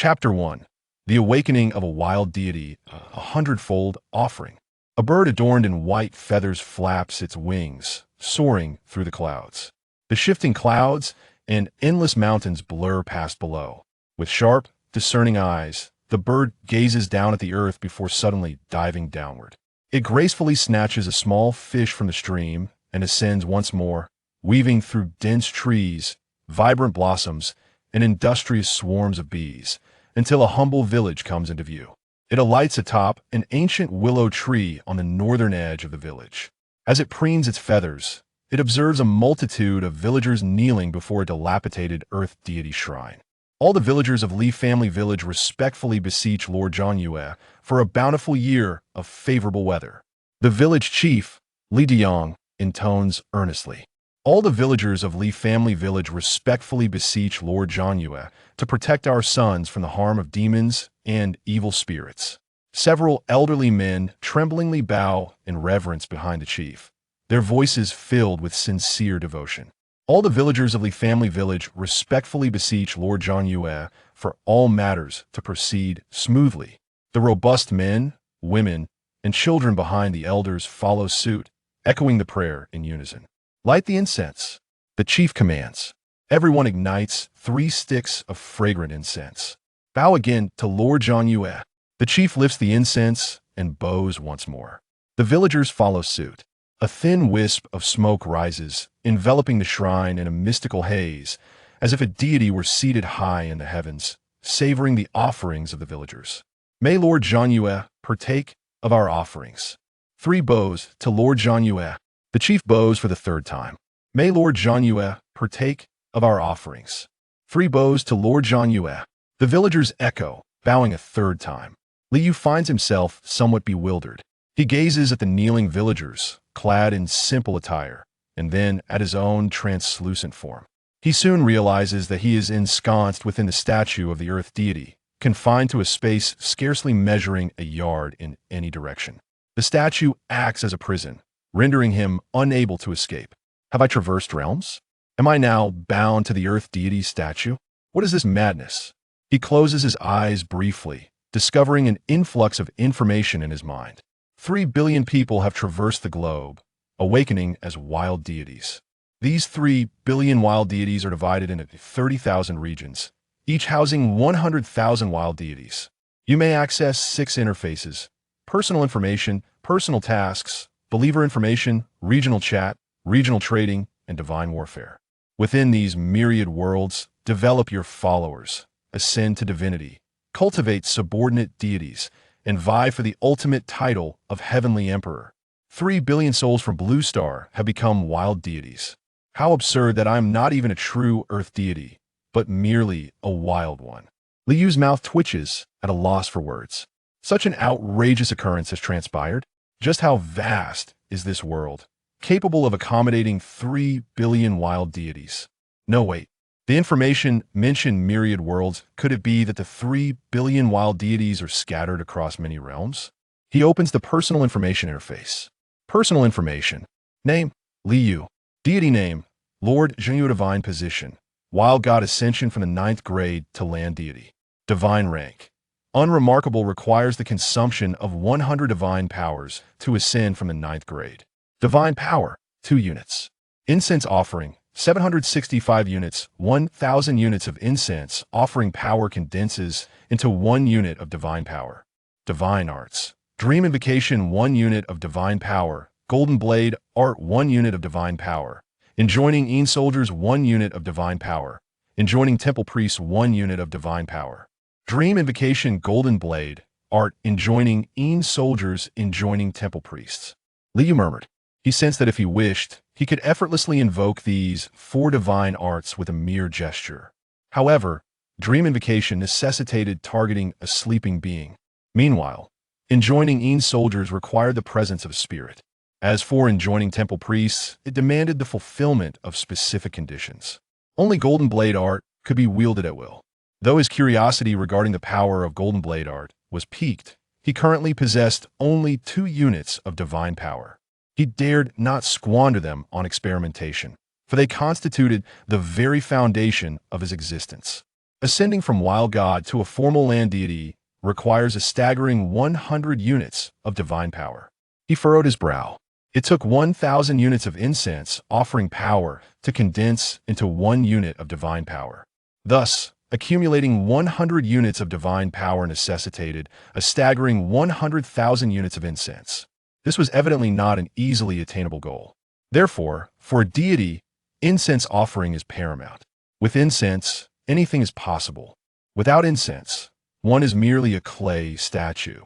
Chapter 1. The Awakening of a Wild Deity, a Hundredfold Offering. A bird adorned in white feathers flaps its wings, soaring through the clouds. The shifting clouds and endless mountains blur past below. With sharp, discerning eyes, the bird gazes down at the earth before suddenly diving downward. It gracefully snatches a small fish from the stream and ascends once more, weaving through dense trees, vibrant blossoms, and industrious swarms of bees, until a humble village comes into view. It alights atop an ancient willow tree on the northern edge of the village. As it preens its feathers, it observes a multitude of villagers kneeling before a dilapidated earth deity shrine. All the villagers of Li Family Village respectfully beseech Lord Zhanyue for a bountiful year of favorable weather. The village chief, Li Diyang, intones earnestly. All the villagers of Li Family Village respectfully beseech Lord Zhanyue to protect our sons from the harm of demons and evil spirits. Several elderly men tremblingly bow in reverence behind the chief, their voices filled with sincere devotion. All the villagers of Li Family Village respectfully beseech Lord Zhanyue for all matters to proceed smoothly. The robust men, women, and children behind the elders follow suit, echoing the prayer in unison. Light the incense, the chief commands. Everyone ignites 3 sticks of fragrant incense. Bow again to Lord Zhanyue. The chief lifts the incense and bows once more. The villagers follow suit. A thin wisp of smoke rises, enveloping the shrine in a mystical haze, as if a deity were seated high in the heavens, savoring the offerings of the villagers. May Lord Zhanyue partake of our offerings. 3 bows to Lord Zhanyue. The chief bows for the 3rd time. May Lord Zhanyue partake of our offerings. 3 bows to Lord Zhanyue. The villagers echo, bowing a 3rd time. Li Yu finds himself somewhat bewildered. He gazes at the kneeling villagers, clad in simple attire, and then at his own translucent form. He soon realizes that he is ensconced within the statue of the earth deity, confined to a space scarcely measuring a yard in any direction. The statue acts as a prison, rendering him unable to escape. Have I traversed realms? Am I now bound to the earth deity's statue? What is this madness? He closes his eyes briefly, discovering an influx of information in his mind. 3 billion people have traversed the globe, awakening as wild deities. These 3 billion wild deities are divided into 30,000 regions, each housing 100,000 wild deities. You may access 6 interfaces: personal information, personal tasks, believer information, regional chat, regional trading, and divine warfare. Within these myriad worlds, develop your followers, ascend to divinity, cultivate subordinate deities, and vie for the ultimate title of Heavenly Emperor. 3 billion souls from Blue Star have become wild deities. How absurd that I am not even a true earth deity, but merely a wild one. Li Yu's mouth twitches at a loss for words. Such an outrageous occurrence has transpired. Just how vast is this world, capable of accommodating 3 billion wild deities? No, wait. The information mentioned myriad worlds. Could it be that the 3 billion wild deities are scattered across many realms? He opens the personal information interface. Personal information. Name, Li Yu. Deity name, Lord Zhanyue. Divine position, Wild God Ascension from the 9th grade to land deity. Divine rank. Unremarkable, requires the consumption of 100 divine powers to ascend from the 9th grade. Divine power, 2 units. Incense offering, 765 units. 1,000 units of incense offering power condenses into 1 unit of divine power. Divine arts. Dream invocation, 1 unit of divine power. Golden blade art, 1 unit of divine power. Enjoining Een soldiers, 1 unit of divine power. Enjoining temple priests, 1 unit of divine power. Dream invocation, golden blade art, enjoining Een soldiers, enjoining temple priests. Li Yu murmured. He sensed that if he wished, he could effortlessly invoke these 4 divine arts with a mere gesture. However, dream invocation necessitated targeting a sleeping being. Meanwhile, enjoining Een soldiers required the presence of a spirit. As for enjoining temple priests, it demanded the fulfillment of specific conditions. Only golden blade art could be wielded at will. Though his curiosity regarding the power of golden blade art was piqued, he currently possessed only 2 units of divine power. He dared not squander them on experimentation, for they constituted the very foundation of his existence. Ascending from wild god to a formal land deity requires a staggering 100 units of divine power. He furrowed his brow. It took 1,000 units of incense offering power to condense into 1 unit of divine power. Thus, accumulating 100 units of divine power necessitated a staggering 100,000 units of incense. This was evidently not an easily attainable goal. Therefore, for a deity, incense offering is paramount. With incense, anything is possible. Without incense, one is merely a clay statue.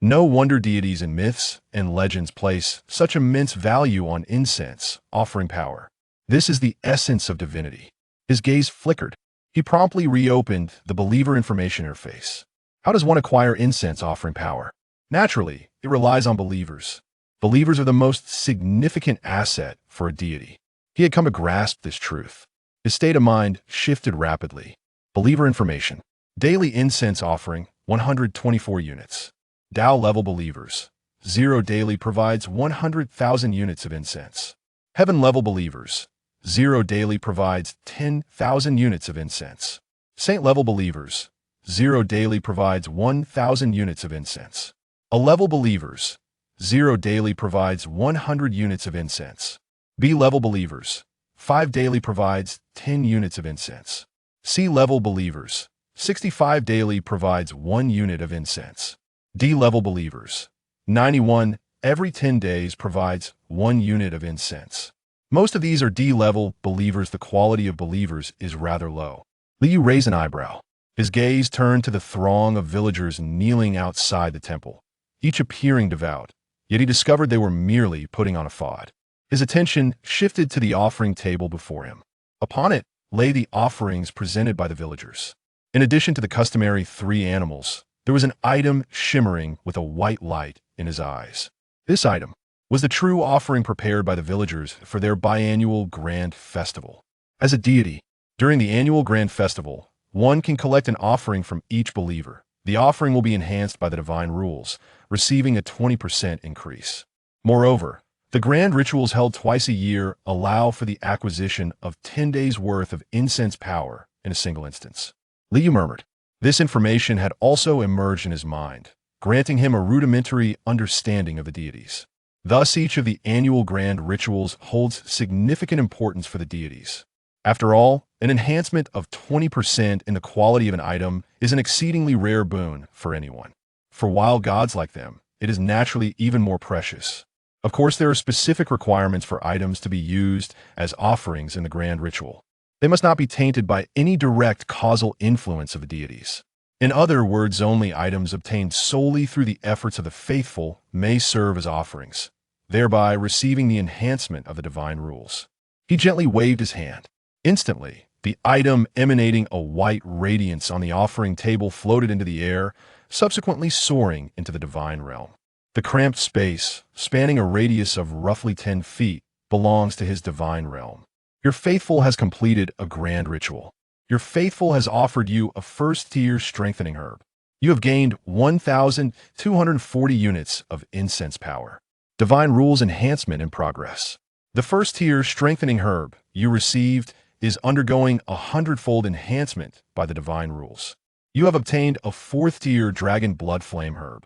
No wonder deities in myths and legends place such immense value on incense, offering power. This is the essence of divinity. His gaze flickered. He promptly reopened the believer information interface. How does one acquire incense offering power? Naturally, it relies on believers. Believers are the most significant asset for a deity. He had come to grasp this truth. His state of mind shifted rapidly. Believer information. Daily incense offering, 124 units. Tao level believers. 0 daily provides 100,000 units of incense. Heaven level believers. 0 daily provides 10,000 units of incense. Saint level believers. 0 daily provides 1,000 units of incense. A level believers. 0 daily provides 100 units of incense. B level believers. 5 daily provides 10 units of incense. C level believers. 65 daily provides 1 unit of incense. D-level believers. 91 every 10 days provides 1 unit of incense. Most of these are D-level believers. The quality of believers is rather low. Liu raised an eyebrow. His gaze turned to the throng of villagers kneeling outside the temple, each appearing devout, yet he discovered they were merely putting on a facade. His attention shifted to the offering table before him. Upon it lay the offerings presented by the villagers. In addition to the customary 3 animals, there was an item shimmering with a white light in his eyes. This item was the true offering prepared by the villagers for their biannual grand festival. As a deity, during the annual grand festival, one can collect an offering from each believer. The offering will be enhanced by the divine rules, receiving a 20% increase. Moreover, the grand rituals held twice a year allow for the acquisition of 10 days' worth of incense power in a single instance. Liu murmured. This information had also emerged in his mind, granting him a rudimentary understanding of the deities. Thus, each of the annual grand rituals holds significant importance for the deities. After all, an enhancement of 20% in the quality of an item is an exceedingly rare boon for anyone. For wild gods like them, it is naturally even more precious. Of course, there are specific requirements for items to be used as offerings in the grand ritual. They must not be tainted by any direct causal influence of the deities. In other words, only items obtained solely through the efforts of the faithful may serve as offerings, thereby receiving the enhancement of the divine rules. He gently waved his hand. Instantly, the item emanating a white radiance on the offering table floated into the air, subsequently soaring into the divine realm. The cramped space, spanning a radius of roughly 10 feet, belongs to his divine realm. Your faithful has completed a grand ritual. Your faithful has offered you a first-tier strengthening herb. You have gained 1,240 units of incense power. Divine rules enhancement in progress. The first-tier strengthening herb you received is undergoing a 100-fold enhancement by the divine rules. You have obtained a 4th-tier dragon blood flame herb.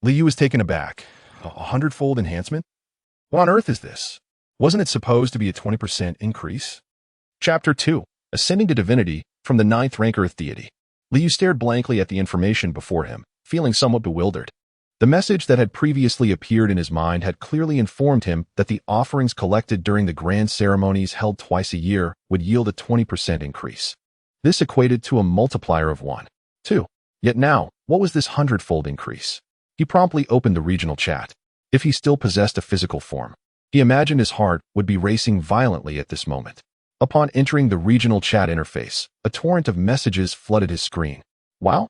Liu was taken aback. A 100-fold enhancement? What on earth is this? Wasn't it supposed to be a 20% increase? Chapter 2. Ascending to Divinity from the 9th rank Earth Deity. Liu stared blankly at the information before him, feeling somewhat bewildered. The message that had previously appeared in his mind had clearly informed him that the offerings collected during the grand ceremonies held twice a year would yield a 20% increase. This equated to a multiplier of 1, 2. Yet now, what was this 100-fold increase? He promptly opened the regional chat. If he still possessed a physical form, he imagined his heart would be racing violently at this moment. Upon entering the regional chat interface, a torrent of messages flooded his screen. Wow!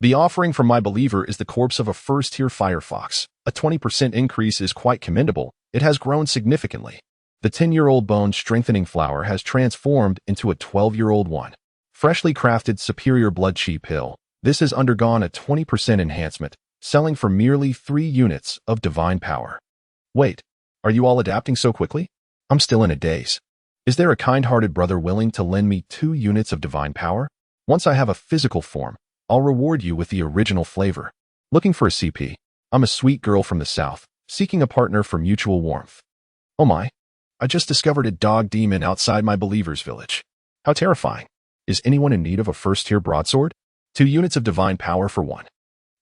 The offering from my believer is the corpse of a first-tier firefox. A 20% increase is quite commendable. It has grown significantly. The 10-year-old bone strengthening flower has transformed into a 12-year-old one. Freshly crafted superior blood chi pill. This has undergone a 20% enhancement, selling for merely 3 units of divine power. Wait, are you all adapting so quickly? I'm still in a daze. Is there a kind-hearted brother willing to lend me 2 units of divine power? Once I have a physical form, I'll reward you with the original flavor. Looking for a CP. I'm a sweet girl from the south, seeking a partner for mutual warmth. Oh my. I just discovered a dog demon outside my believer's village. How terrifying. Is anyone in need of a first-tier broadsword? 2 units of divine power for 1.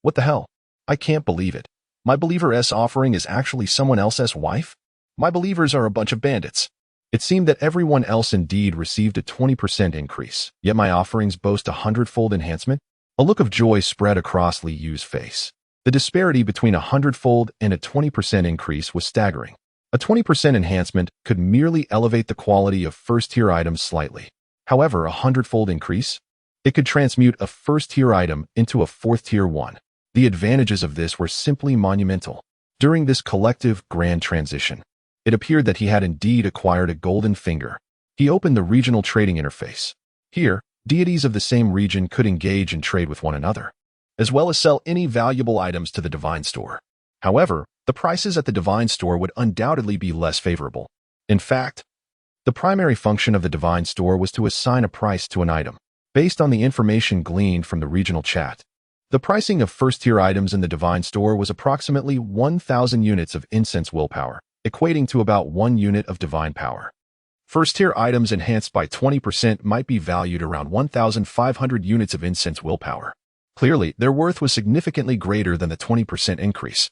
What the hell? I can't believe it. My believer's offering is actually someone else's wife? My believers are a bunch of bandits. It seemed that everyone else indeed received a 20% increase, yet my offerings boast a 100-fold enhancement? A look of joy spread across Li Yu's face. The disparity between a 100-fold and a 20% increase was staggering. A 20% enhancement could merely elevate the quality of first-tier items slightly. However, a 100-fold increase? It could transmute a first-tier item into a fourth-tier one. The advantages of this were simply monumental. During this collective grand transition, it appeared that he had indeed acquired a golden finger. He opened the regional trading interface. Here, deities of the same region could engage and trade with one another, as well as sell any valuable items to the Divine Store. However, the prices at the Divine Store would undoubtedly be less favorable. In fact, the primary function of the Divine Store was to assign a price to an item, based on the information gleaned from the regional chat. The pricing of first-tier items in the Divine Store was approximately 1,000 units of incense willpower, equating to about 1 unit of divine power. First-tier items enhanced by 20% might be valued around 1,500 units of incense willpower. Clearly, their worth was significantly greater than the 20% increase.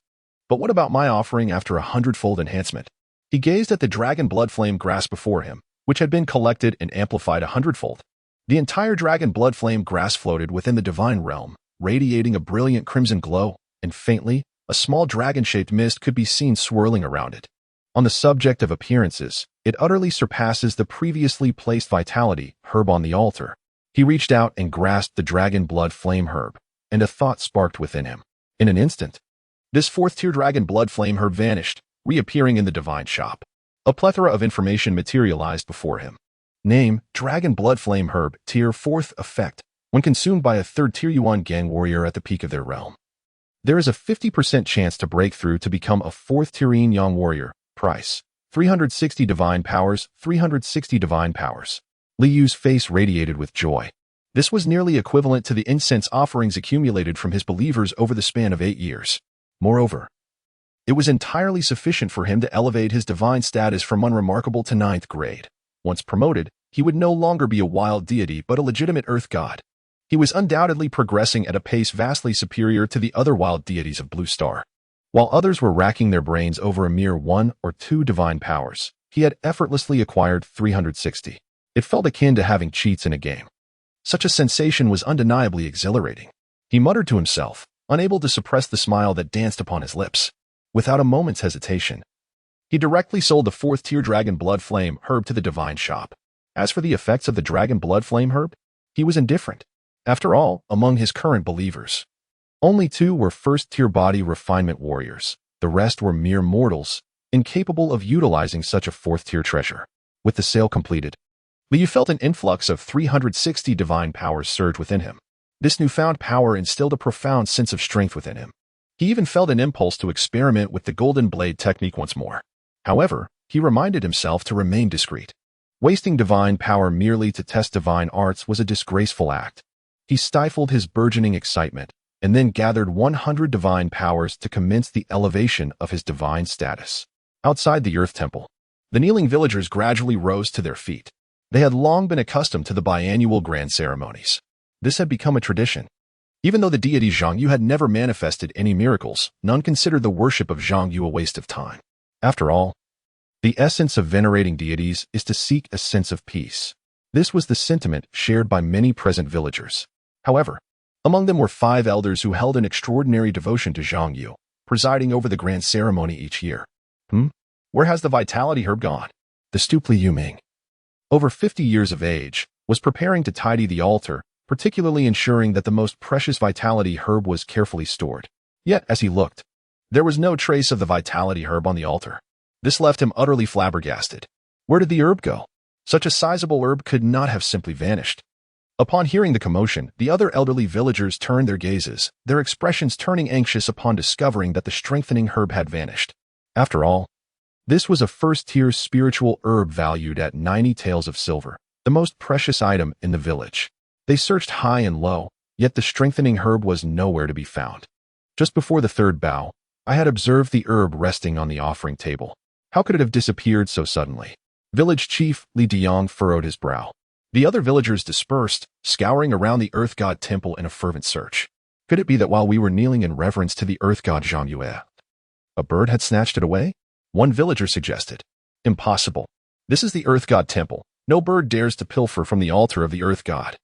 But what about my offering after a 100-fold enhancement? He gazed at the dragon blood flame grass before him, which had been collected and amplified 100-fold. The entire dragon blood flame grass floated within the divine realm, radiating a brilliant crimson glow, and faintly, a small dragon-shaped mist could be seen swirling around it. On the subject of appearances, it utterly surpasses the previously placed vitality herb on the altar. He reached out and grasped the dragon blood flame herb, and a thought sparked within him. In an instant, this fourth-tier dragon blood flame herb vanished, reappearing in the divine shop. A plethora of information materialized before him. Name, Dragon Blood Flame Herb, Tier 4th effect, when consumed by a 3rd Tier Yuan gang warrior at the peak of their realm. There is a 50% chance to break through to become a 4th Tier Yin Yang warrior. Price, 360 divine powers, 360 divine powers. Li Yu's face radiated with joy. This was nearly equivalent to the incense offerings accumulated from his believers over the span of 8 years. Moreover, it was entirely sufficient for him to elevate his divine status from unremarkable to 9th grade. Once promoted, he would no longer be a wild deity but a legitimate earth god. He was undoubtedly progressing at a pace vastly superior to the other wild deities of Blue Star. While others were racking their brains over a mere 1 or 2 divine powers, he had effortlessly acquired 360. It felt akin to having cheats in a game. Such a sensation was undeniably exhilarating. He muttered to himself, unable to suppress the smile that danced upon his lips. Without a moment's hesitation, he directly sold the 4th Tier Dragon Blood Flame herb to the divine shop. As for the effects of the Dragon Blood Flame herb, he was indifferent. After all, among his current believers, only 2 were 1st Tier body refinement warriors. The rest were mere mortals, incapable of utilizing such a 4th Tier treasure. With the sale completed, Li Yu felt an influx of 360 divine powers surge within him. This newfound power instilled a profound sense of strength within him. He even felt an impulse to experiment with the Golden Blade technique once more. However, he reminded himself to remain discreet. Wasting divine power merely to test divine arts was a disgraceful act. He stifled his burgeoning excitement, and then gathered 100 divine powers to commence the elevation of his divine status. Outside the Earth Temple, the kneeling villagers gradually rose to their feet. They had long been accustomed to the biannual grand ceremonies. This had become a tradition. Even though the deity Zhang Yu had never manifested any miracles, none considered the worship of Zhang Yu a waste of time. After all, the essence of venerating deities is to seek a sense of peace. This was the sentiment shared by many present villagers. However, among them were 5 elders who held an extraordinary devotion to Zhang Yu, presiding over the grand ceremony each year. Where has the vitality herb gone? The Stupli Yuming, over 50 years of age, was preparing to tidy the altar, particularly ensuring that the most precious vitality herb was carefully stored. Yet, as he looked, there was no trace of the vitality herb on the altar. This left him utterly flabbergasted. Where did the herb go? Such a sizable herb could not have simply vanished. Upon hearing the commotion, the other elderly villagers turned their gazes, their expressions turning anxious upon discovering that the strengthening herb had vanished. After all, this was a 1st-tier spiritual herb valued at 90 taels of silver, the most precious item in the village. They searched high and low, yet the strengthening herb was nowhere to be found. Just before the third bow, I had observed the herb resting on the offering table. How could it have disappeared so suddenly? Village chief Li Diang furrowed his brow. The other villagers dispersed, scouring around the Earth God temple in a fervent search. Could it be that while we were kneeling in reverence to the Earth God Zhang Yue, a bird had snatched it away? One villager suggested. Impossible. This is the Earth God temple. No bird dares to pilfer from the altar of the Earth God.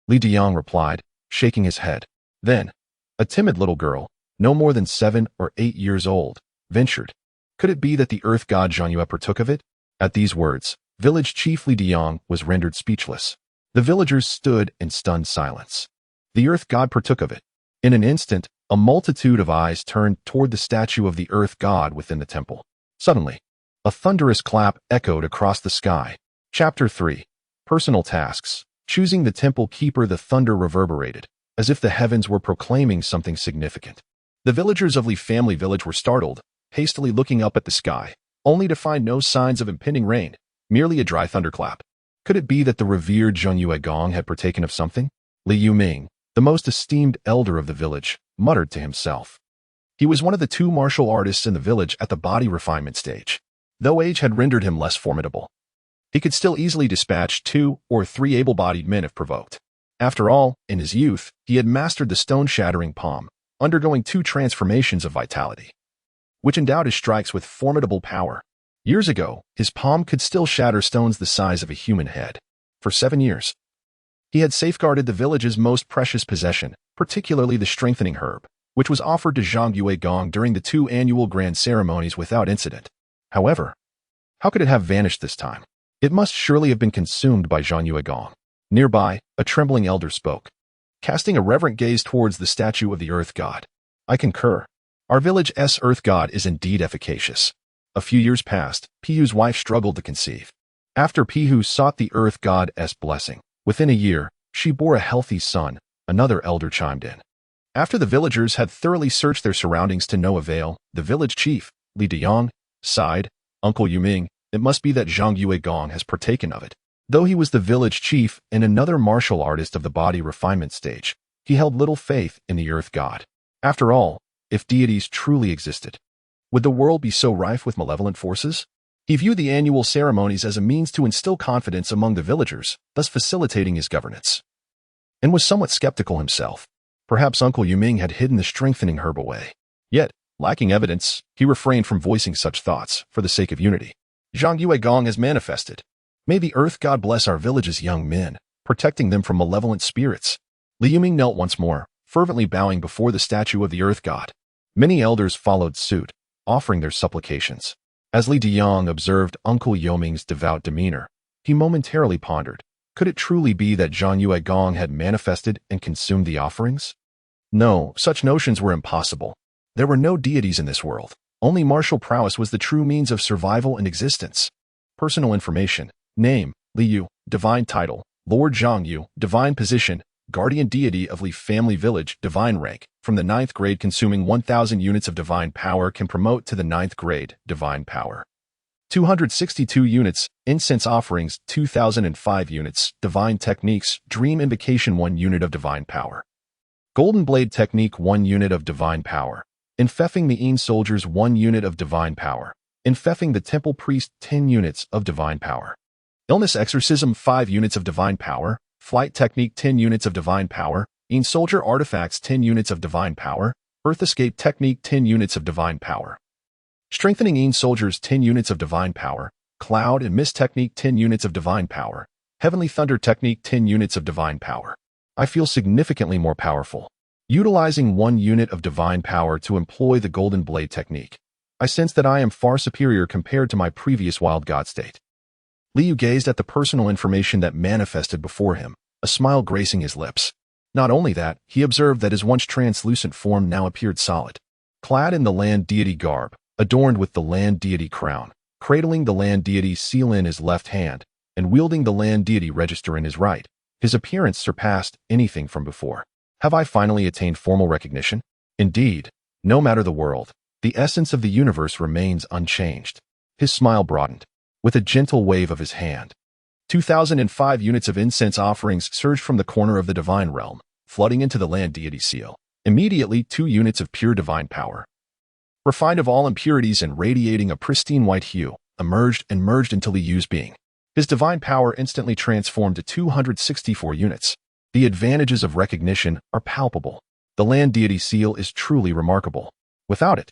Li Diang replied, shaking his head. Then, a timid little girl, no more than 7 or 8 years old, ventured. Could it be that the Earth God Zhang Yue partook of it? At these words, village chief Li Diang was rendered speechless. The villagers stood in stunned silence. The Earth God partook of it. In an instant, a multitude of eyes turned toward the statue of the Earth God within the temple. Suddenly, a thunderous clap echoed across the sky. Chapter 3. Personal Tasks. Choosing the temple keeper, the thunder reverberated, as if the heavens were proclaiming something significant. The villagers of Li Family Village were startled, hastily looking up at the sky, only to find no signs of impending rain, merely a dry thunderclap. Could it be that the revered Zhang Yue Gong had partaken of something? Li Yuming, the most esteemed elder of the village, muttered to himself. He was one of the 2 martial artists in the village at the body refinement stage. Though age had rendered him less formidable, he could still easily dispatch 2 or 3 able-bodied men if provoked. After all, in his youth, he had mastered the stone-shattering palm, undergoing 2 transformations of vitality, which endowed his strikes with formidable power. Years ago, his palm could still shatter stones the size of a human head. For 7 years, he had safeguarded the village's most precious possession, particularly the strengthening herb, which was offered to Zhang Yue Gong during the 2 annual grand ceremonies without incident. However, how could it have vanished this time? It must surely have been consumed by Zhang Yue Gong. Nearby, a trembling elder spoke, casting a reverent gaze towards the statue of the Earth God. I concur. Our village's Earth God is indeed efficacious. A few years passed, Pihu's wife struggled to conceive. After Pihu sought the Earth God's blessing, within a year, she bore a healthy son, another elder chimed in. After the villagers had thoroughly searched their surroundings to no avail, the village chief, Li Diang, sighed. Uncle Yuming, it must be that Zhang Yue Gong has partaken of it. Though he was the village chief and another martial artist of the body refinement stage, he held little faith in the Earth God. After all, if deities truly existed, would the world be so rife with malevolent forces? He viewed the annual ceremonies as a means to instill confidence among the villagers, thus facilitating his governance, and was somewhat skeptical himself. Perhaps Uncle Yuming had hidden the strengthening herb away. Yet, lacking evidence, he refrained from voicing such thoughts for the sake of unity. Zhang Yue Gong has manifested. May the Earth God bless our village's young men, protecting them from malevolent spirits. Li Yuming knelt once more, fervently bowing before the statue of the Earth God. Many elders followed suit, offering their supplications. As Li Diang observed Uncle Yuming's devout demeanor, he momentarily pondered, could it truly be that Zhang Yue Gong had manifested and consumed the offerings? No, such notions were impossible. There were no deities in this world. Only martial prowess was the true means of survival and existence. Personal information. Name, Li Yu. Divine title, Lord Zhang Yu. Divine position, Guardian deity of Li Family Village. Divine rank, from the 9th grade consuming 1,000 units of divine power can promote to the 9th grade, divine power. 262 units, incense offerings, 2,005 units, divine techniques, dream invocation 1 unit of divine power. Golden blade technique 1 unit of divine power. Infeffing the Een soldiers 1 unit of divine power. Infeffing the temple priest 10 units of divine power. Illness exorcism 5 units of divine power. Flight technique 10 units of divine power. Een soldier artifacts 10 units of divine power. Earth escape technique 10 units of divine power. Strengthening Een soldiers 10 units of divine power. Cloud and mist technique 10 units of divine power. Heavenly thunder technique 10 units of divine power. I feel significantly more powerful. Utilizing 1 unit of divine power to employ the golden blade technique, I sense that I am far superior compared to my previous wild god state. Li Yu gazed at the personal information that manifested before him, a smile gracing his lips. Not only that, he observed that his once translucent form now appeared solid. Clad in the land deity garb, adorned with the land deity crown, cradling the land deity seal in his left hand, and wielding the land deity register in his right, his appearance surpassed anything from before. Have I finally attained formal recognition? Indeed, no matter the world, the essence of the universe remains unchanged. His smile broadened. With a gentle wave of his hand, 2,005 units of incense offerings surged from the corner of the divine realm, flooding into the land deity seal. Immediately, 2 units of pure divine power, refined of all impurities and radiating a pristine white hue, emerged and merged into Li Yu's being. His divine power instantly transformed to 264 units. The advantages of recognition are palpable. The land deity seal is truly remarkable. Without it,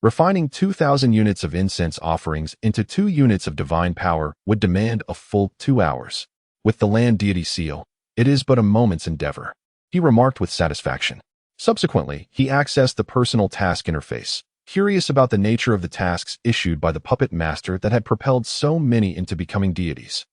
refining 2,000 units of incense offerings into 2 units of divine power would demand a full 2 hours. With the land deity seal, it is but a moment's endeavor, he remarked with satisfaction. Subsequently, he accessed the personal task interface, curious about the nature of the tasks issued by the puppet master that had propelled so many into becoming deities.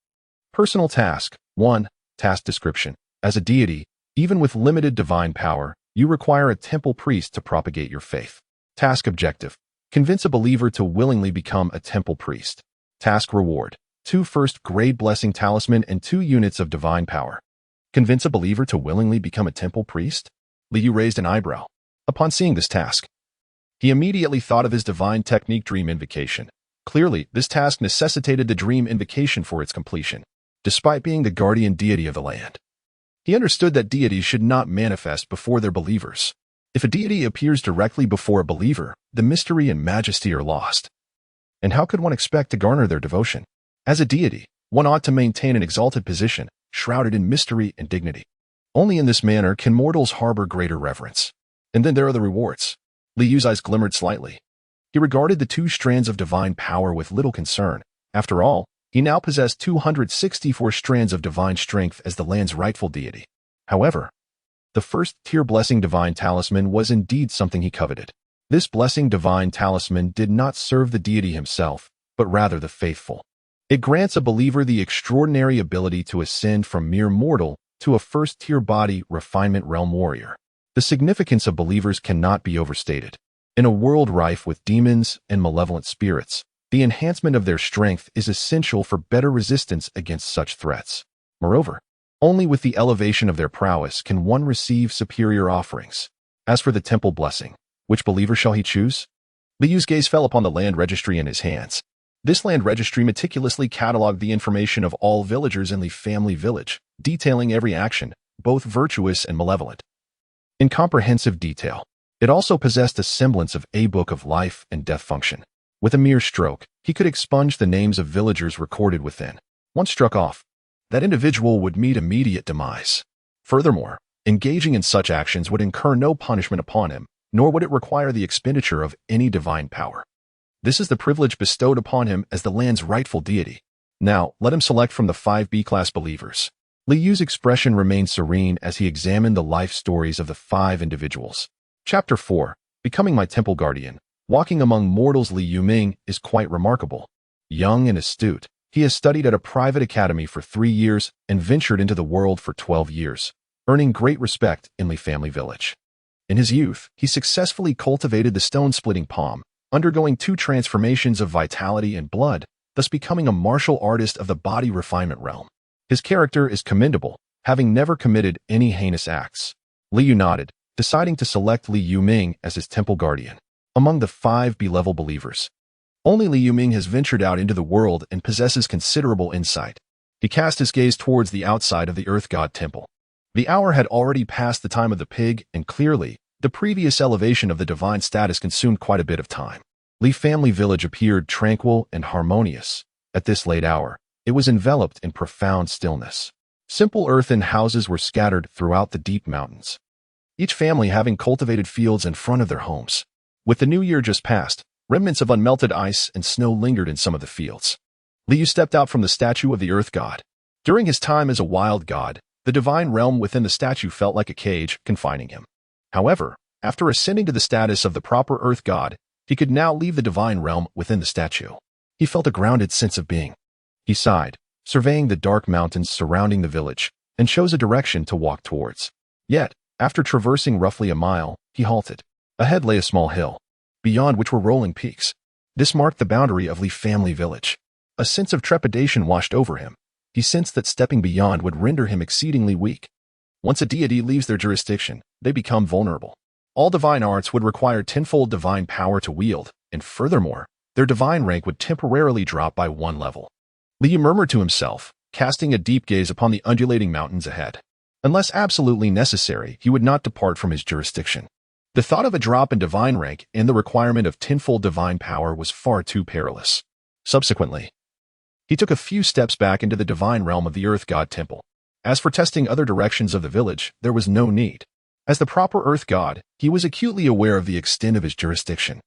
Personal task 1. Task description. As a deity, even with limited divine power, you require a temple priest to propagate your faith. Task objective. Convince a believer to willingly become a temple priest. Task reward. 2 first-grade blessing talisman and 2 units of divine power. Convince a believer to willingly become a temple priest? Li Yu raised an eyebrow. Upon seeing this task, he immediately thought of his divine technique dream invocation. Clearly, this task necessitated the dream invocation for its completion, despite being the guardian deity of the land. He understood that deities should not manifest before their believers. If a deity appears directly before a believer, the mystery and majesty are lost. And how could one expect to garner their devotion? As a deity, one ought to maintain an exalted position, shrouded in mystery and dignity. Only in this manner can mortals harbor greater reverence. And then there are the rewards. Li Yu's eyes glimmered slightly. He regarded the 2 strands of divine power with little concern. After all, he now possessed 264 strands of divine strength as the land's rightful deity. However, the first-tier blessing divine talisman was indeed something he coveted. This blessing divine talisman did not serve the deity himself, but rather the faithful. It grants a believer the extraordinary ability to ascend from mere mortal to a first-tier body refinement realm warrior. The significance of believers cannot be overstated. In a world rife with demons and malevolent spirits, the enhancement of their strength is essential for better resistance against such threats. Moreover, only with the elevation of their prowess can one receive superior offerings. As for the temple blessing, which believer shall he choose? Li Yu's gaze fell upon the land registry in his hands. This land registry meticulously cataloged the information of all villagers in the family village, detailing every action, both virtuous and malevolent, in comprehensive detail. It also possessed a semblance of a book of life and death function. With a mere stroke, he could expunge the names of villagers recorded within. Once struck off, that individual would meet immediate demise. Furthermore, engaging in such actions would incur no punishment upon him, nor would it require the expenditure of any divine power. This is the privilege bestowed upon him as the land's rightful deity. Now, let him select from the 5 B-class believers. Li Yu's expression remained serene as he examined the life stories of the 5 individuals. Chapter 4. Becoming my temple guardian. Walking among mortals. Li Yuming is quite remarkable. Young and astute, he has studied at a private academy for 3 years and ventured into the world for 12 years, earning great respect in Li family village. In his youth, he successfully cultivated the stone-splitting palm, undergoing 2 transformations of vitality and blood, thus becoming a martial artist of the body refinement realm. His character is commendable, having never committed any heinous acts. Li Yu nodded, deciding to select Li Yuming as his temple guardian. Among the 5 B-level believers, only Li Yuming has ventured out into the world and possesses considerable insight. He cast his gaze towards the outside of the Earth God Temple. The hour had already passed the time of the pig, and clearly, the previous elevation of the divine status consumed quite a bit of time. Li family village appeared tranquil and harmonious. At this late hour, it was enveloped in profound stillness. Simple earthen houses were scattered throughout the deep mountains, each family having cultivated fields in front of their homes. With the new year just passed, remnants of unmelted ice and snow lingered in some of the fields. Li Yu stepped out from the statue of the Earth God. During his time as a wild god, the divine realm within the statue felt like a cage, confining him. However, after ascending to the status of the proper Earth God, he could now leave the divine realm within the statue. He felt a grounded sense of being. He sighed, surveying the dark mountains surrounding the village, and chose a direction to walk towards. Yet, after traversing roughly a mile, he halted. Ahead lay a small hill, beyond which were rolling peaks. This marked the boundary of Li family village. A sense of trepidation washed over him. He sensed that stepping beyond would render him exceedingly weak. Once a deity leaves their jurisdiction, they become vulnerable. All divine arts would require tenfold divine power to wield, and furthermore, their divine rank would temporarily drop by 1 level. Li Yu murmured to himself, casting a deep gaze upon the undulating mountains ahead. Unless absolutely necessary, he would not depart from his jurisdiction. The thought of a drop in divine rank and the requirement of tenfold divine power was far too perilous. Subsequently, he took a few steps back into the divine realm of the Earth God Temple. As for testing other directions of the village, there was no need. As the proper Earth God, he was acutely aware of the extent of his jurisdiction.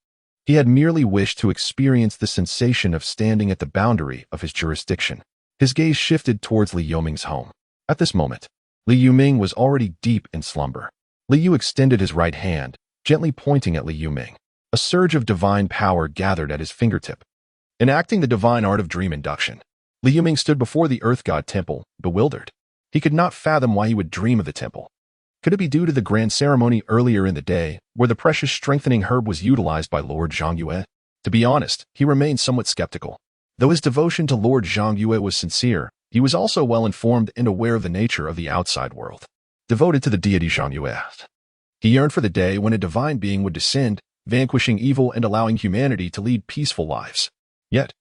He had merely wished to experience the sensation of standing at the boundary of his jurisdiction. His gaze shifted towards Li Yuming's home. At this moment, Li Yuming was already deep in slumber. Li Yu extended his right hand, gently pointing at Li Yuming. A surge of divine power gathered at his fingertip. Enacting the divine art of dream induction, Li Yuming stood before the Earth God Temple, bewildered. He could not fathom why he would dream of the temple. Could it be due to the grand ceremony earlier in the day, where the precious strengthening herb was utilized by Lord Zhang Yue? To be honest, he remained somewhat skeptical. Though his devotion to Lord Zhang Yue was sincere, he was also well-informed and aware of the nature of the outside world. Devoted to the deity Zhang Yue, he yearned for the day when a divine being would descend, vanquishing evil and allowing humanity to lead peaceful lives. Yet,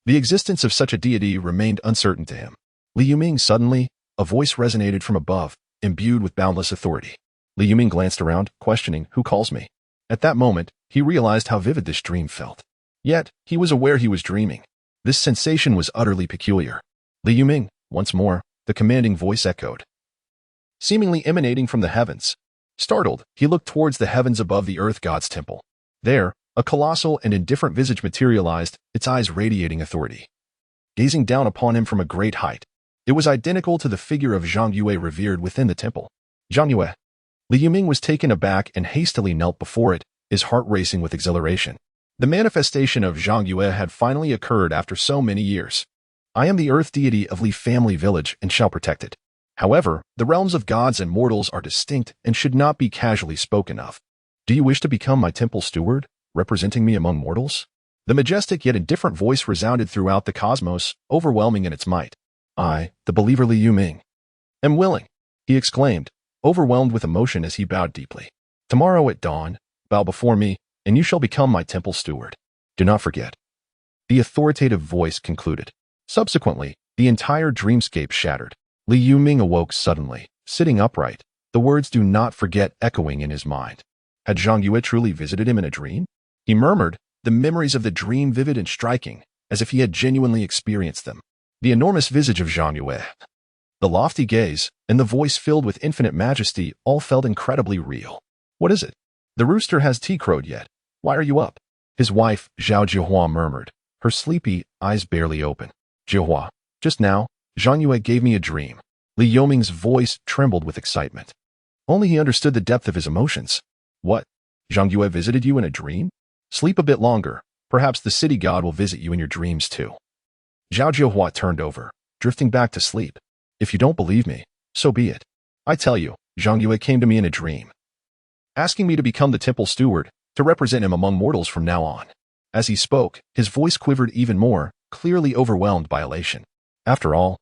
the existence of such a deity remained uncertain to him. Li Yuming suddenly, a voice resonated from above, imbued with boundless authority. Li Yuming glanced around, questioning, "Who calls me?" At that moment, he realized how vivid this dream felt. Yet, he was aware he was dreaming. This sensation was utterly peculiar. "Li Yuming," once more, the commanding voice echoed, seemingly emanating from the heavens. Startled, he looked towards the heavens above the Earth God's temple. There, a colossal and indifferent visage materialized, its eyes radiating authority. Gazing down upon him from a great height, it was identical to the figure of Zhang Yue revered within the temple. Zhang Yue. Li Yuming was taken aback and hastily knelt before it, his heart racing with exhilaration. The manifestation of Zhang Yue had finally occurred after so many years. "I am the earth deity of Li family village and shall protect it. However, the realms of gods and mortals are distinct and should not be casually spoken of. Do you wish to become my temple steward, representing me among mortals?" The majestic yet indifferent voice resounded throughout the cosmos, overwhelming in its might. "I, the believer Li Yuming, am willing," he exclaimed, overwhelmed with emotion as he bowed deeply. "Tomorrow at dawn, bow before me, and you shall become my temple steward. Do not forget." The authoritative voice concluded. Subsequently, the entire dreamscape shattered. Li Yuming awoke suddenly, sitting upright, the words "do not forget" echoing in his mind. Had Zhang Yue truly visited him in a dream? He murmured, the memories of the dream vivid and striking, as if he had genuinely experienced them. The enormous visage of Zhang Yue, the lofty gaze, and the voice filled with infinite majesty all felt incredibly real. "What is it? The rooster has tea crowed yet. Why are you up?" His wife, Zhao Jiahua, murmured, her sleepy eyes barely open. "Jiahua, just now, Zhang Yue gave me a dream." Li Yuming's voice trembled with excitement. Only he understood the depth of his emotions. "What? Zhang Yue visited you in a dream? Sleep a bit longer. Perhaps the city god will visit you in your dreams too." Zhao Jiahua turned over, drifting back to sleep. "If you don't believe me, so be it. I tell you, Zhang Yue came to me in a dream, asking me to become the temple steward, to represent him among mortals from now on." As he spoke, his voice quivered even more, clearly overwhelmed by elation. After all,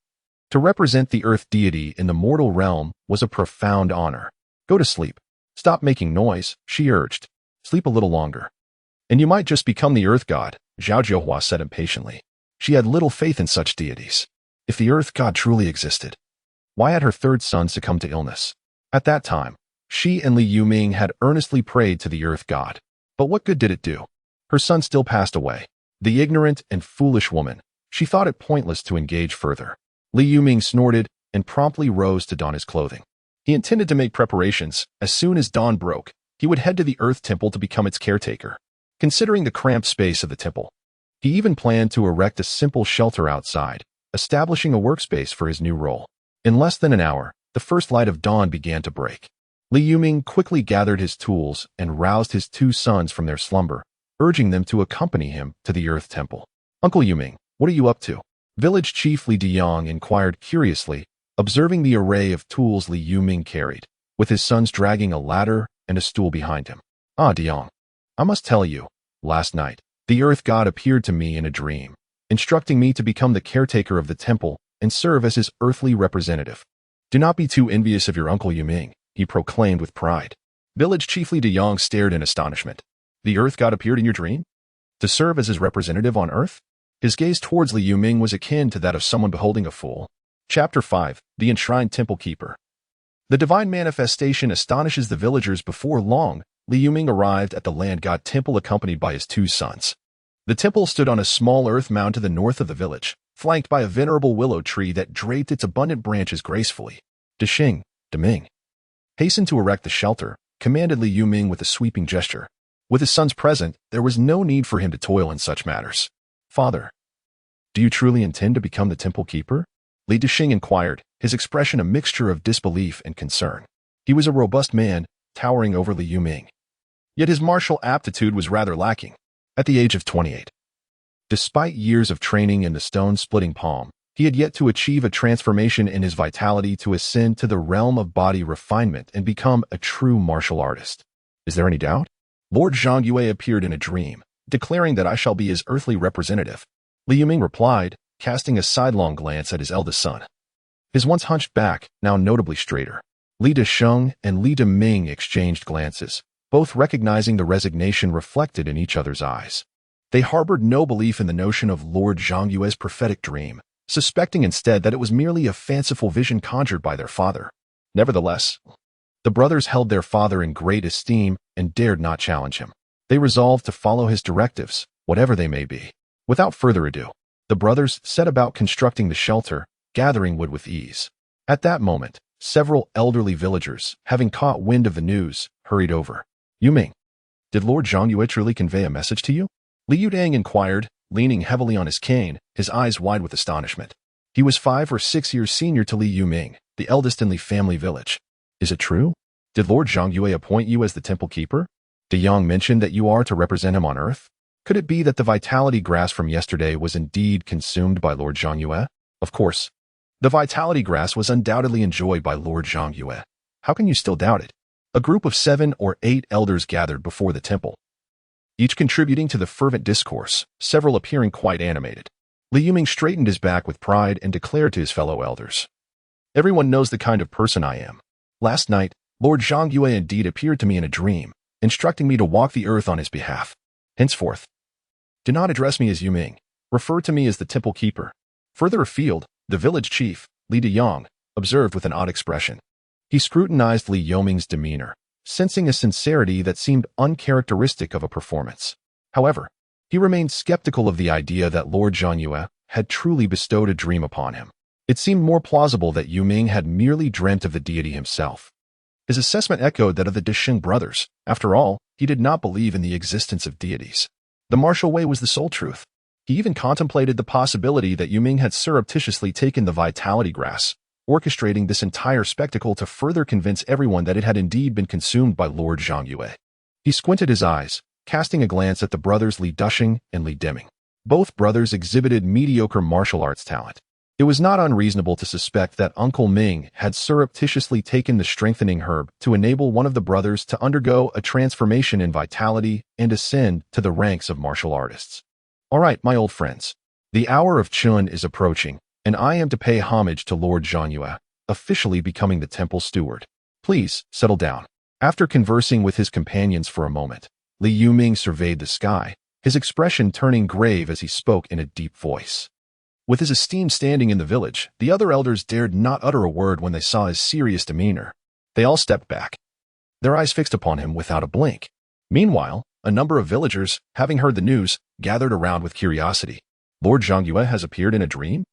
to represent the earth deity in the mortal realm was a profound honor. "Go to sleep. Stop making noise," she urged. "Sleep a little longer. And you might just become the earth god," Zhao Jiahua said impatiently. She had little faith in such deities. If the earth god truly existed, why had her third son succumbed to illness? At that time, she and Li Yuming had earnestly prayed to the earth god. But what good did it do? Her son still passed away. The ignorant and foolish woman, she thought it pointless to engage further. Li Yuming snorted and promptly rose to don his clothing. He intended to make preparations. As soon as dawn broke, he would head to the Earth Temple to become its caretaker. Considering the cramped space of the temple, he even planned to erect a simple shelter outside, establishing a workspace for his new role. In less than an hour, the first light of dawn began to break. Li Yuming quickly gathered his tools and roused his two sons from their slumber, urging them to accompany him to the Earth Temple. "Uncle Yuming, what are you up to?" Village Chief Li Diyang inquired curiously, observing the array of tools Li Yuming carried, with his sons dragging a ladder and a stool behind him. "Ah, Diyang, I must tell you, last night, the Earth God appeared to me in a dream, instructing me to become the caretaker of the temple and serve as his earthly representative. Do not be too envious of your Uncle Yuming," he proclaimed with pride. Village Chief Li Diyang stared in astonishment. "The Earth God appeared in your dream? To serve as his representative on Earth?" His gaze towards Li Yuming was akin to that of someone beholding a fool. Chapter 5. The Enshrined Temple Keeper. The divine manifestation astonishes the villagers. Before long, Li Yuming arrived at the land god temple accompanied by his 2 sons. The temple stood on a small earth mound to the north of the village, flanked by a venerable willow tree that draped its abundant branches gracefully. Deming, hasten to erect the shelter, commanded Li Yuming with a sweeping gesture. With his sons present, there was no need for him to toil in such matters. Father, do you truly intend to become the temple keeper? Li Deshing inquired, his expression a mixture of disbelief and concern. He was a robust man, towering over Li Yuming. Yet his martial aptitude was rather lacking. At the age of 28, despite years of training in the stone-splitting palm, he had yet to achieve a transformation in his vitality to ascend to the realm of body refinement and become a true martial artist. Is there any doubt? Lord Zhangyue appeared in a dream, declaring that I shall be his earthly representative. Li Yuming replied, casting a sidelong glance at his eldest son. His once hunched back, now notably straighter. Li Desheng and Li Deming exchanged glances, both recognizing the resignation reflected in each other's eyes. They harbored no belief in the notion of Lord Zhangyue's prophetic dream, suspecting instead that it was merely a fanciful vision conjured by their father. Nevertheless, the brothers held their father in great esteem and dared not challenge him. They resolved to follow his directives, whatever they may be. Without further ado, the brothers set about constructing the shelter, gathering wood with ease. At that moment, several elderly villagers, having caught wind of the news, hurried over. Yuming, did Lord Zhangyue truly convey a message to you? Li Yudang inquired, leaning heavily on his cane, his eyes wide with astonishment. He was 5 or 6 years senior to Li Yuming, the eldest in Li family village. Is it true? Did Lord Zhangyue appoint you as the temple keeper? De Yang mentioned that you are to represent him on earth? Could it be that the vitality grass from yesterday was indeed consumed by Lord Zhangyue? Of course. The vitality grass was undoubtedly enjoyed by Lord Zhangyue. How can you still doubt it? A group of 7 or 8 elders gathered before the temple, each contributing to the fervent discourse, several appearing quite animated. Li Yuming straightened his back with pride and declared to his fellow elders, everyone knows the kind of person I am. Last night, Lord Zhangyue indeed appeared to me in a dream, instructing me to walk the earth on his behalf. Henceforth, do not address me as Yuming. Refer to me as the temple keeper. Further afield, the village chief, Li Deyang, observed with an odd expression. He scrutinized Li Yuming's demeanor, sensing a sincerity that seemed uncharacteristic of a performance. However, he remained skeptical of the idea that Lord Zhangyue had truly bestowed a dream upon him. It seemed more plausible that Yuming had merely dreamt of the deity himself. His assessment echoed that of the Desheng brothers. After all, he did not believe in the existence of deities. The martial way was the sole truth. He even contemplated the possibility that Yuming had surreptitiously taken the vitality grass, orchestrating this entire spectacle to further convince everyone that it had indeed been consumed by Lord Zhangyue. He squinted his eyes, casting a glance at the brothers Li Desheng and Li Deming. Both brothers exhibited mediocre martial arts talent. It was not unreasonable to suspect that Uncle Ming had surreptitiously taken the strengthening herb to enable one of the brothers to undergo a transformation in vitality and ascend to the ranks of martial artists. All right, my old friends. The hour of Chun is approaching, and I am to pay homage to Lord Zhangyue, officially becoming the temple steward. Please, settle down. After conversing with his companions for a moment, Li Yuming surveyed the sky, his expression turning grave as he spoke in a deep voice. With his esteem standing in the village, the other elders dared not utter a word when they saw his serious demeanor. They all stepped back, their eyes fixed upon him without a blink. Meanwhile, a number of villagers, having heard the news, gathered around with curiosity. Lord Zhangyue has appeared in a dream?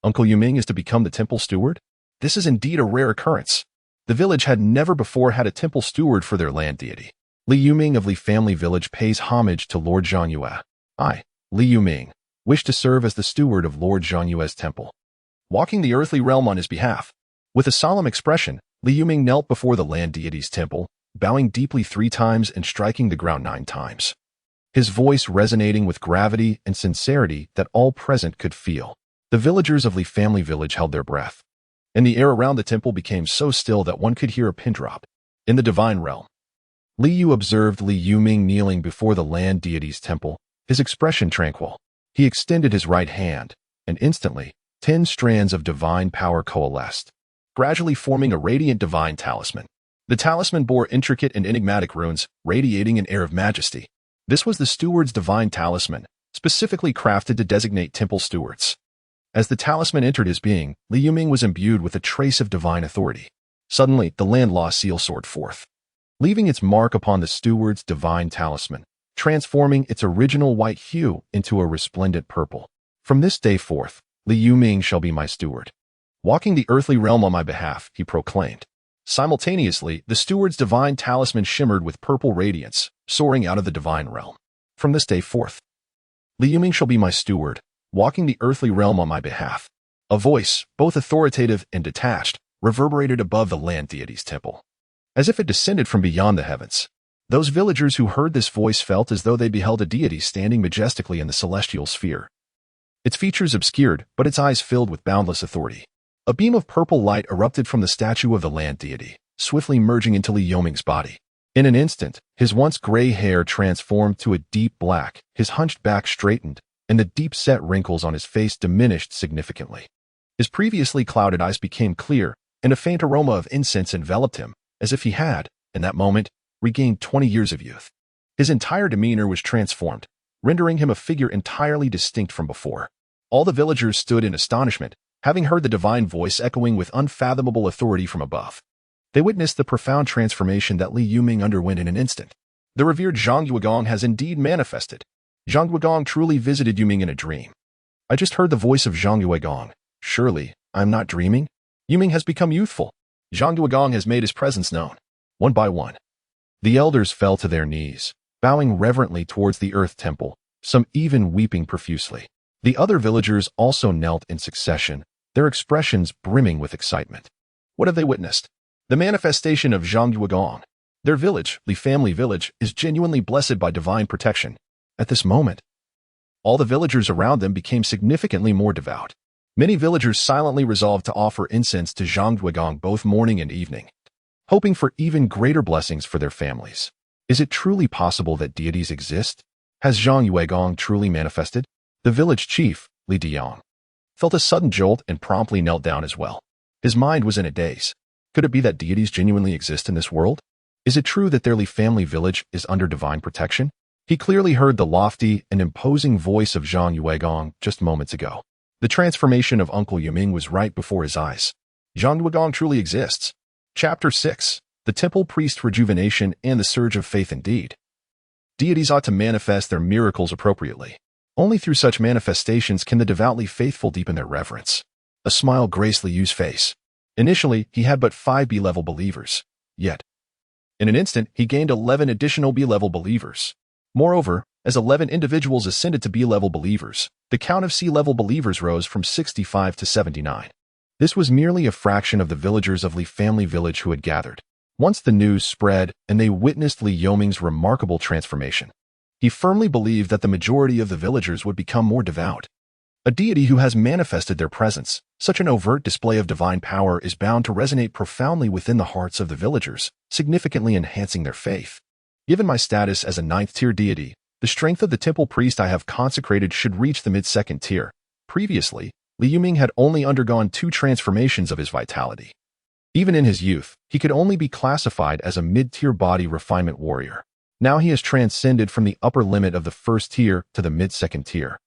Uncle Yuming is to become the temple steward? This is indeed a rare occurrence. The village had never before had a temple steward for their land deity. Li Yuming of Li family village pays homage to Lord Zhangyue. I, Li Yuming, wish to serve as the steward of Lord Zhangyue's temple, walking the earthly realm on his behalf. With a solemn expression, Li Yuming knelt before the land deity's temple, bowing deeply 3 times and striking the ground 9 times. His voice resonating with gravity and sincerity that all present could feel. The villagers of Li family village held their breath, and the air around the temple became so still that one could hear a pin drop. In the divine realm, Li Yu observed Li Yuming kneeling before the land deity's temple, his expression tranquil. He extended his right hand, and instantly, 10 strands of divine power coalesced, gradually forming a radiant divine talisman. The talisman bore intricate and enigmatic runes, radiating an air of majesty. This was the steward's divine talisman, specifically crafted to designate temple stewards. As the talisman entered his being, Li Yuming was imbued with a trace of divine authority. Suddenly, the land-law seal soared forth, leaving its mark upon the steward's divine talisman, transforming its original white hue into a resplendent purple. From this day forth, Li Yuming shall be my steward, walking the earthly realm on my behalf, he proclaimed. Simultaneously, the steward's divine talisman shimmered with purple radiance, soaring out of the divine realm. From this day forth, Li Yuming shall be my steward, walking the earthly realm on my behalf. A voice, both authoritative and detached, reverberated above the land deity's temple, as if it descended from beyond the heavens. Those villagers who heard this voice felt as though they beheld a deity standing majestically in the celestial sphere. Its features obscured, but its eyes filled with boundless authority. A beam of purple light erupted from the statue of the land deity, swiftly merging into Li Yuming's body. In an instant, his once gray hair transformed to a deep black, his hunched back straightened, and the deep-set wrinkles on his face diminished significantly. His previously clouded eyes became clear, and a faint aroma of incense enveloped him, as if he had, in that moment, regained 20 years of youth. His entire demeanor was transformed, rendering him a figure entirely distinct from before. All the villagers stood in astonishment, having heard the divine voice echoing with unfathomable authority from above. They witnessed the profound transformation that Li Yuming underwent in an instant. The revered Zhang Yuegong has indeed manifested. Zhang Yuegong truly visited Yuming in a dream. I just heard the voice of Zhang Yuegong. Surely, I'm not dreaming? Yuming has become youthful. Zhang Yuegong has made his presence known. One by one, the elders fell to their knees, bowing reverently towards the earth temple, some even weeping profusely. The other villagers also knelt in succession, their expressions brimming with excitement. What have they witnessed? The manifestation of Zhang Yuegong. Their village, Li family village, is genuinely blessed by divine protection. At this moment, all the villagers around them became significantly more devout. Many villagers silently resolved to offer incense to Zhang Yuegong both morning and evening, hoping for even greater blessings for their families. Is it truly possible that deities exist? Has Zhang Yuegong truly manifested? The village chief, Li Diyang, felt a sudden jolt and promptly knelt down as well. His mind was in a daze. Could it be that deities genuinely exist in this world? Is it true that their Li family village is under divine protection? He clearly heard the lofty and imposing voice of Zhang Yuegong just moments ago. The transformation of Uncle Yuming was right before his eyes. Zhang Yuegong truly exists. Chapter 6. The Temple Priest Rejuvenation and the Surge of Faith Indeed. Deities ought to manifest their miracles appropriately. Only through such manifestations can the devoutly faithful deepen their reverence. A smile graced Li Yu's face. Initially, he had but 5 B-level believers. Yet, in an instant, he gained 11 additional B-level believers. Moreover, as 11 individuals ascended to B-level believers, the count of C-level believers rose from 65 to 79. This was merely a fraction of the villagers of Li family village who had gathered. Once the news spread and they witnessed Li Yuming's remarkable transformation, he firmly believed that the majority of the villagers would become more devout. A deity who has manifested their presence, such an overt display of divine power is bound to resonate profoundly within the hearts of the villagers, significantly enhancing their faith. Given my status as a 9th-tier deity, the strength of the temple priest I have consecrated should reach the mid-2nd tier. Previously, Li Yuming had only undergone 2 transformations of his vitality. Even in his youth, he could only be classified as a mid-tier body refinement warrior. Now he has transcended from the upper limit of the 1st tier to the mid-2nd tier.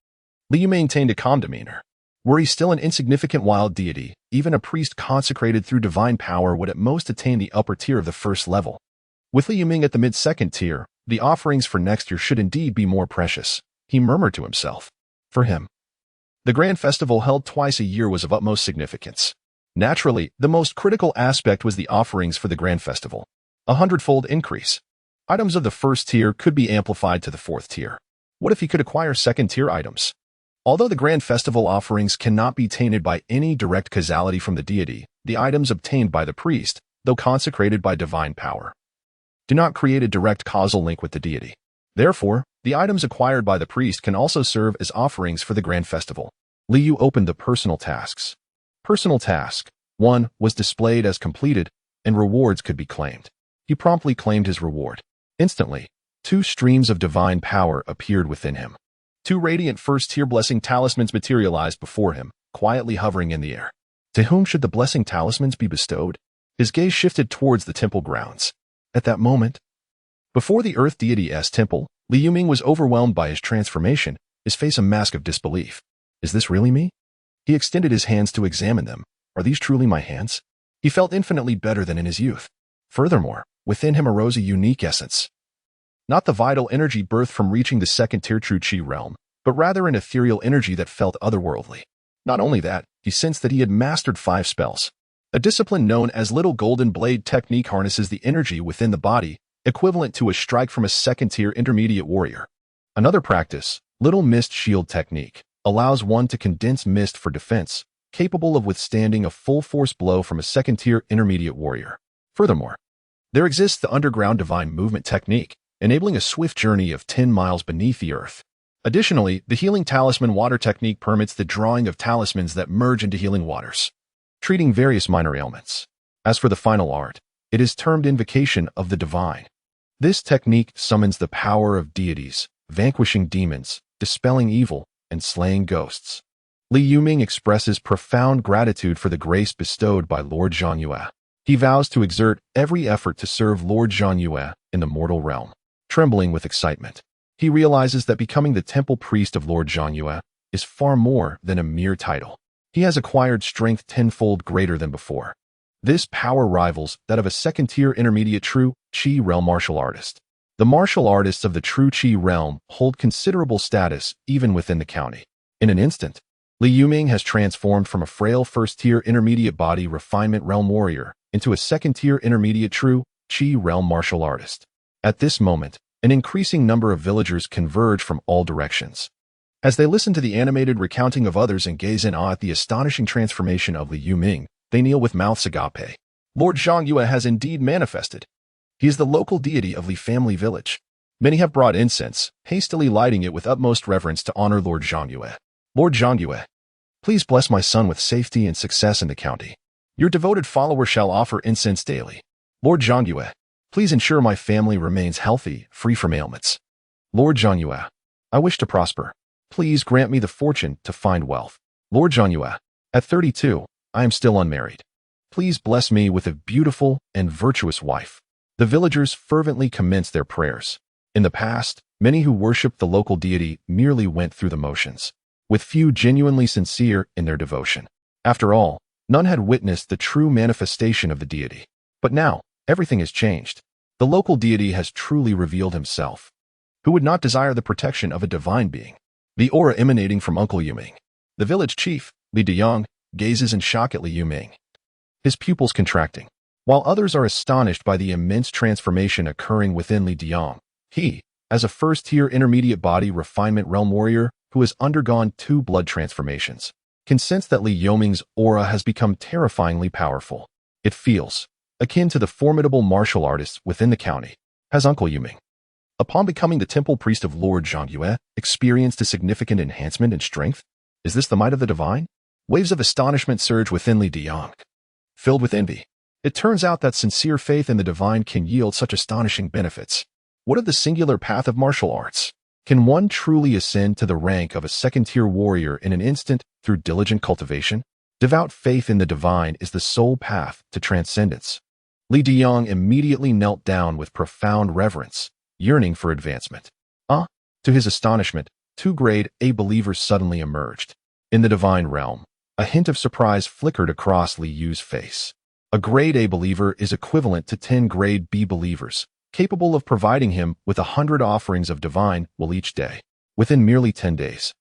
Li Yu maintained a calm demeanor. Were he still an insignificant wild deity, even a priest consecrated through divine power would at most attain the upper tier of the 1st level. With Li Yuming at the mid-2nd tier, the offerings for next year should indeed be more precious, he murmured to himself. For him, the grand festival held twice a year was of utmost significance. Naturally, the most critical aspect was the offerings for the grand festival. A 100-fold increase. Items of the 1st tier could be amplified to the 4th tier. What if he could acquire 2nd-tier items? Although the grand festival offerings cannot be tainted by any direct causality from the deity, the items obtained by the priest, though consecrated by divine power, do not create a direct causal link with the deity. Therefore, the items acquired by the priest can also serve as offerings for the grand festival. Li Yu opened the personal tasks. Personal task 1 was displayed as completed, and rewards could be claimed. He promptly claimed his reward. Instantly, 2 streams of divine power appeared within him. 2 radiant 1st-tier blessing talismans materialized before him, quietly hovering in the air. To whom should the blessing talismans be bestowed? His gaze shifted towards the temple grounds. At that moment, before the earth deity's temple, Li Yuming was overwhelmed by his transformation. his face a mask of disbelief. Is this really me? He extended his hands to examine them. Are these truly my hands? He felt infinitely better than in his youth. Furthermore, within him arose a unique essence. Not the vital energy birthed from reaching the second-tier true chi realm, but rather an ethereal energy that felt otherworldly. Not only that, he sensed that he had mastered 5 spells. A discipline known as Little Golden Blade technique harnesses the energy within the body, equivalent to a strike from a second-tier intermediate warrior. Another practice, Little Mist Shield technique, allows one to condense mist for defense, capable of withstanding a full-force blow from a second-tier intermediate warrior. Furthermore, there exists the Underground Divine Movement technique, enabling a swift journey of 10 miles beneath the earth. Additionally, the Healing Talisman Water technique permits the drawing of talismans that merge into healing waters, treating various minor ailments. As for the final art, it is termed Invocation of the Divine. This technique summons the power of deities, vanquishing demons, dispelling evil, and slaying ghosts. Li Yuming expresses profound gratitude for the grace bestowed by Lord Zhangyue. He vows to exert every effort to serve Lord Zhangyue in the mortal realm. Trembling with excitement, he realizes that becoming the temple priest of Lord Zhangyue is far more than a mere title. He has acquired strength tenfold greater than before. This power rivals that of a second-tier intermediate true Qi realm martial artist. The martial artists of the true Qi realm hold considerable status even within the county. In an instant, Li Yuming has transformed from a frail first-tier intermediate body refinement realm warrior into a second-tier intermediate true Qi realm martial artist. At this moment, an increasing number of villagers converge from all directions. As they listen to the animated recounting of others and gaze in awe at the astonishing transformation of Li Yuming, they kneel with mouths agape. Lord Zhangyue has indeed manifested. He is the local deity of Li family village. Many have brought incense, hastily lighting it with utmost reverence to honor Lord Zhangyue. Lord Zhangyue, please bless my son with safety and success in the county. Your devoted follower shall offer incense daily. Lord Zhangyue, please ensure my family remains healthy, free from ailments. Lord Zhangyue, I wish to prosper. Please grant me the fortune to find wealth. Lord Zhangyue, at 32, I am still unmarried. Please bless me with a beautiful and virtuous wife. The villagers fervently commenced their prayers. In the past, many who worshipped the local deity merely went through the motions, with few genuinely sincere in their devotion. After all, none had witnessed the true manifestation of the deity. But now, everything has changed. The local deity has truly revealed himself. Who would not desire the protection of a divine being? The aura emanating from Uncle Yuming. The village chief, Li Deyang, gazes in shock at Li Yuming, his pupils contracting. While others are astonished by the immense transformation occurring within Li Deyang, he, as a first-tier intermediate body refinement realm warrior who has undergone 2 blood transformations, can sense that Li Yuming's aura has become terrifyingly powerful. It feels akin to the formidable martial artists within the county. Has Uncle Yuming, upon becoming the temple priest of Lord Zhangyue, experienced a significant enhancement in strength? Is this the might of the divine? Waves of astonishment surge within Li Deyang, filled with envy. It turns out that sincere faith in the divine can yield such astonishing benefits. What of the singular path of martial arts? Can one truly ascend to the rank of a second-tier warrior in an instant through diligent cultivation? Devout faith in the divine is the sole path to transcendence. Li Deyang immediately knelt down with profound reverence, yearning for advancement. To his astonishment, 2 grade A believers suddenly emerged. In the divine realm, a hint of surprise flickered across Li Yu's face. A grade A believer is equivalent to 10 grade B believers, capable of providing him with 100 offerings of divine will each day, within merely 10 days.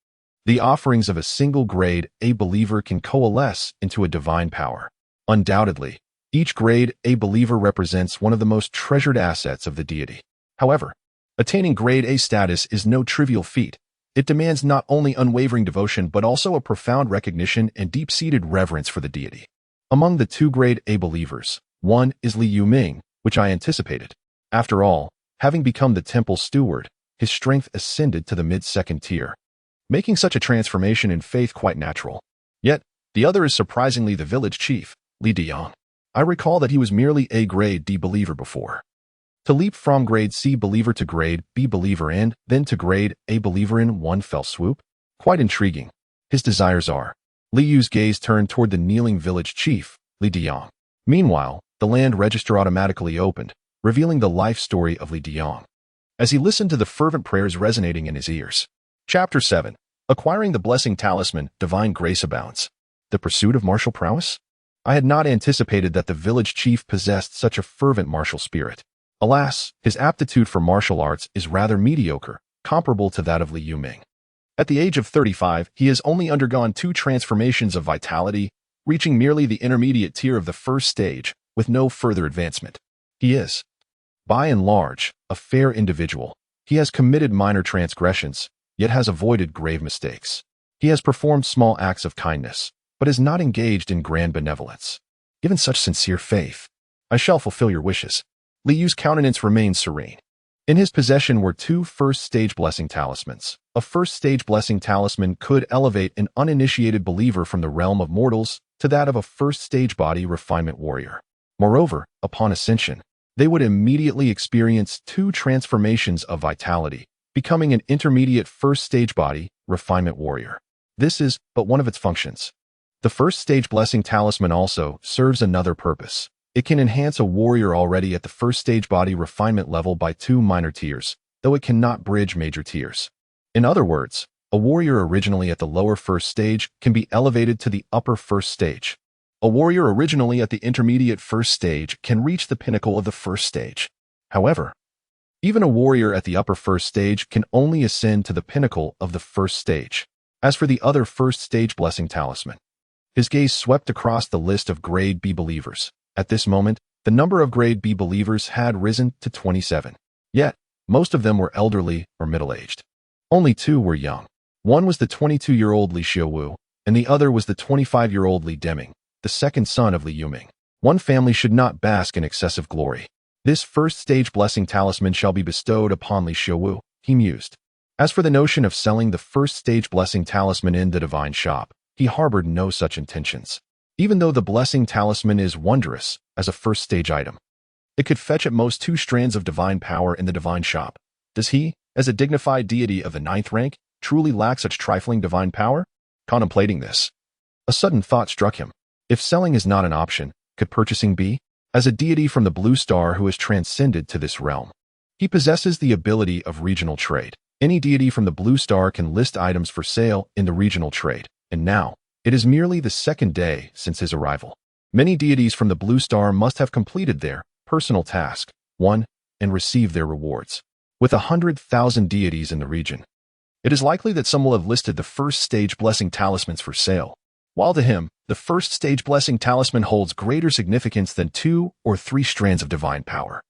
The offerings of a single grade A believer can coalesce into a divine power. Undoubtedly, each grade A believer represents one of the most treasured assets of the deity. However, attaining grade A status is no trivial feat. It demands not only unwavering devotion but also a profound recognition and deep-seated reverence for the deity. Among the 2 grade A believers, one is Li Yuming, which I anticipated. After all, having become the temple steward, his strength ascended to the mid-second tier, making such a transformation in faith quite natural. Yet, the other is surprisingly the village chief, Li Deyang. I recall that he was merely a grade D believer before. To leap from grade C believer to grade B believer and then to grade A believer in one fell swoop? Quite intriguing. His desires are. Li Yu's gaze turned toward the kneeling village chief, Li Deyang. Meanwhile, the land register automatically opened, revealing the life story of Li Deyang. As he listened to the fervent prayers resonating in his ears, Chapter 7. Acquiring the Blessing Talisman, Divine Grace Abounds. The Pursuit of Martial Prowess? I had not anticipated that the village chief possessed such a fervent martial spirit. Alas, his aptitude for martial arts is rather mediocre, comparable to that of Li Yuming. At the age of 35, he has only undergone 2 transformations of vitality, reaching merely the intermediate tier of the first stage, with no further advancement. He is, by and large, a fair individual. He has committed minor transgressions, yet has avoided grave mistakes. He has performed small acts of kindness, but is not engaged in grand benevolence. Given such sincere faith, I shall fulfill your wishes. Li Yu's countenance remained serene. In his possession were 2 first-stage blessing talismans. A first-stage blessing talisman could elevate an uninitiated believer from the realm of mortals to that of a first-stage body refinement warrior. Moreover, upon ascension, they would immediately experience 2 transformations of vitality, becoming an intermediate first-stage body refinement warrior. This is but one of its functions. The first-stage blessing talisman also serves another purpose. It can enhance a warrior already at the first-stage body refinement level by 2 minor tiers, though it cannot bridge major tiers. In other words, a warrior originally at the lower first stage can be elevated to the upper first stage. A warrior originally at the intermediate first stage can reach the pinnacle of the first stage. However, even a warrior at the upper first stage can only ascend to the pinnacle of the first stage. As for the other first stage blessing talisman, his gaze swept across the list of Grade B believers. At this moment, the number of Grade B believers had risen to 27. Yet, most of them were elderly or middle-aged. Only 2 were young. One was the 22-year-old Li Xiaowu, and the other was the 25-year-old Li Deming, the second son of Li Yuming. One family should not bask in excessive glory. This first-stage blessing talisman shall be bestowed upon Li Xiaowu, he mused. As for the notion of selling the first-stage blessing talisman in the divine shop, he harbored no such intentions. Even though the blessing talisman is wondrous as a first-stage item, it could fetch at most 2 strands of divine power in the divine shop. Does he, as a dignified deity of the 9th rank, truly lack such trifling divine power? Contemplating this, a sudden thought struck him. If selling is not an option, could purchasing be? As a deity from the Blue Star who has transcended to this realm, he possesses the ability of regional trade. Any deity from the Blue Star can list items for sale in the regional trade, and now, it is merely the 2nd day since his arrival. Many deities from the Blue Star must have completed their personal task, won, and received their rewards. With 100,000 deities in the region, it is likely that some will have listed the first-stage blessing talismans for sale, while to him, the first-stage blessing talisman holds greater significance than 2 or 3 strands of divine power.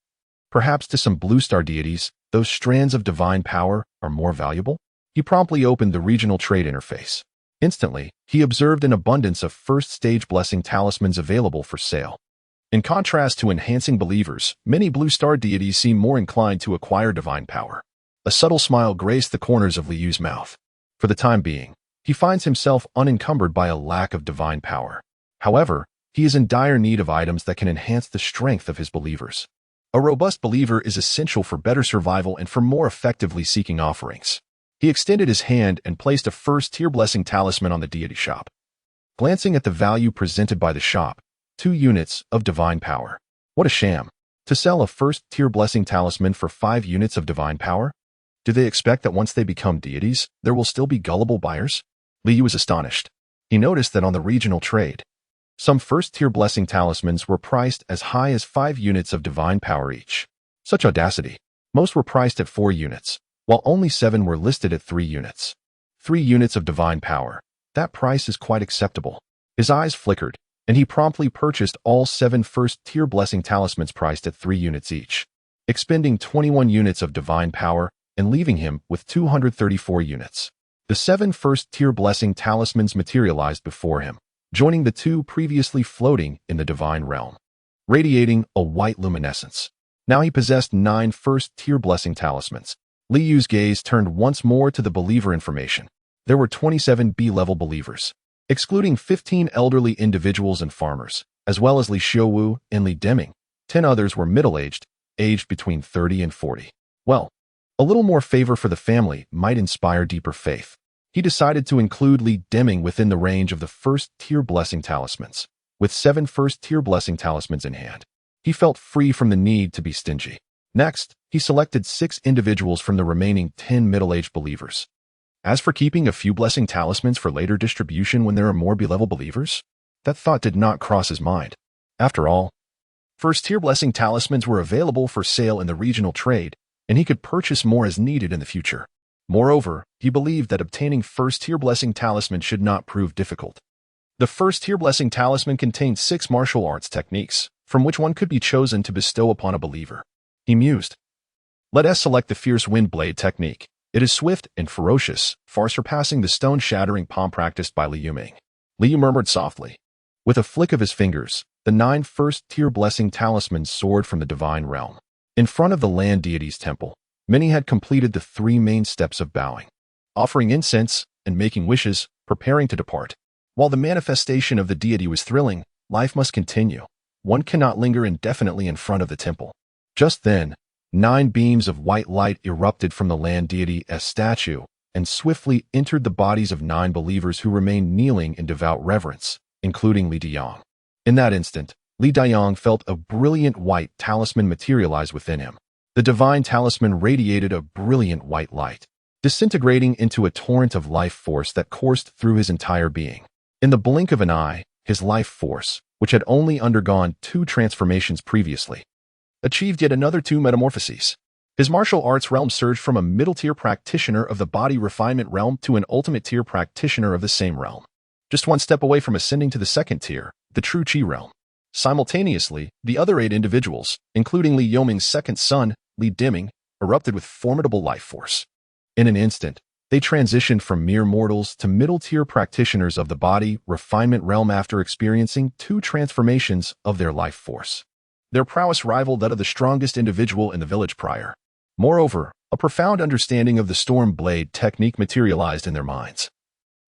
Perhaps to some Blue Star deities, those strands of divine power are more valuable? He promptly opened the regional trade interface. Instantly, he observed an abundance of first-stage blessing talismans available for sale. In contrast to enhancing believers, many Blue Star deities seem more inclined to acquire divine power. A subtle smile graced the corners of Li Yu's mouth. For the time being, he finds himself unencumbered by a lack of divine power. However, he is in dire need of items that can enhance the strength of his believers. A robust believer is essential for better survival and for more effectively seeking offerings. He extended his hand and placed a first-tier blessing talisman on the deity shop. Glancing at the value presented by the shop, 2 units of divine power. What a sham. To sell a first-tier blessing talisman for 5 units of divine power? Do they expect that once they become deities, there will still be gullible buyers? Li Yu was astonished. He noticed that on the regional trade, some first-tier blessing talismans were priced as high as 5 units of divine power each. Such audacity. Most were priced at 4 units, while only 7 were listed at 3 units. 3 units of divine power. That price is quite acceptable. His eyes flickered, and he promptly purchased all 7 first-tier blessing talismans priced at 3 units each, expending 21 units of divine power and leaving him with 234 units. The 7 first-tier blessing talismans materialized before him, joining the 2 previously floating in the divine realm, radiating a white luminescence. Now he possessed 9 first-tier blessing talismans. Li Yu's gaze turned once more to the believer information. There were 27 B-level believers, excluding 15 elderly individuals and farmers, as well as Li Xiaowu and Li Deming. 10 others were middle-aged, aged between 30 and 40. Well, a little more favor for the family might inspire deeper faith. He decided to include Li Deming within the range of the first-tier blessing talismans. With 7 first-tier blessing talismans in hand, he felt free from the need to be stingy. Next, he selected 6 individuals from the remaining 10 middle-aged believers. As for keeping a few blessing talismans for later distribution when there are more B-level believers, that thought did not cross his mind. After all, first-tier blessing talismans were available for sale in the regional trade, and he could purchase more as needed in the future. Moreover, he believed that obtaining first-tier blessing talisman should not prove difficult. The first-tier blessing talisman contained 6 martial arts techniques, from which one could be chosen to bestow upon a believer. He mused. Let us select the Fierce Wind Blade technique. It is swift and ferocious, far surpassing the stone-shattering palm practiced by Li Yuming. Li Yu murmured softly. With a flick of his fingers, the 9 first-tier blessing talismans soared from the divine realm. In front of the land deity's temple, many had completed the 3 main steps of bowing, offering incense and making wishes, preparing to depart. While the manifestation of the deity was thrilling, life must continue. One cannot linger indefinitely in front of the temple. Just then, 9 beams of white light erupted from the land deity's statue and swiftly entered the bodies of 9 believers who remained kneeling in devout reverence, including Li Dayang. In that instant, Li Dayang felt a brilliant white talisman materialize within him. The divine talisman radiated a brilliant white light, disintegrating into a torrent of life force that coursed through his entire being. In the blink of an eye, his life force, which had only undergone 2 transformations previously, achieved yet another 2 metamorphoses. His martial arts realm surged from a middle-tier practitioner of the body refinement realm to an ultimate-tier practitioner of the same realm, just one step away from ascending to the 2nd tier, the true Qi realm. Simultaneously, the other 8 individuals, including Li Yuming's second son, Li Diming, erupted with formidable life force. In an instant, they transitioned from mere mortals to middle-tier practitioners of the body refinement realm after experiencing 2 transformations of their life force. Their prowess rivaled that of the strongest individual in the village prior. Moreover, a profound understanding of the Storm Blade technique materialized in their minds.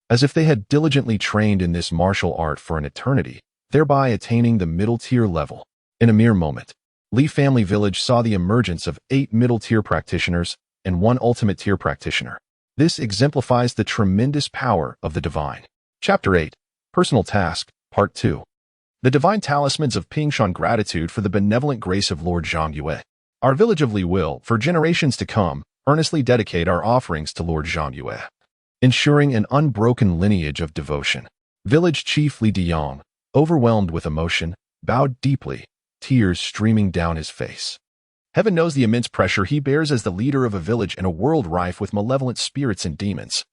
As if they had diligently trained in this martial art for an eternity, thereby attaining the middle-tier level. In a mere moment, Li Family Village saw the emergence of 8 middle-tier practitioners and 1 ultimate-tier practitioner. This exemplifies the tremendous power of the divine. Chapter 8, Personal Task, Part 2. The Divine Talismans of Pingshan. Gratitude for the benevolent grace of Lord Zhangyue. Our village of Li will, for generations to come, earnestly dedicate our offerings to Lord Zhangyue, ensuring an unbroken lineage of devotion. Village Chief Li Dayang, overwhelmed with emotion, bowed deeply, tears streaming down his face. Heaven knows the immense pressure he bears as the leader of a village in a world rife with malevolent spirits and demons.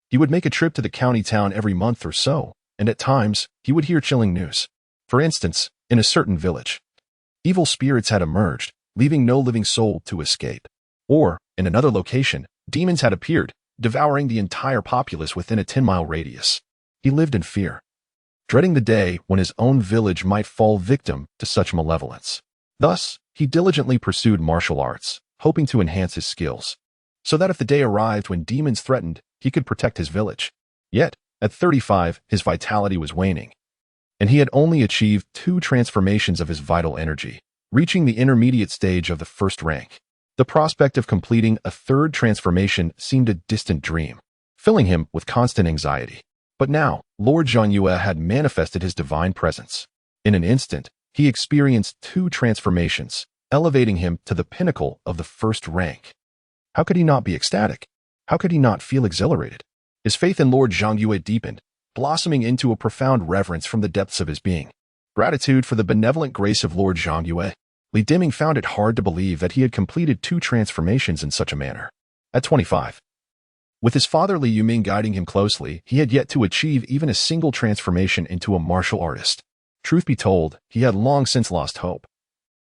He would make a trip to the county town every month or so, and at times, he would hear chilling news. For instance, in a certain village, evil spirits had emerged, leaving no living soul to escape. Or, in another location, demons had appeared, devouring the entire populace within a 10-mile radius. He lived in fear, dreading the day when his own village might fall victim to such malevolence. Thus, he diligently pursued martial arts, hoping to enhance his skills, so that if the day arrived when demons threatened, he could protect his village. Yet, at 35, his vitality was waning, and he had only achieved 2 transformations of his vital energy, reaching the intermediate stage of the 1st rank. The prospect of completing a 3rd transformation seemed a distant dream, filling him with constant anxiety. But now, Lord Zhangyue had manifested his divine presence. In an instant, he experienced 2 transformations, elevating him to the pinnacle of the 1st rank. How could he not be ecstatic? How could he not feel exhilarated? His faith in Lord Zhangyue deepened, blossoming into a profound reverence from the depths of his being. Gratitude for the benevolent grace of Lord Zhangyue. Li Diming found it hard to believe that he had completed 2 transformations in such a manner. At 25, with his father Li Yuming guiding him closely, he had yet to achieve even a single transformation into a martial artist. Truth be told, he had long since lost hope,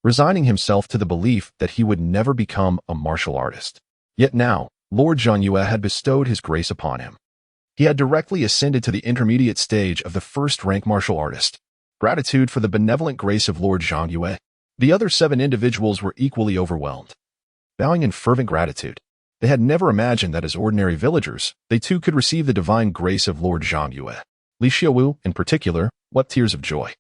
resigning himself to the belief that he would never become a martial artist. Yet now, Lord Zhangyue had bestowed his grace upon him. He had directly ascended to the intermediate stage of the 1st rank martial artist. Gratitude for the benevolent grace of Lord Zhangyue. The other 7 individuals were equally overwhelmed, bowing in fervent gratitude. They had never imagined that as ordinary villagers, they too could receive the divine grace of Lord Zhangyue. Li Xiaowu, in particular, wept tears of joy.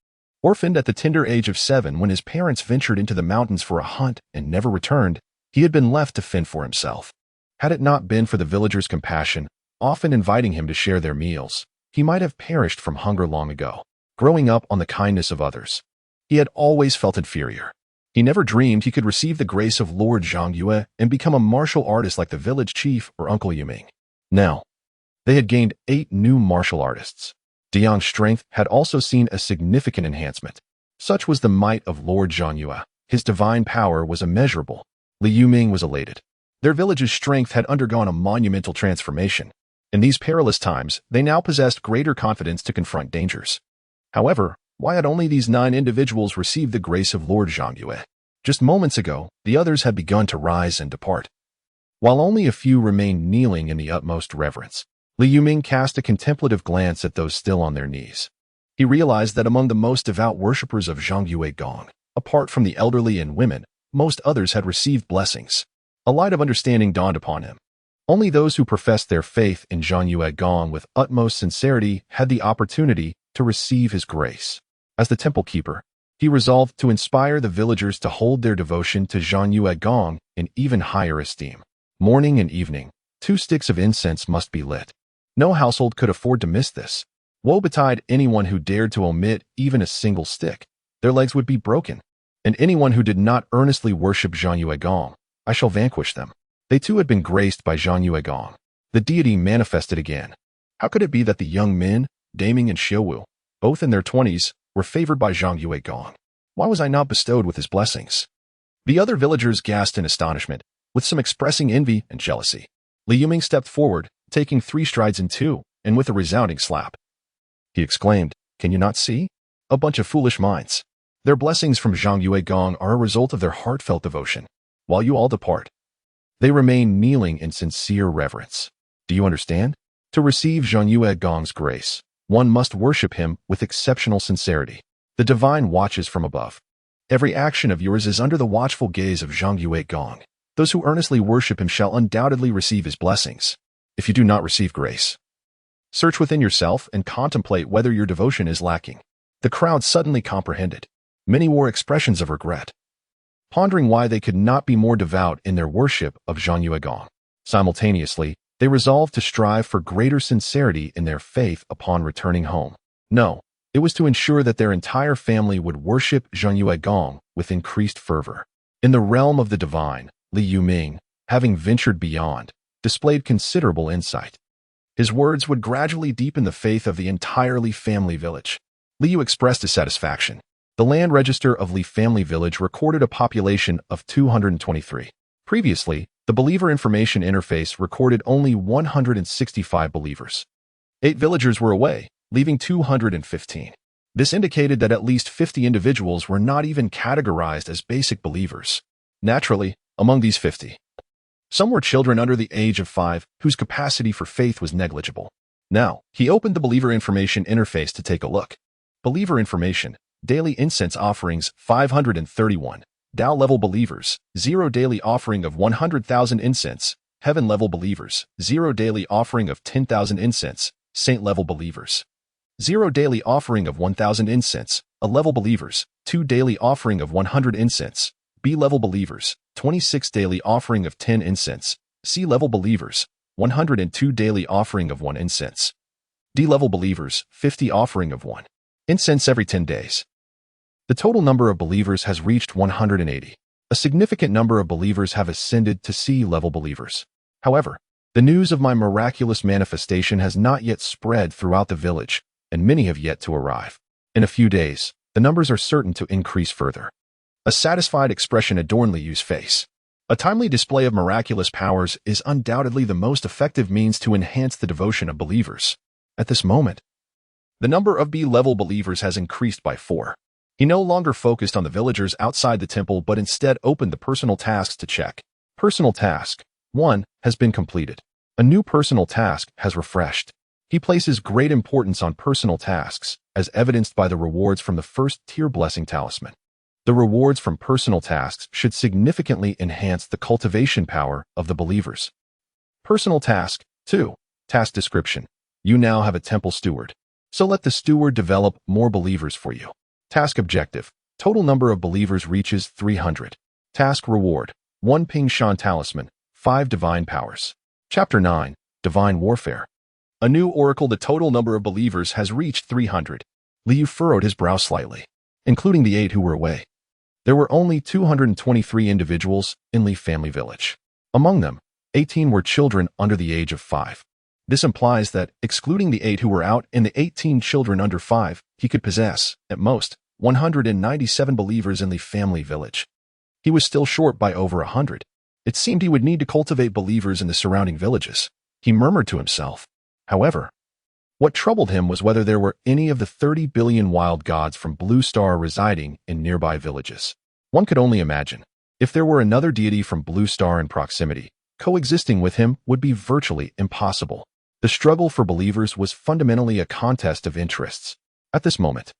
Orphaned at the tender age of 7 when his parents ventured into the mountains for a hunt and never returned, he had been left to fend for himself. Had it not been for the villagers' compassion, often inviting him to share their meals, he might have perished from hunger long ago. Growing up on the kindness of others, he had always felt inferior. He never dreamed he could receive the grace of Lord Zhangyue and become a martial artist like the village chief or Uncle Yuming. Now, They had gained 8 new martial artists. DeYang's strength had also seen a significant enhancement. Such was the might of Lord Zhang. His divine power was immeasurable. Li Yuming was elated. Their village's strength had undergone a monumental transformation. In these perilous times, they now possessed greater confidence to confront dangers. However, why had only these 9 individuals received the grace of Lord Zhang? Just moments ago, the others had begun to rise and depart. While only a few remained kneeling in the utmost reverence, Li Yuming cast a contemplative glance at those still on their knees. He realized that among the most devout worshippers of Zhangyue Gong, apart from the elderly and women, most others had received blessings. A light of understanding dawned upon him. Only those who professed their faith in Zhangyue Gong with utmost sincerity had the opportunity to receive his grace. As the temple keeper, he resolved to inspire the villagers to hold their devotion to Zhangyue Gong in even higher esteem. Morning and evening, 2 sticks of incense must be lit. No household could afford to miss this. Woe betide anyone who dared to omit even a single stick. Their legs would be broken. And anyone who did not earnestly worship Zhangyue Gong, I shall vanquish them. They too had been graced by Zhangyue Gong. The deity manifested again. How could it be that the young men, Daming and Xiuwu, both in their 20s, were favored by Zhangyue Gong? Why was I not bestowed with his blessings? The other villagers gasped in astonishment, with some expressing envy and jealousy. Li Yuming stepped forward, taking 3 strides in 2, and with a resounding slap. He exclaimed, "Can you not see? A bunch of foolish minds. Their blessings from Zhangyue Gong are a result of their heartfelt devotion. While you all depart, they remain kneeling in sincere reverence. Do you understand? To receive Zhangyue Gong's grace, one must worship him with exceptional sincerity. The divine watches from above. Every action of yours is under the watchful gaze of Zhangyue Gong. Those who earnestly worship him shall undoubtedly receive his blessings. If you do not receive grace, search within yourself and contemplate whether your devotion is lacking." The crowd suddenly comprehended. Many wore expressions of regret, pondering why they could not be more devout in their worship of Zhangyue Gong. Simultaneously, they resolved to strive for greater sincerity in their faith upon returning home. No, it was to ensure that their entire family would worship Zhangyue Gong with increased fervor. In the realm of the divine, Li Yuming, having ventured beyond, displayed considerable insight. His words would gradually deepen the faith of the entire Li family village. Liu expressed his satisfaction. The land register of Li family village recorded a population of 223. Previously, the believer information interface recorded only 165 believers. 8 villagers were away, leaving 215. This indicated that at least 50 individuals were not even categorized as basic believers. Naturally, among these 50, some were children under the age of 5 whose capacity for faith was negligible. Now, he opened the believer information interface to take a look. Believer information, daily incense offerings 531, Dao level believers, 0 daily offering of 100,000 incense, heaven level believers, 0 daily offering of 10,000 incense, saint level believers, 0 daily offering of 1,000 incense, A level believers, 2 daily offering of 100 incense, B level believers, 26 daily offering of 10 incense, C level believers, 102 daily offering of 1 incense, D level believers, 50 offering of 1 incense every 10 days. The total number of believers has reached 180. A significant number of believers have ascended to C-level believers. However, the news of my miraculous manifestation has not yet spread throughout the village, and many have yet to arrive. In a few days, the numbers are certain to increase further. A satisfied expression adorned Liu's face. A timely display of miraculous powers is undoubtedly the most effective means to enhance the devotion of believers. At this moment, the number of B-level believers has increased by 4. He no longer focused on the villagers outside the temple but instead opened the personal tasks to check. Personal task 1 has been completed. A new personal task has refreshed. He places great importance on personal tasks, as evidenced by the rewards from the first-tier blessing talisman. The rewards from personal tasks should significantly enhance the cultivation power of the believers. Personal task 2. Task description. You now have a temple steward. So let the steward develop more believers for you. Task objective. Total number of believers reaches 300. Task reward. 1 Ping Shan Talisman, 5 Divine Powers. Chapter 9. Divine Warfare. A new oracle. The total number of believers has reached 300. Liu furrowed his brow slightly, including the 8 who were away. There were only 223 individuals in Li Family Village. Among them, 18 were children under the age of 5. This implies that, excluding the 8 who were out and the 18 children under 5, he could possess, at most, 197 believers in the family village. He was still short by over 100. It seemed he would need to cultivate believers in the surrounding villages. He murmured to himself. However, what troubled him was whether there were any of the 30 billion wild gods from Blue Star residing in nearby villages. One could only imagine. If there were another deity from Blue Star in proximity, coexisting with him would be virtually impossible. The struggle for believers was fundamentally a contest of interests. At this moment,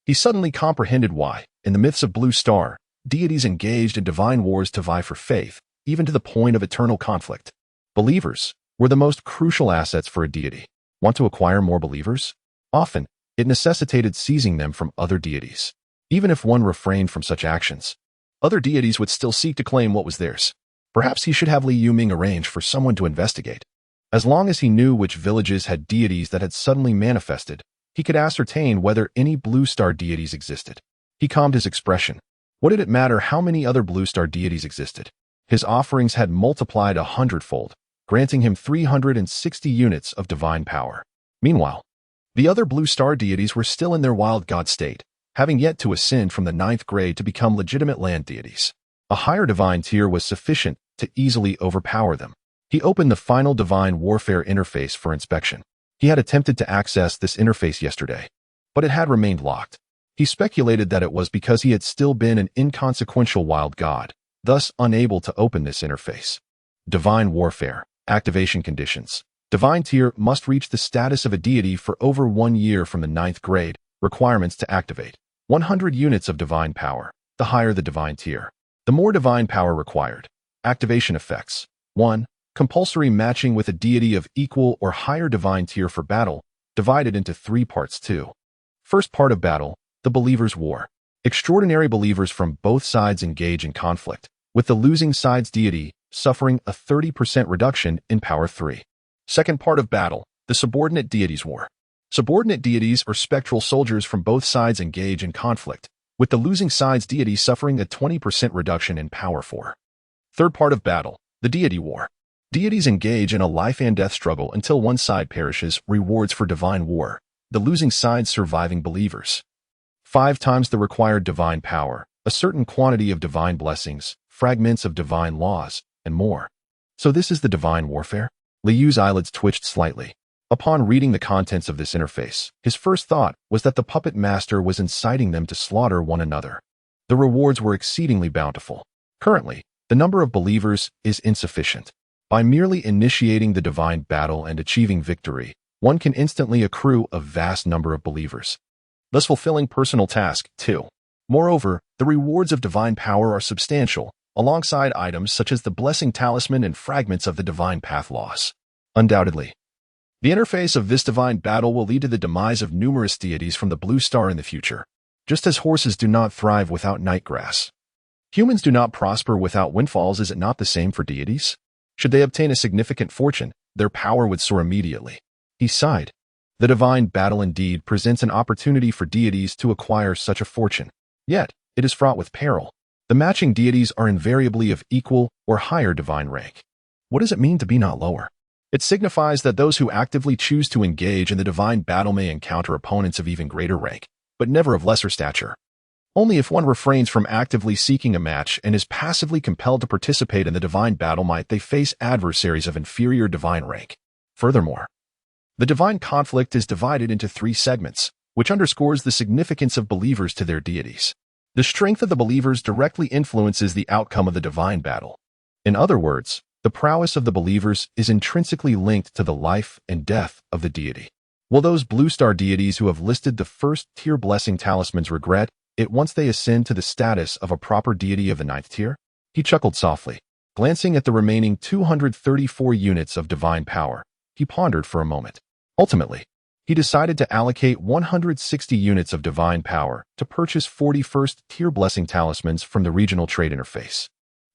he suddenly comprehended why, in the myths of Blue Star, deities engaged in divine wars to vie for faith, even to the point of eternal conflict. Believers were the most crucial assets for a deity. Want to acquire more believers? Often, it necessitated seizing them from other deities. Even if one refrained from such actions, other deities would still seek to claim what was theirs. Perhaps he should have Li Yuming arrange for someone to investigate. As long as he knew which villages had deities that had suddenly manifested, he could ascertain whether any Blue Star deities existed. He calmed his expression. What did it matter how many other Blue Star deities existed? His offerings had multiplied 100-fold, granting him 360 units of divine power. Meanwhile, the other Blue Star deities were still in their wild god state, having yet to ascend from the 9th grade to become legitimate land deities. A higher divine tier was sufficient to easily overpower them. He opened the final divine warfare interface for inspection. He had attempted to access this interface yesterday, but it had remained locked. He speculated that it was because he had still been an inconsequential wild god, thus unable to open this interface. Divine warfare. Activation conditions. Divine tier must reach the status of a deity for over 1 year from the 9th grade. Requirements to activate. 100 units of divine power. The higher the divine tier, the more divine power required. Activation effects. 1. Compulsory matching with a deity of equal or higher divine tier for battle, divided into 3 parts. 2. First part of battle, the Believer's War. Extraordinary believers from both sides engage in conflict, with the losing side's deity suffering a 30% reduction in power. 3. Second part of battle, the Subordinate Deities War. Subordinate deities or spectral soldiers from both sides engage in conflict, with the losing side's deity suffering a 20% reduction in power. 4. Third part of battle, the Deity War. Deities engage in a life and death struggle until one side perishes. Rewards for divine war, the losing side's surviving believers. 5 times the required divine power, a certain quantity of divine blessings, fragments of divine laws, and more. So this is the divine warfare? Liu's eyelids twitched slightly. Upon reading the contents of this interface, his first thought was that the puppet master was inciting them to slaughter one another. The rewards were exceedingly bountiful. Currently, the number of believers is insufficient. By merely initiating the divine battle and achieving victory, one can instantly accrue a vast number of believers, thus fulfilling personal task. 2. Moreover, the rewards of divine power are substantial, alongside items such as the blessing talisman and fragments of the divine path laws. Undoubtedly, the interface of this divine battle will lead to the demise of numerous deities from the Blue Star in the future. Just as horses do not thrive without nightgrass, humans do not prosper without windfalls. Is it not the same for deities? Should they obtain a significant fortune, their power would soar immediately. He sighed. The divine battle indeed presents an opportunity for deities to acquire such a fortune. Yet, it is fraught with peril. The matching deities are invariably of equal or higher divine rank. What does it mean to be not lower? It signifies that those who actively choose to engage in the divine battle may encounter opponents of even greater rank, but never of lesser stature. Only if one refrains from actively seeking a match and is passively compelled to participate in the divine battle might they face adversaries of inferior divine rank. Furthermore, the divine conflict is divided into 3 segments, which underscores the significance of believers to their deities. The strength of the believers directly influences the outcome of the divine battle. In other words, the prowess of the believers is intrinsically linked to the life and death of the deity. Will those Blue Star deities who have listed the first-tier blessing talismans regret it once they ascend to the status of a proper deity of the 9th tier? He chuckled softly. Glancing at the remaining 234 units of divine power, he pondered for a moment. Ultimately, he decided to allocate 160 units of divine power to purchase 41st-tier blessing talismans from the regional trade interface.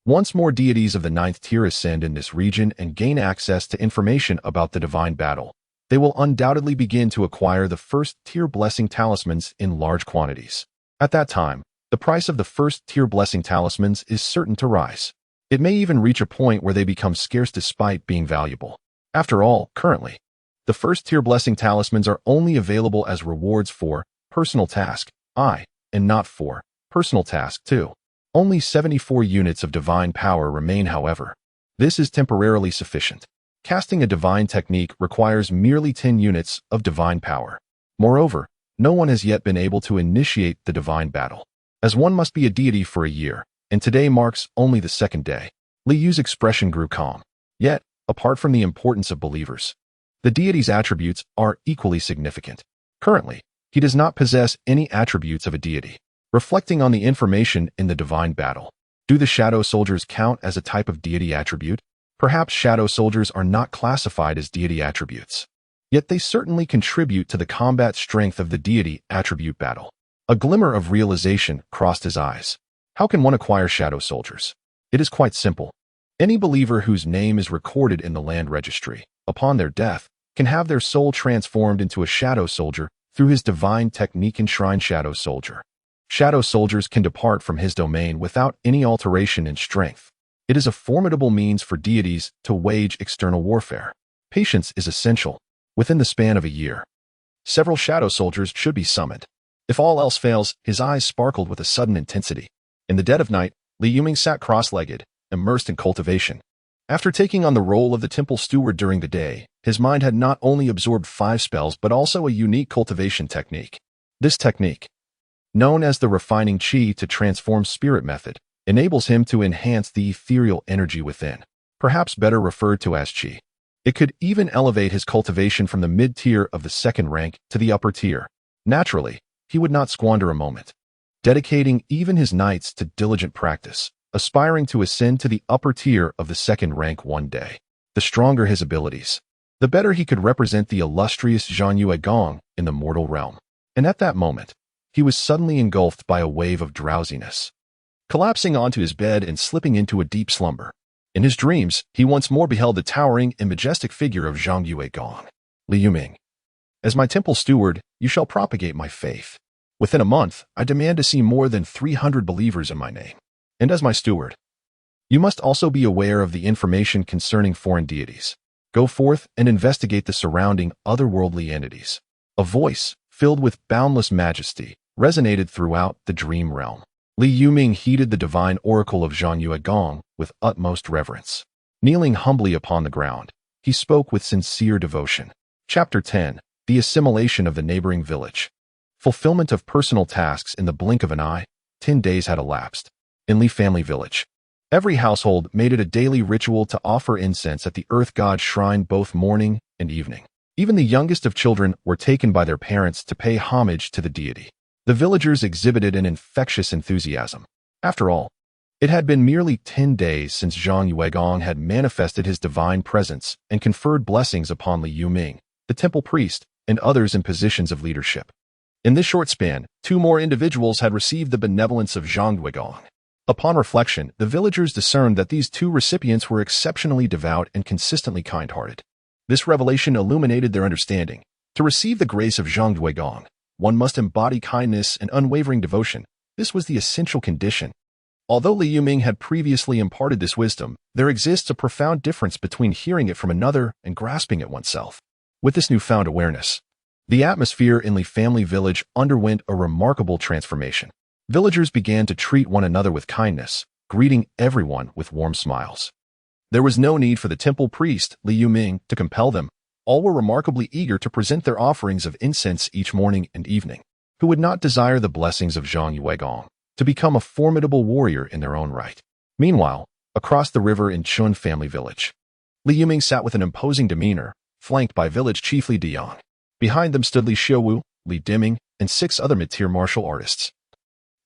Once more deities of the 9th tier ascend in this region and gain access to information about the divine battle, they will undoubtedly begin to acquire the first-tier blessing talismans in large quantities. At that time, the price of the first-tier blessing talismans is certain to rise. It may even reach a point where they become scarce despite being valuable. After all, currently, The first-tier blessing talismans are only available as rewards for personal task I, and not for personal task 2. Only 74 units of divine power remain, however. This is temporarily sufficient. Casting a divine technique requires merely 10 units of divine power. Moreover, no one has yet been able to initiate the divine battle, as one must be a deity for a year, and today marks only the second day. Li Yu's expression grew calm. Yet, apart from the importance of believers, the deity's attributes are equally significant. Currently, he does not possess any attributes of a deity. Reflecting on the information in the divine battle, do the shadow soldiers count as a type of deity attribute? Perhaps shadow soldiers are not classified as deity attributes. Yet they certainly contribute to the combat strength of the deity attribute battle. A glimmer of realization crossed his eyes. How can one acquire shadow soldiers? It is quite simple. Any believer whose name is recorded in the land registry, upon their death, can have their soul transformed into a shadow soldier through his divine technique enshrined shadow soldier. Shadow soldiers can depart from his domain without any alteration in strength. It is a formidable means for deities to wage external warfare. Patience is essential. Within the span of a year, several shadow soldiers should be summoned. If all else fails, his eyes sparkled with a sudden intensity. In the dead of night, Li Yuming sat cross-legged, immersed in cultivation. After taking on the role of the temple steward during the day, his mind had not only absorbed 5 spells but also a unique cultivation technique. This technique, known as the refining qi to transform spirit method, enables him to enhance the ethereal energy within, perhaps better referred to as qi. It could even elevate his cultivation from the mid-tier of the second rank to the upper tier. Naturally, he would not squander a moment, dedicating even his nights to diligent practice, aspiring to ascend to the upper tier of the second rank one day. The stronger his abilities, the better he could represent the illustrious Zhang Yuegong in the mortal realm. And at that moment, he was suddenly engulfed by a wave of drowsiness, collapsing onto his bed and slipping into a deep slumber. In his dreams, he once more beheld the towering and majestic figure of Zhang Yuegong. Li Yuming, as my temple steward, you shall propagate my faith. Within a month, I demand to see more than 300 believers in my name. And as my steward, you must also be aware of the information concerning foreign deities. Go forth and investigate the surrounding otherworldly entities. A voice, filled with boundless majesty, resonated throughout the dream realm. Li Yuming heeded the divine oracle of Zhang Yuegong with utmost reverence. Kneeling humbly upon the ground, he spoke with sincere devotion. Chapter 10. The Assimilation of the Neighboring Village. Fulfillment of personal tasks in the blink of an eye. 10 days had elapsed. In Li family village, every household made it a daily ritual to offer incense at the earth god's shrine both morning and evening. Even the youngest of children were taken by their parents to pay homage to the deity. The villagers exhibited an infectious enthusiasm. After all, it had been merely 10 days since Zhang Yuegong had manifested his divine presence and conferred blessings upon Li Yuming, the temple priest, and others in positions of leadership. In this short span, 2 more individuals had received the benevolence of Zhang Yuegong. Upon reflection, the villagers discerned that these 2 recipients were exceptionally devout and consistently kind-hearted. This revelation illuminated their understanding. To receive the grace of Zhang Yuegong, one must embody kindness and unwavering devotion. This was the essential condition. Although Li Yuming had previously imparted this wisdom, there exists a profound difference between hearing it from another and grasping it oneself. With this newfound awareness, the atmosphere in Li family village underwent a remarkable transformation. Villagers began to treat one another with kindness, greeting everyone with warm smiles. There was no need for the temple priest, Li Yuming, to compel them. All were remarkably eager to present their offerings of incense each morning and evening. Who would not desire the blessings of Zhang Yuegong to become a formidable warrior in their own right? Meanwhile, across the river in Chun family village, Li Yuming sat with an imposing demeanor, flanked by village chief Li Diyang. Behind them stood Li Xiaowu, Li Diming, and 6 other mid-tier martial artists,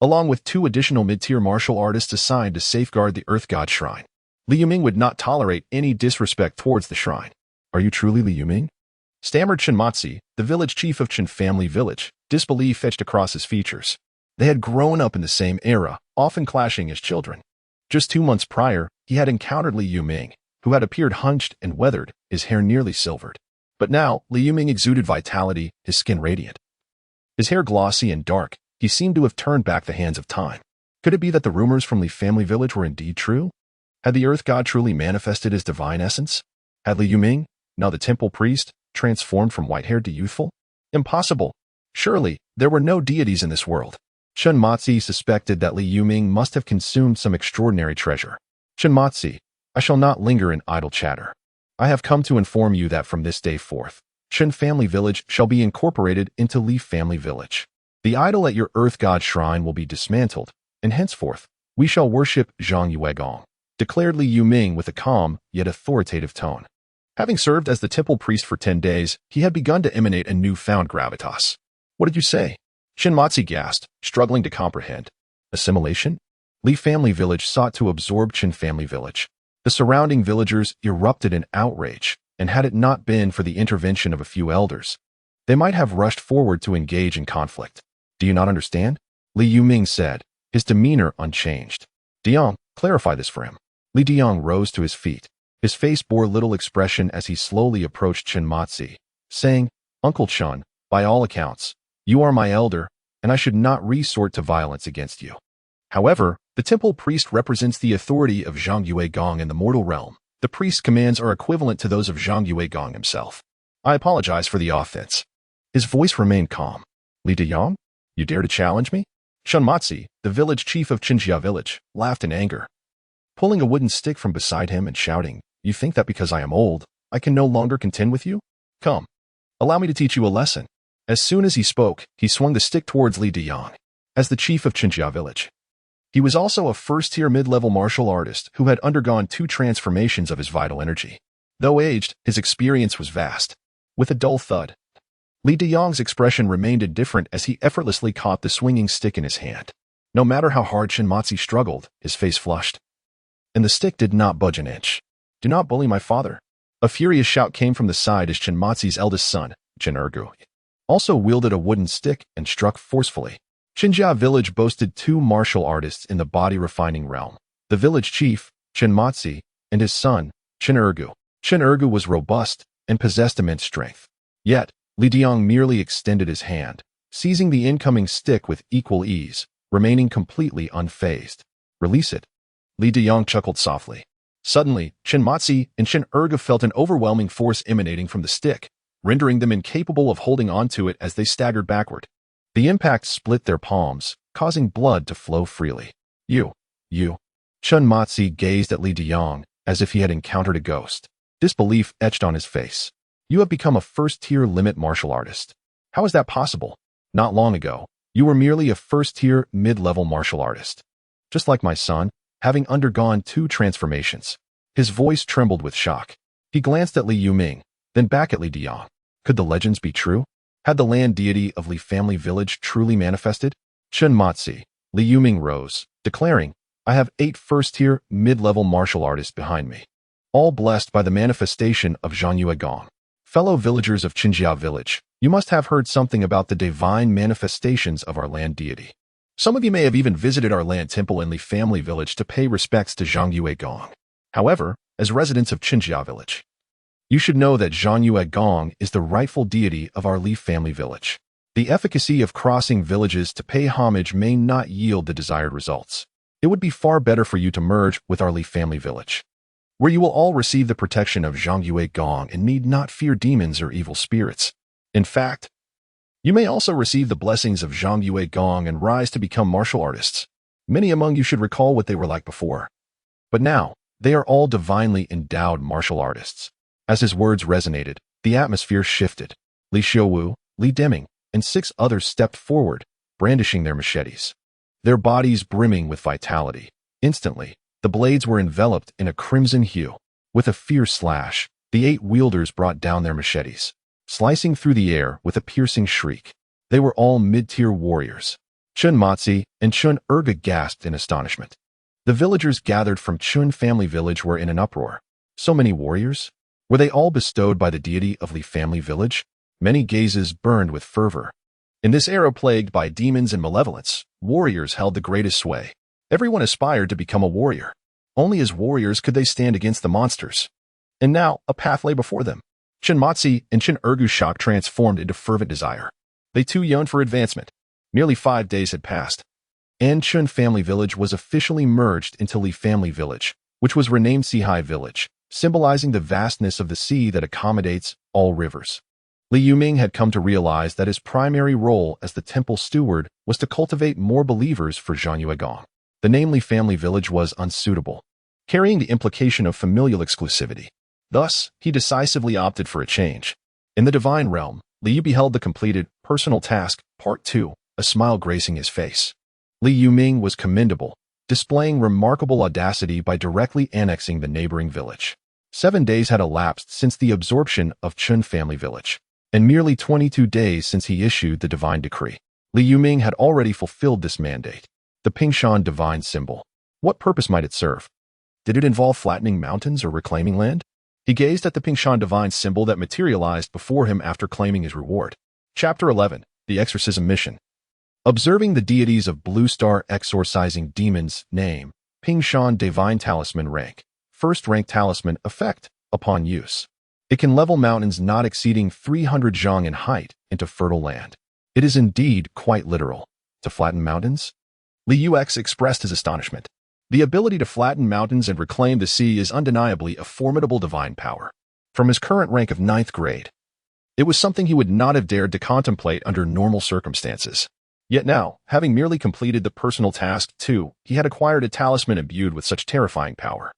along with 2 additional mid-tier martial artists assigned to safeguard the Earth God Shrine. Li Yuming would not tolerate any disrespect towards the shrine. Are you truly Li Yuming? Stammered Chen Matzi, the village chief of Chen family village, disbelief etched across his features. They had grown up in the same era, often clashing as children. Just 2 months prior, he had encountered Li Yuming, who had appeared hunched and weathered, his hair nearly silvered. But now, Li Yuming exuded vitality, his skin radiant. His hair glossy and dark, he seemed to have turned back the hands of time. Could it be that the rumors from Li family village were indeed true? Had the Earth God truly manifested his divine essence? Had Li Yuming, now the temple priest, transformed from white-haired to youthful? Impossible. Surely, there were no deities in this world. Chen Matzi suspected that Li Yuming must have consumed some extraordinary treasure. Chen Matzi, I shall not linger in idle chatter. I have come to inform you that from this day forth, Chen Family Village shall be incorporated into Li Family Village. The idol at your Earth God Shrine will be dismantled, and henceforth, we shall worship Zhang Yuegong, declared Li Yuming with a calm yet authoritative tone. Having served as the temple priest for 10 days, he had begun to emanate a newfound gravitas. What did you say? Chen Matzi gasped, struggling to comprehend. Assimilation? Li Family Village sought to absorb Chen Family Village. The surrounding villagers erupted in outrage, and had it not been for the intervention of a few elders, they might have rushed forward to engage in conflict. Do you not understand? Li Yuming said, his demeanor unchanged. Diang, clarify this for him. Li Diang rose to his feet. His face bore little expression as he slowly approached Chen Matzi, saying, Uncle Chen, by all accounts, you are my elder, and I should not resort to violence against you. However, the temple priest represents the authority of Zhang Yuegong in the mortal realm. The priest's commands are equivalent to those of Zhang Yuegong himself. I apologize for the offense. His voice remained calm. Li Diyang, you dare to challenge me? Chen Matzi, the village chief of Qinjia village, laughed in anger, pulling a wooden stick from beside him and shouting, You think that because I am old, I can no longer contend with you? Come, allow me to teach you a lesson. As soon as he spoke, he swung the stick towards Li Diyang. As the chief of Qinjia village, he was also a first-tier mid-level martial artist who had undergone 2 transformations of his vital energy. Though aged, his experience was vast. With a dull thud, Li Diyang's expression remained indifferent as he effortlessly caught the swinging stick in his hand. No matter how hard Chen Matzi struggled, his face flushed, and the stick did not budge an inch. Do not bully my father. A furious shout came from the side as Chen Matzi's eldest son, Chen Ergu, also wielded a wooden stick and struck forcefully. Qinjia village boasted 2 martial artists in the body refining realm, the village chief, Chen Matzi, and his son, Chen Ergu. Chen Ergu was robust and possessed immense strength. Yet, Li Diang merely extended his hand, seizing the incoming stick with equal ease, remaining completely unfazed. Release it. Li Diang chuckled softly. Suddenly, Chen Matzi and Chen Ergu felt an overwhelming force emanating from the stick, rendering them incapable of holding onto it as they staggered backward. The impact split their palms, causing blood to flow freely. You. Chen Matzi gazed at Li Diyang as if he had encountered a ghost. Disbelief etched on his face. You have become a first-tier limit martial artist. How is that possible? Not long ago, you were merely a first-tier mid-level martial artist. Just like my son, having undergone 2 transformations. His voice trembled with shock. He glanced at Li Yuming, then back at Li Diyang. Could the legends be true? Had the land deity of Li Family Village truly manifested? Chen Matzi, Li Yuming rose, declaring, I have 8 first-tier mid-level martial artists behind me, all blessed by the manifestation of Zhang Yuegong. Fellow villagers of Qinjia village, you must have heard something about the divine manifestations of our land deity. Some of you may have even visited our land temple in Li Family Village to pay respects to Zhang Yuegong. However, as residents of Qinjia village, you should know that Zhang Yuegong is the rightful deity of our Li Family Village. The efficacy of crossing villages to pay homage may not yield the desired results. It would be far better for you to merge with our Li Family Village, where you will all receive the protection of Zhang Yuegong and need not fear demons or evil spirits. In fact, you may also receive the blessings of Zhang Yuegong and rise to become martial artists. Many among you should recall what they were like before. But now, they are all divinely endowed martial artists. As his words resonated, the atmosphere shifted. Li Xiuwu, Li Deming, and 6 others stepped forward, brandishing their machetes, their bodies brimming with vitality. Instantly, the blades were enveloped in a crimson hue. With a fierce slash, the 8 wielders brought down their machetes, slicing through the air with a piercing shriek. They were all mid-tier warriors. Chen Matzi and Chen Ergu gasped in astonishment. The villagers gathered from Chen Family Village were in an uproar. So many warriors? Were they all bestowed by the deity of Li Family Village? Many gazes burned with fervor. In this era plagued by demons and malevolence, warriors held the greatest sway. Everyone aspired to become a warrior. Only as warriors could they stand against the monsters. And now, a path lay before them. Chen Matzi and Chen Ergu's shock transformed into fervent desire. They too yearned for advancement. Nearly 5 days had passed, and Chen Family Village was officially merged into Li Family Village, which was renamed Sihai Village, symbolizing the vastness of the sea that accommodates all rivers. Li Yuming had come to realize that his primary role as the temple steward was to cultivate more believers for Zhang Yuegong. The name Li family village was unsuitable, carrying the implication of familial exclusivity. Thus, he decisively opted for a change. In the divine realm, Li Yu beheld the completed personal task, Part 2, a smile gracing his face. Li Yuming was commendable, displaying remarkable audacity by directly annexing the neighboring village. 7 days had elapsed since the absorption of Chun family village, and merely 22 days since he issued the divine decree. Li Yuming had already fulfilled this mandate. The Pingshan divine symbol. What purpose might it serve? Did it involve flattening mountains or reclaiming land? He gazed at the Pingshan divine symbol that materialized before him after claiming his reward. Chapter 11. The Exorcism Mission. Observing the deities of Blue Star exorcising demons. Name: Pingshan Divine Talisman. Rank: First rank talisman. Effect: upon use, it can level mountains not exceeding 300 zhang in height into fertile land. It is indeed quite literal. To flatten mountains? Li Yux expressed his astonishment. The ability to flatten mountains and reclaim the sea is undeniably a formidable divine power. From his current rank of 9th grade, it was something he would not have dared to contemplate under normal circumstances. Yet now, having merely completed the personal task 2, he had acquired a talisman imbued with such terrifying power.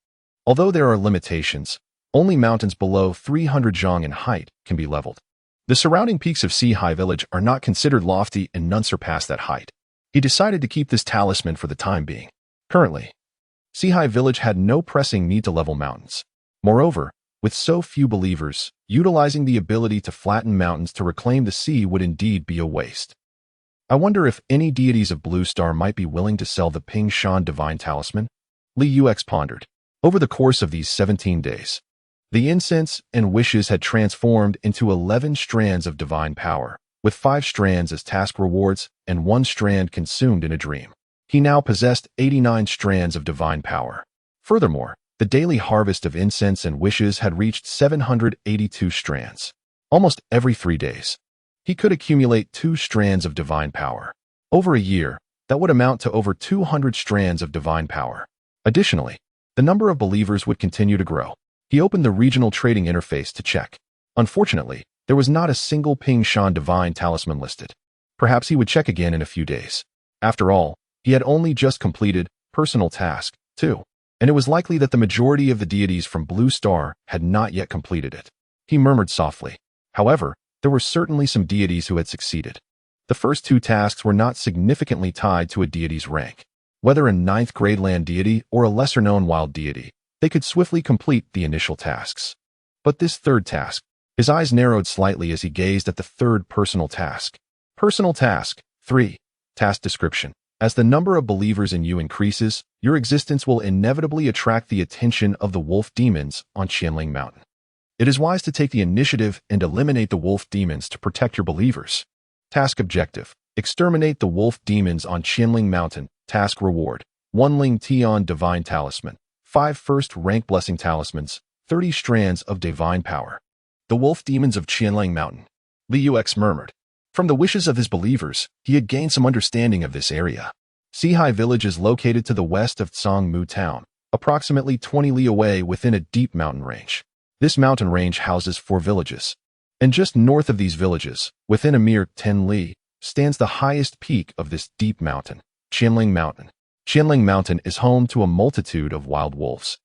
Although there are limitations, only mountains below 300 zhang in height can be leveled. The surrounding peaks of Sihai village are not considered lofty and none surpass that height. He decided to keep this talisman for the time being. Currently, Sihai village had no pressing need to level mountains. Moreover, with so few believers, utilizing the ability to flatten mountains to reclaim the sea would indeed be a waste. I wonder if any deities of Blue Star might be willing to sell the Pingshan Divine Talisman? Li Yux pondered. Over the course of these 17 days, the incense and wishes had transformed into 11 strands of divine power, with 5 strands as task rewards and 1 strand consumed in a dream. He now possessed 89 strands of divine power. Furthermore, the daily harvest of incense and wishes had reached 782 strands. Almost every 3 days, he could accumulate 2 strands of divine power. Over a year, that would amount to over 200 strands of divine power. Additionally, the number of believers would continue to grow. He opened the regional trading interface to check. Unfortunately, there was not a single Pingshan Divine Talisman listed. Perhaps he would check again in a few days. After all, he had only just completed personal task 2, and it was likely that the majority of the deities from Blue Star had not yet completed it. He murmured softly. However, there were certainly some deities who had succeeded. The first 2 tasks were not significantly tied to a deity's rank. Whether a 9th grade land deity or a lesser-known wild deity, they could swiftly complete the initial tasks. But this third task, his eyes narrowed slightly as he gazed at the third personal task. Personal task 3. Task description. As the number of believers in you increases, your existence will inevitably attract the attention of the wolf demons on Qianling Mountain. It is wise to take the initiative and eliminate the wolf demons to protect your believers. Task objective. Exterminate the wolf demons on Qianling Mountain. Task reward: 1 Ling Tian Divine Talisman, 5 first rank blessing talismans, 30 strands of divine power. The wolf demons of Qianling Mountain. Li Yux murmured. From the wishes of his believers, he had gained some understanding of this area. Sihai village is located to the west of Tsangmu town, approximately 20 li away within a deep mountain range. This mountain range houses 4 villages. And just north of these villages, within a mere 10 li, stands the highest peak of this deep mountain, Qianling Mountain. Qianling Mountain is home to a multitude of wild wolves,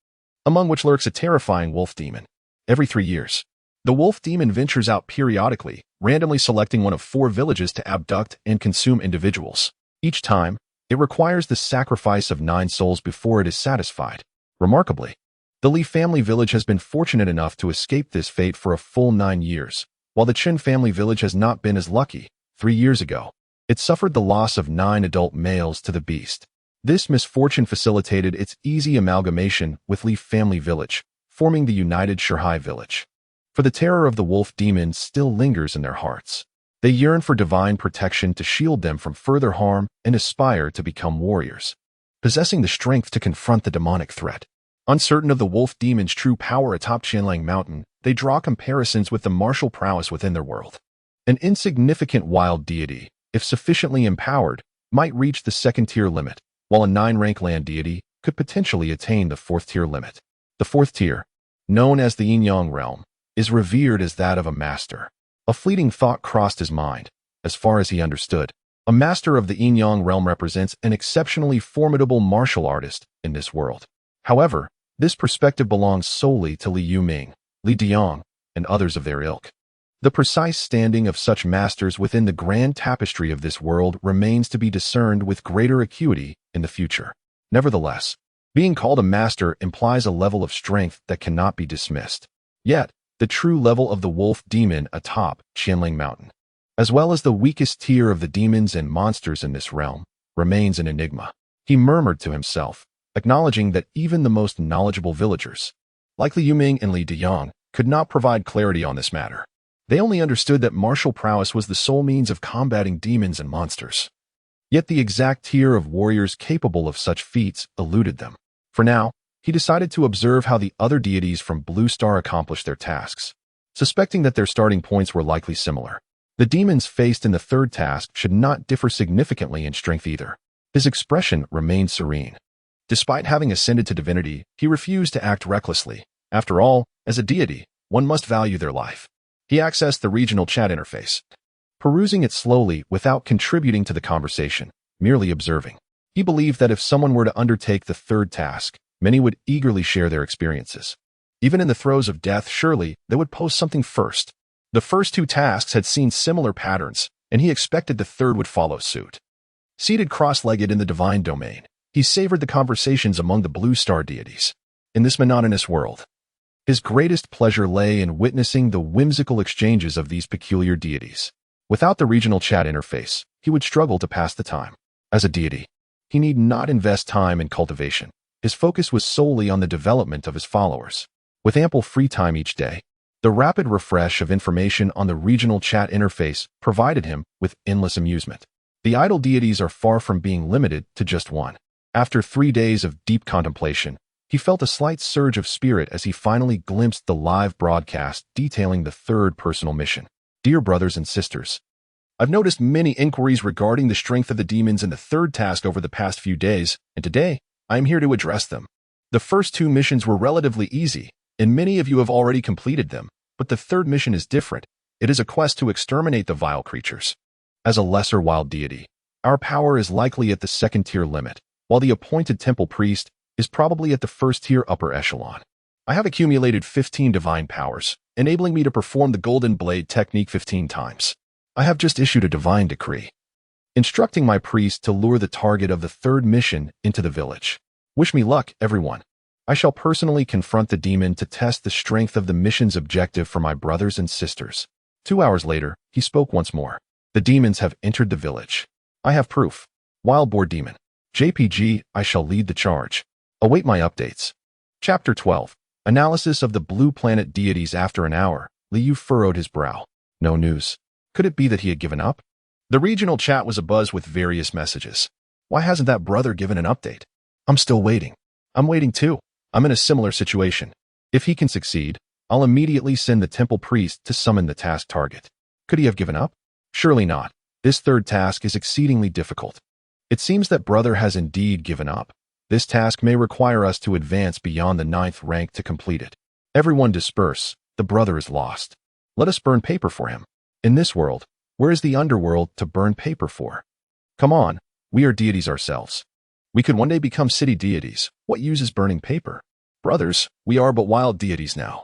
among which lurks a terrifying wolf demon. Every 3 years, the wolf demon ventures out periodically, randomly selecting one of 4 villages to abduct and consume individuals. Each time, it requires the sacrifice of 9 souls before it is satisfied. Remarkably, the Li family village has been fortunate enough to escape this fate for a full 9 years, while the Chen family village has not been as lucky. 3 years ago, it suffered the loss of 9 adult males to the beast. This misfortune facilitated its easy amalgamation with Li family village, forming the united Shihai village. For the terror of the wolf demons still lingers in their hearts. They yearn for divine protection to shield them from further harm and aspire to become warriors, possessing the strength to confront the demonic threat. Uncertain of the wolf demon's true power atop Qianling Mountain, they draw comparisons with the martial prowess within their world. An insignificant wild deity, if sufficiently empowered, might reach the 2nd-tier limit, while a 9-rank land deity could potentially attain the 4th-tier limit. The 4th tier, known as the Yin Yang realm, is revered as that of a master. A fleeting thought crossed his mind. As far as he understood, a master of the Yin-Yang realm represents an exceptionally formidable martial artist in this world. However, this perspective belongs solely to Li Yuming, Li Diang, and others of their ilk. The precise standing of such masters within the grand tapestry of this world remains to be discerned with greater acuity in the future. Nevertheless, being called a master implies a level of strength that cannot be dismissed. Yet, the true level of the wolf demon atop Qianling Mountain, as well as the weakest tier of the demons and monsters in this realm, remains an enigma. He murmured to himself, acknowledging that even the most knowledgeable villagers, like Li Yuming and Li Diyang, could not provide clarity on this matter. They only understood that martial prowess was the sole means of combating demons and monsters. Yet the exact tier of warriors capable of such feats eluded them. For now, he decided to observe how the other deities from Blue Star accomplished their tasks, suspecting that their starting points were likely similar. The demons faced in the third task should not differ significantly in strength either. His expression remained serene. Despite having ascended to divinity, he refused to act recklessly. After all, as a deity, one must value their life. He accessed the regional chat interface, perusing it slowly without contributing to the conversation, merely observing. He believed that if someone were to undertake the third task, many would eagerly share their experiences. Even in the throes of death, surely they would post something first. The first two tasks had seen similar patterns, and he expected the third would follow suit. Seated cross-legged in the divine domain, he savored the conversations among the Blue Star deities. In this monotonous world, his greatest pleasure lay in witnessing the whimsical exchanges of these peculiar deities. Without the regional chat interface, he would struggle to pass the time. As a deity, he need not invest time in cultivation. His focus was solely on the development of his followers. With ample free time each day, the rapid refresh of information on the regional chat interface provided him with endless amusement. The idol deities are far from being limited to just one. After 3 days of deep contemplation, he felt a slight surge of spirit as he finally glimpsed the live broadcast detailing the third personal mission. Dear brothers and sisters, I've noticed many inquiries regarding the strength of the demons in the third task over the past few days, and today, I am here to address them. The first 2 missions were relatively easy, and many of you have already completed them, but the third mission is different. It is a quest to exterminate the vile creatures. As a lesser wild deity, our power is likely at the second-tier limit, while the appointed temple priest is probably at the first-tier upper echelon. I have accumulated 15 divine powers, enabling me to perform the Golden Blade technique 15 times. I have just issued a divine decree, instructing my priest to lure the target of the third mission into the village. Wish me luck, everyone. I shall personally confront the demon to test the strength of the mission's objective for my brothers and sisters. 2 hours later, he spoke once more. The demons have entered the village. I have proof. Wild Boar Demon. JPG, I shall lead the charge. Await my updates. Chapter 12. Analysis of the Blue Planet deities. After an hour, Liu furrowed his brow. No news. Could it be that he had given up? The regional chat was abuzz with various messages. Why hasn't that brother given an update? I'm still waiting. I'm waiting too. I'm in a similar situation. If he can succeed, I'll immediately send the temple priest to summon the task target. Could he have given up? Surely not. This third task is exceedingly difficult. It seems that brother has indeed given up. This task may require us to advance beyond the 9th rank to complete it. Everyone disperse. The brother is lost. Let us burn paper for him. In this world, where is the underworld to burn paper for? Come on, we are deities ourselves. We could one day become city deities. What use is burning paper? Brothers, we are but wild deities now.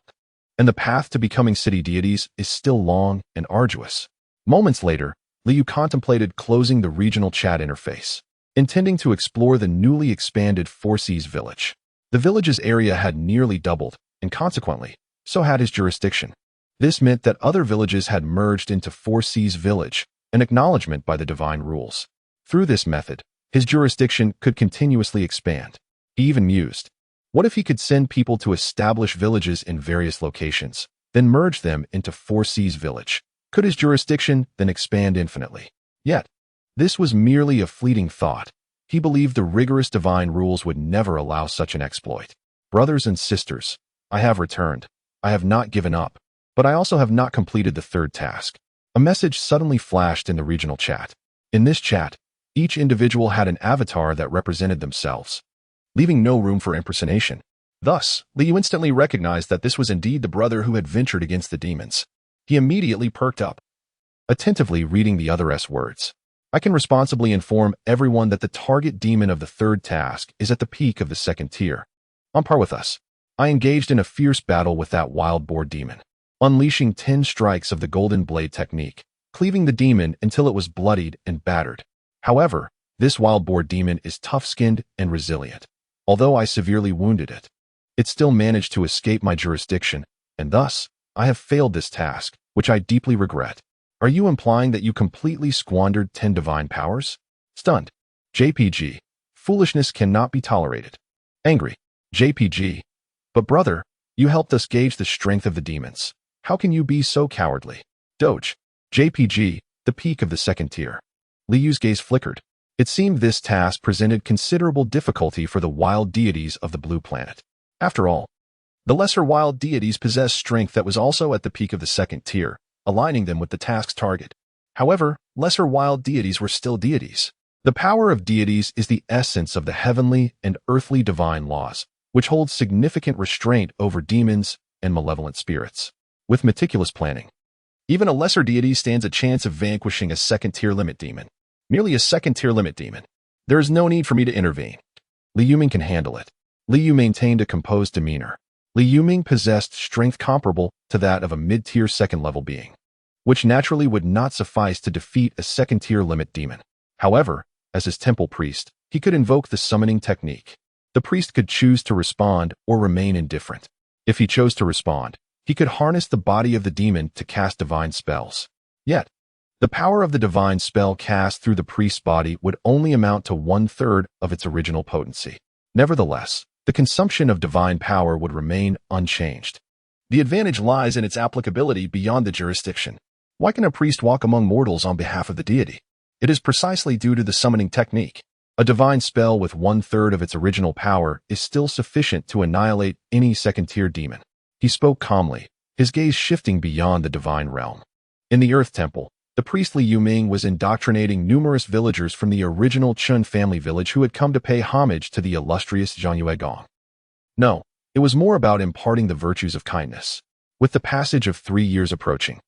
And the path to becoming city deities is still long and arduous. Moments later, Liu contemplated closing the regional chat interface, intending to explore the newly expanded Four Seas village. The village's area had nearly doubled, and consequently, so had his jurisdiction. This meant that other villages had merged into Four Seas village, an acknowledgement by the divine rules. Through this method, his jurisdiction could continuously expand. He even mused, what if he could send people to establish villages in various locations, then merge them into Four Seas village? Could his jurisdiction then expand infinitely? Yet, this was merely a fleeting thought. He believed the rigorous divine rules would never allow such an exploit. Brothers and sisters, I have returned. I have not given up, but I also have not completed the third task. A message suddenly flashed in the regional chat. In this chat, each individual had an avatar that represented themselves, leaving no room for impersonation. Thus, Liu instantly recognized that this was indeed the brother who had ventured against the demons. He immediately perked up, attentively reading the other's words. I can responsibly inform everyone that the target demon of the third task is at the peak of the second tier, on par with us. I engaged in a fierce battle with that wild boar demon, unleashing 10 strikes of the golden blade technique, cleaving the demon until it was bloodied and battered. However, this wild boar demon is tough-skinned and resilient. Although I severely wounded it, it still managed to escape my jurisdiction, and thus, I have failed this task, which I deeply regret. Are you implying that you completely squandered 10 divine powers? Stunned. JPG. Foolishness cannot be tolerated. Angry. JPG. But brother, you helped us gauge the strength of the demons. How can you be so cowardly? Doge. JPG. The peak of the second tier. Liyu's gaze flickered. It seemed this task presented considerable difficulty for the wild deities of the blue planet. After all, the lesser wild deities possessed strength that was also at the peak of the second tier, aligning them with the task's target. However, lesser wild deities were still deities. The power of deities is the essence of the heavenly and earthly divine laws, which holds significant restraint over demons and malevolent spirits. With meticulous planning, even a lesser deity stands a chance of vanquishing a second-tier limit demon. Merely a second-tier limit demon. There is no need for me to intervene. Li Yuming can handle it. Li Yu maintained a composed demeanor. Li Yuming possessed strength comparable to that of a mid-tier second-level being, which naturally would not suffice to defeat a second-tier limit demon. However, as his temple priest, he could invoke the summoning technique. The priest could choose to respond or remain indifferent. If he chose to respond, he could harness the body of the demon to cast divine spells. Yet, the power of the divine spell cast through the priest's body would only amount to 1/3 of its original potency. Nevertheless, the consumption of divine power would remain unchanged. The advantage lies in its applicability beyond the jurisdiction. Why can a priest walk among mortals on behalf of the deity? It is precisely due to the summoning technique. A divine spell with 1/3 of its original power is still sufficient to annihilate any second-tier demon. He spoke calmly, his gaze shifting beyond the divine realm. In the Earth Temple, the priest Li Yuming was indoctrinating numerous villagers from the original Chun family village who had come to pay homage to the illustrious Zhang Yuegong. No, it was more about imparting the virtues of kindness. With the passage of 3 years approaching,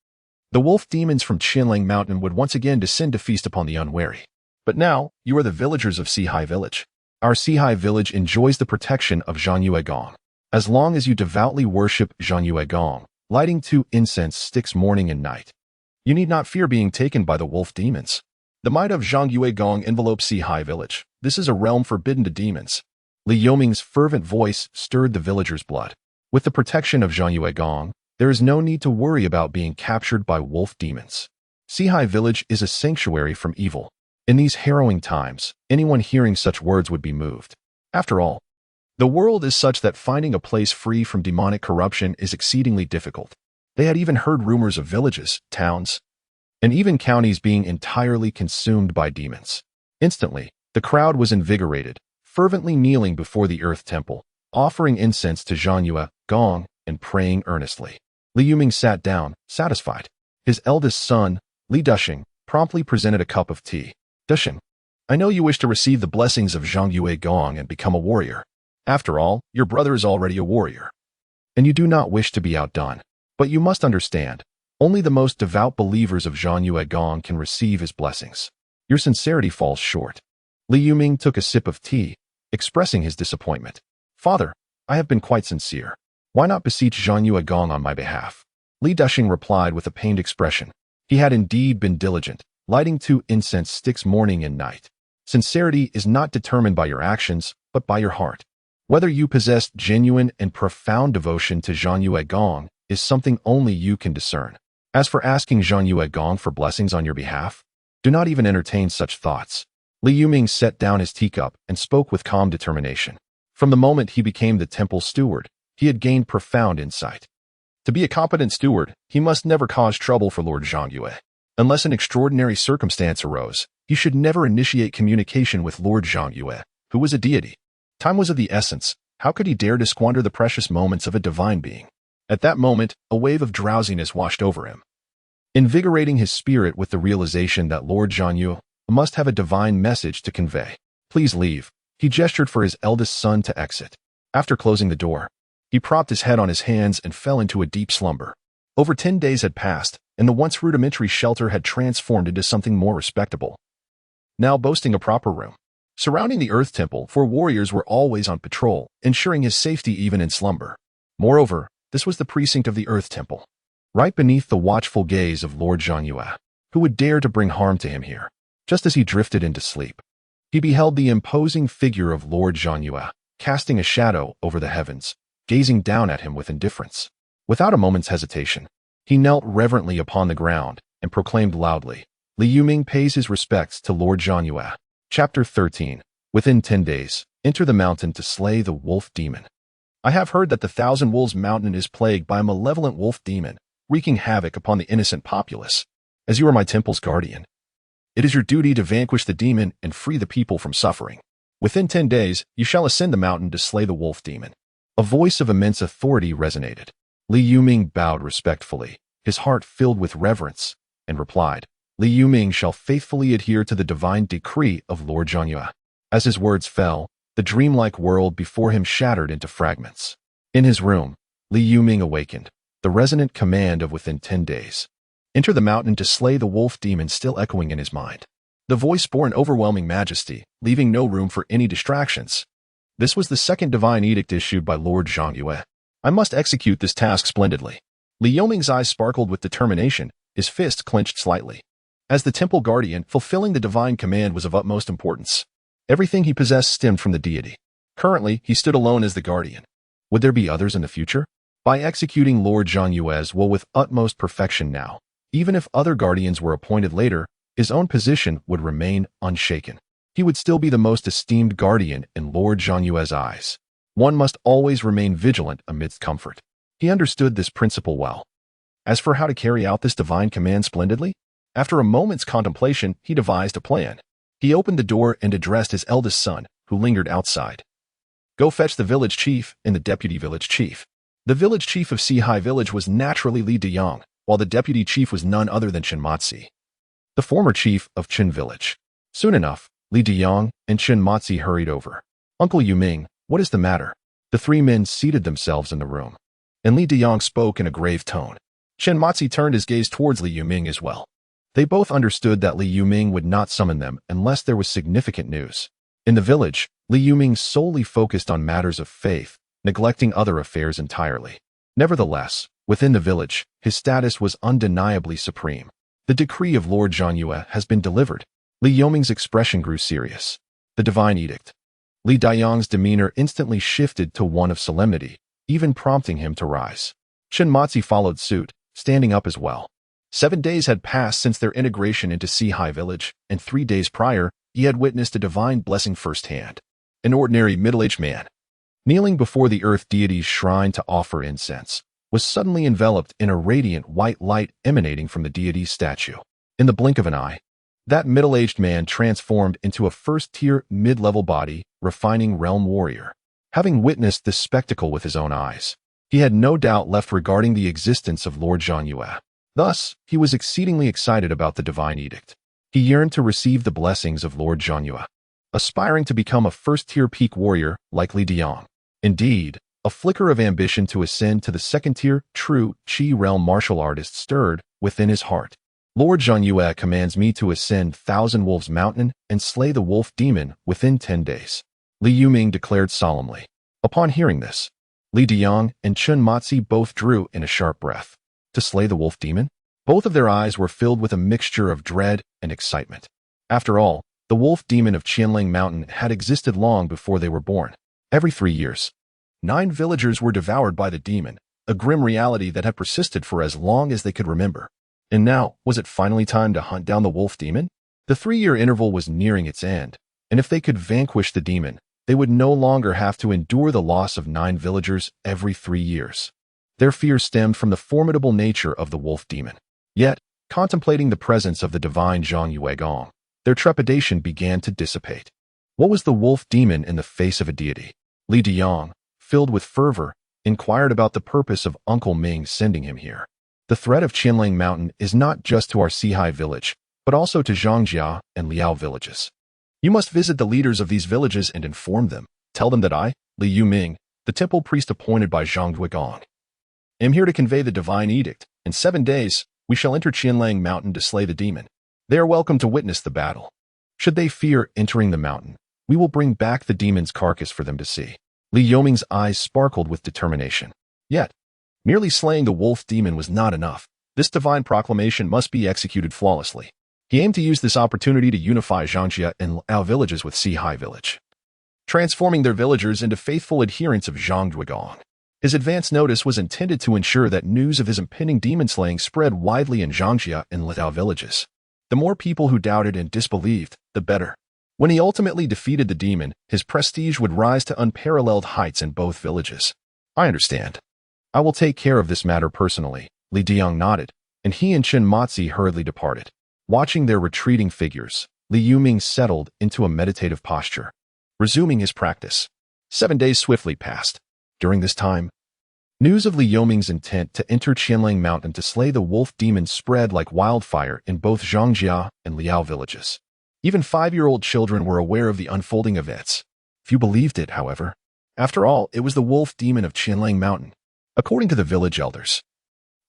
the wolf demons from Qinlang Mountain would once again descend to feast upon the unwary. But now, you are the villagers of Sihai Village. Our Sihai Village enjoys the protection of Zhang Yuegong. As long as you devoutly worship Zhang Yuegong, lighting 2 incense sticks morning and night, you need not fear being taken by the wolf demons. The might of Zhang Yuegong envelopes Sihai Village. This is a realm forbidden to demons. Li Yuming's fervent voice stirred the villagers' blood. With the protection of Zhang Yuegong, there is no need to worry about being captured by wolf demons. Sihai Village is a sanctuary from evil. In these harrowing times, anyone hearing such words would be moved. After all, the world is such that finding a place free from demonic corruption is exceedingly difficult. They had even heard rumors of villages, towns, and even counties being entirely consumed by demons. Instantly, the crowd was invigorated, fervently kneeling before the Earth Temple, offering incense to Zhang Yuegong and praying earnestly. Li Yuming sat down, satisfied. His eldest son, Li Dushing, promptly presented a cup of tea. Dushing, I know you wish to receive the blessings of Zhang Yuegong and become a warrior. After all, your brother is already a warrior, and you do not wish to be outdone. But you must understand, only the most devout believers of Zhang Yuegong can receive his blessings. Your sincerity falls short. Li Yuming took a sip of tea, expressing his disappointment. Father, I have been quite sincere. Why not beseech Zhang Yuegong on my behalf? Li Dushing replied with a pained expression. He had indeed been diligent, lighting 2 incense sticks morning and night. Sincerity is not determined by your actions, but by your heart. Whether you possess genuine and profound devotion to Zhang Yuegong is something only you can discern. As for asking Zhang Yuegong for blessings on your behalf, do not even entertain such thoughts. Li Yuming set down his teacup and spoke with calm determination. From the moment he became the temple steward, he had gained profound insight. To be a competent steward, he must never cause trouble for Lord Zhang Yue. Unless an extraordinary circumstance arose, he should never initiate communication with Lord Zhang Yue, who was a deity. Time was of the essence. How could he dare to squander the precious moments of a divine being? At that moment, a wave of drowsiness washed over him, invigorating his spirit with the realization that Lord Zhang Yue must have a divine message to convey. Please leave. He gestured for his eldest son to exit. After closing the door, he propped his head on his hands and fell into a deep slumber. Over 10 days had passed, and the once rudimentary shelter had transformed into something more respectable, now boasting a proper room. Surrounding the Earth Temple, 4 warriors were always on patrol, ensuring his safety even in slumber. Moreover, this was the precinct of the Earth Temple, right beneath the watchful gaze of Lord Zhongyue. Who would dare to bring harm to him here? Just as he drifted into sleep, he beheld the imposing figure of Lord Zhongyue, casting a shadow over the heavens, gazing down at him with indifference. Without a moment's hesitation, he knelt reverently upon the ground and proclaimed loudly, "Li Yuming pays his respects to Lord Zhongyue." Chapter 13. Within 10 days, enter the mountain to slay the wolf demon. I have heard that the Thousand Wolves Mountain is plagued by a malevolent wolf demon, wreaking havoc upon the innocent populace. As you are my temple's guardian, it is your duty to vanquish the demon and free the people from suffering. Within 10 days, you shall ascend the mountain to slay the wolf demon. A voice of immense authority resonated. Li Yuming bowed respectfully, his heart filled with reverence, and replied, "Li Yuming shall faithfully adhere to the divine decree of Lord Zhongyue." As his words fell, the dreamlike world before him shattered into fragments. In his room, Li Yuming awakened, the resonant command of within 10 days. Enter the mountain to slay the wolf demon still echoing in his mind. The voice bore an overwhelming majesty, leaving no room for any distractions. This was the second divine edict issued by Lord Zhongyue. I must execute this task splendidly. Li Yuming's eyes sparkled with determination, his fist clenched slightly. As the temple guardian, fulfilling the divine command was of utmost importance. Everything he possessed stemmed from the deity. Currently, he stood alone as the guardian. Would there be others in the future? By executing Lord Zhongyue's will with utmost perfection now, even if other guardians were appointed later, his own position would remain unshaken. He would still be the most esteemed guardian in Lord Zhongyue's eyes. One must always remain vigilant amidst comfort. He understood this principle well. As for how to carry out this divine command splendidly, after a moment's contemplation, he devised a plan. He opened the door and addressed his eldest son, who lingered outside. "Go fetch the village chief and the deputy village chief." The village chief of Sihai village was naturally Li Dayang, while the deputy chief was none other than Chen Matzi, the former chief of Chen village. Soon enough, Li Dayang and Chen Matzi hurried over. "Uncle Yuming, what is the matter?" The 3 men seated themselves in the room, and Li Dayang spoke in a grave tone. Chen Matzi turned his gaze towards Li Yuming as well. They both understood that Li Yuming would not summon them unless there was significant news. In the village, Li Yuming solely focused on matters of faith, neglecting other affairs entirely. Nevertheless, within the village, his status was undeniably supreme. The decree of Lord Zhongyue has been delivered. Li Yuming's expression grew serious. The divine edict. Li Dayang's demeanor instantly shifted to one of solemnity, even prompting him to rise. Chen Matzi followed suit, standing up as well. 7 days had passed since their integration into Sihai village, and 3 days prior, he had witnessed a divine blessing firsthand. An ordinary middle-aged man, kneeling before the earth deity's shrine to offer incense, was suddenly enveloped in a radiant white light emanating from the deity's statue. In the blink of an eye, that middle-aged man transformed into a first-tier mid-level body, refining realm warrior. Having witnessed this spectacle with his own eyes, he had no doubt left regarding the existence of Lord Zhongyue. Thus, he was exceedingly excited about the divine edict. He yearned to receive the blessings of Lord Zhongyue, aspiring to become a first-tier peak warrior like Li Dayang. Indeed, a flicker of ambition to ascend to the second-tier, true, Qi realm martial artist stirred within his heart. Lord Zhongyue commands me to ascend Thousand Wolves Mountain and slay the wolf demon within 10 days. Li Yuming declared solemnly. Upon hearing this, Li Dayang and Chen Matzi both drew in a sharp breath. To slay the wolf demon? Both of their eyes were filled with a mixture of dread and excitement. After all, the wolf demon of Qianling Mountain had existed long before they were born. Every 3 years, 9 villagers were devoured by the demon, a grim reality that had persisted for as long as they could remember. And now, was it finally time to hunt down the wolf demon? The 3-year interval was nearing its end, and if they could vanquish the demon, they would no longer have to endure the loss of 9 villagers every 3 years. Their fear stemmed from the formidable nature of the wolf demon. Yet, contemplating the presence of the divine Zhongyue Gong, their trepidation began to dissipate. What was the wolf demon in the face of a deity? Li Dayang, filled with fervor, inquired about the purpose of Uncle Ming sending him here. The threat of Qianling Mountain is not just to our Sihai village, but also to Zhangjia and Liao villages. You must visit the leaders of these villages and inform them. Tell them that I, Li Yuming, the temple priest appointed by Zhang Duigong, am here to convey the divine edict, In 7 days, we shall enter Qianlang Mountain to slay the demon. They are welcome to witness the battle. Should they fear entering the mountain, we will bring back the demon's carcass for them to see. Li Yoming's eyes sparkled with determination. Yet, merely slaying the wolf demon was not enough. This divine proclamation must be executed flawlessly. He aimed to use this opportunity to unify Zhangjia and Liao villages with Sihai village, transforming their villagers into faithful adherents of Zhang Duigong. His advance notice was intended to ensure that news of his impending demon slaying spread widely in Zhangjia and Liao villages. The more people who doubted and disbelieved, the better. When he ultimately defeated the demon, his prestige would rise to unparalleled heights in both villages. I understand. I will take care of this matter personally. Li Diang nodded, and he and Chen Matzi hurriedly departed. Watching their retreating figures, Li Yuming settled into a meditative posture, resuming his practice. 7 days swiftly passed. During this time, news of Li Yoming's intent to enter Qianlang Mountain to slay the wolf demon spread like wildfire in both Zhangjia and Liao villages. Even 5-year-old children were aware of the unfolding events. Few believed it, however. After all, it was the wolf demon of Qianlang Mountain. According to the village elders,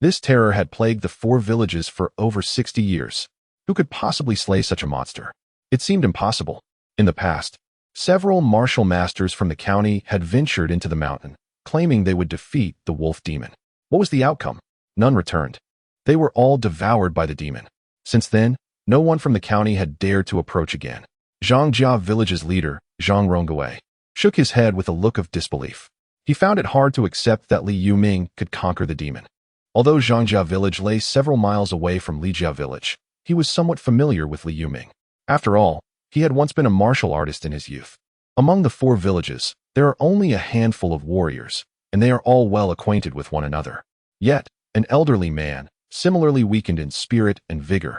this terror had plagued the 4 villages for over 60 years. Who could possibly slay such a monster? It seemed impossible. In the past, several martial masters from the county had ventured into the mountain, claiming they would defeat the wolf demon. What was the outcome? None returned. They were all devoured by the demon. Since then, no one from the county had dared to approach again. Zhangjia village's leader, Zhang Rongwei, shook his head with a look of disbelief. He found it hard to accept that Li Yuming could conquer the demon. Although Zhangjia village lay several miles away from Lijia village, he was somewhat familiar with Li Yuming. After all, he had once been a martial artist in his youth. Among the 4 villages, there are only a handful of warriors, and they are all well acquainted with one another. Yet, an elderly man, similarly weakened in spirit and vigor,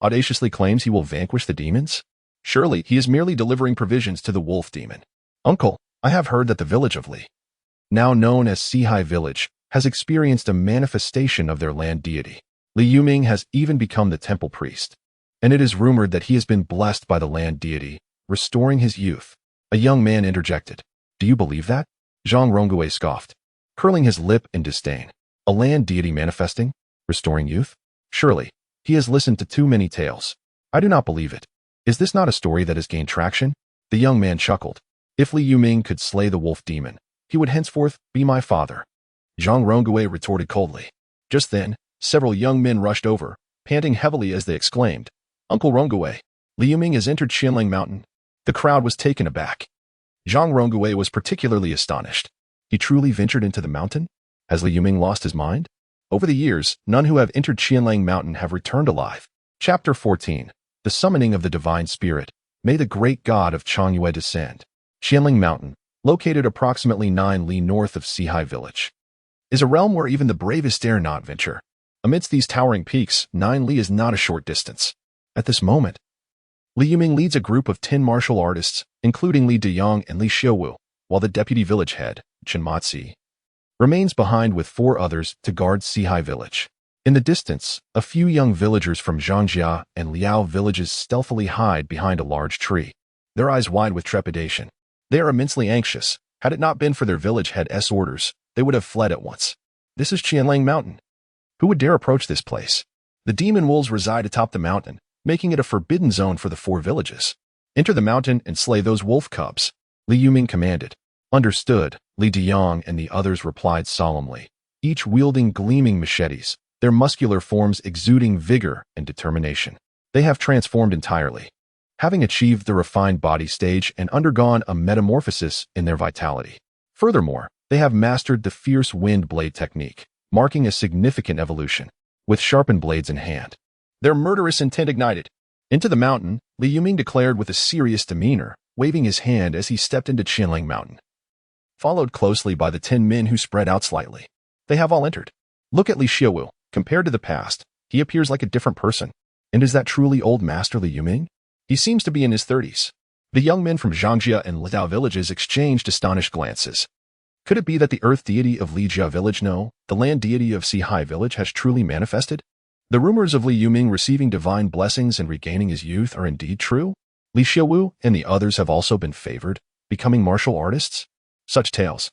audaciously claims he will vanquish the demons? Surely, he is merely delivering provisions to the wolf demon. Uncle, I have heard that the village of Li, now known as Sihai village, has experienced a manifestation of their land deity. Li Yuming has even become the temple priest, and it is rumored that he has been blessed by the land deity, restoring his youth. A young man interjected. Do you believe that? Zhang Rongwei scoffed, curling his lip in disdain. A land deity manifesting? Restoring youth? Surely, he has listened to too many tales. I do not believe it. Is this not a story that has gained traction? The young man chuckled. If Li Yuming could slay the wolf demon, he would henceforth be my father. Zhang Rongwei retorted coldly. Just then, several young men rushed over, panting heavily as they exclaimed, Uncle Rongwei, Li Yuming has entered Qianlang Mountain. The crowd was taken aback. Zhang Rongwei was particularly astonished. He truly ventured into the mountain? Has Li Yuming lost his mind? Over the years, none who have entered Qianlang Mountain have returned alive. Chapter 14. The Summoning of the Divine Spirit. May the great god of Changyue descend. Qianlang Mountain, located approximately 9 li north of Sihai village, is a realm where even the bravest dare not venture. Amidst these towering peaks, 9 li is not a short distance. At this moment, Li Yuming leads a group of 10 martial artists, including Li Deyang and Li Xiaowu, while the deputy village head, Chen Matzi, remains behind with 4 others to guard Sihai village. In the distance, a few young villagers from Zhangjia and Liao villages stealthily hide behind a large tree, their eyes wide with trepidation. They are immensely anxious. Had it not been for their village head's orders, they would have fled at once. This is Qianlang Mountain. Who would dare approach this place? The demon wolves reside atop the mountain, making it a forbidden zone for the 4 villages. Enter the mountain and slay those wolf cubs, Li Yuming commanded. Understood, Li Deyang and the others replied solemnly, each wielding gleaming machetes, their muscular forms exuding vigor and determination. They have transformed entirely, having achieved the refined body stage and undergone a metamorphosis in their vitality. Furthermore, they have mastered the fierce wind blade technique, marking a significant evolution. With sharpened blades in hand, their murderous intent ignited. Into the mountain, Li Yuming declared with a serious demeanor, waving his hand as he stepped into Qianlang Mountain, followed closely by the 10 men who spread out slightly. They have all entered. Look at Li Xiaowu. Compared to the past, he appears like a different person. And is that truly old Master Li Yuming? He seems to be in his 30s. The young men from Zhangjia and Liao villages exchanged astonished glances. Could it be that the earth deity of Lijia village, no, the land deity of Sihai village, has truly manifested? The rumors of Li Yuming receiving divine blessings and regaining his youth are indeed true? Li Xiaowu and the others have also been favored, becoming martial artists? Such tales,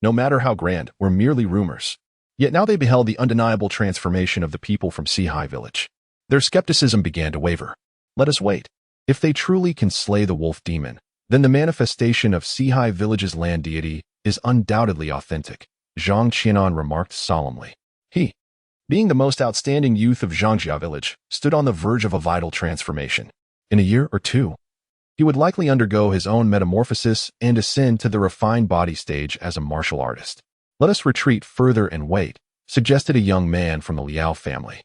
no matter how grand, were merely rumors. Yet now they beheld the undeniable transformation of the people from Sihai village. Their skepticism began to waver. Let us wait. If they truly can slay the wolf demon, then the manifestation of Sihai village's land deity is undoubtedly authentic, Zhang Qianan remarked solemnly. He, being the most outstanding youth of Zhangjia village, stood on the verge of a vital transformation. In a year or two, he would likely undergo his own metamorphosis and ascend to the refined body stage as a martial artist. Let us retreat further and wait, suggested a young man from the Liao family.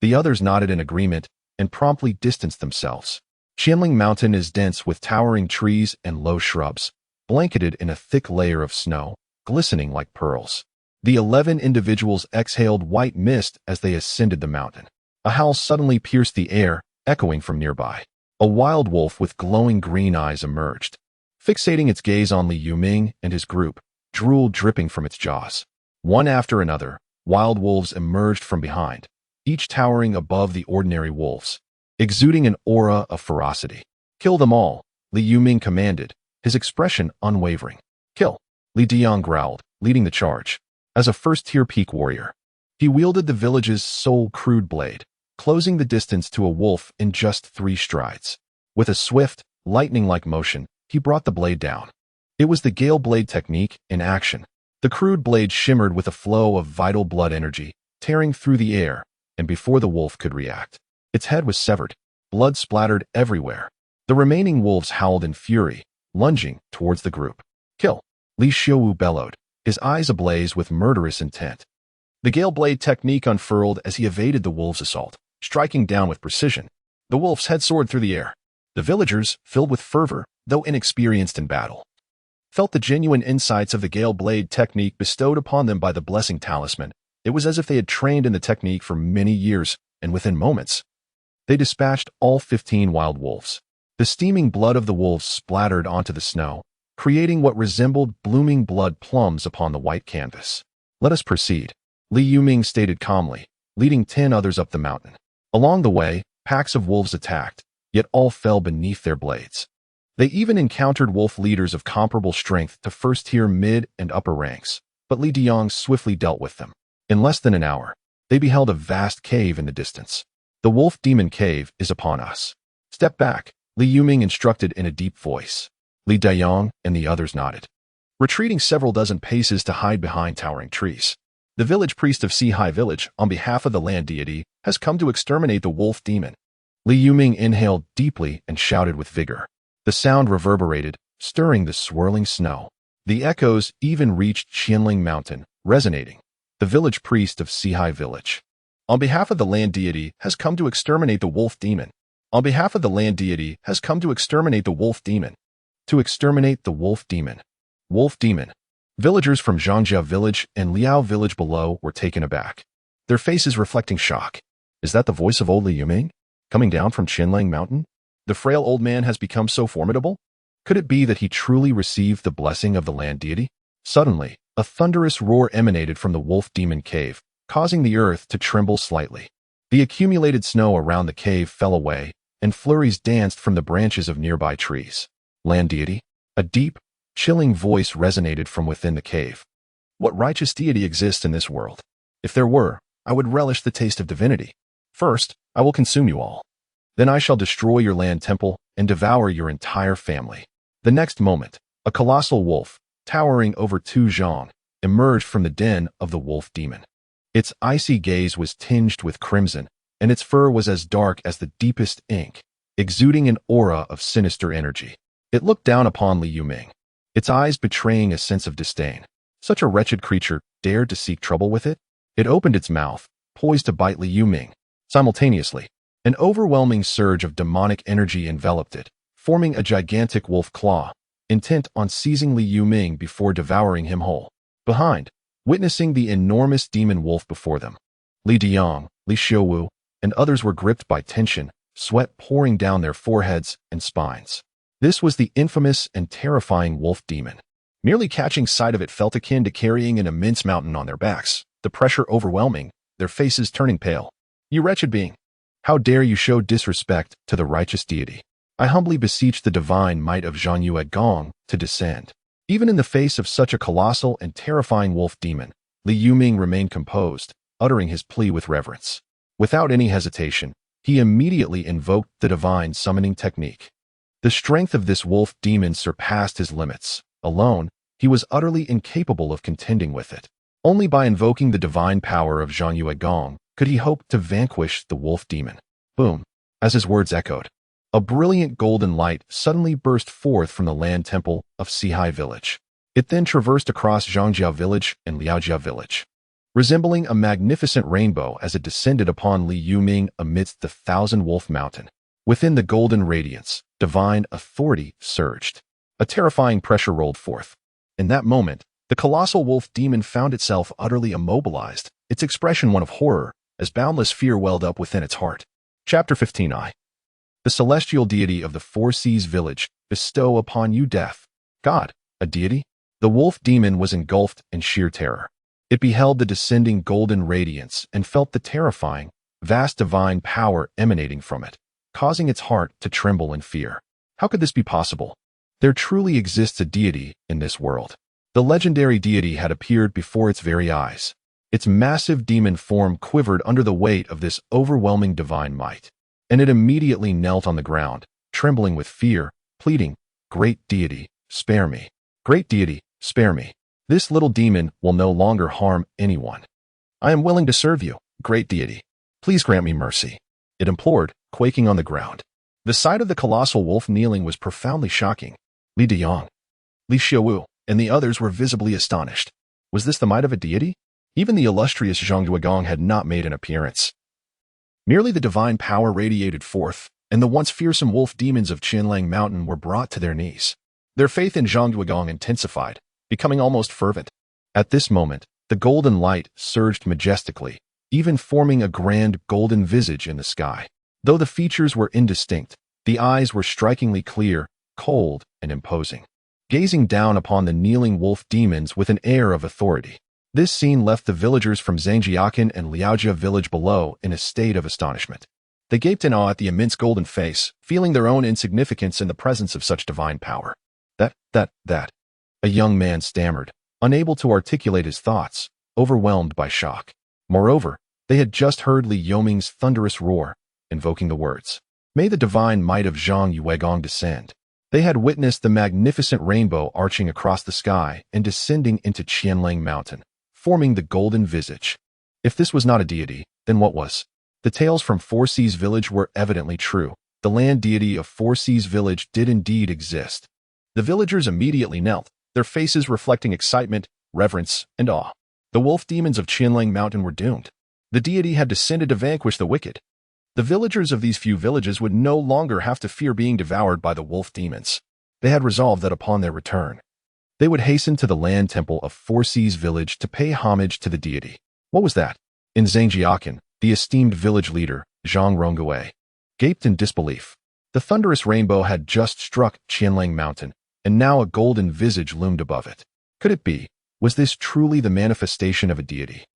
The others nodded in agreement and promptly distanced themselves. Qianling Mountain is dense with towering trees and low shrubs, blanketed in a thick layer of snow, glistening like pearls. The 11 individuals exhaled white mist as they ascended the mountain. A howl suddenly pierced the air, echoing from nearby. A wild wolf with glowing green eyes emerged, fixating its gaze on Li Yuming and his group, drool dripping from its jaws. One after another, wild wolves emerged from behind, each towering above the ordinary wolves, exuding an aura of ferocity. Kill them all, Li Yuming commanded, his expression unwavering. Kill, Li Diang growled, leading the charge. As a first-tier peak warrior, he wielded the village's sole crude blade, closing the distance to a wolf in just 3 strides. With a swift, lightning-like motion, he brought the blade down. It was the Gale Blade technique in action. The crude blade shimmered with a flow of vital blood energy, tearing through the air, and before the wolf could react, its head was severed. Blood splattered everywhere. The remaining wolves howled in fury, lunging towards the group. Kill, Li Xiuwu bellowed, his eyes ablaze with murderous intent. The Gale Blade technique unfurled as he evaded the wolves' assault, striking down with precision. The wolf's head soared through the air. The villagers, filled with fervor, though inexperienced in battle, felt the genuine insights of the Gale Blade technique bestowed upon them by the Blessing Talisman. It was as if they had trained in the technique for many years, and within moments, they dispatched all 15 wild wolves. The steaming blood of the wolves splattered onto the snow, creating what resembled blooming blood plums upon the white canvas. Let us proceed, Li Yuming stated calmly, leading 10 others up the mountain. Along the way, packs of wolves attacked, yet all fell beneath their blades. They even encountered wolf leaders of comparable strength to first-tier mid and upper ranks, but Li Diang swiftly dealt with them. In less than an hour, they beheld a vast cave in the distance. The wolf demon cave is upon us. Step back, Li Yuming instructed in a deep voice. Li Diang and the others nodded, retreating several dozen paces to hide behind towering trees. The village priest of Sihai village, on behalf of the land deity, has come to exterminate the wolf demon. Li Yuming inhaled deeply and shouted with vigor. The sound reverberated, stirring the swirling snow. The echoes even reached Qianling Mountain, resonating. The village priest of Sihai village, on behalf of the land deity, has come to exterminate the wolf demon. On behalf of the land deity, has come to exterminate the wolf demon. To exterminate the wolf demon. Wolf demon. Villagers from Zhangjia village and Liao village below were taken aback, their faces reflecting shock. Is that the voice of old Li Yuming, coming down from Qianling Mountain? The frail old man has become so formidable? Could it be that he truly received the blessing of the land deity? Suddenly, a thunderous roar emanated from the wolf demon cave, causing the earth to tremble slightly. The accumulated snow around the cave fell away, and flurries danced from the branches of nearby trees. Land deity? A deep, chilling voice resonated from within the cave. What righteous deity exists in this world? If there were, I would relish the taste of divinity. First, I will consume you all. Then I shall destroy your land temple and devour your entire family. The next moment, a colossal wolf, towering over 2 zhang, emerged from the den of the wolf demon. Its icy gaze was tinged with crimson, and its fur was as dark as the deepest ink, exuding an aura of sinister energy. It looked down upon Li Yuming, its eyes betraying a sense of disdain. Such a wretched creature dared to seek trouble with it? It opened its mouth, poised to bite Li Yuming. Simultaneously, an overwhelming surge of demonic energy enveloped it, forming a gigantic wolf claw, intent on seizing Li Yuming before devouring him whole. Behind, witnessing the enormous demon wolf before them, Li Diang, Li Xiuwu, and others were gripped by tension, sweat pouring down their foreheads and spines. This was the infamous and terrifying wolf demon. Merely catching sight of it felt akin to carrying an immense mountain on their backs, the pressure overwhelming, their faces turning pale. You wretched being! How dare you show disrespect to the righteous deity? I humbly beseech the divine might of Zhangyue Gong to descend. Even in the face of such a colossal and terrifying wolf demon, Li Yuming remained composed, uttering his plea with reverence. Without any hesitation, he immediately invoked the divine summoning technique. The strength of this wolf demon surpassed his limits. Alone, he was utterly incapable of contending with it. Only by invoking the divine power of Zhang Yuegong could he hope to vanquish the wolf demon. Boom! As his words echoed, a brilliant golden light suddenly burst forth from the land temple of Sihai village. It then traversed across Zhangjiao village and Liaojia village, resembling a magnificent rainbow as it descended upon Li Yuming amidst the thousand-wolf mountain. Within the golden radiance, divine authority surged. A terrifying pressure rolled forth. In that moment, the colossal wolf demon found itself utterly immobilized, its expression one of horror, as boundless fear welled up within its heart. Chapter 15I. The celestial deity of the Four Seas village bestow upon you death. God, a deity? The wolf demon was engulfed in sheer terror. It beheld the descending golden radiance and felt the terrifying, vast divine power emanating from it, causing its heart to tremble in fear. How could this be possible? There truly exists a deity in this world. The legendary deity had appeared before its very eyes. Its massive demon form quivered under the weight of this overwhelming divine might, and it immediately knelt on the ground, trembling with fear, pleading, "Great deity, spare me. Great deity, spare me. This little demon will no longer harm anyone. I am willing to serve you, great deity. Please grant me mercy," it implored, quaking on the ground. The sight of the colossal wolf kneeling was profoundly shocking. Li Deyang, Li Xiaowu, and the others were visibly astonished. Was this the might of a deity? Even the illustrious Zhang Yuegong had not made an appearance. Merely the divine power radiated forth, and the once fearsome wolf demons of Qianlang Mountain were brought to their knees. Their faith in Zhang Yuegong intensified, becoming almost fervent. At this moment, the golden light surged majestically, even forming a grand golden visage in the sky. Though the features were indistinct, the eyes were strikingly clear, cold, and imposing, gazing down upon the kneeling wolf demons with an air of authority. This scene left the villagers from Zhangjiakan and Liaojia village below in a state of astonishment. They gaped in awe at the immense golden face, feeling their own insignificance in the presence of such divine power. That. A young man stammered, unable to articulate his thoughts, overwhelmed by shock. Moreover, they had just heard Li Yuming's thunderous roar, invoking the words, "May the divine might of Zhang Yuegong descend." They had witnessed the magnificent rainbow arching across the sky and descending into Qianlang Mountain, forming the golden visage. If this was not a deity, then what was? The tales from Four Seas Village were evidently true. The land deity of Four Seas Village did indeed exist. The villagers immediately knelt, their faces reflecting excitement, reverence, and awe. The wolf demons of Qianlang Mountain were doomed. The deity had descended to vanquish the wicked. The villagers of these few villages would no longer have to fear being devoured by the wolf demons. They had resolved that upon their return, they would hasten to the land temple of Four Seas Village to pay homage to the deity. What was that? In Zhangjiakan, the esteemed village leader, Zhang Rongui, gaped in disbelief. The thunderous rainbow had just struck Qianlang Mountain, and now a golden visage loomed above it. Could it be? Was this truly the manifestation of a deity?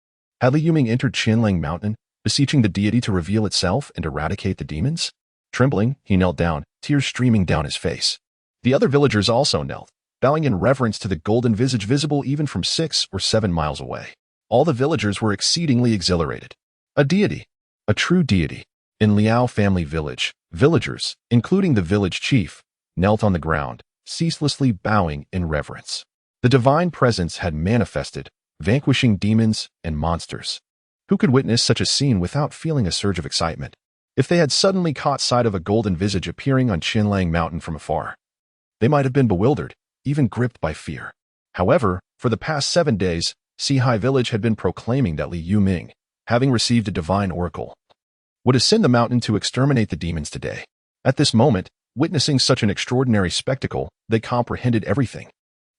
Had Li Yuming entered Qianlang Mountain, beseeching the deity to reveal itself and eradicate the demons? Trembling, he knelt down, tears streaming down his face. The other villagers also knelt, bowing in reverence to the golden visage visible even from 6 or 7 miles away. All the villagers were exceedingly exhilarated. A deity, a true deity. In Liao family village, villagers, including the village chief, knelt on the ground, ceaselessly bowing in reverence. The divine presence had manifested, vanquishing demons and monsters. Who could witness such a scene without feeling a surge of excitement? If they had suddenly caught sight of a golden visage appearing on Qianlang Mountain from afar, they might have been bewildered, even gripped by fear. However, for the past 7 days, Sihai village had been proclaiming that Li Yuming, having received a divine oracle, would ascend the mountain to exterminate the demons today. At this moment, witnessing such an extraordinary spectacle, they comprehended everything.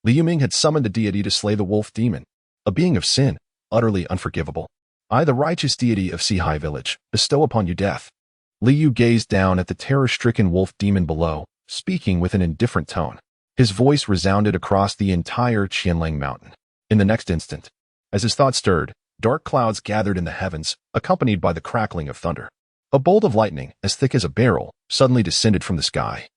Li Yuming had summoned the deity to slay the wolf demon, a being of sin, utterly unforgivable. I, the righteous deity of Sihai village, bestow upon you death. Li Yu gazed down at the terror-stricken wolf demon below, speaking with an indifferent tone. His voice resounded across the entire Qianlang Mountain. In the next instant, as his thoughts stirred, dark clouds gathered in the heavens, accompanied by the crackling of thunder. A bolt of lightning, as thick as a barrel, suddenly descended from the sky,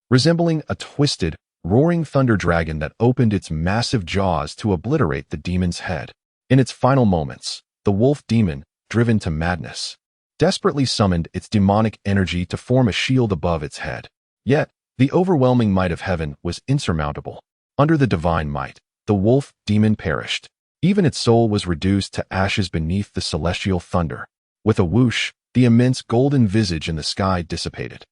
resembling a twisted, roaring thunder dragon that opened its massive jaws to obliterate the demon's head. In its final moments, the wolf demon, driven to madness, desperately summoned its demonic energy to form a shield above its head. Yet, the overwhelming might of heaven was insurmountable. Under the divine might, the wolf demon perished. Even its soul was reduced to ashes beneath the celestial thunder. With a whoosh, the immense golden visage in the sky dissipated.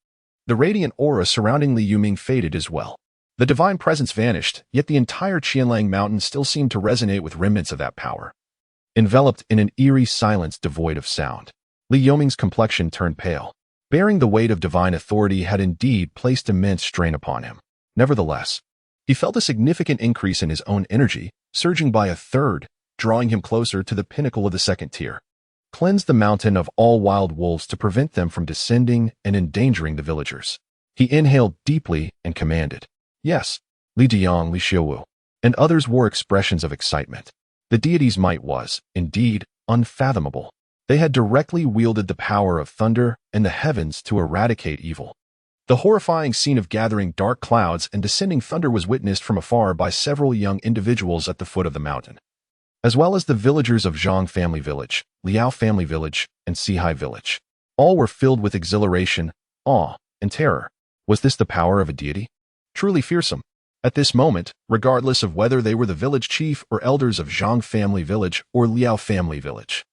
The radiant aura surrounding Li Yuming faded as well. The divine presence vanished, yet the entire Qianlang mountain still seemed to resonate with remnants of that power. Enveloped in an eerie silence devoid of sound, Li Yuming's complexion turned pale. Bearing the weight of divine authority had indeed placed immense strain upon him. Nevertheless, he felt a significant increase in his own energy, surging by a third, drawing him closer to the pinnacle of the second tier. Cleanse the mountain of all wild wolves to prevent them from descending and endangering the villagers. He inhaled deeply and commanded. Yes, Li Jiang, Li Xiaowu, and others wore expressions of excitement. The deity's might was, indeed, unfathomable. They had directly wielded the power of thunder and the heavens to eradicate evil. The horrifying scene of gathering dark clouds and descending thunder was witnessed from afar by several young individuals at the foot of the mountain, as well as the villagers of Zhang family village, Liao family village, and Sihai village. All were filled with exhilaration, awe, and terror. Was this the power of a deity? Truly fearsome. At this moment, regardless of whether they were the village chief or elders of Zhang family village or Liao family village,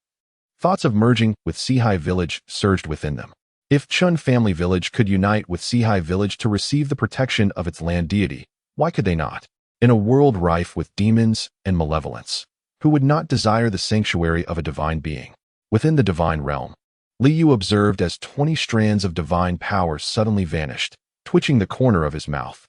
thoughts of merging with Sihai village surged within them. If Chun family village could unite with Sihai village to receive the protection of its land deity, why could they not? In a world rife with demons and malevolence, who would not desire the sanctuary of a divine being? Within the divine realm, Li Yu observed as 20 strands of divine power suddenly vanished, twitching the corner of his mouth.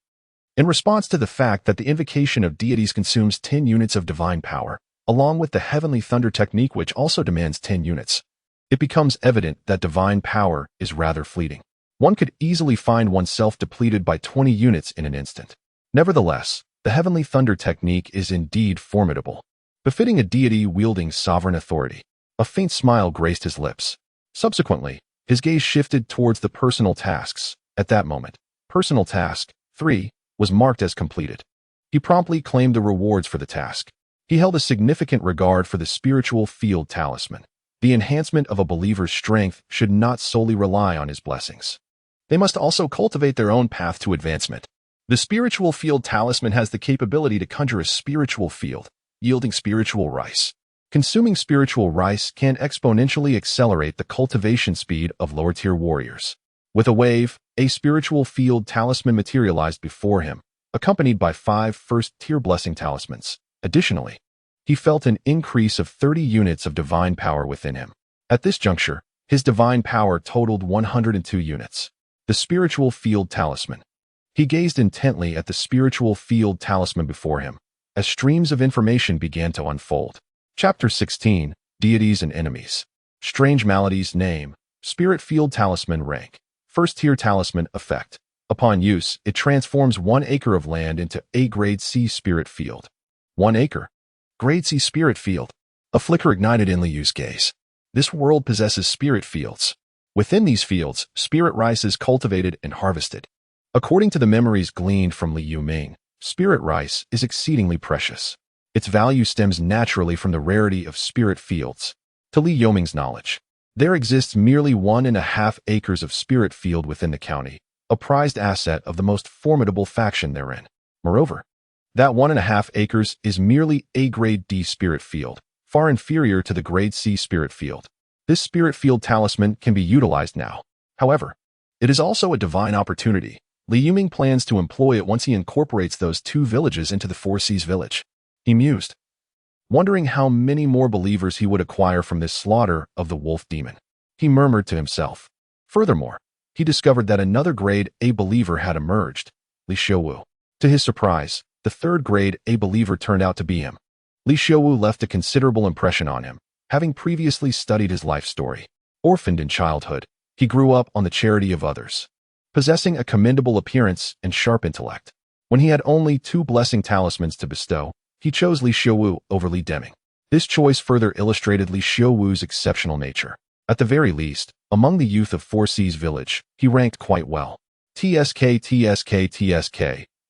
In response to the fact that the invocation of deities consumes 10 units of divine power, along with the heavenly thunder technique which also demands 10 units, it becomes evident that divine power is rather fleeting. One could easily find oneself depleted by 20 units in an instant. Nevertheless, the heavenly thunder technique is indeed formidable, befitting a deity wielding sovereign authority. A faint smile graced his lips. Subsequently, his gaze shifted towards the personal tasks. At that moment, personal task 3 was marked as completed. He promptly claimed the rewards for the task. He held a significant regard for the spiritual field talisman. The enhancement of a believer's strength should not solely rely on his blessings. They must also cultivate their own path to advancement. The spiritual field talisman has the capability to conjure a spiritual field, yielding spiritual rice. Consuming spiritual rice can exponentially accelerate the cultivation speed of lower-tier warriors. With a wave, a spiritual field talisman materialized before him, accompanied by 5 first-tier blessing talismans. Additionally, he felt an increase of 30 units of divine power within him. At this juncture, his divine power totaled 102 units. The spiritual field talisman. He gazed intently at the spiritual field talisman before him, as streams of information began to unfold. Chapter 16, Deities and Enemies. Strange Maladies. Name, Spirit Field Talisman. Rank, First-tier talisman. Effect. Upon use, it transforms 1 acre of land into a grade C spirit field. 1 acre. Grade C spirit field. A flicker ignited in Li Yu's gaze. This world possesses spirit fields. Within these fields, spirit rice is cultivated and harvested. According to the memories gleaned from Li Yuming, spirit rice is exceedingly precious. Its value stems naturally from the rarity of spirit fields. To Li Yuming's knowledge, there exists merely 1.5 acres of spirit field within the county, a prized asset of the most formidable faction therein. Moreover, that 1.5 acres is merely a grade D spirit field, far inferior to the grade C spirit field. This spirit field talisman can be utilized now. However, it is also a divine opportunity. Li Yuming plans to employ it once he incorporates those 2 villages into the Four Seas village. He mused, wondering how many more believers he would acquire from this slaughter of the wolf demon. He murmured to himself. Furthermore, he discovered that another grade A believer had emerged, Li Xiaowu. To his surprise, the 3rd grade A believer turned out to be him. Li Xiaowu left a considerable impression on him, having previously studied his life story. Orphaned in childhood, he grew up on the charity of others, possessing a commendable appearance and sharp intellect. When he had only 2 blessing talismans to bestow, he chose Li Xiaowu over Li Deming. This choice further illustrated Li Xiaowu's exceptional nature. At the very least, among the youth of Four Seas village, he ranked quite well. TSK.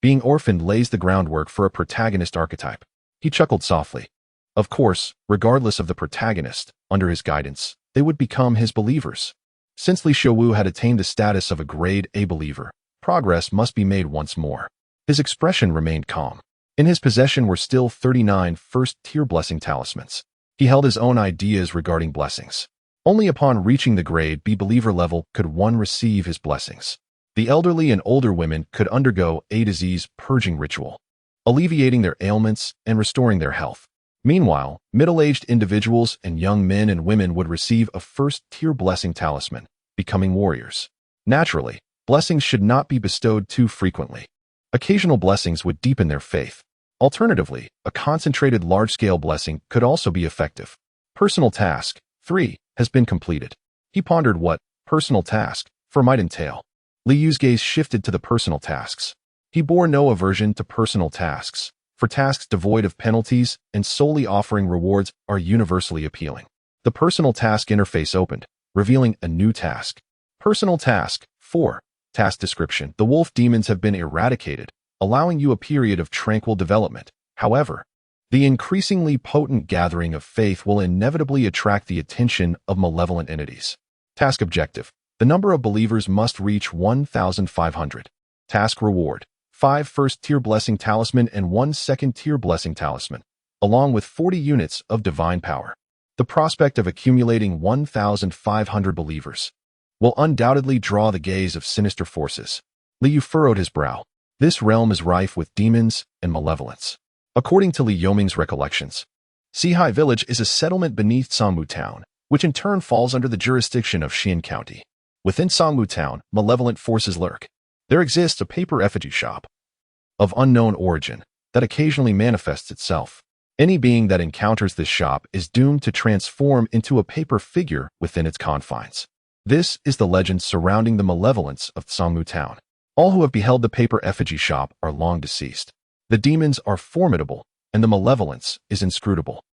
Being orphaned lays the groundwork for a protagonist archetype. He chuckled softly. Of course, regardless of the protagonist, under his guidance, they would become his believers. Since Li Xiaowu had attained the status of a grade A believer, progress must be made once more. His expression remained calm. In his possession were still 39 first-tier blessing talismans. He held his own ideas regarding blessings. Only upon reaching the grade B believer level could one receive his blessings. The elderly and older women could undergo a disease purging ritual, alleviating their ailments and restoring their health. Meanwhile, middle-aged individuals and young men and women would receive a first-tier blessing talisman, becoming warriors. Naturally, blessings should not be bestowed too frequently. Occasional blessings would deepen their faith. Alternatively, a concentrated large-scale blessing could also be effective. Personal task 3 has been completed. He pondered what personal task 4 might entail. Li Yu's gaze shifted to the personal tasks. He bore no aversion to personal tasks, for tasks devoid of penalties and solely offering rewards are universally appealing. The personal task interface opened, revealing a new task. Personal task 4. Task description. The wolf demons have been eradicated, allowing you a period of tranquil development. However, the increasingly potent gathering of faith will inevitably attract the attention of malevolent entities. Task objective. The number of believers must reach 1,500. Task reward. 5 first-tier blessing talisman and 1 second-tier blessing talisman, along with 40 units of divine power. The prospect of accumulating 1,500 believers will undoubtedly draw the gaze of sinister forces. Li Yu furrowed his brow. This realm is rife with demons and malevolence. According to Li Yoming's recollections, Sihai Village is a settlement beneath Songmu Town, which in turn falls under the jurisdiction of Xian County. Within Songmu Town, malevolent forces lurk. There exists a paper effigy shop of unknown origin that occasionally manifests itself. Any being that encounters this shop is doomed to transform into a paper figure within its confines. This is the legend surrounding the malevolence of Songmu Town. All who have beheld the paper effigy shop are long deceased. The demons are formidable, and the malevolence is inscrutable.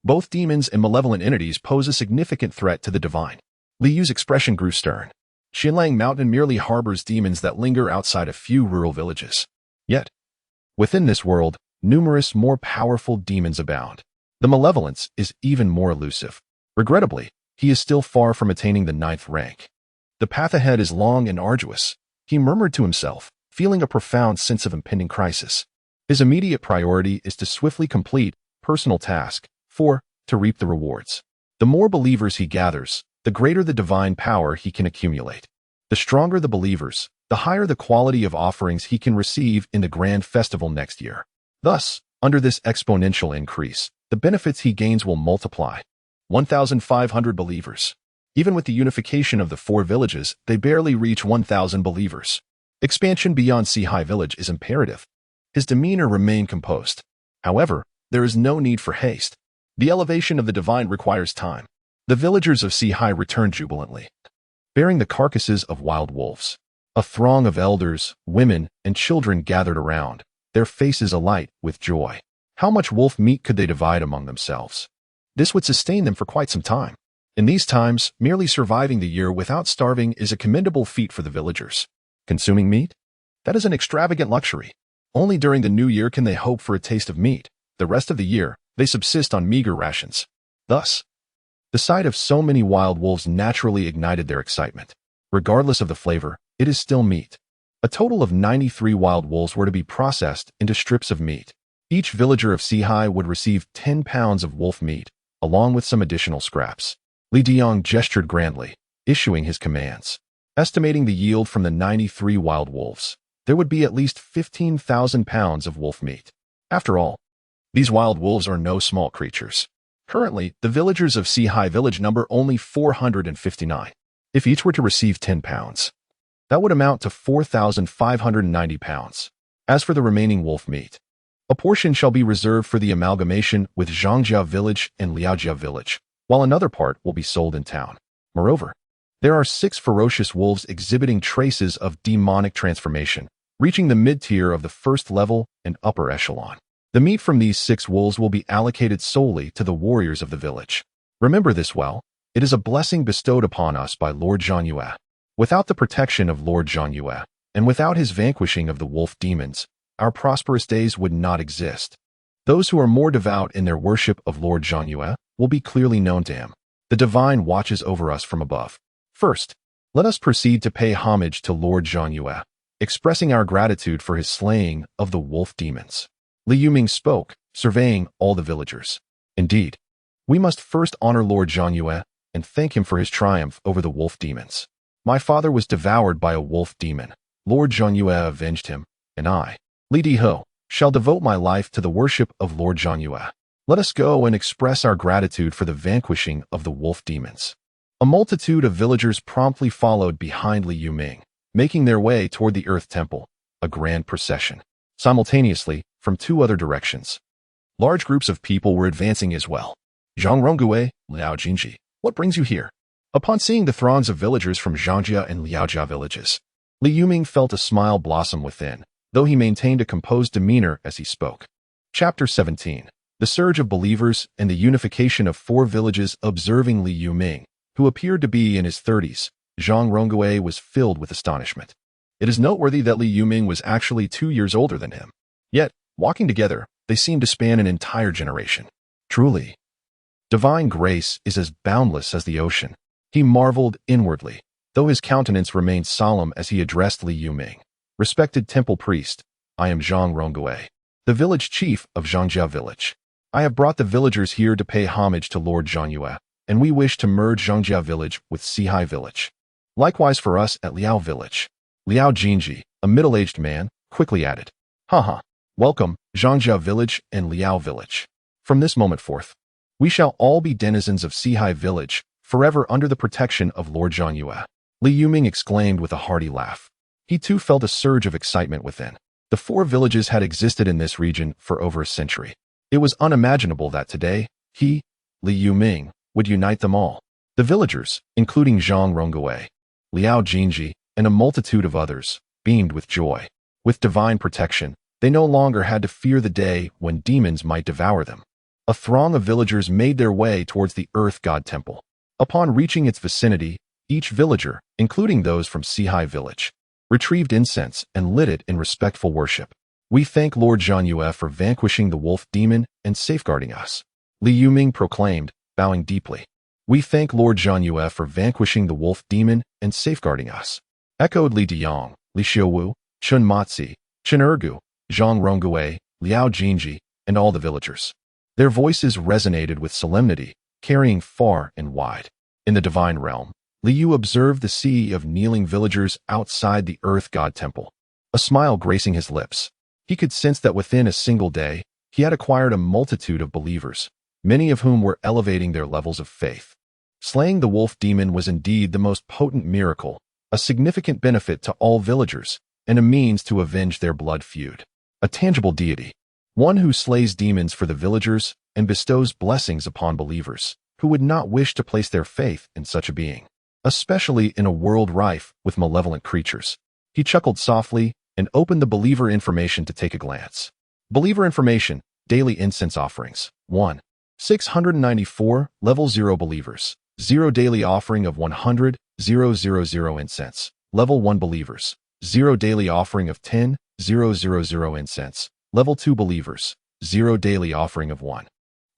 Both demons and malevolent entities pose a significant threat to the divine. Li Yu's expression grew stern. Xinlang Mountain merely harbors demons that linger outside a few rural villages. Yet, within this world, numerous more powerful demons abound. The malevolence is even more elusive. Regrettably, he is still far from attaining the 9th rank. The path ahead is long and arduous, he murmured to himself, feeling a profound sense of impending crisis. His immediate priority is to swiftly complete personal task 4 to reap the rewards. The more believers he gathers, the greater the divine power he can accumulate. The stronger the believers, the higher the quality of offerings he can receive in the grand festival next year. Thus, under this exponential increase, the benefits he gains will multiply. 1,500 believers. Even with the unification of the 4 villages, they barely reach 1,000 believers. Expansion beyond Sihai Village is imperative. His demeanor remained composed. However, there is no need for haste. The elevation of the divine requires time. The villagers of Sihai returned jubilantly, bearing the carcasses of wild wolves. A throng of elders, women, and children gathered around, their faces alight with joy. How much wolf meat could they divide among themselves? This would sustain them for quite some time. In these times, merely surviving the year without starving is a commendable feat for the villagers. Consuming meat? That is an extravagant luxury. Only during the new year can they hope for a taste of meat. The rest of the year, they subsist on meager rations. Thus, the sight of so many wild wolves naturally ignited their excitement. Regardless of the flavor, it is still meat. A total of 93 wild wolves were to be processed into strips of meat. Each villager of Sihai would receive 10 pounds of wolf meat, along with some additional scraps. Li Diong gestured grandly, issuing his commands. Estimating the yield from the 93 wild wolves, there would be at least 15,000 pounds of wolf meat. After all, these wild wolves are no small creatures. Currently, the villagers of Sihai Village number only 459. If each were to receive 10 pounds, that would amount to 4,590 pounds. As for the remaining wolf meat, a portion shall be reserved for the amalgamation with Zhangjia Village and Liaojia Village, while another part will be sold in town. Moreover, there are 6 ferocious wolves exhibiting traces of demonic transformation, reaching the mid-tier of the first level and upper echelon. The meat from these 6 wolves will be allocated solely to the warriors of the village. Remember this well, it is a blessing bestowed upon us by Lord Zhang. Without the protection of Lord Zhang, and without his vanquishing of the wolf demons, our prosperous days would not exist. Those who are more devout in their worship of Lord Zhangyue will be clearly known to him. The divine watches over us from above. First, let us proceed to pay homage to Lord Zhangyue, expressing our gratitude for his slaying of the wolf demons. Li Yuming spoke, surveying all the villagers. Indeed, we must first honor Lord Zhangyue and thank him for his triumph over the wolf demons. My father was devoured by a wolf demon. Lord Zhangyue avenged him, and I, Li Diho, shall devote my life to the worship of Lord Zhangyue. Let us go and express our gratitude for the vanquishing of the wolf demons. A multitude of villagers promptly followed behind Li Yuming, making their way toward the Earth Temple, a grand procession. Simultaneously, from two other directions, large groups of people were advancing as well. Zhang Rongui, Liao Jinji, what brings you here? Upon seeing the throngs of villagers from Zhangjia and Liaojia villages, Li Yuming felt a smile blossom within, though he maintained a composed demeanor as he spoke. Chapter 17. The Surge of Believers and the Unification of Four Villages. Observing Li Yuming, who appeared to be in his 30s, Zhang Rongui was filled with astonishment. It is noteworthy that Li Yuming was actually 2 years older than him. Yet, walking together, they seemed to span an entire generation. Truly, divine grace is as boundless as the ocean. He marveled inwardly, though his countenance remained solemn as he addressed Li Yuming. Respected temple priest, I am Zhang Rongui, the village chief of Zhangjia village. I have brought the villagers here to pay homage to Lord Zhangyue, and we wish to merge Zhangjia village with Sihai village. Likewise for us at Liao village. Liao Jinji, a middle-aged man, quickly added, Haha, welcome, Zhangjia village and Liao village. From this moment forth, we shall all be denizens of Sihai village, forever under the protection of Lord Zhangyue. Li Yuming exclaimed with a hearty laugh. He too felt a surge of excitement within. The four villages had existed in this region for over a century. It was unimaginable that today, he, Li Yuming, would unite them all. The villagers, including Zhang Rongui, Liao Jinji, and a multitude of others, beamed with joy. With divine protection, they no longer had to fear the day when demons might devour them. A throng of villagers made their way towards the Earth God Temple. Upon reaching its vicinity, each villager, including those from Sihai village, retrieved incense and lit it in respectful worship. We thank Lord Zhangyue for vanquishing the wolf demon and safeguarding us. Li Yuming proclaimed, bowing deeply. We thank Lord Zhangyue for vanquishing the wolf demon and safeguarding us. Echoed Li Diyang, Li Xiuwu, Chun Matzi, Chen Ergu, Zhang Rongui, Liao Jinji, and all the villagers. Their voices resonated with solemnity, carrying far and wide. In the divine realm, Li Yu observed the sea of kneeling villagers outside the Earth God Temple, a smile gracing his lips. He could sense that within a single day, he had acquired a multitude of believers, many of whom were elevating their levels of faith. Slaying the wolf demon was indeed the most potent miracle, a significant benefit to all villagers, and a means to avenge their blood feud. A tangible deity, one who slays demons for the villagers and bestows blessings upon believers, who would not wish to place their faith in such a being, especially in a world rife with malevolent creatures. He chuckled softly and opened the believer information to take a glance. Believer information, daily incense offerings. 1. 694, level 0 believers. 0 daily offering of 100, 000 incense. Level 1 believers. 0 daily offering of 10, 000 incense. Level 2 believers. 0 daily offering of 1,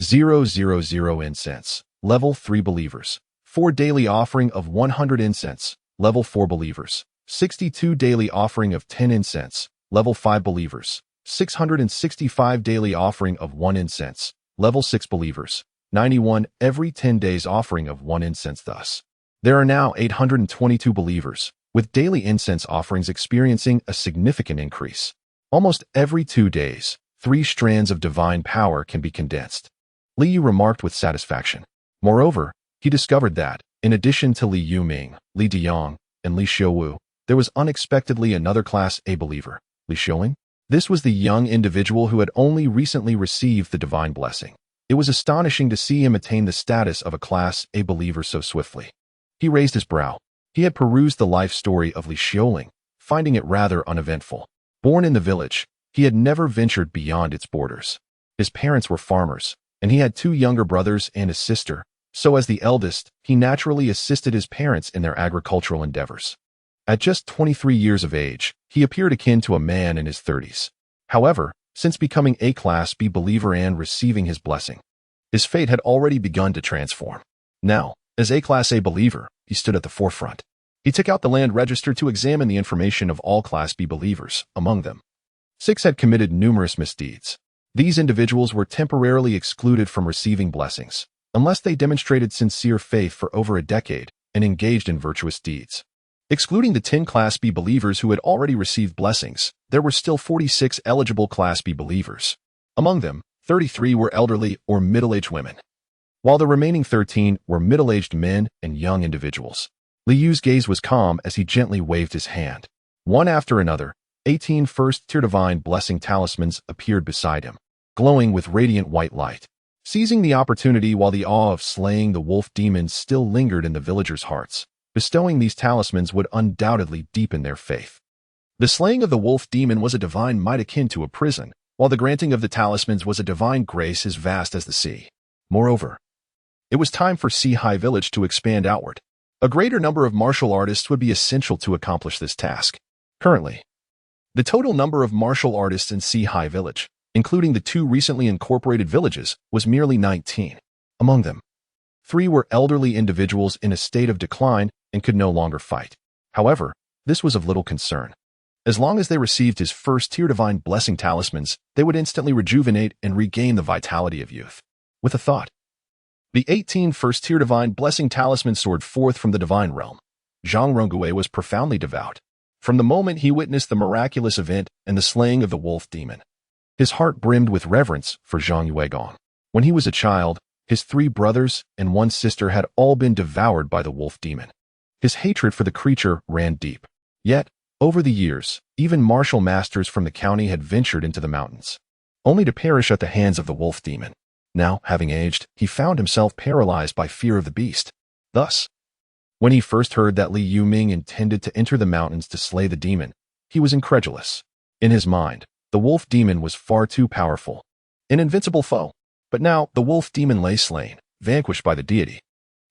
000 incense. Level 3 believers. 4 daily offering of 100 incense. Level 4 believers. 62 daily offering of 10 incense. Level 5 believers. 665 daily offering of 1 incense. Level 6 believers. 91 every 10 days offering of 1 incense. Thus, there are now 822 believers, with daily incense offerings experiencing a significant increase. Almost every 2 days, 3 strands of divine power can be condensed. Li Yu remarked with satisfaction. Moreover, he discovered that, in addition to Li Yuming, Li Diyang, and Li Xiuwu, there was unexpectedly another Class A believer, Li Xiuling. This was the young individual who had only recently received the divine blessing. It was astonishing to see him attain the status of a Class A believer so swiftly. He raised his brow. He had perused the life story of Li Xiuling, finding it rather uneventful. Born in the village, he had never ventured beyond its borders. His parents were farmers, and he had 2 younger brothers and a sister, so as the eldest, he naturally assisted his parents in their agricultural endeavors. At just 23 years of age, he appeared akin to a man in his 30s. However, since becoming a Class B believer and receiving his blessing. His fate had already begun to transform. Now, as a Class A believer, he stood at the forefront. He took out the land register to examine the information of all Class B believers. Among them, 6 had committed numerous misdeeds. These individuals were temporarily excluded from receiving blessings, unless they demonstrated sincere faith for over a decade and engaged in virtuous deeds. Excluding the 10 Class B believers who had already received blessings, there were still 46 eligible Class B believers. Among them, 33 were elderly or middle-aged women, while the remaining 13 were middle-aged men and young individuals. Li Yu's gaze was calm as he gently waved his hand. One after another, 18 first-tier divine blessing talismans appeared beside him, glowing with radiant white light. Seizing the opportunity while the awe of slaying the wolf demons still lingered in the villagers' hearts, bestowing these talismans would undoubtedly deepen their faith. The slaying of the wolf demon was a divine might akin to a prison, while the granting of the talismans was a divine grace as vast as the sea. Moreover, it was time for Sea High Village to expand outward. A greater number of martial artists would be essential to accomplish this task. Currently, the total number of martial artists in Sea High Village, including the 2 recently incorporated villages, was merely 19. Among them, 3 were elderly individuals in a state of decline and could no longer fight. However, this was of little concern. As long as they received his first-tier divine blessing talismans, they would instantly rejuvenate and regain the vitality of youth. With a thought, the 18 first-tier divine blessing talismans soared forth from the divine realm. Zhang Rongui was profoundly devout. From the moment he witnessed the miraculous event and the slaying of the wolf demon, his heart brimmed with reverence for Zhang Yuegong. When he was a child, his 3 brothers and 1 sister had all been devoured by the wolf demon. His hatred for the creature ran deep. Yet, over the years, even martial masters from the county had ventured into the mountains, only to perish at the hands of the wolf demon. Now, having aged, he found himself paralyzed by fear of the beast. Thus, when he first heard that Li Yuming intended to enter the mountains to slay the demon, he was incredulous. In his mind, the wolf demon was far too powerful, an invincible foe. But now, the wolf demon lay slain, vanquished by the deity.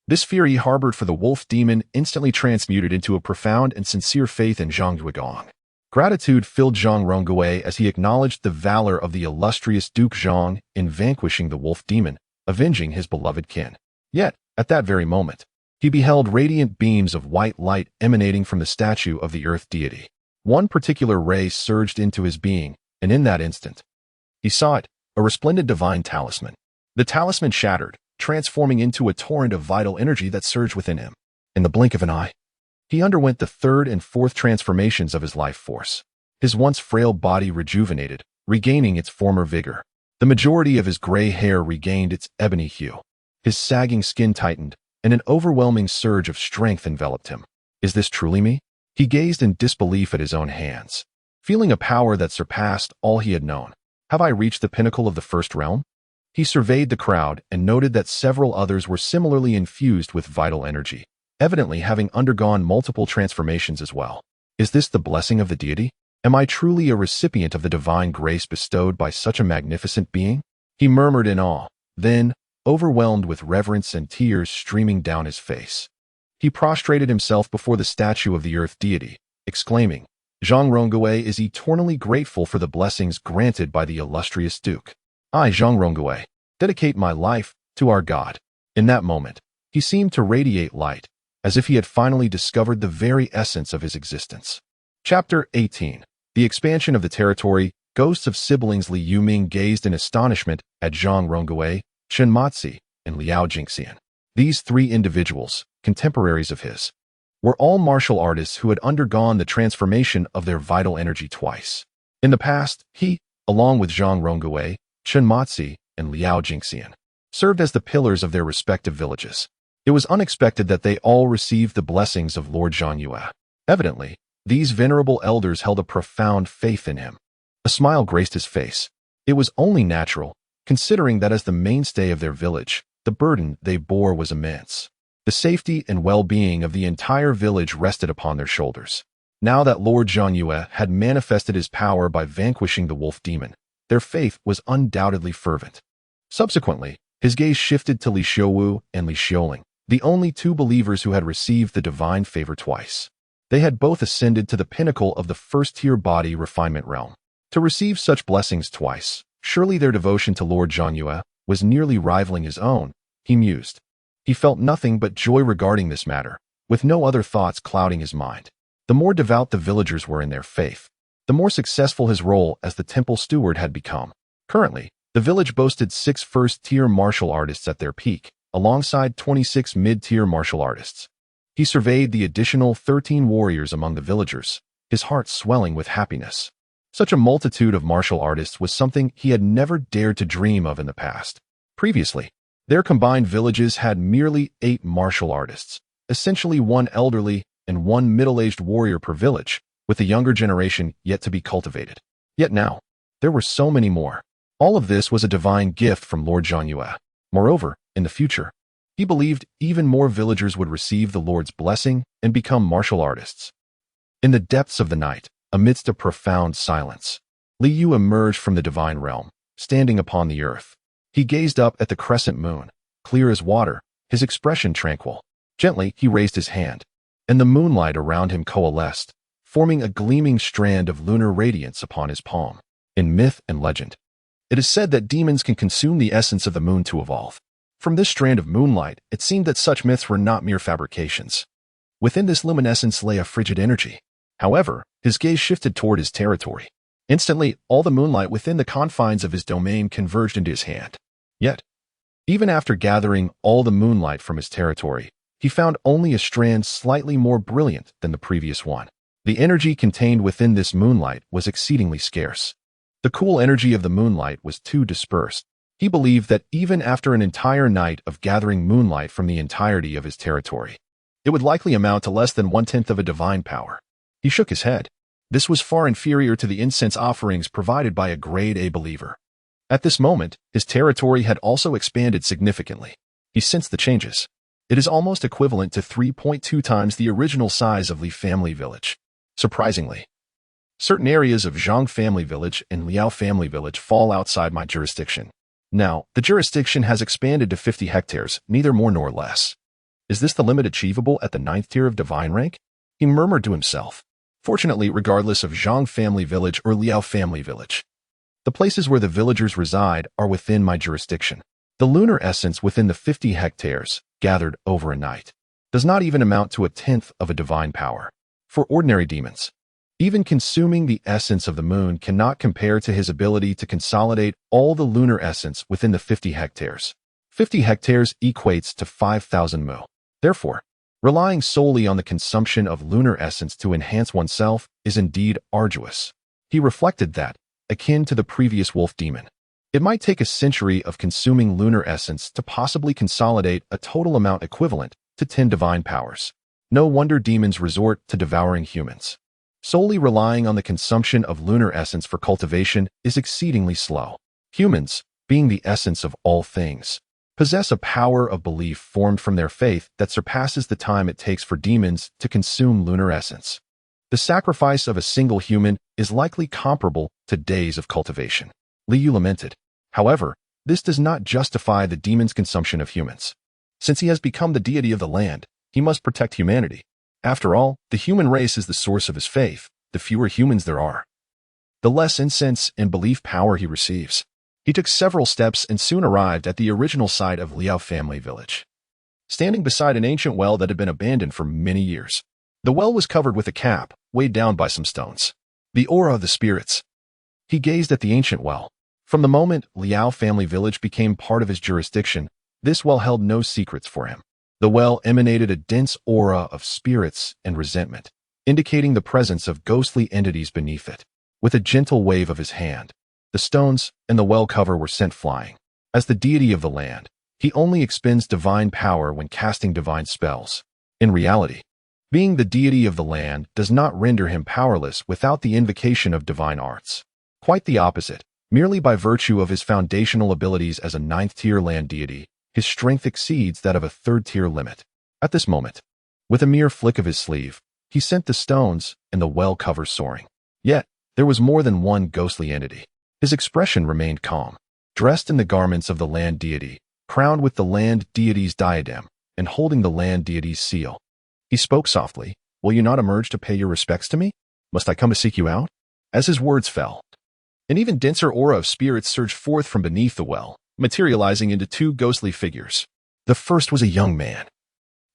This fear he harbored for the wolf demon instantly transmuted into a profound and sincere faith in Zhang Yuegong. Gratitude filled Zhang Rongui as he acknowledged the valor of the illustrious Duke Zhang in vanquishing the wolf demon, avenging his beloved kin. Yet, at that very moment, he beheld radiant beams of white light emanating from the statue of the earth deity. One particular ray surged into his being, and in that instant, he saw it, a resplendent divine talisman. The talisman shattered, transforming into a torrent of vital energy that surged within him. In the blink of an eye, he underwent the 3rd and 4th transformations of his life force. His once frail body rejuvenated, regaining its former vigor. The majority of his gray hair regained its ebony hue. His sagging skin tightened, and an overwhelming surge of strength enveloped him. Is this truly me? He gazed in disbelief at his own hands, feeling a power that surpassed all he had known. Have I reached the pinnacle of the first realm? He surveyed the crowd and noted that several others were similarly infused with vital energy, evidently having undergone multiple transformations as well. Is this the blessing of the deity? Am I truly a recipient of the divine grace bestowed by such a magnificent being? He murmured in awe, then, overwhelmed with reverence and tears streaming down his face, he prostrated himself before the statue of the earth deity, exclaiming, Zhang Rongui is eternally grateful for the blessings granted by the illustrious Duke. I, Zhang Rongui, dedicate my life to our God. In that moment, he seemed to radiate light, as if he had finally discovered the very essence of his existence. Chapter 18. The expansion of the territory. Ghosts of siblings. Li Yuming gazed in astonishment at Zhang Rongui, Chen Matzi, and Liao Jingxian. These 3 individuals, contemporaries of his, were all martial artists who had undergone the transformation of their vital energy twice. In the past, he, along with Zhang Rongui, Chen Matzi, and Liao Jingxian, served as the pillars of their respective villages. It was unexpected that they all received the blessings of Lord Zhang Yue. Evidently, these venerable elders held a profound faith in him. A smile graced his face. It was only natural, considering that as the mainstay of their village, the burden they bore was immense. The safety and well-being of the entire village rested upon their shoulders. Now that Lord Zhang Yue had manifested his power by vanquishing the wolf demon, their faith was undoubtedly fervent. Subsequently, his gaze shifted to Li Xiuwu and Li Xiuling, the only 2 believers who had received the divine favor twice. They had both ascended to the pinnacle of the first-tier body refinement realm. To receive such blessings twice, surely their devotion to Lord Zhanyue was nearly rivaling his own, he mused. He felt nothing but joy regarding this matter, with no other thoughts clouding his mind. The more devout the villagers were in their faith, the more successful his role as the temple steward had become. Currently, the village boasted 6 first-tier martial artists at their peak, alongside 26 mid-tier martial artists. He surveyed the additional 13 warriors among the villagers, his heart swelling with happiness. Such a multitude of martial artists was something he had never dared to dream of in the past. Previously, their combined villages had merely 8 martial artists, essentially 1 elderly and 1 middle-aged warrior per village, with the younger generation yet to be cultivated. Yet now, there were so many more. All of this was a divine gift from Lord Zhanyue. Moreover, in the future, he believed even more villagers would receive the Lord's blessing and become martial artists. In the depths of the night, amidst a profound silence, Li Yu emerged from the divine realm, standing upon the earth. He gazed up at the crescent moon, clear as water, his expression tranquil. Gently, he raised his hand, and the moonlight around him coalesced, forming a gleaming strand of lunar radiance upon his palm. In myth and legend, it is said that demons can consume the essence of the moon to evolve. From this strand of moonlight, it seemed that such myths were not mere fabrications. Within this luminescence lay a frigid energy. However, his gaze shifted toward his territory. Instantly, all the moonlight within the confines of his domain converged into his hand. Yet, even after gathering all the moonlight from his territory, he found only a strand slightly more brilliant than the previous one. The energy contained within this moonlight was exceedingly scarce. The cool energy of the moonlight was too dispersed. He believed that even after an entire night of gathering moonlight from the entirety of his territory, it would likely amount to less than 1/10 of a divine power. He shook his head. This was far inferior to the incense offerings provided by a grade A believer. At this moment, his territory had also expanded significantly. He sensed the changes. It is almost equivalent to 3.2 times the original size of Li Family Village. Surprisingly, certain areas of Zhang Family Village and Liao Family Village fall outside my jurisdiction. Now, the jurisdiction has expanded to 50 hectares, neither more nor less. Is this the limit achievable at the 9th tier of divine rank? He murmured to himself. Fortunately, regardless of Zhang Family Village or Liao Family Village, the places where the villagers reside are within my jurisdiction. The lunar essence within the 50 hectares, gathered over a night, does not even amount to 1/10 of a divine power. For ordinary demons, even consuming the essence of the moon cannot compare to his ability to consolidate all the lunar essence within the 50 hectares. 50 hectares equates to 5,000 mu. Therefore, relying solely on the consumption of lunar essence to enhance oneself is indeed arduous. He reflected that, akin to the previous wolf demon, it might take a century of consuming lunar essence to possibly consolidate a total amount equivalent to 10 divine powers. No wonder demons resort to devouring humans. Solely relying on the consumption of lunar essence for cultivation is exceedingly slow. Humans, being the essence of all things, possess a power of belief formed from their faith that surpasses the time it takes for demons to consume lunar essence. The sacrifice of a single human is likely comparable to days of cultivation. Li Yu lamented. However, this does not justify the demon's consumption of humans. Since he has become the deity of the land, he must protect humanity. After all, the human race is the source of his faith. The fewer humans there are, the less incense and belief power he receives. He took several steps and soon arrived at the original site of Liao Family Village. Standing beside an ancient well that had been abandoned for many years. The well was covered with a cap, weighed down by some stones. The aura of the spirits. He gazed at the ancient well. From the moment Liao Family Village became part of his jurisdiction, this well held no secrets for him. The well emanated a dense aura of spirits and resentment, indicating the presence of ghostly entities beneath it. With a gentle wave of his hand, the stones and the well cover were sent flying. As the deity of the land, he only expends divine power when casting divine spells. In reality, being the deity of the land does not render him powerless without the invocation of divine arts. Quite the opposite. Merely by virtue of his foundational abilities as a 9th-tier land deity, his strength exceeds that of a 3rd-tier limit. At this moment, with a mere flick of his sleeve, he sent the stones and the well cover soaring. Yet, there was more than one ghostly entity. His expression remained calm. Dressed in the garments of the land deity, crowned with the land deity's diadem, and holding the land deity's seal. He spoke softly, "Will you not emerge to pay your respects to me? Must I come to seek you out?" As his words fell, An even denser aura of spirits surged forth from beneath the well, materializing into two ghostly figures. The first was a young man.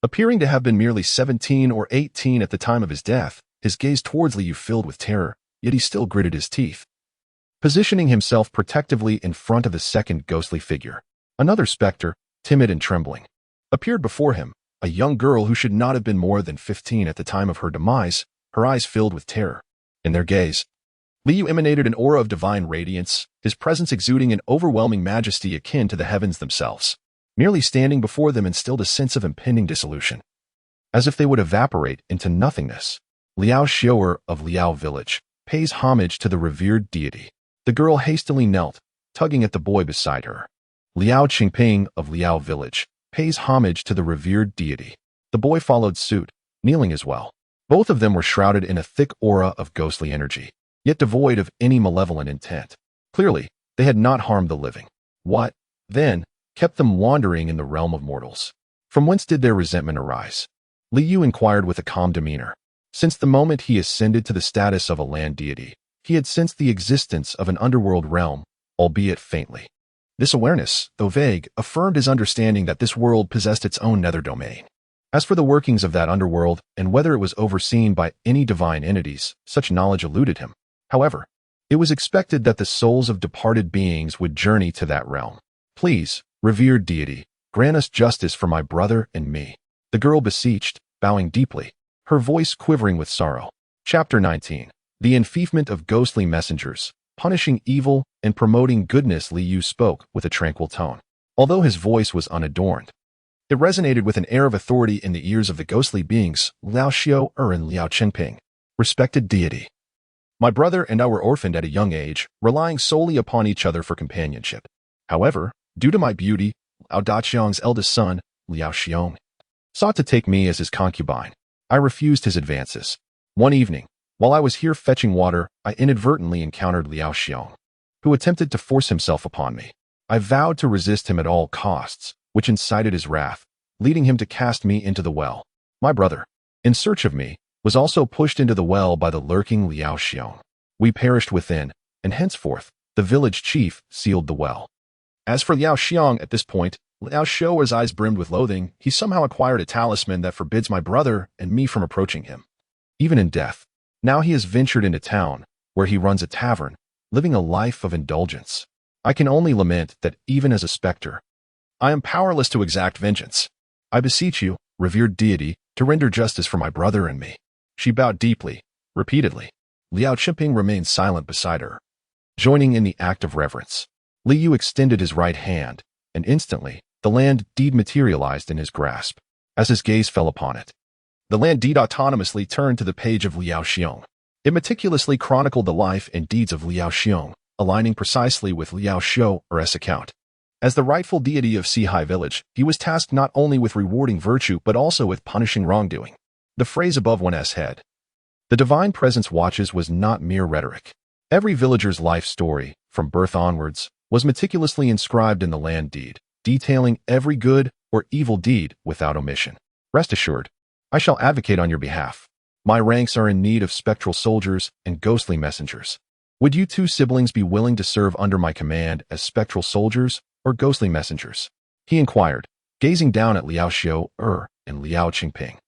Appearing to have been merely 17 or 18 at the time of his death, his gaze towards Liu filled with terror, yet he still gritted his teeth. Positioning himself protectively in front of the second ghostly figure, another specter, timid and trembling, appeared before him, a young girl who should not have been more than 15 at the time of her demise, her eyes filled with terror. In their gaze, Liu emanated an aura of divine radiance, his presence exuding an overwhelming majesty akin to the heavens themselves. Merely standing before them instilled a sense of impending dissolution. As if they would evaporate into nothingness, Liao Xiao of Liao Village pays homage to the revered deity. The girl hastily knelt, tugging at the boy beside her. Liao Qingping of Liao Village pays homage to the revered deity. The boy followed suit, kneeling as well. Both of them were shrouded in a thick aura of ghostly energy, yet devoid of any malevolent intent. Clearly, they had not harmed the living. What, then, kept them wandering in the realm of mortals? From whence did their resentment arise? Liu inquired with a calm demeanor. Since the moment he ascended to the status of a land deity, he had sensed the existence of an underworld realm, albeit faintly. This awareness, though vague, affirmed his understanding that this world possessed its own nether domain. As for the workings of that underworld and whether it was overseen by any divine entities, such knowledge eluded him. However, it was expected that the souls of departed beings would journey to that realm. Please, revered deity, grant us justice for my brother and me, the girl beseeched, bowing deeply, her voice quivering with sorrow. Chapter 19. The Enfeefment of Ghostly Messengers, Punishing Evil and Promoting Goodness. Liu spoke with a tranquil tone. Although his voice was unadorned, it resonated with an air of authority in the ears of the ghostly beings, Liao Xiao and Liao Qingping. Respected deity, my brother and I were orphaned at a young age, relying solely upon each other for companionship. However, due to my beauty, Liao Daqiang's eldest son, Liao Xiong, sought to take me as his concubine. I refused his advances. One evening, while I was here fetching water, I inadvertently encountered Liao Xiong, who attempted to force himself upon me. I vowed to resist him at all costs, which incited his wrath, leading him to cast me into the well. My brother, in search of me, was also pushed into the well by the lurking Liao Xiong. We perished within, and henceforth, the village chief sealed the well. As for Liao Xiong at this point, Liao Xiao's eyes brimmed with loathing. He somehow acquired a talisman that forbids my brother and me from approaching him, even in death. Now he has ventured into town, where he runs a tavern, living a life of indulgence. I can only lament that even as a specter, I am powerless to exact vengeance. I beseech you, revered deity, to render justice for my brother and me. She bowed deeply, repeatedly. Liao Qingping remained silent beside her, joining in the act of reverence. Liu extended his right hand, and instantly, the land deed materialized in his grasp. As his gaze fell upon it, the land deed autonomously turned to the page of Liao Xiong. It meticulously chronicled the life and deeds of Liao Xiong, aligning precisely with Liao Xiao's account. As the rightful deity of Sihai Village, he was tasked not only with rewarding virtue but also with punishing wrongdoing. The phrase above one's head, "The divine presence watches," was not mere rhetoric. Every villager's life story, from birth onwards, was meticulously inscribed in the land deed, detailing every good or evil deed without omission. Rest assured, I shall advocate on your behalf. My ranks are in need of spectral soldiers and ghostly messengers. Would you two siblings be willing to serve under my command as spectral soldiers or ghostly messengers? He inquired, gazing down at Liao Xiao and Liao Qingping.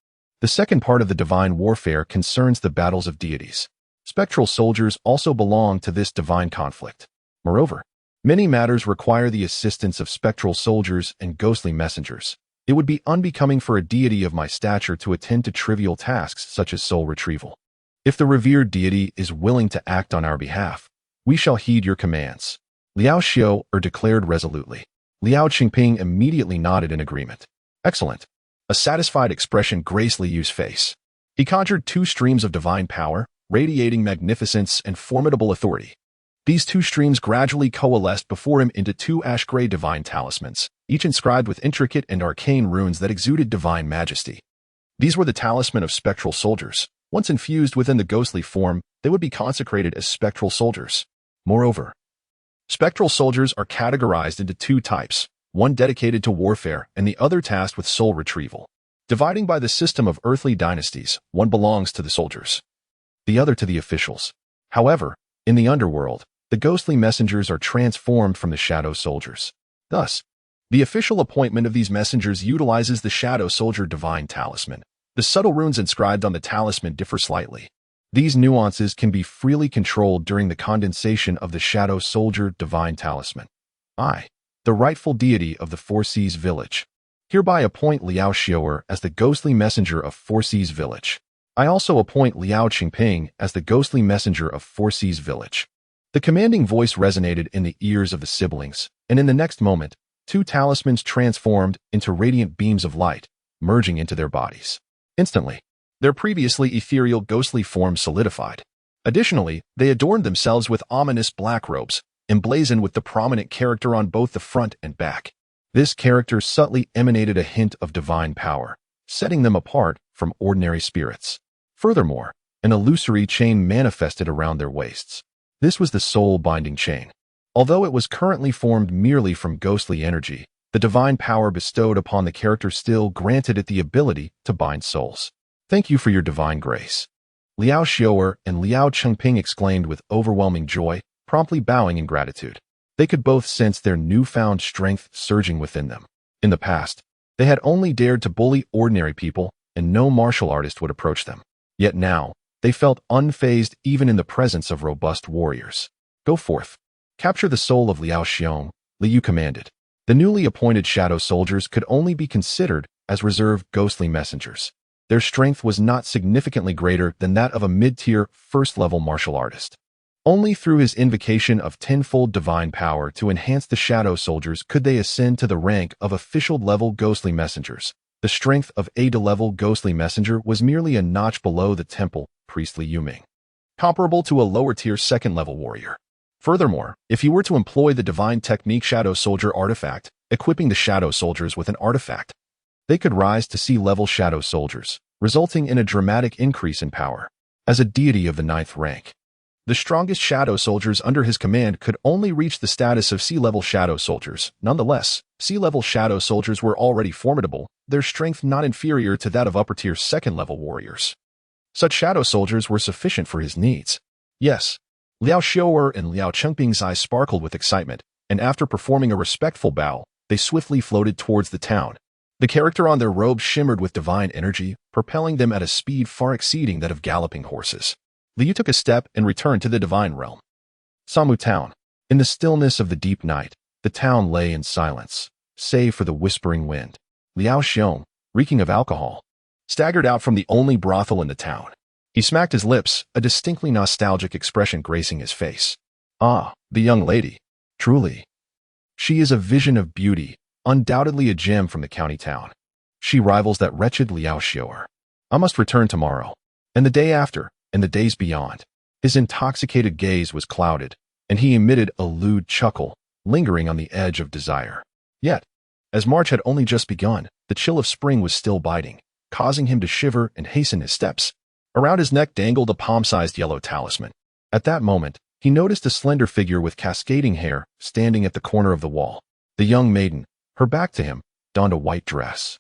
The second part of the divine warfare concerns the battles of deities. Spectral soldiers also belong to this divine conflict. Moreover, many matters require the assistance of spectral soldiers and ghostly messengers. It would be unbecoming for a deity of my stature to attend to trivial tasks such as soul retrieval. If the revered deity is willing to act on our behalf, we shall heed your commands. Liao Xiao declared resolutely. Liao Qingping immediately nodded in agreement. Excellent. A satisfied expression graced Liu's face. He conjured two streams of divine power, radiating magnificence and formidable authority. These two streams gradually coalesced before him into two ash-gray divine talismans, each inscribed with intricate and arcane runes that exuded divine majesty. These were the talisman of spectral soldiers. Once infused within the ghostly form, they would be consecrated as spectral soldiers. Moreover, spectral soldiers are categorized into two types, one dedicated to warfare and the other tasked with soul retrieval. Dividing by the system of earthly dynasties, one belongs to the soldiers, the other to the officials. However, in the underworld, the ghostly messengers are transformed from the shadow soldiers. Thus, the official appointment of these messengers utilizes the Shadow Soldier Divine Talisman. The subtle runes inscribed on the talisman differ slightly. These nuances can be freely controlled during the condensation of the Shadow Soldier Divine Talisman. I, the rightful deity of the Four Seas Village, hereby appoint Liao Xiaoer as the ghostly messenger of Four Seas Village. I also appoint Liao Qingping as the ghostly messenger of Four Seas Village. The commanding voice resonated in the ears of the siblings, and in the next moment, two talismans transformed into radiant beams of light, merging into their bodies. Instantly, their previously ethereal ghostly forms solidified. Additionally, they adorned themselves with ominous black robes, emblazoned with the prominent character on both the front and back. This character subtly emanated a hint of divine power, setting them apart from ordinary spirits. Furthermore, an illusory chain manifested around their waists. This was the soul-binding chain. Although it was currently formed merely from ghostly energy, the divine power bestowed upon the character still granted it the ability to bind souls. Thank you for your divine grace. Liao Xiaoer and Liao Qingping exclaimed with overwhelming joy, promptly bowing in gratitude. They could both sense their newfound strength surging within them. In the past, they had only dared to bully ordinary people, and no martial artist would approach them. Yet now, they felt unfazed even in the presence of robust warriors. Go forth. Capture the soul of Liao Xiong, Liu commanded. The newly appointed shadow soldiers could only be considered as reserved ghostly messengers. Their strength was not significantly greater than that of a mid-tier, first-level martial artist. Only through his invocation of tenfold divine power to enhance the shadow soldiers could they ascend to the rank of official-level ghostly messengers. The strength of A-level ghostly messenger was merely a notch below the temple priestly Yuming, comparable to a lower-tier second-level warrior. Furthermore, if he were to employ the divine technique Shadow Soldier Artifact, equipping the shadow soldiers with an artifact, they could rise to C-level shadow soldiers, resulting in a dramatic increase in power. As a deity of the 9th rank, the strongest shadow soldiers under his command could only reach the status of C-level shadow soldiers. Nonetheless, C-level shadow soldiers were already formidable, their strength not inferior to that of upper-tier second-level warriors. Such shadow soldiers were sufficient for his needs. Yes, Liao Xiaoer and Liao Qingping's eyes sparkled with excitement, and after performing a respectful bow, they swiftly floated towards the town. The character on their robes shimmered with divine energy, propelling them at a speed far exceeding that of galloping horses. Liu took a step and returned to the divine realm. Samu Town. In the stillness of the deep night, the town lay in silence, save for the whispering wind. Liao Xiong, reeking of alcohol, staggered out from the only brothel in the town. He smacked his lips, a distinctly nostalgic expression gracing his face. Ah, the young lady. Truly. She is a vision of beauty, undoubtedly a gem from the county town. She rivals that wretched Liao Xiaoer. I must return tomorrow, and the day after, and the days beyond. His intoxicated gaze was clouded, and he emitted a lewd chuckle, lingering on the edge of desire. Yet, as March had only just begun, the chill of spring was still biting, causing him to shiver and hasten his steps. Around his neck dangled a palm-sized yellow talisman. At that moment, he noticed a slender figure with cascading hair standing at the corner of the wall. The young maiden, her back to him, donned a white dress,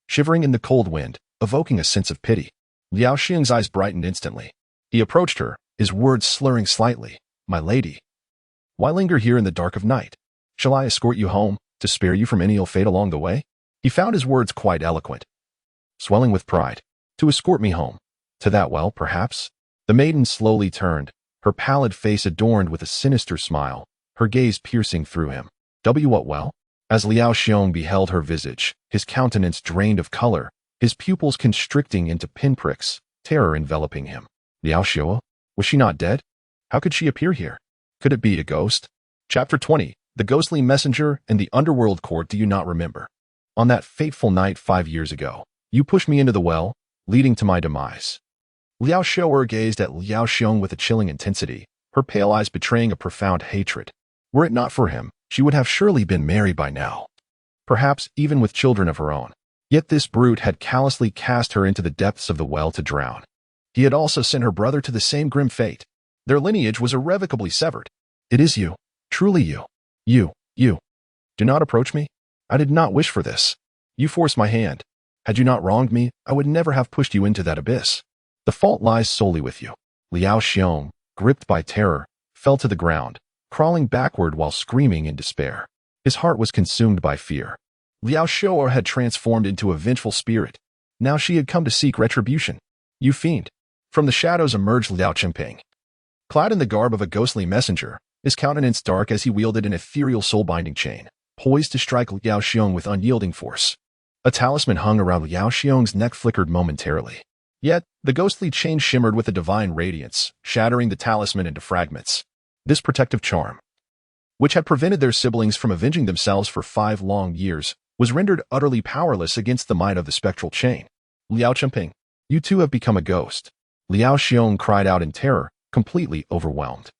shivering in the cold wind, evoking a sense of pity. Liao Xiang's eyes brightened instantly. He approached her, his words slurring slightly. My lady, why linger here in the dark of night? Shall I escort you home, to spare you from any ill fate along the way? He found his words quite eloquent. Swelling with pride. To escort me home. To that well, perhaps? The maiden slowly turned, her pallid face adorned with a sinister smile, her gaze piercing through him. What well? As Liao Xiong beheld her visage, his countenance drained of color, his pupils constricting into pinpricks, terror enveloping him. Liao Xiao? Was she not dead? How could she appear here? Could it be a ghost? Chapter 20. The Ghostly Messenger and the Underworld Court. Do you not remember? On that fateful night 5 years ago, you pushed me into the well, leading to my demise. Liao Xiaoer gazed at Liao Xiong with a chilling intensity, her pale eyes betraying a profound hatred. Were it not for him, she would have surely been married by now. Perhaps even with children of her own. Yet this brute had callously cast her into the depths of the well to drown. He had also sent her brother to the same grim fate. Their lineage was irrevocably severed. It is you. Truly you. You. Do not approach me. I did not wish for this. You forced my hand. Had you not wronged me, I would never have pushed you into that abyss. The fault lies solely with you. Liao Xiong, gripped by terror, fell to the ground, crawling backward while screaming in despair. His heart was consumed by fear. Liao Xiao'er had transformed into a vengeful spirit. Now she had come to seek retribution. You fiend! From the shadows emerged Liao Qimping. Clad in the garb of a ghostly messenger, his countenance dark as he wielded an ethereal soul-binding chain, poised to strike Liao Xiong with unyielding force. A talisman hung around Liao Xiong's neck, flickered momentarily. Yet, the ghostly chain shimmered with a divine radiance, shattering the talisman into fragments. This protective charm, which had prevented their siblings from avenging themselves for 5 long years, was rendered utterly powerless against the might of the spectral chain. Liao Qimping, you too have become a ghost. Liao Xiong cried out in terror, completely overwhelmed.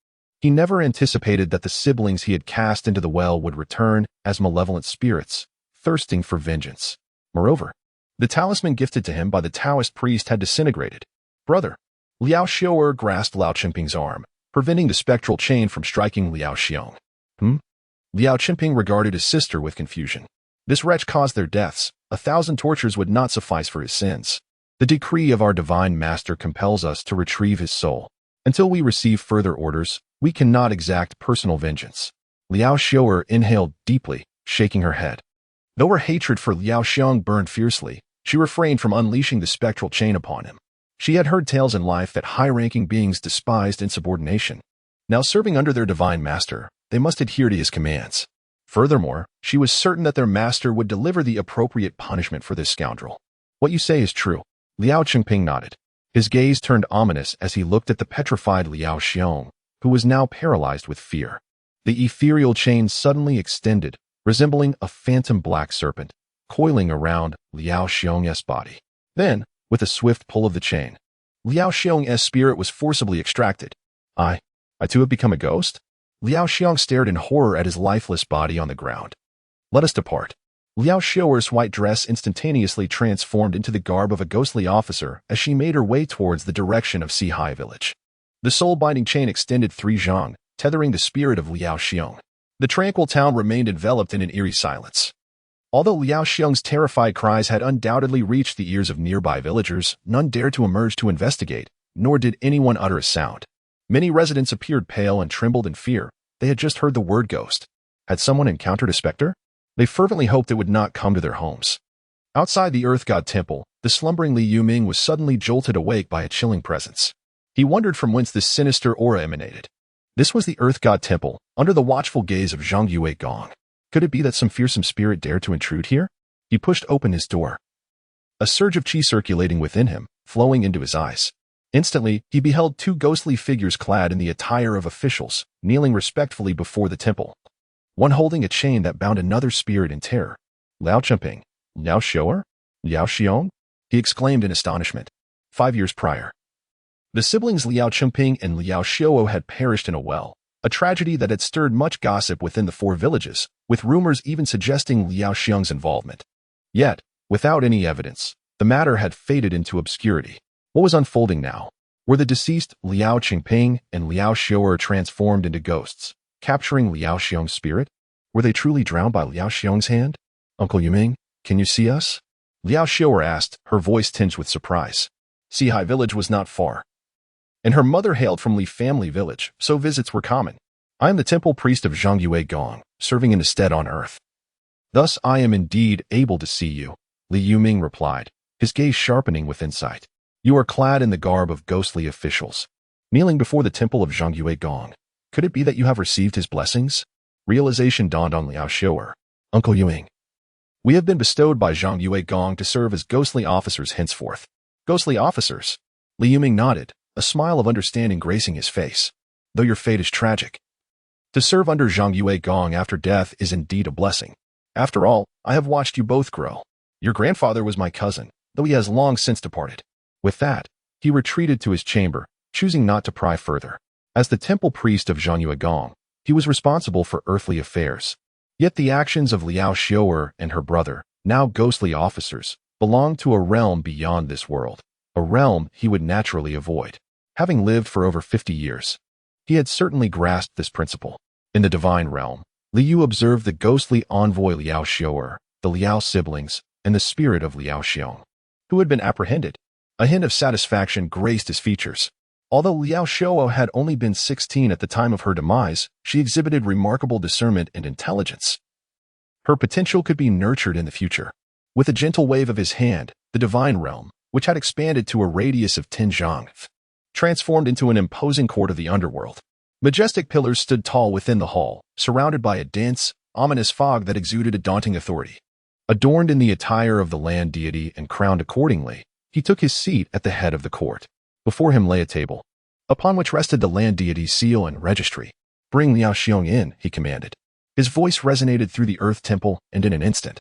He never anticipated that the siblings he had cast into the well would return as malevolent spirits, thirsting for vengeance. Moreover, the talisman gifted to him by the Taoist priest had disintegrated. Brother, Liao Xiao'er grasped Liao Qimping's arm, preventing the spectral chain from striking Liao Xiong. Liao Qimping regarded his sister with confusion. This wretch caused their deaths. 1,000 tortures would not suffice for his sins. The decree of our divine master compels us to retrieve his soul. Until we receive further orders, we cannot exact personal vengeance. Liao Xiao'er inhaled deeply, shaking her head. Though her hatred for Liao Xiong burned fiercely, she refrained from unleashing the spectral chain upon him. She had heard tales in life that high-ranking beings despised insubordination. Now serving under their divine master, they must adhere to his commands. Furthermore, she was certain that their master would deliver the appropriate punishment for this scoundrel. What you say is true. Liao Qimping nodded. His gaze turned ominous as he looked at the petrified Liao Xiong, who was now paralyzed with fear. The ethereal chain suddenly extended, resembling a phantom black serpent, coiling around Liao Xiong's body. Then, with a swift pull of the chain, Liao Xiong's spirit was forcibly extracted. I too have become a ghost? Liao Xiong stared in horror at his lifeless body on the ground. Let us depart. Liao Xiao'er's white dress instantaneously transformed into the garb of a ghostly officer as she made her way towards the direction of Sihai village. The soul-binding chain extended 3 zhang, tethering the spirit of Liao Xiong. The tranquil town remained enveloped in an eerie silence. Although Liao Xiong's terrified cries had undoubtedly reached the ears of nearby villagers, none dared to emerge to investigate, nor did anyone utter a sound. Many residents appeared pale and trembled in fear. They had just heard the word ghost. Had someone encountered a specter? They fervently hoped it would not come to their homes. Outside the Earth God Temple, the slumbering Li Yuming was suddenly jolted awake by a chilling presence. He wondered from whence this sinister aura emanated. This was the Earth God Temple, under the watchful gaze of Zhang Yue Gong. Could it be that some fearsome spirit dared to intrude here? He pushed open his door. A surge of qi circulating within him, flowing into his eyes. Instantly, he beheld 2 ghostly figures clad in the attire of officials, kneeling respectfully before the temple. One holding a chain that bound another spirit in terror. Liao Qimping, Liao Xiao'er, Liao Xiong? He exclaimed in astonishment. 5 years prior, the siblings Liao Qimping and Liao Xiao'er had perished in a well, a tragedy that had stirred much gossip within the 4 villages, with rumors even suggesting Liao Xiong's involvement. Yet, without any evidence, the matter had faded into obscurity. What was unfolding now? Were the deceased Liao Qimping and Liao Xiao'er transformed into ghosts, capturing Liao Xiong's spirit? Were they truly drowned by Liao Xiong's hand? Uncle Yuming, can you see us? Liao Xiao'er asked, her voice tinged with surprise. Sihai village was not far, and her mother hailed from Li family village, so visits were common. I am the temple priest of Zhang Yue Gong, serving in his stead on earth. Thus I am indeed able to see you, Li Yuming replied, his gaze sharpening with insight. You are clad in the garb of ghostly officials, kneeling before the temple of Zhang Yue Gong. Could it be that you have received his blessings? Realization dawned on Liao Xiao'er. Uncle Yuming, we have been bestowed by Zhang Yue Gong to serve as ghostly officers henceforth. Ghostly officers? Li Yuming nodded, a smile of understanding gracing his face. Though your fate is tragic, to serve under Zhang Yue Gong after death is indeed a blessing. After all, I have watched you both grow. Your grandfather was my cousin, though he has long since departed. With that, he retreated to his chamber, choosing not to pry further. As the temple priest of Zhang Yue Gong, he was responsible for earthly affairs. Yet the actions of Liao Xiao'er and her brother, now ghostly officers, belonged to a realm beyond this world, a realm he would naturally avoid. Having lived for over 50 years, he had certainly grasped this principle. In the divine realm, Li Yu observed the ghostly envoy Liao Xiao'er, the Liao siblings, and the spirit of Liao Xiong, who had been apprehended. A hint of satisfaction graced his features. Although Liao Xiao had only been 16 at the time of her demise, she exhibited remarkable discernment and intelligence. Her potential could be nurtured in the future. With a gentle wave of his hand, the divine realm, which had expanded to a radius of 10 zhang, transformed into an imposing court of the underworld. Majestic pillars stood tall within the hall, surrounded by a dense, ominous fog that exuded a daunting authority. Adorned in the attire of the land deity and crowned accordingly, he took his seat at the head of the court. Before him lay a table, upon which rested the land deity's seal and registry. "Bring Liao Xiong in," he commanded. His voice resonated through the earth temple, and in an instant,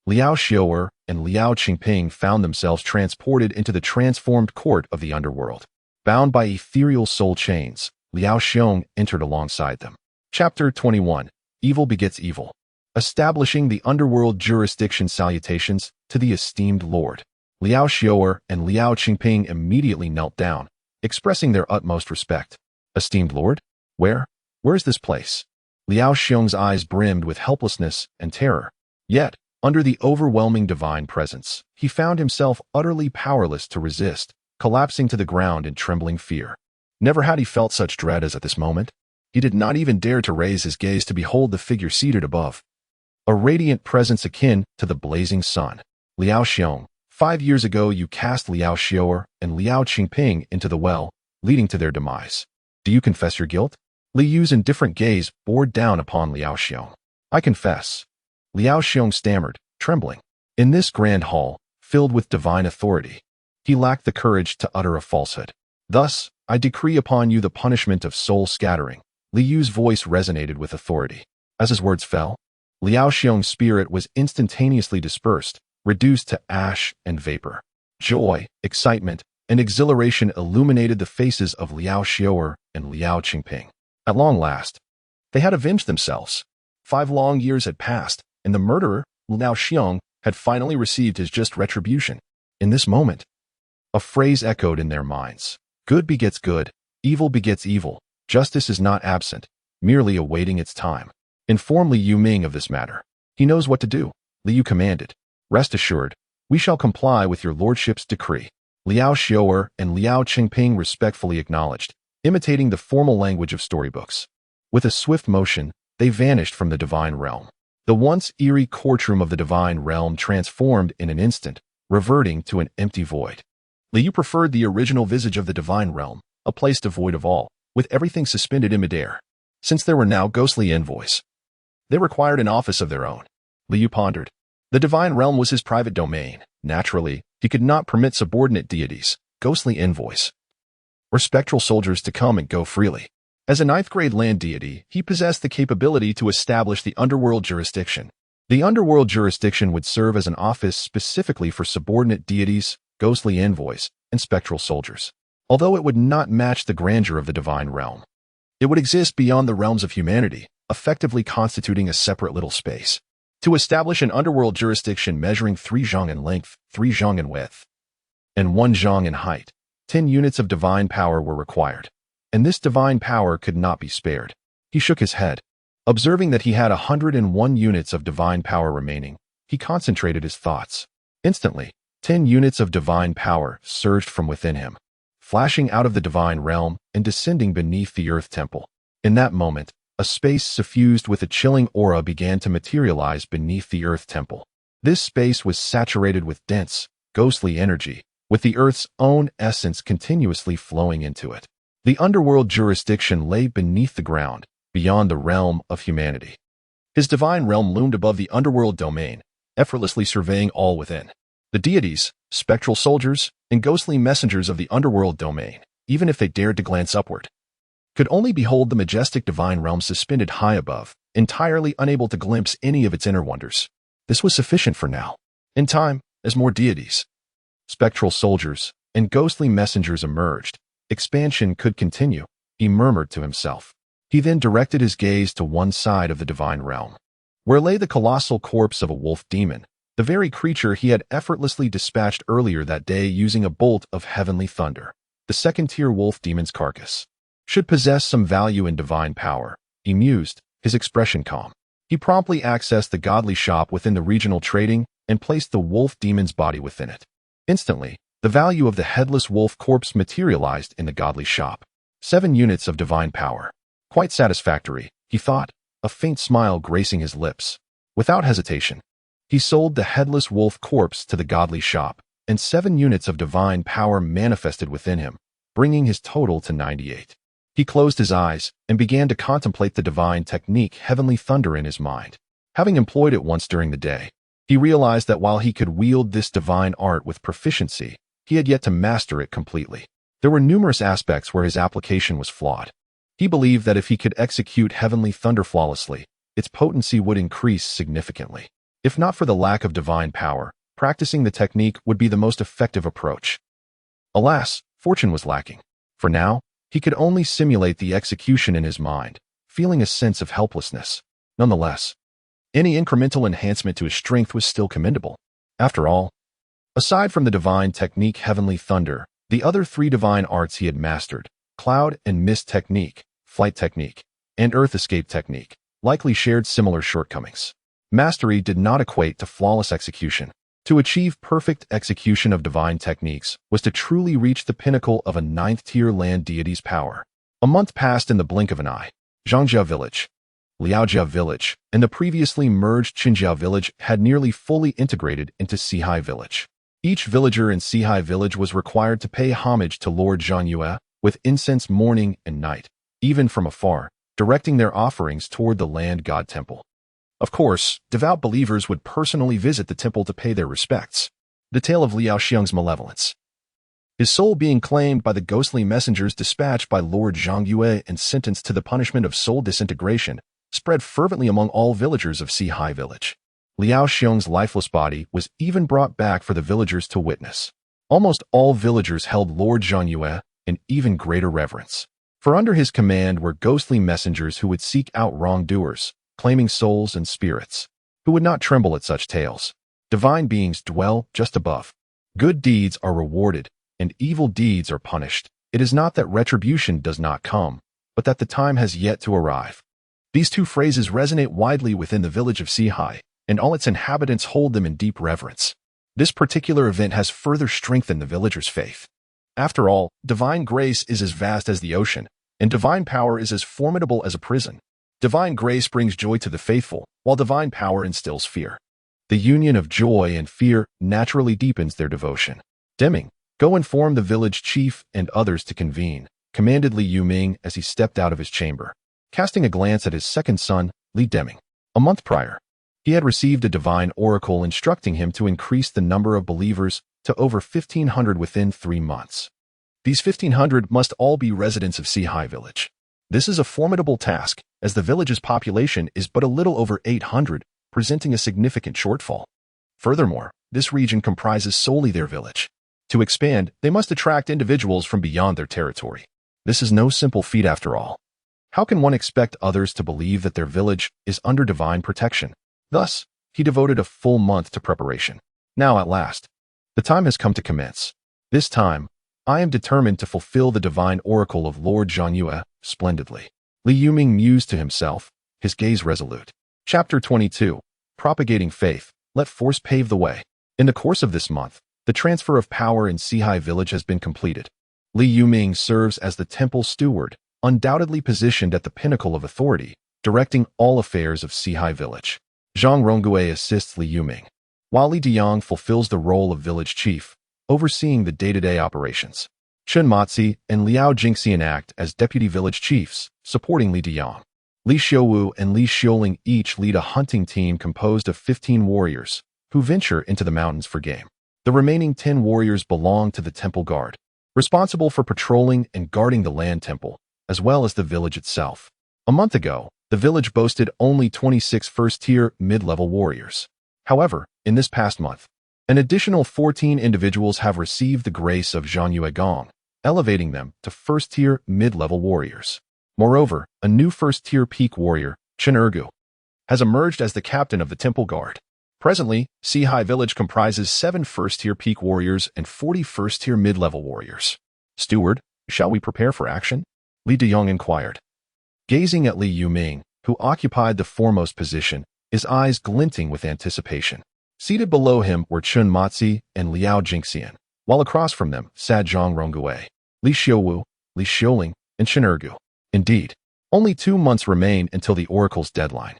Liao Xiao and Liao Qingping found themselves transported into the transformed court of the underworld. Bound by ethereal soul chains, Liao Xiong entered alongside them. Chapter 21. Evil begets evil. Establishing the underworld jurisdiction. Salutations to the esteemed lord. Liao Xiao and Liao Qingping immediately knelt down, expressing their utmost respect. Esteemed lord? Where's this place? Liao Xiong's eyes brimmed with helplessness and terror. Yet, under the overwhelming divine presence, he found himself utterly powerless to resist, collapsing to the ground in trembling fear. Never had he felt such dread as at this moment. He did not even dare to raise his gaze to behold the figure seated above. A radiant presence akin to the blazing sun. Liao Xiong, 5 years ago you cast Liao Xiao and Liao Qingping into the well, leading to their demise. Do you confess your guilt? Li Yu's indifferent gaze bore down upon Liao Xiong. I confess. Liao Xiong stammered, trembling. In this grand hall, filled with divine authority, he lacked the courage to utter a falsehood. Thus, I decree upon you the punishment of soul scattering. Li Yu's voice resonated with authority. As his words fell, Liao Xiong's spirit was instantaneously dispersed, reduced to ash and vapor. Joy, excitement, and exhilaration illuminated the faces of Liao Xiao and Liao Qingping. At long last, they had avenged themselves. 5 long years had passed, and the murderer, Liao Xiong, had finally received his just retribution. In this moment, a phrase echoed in their minds. Good begets good, evil begets evil. Justice is not absent, merely awaiting its time. Inform Li Yuming of this matter. He knows what to do. Li Yu commanded. Rest assured, we shall comply with your lordship's decree. Liao Xiao and Liao Qingping respectfully acknowledged, imitating the formal language of storybooks. With a swift motion, they vanished from the divine realm. The once eerie courtroom of the divine realm transformed in an instant, reverting to an empty void. Li Yu preferred the original visage of the divine realm, a place devoid of all, with everything suspended in midair. Since there were now ghostly envoys, they required an office of their own. Li Yu pondered. The divine realm was his private domain. Naturally, he could not permit subordinate deities, ghostly envoys, or spectral soldiers to come and go freely. As a 9th-grade land deity, he possessed the capability to establish the underworld jurisdiction. The underworld jurisdiction would serve as an office specifically for subordinate deities, ghostly envoys, and spectral soldiers. Although it would not match the grandeur of the divine realm, it would exist beyond the realms of humanity, effectively constituting a separate little space. To establish an underworld jurisdiction measuring 3 zhang in length, 3 zhang in width, and 1 zhang in height, 10 units of divine power were required. And this divine power could not be spared. He shook his head. Observing that he had 101 units of divine power remaining, he concentrated his thoughts. Instantly, 10 units of divine power surged from within him, flashing out of the divine realm and descending beneath the earth temple. In that moment, a space suffused with a chilling aura began to materialize beneath the earth temple. This space was saturated with dense, ghostly energy, with the earth's own essence continuously flowing into it. The underworld jurisdiction lay beneath the ground, beyond the realm of humanity. His divine realm loomed above the underworld domain, effortlessly surveying all within. The deities, spectral soldiers, and ghostly messengers of the underworld domain, even if they dared to glance upward, could only behold the majestic divine realm suspended high above, entirely unable to glimpse any of its inner wonders. This was sufficient for now. In time, as more deities, spectral soldiers, and ghostly messengers emerged, expansion could continue, he murmured to himself. He then directed his gaze to one side of the divine realm, where lay the colossal corpse of a wolf demon, the very creature he had effortlessly dispatched earlier that day using a bolt of heavenly thunder. The second-tier wolf demon's carcass should possess some value in divine power, he mused, his expression calm. He promptly accessed the godly shop within the regional trading and placed the wolf demon's body within it. Instantly, The value of the headless wolf corpse materialized in the godly shop. 7 units of divine power. Quite satisfactory, he thought, a faint smile gracing his lips. Without hesitation, he sold the headless wolf corpse to the godly shop, and 7 units of divine power manifested within him, bringing his total to 98. He closed his eyes and began to contemplate the divine technique Heavenly Thunder in his mind. Having employed it once during the day, he realized that while he could wield this divine art with proficiency, he had yet to master it completely. There were numerous aspects where his application was flawed. He believed that if he could execute Heavenly Thunder flawlessly, its potency would increase significantly. If not for the lack of divine power, practicing the technique would be the most effective approach. Alas, fortune was lacking. For now, he could only simulate the execution in his mind, feeling a sense of helplessness. Nonetheless, any incremental enhancement to his strength was still commendable. After all, aside from the divine technique Heavenly Thunder, the other 3 divine arts he had mastered, Cloud and Mist Technique, Flight Technique, and Earth Escape Technique, likely shared similar shortcomings. Mastery did not equate to flawless execution. To achieve perfect execution of divine techniques was to truly reach the pinnacle of a 9th-tier land deity's power. A month passed in the blink of an eye. Zhangjia Village, Liaojia Village, and the previously merged Qinjiao Village had nearly fully integrated into Sihai Village. Each villager in Sihai Village was required to pay homage to Lord Zhangyue with incense morning and night, even from afar, directing their offerings toward the land god temple. Of course, devout believers would personally visit the temple to pay their respects. The tale of Liao Xiang's malevolence. His soul being claimed by the ghostly messengers dispatched by Lord Zhangyue and sentenced to the punishment of soul disintegration spread fervently among all villagers of Sihai Village. Liao Xiang's lifeless body was even brought back for the villagers to witness. Almost all villagers held Lord Zhangyue in even greater reverence. For under his command were ghostly messengers who would seek out wrongdoers, claiming souls and spirits, who would not tremble at such tales. Divine beings dwell just above. Good deeds are rewarded, and evil deeds are punished. It is not that retribution does not come, but that the time has yet to arrive. These 2 phrases resonate widely within the village of Sihai, and all its inhabitants hold them in deep reverence. This particular event has further strengthened the villagers' faith. After all, divine grace is as vast as the ocean, and divine power is as formidable as a prison. Divine grace brings joy to the faithful, while divine power instills fear. The union of joy and fear naturally deepens their devotion. Deming, go inform the village chief and others to convene, commanded Li Yuming as he stepped out of his chamber, casting a glance at his second son, Li Deming. A month prior, he had received a divine oracle instructing him to increase the number of believers to over 1,500 within 3 months. These 1,500 must all be residents of Sihai Village. This is a formidable task, as the village's population is but a little over 800, presenting a significant shortfall. Furthermore, this region comprises solely their village. To expand, they must attract individuals from beyond their territory. This is no simple feat after all. How can one expect others to believe that their village is under divine protection? Thus, he devoted a full month to preparation. Now at last, the time has come to commence. This time, I am determined to fulfill the divine oracle of Lord Zhangyue splendidly. Li Yuming mused to himself, his gaze resolute. Chapter 22. Propagating Faith, Let Force Pave the Way. In the course of this month, the transfer of power in Sihai Village has been completed. Li Yuming serves as the temple steward, undoubtedly positioned at the pinnacle of authority, directing all affairs of Sihai Village. Zhang Ronggui assists Li Yuming, while Li Diyang fulfills the role of village chief, overseeing the day-to-day operations. Chen Matzi and Liao Jingxian act as deputy village chiefs, supporting Li Diyang. Li Xiuwu and Li Xiuling each lead a hunting team composed of 15 warriors, who venture into the mountains for game. The remaining 10 warriors belong to the temple guard, responsible for patrolling and guarding the land temple, as well as the village itself. A month ago, the village boasted only 26 first-tier mid-level warriors. However, in this past month, an additional 14 individuals have received the grace of Zhangyue Gong, elevating them to first-tier mid-level warriors. Moreover, a new first-tier peak warrior, Chen Ergu, has emerged as the captain of the temple guard. Presently, Sihai Village comprises 7 first-tier peak warriors and 40 first-tier mid-level warriors. Steward, shall we prepare for action? Li Diyang inquired. Gazing at Li Yuming, who occupied the foremost position, his eyes glinting with anticipation. Seated below him were Chen Matzi and Liao Jingxian, while across from them sat Zhang Rongui, Li Xiuwu, Li Xiuling, and Shen Ergu. Indeed, only 2 months remain until the oracle's deadline.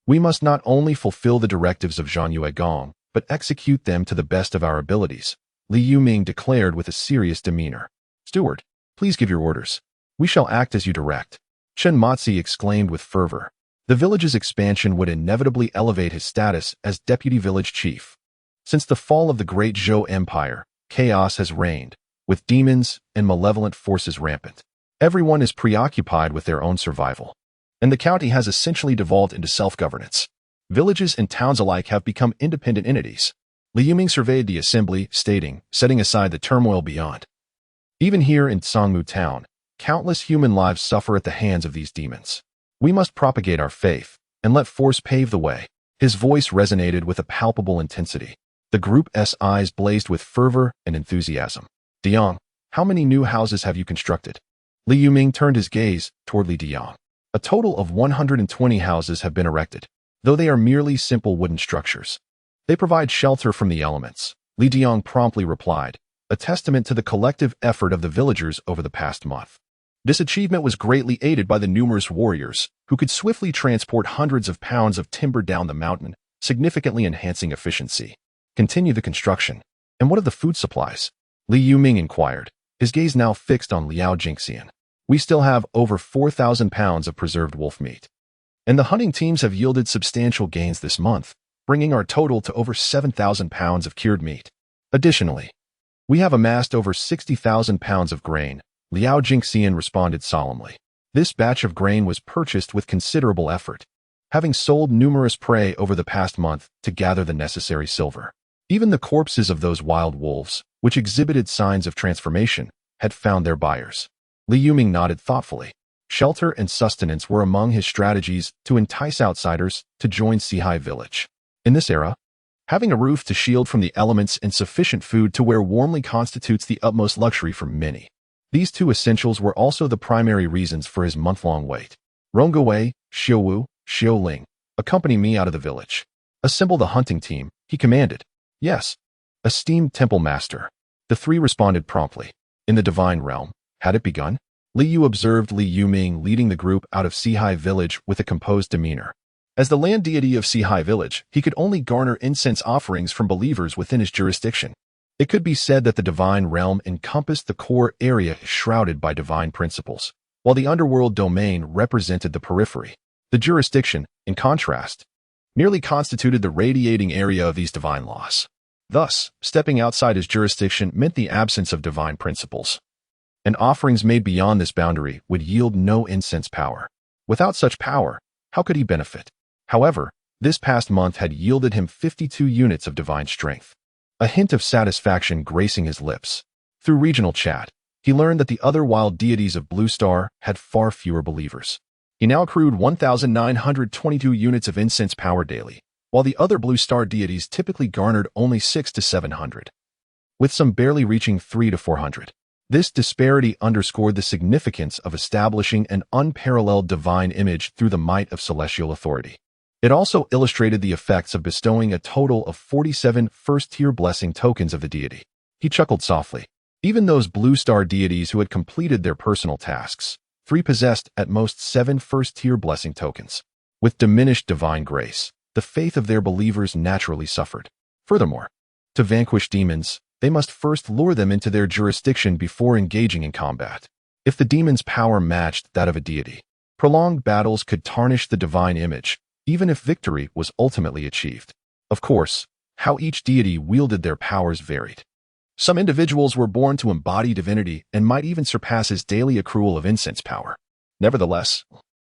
We must not only fulfill the directives of Zhang Yuegong, but execute them to the best of our abilities, Li Yuming declared with a serious demeanor. Steward, please give your orders. We shall act as you direct. Chen Matzi exclaimed with fervor. The village's expansion would inevitably elevate his status as deputy village chief. Since the fall of the great Zhou Empire, chaos has reigned, with demons and malevolent forces rampant. Everyone is preoccupied with their own survival, and the county has essentially devolved into self-governance. Villages and towns alike have become independent entities. Li Yuming surveyed the assembly, stating, setting aside the turmoil beyond. Even here in Songmu town, countless human lives suffer at the hands of these demons. We must propagate our faith and let force pave the way. His voice resonated with a palpable intensity. The group's eyes blazed with fervor and enthusiasm. Diang, how many new houses have you constructed? Li Yuming turned his gaze toward Li Diang. A total of 120 houses have been erected, though they are merely simple wooden structures. They provide shelter from the elements, Li Diang promptly replied, a testament to the collective effort of the villagers over the past month. This achievement was greatly aided by the numerous warriors, who could swiftly transport hundreds of pounds of timber down the mountain, significantly enhancing efficiency. Continue the construction. And what of the food supplies? Li Yuming inquired, his gaze now fixed on Liao Jingxian. We still have over 4,000 pounds of preserved wolf meat. And the hunting teams have yielded substantial gains this month, bringing our total to over 7,000 pounds of cured meat. Additionally, we have amassed over 60,000 pounds of grain, Liao Jingxian responded solemnly. This batch of grain was purchased with considerable effort, having sold numerous prey over the past month to gather the necessary silver. Even the corpses of those wild wolves, which exhibited signs of transformation, had found their buyers. Li Yuming nodded thoughtfully. Shelter and sustenance were among his strategies to entice outsiders to join Sihai village. In this era, having a roof to shield from the elements and sufficient food to wear warmly constitutes the utmost luxury for many. These two essentials were also the primary reasons for his month-long wait. Rongui, Xiuwu, Xiuling, accompany me out of the village. Assemble the hunting team, he commanded. Yes, esteemed temple master. The three responded promptly. In the divine realm, had it begun? Li Yu observed Li Yuming leading the group out of Sihai village with a composed demeanor. As the land deity of Sihai village, he could only garner incense offerings from believers within his jurisdiction. It could be said that the divine realm encompassed the core area shrouded by divine principles, while the underworld domain represented the periphery. The jurisdiction, in contrast, merely constituted the radiating area of these divine laws. Thus, stepping outside his jurisdiction meant the absence of divine principles, and offerings made beyond this boundary would yield no incense power. Without such power, how could he benefit? However, this past month had yielded him 52 units of divine strength. A hint of satisfaction gracing his lips. Through regional chat, he learned that the other wild deities of Blue Star had far fewer believers. He now accrued 1,922 units of incense power daily, while the other Blue Star deities typically garnered only 600 to 700, with some barely reaching 300 to 400. This disparity underscored the significance of establishing an unparalleled divine image through the might of celestial authority. It also illustrated the effects of bestowing a total of 47 first-tier blessing tokens of the deity. He chuckled softly. Even those Blue Star deities who had completed their personal tasks, 3 possessed at most 7 first-tier blessing tokens. With diminished divine grace, the faith of their believers naturally suffered. Furthermore, to vanquish demons, they must first lure them into their jurisdiction before engaging in combat. If the demon's power matched that of a deity, prolonged battles could tarnish the divine image, even if victory was ultimately achieved. Of course, how each deity wielded their powers varied. Some individuals were born to embody divinity and might even surpass his daily accrual of incense power. Nevertheless,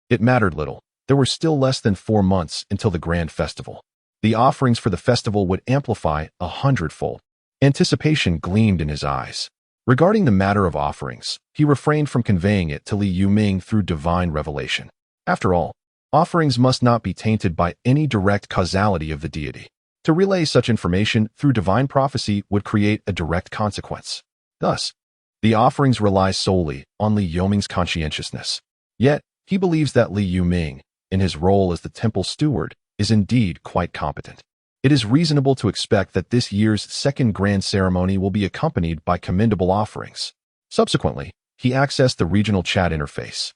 it mattered little. There were still less than 4 months until the grand festival. The offerings for the festival would amplify 100-fold. Anticipation gleamed in his eyes. Regarding the matter of offerings, he refrained from conveying it to Li Yuming through divine revelation. After all, offerings must not be tainted by any direct causality of the deity. To relay such information through divine prophecy would create a direct consequence. Thus, the offerings rely solely on Li Yuming's conscientiousness. Yet, he believes that Li Yuming, in his role as the temple steward, is indeed quite competent. It is reasonable to expect that this year's second grand ceremony will be accompanied by commendable offerings. Subsequently, he accessed the regional chat interface.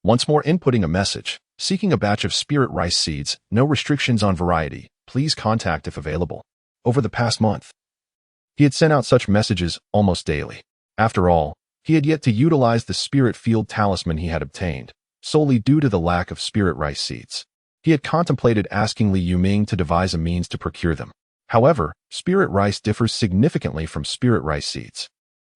Once more inputting a message, seeking a batch of spirit rice seeds, no restrictions on variety, please contact if available. Over the past month, he had sent out such messages almost daily. After all, he had yet to utilize the spirit field talisman he had obtained, solely due to the lack of spirit rice seeds. He had contemplated asking Li Yuming to devise a means to procure them. However, spirit rice differs significantly from spirit rice seeds.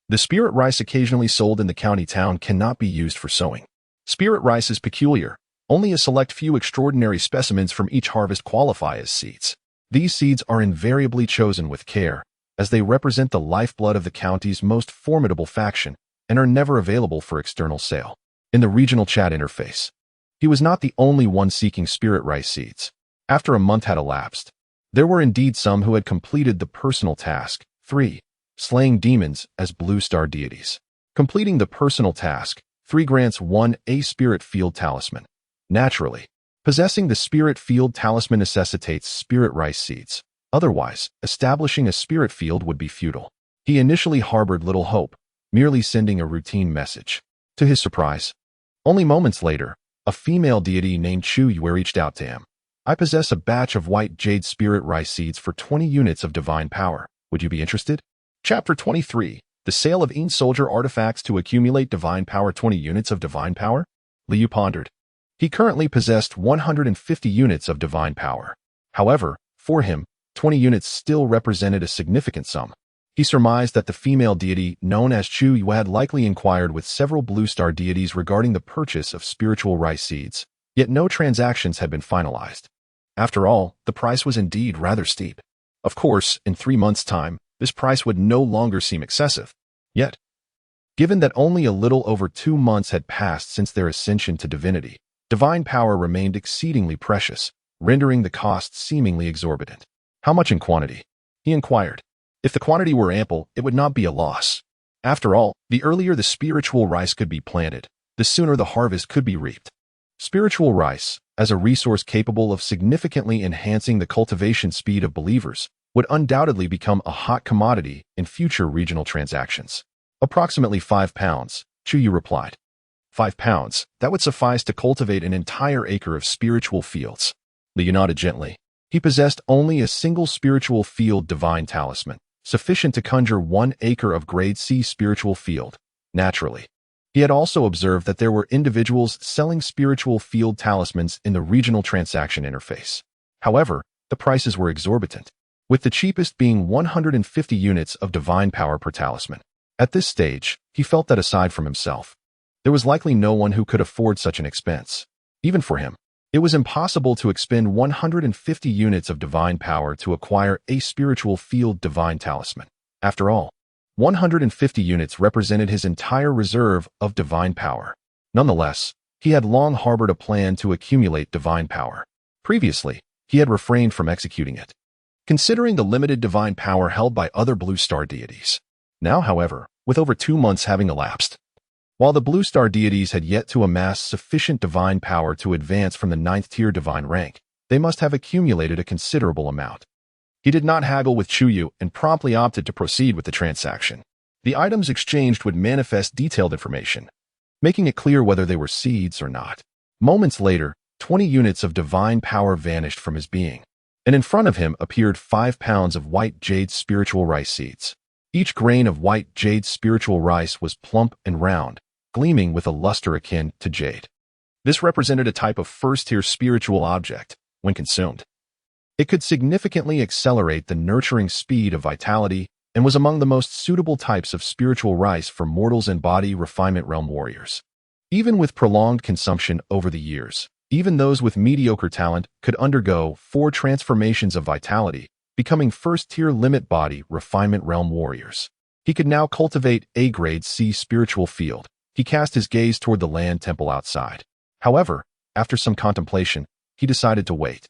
The spirit rice occasionally sold in the county town cannot be used for sowing. Spirit rice is peculiar. Only a select few extraordinary specimens from each harvest qualify as seeds. These seeds are invariably chosen with care, as they represent the lifeblood of the county's most formidable faction and are never available for external sale. In the regional chat interface, he was not the only one seeking spirit rice seeds. After a month had elapsed, there were indeed some who had completed the personal task. 3. Slaying demons as blue star deities. Completing the personal task, 3 grants 1 a spirit field talisman. Naturally, possessing the spirit field talisman necessitates spirit rice seeds. Otherwise, establishing a spirit field would be futile. He initially harbored little hope, merely sending a routine message. To his surprise, only moments later, a female deity named Chu Yue reached out to him. I possess a batch of white jade spirit rice seeds for 20 units of divine power. Would you be interested? Chapter 23. The sale of Een soldier artifacts to accumulate divine power. 20 units of divine power? Liu pondered. He currently possessed 150 units of divine power. However, for him, 20 units still represented a significant sum. He surmised that the female deity known as Chu Yue had likely inquired with several blue star deities regarding the purchase of spiritual rice seeds, yet no transactions had been finalized. After all, the price was indeed rather steep. Of course, in 3 months' time, this price would no longer seem excessive. Yet, given that only a little over 2 months had passed since their ascension to divinity, divine power remained exceedingly precious, rendering the cost seemingly exorbitant. How much in quantity? He inquired. If the quantity were ample, it would not be a loss. After all, the earlier the spiritual rice could be planted, the sooner the harvest could be reaped. Spiritual rice, as a resource capable of significantly enhancing the cultivation speed of believers, would undoubtedly become a hot commodity in future regional transactions. Approximately 5 pounds, Chu Yu replied. 5 pounds, that would suffice to cultivate an entire acre of spiritual fields. Liu nodded gently. He possessed only a single spiritual field divine talisman, sufficient to conjure 1 acre of grade C spiritual field. Naturally, he had also observed that there were individuals selling spiritual field talismans in the regional transaction interface. However, the prices were exorbitant, with the cheapest being 150 units of divine power per talisman. At this stage, he felt that aside from himself, there was likely no one who could afford such an expense. Even for him, it was impossible to expend 150 units of divine power to acquire a spiritual field divine talisman. After all, 150 units represented his entire reserve of divine power. Nonetheless, he had long harbored a plan to accumulate divine power. Previously, he had refrained from executing it, considering the limited divine power held by other blue star deities. Now, however, with over 2 months having elapsed, while the blue star deities had yet to amass sufficient divine power to advance from the 9th tier divine rank, they must have accumulated a considerable amount. He did not haggle with Chu Yu and promptly opted to proceed with the transaction. The items exchanged would manifest detailed information, making it clear whether they were seeds or not. Moments later, 20 units of divine power vanished from his being, and in front of him appeared 5 pounds of white jade spiritual rice seeds. Each grain of white jade spiritual rice was plump and round, gleaming with a luster akin to jade. This represented a type of first-tier spiritual object. When consumed, it could significantly accelerate the nurturing speed of vitality and was among the most suitable types of spiritual rice for mortals and body refinement realm warriors. Even with prolonged consumption over the years, even those with mediocre talent could undergo 4 transformations of vitality, becoming first-tier limit body refinement realm warriors. He could now cultivate a grade C spiritual field. He cast his gaze toward the land temple outside. However, after some contemplation, he decided to wait.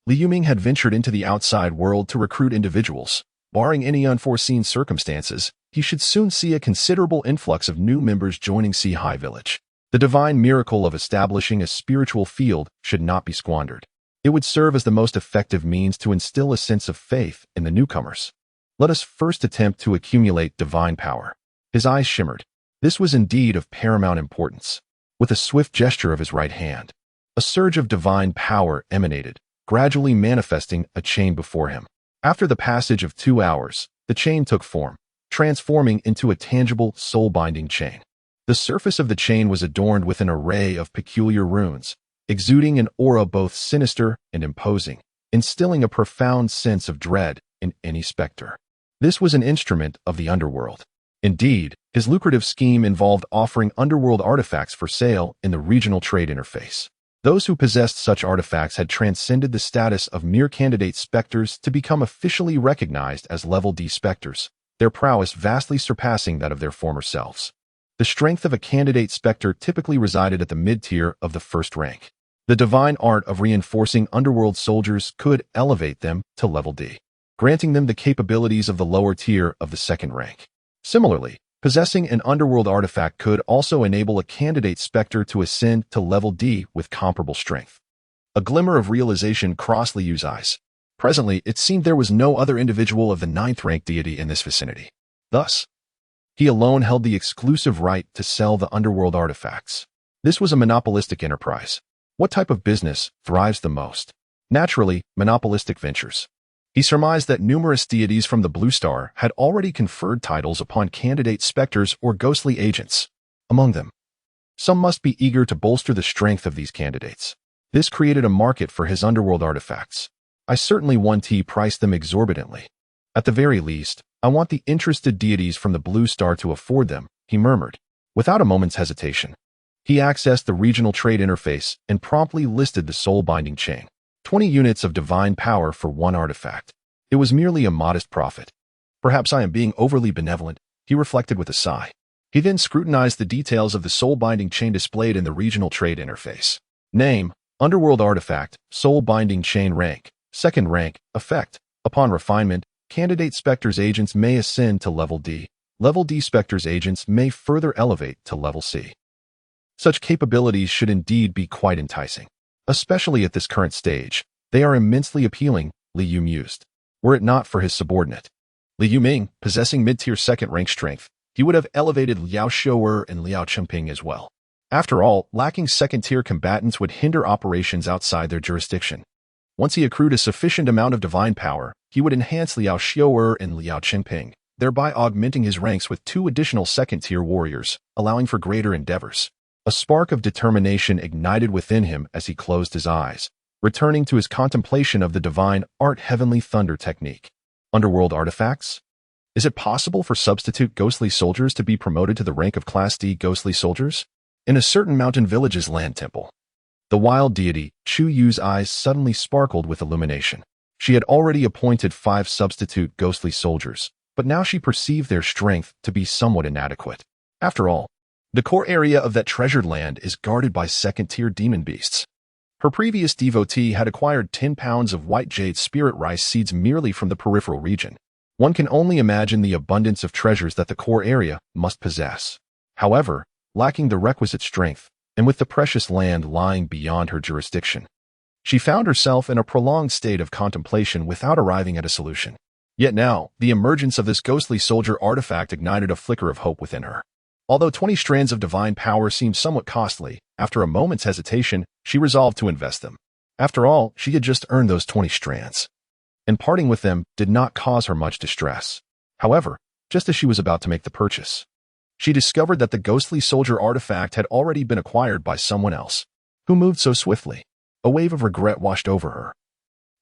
Li Yuming had ventured into the outside world to recruit individuals. Barring any unforeseen circumstances, he should soon see a considerable influx of new members joining Sea High Village. The divine miracle of establishing a spiritual field should not be squandered. It would serve as the most effective means to instill a sense of faith in the newcomers. Let us first attempt to accumulate divine power. His eyes shimmered. This was indeed of paramount importance. With a swift gesture of his right hand, a surge of divine power emanated, gradually manifesting a chain before him. After the passage of 2 hours, the chain took form, transforming into a tangible, soul-binding chain. The surface of the chain was adorned with an array of peculiar runes, exuding an aura both sinister and imposing, instilling a profound sense of dread in any specter. This was an instrument of the underworld. Indeed, his lucrative scheme involved offering underworld artifacts for sale in the regional trade interface. Those who possessed such artifacts had transcended the status of mere candidate specters to become officially recognized as Level D specters, their prowess vastly surpassing that of their former selves. The strength of a candidate specter typically resided at the mid-tier of the first rank. The divine art of reinforcing underworld soldiers could elevate them to Level D, granting them the capabilities of the lower tier of the second rank. Similarly, possessing an underworld artifact could also enable a candidate specter to ascend to Level D with comparable strength. A glimmer of realization crossed Liu Yu's eyes. Presently, it seemed there was no other individual of the 9th-rank deity in this vicinity. Thus, he alone held the exclusive right to sell the underworld artifacts. This was a monopolistic enterprise. What type of business thrives the most? Naturally, monopolistic ventures. He surmised that numerous deities from the Blue Star had already conferred titles upon candidate specters or ghostly agents. Among them, some must be eager to bolster the strength of these candidates. This created a market for his underworld artifacts. I certainly want to price them exorbitantly. At the very least, I want the interested deities from the Blue Star to afford them, he murmured. Without a moment's hesitation, he accessed the regional trade interface and promptly listed the soul-binding chain. 20 units of divine power for one artifact. It was merely a modest profit. Perhaps I am being overly benevolent, he reflected with a sigh. He then scrutinized the details of the soul-binding chain displayed in the regional trade interface. Name, Underworld Artifact, Soul-Binding Chain Rank, 2nd rank, Effect. Upon refinement, candidate specters agents may ascend to Level D. Level D specters agents may further elevate to Level C. Such capabilities should indeed be quite enticing. Especially at this current stage, they are immensely appealing, Li Yu mused. Were it not for his subordinate, Li Yuming, possessing mid-tier 2nd rank strength, he would have elevated Liao Shou'er and Liao Chengping as well. After all, lacking 2nd-tier combatants would hinder operations outside their jurisdiction. Once he accrued a sufficient amount of divine power, he would enhance Liao Shou'er and Liao Chengping, thereby augmenting his ranks with 2 additional 2nd-tier warriors, allowing for greater endeavors. A spark of determination ignited within him as he closed his eyes, returning to his contemplation of the divine art Heavenly Thunder technique. Underworld artifacts? Is it possible for substitute ghostly soldiers to be promoted to the rank of Class D ghostly soldiers? In a certain mountain village's land temple, the wild deity, Chu Yu's eyes suddenly sparkled with illumination. She had already appointed 5 substitute ghostly soldiers, but now she perceived their strength to be somewhat inadequate. After all, the core area of that treasured land is guarded by 2nd-tier demon beasts. Her previous devotee had acquired 10 pounds of white jade spirit rice seeds merely from the peripheral region. One can only imagine the abundance of treasures that the core area must possess. However, lacking the requisite strength, and with the precious land lying beyond her jurisdiction, she found herself in a prolonged state of contemplation without arriving at a solution. Yet now, the emergence of this ghostly soldier artifact ignited a flicker of hope within her. Although 20 strands of divine power seemed somewhat costly, after a moment's hesitation, she resolved to invest them. After all, she had just earned those 20 strands, and parting with them did not cause her much distress. However, just as she was about to make the purchase, she discovered that the ghostly soldier artifact had already been acquired by someone else, who moved so swiftly. A wave of regret washed over her.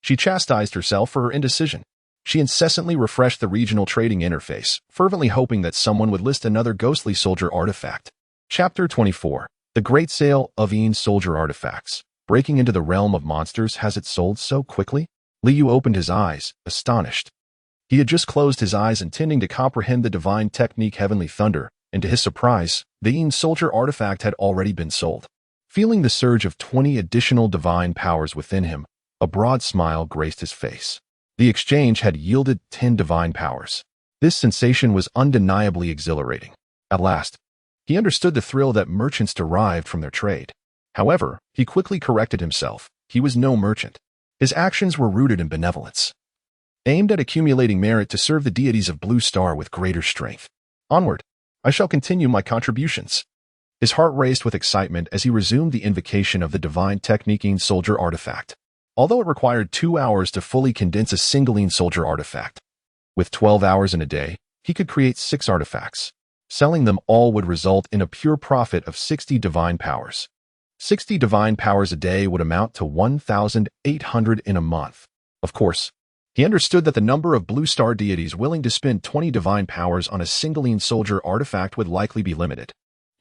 She chastised herself for her indecision. She incessantly refreshed the regional trading interface, fervently hoping that someone would list another ghostly soldier artifact. Chapter 24. The Great Sale of Een Soldier Artifacts. Breaking into the realm of monsters, has it sold so quickly? Li Yu opened his eyes, astonished. He had just closed his eyes intending to comprehend the divine technique Heavenly Thunder, and to his surprise, the Een Soldier artifact had already been sold. Feeling the surge of 20 additional divine powers within him, a broad smile graced his face. The exchange had yielded 10 divine powers. This sensation was undeniably exhilarating. At last, he understood the thrill that merchants derived from their trade. However, he quickly corrected himself. He was no merchant. His actions were rooted in benevolence, aimed at accumulating merit to serve the deities of Blue Star with greater strength. Onward, I shall continue my contributions. His heart raced with excitement as he resumed the invocation of the divine Techniquine Soldier artifact. Although it required 2 hours to fully condense a single Soldier artifact, with 12 hours in a day, he could create 6 artifacts. Selling them all would result in a pure profit of 60 divine powers. 60 divine powers a day would amount to 1,800 in a month. Of course, he understood that the number of Blue Star deities willing to spend 20 divine powers on a single Soldier artifact would likely be limited.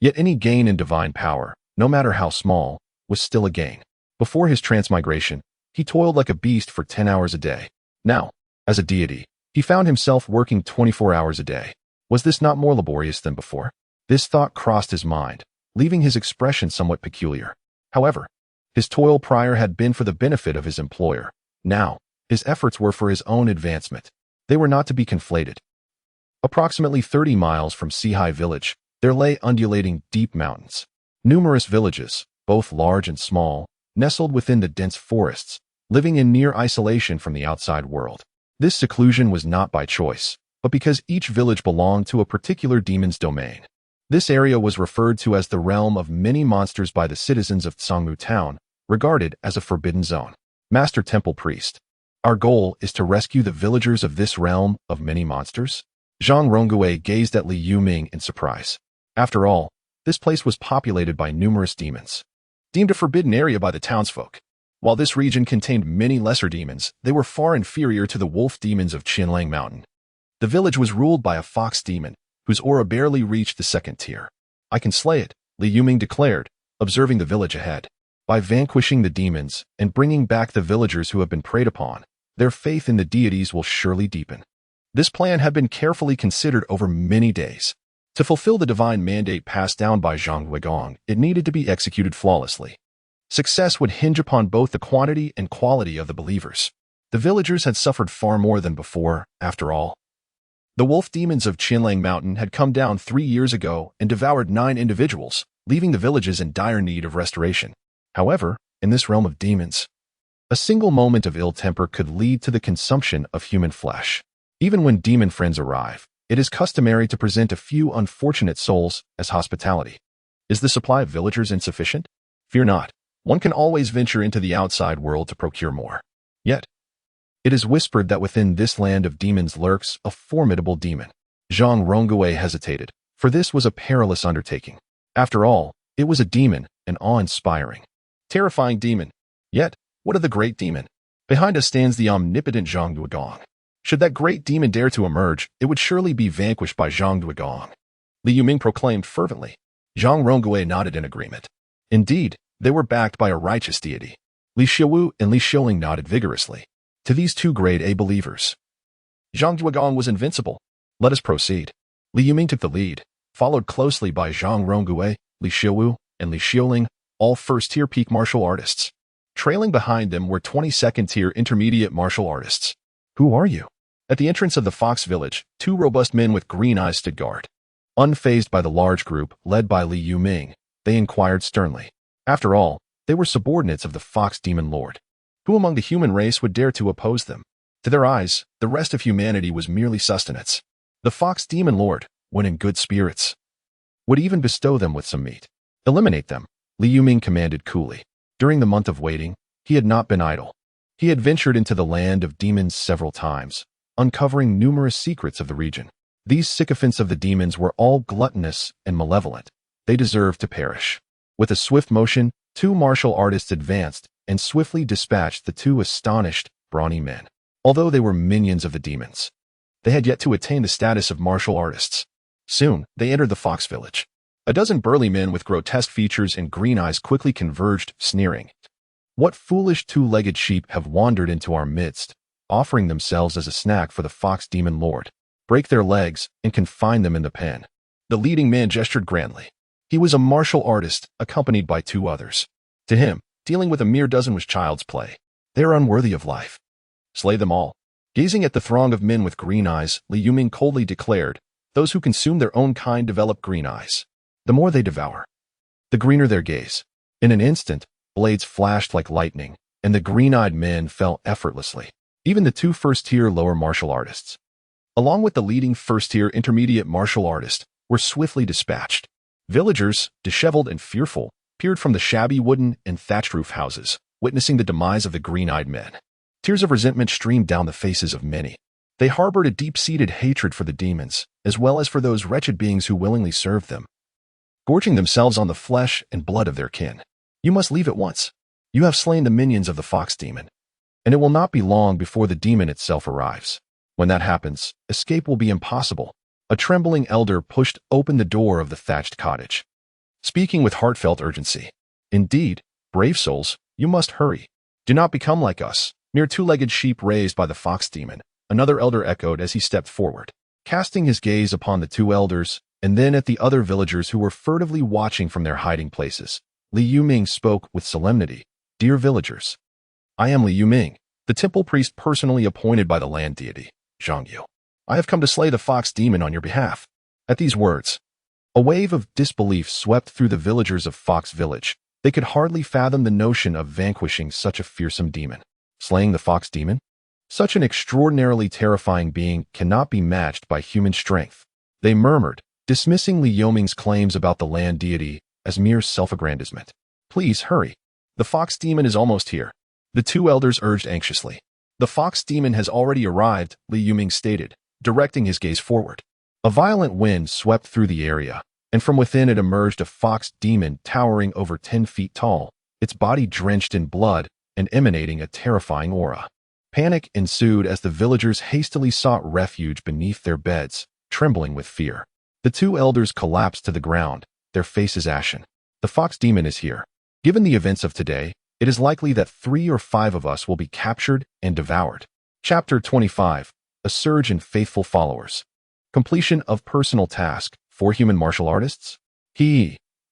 Yet any gain in divine power, no matter how small, was still a gain. Before his transmigration, he toiled like a beast for 10 hours a day. Now, as a deity, he found himself working 24 hours a day. Was this not more laborious than before? This thought crossed his mind, leaving his expression somewhat peculiar. However, his toil prior had been for the benefit of his employer. Now, his efforts were for his own advancement. They were not to be conflated. Approximately 30 miles from Sihai village, there lay undulating deep mountains. Numerous villages, both large and small, nestled within the dense forests, living in near isolation from the outside world. This seclusion was not by choice, but because each village belonged to a particular demon's domain. This area was referred to as the realm of many monsters by the citizens of Tsangmu town, regarded as a forbidden zone. Master Temple Priest, our goal is to rescue the villagers of this realm of many monsters? Zhang Rongui gazed at Li Yuming in surprise. After all, this place was populated by numerous demons, deemed a forbidden area by the townsfolk. While this region contained many lesser demons, they were far inferior to the wolf demons of Qinlang Mountain. The village was ruled by a fox demon, whose aura barely reached the 2nd tier. I can slay it, Li Yuming declared, observing the village ahead. By vanquishing the demons and bringing back the villagers who have been preyed upon, their faith in the deities will surely deepen. This plan had been carefully considered over many days. To fulfill the divine mandate passed down by Zhang Weigong, it needed to be executed flawlessly. Success would hinge upon both the quantity and quality of the believers. The villagers had suffered far more than before, after all. The wolf demons of Qinlang Mountain had come down 3 years ago and devoured 9 individuals, leaving the villages in dire need of restoration. However, in this realm of demons, a single moment of ill temper could lead to the consumption of human flesh. Even when demon friends arrive, it is customary to present a few unfortunate souls as hospitality. Is the supply of villagers insufficient? Fear not. One can always venture into the outside world to procure more. Yet, it is whispered that within this land of demons lurks a formidable demon. Zhang Rongui hesitated, for this was a perilous undertaking. After all, it was a demon, an awe-inspiring, terrifying demon. Yet, what of the great demon? Behind us stands the omnipotent Zhang Duigong. Should that great demon dare to emerge, it would surely be vanquished by Zhang Duigong. Li Yuming proclaimed fervently. Zhang Rongui nodded in agreement. Indeed, they were backed by a righteous deity. Li Xiaowu and Li Xiuling nodded vigorously. To these 2 grade A believers, Zhang Duigong was invincible. Let us proceed. Li Yuming took the lead, followed closely by Zhang Rongui, Li Xiaowu, and Li Xiuling, all 1st-tier peak martial artists. Trailing behind them were 22nd-tier intermediate martial artists. Who are you? At the entrance of the Fox Village, 2 robust men with green eyes stood guard. Unfazed by the large group, led by Li Yuming, they inquired sternly. After all, they were subordinates of the Fox Demon Lord. Who among the human race would dare to oppose them? To their eyes, the rest of humanity was merely sustenance. The Fox Demon Lord, when in good spirits, would even bestow them with some meat. Eliminate them, Li Yuming commanded coolly. During the month of waiting, he had not been idle. He had ventured into the land of demons several times, uncovering numerous secrets of the region. These sycophants of the demons were all gluttonous and malevolent. They deserved to perish. With a swift motion, 2 martial artists advanced and swiftly dispatched the 2 astonished, brawny men. Although they were minions of the demons, they had yet to attain the status of martial artists. Soon, they entered the Fox Village. A dozen burly men with grotesque features and green eyes quickly converged, sneering. What foolish 2-legged sheep have wandered into our midst, offering themselves as a snack for the Fox Demon Lord? Break their legs and confine them in the pen. The leading man gestured grandly. He was a martial artist, accompanied by 2 others. To him, dealing with a mere dozen was child's play. They are unworthy of life. Slay them all. Gazing at the throng of men with green eyes, Li Yuming coldly declared, those who consume their own kind develop green eyes. The more they devour, the greener their gaze. In an instant, blades flashed like lightning, and the green-eyed men fell effortlessly. Even the two first-tier lower martial artists, along with the leading first-tier intermediate martial artist, were swiftly dispatched. Villagers, disheveled and fearful, peered from the shabby wooden and thatched roof houses, witnessing the demise of the green-eyed men. Tears of resentment streamed down the faces of many. They harbored a deep-seated hatred for the demons, as well as for those wretched beings who willingly served them, gorging themselves on the flesh and blood of their kin. You must leave at once. You have slain the minions of the fox demon, and it will not be long before the demon itself arrives. When that happens, escape will be impossible. A trembling elder pushed open the door of the thatched cottage, speaking with heartfelt urgency. Indeed, brave souls, you must hurry. Do not become like us, mere two-legged sheep raised by the fox demon, another elder echoed as he stepped forward, casting his gaze upon the two elders and then at the other villagers who were furtively watching from their hiding places. Li Yuming spoke with solemnity. Dear villagers, I am Li Yuming, the temple priest personally appointed by the land deity, Zhangyu. I have come to slay the fox demon on your behalf. At these words, a wave of disbelief swept through the villagers of Fox Village. They could hardly fathom the notion of vanquishing such a fearsome demon. Slaying the fox demon? Such an extraordinarily terrifying being cannot be matched by human strength. They murmured, dismissing Li Yuming's claims about the land deity as mere self-aggrandizement. Please hurry. The fox demon is almost here, the two elders urged anxiously. The fox demon has already arrived, Li Yuming stated, directing his gaze forward. A violent wind swept through the area, and from within it emerged a fox demon towering over 10 feet tall, its body drenched in blood and emanating a terrifying aura. Panic ensued as the villagers hastily sought refuge beneath their beds, trembling with fear. The two elders collapsed to the ground, their faces ashen. The fox demon is here. Given the events of today, it is likely that 3 or 5 of us will be captured and devoured. Chapter 25. A surge in faithful followers. Completion of personal task for human martial artists?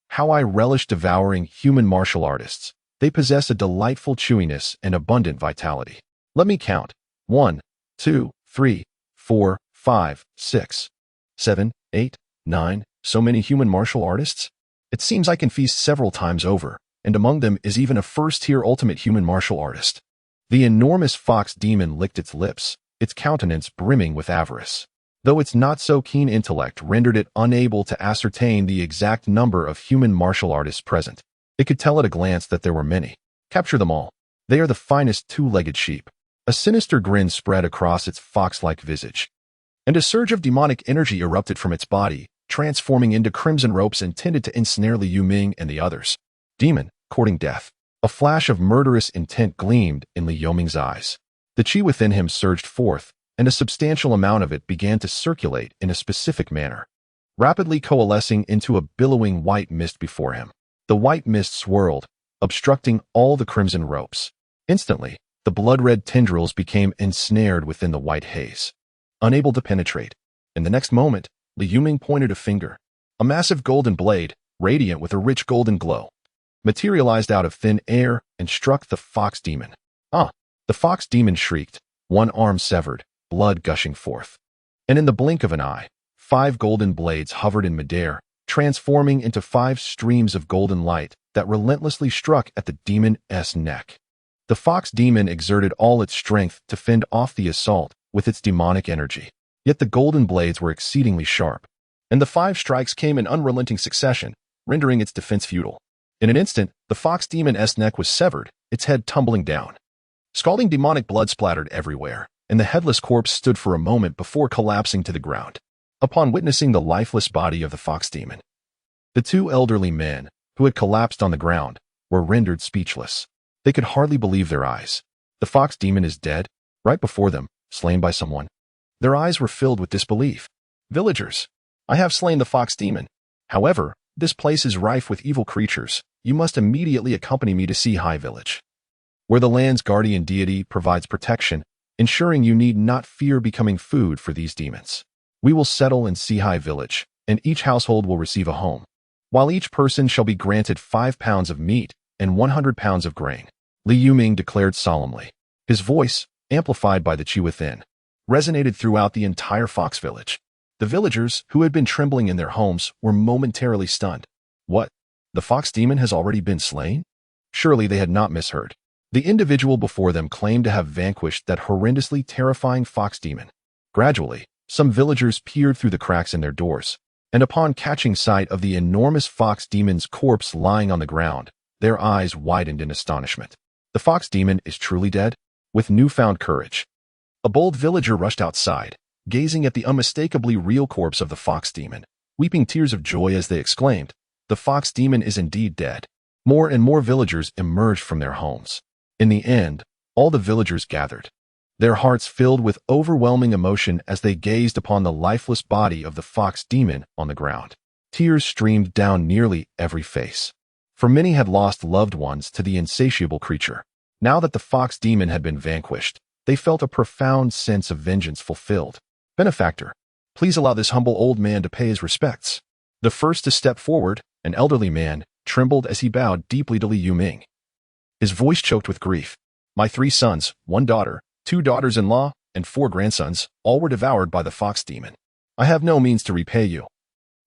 How I relish devouring human martial artists. They possess a delightful chewiness and abundant vitality. Let me count. 1, 2, 3, 4, 5, 6, 7, 8, 9. So many human martial artists? It seems I can feast several times over, and among them is even a first-tier ultimate human martial artist. The enormous fox demon licked its lips, its countenance brimming with avarice, though its not-so-keen intellect rendered it unable to ascertain the exact number of human martial artists present. It could tell at a glance that there were many. Capture them all. They are the finest two-legged sheep. A sinister grin spread across its fox-like visage, and a surge of demonic energy erupted from its body, transforming into crimson ropes intended to ensnare Li Yuming and the others. Demon, courting death. A flash of murderous intent gleamed in Li Yuming's eyes. The chi within him surged forth, and a substantial amount of it began to circulate in a specific manner, rapidly coalescing into a billowing white mist before him. The white mist swirled, obstructing all the crimson ropes. Instantly, the blood-red tendrils became ensnared within the white haze, unable to penetrate. In the next moment, Li Yuming pointed a finger. A massive golden blade, radiant with a rich golden glow, materialized out of thin air and struck the fox demon. The fox demon shrieked, one arm severed, blood gushing forth. And in the blink of an eye, 5 golden blades hovered in midair, transforming into 5 streams of golden light that relentlessly struck at the demon's neck. The fox demon exerted all its strength to fend off the assault with its demonic energy. Yet the golden blades were exceedingly sharp, and the 5 strikes came in unrelenting succession, rendering its defense futile. In an instant, the fox demon's neck was severed, its head tumbling down. Scalding demonic blood splattered everywhere, and the headless corpse stood for a moment before collapsing to the ground. Upon witnessing the lifeless body of the fox demon, the 2 elderly men, who had collapsed on the ground, were rendered speechless. They could hardly believe their eyes. The fox demon is dead, right before them, slain by someone. Their eyes were filled with disbelief. Villagers, I have slain the fox demon. However, this place is rife with evil creatures. You must immediately accompany me to Sea High Village, where the land's guardian deity provides protection, ensuring you need not fear becoming food for these demons. We will settle in Sea High Village, and each household will receive a home, while each person shall be granted 5 pounds of meat and 100 pounds of grain, Li Yuming declared solemnly. His voice, amplified by the chi within, resonated throughout the entire fox village. The villagers, who had been trembling in their homes, were momentarily stunned. What? The fox demon has already been slain? Surely they had not misheard. The individual before them claimed to have vanquished that horrendously terrifying fox demon. Gradually, some villagers peered through the cracks in their doors, and upon catching sight of the enormous fox demon's corpse lying on the ground, their eyes widened in astonishment. The fox demon is truly dead? With newfound courage, a bold villager rushed outside, gazing at the unmistakably real corpse of the fox demon, weeping tears of joy as they exclaimed, "The fox demon is indeed dead." More and more villagers emerged from their homes. In the end, all the villagers gathered, their hearts filled with overwhelming emotion as they gazed upon the lifeless body of the fox demon on the ground. Tears streamed down nearly every face, for many had lost loved ones to the insatiable creature. Now that the fox demon had been vanquished, they felt a profound sense of vengeance fulfilled. "Benefactor, please allow this humble old man to pay his respects." The first to step forward, an elderly man, trembled as he bowed deeply to Li Yuming. His voice choked with grief. "My 3 sons, 1 daughter, 2 daughters-in-law, and 4 grandsons, all were devoured by the fox demon. I have no means to repay you,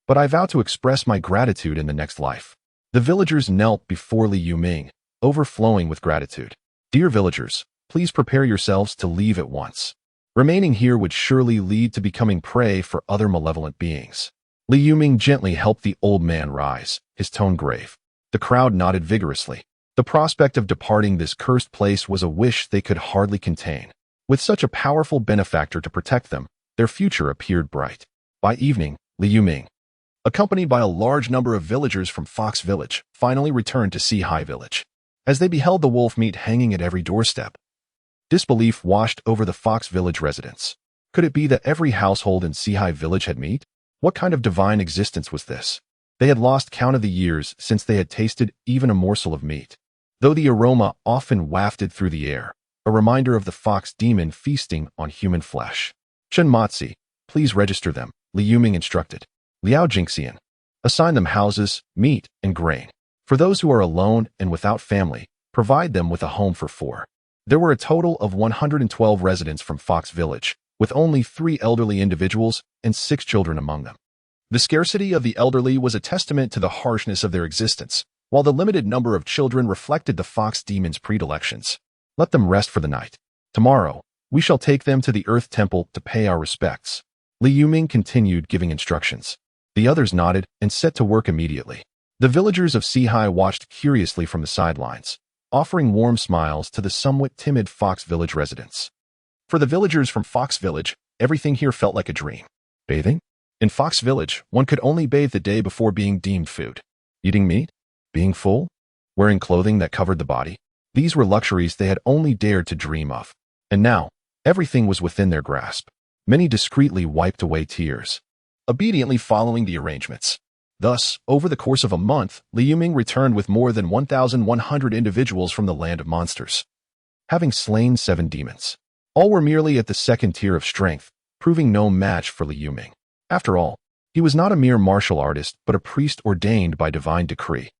but I vow to express my gratitude in the next life." The villagers knelt before Li Yuming, overflowing with gratitude. "Dear villagers, please prepare yourselves to leave at once. Remaining here would surely lead to becoming prey for other malevolent beings." Li Yuming gently helped the old man rise, his tone grave. The crowd nodded vigorously. The prospect of departing this cursed place was a wish they could hardly contain. With such a powerful benefactor to protect them, their future appeared bright. By evening, Li Yuming, accompanied by a large number of villagers from Fox Village, finally returned to Sihai Village. As they beheld the wolf meat hanging at every doorstep, disbelief washed over the Fox Village residents. Could it be that every household in Sihai Village had meat? What kind of divine existence was this? They had lost count of the years since they had tasted even a morsel of meat, though the aroma often wafted through the air, a reminder of the fox demon feasting on human flesh. "Chen Matzi, please register them," Li Yuming instructed. "Liao Jingxian, assign them houses, meat, and grain. For those who are alone and without family, provide them with a home for 4. There were a total of 112 residents from Fox Village, with only 3 elderly individuals and 6 children among them. The scarcity of the elderly was a testament to the harshness of their existence, while the limited number of children reflected the fox demon's predilections. Let them rest for the night. Tomorrow, we shall take them to the Earth Temple to pay our respects." Li Yuming continued giving instructions. The others nodded and set to work immediately. The villagers of Sihai watched curiously from the sidelines, offering warm smiles to the somewhat timid Fox Village residents. For the villagers from Fox Village, everything here felt like a dream. Bathing? In Fox Village, one could only bathe the day before being deemed food. Eating meat? Being full? Wearing clothing that covered the body? These were luxuries they had only dared to dream of. And now, everything was within their grasp. Many discreetly wiped away tears, obediently following the arrangements. Thus, over the course of a month, Li Yuming returned with more than 1,100 individuals from the land of monsters, having slain 7 demons. All were merely at the 2nd tier of strength, proving no match for Li Yuming. After all, he was not a mere martial artist, but a priest ordained by divine decree.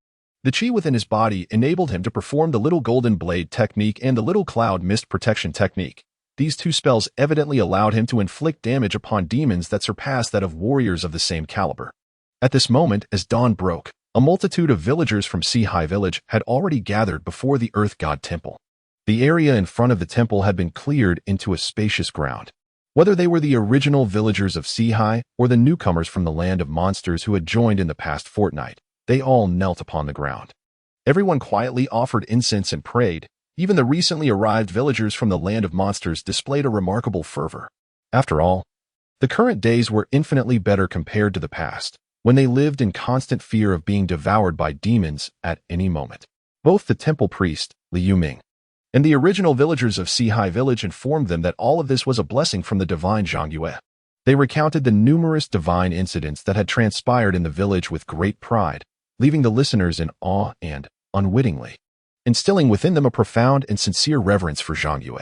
The chi within his body enabled him to perform the Little Golden Blade technique and the Little Cloud Mist Protection technique. These 2 spells evidently allowed him to inflict damage upon demons that surpassed that of warriors of the same caliber. At this moment, as dawn broke, a multitude of villagers from Sihai Village had already gathered before the Earth God Temple. The area in front of the temple had been cleared into a spacious ground. Whether they were the original villagers of Sihai or the newcomers from the land of monsters who had joined in the past fortnight, they all knelt upon the ground. Everyone quietly offered incense and prayed. Even the recently arrived villagers from the land of monsters displayed a remarkable fervor. After all, the current days were infinitely better compared to the past, when they lived in constant fear of being devoured by demons at any moment. Both the temple priest, Li Yuming, and the original villagers of Sihai Village informed them that all of this was a blessing from the divine Zhang Yue. They recounted the numerous divine incidents that had transpired in the village with great pride, leaving the listeners in awe and, unwittingly, instilling within them a profound and sincere reverence for Zhang Yue.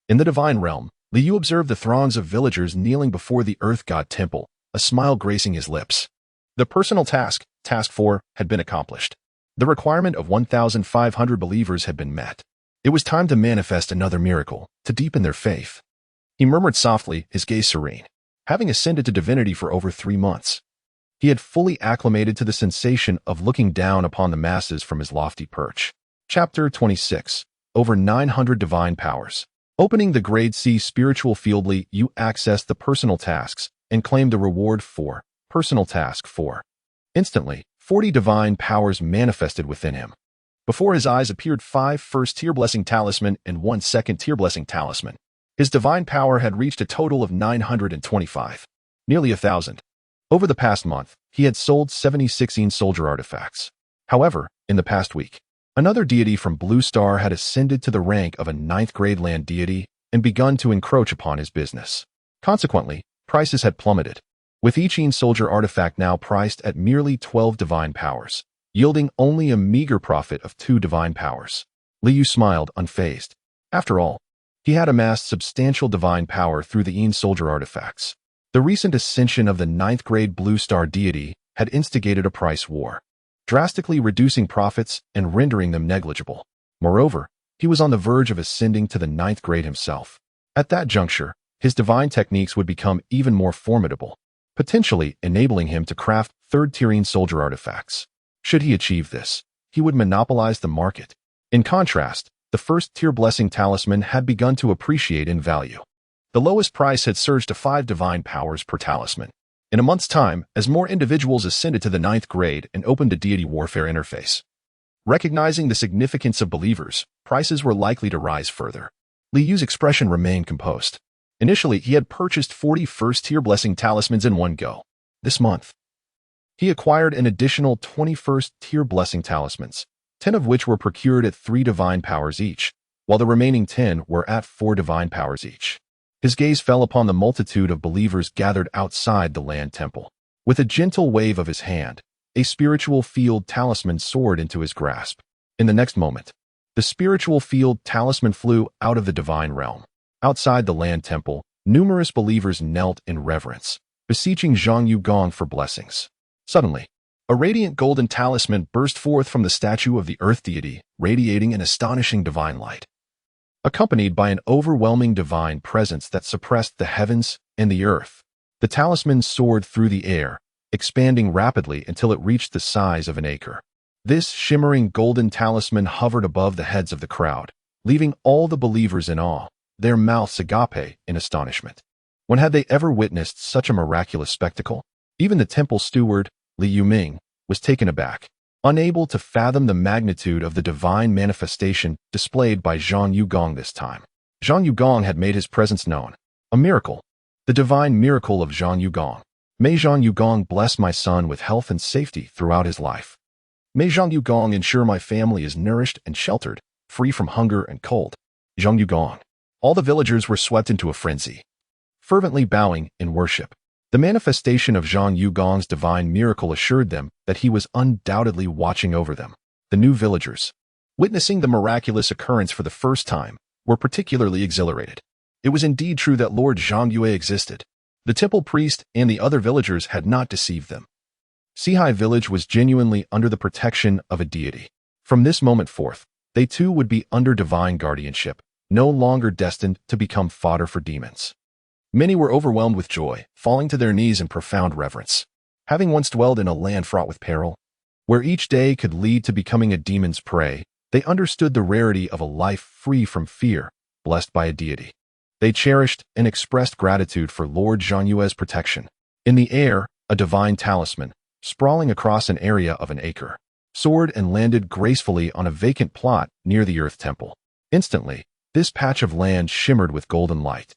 In the divine realm, Li Yu observed the throngs of villagers kneeling before the Earth God Temple, a smile gracing his lips. The personal task, Task 4, had been accomplished. The requirement of 1,500 believers had been met. It was time to manifest another miracle, to deepen their faith. He murmured softly, his gaze serene. Having ascended to divinity for over 3 months, he had fully acclimated to the sensation of looking down upon the masses from his lofty perch. Chapter 26. over 900 divine powers. Opening the Grade C spiritual field, Li Yu accessed the personal tasks and claimed the reward for Personal Task 4. Instantly, 40 divine powers manifested within him. Before his eyes appeared 5 first-tier blessing talisman and 1 second-tier blessing talisman. His divine power had reached a total of 925, nearly 1,000. Over the past month, he had sold 76 soldier artifacts. However, in the past week, another deity from Blue Star had ascended to the rank of a 9th-grade land deity and begun to encroach upon his business. Consequently, prices had plummeted, with each soldier artifact now priced at merely 12 divine powers, yielding only a meager profit of 2 divine powers. Li Yu smiled, unfazed. After all, he had amassed substantial divine power through the soldier artifacts. The recent ascension of the 9th-grade Blue Star deity had instigated a price war, drastically reducing profits and rendering them negligible. Moreover, he was on the verge of ascending to the 9th grade himself. At that juncture, his divine techniques would become even more formidable, potentially enabling him to craft 3rd-tier soldier artifacts. Should he achieve this, he would monopolize the market. In contrast, the 1st-tier blessing talisman had begun to appreciate in value. The lowest price had surged to 5 divine powers per talisman. In a month's time, as more individuals ascended to the 9th grade and opened a deity warfare interface. Recognizing the significance of believers, prices were likely to rise further. Li Yu's expression remained composed. Initially, he had purchased 40 first-tier blessing talismans in one go. This month, he acquired an additional 20 first-tier blessing talismans, 10 of which were procured at 3 divine powers each, while the remaining 10 were at 4 divine powers each. His gaze fell upon the multitude of believers gathered outside the land temple. With a gentle wave of his hand, a spiritual field talisman soared into his grasp. In the next moment, the spiritual field talisman flew out of the divine realm. Outside the land temple, numerous believers knelt in reverence, beseeching Zhang Yugong for blessings. Suddenly, a radiant golden talisman burst forth from the statue of the earth deity, radiating an astonishing divine light. Accompanied by an overwhelming divine presence that suppressed the heavens and the earth, the talisman soared through the air, expanding rapidly until it reached the size of an acre. This shimmering golden talisman hovered above the heads of the crowd, leaving all the believers in awe, their mouths agape in astonishment. When had they ever witnessed such a miraculous spectacle? Even the temple steward, Li Yuming, was taken aback, unable to fathom the magnitude of the divine manifestation displayed by Zhang Yugong this time. Zhang Yugong had made his presence known. A miracle. The divine miracle of Zhang Yugong. May Zhang Yugong bless my son with health and safety throughout his life. May Zhang Yugong ensure my family is nourished and sheltered, free from hunger and cold. Zhang Yugong. All the villagers were swept into a frenzy, fervently bowing in worship. The manifestation of Zhang Yugong's divine miracle assured them that he was undoubtedly watching over them. The new villagers, witnessing the miraculous occurrence for the first time, were particularly exhilarated. It was indeed true that Lord Zhang Yue existed. The temple priest and the other villagers had not deceived them. Sihai village was genuinely under the protection of a deity. From this moment forth, they too would be under divine guardianship, no longer destined to become fodder for demons. Many were overwhelmed with joy, falling to their knees in profound reverence. Having once dwelled in a land fraught with peril, where each day could lead to becoming a demon's prey, they understood the rarity of a life free from fear, blessed by a deity. They cherished and expressed gratitude for Lord Zhang Yue's protection. In the air, a divine talisman, sprawling across an area of an acre, soared and landed gracefully on a vacant plot near the Earth Temple. Instantly, this patch of land shimmered with golden light,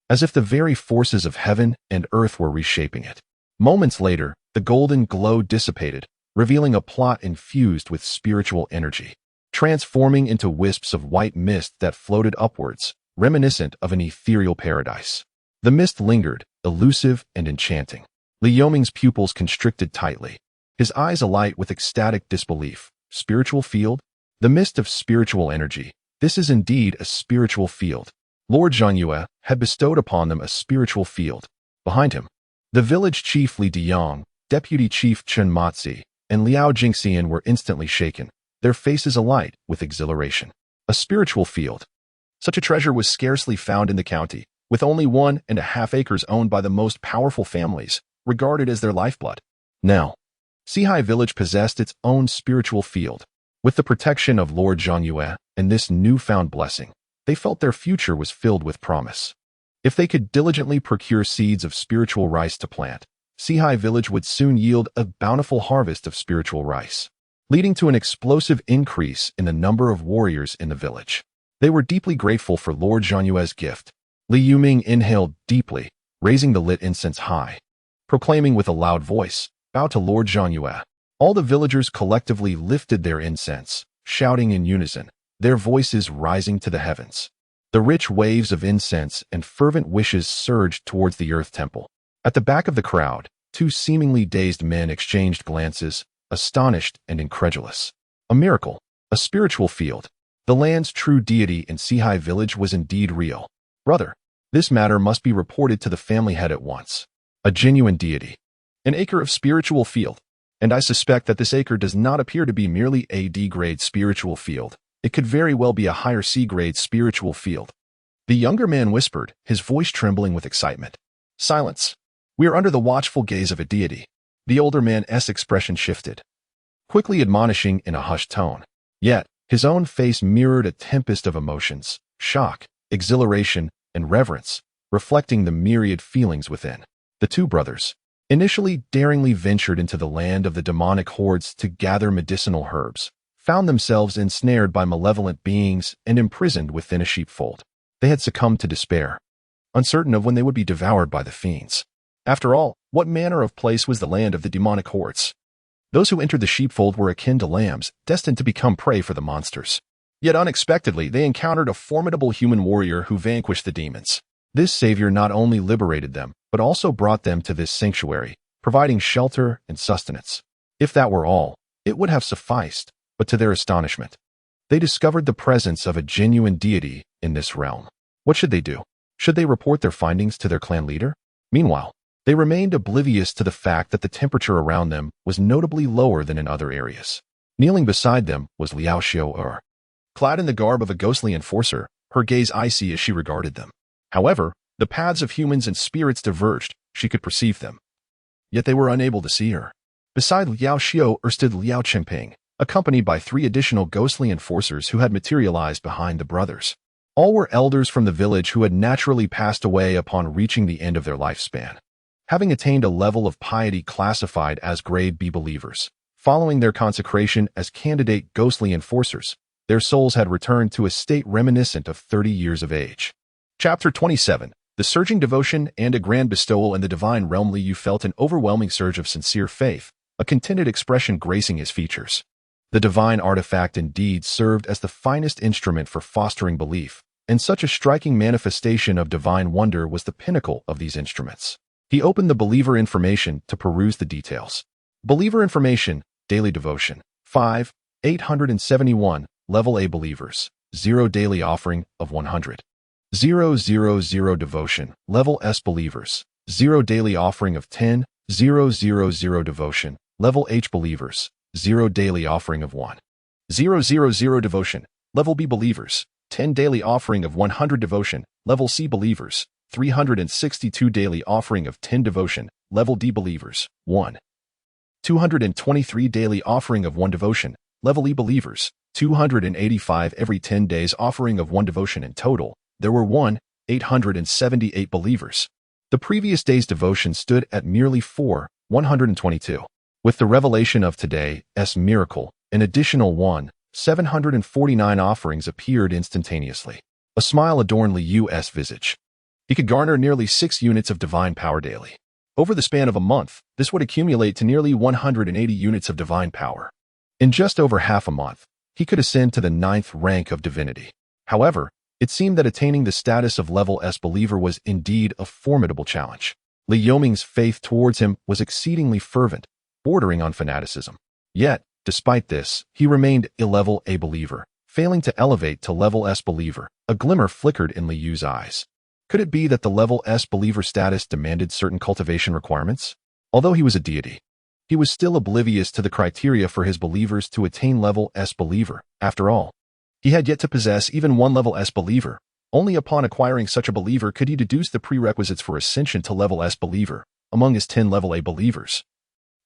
as if the very forces of heaven and earth were reshaping it. Moments later, the golden glow dissipated, revealing a plot infused with spiritual energy, transforming into wisps of white mist that floated upwards, reminiscent of an ethereal paradise. The mist lingered, elusive and enchanting. Li Yoming's pupils constricted tightly, his eyes alight with ecstatic disbelief. Spiritual field? The mist of spiritual energy. This is indeed a spiritual field. Lord Zhang Yue had bestowed upon them a spiritual field. Behind him, the village chief Li Diyang, deputy chief Chen Matzi, and Liao Jingxian were instantly shaken, their faces alight with exhilaration. A spiritual field. Such a treasure was scarcely found in the county, with only 1.5 acres owned by the most powerful families, regarded as their lifeblood. Now, Sihai village possessed its own spiritual field. With the protection of Lord Zhang Yue and this newfound blessing, they felt their future was filled with promise. If they could diligently procure seeds of spiritual rice to plant, Sihai village would soon yield a bountiful harvest of spiritual rice, leading to an explosive increase in the number of warriors in the village. They were deeply grateful for Lord Zhanyue's gift. Li Yuming inhaled deeply, raising the lit incense high, proclaiming with a loud voice, "Bow to Lord Zhanyue." All the villagers collectively lifted their incense, shouting in unison, their voices rising to the heavens. The rich waves of incense and fervent wishes surged towards the earth temple. At the back of the crowd, two seemingly dazed men exchanged glances, astonished and incredulous. A miracle, a spiritual field. The land's true deity in Sihai village was indeed real. Brother, this matter must be reported to the family head at once. A genuine deity. An acre of spiritual field. And I suspect that this acre does not appear to be merely a D-grade spiritual field. It could very well be a higher C-grade spiritual field. The younger man whispered, his voice trembling with excitement. Silence. We are under the watchful gaze of a deity. The older man's expression shifted, quickly admonishing in a hushed tone. Yet, his own face mirrored a tempest of emotions, shock, exhilaration, and reverence, reflecting the myriad feelings within. The two brothers, initially daringly ventured into the land of the demonic hordes to gather medicinal herbs, found themselves ensnared by malevolent beings and imprisoned within a sheepfold. They had succumbed to despair, uncertain of when they would be devoured by the fiends. After all, what manner of place was the land of the demonic hordes? Those who entered the sheepfold were akin to lambs, destined to become prey for the monsters. Yet unexpectedly, they encountered a formidable human warrior who vanquished the demons. This savior not only liberated them, but also brought them to this sanctuary, providing shelter and sustenance. If that were all, it would have sufficed, but to their astonishment, they discovered the presence of a genuine deity in this realm. What should they do? Should they report their findings to their clan leader? Meanwhile, they remained oblivious to the fact that the temperature around them was notably lower than in other areas. Kneeling beside them was Liao Xiao. Clad in the garb of a ghostly enforcer, her gaze icy as she regarded them. However, the paths of humans and spirits diverged. She could perceive them. Yet they were unable to see her. Beside Liao Xiao stood Liao Chengping, accompanied by 3 additional ghostly enforcers who had materialized behind the brothers. All were elders from the village who had naturally passed away upon reaching the end of their lifespan, having attained a level of piety classified as grade B believers. Following their consecration as candidate ghostly enforcers, their souls had returned to a state reminiscent of 30 years of age. Chapter 27. The surging devotion and a grand bestowal in the divine realm. Li Yu felt an overwhelming surge of sincere faith, a contented expression gracing his features. The divine artifact indeed served as the finest instrument for fostering belief, and such a striking manifestation of divine wonder was the pinnacle of these instruments. He opened the believer information to peruse the details. Believer information, daily devotion. 5, 871, level A believers. 0 daily offering of 100. 000 devotion, level S believers. 0 daily offering of 10. 000 devotion, level H believers. 0 daily offering of 1. 000 devotion, level B believers. 10 daily offering of 100 devotion, level C believers. 362 daily offering of 10 devotion, level D believers. 1. 223 daily offering of 1 devotion, level E believers. 285 every 10 days offering of 1 devotion. In total, there were 878 believers. The previous day's devotion stood at merely 122. With the revelation of today's miracle, an additional 749 offerings appeared instantaneously. A smile adorned Li Yu's visage. He could garner nearly 6 units of divine power daily. Over the span of a month, this would accumulate to nearly 180 units of divine power. In just over half a month, he could ascend to the 9th rank of divinity. However, it seemed that attaining the status of level S believer was indeed a formidable challenge. Li Yuming's faith towards him was exceedingly fervent, bordering on fanaticism. Yet, despite this, he remained a level A believer, failing to elevate to level S believer. A glimmer flickered in Li Yu's eyes. Could it be that the level S believer status demanded certain cultivation requirements? Although he was a deity, he was still oblivious to the criteria for his believers to attain level S believer. After all, he had yet to possess even 1 level S believer. Only upon acquiring such a believer could he deduce the prerequisites for ascension to level S believer among his 10 level A believers.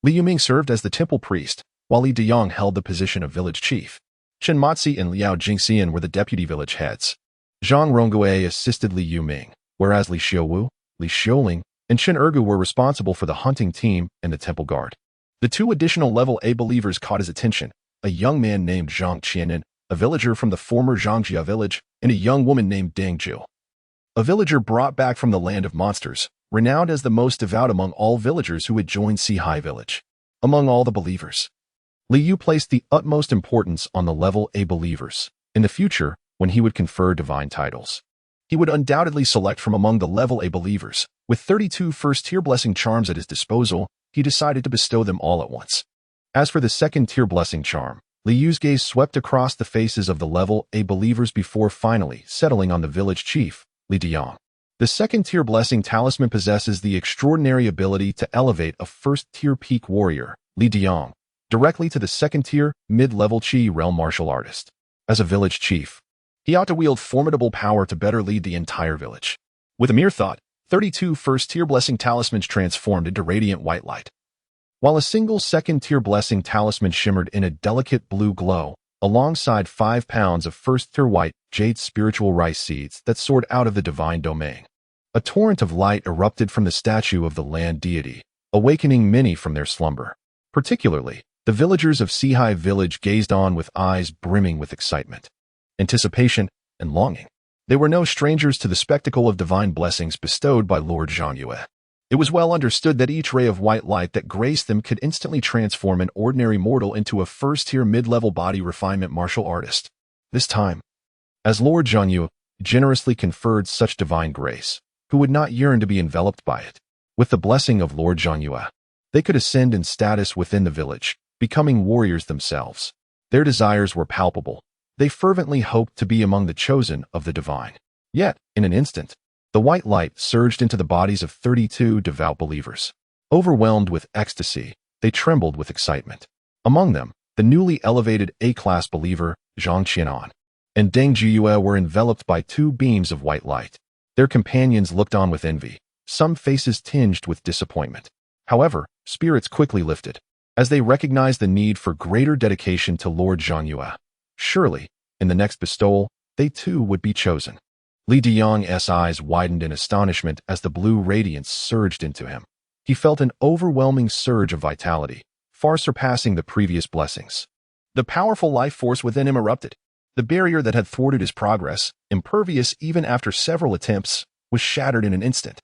Li Yuming served as the temple priest, while Li Deyong held the position of village chief. Chen Matzi and Liao Jingxian were the deputy village heads. Zhang Rongui assisted Li Yuming, whereas Li Xiuwu, Li Xiuling, and Chen Ergu were responsible for the hunting team and the temple guard. The two additional level A believers caught his attention, a young man named Zhang Qianan, a villager from the former Zhangjia village, and a young woman named Dang Zhu, a villager brought back from the land of monsters, renowned as the most devout among all villagers who had joined Sihai village. Among all the believers, Li Yu placed the utmost importance on the level A believers. In the future, when he would confer divine titles, he would undoubtedly select from among the level A believers. With 32 first-tier blessing charms at his disposal, he decided to bestow them all at once. As for the second-tier blessing charm, Li Yu's gaze swept across the faces of the level A believers before finally settling on the village chief, Li Diang. The second-tier blessing talisman possesses the extraordinary ability to elevate a first-tier peak warrior, Li Diang, directly to the second-tier, mid-level Qi realm martial artist. As a village chief, he ought to wield formidable power to better lead the entire village. With a mere thought, 32 first-tier blessing talismans transformed into radiant white light, while a single second-tier blessing talisman shimmered in a delicate blue glow, alongside 5 pounds of first-tier white jade spiritual rice seeds that soared out of the divine domain. A torrent of light erupted from the statue of the land deity, awakening many from their slumber. Particularly, the villagers of Sihai village gazed on with eyes brimming with excitement, anticipation, and longing. They were no strangers to the spectacle of divine blessings bestowed by Lord Zhangyue. It was well understood that each ray of white light that graced them could instantly transform an ordinary mortal into a first-tier mid-level body refinement martial artist. This time, as Lord Zhangyue generously conferred such divine grace, who would not yearn to be enveloped by it? With the blessing of Lord Zhangyue, they could ascend in status within the village, becoming warriors themselves. Their desires were palpable. They fervently hoped to be among the chosen of the divine. Yet, in an instant, the white light surged into the bodies of 32 devout believers. Overwhelmed with ecstasy, they trembled with excitement. Among them, the newly elevated A-class believer, Zhang Qianan, and Deng Jiyue were enveloped by 2 beams of white light. Their companions looked on with envy, some faces tinged with disappointment. However, spirits quickly lifted, as they recognized the need for greater dedication to Lord Zhangyue. Surely, in the next bestowal, they too would be chosen. Li Diang's eyes widened in astonishment as the blue radiance surged into him. He felt an overwhelming surge of vitality, far surpassing the previous blessings. The powerful life force within him erupted. The barrier that had thwarted his progress, impervious even after several attempts, was shattered in an instant.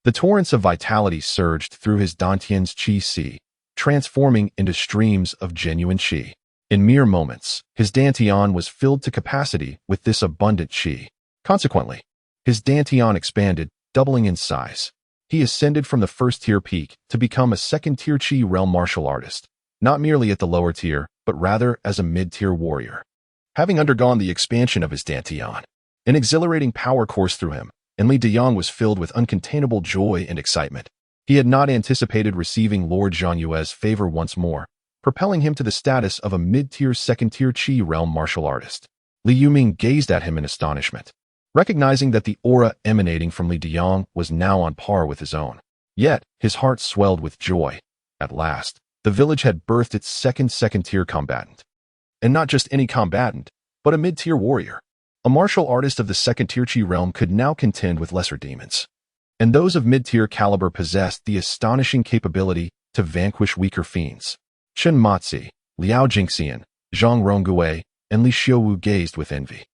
The torrents of vitality surged through his Dantian's Qi Si, transforming into streams of genuine Qi. In mere moments, his Dantian was filled to capacity with this abundant Qi. Consequently, his Dantian expanded, doubling in size. He ascended from the first-tier peak to become a second-tier Qi realm martial artist, not merely at the lower tier, but rather as a mid-tier warrior. Having undergone the expansion of his Dantian, an exhilarating power coursed through him, and Li Diang was filled with uncontainable joy and excitement. He had not anticipated receiving Lord Zhanyue's favor once more, propelling him to the status of a mid-tier second-tier Qi realm martial artist. Li Yuming gazed at him in astonishment, recognizing that the aura emanating from Li Diang was now on par with his own. Yet, his heart swelled with joy. At last, the village had birthed its second-tier combatant. And not just any combatant, but a mid-tier warrior. A martial artist of the second-tier Qi realm could now contend with lesser demons. And those of mid-tier caliber possessed the astonishing capability to vanquish weaker fiends. Chen Matzi, Liao Jingxian, Zhang Rongui, and Li Xiuwu gazed with envy.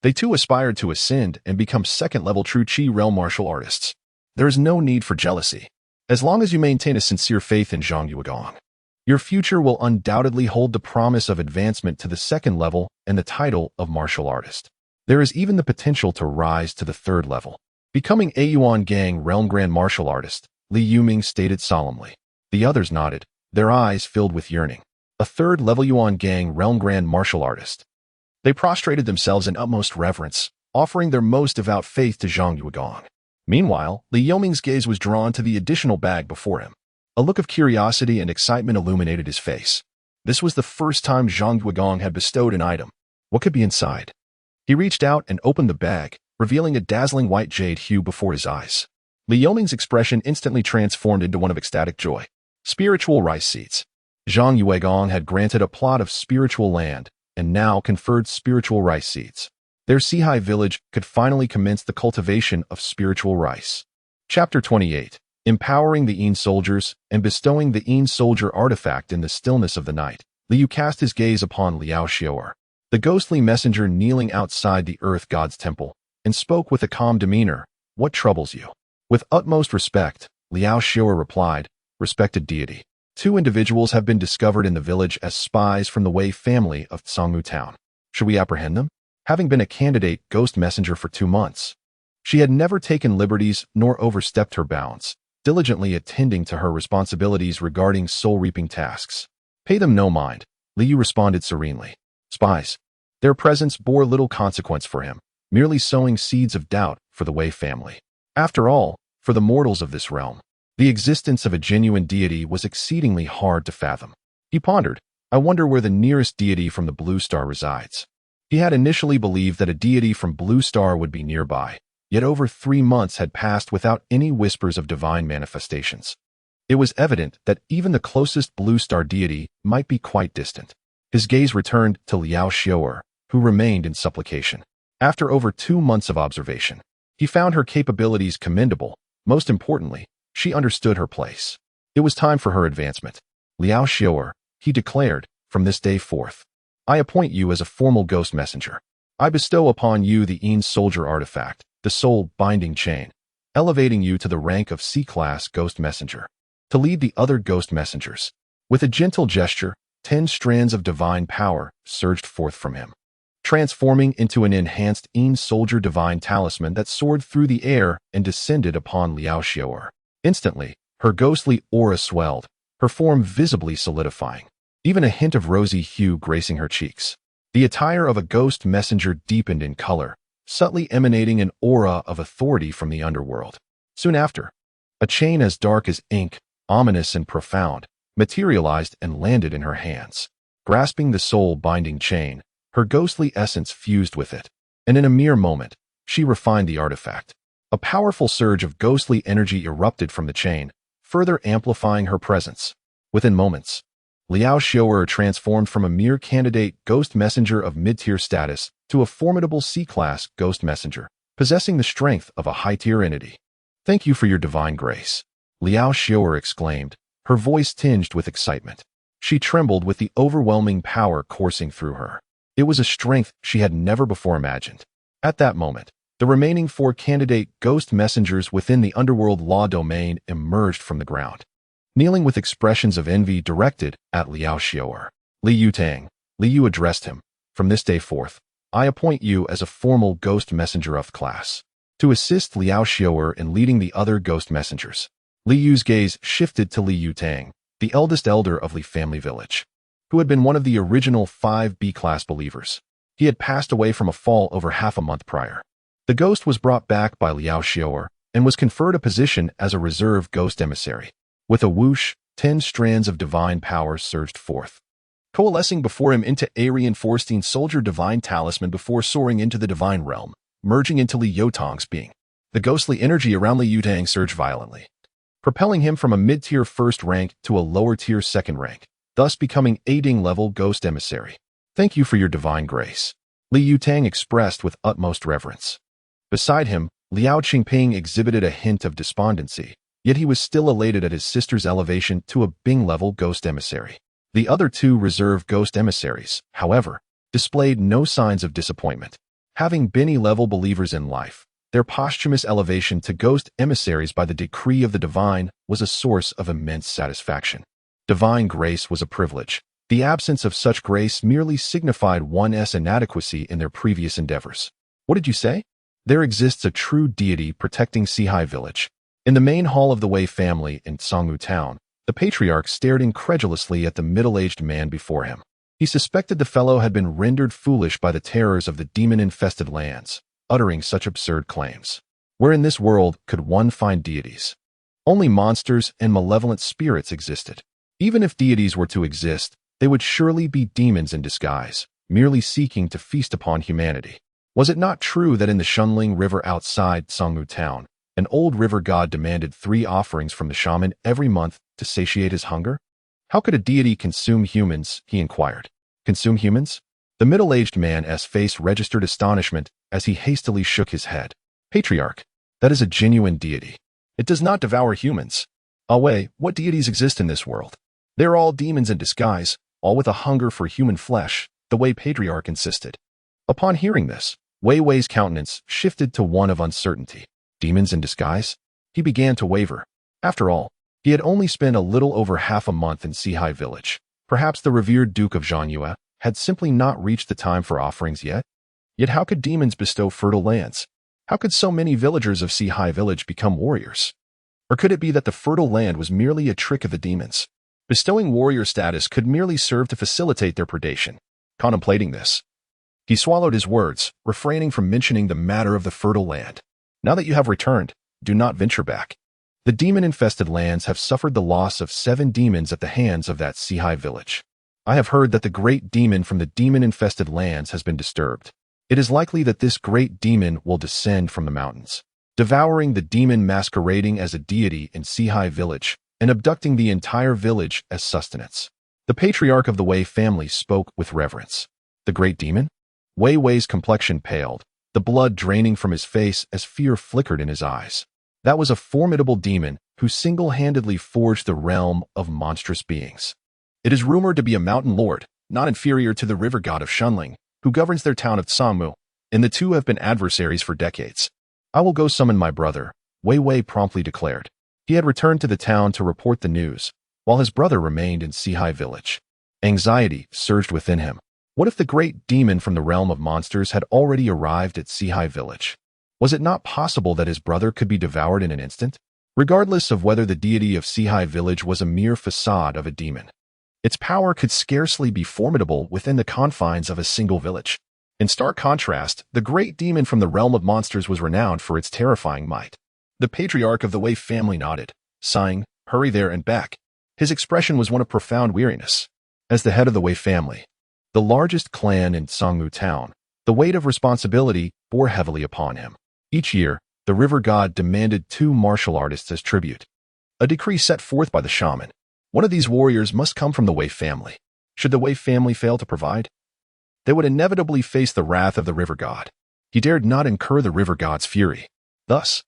They too aspired to ascend and become second-level true Qi realm martial artists. There is no need for jealousy. As long as you maintain a sincere faith in Zhang Yuegong, your future will undoubtedly hold the promise of advancement to the second level and the title of martial artist. There is even the potential to rise to the third level, becoming a Yuan Gang realm grand martial artist, Li Yuming stated solemnly. The others nodded, their eyes filled with yearning. A third-level Yuan Gang realm grand martial artist. They prostrated themselves in utmost reverence, offering their most devout faith to Zhang Yuegong. Meanwhile, Li Yuming's gaze was drawn to the additional bag before him. A look of curiosity and excitement illuminated his face. This was the first time Zhang Yuegong had bestowed an item. What could be inside? He reached out and opened the bag, revealing a dazzling white jade hue before his eyes. Li Yuming's expression instantly transformed into one of ecstatic joy. Spiritual rice seeds. Zhang Yuegong had granted a plot of spiritual land, and now conferred spiritual rice seeds. Their Sihai village could finally commence the cultivation of spiritual rice. Chapter 28. Empowering the Een soldiers and bestowing the Een soldier artifact in the stillness of the night. Liu cast his gaze upon Liao Xiao'er, the ghostly messenger kneeling outside the earth god's temple, and spoke with a calm demeanor. What troubles you? With utmost respect, Liao Xiao'er replied, respected deity. 2 individuals have been discovered in the village as spies from the Wei family of Songmu town. Should we apprehend them? Having been a candidate ghost messenger for 2 months, she had never taken liberties nor overstepped her bounds, diligently attending to her responsibilities regarding soul-reaping tasks. Pay them no mind, Liu responded serenely. Spies. Their presence bore little consequence for him, merely sowing seeds of doubt for the Wei family. After all, for the mortals of this realm, the existence of a genuine deity was exceedingly hard to fathom. He pondered, I wonder where the nearest deity from the Blue Star resides. He had initially believed that a deity from Blue Star would be nearby, yet over 3 months had passed without any whispers of divine manifestations. It was evident that even the closest Blue Star deity might be quite distant. His gaze returned to Liao Xiao'er, who remained in supplication. After over 2 months of observation, he found her capabilities commendable. Most importantly, she understood her place. It was time for her advancement. Liao Xiao'er, he declared, from this day forth, I appoint you as a formal ghost messenger. I bestow upon you the Een soldier artifact, the soul binding chain, elevating you to the rank of C-class ghost messenger, to lead the other ghost messengers. With a gentle gesture, 10 strands of divine power surged forth from him, transforming into an enhanced Een soldier divine talisman that soared through the air and descended upon Liao Xiao'er. Instantly, her ghostly aura swelled, her form visibly solidifying, even a hint of rosy hue gracing her cheeks. The attire of a ghost messenger deepened in color, subtly emanating an aura of authority from the underworld. Soon after, a chain as dark as ink, ominous and profound, materialized and landed in her hands. Grasping the soul-binding chain, her ghostly essence fused with it, and in a mere moment, she refined the artifact. A powerful surge of ghostly energy erupted from the chain, further amplifying her presence. Within moments, Liao Xiao'er transformed from a mere candidate ghost messenger of mid-tier status to a formidable C-class ghost messenger, possessing the strength of a high-tier entity. Thank you for your divine grace, Liao Xiao'er exclaimed, her voice tinged with excitement. She trembled with the overwhelming power coursing through her. It was a strength she had never before imagined. At that moment, the remaining 4 candidate ghost messengers within the underworld law domain emerged from the ground, kneeling with expressions of envy directed at Liao Xiao'er. Li Yutang, Liu addressed him, from this day forth, I appoint you as a formal ghost messenger of class, to assist Liao Xiao'er in leading the other ghost messengers. Liu's gaze shifted to Li Yutang, the eldest elder of Li family village, who had been one of the original 5 B-class believers. He had passed away from a fall over half a month prior. The ghost was brought back by Liao Xiao'er and was conferred a position as a reserve ghost emissary. With a whoosh, 10 strands of divine power surged forth, coalescing before him into a reinforced Een soldier divine talisman before soaring into the divine realm, merging into Li Yutang's being. The ghostly energy around Li Yutang surged violently, propelling him from a mid-tier first rank to a lower-tier second rank, thus becoming a Ding-level ghost emissary. Thank you for your divine grace, Li Yutang expressed with utmost reverence. Beside him, Liao Qingping exhibited a hint of despondency, yet he was still elated at his sister's elevation to a Bing-level ghost emissary. The other 2 reserve ghost emissaries, however, displayed no signs of disappointment. Having been E-level believers in life, their posthumous elevation to ghost emissaries by the decree of the divine was a source of immense satisfaction. Divine grace was a privilege. The absence of such grace merely signified one's inadequacy in their previous endeavors. What did you say? There exists a true deity protecting Sihai village. In the main hall of the Wei family in Songmu town, the patriarch stared incredulously at the middle-aged man before him. He suspected the fellow had been rendered foolish by the terrors of the demon-infested lands, uttering such absurd claims. Where in this world could one find deities? Only monsters and malevolent spirits existed. Even if deities were to exist, they would surely be demons in disguise, merely seeking to feast upon humanity. Was it not true that in the Shunling River outside Songmu town, an old river god demanded 3 offerings from the shaman every month to satiate his hunger? How could a deity consume humans, he inquired. Consume humans? The middle-aged man's face registered astonishment as he hastily shook his head. Patriarch, that is a genuine deity. It does not devour humans. Wei, what deities exist in this world? They're all demons in disguise, all with a hunger for human flesh, the Wei Patriarch insisted. Upon hearing this, Wei Wei's countenance shifted to one of uncertainty. Demons in disguise? He began to waver. After all, he had only spent a little over half a month in Sihai village. Perhaps the revered Duke of Zhanyue had simply not reached the time for offerings yet? Yet how could demons bestow fertile lands? How could so many villagers of Sihai village become warriors? Or could it be that the fertile land was merely a trick of the demons? Bestowing warrior status could merely serve to facilitate their predation. Contemplating this, he swallowed his words, refraining from mentioning the matter of the fertile land. Now that you have returned, do not venture back. The demon-infested lands have suffered the loss of 7 demons at the hands of that Sihai village. I have heard that the great demon from the demon-infested lands has been disturbed. It is likely that this great demon will descend from the mountains, devouring the demon masquerading as a deity in Sihai village and abducting the entire village as sustenance. The patriarch of the Wei family spoke with reverence. The great demon? Wei Wei's complexion paled, the blood draining from his face as fear flickered in his eyes. That was a formidable demon who single-handedly forged the realm of monstrous beings. It is rumored to be a mountain lord, not inferior to the river god of Shunling, who governs their town of Tsangmu, and the two have been adversaries for decades. I will go summon my brother, Wei Wei promptly declared. He had returned to the town to report the news, while his brother remained in Sihai village. Anxiety surged within him. What if the great demon from the realm of monsters had already arrived at Sihai village? Was it not possible that his brother could be devoured in an instant? Regardless of whether the deity of Sihai village was a mere facade of a demon, its power could scarcely be formidable within the confines of a single village. In stark contrast, the great demon from the realm of monsters was renowned for its terrifying might. The patriarch of the Wei family nodded, sighing, "Hurry there and back." His expression was one of profound weariness. As the head of the Wei family, the largest clan in Tsangmu town, the weight of responsibility bore heavily upon him. Each year, the river god demanded 2 martial artists as tribute. A decree set forth by the shaman. One of these warriors must come from the Wei family. Should the Wei family fail to provide, they would inevitably face the wrath of the river god. He dared not incur the river god's fury. Thus,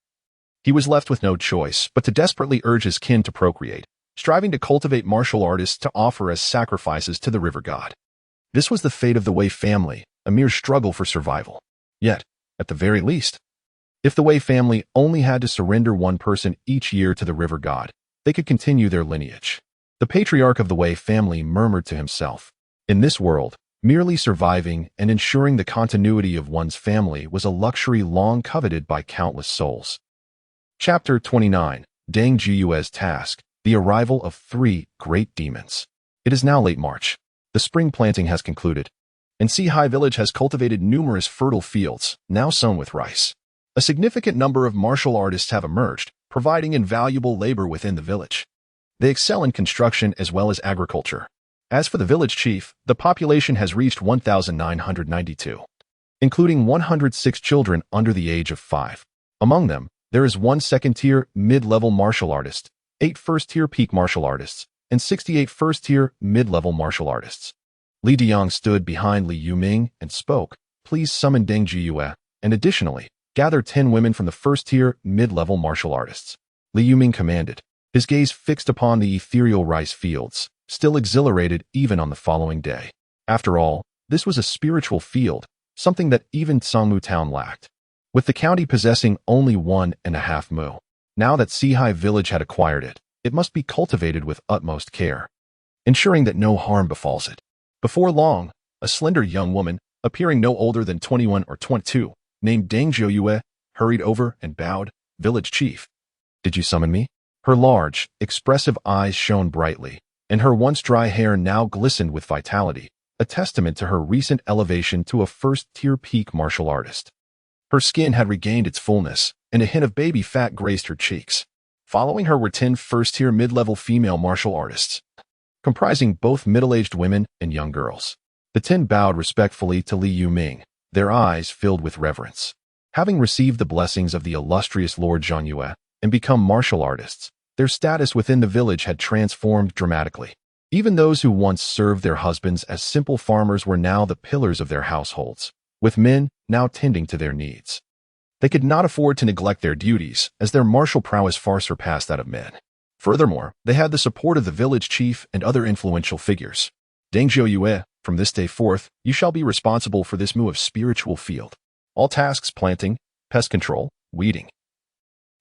he was left with no choice but to desperately urge his kin to procreate, striving to cultivate martial artists to offer as sacrifices to the river god. This was the fate of the Wei family, a mere struggle for survival. Yet, at the very least, if the Wei family only had to surrender one person each year to the river god, they could continue their lineage. The patriarch of the Wei family murmured to himself. In this world, merely surviving and ensuring the continuity of one's family was a luxury long coveted by countless souls. Chapter 29. Deng Jiyue's Task. The Arrival of 3 Great Demons. It is now late March. The spring planting has concluded, and Sihai village has cultivated numerous fertile fields, now sown with rice. A significant number of martial artists have emerged, providing invaluable labor within the village. They excel in construction as well as agriculture. As for the village chief, the population has reached 1,992, including 106 children under the age of 5. Among them, there is 1 second-tier mid-level martial artist, 8 first-tier peak martial artists, and 68 first-tier mid-level martial artists. Li Diang stood behind Li Yuming and spoke, "Please summon Deng Jiyue, and additionally, gather 10 women from the first-tier mid-level martial artists." Li Yuming commanded, his gaze fixed upon the ethereal rice fields, still exhilarated even on the following day. After all, this was a spiritual field, something that even Tsangmu town lacked. With the county possessing only 1.5 mu, now that Sihai village had acquired it, it must be cultivated with utmost care, ensuring that no harm befalls it. Before long, a slender young woman, appearing no older than 21 or 22, named Deng Jiyue, hurried over and bowed. "Village chief, did you summon me?" Her large, expressive eyes shone brightly, and her once dry hair now glistened with vitality, a testament to her recent elevation to a first-tier peak martial artist. Her skin had regained its fullness, and a hint of baby fat graced her cheeks. Following her were 10 first-tier mid-level female martial artists, comprising both middle-aged women and young girls. The 10 bowed respectfully to Li Yuming, their eyes filled with reverence. Having received the blessings of the illustrious Lord Zhanyue and become martial artists, their status within the village had transformed dramatically. Even those who once served their husbands as simple farmers were now the pillars of their households, with men now tending to their needs. They could not afford to neglect their duties, as their martial prowess far surpassed that of men. Furthermore, they had the support of the village chief and other influential figures. Deng Zhou, from this day forth, you shall be responsible for this mu of spiritual field. All tasks planting, pest control, weeding,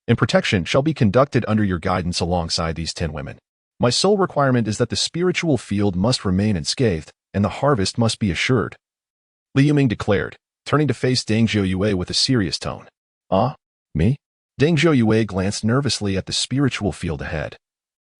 and protection shall be conducted under your guidance alongside these 10 women. My sole requirement is that the spiritual field must remain unscathed, and the harvest must be assured. Li Yuming declared, turning to face Deng Zhou with a serious tone. Ah, me? Deng Zhou glanced nervously at the spiritual field ahead,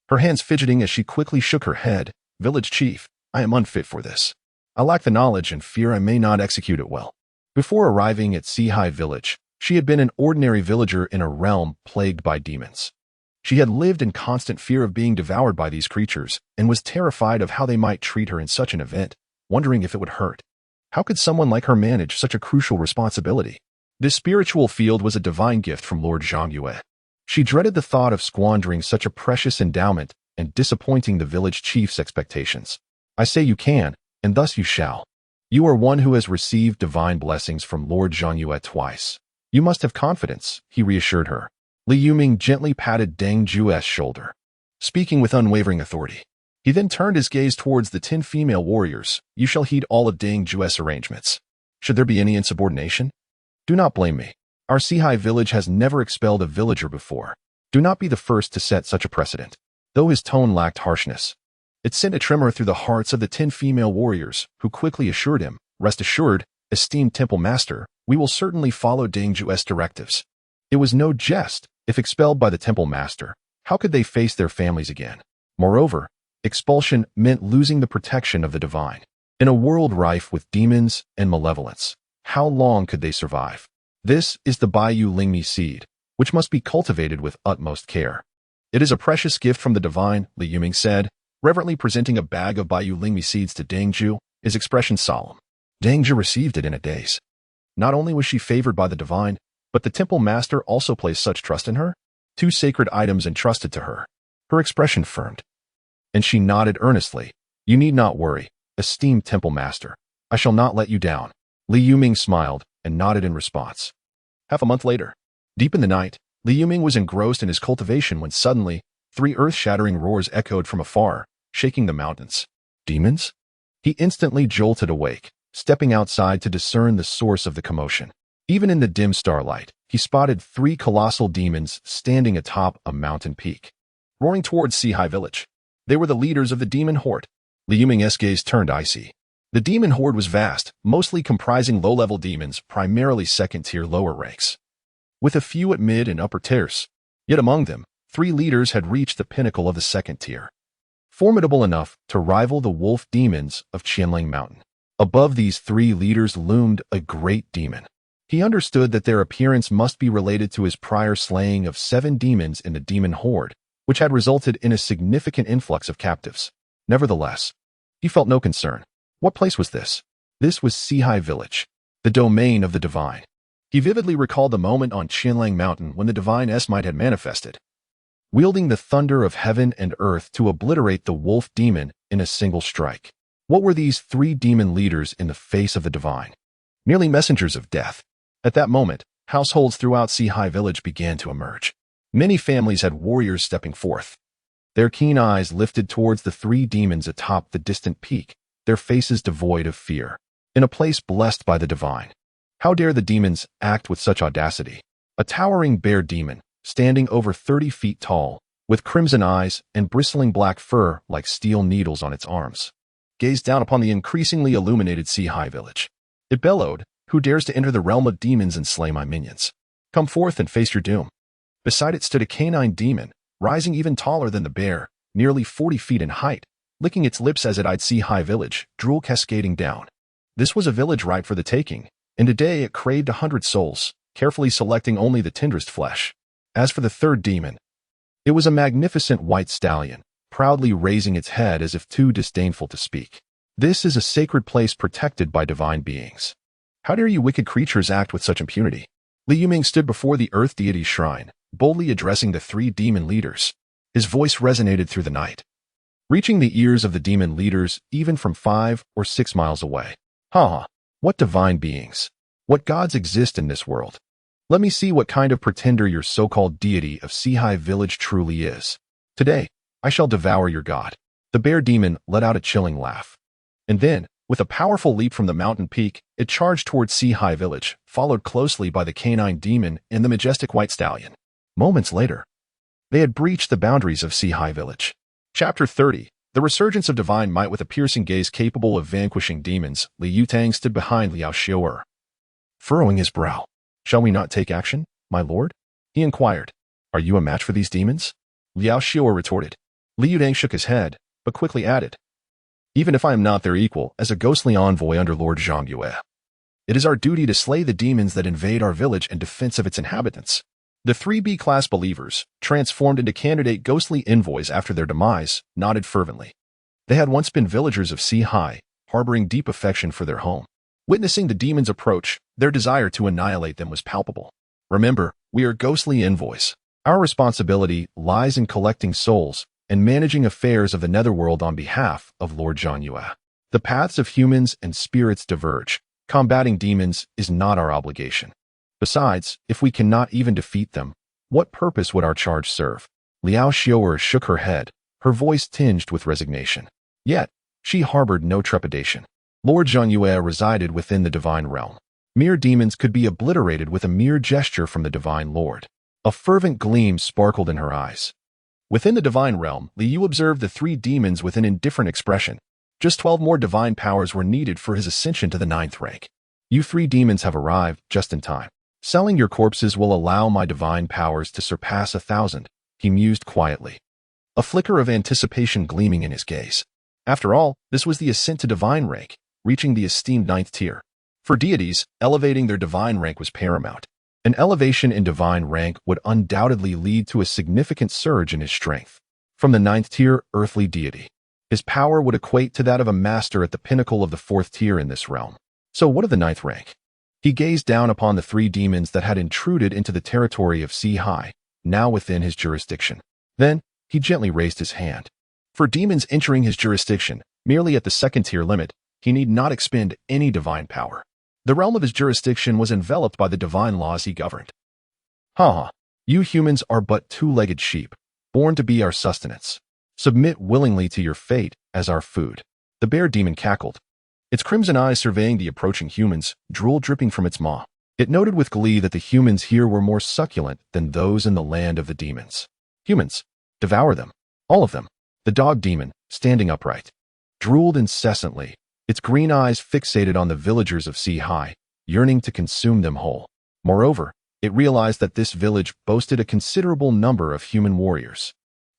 her hands fidgeting as she quickly shook her head. Village chief, I am unfit for this. I lack the knowledge and fear I may not execute it well. Before arriving at Sihai village, she had been an ordinary villager in a realm plagued by demons. She had lived in constant fear of being devoured by these creatures and was terrified of how they might treat her in such an event, wondering if it would hurt. How could someone like her manage such a crucial responsibility? This spiritual field was a divine gift from Lord Zhang Yue. She dreaded the thought of squandering such a precious endowment and disappointing the village chief's expectations. I say you can, and thus you shall. You are one who has received divine blessings from Lord Zhang Yue twice. You must have confidence, he reassured her. Li Yuming gently patted Deng Zhu's shoulder, speaking with unwavering authority. He then turned his gaze towards the 10 female warriors. You shall heed all of Deng Zhu's arrangements. Should there be any insubordination? Do not blame me. Our Sihai village has never expelled a villager before. Do not be the first to set such a precedent. Though his tone lacked harshness, it sent a tremor through the hearts of the 10 female warriors, who quickly assured him, rest assured, esteemed temple master, we will certainly follow Deng Zhu's directives. It was no jest. If expelled by the temple master, how could they face their families again? Moreover, expulsion meant losing the protection of the divine. In a world rife with demons and malevolence, how long could they survive? This is the Baiyu Lingmi seed, which must be cultivated with utmost care. It is a precious gift from the divine, Li Yuming said, reverently presenting a bag of Baiyu Lingmi seeds to Deng Zhu, his expression solemn. Deng Zhu received it in a daze. Not only was she favored by the divine, but the temple master also placed such trust in her. 2 sacred items entrusted to her. Her expression firmed, and she nodded earnestly. You need not worry, esteemed temple master. I shall not let you down. Li Yuming smiled and nodded in response. Half a month later, deep in the night, Li Yuming was engrossed in his cultivation when suddenly, 3 earth-shattering roars echoed from afar, shaking the mountains. Demons? He instantly jolted awake, stepping outside to discern the source of the commotion. Even in the dim starlight, he spotted 3 colossal demons standing atop a mountain peak, roaring towards Sihai village. They were the leaders of the demon horde. Li Yuming's gaze turned icy. The demon horde was vast, mostly comprising low-level demons, primarily second-tier lower ranks, with a few at mid and upper tiers. Yet among them, 3 leaders had reached the pinnacle of the second tier, formidable enough to rival the wolf demons of Qianling Mountain. Above these 3 leaders loomed a great demon. He understood that their appearance must be related to his prior slaying of 7 demons in the demon horde, which had resulted in a significant influx of captives. Nevertheless, he felt no concern. What place was this? This was Sihai village, the domain of the divine. He vividly recalled the moment on Qianling Mountain when the divine Esmite had manifested, wielding the thunder of heaven and earth to obliterate the wolf demon in a single strike. What were these 3 demon leaders in the face of the divine? Merely messengers of death. At that moment, households throughout Sihai village began to emerge. Many families had warriors stepping forth, their keen eyes lifted towards the 3 demons atop the distant peak, their faces devoid of fear. In a place blessed by the divine, how dare the demons act with such audacity? A towering bear demon, standing over 30 feet tall, with crimson eyes and bristling black fur like steel needles on its arms, gazed down upon the increasingly illuminated Sihai village. It bellowed, who dares to enter the realm of demons and slay my minions? Come forth and face your doom. Beside it stood a canine demon, rising even taller than the bear, nearly 40 feet in height, licking its lips as it eyed Sihai village, drool cascading down. This was a village ripe for the taking, and today it craved 100 souls, carefully selecting only the tenderest flesh. As for the 3rd demon, it was a magnificent white stallion, proudly raising its head as if too disdainful to speak. This is a sacred place protected by divine beings. How dare you wicked creatures act with such impunity? Li Yuming stood before the earth deity's shrine, boldly addressing the 3 demon leaders. His voice resonated through the night. reaching the ears of the demon leaders even from 5 or 6 miles away. Ha! What divine beings! What gods exist in this world? Let me see what kind of pretender your so-called deity of Seahai Village truly is. Today, I shall devour your god. The bear demon let out a chilling laugh. And then, with a powerful leap from the mountain peak, it charged towards Seahai Village, followed closely by the canine demon and the majestic white stallion. Moments later, they had breached the boundaries of Seahai Village. Chapter 30. The resurgence of divine might with a piercing gaze capable of vanquishing demons. Li Yutang stood behind Liao Xiu'er, furrowing his brow. Shall we not take action, my lord? He inquired. Are you a match for these demons? Liao Xiu'er retorted. Li Yutang shook his head, but quickly added. Even if I am not their equal, as a ghostly envoy under Lord Zhang Yue, it is our duty to slay the demons that invade our village in defense of its inhabitants. The 3B-class believers, transformed into candidate ghostly envoys after their demise, nodded fervently. They had once been villagers of Seahai, harboring deep affection for their home. Witnessing the demons approach, their desire to annihilate them was palpable. Remember, we are ghostly envoys. Our responsibility lies in collecting souls and managing affairs of the netherworld on behalf of Lord Zhang Yue. The paths of humans and spirits diverge. Combating demons is not our obligation. Besides, if we cannot even defeat them, what purpose would our charge serve? Liao Xiu'er shook her head, her voice tinged with resignation. Yet, she harbored no trepidation. Lord Zhang Yue resided within the divine realm. Mere demons could be obliterated with a mere gesture from the divine lord. A fervent gleam sparkled in her eyes. Within the divine realm, Li Yu observed the 3 demons with an indifferent expression. Just 12 more divine powers were needed for his ascension to the 9th rank. You 3 demons have arrived just in time. Selling your corpses will allow my divine powers to surpass 1,000, he mused quietly, a flicker of anticipation gleaming in his gaze. After all, this was the ascent to divine rank, reaching the esteemed 9th tier. For deities, elevating their divine rank was paramount. An elevation in divine rank would undoubtedly lead to a significant surge in his strength. From the 9th tier earthly deity, his power would equate to that of a master at the pinnacle of the 4th tier in this realm. So what of the 9th rank? He gazed down upon the 3 demons that had intruded into the territory of Seahai, now within his jurisdiction. Then, he gently raised his hand. For demons entering his jurisdiction, merely at the 2nd tier limit, he need not expend any divine power. The realm of his jurisdiction was enveloped by the divine laws he governed. You humans are but 2-legged sheep, born to be our sustenance. Submit willingly to your fate as our food. The bear demon cackled, its crimson eyes surveying the approaching humans, drool dripping from its maw. It noted with glee that the humans here were more succulent than those in the land of the demons. Humans, devour them. All of them. The dog demon, standing upright, drooled incessantly, its green eyes fixated on the villagers of Seahai, yearning to consume them whole. Moreover, it realized that this village boasted a considerable number of human warriors.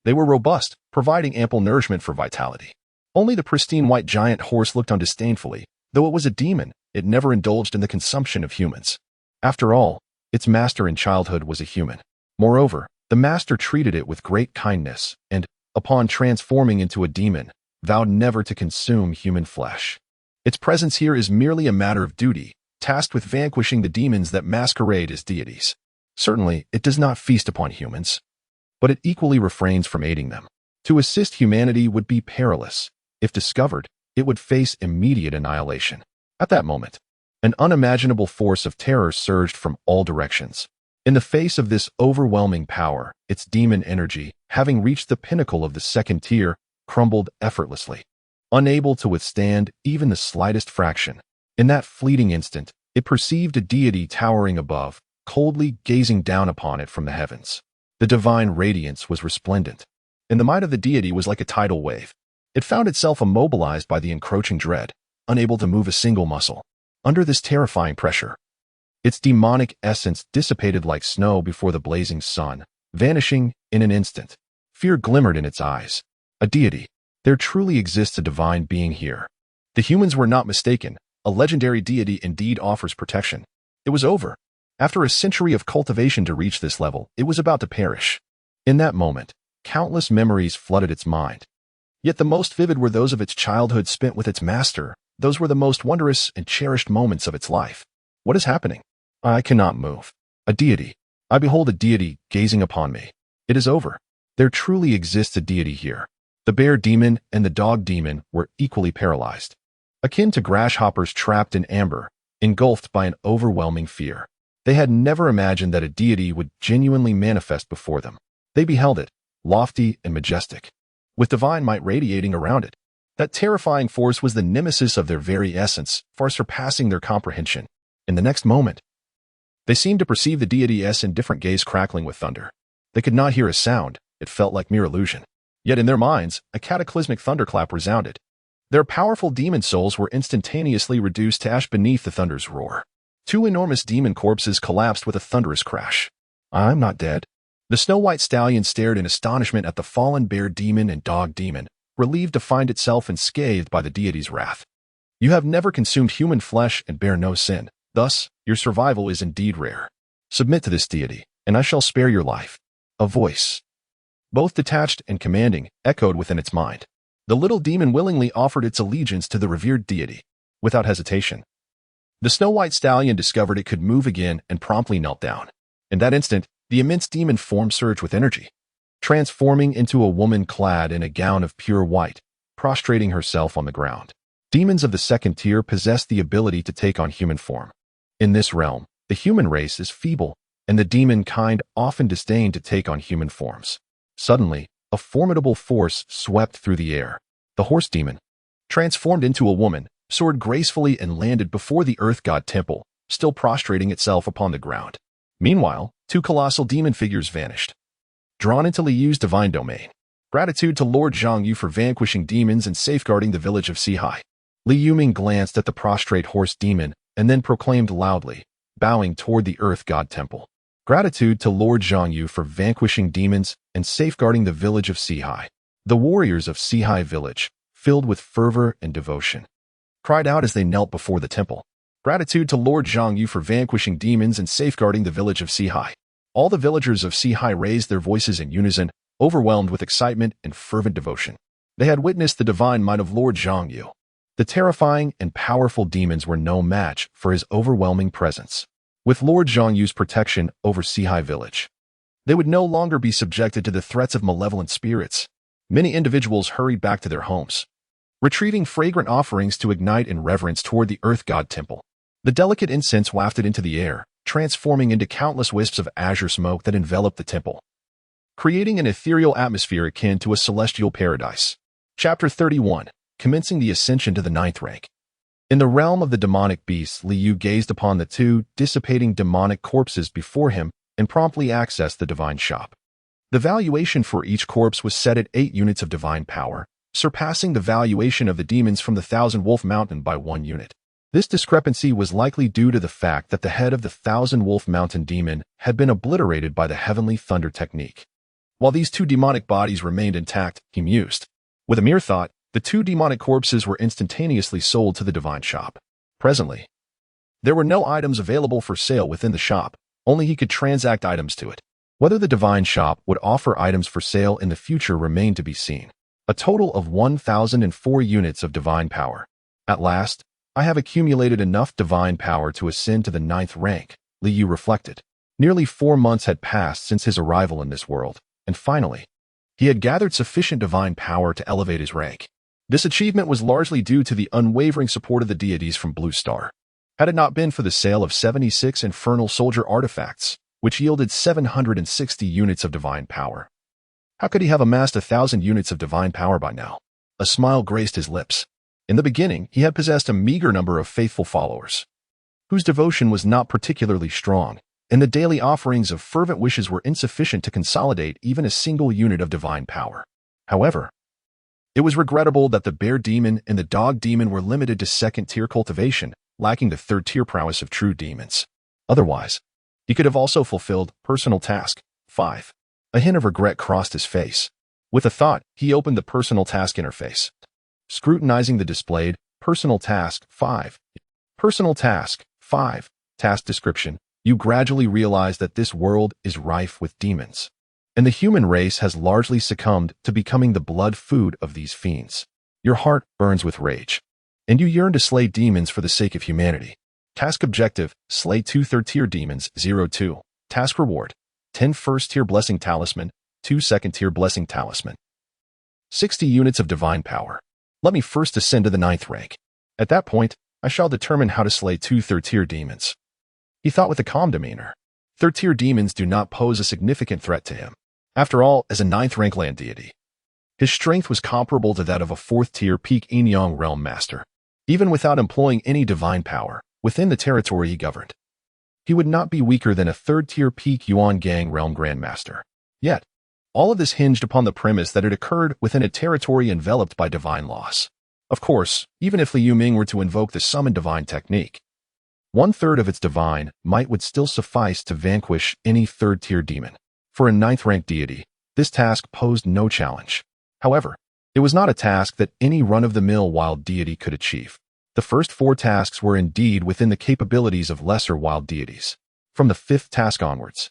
They were robust, providing ample nourishment for vitality. Only the pristine white giant horse looked on disdainfully. Though it was a demon, it never indulged in the consumption of humans. After all, its master in childhood was a human. Moreover, the master treated it with great kindness and, upon transforming into a demon, vowed never to consume human flesh. Its presence here is merely a matter of duty, tasked with vanquishing the demons that masquerade as deities. Certainly, it does not feast upon humans, but it equally refrains from aiding them. To assist humanity would be perilous. If discovered, it would face immediate annihilation. At that moment, an unimaginable force of terror surged from all directions. In the face of this overwhelming power, its demon energy, having reached the pinnacle of the 2nd tier, crumbled effortlessly. Unable to withstand even the slightest fraction. In that fleeting instant, it perceived a deity towering above, coldly gazing down upon it from the heavens. The divine radiance was resplendent, and the might of the deity was like a tidal wave. It found itself immobilized by the encroaching dread, unable to move a single muscle. Under this terrifying pressure, its demonic essence dissipated like snow before the blazing sun, vanishing in an instant. Fear glimmered in its eyes. A deity. There truly exists a divine being here. The humans were not mistaken. A legendary deity indeed offers protection. It was over. After a century of cultivation to reach this level, it was about to perish. In that moment, countless memories flooded its mind. Yet the most vivid were those of its childhood spent with its master. Those were the most wondrous and cherished moments of its life. What is happening? I cannot move. A deity. I behold a deity gazing upon me. It is over. There truly exists a deity here. The bear demon and the dog demon were equally paralyzed, akin to grasshoppers trapped in amber, engulfed by an overwhelming fear. They had never imagined that a deity would genuinely manifest before them. They beheld it, lofty and majestic, with divine might radiating around it. That terrifying force was the nemesis of their very essence, far surpassing their comprehension. In the next moment, they seemed to perceive the deity's indifferent gaze crackling with thunder. They could not hear a sound. It felt like mere illusion. Yet in their minds, a cataclysmic thunderclap resounded. Their powerful demon souls were instantaneously reduced to ash beneath the thunder's roar. Two enormous demon corpses collapsed with a thunderous crash. "I'm not dead." The snow-white stallion stared in astonishment at the fallen bear demon and dog demon, relieved to find itself unscathed by the deity's wrath. "You have never consumed human flesh and bear no sin. Thus, your survival is indeed rare. Submit to this deity, and I shall spare your life." A voice, both detached and commanding, echoed within its mind. The little demon willingly offered its allegiance to the revered deity. Without hesitation, the snow-white stallion discovered it could move again and promptly knelt down. In that instant, the immense demon form surged with energy, transforming into a woman clad in a gown of pure white, prostrating herself on the ground. Demons of the second tier possess the ability to take on human form. In this realm, the human race is feeble, and the demon kind often disdain to take on human forms. Suddenly, a formidable force swept through the air. The horse demon, transformed into a woman, soared gracefully and landed before the earth god temple, still prostrating itself upon the ground. Meanwhile, two colossal demon figures vanished, drawn into Liyu's divine domain. Gratitude to Lord Zhongyu for vanquishing demons and safeguarding the village of Sihai. Li Yuming glanced at the prostrate horse demon and then proclaimed loudly, bowing toward the earth god temple. Gratitude to Lord Zhongyu for vanquishing demons and safeguarding the village of Sihai. The warriors of Sihai village, filled with fervor and devotion, cried out as they knelt before the temple. Gratitude to Lord Zhongyu for vanquishing demons and safeguarding the village of Sihai. All the villagers of Sihai raised their voices in unison, overwhelmed with excitement and fervent devotion. They had witnessed the divine might of Lord Zhongyu. The terrifying and powerful demons were no match for his overwhelming presence. With Lord Zhongyu's protection over Sihai village, they would no longer be subjected to the threats of malevolent spirits. Many individuals hurried back to their homes, retrieving fragrant offerings to ignite in reverence toward the earth god temple. The delicate incense wafted into the air, transforming into countless wisps of azure smoke that enveloped the temple, creating an ethereal atmosphere akin to a celestial paradise. Chapter 31, commencing the ascension to the 9th rank. In the realm of the demonic beasts, Liu gazed upon the two dissipating demonic corpses before him and promptly accessed the divine shop. The valuation for each corpse was set at 8 units of divine power, surpassing the valuation of the demons from the Thousand Wolf Mountain by 1 unit. This discrepancy was likely due to the fact that the head of the Thousand Wolf Mountain demon had been obliterated by the Heavenly Thunder technique, while these 2 demonic bodies remained intact, he mused. With a mere thought, the 2 demonic corpses were instantaneously sold to the divine shop. Presently, there were no items available for sale within the shop, only he could transact items to it. Whether the divine shop would offer items for sale in the future remained to be seen. A total of 1,004 units of divine power. At last, I have accumulated enough divine power to ascend to the 9th rank, Liu reflected. Nearly 4 months had passed since his arrival in this world, and finally, he had gathered sufficient divine power to elevate his rank. This achievement was largely due to the unwavering support of the deities from Blue Star. Had it not been for the sale of 76 infernal soldier artifacts, which yielded 760 units of divine power, how could he have amassed 1,000 units of divine power by now? A smile graced his lips. In the beginning, he had possessed a meager number of faithful followers, whose devotion was not particularly strong, and the daily offerings of fervent wishes were insufficient to consolidate even a single unit of divine power. However, it was regrettable that the bear demon and the dog demon were limited to 2nd-tier cultivation, lacking the 3rd-tier prowess of true demons. Otherwise, he could have also fulfilled personal task 5. A hint of regret crossed his face. With a thought, he opened the personal task interface, scrutinizing the displayed personal task 5. Personal task 5. Task description. You gradually realize that this world is rife with demons, and the human race has largely succumbed to becoming the blood food of these fiends. Your heart burns with rage, and you yearn to slay demons for the sake of humanity. Task objective, slay 2 3rd-tier demons, 02. Task reward, 10 1st-tier blessing talisman, 2 2nd-tier blessing talisman. 60 units of divine power. Let me first ascend to the 9th rank. At that point, I shall determine how to slay 2 third-tier demons. He thought with a calm demeanor. Third-tier demons do not pose a significant threat to him. After all, as a 9th rank land deity, his strength was comparable to that of a 4th-tier peak Inyang realm master. Even without employing any divine power within the territory he governed, he would not be weaker than a 3rd-tier peak Yuan Gang realm grandmaster. Yet, all of this hinged upon the premise that it occurred within a territory enveloped by divine laws. Of course, even if Li Yuming were to invoke the summon divine technique, 1/3 of its divine might would still suffice to vanquish any 3rd-tier demon. For a 9th rank deity, this task posed no challenge. However, it was not a task that any run-of-the-mill wild deity could achieve. The first 4 tasks were indeed within the capabilities of lesser wild deities. From the 5th task onwards,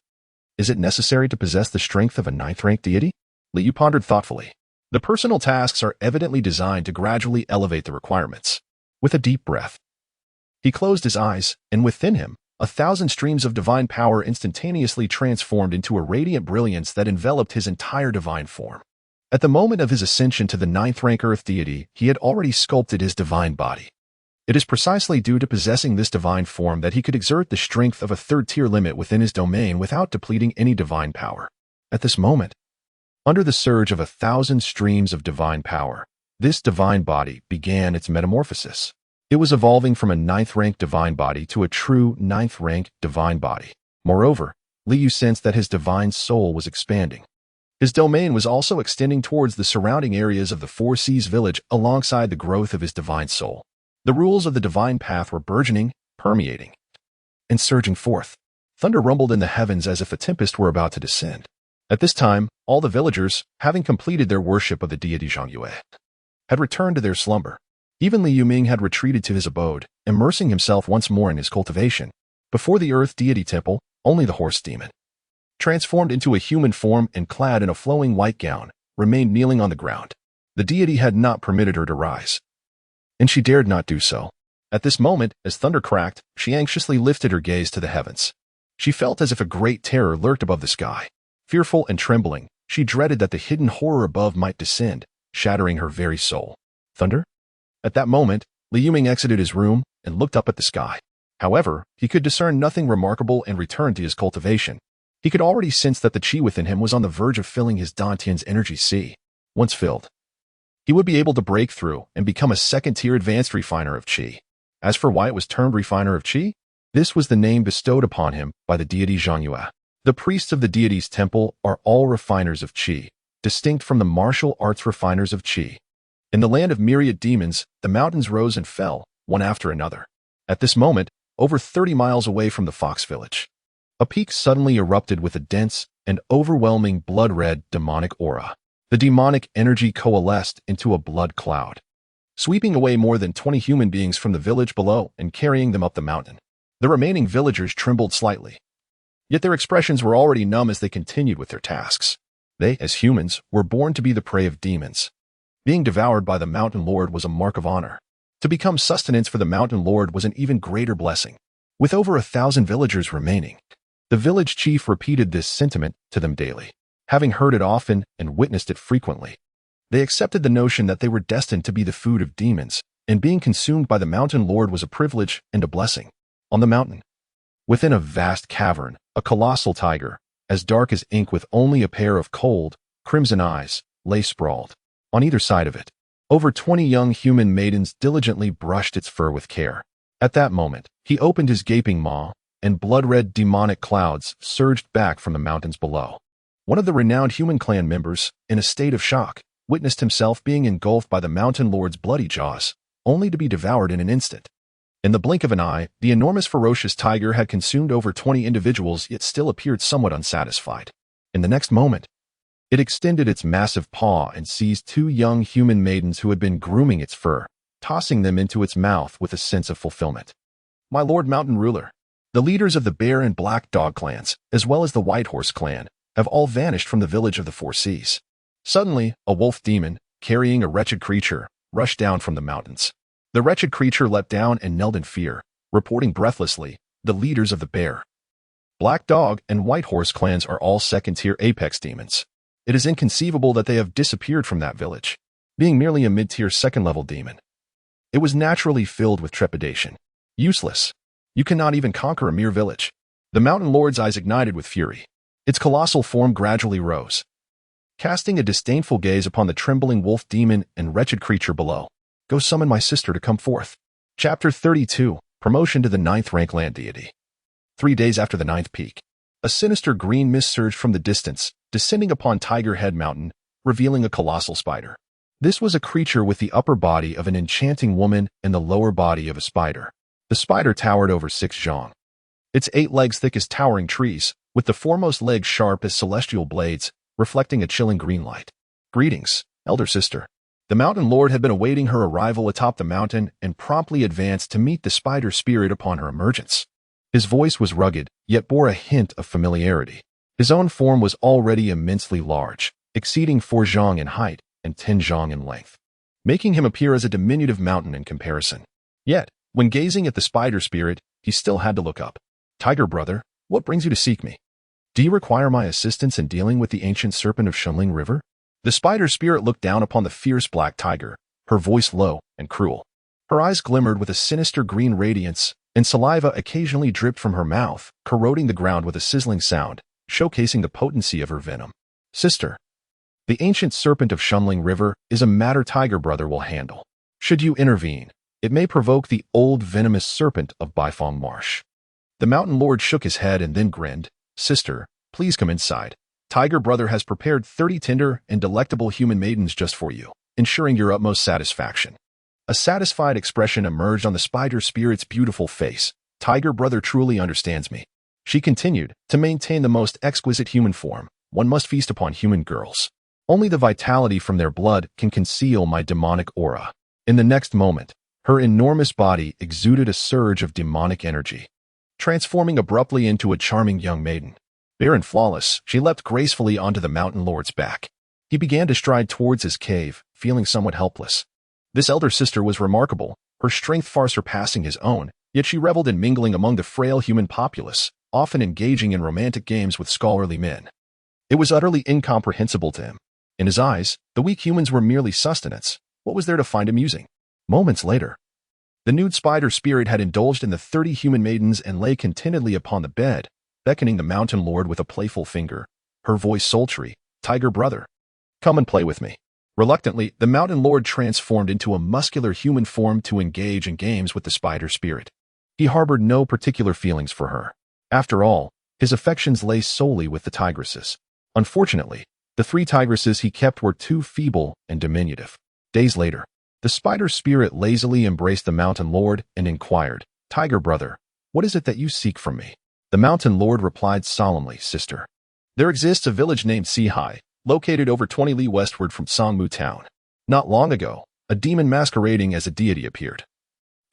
is it necessary to possess the strength of a 9th rank deity? Li Yu pondered thoughtfully. The personal tasks are evidently designed to gradually elevate the requirements. With a deep breath, he closed his eyes, and within him, 1,000 streams of divine power instantaneously transformed into a radiant brilliance that enveloped his entire divine form. At the moment of his ascension to the 9th rank earth deity, he had already sculpted his divine body. It is precisely due to possessing this divine form that he could exert the strength of a 3rd-tier limit within his domain without depleting any divine power. At this moment, under the surge of 1,000 streams of divine power, this divine body began its metamorphosis. It was evolving from a 9th rank divine body to a true 9th rank divine body. Moreover, Li Yu sensed that his divine soul was expanding. His domain was also extending towards the surrounding areas of the Four Seas village alongside the growth of his divine soul. The rules of the divine path were burgeoning, permeating, and surging forth. Thunder rumbled in the heavens as if a tempest were about to descend. At this time, all the villagers, having completed their worship of the deity Zhangyue, had returned to their slumber. Even Li Yuming had retreated to his abode, immersing himself once more in his cultivation. Before the earth deity temple, only the horse demon, transformed into a human form and clad in a flowing white gown, remained kneeling on the ground. The deity had not permitted her to rise, and she dared not do so. At this moment, as thunder cracked, she anxiously lifted her gaze to the heavens. She felt as if a great terror lurked above the sky. Fearful and trembling, she dreaded that the hidden horror above might descend, shattering her very soul. Thunder? At that moment, Li Yuming exited his room and looked up at the sky. However, he could discern nothing remarkable and returned to his cultivation. He could already sense that the qi within him was on the verge of filling his Dantian's energy sea. Once filled, he would be able to break through and become a 2nd-tier advanced refiner of qi. As for why it was termed refiner of qi, this was the name bestowed upon him by the deity Zhangyue. The priests of the deity's temple are all refiners of qi, distinct from the martial arts refiners of qi. In the land of myriad demons, the mountains rose and fell, one after another. At this moment, over 30 miles away from the Fox village, a peak suddenly erupted with a dense and overwhelming blood-red demonic aura. The demonic energy coalesced into a blood cloud, sweeping away more than 20 human beings from the village below and carrying them up the mountain. The remaining villagers trembled slightly, yet their expressions were already numb as they continued with their tasks. They, as humans, were born to be the prey of demons. Being devoured by the Mountain Lord was a mark of honor. To become sustenance for the Mountain Lord was an even greater blessing. With over 1,000 villagers remaining, the village chief repeated this sentiment to them daily. Having heard it often and witnessed it frequently, they accepted the notion that they were destined to be the food of demons, and being consumed by the Mountain Lord was a privilege and a blessing. On the mountain, within a vast cavern, a colossal tiger, as dark as ink with only a pair of cold, crimson eyes, lay sprawled. On either side of it, over 20 young human maidens diligently brushed its fur with care. At that moment, he opened his gaping maw, and blood-red demonic clouds surged back from the mountains below. One of the renowned human clan members, in a state of shock, witnessed himself being engulfed by the Mountain Lord's bloody jaws, only to be devoured in an instant. In the blink of an eye, the enormous ferocious tiger had consumed over 20 individuals yet still appeared somewhat unsatisfied. In the next moment, it extended its massive paw and seized 2 young human maidens who had been grooming its fur, tossing them into its mouth with a sense of fulfillment. My Lord Mountain Ruler, the leaders of the Bear and Black Dog clans, as well as the White Horse clan, have all vanished from the village of the Four Seas. Suddenly, a wolf demon, carrying a wretched creature, rushed down from the mountains. The wretched creature leapt down and knelt in fear, reporting breathlessly, the leaders of the Bear, Black Dog, and White Horse clans are all 2nd-tier apex demons. It is inconceivable that they have disappeared from that village, being merely a mid-tier second-level demon. It was naturally filled with trepidation. Useless. You cannot even conquer a mere village. The Mountain Lord's eyes ignited with fury. Its colossal form gradually rose, casting a disdainful gaze upon the trembling wolf demon and wretched creature below. Go summon my sister to come forth. Chapter 32. Promotion to the 9th rank land deity. 3 days after the 9th peak, a sinister green mist surged from the distance, descending upon Tiger Head Mountain, revealing a colossal spider. This was a creature with the upper body of an enchanting woman and the lower body of a spider. The spider towered over 6 zhang. Its 8 legs thick as towering trees, with the foremost legs sharp as celestial blades, reflecting a chilling green light. Greetings, elder sister. The Mountain Lord had been awaiting her arrival atop the mountain and promptly advanced to meet the spider spirit upon her emergence. His voice was rugged, yet bore a hint of familiarity. His own form was already immensely large, exceeding 4 zhang in height and 10 zhang in length, making him appear as a diminutive mountain in comparison. Yet, when gazing at the spider spirit, he still had to look up. Tiger brother, what brings you to seek me? Do you require my assistance in dealing with the ancient serpent of Shunling River? The spider spirit looked down upon the fierce black tiger, her voice low and cruel. Her eyes glimmered with a sinister green radiance, and saliva occasionally dripped from her mouth, corroding the ground with a sizzling sound, showcasing the potency of her venom. Sister, the ancient serpent of Shunling River is a matter Tiger brother will handle. Should you intervene, it may provoke the old venomous serpent of Baifeng Marsh. The Mountain Lord shook his head and then grinned. Sister, please come inside. Tiger brother has prepared 30 tender and delectable human maidens just for you, ensuring your utmost satisfaction. A satisfied expression emerged on the spider spirit's beautiful face. Tiger brother truly understands me. She continued, to maintain the most exquisite human form, one must feast upon human girls. Only the vitality from their blood can conceal my demonic aura. In the next moment, her enormous body exuded a surge of demonic energy, transforming abruptly into a charming young maiden. Bare and flawless, she leapt gracefully onto the Mountain Lord's back. He began to stride towards his cave, feeling somewhat helpless. This elder sister was remarkable, her strength far surpassing his own, yet she reveled in mingling among the frail human populace, often engaging in romantic games with scholarly men. It was utterly incomprehensible to him. In his eyes, the weak humans were merely sustenance. What was there to find amusing? Moments later, the nude spider spirit had indulged in the 30 human maidens and lay contentedly upon the bed, beckoning the Mountain Lord with a playful finger, her voice sultry. Tiger brother, come and play with me. Reluctantly, the Mountain Lord transformed into a muscular human form to engage in games with the spider spirit. He harbored no particular feelings for her. After all, his affections lay solely with the tigresses. Unfortunately, the 3 tigresses he kept were too feeble and diminutive. Days later, the spider spirit lazily embraced the Mountain Lord and inquired, Tiger brother, what is it that you seek from me? The Mountain Lord replied solemnly, Sister, there exists a village named Sihai, located over 20 li westward from Songmu town. Not long ago, a demon masquerading as a deity appeared,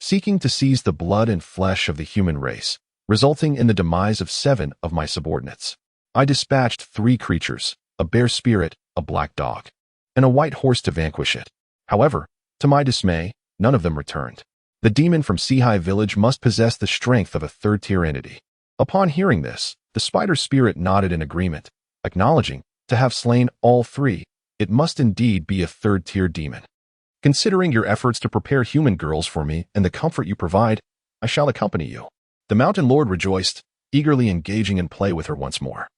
seeking to seize the blood and flesh of the human race, resulting in the demise of 7 of my subordinates. I dispatched 3 creatures, a bear spirit, a black dog, and a white horse to vanquish it. However, to my dismay, none of them returned. The demon from Sihai village must possess the strength of a 3rd-tier entity. Upon hearing this, the spider spirit nodded in agreement, acknowledging, to have slain all 3, it must indeed be a 3rd-tier demon. Considering your efforts to prepare human girls for me and the comfort you provide, I shall accompany you. The Mountain Lord rejoiced, eagerly engaging in play with her once more,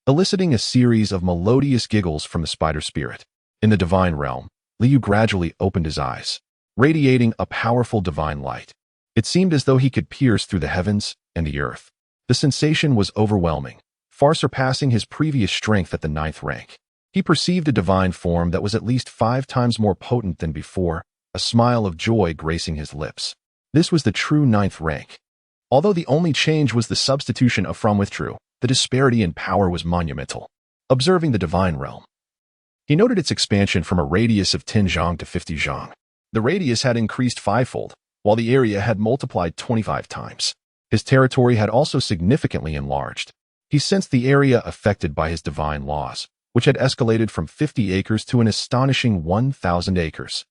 eliciting a series of melodious giggles from the spider spirit. In the divine realm, Liu gradually opened his eyes, radiating a powerful divine light. It seemed as though he could pierce through the heavens and the earth. The sensation was overwhelming, far surpassing his previous strength at the 9th rank. He perceived a divine form that was at least 5 times more potent than before, a smile of joy gracing his lips. This was the true 9th rank. Although the only change was the substitution of from with true, the disparity in power was monumental. Observing the divine realm, he noted its expansion from a radius of 10 zhang to 50 zhang. The radius had increased 5-fold, while the area had multiplied 25 times. His territory had also significantly enlarged. He sensed the area affected by his divine laws, which had escalated from 50 acres to an astonishing 1,000 acres.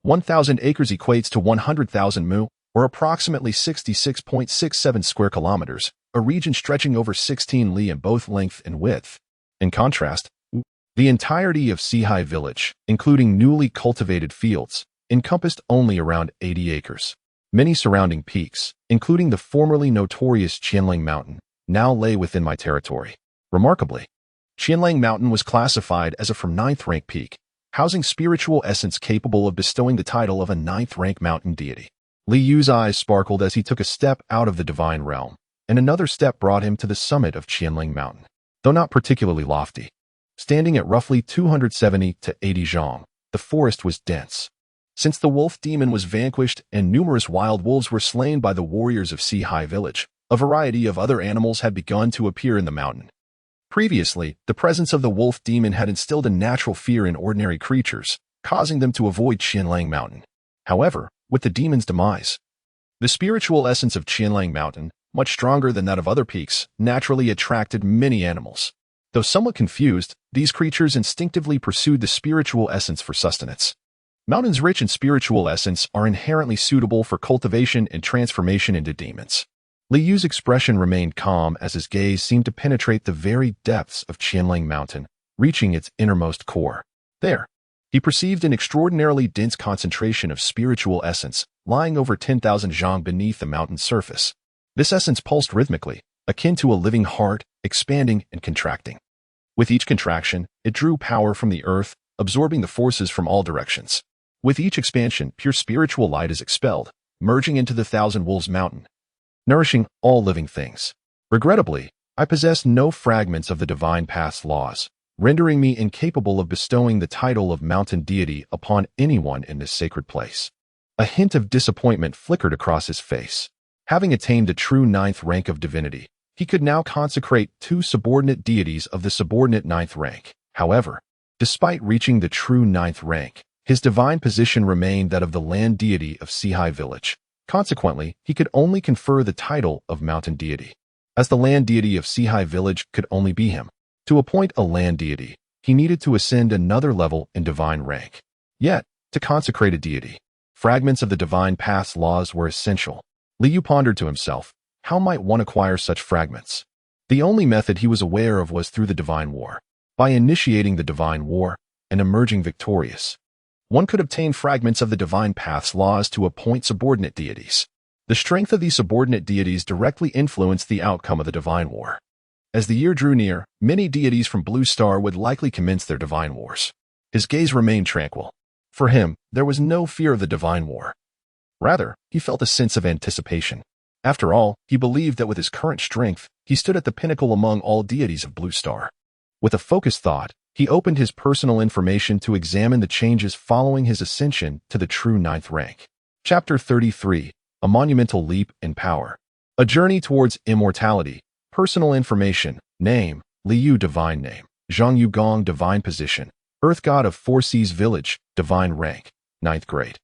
1,000 acres equates to 100,000 mu, or approximately 66.67 square kilometers, a region stretching over 16 li in both length and width. In contrast, The entirety of Sihai village, including newly cultivated fields, encompassed only around 80 acres. Many surrounding peaks, including the formerly notorious Qianling Mountain, now lay within my territory. Remarkably, Qianling Mountain was classified as a from 9th rank peak, housing spiritual essence capable of bestowing the title of a 9th rank mountain deity. Li Yu's eyes sparkled as he took a step out of the divine realm, and another step brought him to the summit of Qianling Mountain. Though not particularly lofty, standing at roughly 270 to 80 zhang, the forest was dense. Since the wolf demon was vanquished and numerous wild wolves were slain by the warriors of Sihai village, a variety of other animals had begun to appear in the mountain. Previously, the presence of the wolf demon had instilled a natural fear in ordinary creatures, causing them to avoid Qianling Mountain. However, with the demon's demise, the spiritual essence of Qianling Mountain, much stronger than that of other peaks, naturally attracted many animals. Though somewhat confused, these creatures instinctively pursued the spiritual essence for sustenance. Mountains rich in spiritual essence are inherently suitable for cultivation and transformation into demons. Li Yu's expression remained calm as his gaze seemed to penetrate the very depths of Qianling Mountain, reaching its innermost core. There, he perceived an extraordinarily dense concentration of spiritual essence lying over 10,000 zhang beneath the mountain's surface. This essence pulsed rhythmically, akin to a living heart, expanding and contracting. With each contraction, it drew power from the earth, absorbing the forces from all directions. With each expansion, pure spiritual light is expelled, merging into the Thousand Wolves Mountain, nourishing all living things. Regrettably, I possess no fragments of the divine path's laws, rendering me incapable of bestowing the title of mountain deity upon anyone in this sacred place. A hint of disappointment flickered across his face. Having attained the true 9th rank of divinity, he could now consecrate 2 subordinate deities of the subordinate 9th rank. However, despite reaching the true 9th rank, his divine position remained that of the land deity of Sihai village. Consequently, he could only confer the title of mountain deity, as the land deity of Sihai village could only be him. To appoint a land deity, he needed to ascend another level in divine rank. Yet, to consecrate a deity, fragments of the divine path's laws were essential. Li Yu pondered to himself, how might one acquire such fragments? The only method he was aware of was through the divine war. By initiating the divine war and emerging victorious, one could obtain fragments of the divine path's laws to appoint subordinate deities. The strength of these subordinate deities directly influenced the outcome of the divine war. As the year drew near, many deities from Blue Star would likely commence their divine wars. His gaze remained tranquil. For him, there was no fear of the divine war. Rather, he felt a sense of anticipation. After all, he believed that with his current strength, he stood at the pinnacle among all deities of Blue Star. With a focused thought, he opened his personal information to examine the changes following his ascension to the true 9th rank. Chapter 33, A Monumental Leap in Power. A Journey Towards Immortality. Personal information. Name, Li Yu Divine Name. Zhang Yugong Divine Position. Earth God of Four Seas Village. Divine Rank. 9th grade.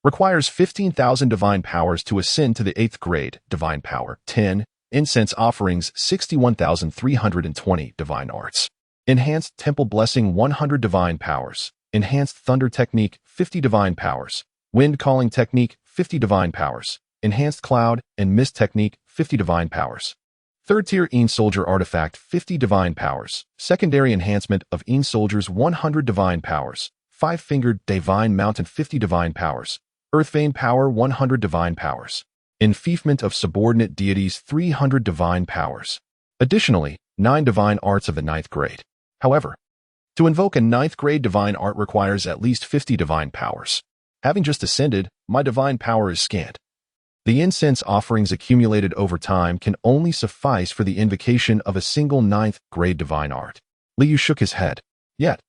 Requires 15,000 divine powers to ascend to the 8th grade. Divine Power. 10. Incense offerings 61,320 divine arts. Enhanced Temple Blessing 100 divine powers. Enhanced Thunder Technique 50 divine powers. Wind Calling Technique 50 divine powers. Enhanced Cloud and Mist Technique 50 divine powers. 3rd tier Een Soldier Artifact 50 divine powers. Secondary enhancement of Een Soldiers 100 divine powers. 5-fingered Divine Mountain 50 divine powers. Earth Vein Power 100 divine powers. Enfeoffment of subordinate deities 300 divine powers. Additionally, 9 divine arts of the 9th grade. However, to invoke a 9th grade divine art requires at least 50 divine powers. Having just ascended, my divine power is scant. The incense offerings accumulated over time can only suffice for the invocation of a single 9th grade divine art. Li Yu shook his head. Yet,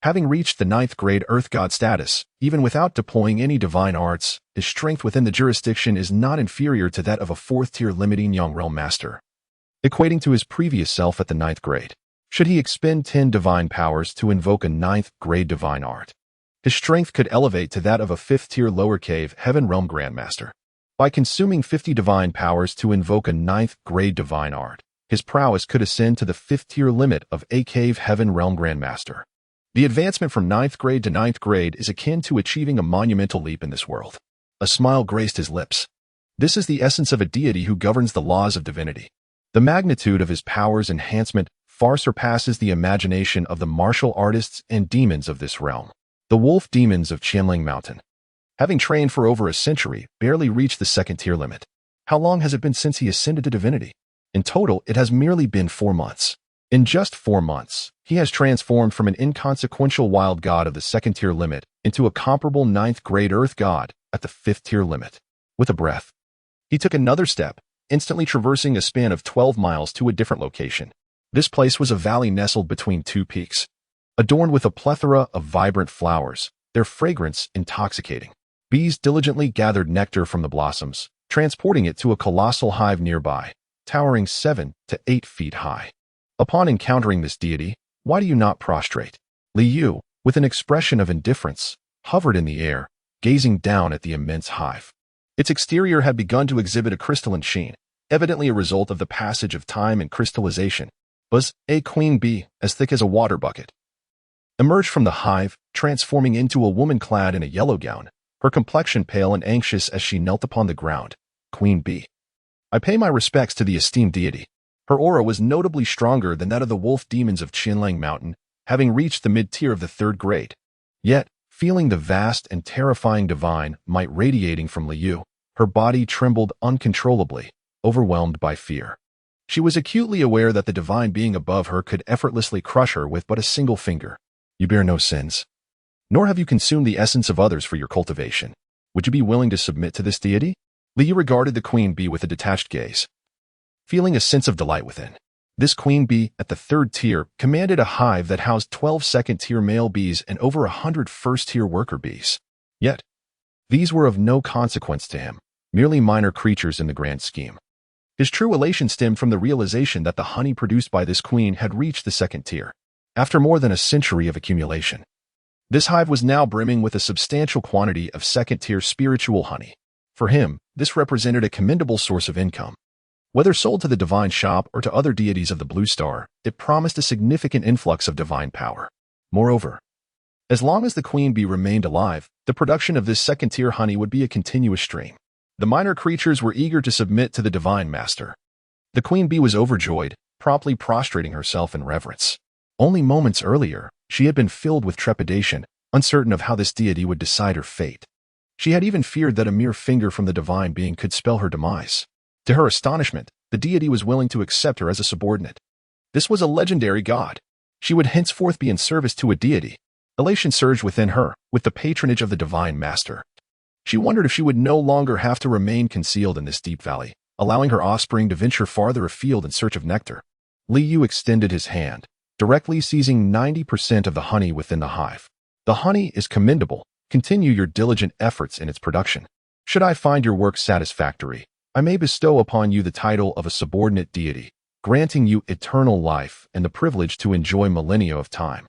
having reached the 9th grade Earth God status, even without deploying any divine arts, his strength within the jurisdiction is not inferior to that of a 4th tier limiting Young Realm Master, equating to his previous self at the 9th grade. Should he expend 10 divine powers to invoke a 9th grade divine art, his strength could elevate to that of a 5th tier lower cave Heaven Realm Grandmaster. By consuming 50 divine powers to invoke a 9th grade divine art, his prowess could ascend to the 5th tier limit of a cave Heaven Realm Grandmaster. The advancement from 9th grade to 9th grade is akin to achieving a monumental leap in this world. A smile graced his lips. This is the essence of a deity who governs the laws of divinity. The magnitude of his power's enhancement far surpasses the imagination of the martial artists and demons of this realm. The wolf demons of Qianling Mountain, having trained for over a century, barely reached the second-tier limit. How long has it been since he ascended to divinity? In total, it has merely been 4 months. In just 4 months, he has transformed from an inconsequential wild god of the second-tier limit into a comparable 9th-grade earth god at the 5th-tier limit. With a breath, he took another step, instantly traversing a span of 12 miles to a different location. This place was a valley nestled between 2 peaks, adorned with a plethora of vibrant flowers, their fragrance intoxicating. Bees diligently gathered nectar from the blossoms, transporting it to a colossal hive nearby, towering 7 to 8 feet high. Upon encountering this deity, why do you not prostrate? Li Yu, with an expression of indifference, hovered in the air, gazing down at the immense hive. Its exterior had begun to exhibit a crystalline sheen, evidently a result of the passage of time and crystallization. Was a queen bee, as thick as a water bucket, emerged from the hive, transforming into a woman clad in a yellow gown, her complexion pale and anxious as she knelt upon the ground. Queen bee. I pay my respects to the esteemed deity. Her aura was notably stronger than that of the wolf demons of Qianling Mountain, having reached the mid-tier of the 3rd grade. Yet, feeling the vast and terrifying divine might radiating from Li Yu, her body trembled uncontrollably, overwhelmed by fear. She was acutely aware that the divine being above her could effortlessly crush her with but a single finger. You bear no sins, nor have you consumed the essence of others for your cultivation. Would you be willing to submit to this deity? Li Yu regarded the queen bee with a detached gaze, feeling a sense of delight within. This queen bee, at the 3rd tier, commanded a hive that housed 12 second-tier male bees and over 100 first-tier worker bees. Yet, these were of no consequence to him, merely minor creatures in the grand scheme. His true elation stemmed from the realization that the honey produced by this queen had reached the 2nd tier, after more than a century of accumulation. This hive was now brimming with a substantial quantity of 2nd-tier spiritual honey. For him, this represented a commendable source of income. Whether sold to the divine shop or to other deities of the Blue Star, it promised a significant influx of divine power. Moreover, as long as the queen bee remained alive, the production of this 2nd-tier honey would be a continuous stream. The minor creatures were eager to submit to the divine master. The queen bee was overjoyed, promptly prostrating herself in reverence. Only moments earlier, she had been filled with trepidation, uncertain of how this deity would decide her fate. She had even feared that a mere finger from the divine being could spell her demise. To her astonishment, the deity was willing to accept her as a subordinate. This was a legendary god. She would henceforth be in service to a deity. Elation surged within her, with the patronage of the divine master. She wondered if she would no longer have to remain concealed in this deep valley, allowing her offspring to venture farther afield in search of nectar. Li Yu extended his hand, directly seizing 90% of the honey within the hive. The honey is commendable. Continue your diligent efforts in its production. Should I find your work satisfactory, I may bestow upon you the title of a subordinate deity, granting you eternal life and the privilege to enjoy millennia of time.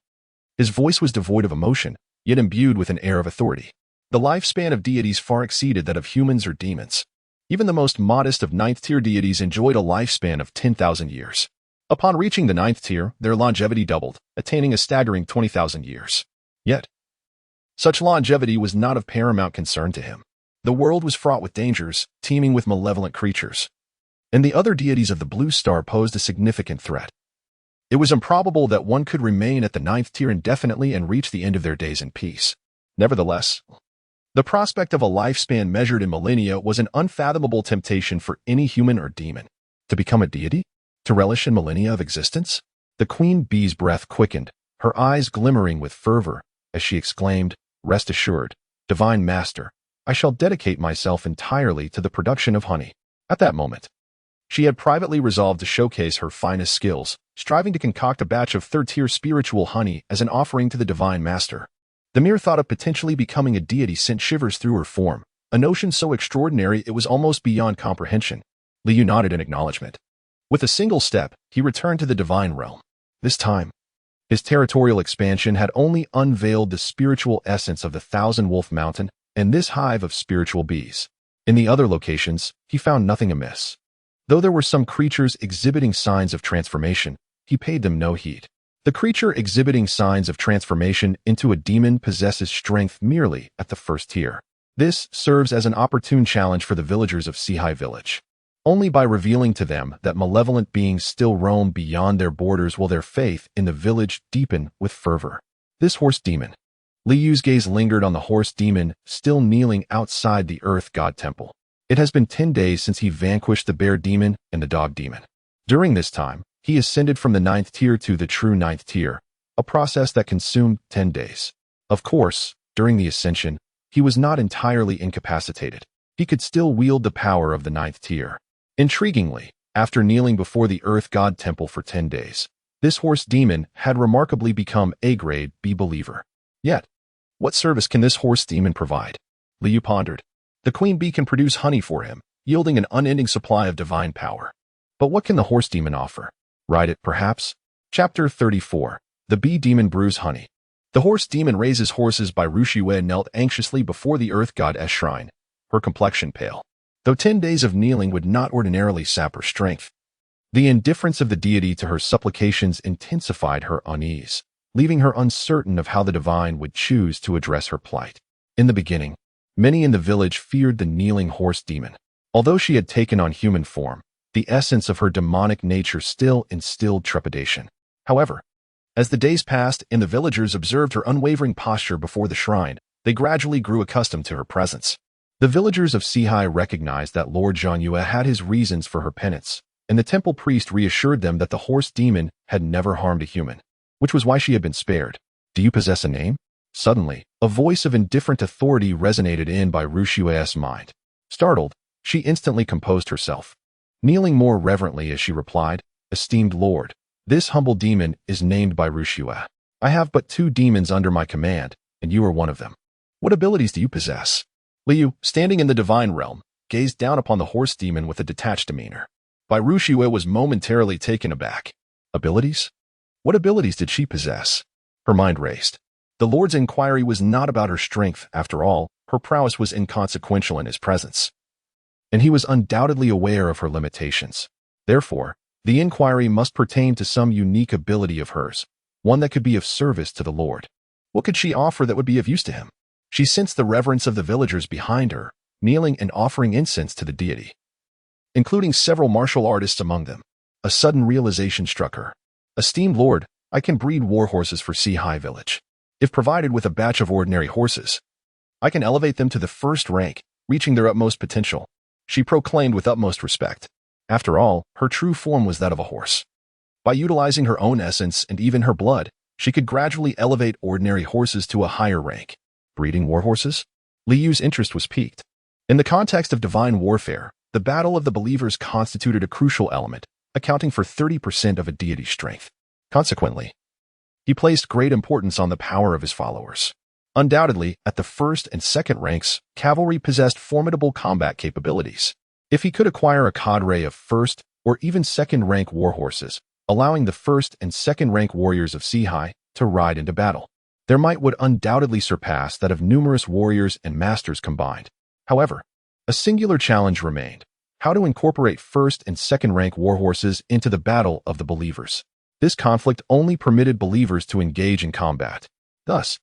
His voice was devoid of emotion, yet imbued with an air of authority. The lifespan of deities far exceeded that of humans or demons. Even the most modest of 9th-tier deities enjoyed a lifespan of 10,000 years. Upon reaching the 9th tier, their longevity doubled, attaining a staggering 20,000 years. Yet, such longevity was not of paramount concern to him. The world was fraught with dangers, teeming with malevolent creatures, and the other deities of the Blue Star posed a significant threat. It was improbable that one could remain at the 9th tier indefinitely and reach the end of their days in peace. Nevertheless, the prospect of a lifespan measured in millennia was an unfathomable temptation for any human or demon. To become a deity? To relish in millennia of existence? The queen bee's breath quickened, her eyes glimmering with fervor, as she exclaimed, "Rest assured, divine master, I shall dedicate myself entirely to the production of honey." At that moment, she had privately resolved to showcase her finest skills, striving to concoct a batch of 3rd-tier spiritual honey as an offering to the divine master. The mere thought of potentially becoming a deity sent shivers through her form, a notion so extraordinary it was almost beyond comprehension. Li Yu nodded in acknowledgement. With a single step, he returned to the divine realm. This time, his territorial expansion had only unveiled the spiritual essence of the Thousand Wolf Mountain and this hive of spiritual bees. In the other locations, he found nothing amiss. Though there were some creatures exhibiting signs of transformation, he paid them no heed. The creature exhibiting signs of transformation into a demon possesses strength merely at the 1st tier. This serves as an opportune challenge for the villagers of Sihai Village. Only by revealing to them that malevolent beings still roam beyond their borders will their faith in the village deepen with fervor. This horse demon. Li Yu's gaze lingered on the horse demon still kneeling outside the Earth God Temple. It has been 10 days since he vanquished the bear demon and the dog demon. During this time, he ascended from the 9th tier to the true 9th tier, a process that consumed 10 days. Of course, during the ascension, he was not entirely incapacitated. He could still wield the power of the 9th tier. Intriguingly, after kneeling before the Earth God Temple for 10 days, this horse demon had remarkably become a grade B believer. Yet, what service can this horse demon provide? Li Yu pondered. The queen bee can produce honey for him, yielding an unending supply of divine power. But what can the horse demon offer? Ride it, perhaps? Chapter 34. The bee demon brews honey. The horse demon raises horses by Ru Xue knelt anxiously before the Earth Goddess shrine, her complexion pale. Though 10 days of kneeling would not ordinarily sap her strength, the indifference of the deity to her supplications intensified her unease, leaving her uncertain of how the divine would choose to address her plight. In the beginning, many in the village feared the kneeling horse demon. Although she had taken on human form, the essence of her demonic nature still instilled trepidation. However, as the days passed and the villagers observed her unwavering posture before the shrine, they gradually grew accustomed to her presence. The villagers of Sihai recognized that Lord Zhanyue had his reasons for her penance, and the temple priest reassured them that the horse demon had never harmed a human, which was why she had been spared. Do you possess a name? Suddenly, a voice of indifferent authority resonated in by Ru Xue's mind. Startled, she instantly composed herself. Kneeling more reverently as she replied, "Esteemed Lord, this humble demon is named by Ru Xue. I have but 2 demons under my command, and you are one of them. What abilities do you possess?" Li Yu, standing in the divine realm, gazed down upon the horse demon with a detached demeanor. Bai Ru Xue was momentarily taken aback. Abilities? What abilities did she possess? Her mind raced. The Lord's inquiry was not about her strength, after all, her prowess was inconsequential in his presence. And he was undoubtedly aware of her limitations. Therefore, the inquiry must pertain to some unique ability of hers, one that could be of service to the Lord. What could she offer that would be of use to him? She sensed the reverence of the villagers behind her, kneeling and offering incense to the deity, including several martial artists among them. A sudden realization struck her. Esteemed Lord, I can breed war horses for Sihai Village. If provided with a batch of ordinary horses, I can elevate them to the 1st rank, reaching their utmost potential, she proclaimed with utmost respect. After all, her true form was that of a horse. By utilizing her own essence and even her blood, she could gradually elevate ordinary horses to a higher rank. Breeding war horses? Li Yu's interest was piqued. In the context of divine warfare, the battle of the believers constituted a crucial element, accounting for 30% of a deity's strength. Consequently, he placed great importance on the power of his followers. Undoubtedly, at the 1st and 2nd ranks, cavalry possessed formidable combat capabilities. If he could acquire a cadre of 1st or even 2nd rank war horses, allowing the 1st and 2nd rank warriors of Sihai to ride into battle, their might would undoubtedly surpass that of numerous warriors and masters combined. However, a singular challenge remained: how to incorporate 1st and 2nd rank war horses into the battle of the believers. This conflict only permitted believers to engage in combat. Thus,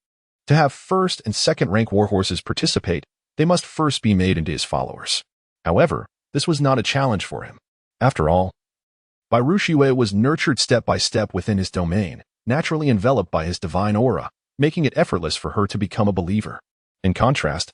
to have 1st and 2nd rank war horses participate, they must first be made into his followers. However, this was not a challenge for him. After all, Bai Ru Xue was nurtured step by step within his domain, naturally enveloped by his divine aura, making it effortless for her to become a believer. In contrast,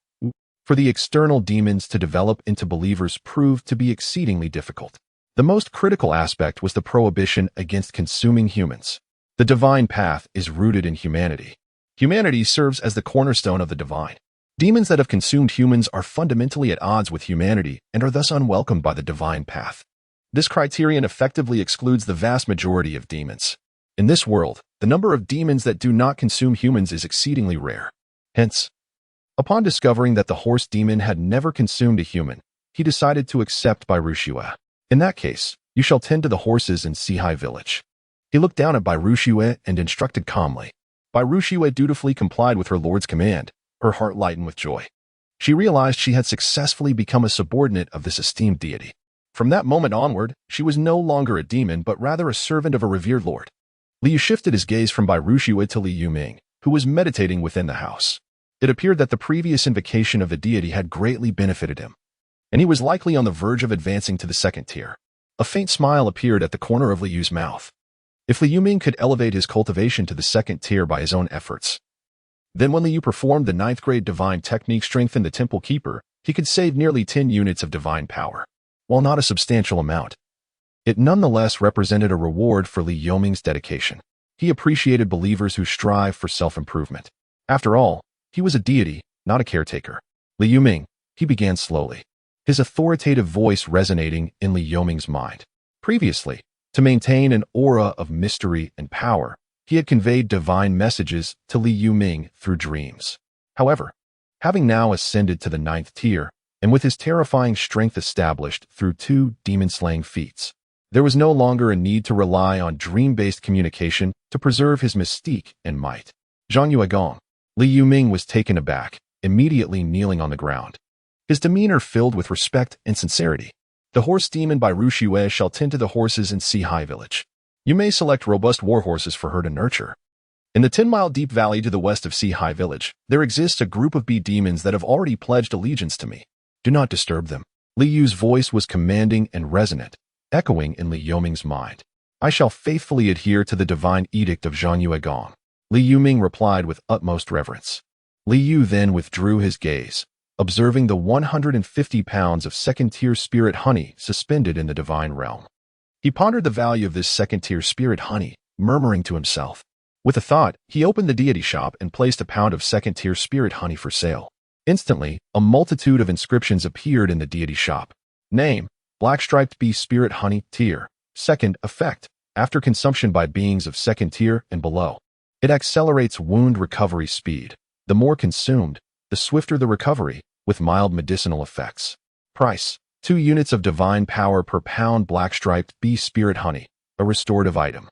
for the external demons to develop into believers proved to be exceedingly difficult. The most critical aspect was the prohibition against consuming humans. The divine path is rooted in humanity. Humanity serves as the cornerstone of the divine. Demons that have consumed humans are fundamentally at odds with humanity and are thus unwelcomed by the divine path. This criterion effectively excludes the vast majority of demons. In this world, the number of demons that do not consume humans is exceedingly rare. Hence, upon discovering that the horse demon had never consumed a human, he decided to accept Bai Ru Xue. In that case, you shall tend to the horses in Sihai Village. He looked down at Bai Ru Xue and instructed calmly. Bai Ru Xue dutifully complied with her lord's command, her heart lightened with joy. She realized she had successfully become a subordinate of this esteemed deity. From that moment onward, she was no longer a demon, but rather a servant of a revered lord. Li Yu shifted his gaze from Bai Ru Xue to Li Yuming, who was meditating within the house. It appeared that the previous invocation of the deity had greatly benefited him. and he was likely on the verge of advancing to the second tier. A faint smile appeared at the corner of Li Yu's mouth. If Li Yuming could elevate his cultivation to the second tier by his own efforts, then when Li Yu performed the 9th-grade divine technique Strengthen the Temple Keeper, he could save nearly 10 units of divine power. While not a substantial amount, it nonetheless represented a reward for Li Yuming's dedication. He appreciated believers who strive for self-improvement. After all, he was a deity, not a caretaker. Li Yuming, he began slowly, his authoritative voice resonating in Li Yuming's mind. Previously, to maintain an aura of mystery and power, he had conveyed divine messages to Li Yuming through dreams. However, having now ascended to the 9th tier, and with his terrifying strength established through 2 demon-slaying feats, there was no longer a need to rely on dream-based communication to preserve his mystique and might. Zhang Yuegong. Li Yuming was taken aback, immediately kneeling on the ground, his demeanor filled with respect and sincerity. The horse demon by Ru Xue shall tend to the horses in Xihai Village. You may select robust war horses for her to nurture. In the 10-mile deep valley to the west of Xihai Village, there exists a group of bee demons that have already pledged allegiance to me. Do not disturb them. Li Yu's voice was commanding and resonant, echoing in Li Yuming's mind. I shall faithfully adhere to the divine edict of Zhang Yuegong. Li Yuming replied with utmost reverence. Li Yu then withdrew his gaze, observing the 150 pounds of second-tier spirit honey suspended in the divine realm. He pondered the value of this second-tier spirit honey, murmuring to himself. With a thought, he opened the deity shop and placed a pound of second-tier spirit honey for sale. Instantly, a multitude of inscriptions appeared in the deity shop. Name: Black-striped bee spirit honey tier. Second effect: after consumption by beings of second tier and below, it accelerates wound recovery speed. The more consumed, the swifter the recovery, with mild medicinal effects. Price: 2 units of divine power per pound black-striped bee spirit honey, a restorative item.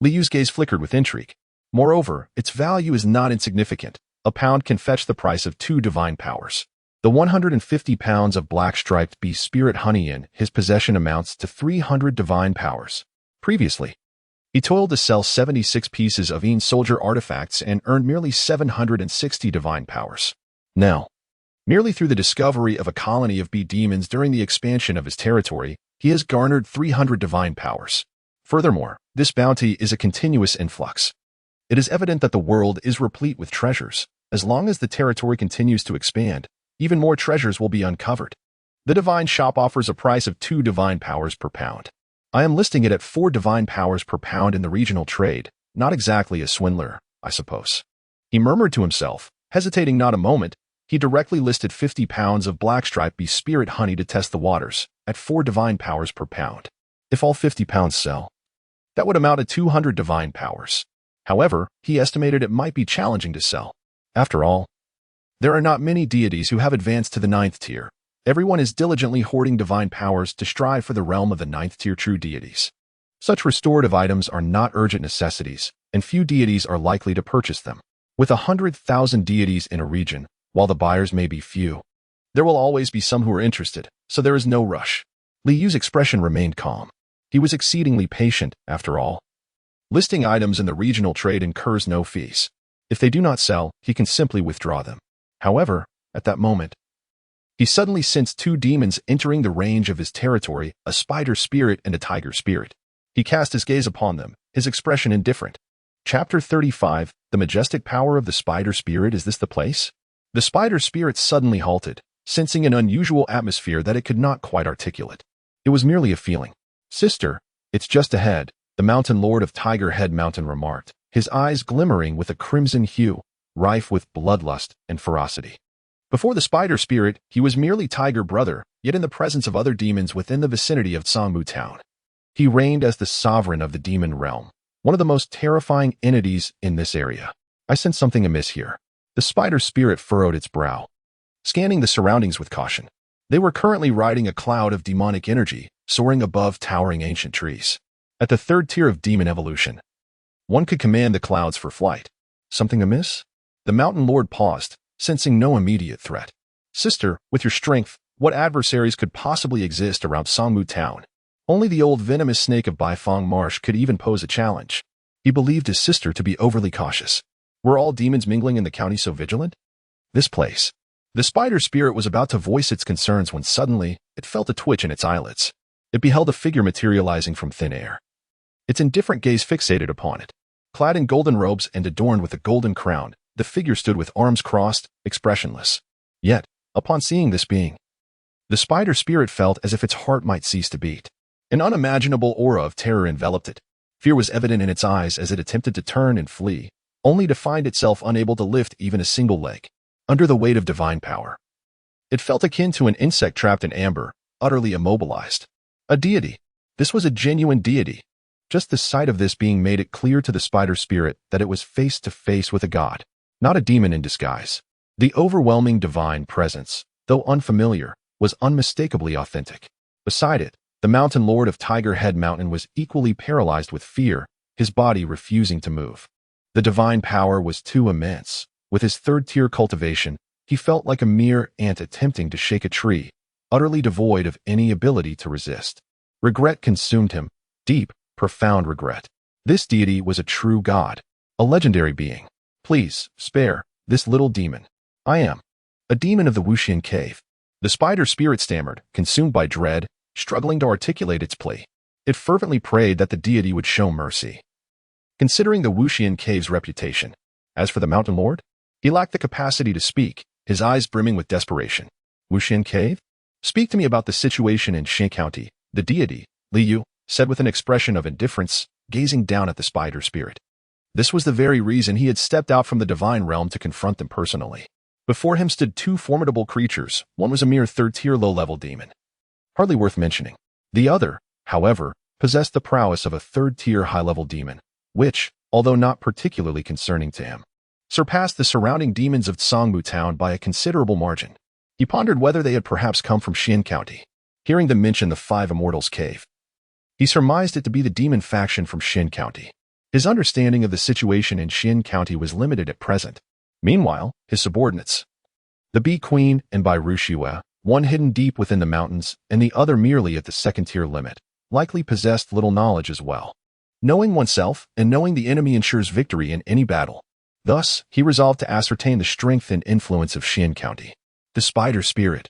Li Yu's gaze flickered with intrigue. Moreover, its value is not insignificant. A pound can fetch the price of 2 divine powers. The 150 pounds of black-striped bee spirit honey in his possession amounts to 300 divine powers. Previously, he toiled to sell 76 pieces of Yin soldier artifacts and earned merely 760 divine powers. Now, merely through the discovery of a colony of bee demons during the expansion of his territory, he has garnered 300 divine powers. Furthermore, this bounty is a continuous influx. It is evident that the world is replete with treasures. As long as the territory continues to expand, even more treasures will be uncovered. The divine shop offers a price of 2 divine powers per pound. I am listing it at 4 divine powers per pound in the regional trade. Not exactly a swindler, I suppose. He murmured to himself, hesitating not a moment. He directly listed 50 pounds of black-striped bee spirit honey to test the waters, at 4 divine powers per pound. If all 50 pounds sell, that would amount to 200 divine powers. However, he estimated it might be challenging to sell. After all, there are not many deities who have advanced to the 9th tier. Everyone is diligently hoarding divine powers to strive for the realm of the 9th tier true deities. Such restorative items are not urgent necessities, and few deities are likely to purchase them. With 100,000 deities in a region, while the buyers may be few, there will always be some who are interested, so there is no rush. Li Yu's expression remained calm. He was exceedingly patient, after all. Listing items in the regional trade incurs no fees. If they do not sell, he can simply withdraw them. However, at that moment, he suddenly sensed 2 demons entering the range of his territory, a spider spirit and a tiger spirit. He cast his gaze upon them, his expression indifferent. Chapter 35, The Majestic Power of the Spider Spirit. Is this the place? The spider spirit suddenly halted, sensing an unusual atmosphere that it could not quite articulate. It was merely a feeling. Sister, it's just ahead, the mountain lord of Tiger Head Mountain remarked, his eyes glimmering with a crimson hue, rife with bloodlust and ferocity. Before the spider spirit, he was merely Tiger Brother, yet in the presence of other demons within the vicinity of Sangmu Town. He reigned as the sovereign of the demon realm, one of the most terrifying entities in this area. I sense something amiss here. The spider spirit furrowed its brow, scanning the surroundings with caution. They were currently riding a cloud of demonic energy, soaring above towering ancient trees. At the 3rd tier of demon evolution, one could command the clouds for flight. Something amiss? The mountain lord paused, sensing no immediate threat. Sister, with your strength, what adversaries could possibly exist around Sangmu Town? Only the old venomous snake of Baifeng Marsh could even pose a challenge. He believed his sister to be overly cautious. Were all demons mingling in the county so vigilant? This place, The spider spirit was about to voice its concerns when suddenly it felt a twitch in its eyelids. It beheld a figure materializing from thin air. Its indifferent gaze fixated upon it. Clad in golden robes and adorned with a golden crown, the figure stood with arms crossed, expressionless. Yet, upon seeing this being, the spider spirit felt as if its heart might cease to beat. An unimaginable aura of terror enveloped it. Fear was evident in its eyes as it attempted to turn and flee, only to find itself unable to lift even a single leg, under the weight of divine power. It felt akin to an insect trapped in amber, utterly immobilized. A deity. This was a genuine deity. Just the sight of this being made it clear to the spider spirit that it was face to face with a god, not a demon in disguise. The overwhelming divine presence, though unfamiliar, was unmistakably authentic. Beside it, the mountain lord of Tiger Head Mountain was equally paralyzed with fear, his body refusing to move. The divine power was too immense. With his third-tier cultivation, he felt like a mere ant attempting to shake a tree, utterly devoid of any ability to resist. Regret consumed him, deep, profound regret. This deity was a true god, a legendary being. Please, spare this little demon. I am a demon of the Wuxian cave. The spider spirit stammered, consumed by dread, struggling to articulate its plea. It fervently prayed that the deity would show mercy. Considering the Wuxian cave's reputation, as for the mountain lord, he lacked the capacity to speak, his eyes brimming with desperation. Wuxian cave? Speak to me about the situation in Xin County, the deity, Li Yu said with an expression of indifference, gazing down at the spider spirit. This was the very reason he had stepped out from the divine realm to confront them personally. Before him stood two formidable creatures. One was a mere third-tier low-level demon, hardly worth mentioning. The other, however, possessed the prowess of a third-tier high-level demon, which, although not particularly concerning to him, surpassed the surrounding demons of Tsangmu Town by a considerable margin. He pondered whether they had perhaps come from Xin County. Hearing them mention the Five Immortals Cave, he surmised it to be the demon faction from Xin County. His understanding of the situation in Xin County was limited at present. Meanwhile, his subordinates, the Bee Queen and Bai Ruxiwe, one hidden deep within the mountains and the other merely at the second-tier limit, likely possessed little knowledge as well. Knowing oneself and knowing the enemy ensures victory in any battle. Thus, he resolved to ascertain the strength and influence of Xin County. The spider spirit,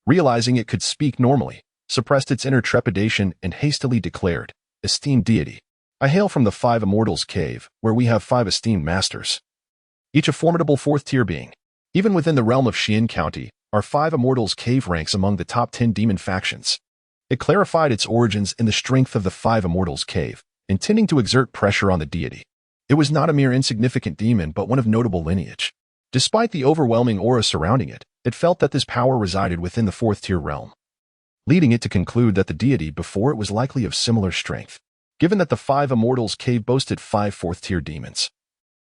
realizing it could speak normally, suppressed its inner trepidation and hastily declared, "Esteemed deity, I hail from the Five Immortals Cave, where we have 5 esteemed masters, each a formidable fourth-tier being. Even within the realm of Xin County, our 5 Immortals Cave ranks among the top 10 demon factions." It clarified its origins in the strength of the 5 Immortals Cave, intending to exert pressure on the deity. It was not a mere insignificant demon but one of notable lineage. Despite the overwhelming aura surrounding it, it felt that this power resided within the fourth-tier realm, leading it to conclude that the deity before it was likely of similar strength. Given that the 5 Immortals Cave boasted 5 fourth-tier demons,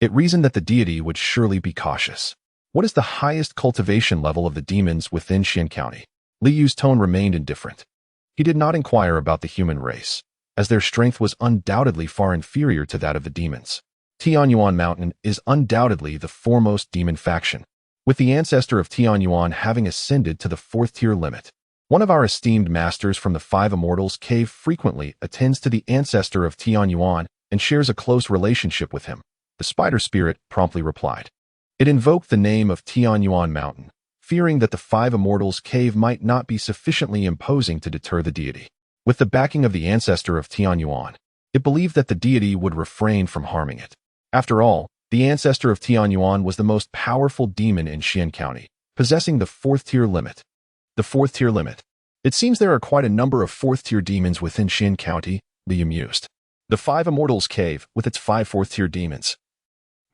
it reasoned that the deity would surely be cautious. What is the highest cultivation level of the demons within Xin County? Li Yu's tone remained indifferent. He did not inquire about the human race, as their strength was undoubtedly far inferior to that of the demons. Tianyuan Mountain is undoubtedly the foremost demon faction, with the ancestor of Tianyuan having ascended to the fourth-tier limit. One of our esteemed masters from the 5 Immortals Cave frequently attends to the ancestor of Tianyuan and shares a close relationship with him, the spider spirit promptly replied. It invoked the name of Tianyuan Mountain, fearing that the 5 Immortals Cave might not be sufficiently imposing to deter the deity. With the backing of the ancestor of Tianyuan, it believed that the deity would refrain from harming it. After all, the ancestor of Tianyuan was the most powerful demon in Xin County, possessing the fourth-tier limit. The fourth-tier limit. It seems there are quite a number of fourth-tier demons within Xin County, Li mused. The 5 Immortals Cave, with its 5 fourth-tier demons,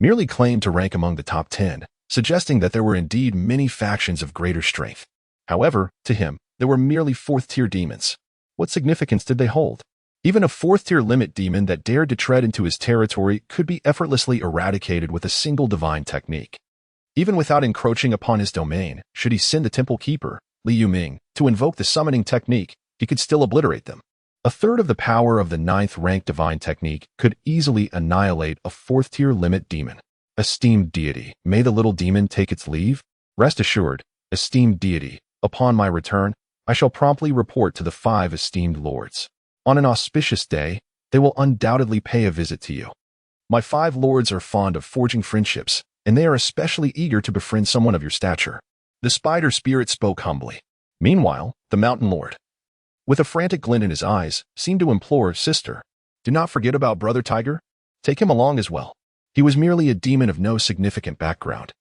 merely claimed to rank among the top 10, suggesting that there were indeed many factions of greater strength. However, to him, there were merely fourth-tier demons. What significance did they hold? Even a fourth-tier limit demon that dared to tread into his territory could be effortlessly eradicated with a single divine technique. Even without encroaching upon his domain, should he send the Temple Keeper, Li Yuming, to invoke the summoning technique, he could still obliterate them. A third of the power of the 9th-rank divine technique could easily annihilate a fourth-tier limit demon. Esteemed deity, may the little demon take its leave? Rest assured, esteemed deity, upon my return, I shall promptly report to the 5 esteemed lords. On an auspicious day, they will undoubtedly pay a visit to you. My 5 lords are fond of forging friendships, and they are especially eager to befriend someone of your stature. The spider spirit spoke humbly. Meanwhile, the mountain lord, with a frantic glint in his eyes, seemed to implore, "Sister, do not forget about Brother Tiger. Take him along as well." He was merely a demon of no significant background,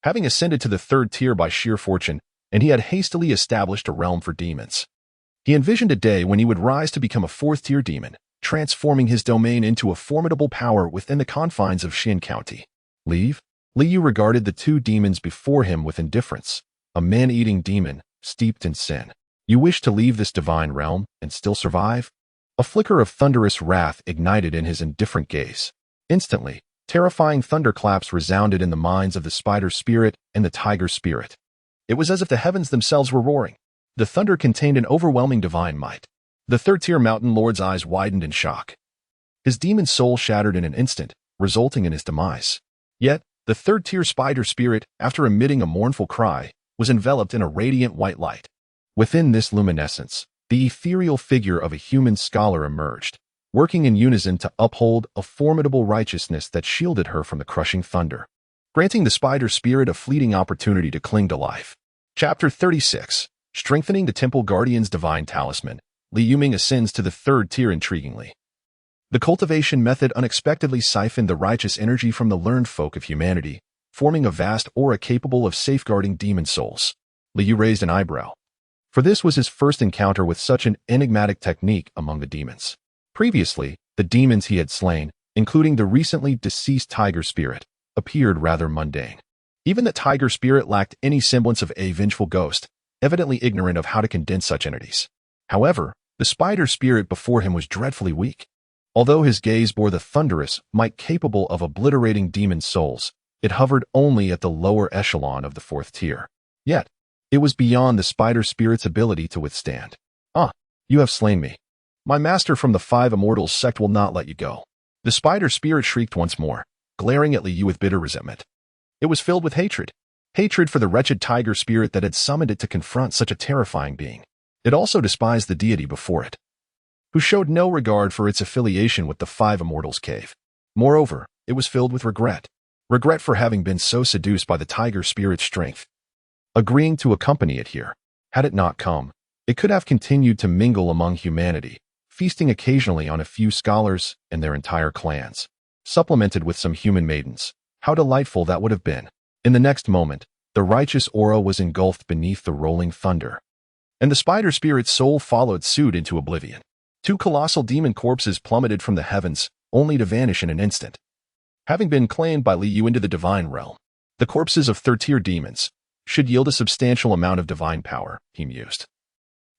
having ascended to the third tier by sheer fortune, and he had hastily established a realm for demons. He envisioned a day when he would rise to become a fourth-tier demon, transforming his domain into a formidable power within the confines of Xin County. Leave? Li Yu regarded the two demons before him with indifference. A man-eating demon, steeped in sin. You wish to leave this divine realm and still survive? A flicker of thunderous wrath ignited in his indifferent gaze. Instantly, terrifying thunderclaps resounded in the minds of the spider spirit and the tiger spirit. It was as if the heavens themselves were roaring. The thunder contained an overwhelming divine might. The third-tier mountain lord's eyes widened in shock. His demon soul shattered in an instant, resulting in his demise. Yet, the third-tier spider spirit, after emitting a mournful cry, was enveloped in a radiant white light. Within this luminescence, the ethereal figure of a human scholar emerged, working in unison to uphold a formidable righteousness that shielded her from the crushing thunder, granting the spider spirit a fleeting opportunity to cling to life. Chapter 36. Strengthening the Temple Guardian's Divine Talisman. Li Yuming ascends to the third tier intriguingly. The cultivation method unexpectedly siphoned the righteous energy from the learned folk of humanity, forming a vast aura capable of safeguarding demon souls. Li Yu raised an eyebrow, for this was his first encounter with such an enigmatic technique among the demons. Previously, the demons he had slain, including the recently deceased tiger spirit, appeared rather mundane. Even the tiger spirit lacked any semblance of a vengeful ghost, evidently ignorant of how to condense such entities. However, the spider spirit before him was dreadfully weak. Although his gaze bore the thunderous might capable of obliterating demon souls, it hovered only at the lower echelon of the fourth tier. Yet, it was beyond the spider spirit's ability to withstand. "Ah, you have slain me. My master from the Five Immortals sect will not let you go." The spider spirit shrieked once more, glaring at Li Yu with bitter resentment. It was filled with hatred. Hatred for the wretched tiger spirit that had summoned it to confront such a terrifying being. It also despised the deity before it, who showed no regard for its affiliation with the Five Immortals cave. Moreover, it was filled with regret. Regret for having been so seduced by the tiger spirit's strength, agreeing to accompany it here. Had it not come, it could have continued to mingle among humanity, feasting occasionally on a few scholars and their entire clans, supplemented with some human maidens. How delightful that would have been. In the next moment, the righteous aura was engulfed beneath the rolling thunder, and the spider spirit's soul followed suit into oblivion. Two colossal demon corpses plummeted from the heavens, only to vanish in an instant, having been claimed by Li Yu into the divine realm. The corpses of third-tier demons should yield a substantial amount of divine power, he mused,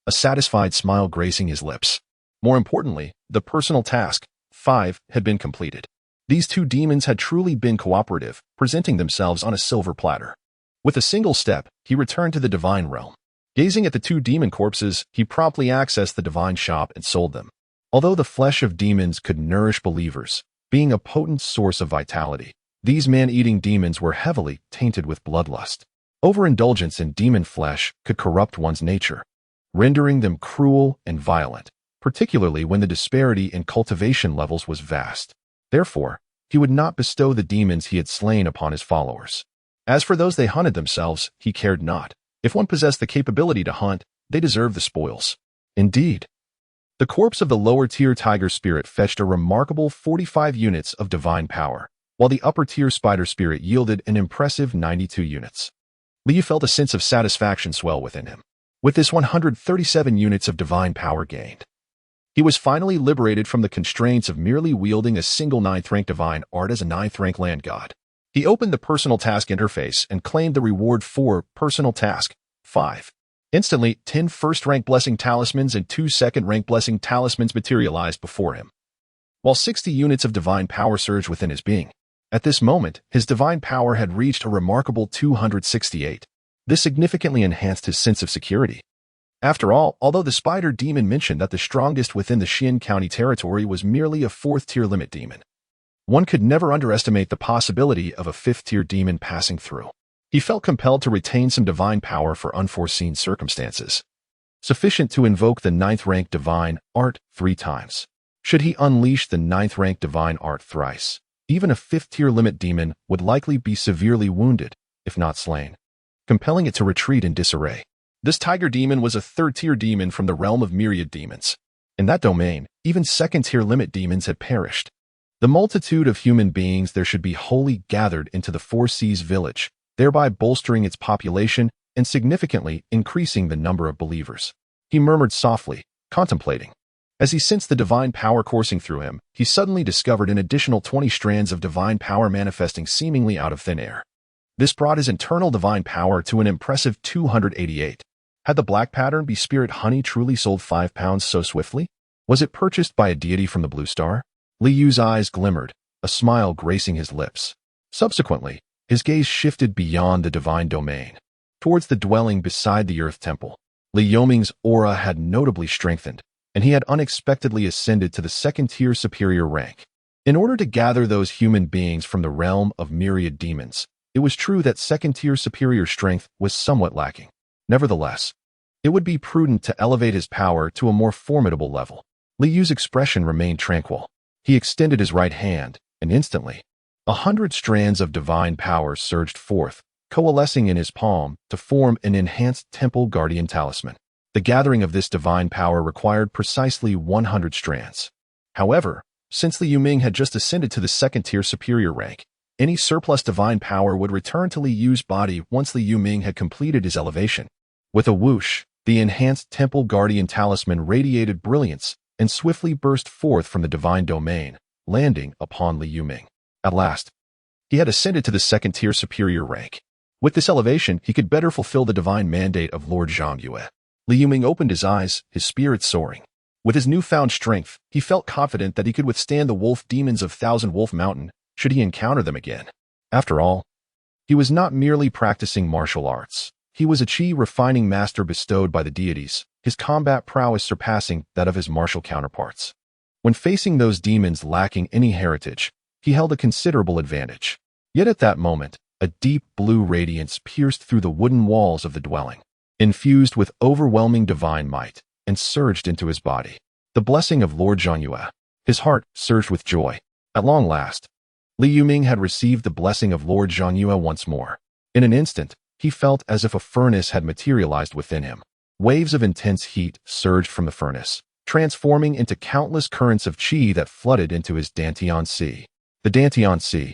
a satisfied smile gracing his lips. More importantly, the personal task, 5, had been completed. These two demons had truly been cooperative, presenting themselves on a silver platter. With a single step, he returned to the divine realm. Gazing at the two demon corpses, he promptly accessed the divine shop and sold them. Although the flesh of demons could nourish believers, being a potent source of vitality, these man-eating demons were heavily tainted with bloodlust. Overindulgence in demon flesh could corrupt one's nature, rendering them cruel and violent, particularly when the disparity in cultivation levels was vast. Therefore, he would not bestow the demons he had slain upon his followers. As for those they hunted themselves, he cared not. If one possessed the capability to hunt, they deserved the spoils. Indeed, the corpse of the lower-tier tiger spirit fetched a remarkable 45 units of divine power, while the upper-tier spider spirit yielded an impressive 92 units. Li Yu felt a sense of satisfaction swell within him. With this 137 units of divine power gained, he was finally liberated from the constraints of merely wielding a single 9th-rank divine art as a 9th-rank land god. He opened the personal task interface and claimed the reward for personal task 5. Instantly, 10 first-rank blessing talismans and 2 second-rank blessing talismans materialized before him, while 60 units of divine power surged within his being. At this moment, his divine power had reached a remarkable 268. This significantly enhanced his sense of security. After all, although the spider demon mentioned that the strongest within the Xian County territory was merely a 4th-tier limit demon, one could never underestimate the possibility of a 5th-tier demon passing through. He felt compelled to retain some divine power for unforeseen circumstances, sufficient to invoke the 9th-rank divine art 3 times. Should he unleash the 9th-rank divine art thrice, even a 5th-tier limit demon would likely be severely wounded, if not slain. compelling it to retreat in disarray. This tiger demon was a third-tier demon from the realm of myriad demons. In that domain, even second-tier limit demons had perished. The multitude of human beings there should be wholly gathered into the Four Seas village, thereby bolstering its population and significantly increasing the number of believers. He murmured softly, contemplating. As he sensed the divine power coursing through him, he suddenly discovered an additional 20 strands of divine power manifesting seemingly out of thin air. This brought his internal divine power to an impressive 288. Had the black pattern be spirit honey truly sold 5 pounds so swiftly? Was it purchased by a deity from the blue star? Li Yu's eyes glimmered, a smile gracing his lips. Subsequently, his gaze shifted beyond the divine domain, towards the dwelling beside the Earth Temple. Li Yoming's aura had notably strengthened, and he had unexpectedly ascended to the second-tier superior rank. In order to gather those human beings from the realm of myriad demons, it was true that second-tier superior strength was somewhat lacking. Nevertheless, it would be prudent to elevate his power to a more formidable level. Li Yu's expression remained tranquil. He extended his right hand, and instantly, 100 strands of divine power surged forth, coalescing in his palm to form an enhanced temple guardian talisman. The gathering of this divine power required precisely 100 strands. However, since Li Yuming had just ascended to the second-tier superior rank, any surplus divine power would return to Li Yu's body once Li Yuming had completed his elevation. With a whoosh, the enhanced temple guardian talisman radiated brilliance and swiftly burst forth from the divine domain, landing upon Li Yuming. At last, he had ascended to the second-tier superior rank. With this elevation, he could better fulfill the divine mandate of Lord Zhangyue. Li Yuming opened his eyes, his spirit soaring. With his newfound strength, he felt confident that he could withstand the wolf demons of Thousand Wolf Mountain should he encounter them again. After all, he was not merely practicing martial arts. He was a chi-refining master bestowed by the deities, his combat prowess surpassing that of his martial counterparts. When facing those demons lacking any heritage, he held a considerable advantage. Yet at that moment, a deep blue radiance pierced through the wooden walls of the dwelling, infused with overwhelming divine might, and surged into his body. The blessing of Lord Zhangyue. His heart surged with joy. At long last, Li Yuming had received the blessing of Lord Zhangyue once more. In an instant, he felt as if a furnace had materialized within him. Waves of intense heat surged from the furnace, transforming into countless currents of qi that flooded into his Dantian Sea. The Dantian Sea,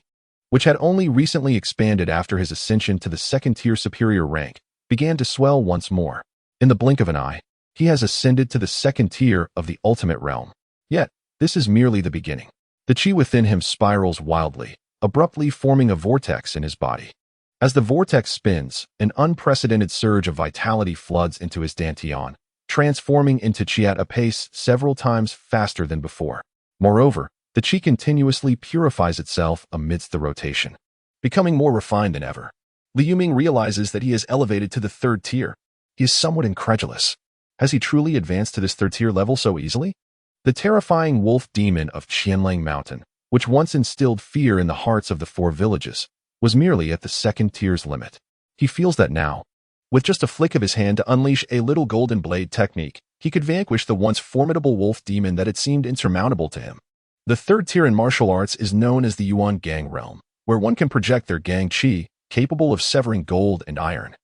which had only recently expanded after his ascension to the second-tier superior rank, began to swell once more. In the blink of an eye, he has ascended to the second tier of the ultimate realm. Yet, this is merely the beginning. The qi within him spirals wildly, abruptly forming a vortex in his body. As the vortex spins, an unprecedented surge of vitality floods into his Dantian, transforming into qi at a pace several times faster than before. Moreover, the qi continuously purifies itself amidst the rotation, becoming more refined than ever. Li Yuming realizes that he has elevated to the third tier. He is somewhat incredulous. Has he truly advanced to this third-tier level so easily? The terrifying wolf demon of Qianlang Mountain, which once instilled fear in the hearts of the 4 villages, was merely at the second tier's limit. He feels that now, with just a flick of his hand to unleash a little golden blade technique, he could vanquish the once formidable wolf demon that had seemed insurmountable to him. The third tier in martial arts is known as the Yuan Gang realm, where one can project their gang qi, capable of severing gold and iron,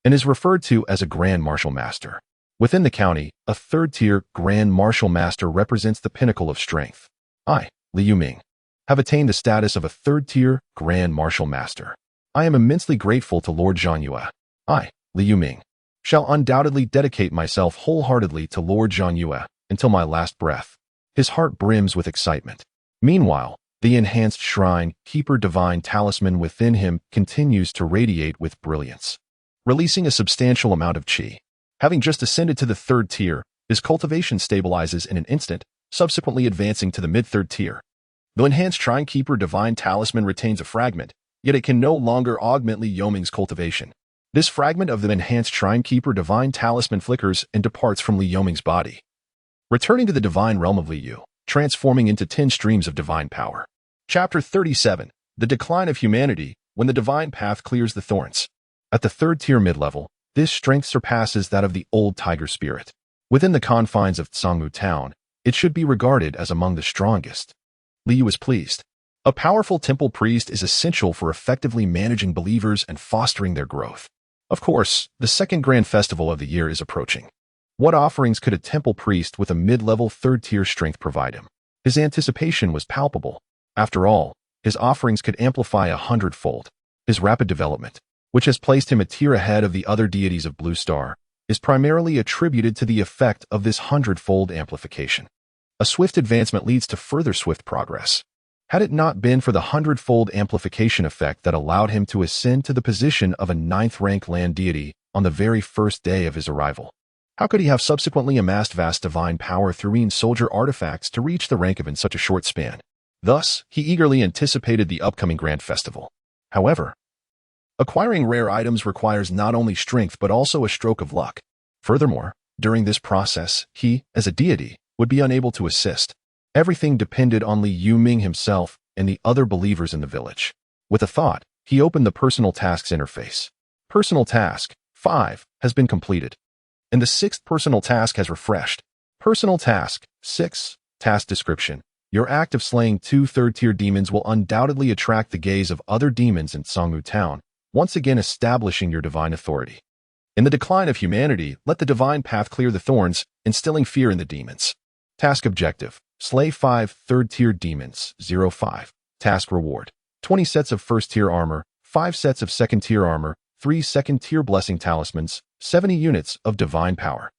and is referred to as a Grand Martial Master. Within the county, a third-tier Grand Martial Master represents the pinnacle of strength. I, Li Yuming, have attained the status of a third-tier Grand Martial Master. I am immensely grateful to Lord Zhangyue. I, Li Yuming, shall undoubtedly dedicate myself wholeheartedly to Lord Zhangyue until my last breath. His heart brims with excitement. Meanwhile, the enhanced shrine keeper divine talisman within him continues to radiate with brilliance, releasing a substantial amount of qi. Having just ascended to the third tier, his cultivation stabilizes in an instant, subsequently advancing to the mid-third tier. The enhanced Shrine Keeper Divine Talisman retains a fragment, yet it can no longer augment Li Yoming's cultivation. This fragment of the enhanced Shrine Keeper Divine Talisman flickers and departs from Li Yoming's body, returning to the divine realm of Li Yu, transforming into 10 streams of divine power. Chapter 37. The Decline of Humanity, when the divine path clears the thorns. At the third tier mid-level, this strength surpasses that of the old tiger spirit. Within the confines of Tsangmu town, it should be regarded as among the strongest. Li Yu was pleased. A powerful temple priest is essential for effectively managing believers and fostering their growth. Of course, the second grand festival of the year is approaching. What offerings could a temple priest with a mid-level third-tier strength provide him? His anticipation was palpable. After all, his offerings could amplify 100-fold. His rapid development, which has placed him a tier ahead of the other deities of Blue Star, is primarily attributed to the effect of this 100-fold amplification. A swift advancement leads to further swift progress. Had it not been for the 100-fold amplification effect that allowed him to ascend to the position of a 9th-rank land deity on the very first day of his arrival, how could he have subsequently amassed vast divine power through soldier artifacts to reach the rank of in such a short span? Thus, he eagerly anticipated the upcoming grand festival. However, acquiring rare items requires not only strength but also a stroke of luck. Furthermore, during this process, he, as a deity, would be unable to assist. Everything depended on Li Yuming himself and the other believers in the village. With a thought, he opened the Personal Tasks interface. Personal Task 5 has been completed, and the 6th personal task has refreshed. Personal Task 6, Task Description. Your act of slaying 2 third-tier demons will undoubtedly attract the gaze of other demons in Songmu Town, once again establishing your divine authority. In the decline of humanity, let the divine path clear the thorns, instilling fear in the demons. Task Objective. Slay 5 third-tier demons, 05. Task Reward. 20 sets of first-tier armor, 5 sets of second-tier armor, 3 second-tier blessing talismans, 70 units of divine power.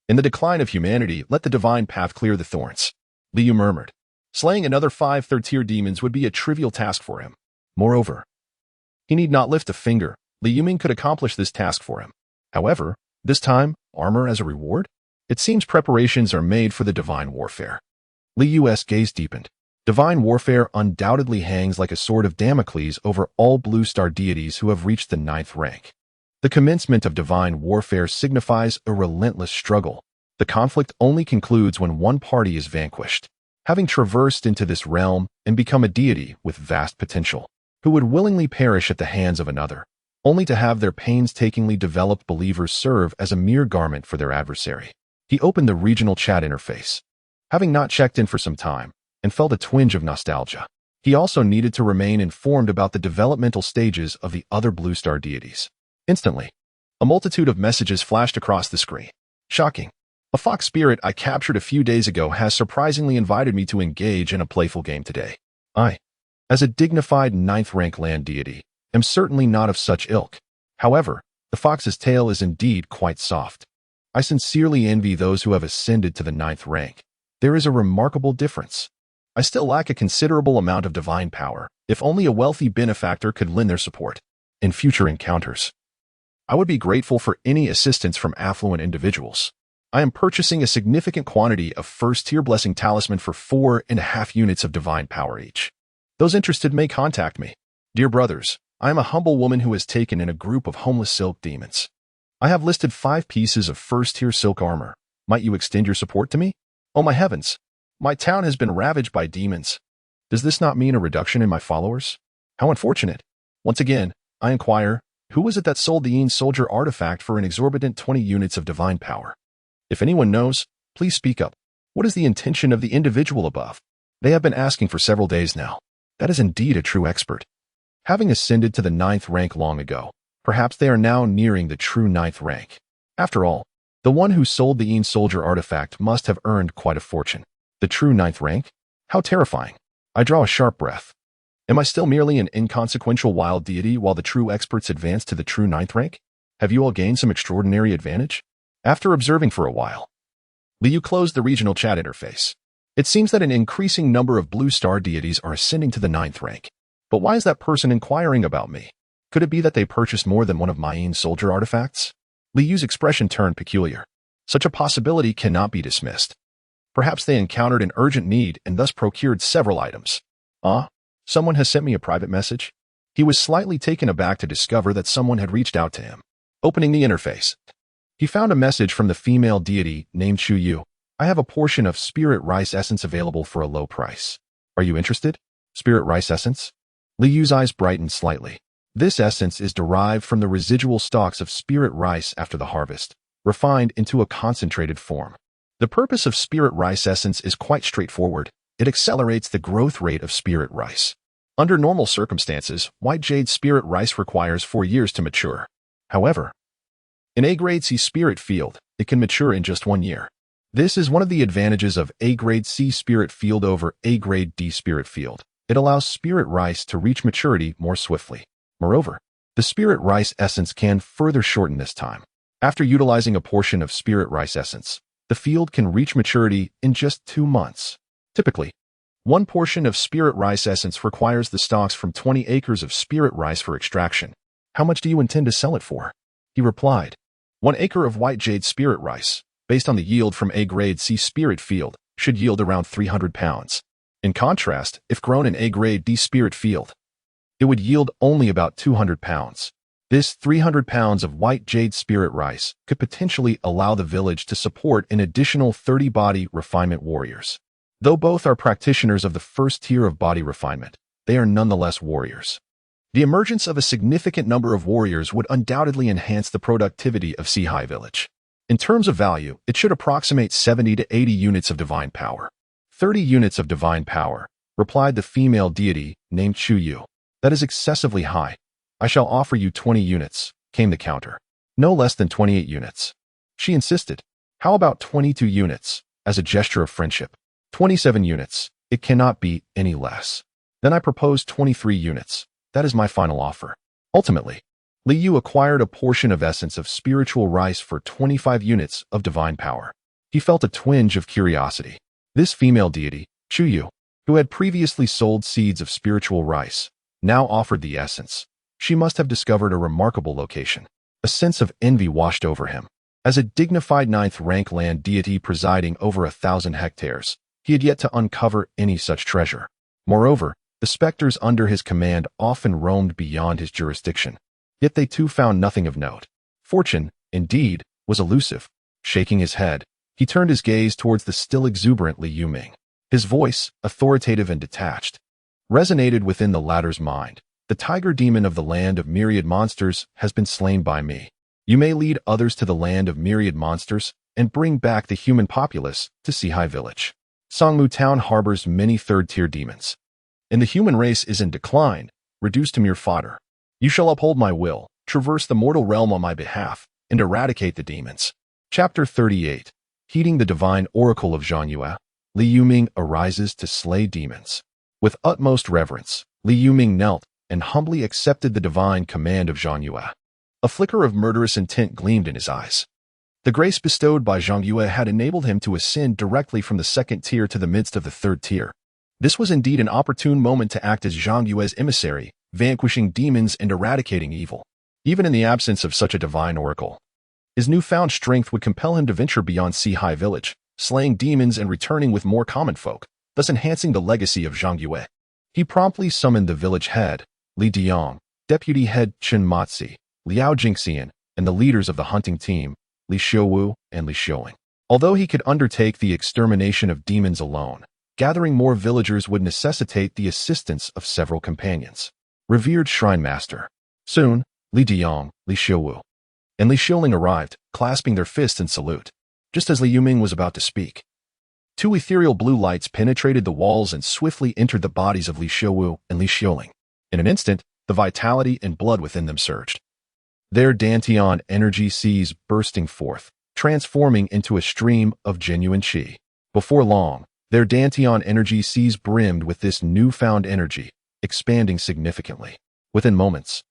In the decline of humanity, let the divine path clear the thorns. Liu murmured. Slaying another 5 third-tier demons would be a trivial task for him. Moreover, he need not lift a finger. Li Yuming could accomplish this task for him. However, this time, armor as a reward? It seems preparations are made for the divine warfare. Li Yu's gaze deepened. Divine warfare undoubtedly hangs like a sword of Damocles over all Blue Star deities who have reached the 9th rank. The commencement of divine warfare signifies a relentless struggle. The conflict only concludes when one party is vanquished. Having traversed into this realm and become a deity with vast potential, who would willingly perish at the hands of another, only to have their painstakingly developed believers serve as a mere garment for their adversary. He opened the regional chat interface. Having not checked in for some time, and felt a twinge of nostalgia, he also needed to remain informed about the developmental stages of the other Blue Star deities. Instantly, a multitude of messages flashed across the screen. Shocking. A fox spirit I captured a few days ago has surprisingly invited me to engage in a playful game today. I, as a dignified 9th-rank land deity, am certainly not of such ilk. However, the fox's tail is indeed quite soft. I sincerely envy those who have ascended to the 9th rank. There is a remarkable difference. I still lack a considerable amount of divine power, if only a wealthy benefactor could lend their support. In future encounters, I would be grateful for any assistance from affluent individuals. I am purchasing a significant quantity of first-tier blessing talisman for 4.5 units of divine power each. Those interested may contact me. Dear brothers, I am a humble woman who has taken in a group of homeless silk demons. I have listed 5 pieces of first-tier silk armor. Might you extend your support to me? Oh my heavens! My town has been ravaged by demons. Does this not mean a reduction in my followers? How unfortunate. Once again, I inquire, who was it that sold the soldier artifact for an exorbitant 20 units of divine power? If anyone knows, please speak up. What is the intention of the individual above? They have been asking for several days now. That is indeed a true expert. Having ascended to the 9th rank long ago, perhaps they are now nearing the true 9th rank. After all, the one who sold the soldier artifact must have earned quite a fortune. The true 9th rank? How terrifying. I draw a sharp breath. Am I still merely an inconsequential wild deity while the true experts advance to the true 9th rank? Have you all gained some extraordinary advantage? After observing for a while, Liu closed the regional chat interface. It seems that an increasing number of Blue Star deities are ascending to the 9th rank. But why is that person inquiring about me? Could it be that they purchased more than one of my soldier artifacts? Liu's expression turned peculiar. Such a possibility cannot be dismissed. Perhaps they encountered an urgent need and thus procured several items. Someone has sent me a private message? He was slightly taken aback to discover that someone had reached out to him. Opening the interface, he found a message from the female deity named Chu Yu. I have a portion of Spirit Rice Essence available for a low price. Are you interested? Spirit Rice Essence? Liu's eyes brightened slightly. This essence is derived from the residual stalks of spirit rice after the harvest, refined into a concentrated form. The purpose of spirit rice essence is quite straightforward. It accelerates the growth rate of spirit rice. Under normal circumstances, white jade spirit rice requires 4 years to mature. However, In A-grade C Spirit Field, it can mature in just 1 year. This is one of the advantages of A-grade C Spirit Field over A-grade D Spirit Field. It allows Spirit Rice to reach maturity more swiftly. Moreover, the Spirit Rice essence can further shorten this time. After utilizing a portion of Spirit Rice essence, the field can reach maturity in just 2 months. Typically, 1 portion of Spirit Rice essence requires the stalks from 20 acres of Spirit Rice for extraction. How much do you intend to sell it for? He replied, 1 acre of white jade Spirit Rice, based on the yield from A-grade C Spirit Field, should yield around 300 pounds. In contrast, if grown in A-grade D Spirit Field, it would yield only about 200 pounds. This 300 pounds of white jade Spirit Rice could potentially allow the village to support an additional 30 body refinement warriors. Though both are practitioners of the first tier of body refinement, they are nonetheless warriors. The emergence of a significant number of warriors would undoubtedly enhance the productivity of Sihai Village. In terms of value, it should approximate 70 to 80 units of divine power. 30 units of divine power, replied the female deity named Chuyu. That is excessively high. I shall offer you 20 units, came the counter. No less than 28 units. She insisted. How about 22 units, as a gesture of friendship? 27 units. It cannot be any less. Then I propose 23 units. That is my final offer. Ultimately, Li Yu acquired a portion of essence of spiritual rice for 25 units of divine power. He felt a twinge of curiosity. This female deity, Chuyu, who had previously sold seeds of spiritual rice, now offered the essence. She must have discovered a remarkable location. A sense of envy washed over him. As a dignified 9th-rank land deity presiding over 1,000 hectares, he had yet to uncover any such treasure. Moreover, the specters under his command often roamed beyond his jurisdiction. Yet they too found nothing of note. Fortune, indeed, was elusive. Shaking his head, he turned his gaze towards the still exuberant Li Yuming. His voice, authoritative and detached, resonated within the latter's mind. The tiger demon of the land of myriad monsters has been slain by me. You may lead others to the land of myriad monsters and bring back the human populace to Sihai Village. Songmu Town harbors many third-tier demons, and the human race is in decline, reduced to mere fodder. You shall uphold my will, traverse the mortal realm on my behalf, and eradicate the demons. Chapter 38. Heeding the divine oracle of Zhang Yue, Li Yuming arises to slay demons. With utmost reverence, Li Yuming knelt and humbly accepted the divine command of Zhang Yue. A flicker of murderous intent gleamed in his eyes. The grace bestowed by Zhang Yue had enabled him to ascend directly from the 2nd tier to the midst of the 3rd tier. This was indeed an opportune moment to act as Zhang Yue's emissary, vanquishing demons and eradicating evil. Even in the absence of such a divine oracle, his newfound strength would compel him to venture beyond Sihai Village, slaying demons and returning with more common folk, thus enhancing the legacy of Zhang Yue. He promptly summoned the village head, Li Diong, deputy head Chen Matzi, Liao Jingxian, and the leaders of the hunting team, Li Xiuwu and Li Xiuling. Although he could undertake the extermination of demons alone, gathering more villagers would necessitate the assistance of several companions. Revered Shrine Master. Soon, Li Diong, Li Xiuwu, and Li Xiuling arrived, clasping their fists in salute. Just as Li Yuming was about to speak, 2 ethereal blue lights penetrated the walls and swiftly entered the bodies of Li Xiuwu and Li Xiuling. In an instant, the vitality and blood within them surged. Their Dantian energy seas bursting forth, transforming into a stream of genuine qi. Before long, their Dantian energy seas brimmed with this newfound energy, expanding significantly. Within moments,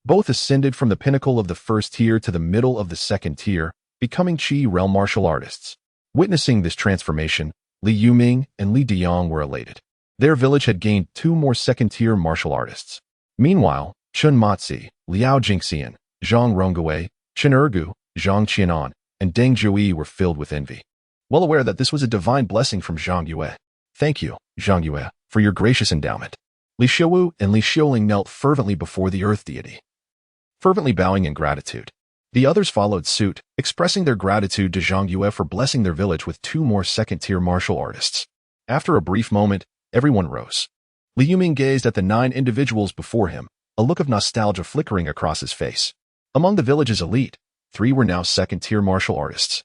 both ascended from the pinnacle of the 1st tier to the middle of the 2nd tier, becoming Qi realm martial artists. Witnessing this transformation, Li Yuming and Li Diong were elated. Their village had gained 2 more 2nd-tier martial artists. Meanwhile, Chen Matzi, Liao Jingxian, Zhang Rongwei, Chen Ergu, Zhang Qianan, and Deng Zhui were filled with envy. Well aware that this was a divine blessing from Zhang Yue. Thank you, Zhang Yue, for your gracious endowment. Li Xiuwu and Li Xiuling knelt fervently before the earth deity, fervently bowing in gratitude. The others followed suit, expressing their gratitude to Zhang Yue for blessing their village with 2 more 2nd-tier martial artists. After a brief moment, everyone rose. Li Yuming gazed at the 9 individuals before him, a look of nostalgia flickering across his face. Among the village's elite, 3 were now 2nd-tier martial artists,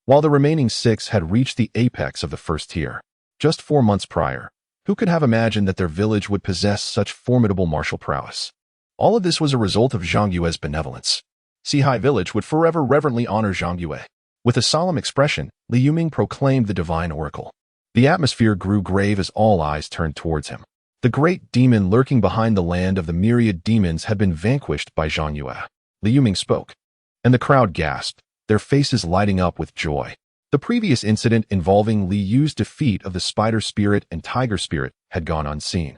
while the remaining 6 had reached the apex of the 1st tier. Just 4 months prior, who could have imagined that their village would possess such formidable martial prowess? All of this was a result of Zhang Yue's benevolence. Sihai Village would forever reverently honor Zhang Yue. With a solemn expression, Li Yuming proclaimed the divine oracle. The atmosphere grew grave as all eyes turned towards him. The great demon lurking behind the land of the myriad demons had been vanquished by Zhang Yue. Li Yuming spoke, and the crowd gasped, their faces lighting up with joy. The previous incident involving Li Yu's defeat of the spider spirit and tiger spirit had gone unseen,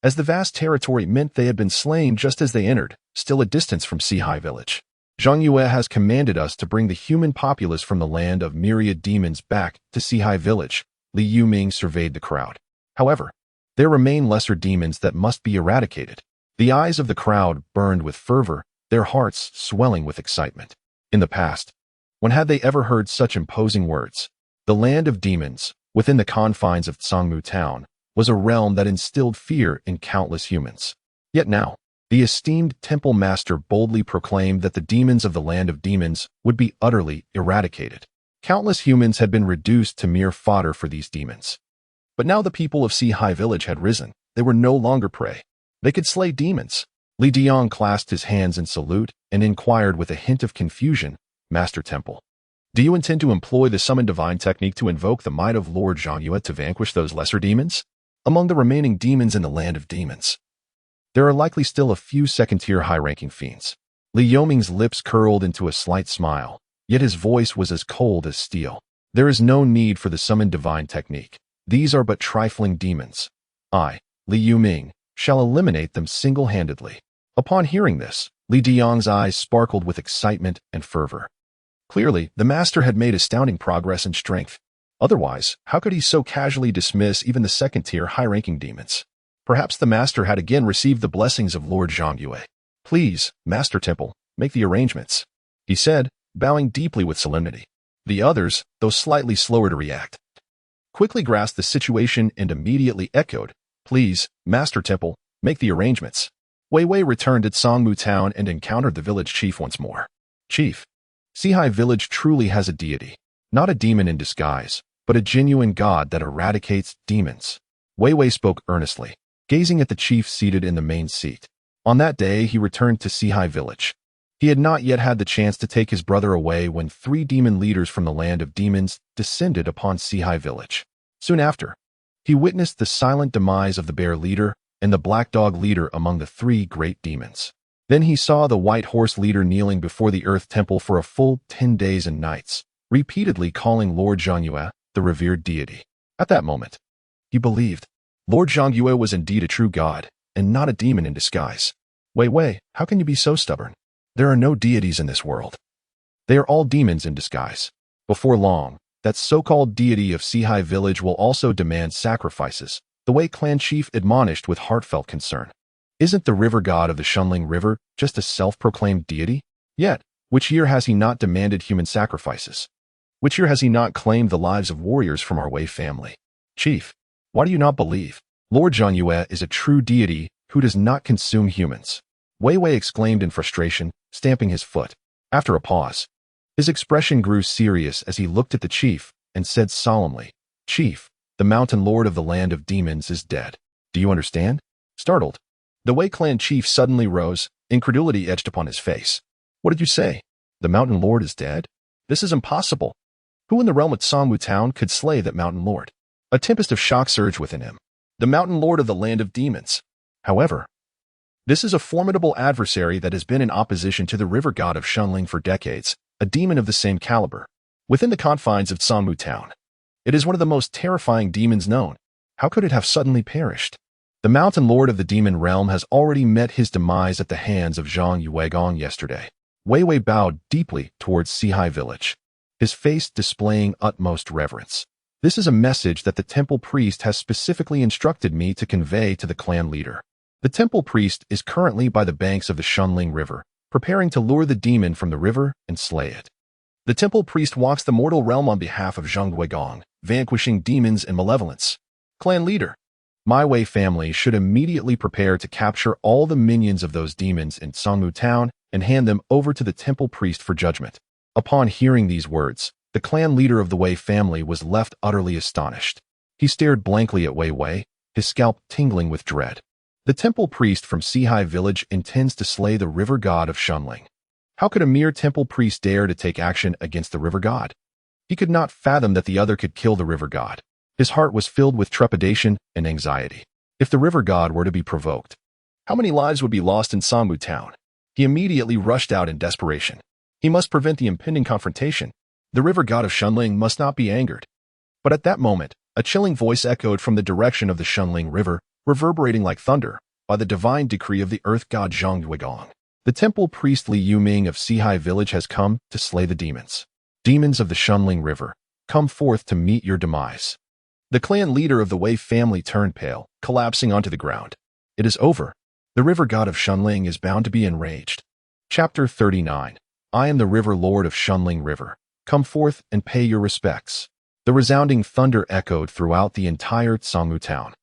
as the vast territory meant they had been slain just as they entered, still a distance from Sihai Village. Zhang Yue has commanded us to bring the human populace from the land of myriad demons back to Sihai Village. Li Yuming surveyed the crowd. However, there remain lesser demons that must be eradicated. The eyes of the crowd burned with fervor, their hearts swelling with excitement. In the past, when had they ever heard such imposing words? The land of demons, within the confines of Tsangmu town, was a realm that instilled fear in countless humans. Yet now, the esteemed temple master boldly proclaimed that the demons of the land of demons would be utterly eradicated. Countless humans had been reduced to mere fodder for these demons. But now the people of Sihai Village had risen. They were no longer prey. They could slay demons. Li Diang clasped his hands in salute and inquired with a hint of confusion, Master Temple, do you intend to employ the summon divine technique to invoke the might of Lord Zhang Yue to vanquish those lesser demons? Among the remaining demons in the land of demons, there are likely still a few second-tier high-ranking fiends. Li Yuming's lips curled into a slight smile, yet his voice was as cold as steel. There is no need for the summon divine technique. These are but trifling demons. I, Li Yuming, shall eliminate them single-handedly. Upon hearing this, Li Diang's eyes sparkled with excitement and fervor. Clearly, the master had made astounding progress in strength. Otherwise, how could he so casually dismiss even the second-tier high-ranking demons? Perhaps the master had again received the blessings of Lord Zhang Yue. Please, Master Temple, make the arrangements, he said, bowing deeply with solemnity. The others, though slightly slower to react, quickly grasped the situation and immediately echoed, please, Master Temple, make the arrangements. Wei Wei returned to Tsangmu town and encountered the village chief once more. Chief, Sihai Village truly has a deity, not a demon in disguise, but a genuine god that eradicates demons. Wei Wei spoke earnestly, gazing at the chief seated in the main seat. On that day, he returned to Sihai Village. He had not yet had the chance to take his brother away when 3 demon leaders from the land of demons descended upon Sihai Village. Soon after, he witnessed the silent demise of the bear leader and the black dog leader among the 3 great demons. Then he saw the white horse leader kneeling before the earth temple for a full 10 days and nights, repeatedly calling Lord Zhang Yue the revered deity. At that moment, he believed Lord Zhang Yue was indeed a true god and not a demon in disguise. Wei Wei, how can you be so stubborn? There are no deities in this world. They are all demons in disguise. Before long, that so-called deity of Sihai Village will also demand sacrifices, the Wei clan chief admonished with heartfelt concern. Isn't the river god of the Shunling River just a self-proclaimed deity? Yet, which year has he not demanded human sacrifices? Which year has he not claimed the lives of warriors from our Wei family? Chief, why do you not believe Lord Zhang Yue is a true deity who does not consume humans? Wei Wei exclaimed in frustration, stamping his foot. After a pause, his expression grew serious as he looked at the chief and said solemnly, Chief, the mountain lord of the land of demons is dead. Do you understand? Startled, the Wei clan chief suddenly rose, incredulity etched upon his face. What did you say? The mountain lord is dead? This is impossible. Who in the realm of Tsangmu town could slay that mountain lord? A tempest of shock surged within him. The mountain lord of the land of demons. However, this is a formidable adversary that has been in opposition to the river god of Shunling for decades, a demon of the same caliber. Within the confines of Tsangmu town, it is one of the most terrifying demons known. How could it have suddenly perished? The mountain lord of the demon realm has already met his demise at the hands of Zhang Yuegong yesterday. Wei Wei bowed deeply towards Sihai Village, his face displaying utmost reverence. This is a message that the temple priest has specifically instructed me to convey to the clan leader. The temple priest is currently by the banks of the Shunling River, preparing to lure the demon from the river and slay it. The temple priest walks the mortal realm on behalf of Zhang Yuegong, vanquishing demons and malevolence. Clan leader, my Wei family should immediately prepare to capture all the minions of those demons in Tsangmu town and hand them over to the temple priest for judgment. Upon hearing these words, the clan leader of the Wei family was left utterly astonished. He stared blankly at Wei Wei, his scalp tingling with dread. The temple priest from Sihai Village intends to slay the river god of Shunling. How could a mere temple priest dare to take action against the river god? He could not fathom that the other could kill the river god. His heart was filled with trepidation and anxiety. If the river god were to be provoked, how many lives would be lost in Sangmu town? He immediately rushed out in desperation. He must prevent the impending confrontation. The river god of Shunling must not be angered. But at that moment, a chilling voice echoed from the direction of the Shunling River, reverberating like thunder, by the divine decree of the earth god Zhang Duigong. The temple priest Li Yuming of Sihai village has come to slay the demons. Demons of the Shunling River, come forth to meet your demise. The clan leader of the Wei family turned pale, collapsing onto the ground. It is over. The river god of Shunling is bound to be enraged. Chapter 39. I am the river lord of Shunling River. Come forth and pay your respects. The resounding thunder echoed throughout the entire Sangmu town.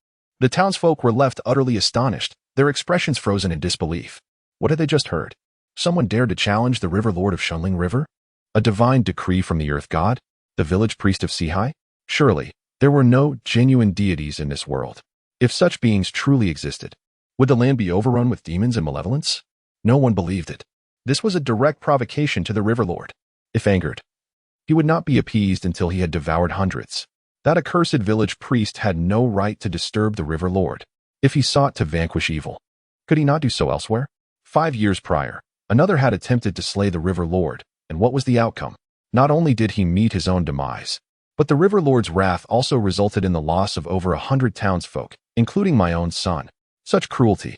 The townsfolk were left utterly astonished, their expressions frozen in disbelief. What had they just heard? Someone dared to challenge the river lord of Shunling River? A divine decree from the earth god? The village priest of Sihai? Surely, there were no genuine deities in this world. If such beings truly existed, would the land be overrun with demons and malevolence? No one believed it. This was a direct provocation to the river lord. If angered, he would not be appeased until he had devoured hundreds. That accursed village priest had no right to disturb the river lord. If he sought to vanquish evil, could he not do so elsewhere? 5 years prior, another had attempted to slay the river lord, and what was the outcome? Not only did he meet his own demise, but the river lord's wrath also resulted in the loss of over 100 townsfolk, including my own son. Such cruelty.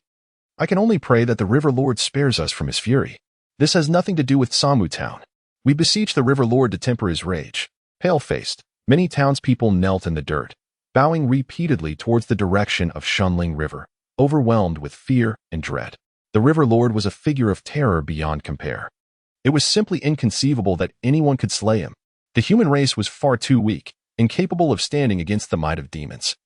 I can only pray that the river lord spares us from his fury. This has nothing to do with Sangmu town. We beseech the river lord to temper his rage. Pale-faced, many townspeople knelt in the dirt, bowing repeatedly towards the direction of Shunling River, overwhelmed with fear and dread. The river lord was a figure of terror beyond compare. It was simply inconceivable that anyone could slay him. The human race was far too weak, incapable of standing against the might of demons.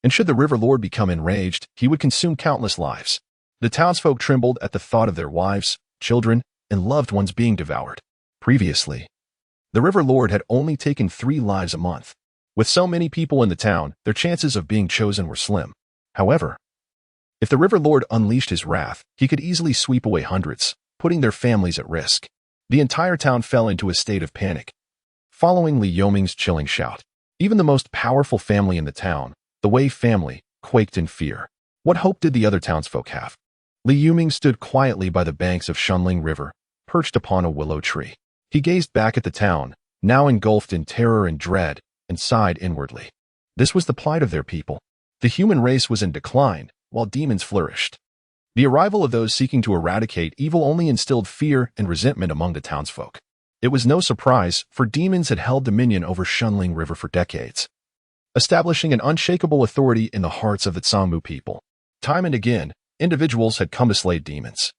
And should the river lord become enraged, he would consume countless lives. The townsfolk trembled at the thought of their wives, children, and loved ones being devoured. Previously, the river lord had only taken 3 lives a month. With so many people in the town, their chances of being chosen were slim. However, if the river lord unleashed his wrath, he could easily sweep away hundreds, putting their families at risk. The entire town fell into a state of panic. Following Li Yoming's chilling shout, even the most powerful family in the town, the Wei family, quaked in fear. What hope did the other townsfolk have? Li Yuming stood quietly by the banks of Shunling River, perched upon a willow tree. He gazed back at the town, now engulfed in terror and dread, and sighed inwardly. This was the plight of their people. The human race was in decline, while demons flourished. The arrival of those seeking to eradicate evil only instilled fear and resentment among the townsfolk. It was no surprise, for demons had held dominion over Shunling River for decades, establishing an unshakable authority in the hearts of the Sangmu people. Time and again, individuals had come to slay demons,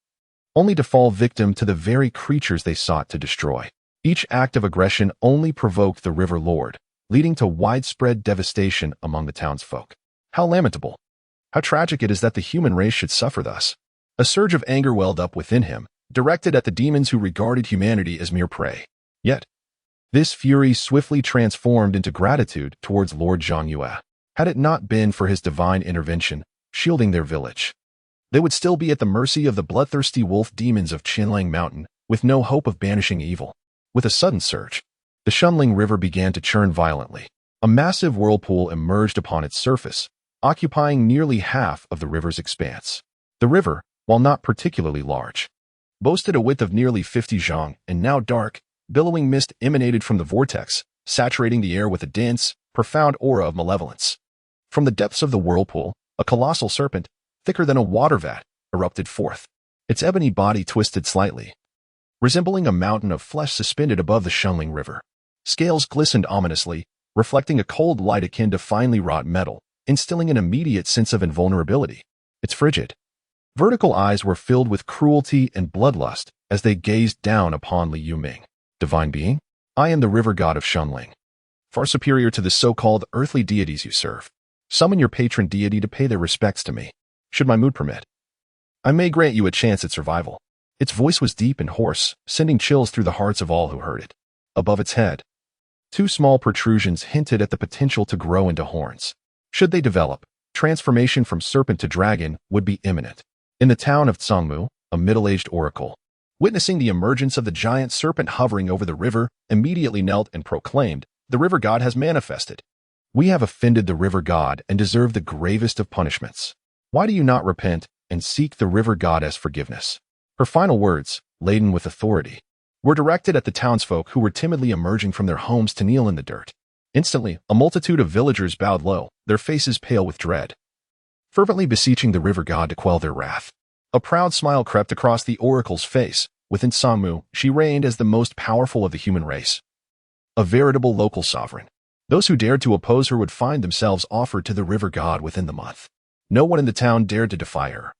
only to fall victim to the very creatures they sought to destroy. Each act of aggression only provoked the river lord, leading to widespread devastation among the townsfolk. How lamentable! How tragic it is that the human race should suffer thus. A surge of anger welled up within him, directed at the demons who regarded humanity as mere prey. Yet, this fury swiftly transformed into gratitude towards Lord Zhongyue. Had it not been for his divine intervention, shielding their village, they would still be at the mercy of the bloodthirsty wolf demons of Qinlang Mountain, with no hope of banishing evil. With a sudden surge, the Shunling River began to churn violently. A massive whirlpool emerged upon its surface, occupying nearly half of the river's expanse. The river, while not particularly large, boasted a width of nearly 50 zhang, and now dark, billowing mist emanated from the vortex, saturating the air with a dense, profound aura of malevolence. From the depths of the whirlpool, a colossal serpent, thicker than a water vat, erupted forth. Its ebony body twisted slightly, resembling a mountain of flesh suspended above the Shunling River. Scales glistened ominously, reflecting a cold light akin to finely wrought metal, instilling an immediate sense of invulnerability. Its frigid, vertical eyes were filled with cruelty and bloodlust as they gazed down upon Li Yuming. Divine being, I am the river god of Shunling, far superior to the so-called earthly deities you serve. Summon your patron deity to pay their respects to me, should my mood permit. I may grant you a chance at survival. Its voice was deep and hoarse, sending chills through the hearts of all who heard it. Above its head, 2 small protrusions hinted at the potential to grow into horns. Should they develop, transformation from serpent to dragon would be imminent. In the town of Sangmu, a middle-aged oracle, witnessing the emergence of the giant serpent hovering over the river, immediately knelt and proclaimed, "The river god has manifested. We have offended the river god and deserve the gravest of punishments. Why do you not repent and seek the river goddess forgiveness?" Her final words, laden with authority, were directed at the townsfolk who were timidly emerging from their homes to kneel in the dirt. Instantly, a multitude of villagers bowed low, their faces pale with dread, fervently beseeching the river god to quell their wrath. A proud smile crept across the oracle's face. Within Sangmu, she reigned as the most powerful of the human race, a veritable local sovereign. Those who dared to oppose her would find themselves offered to the river god within the month. No one in the town dared to defy her,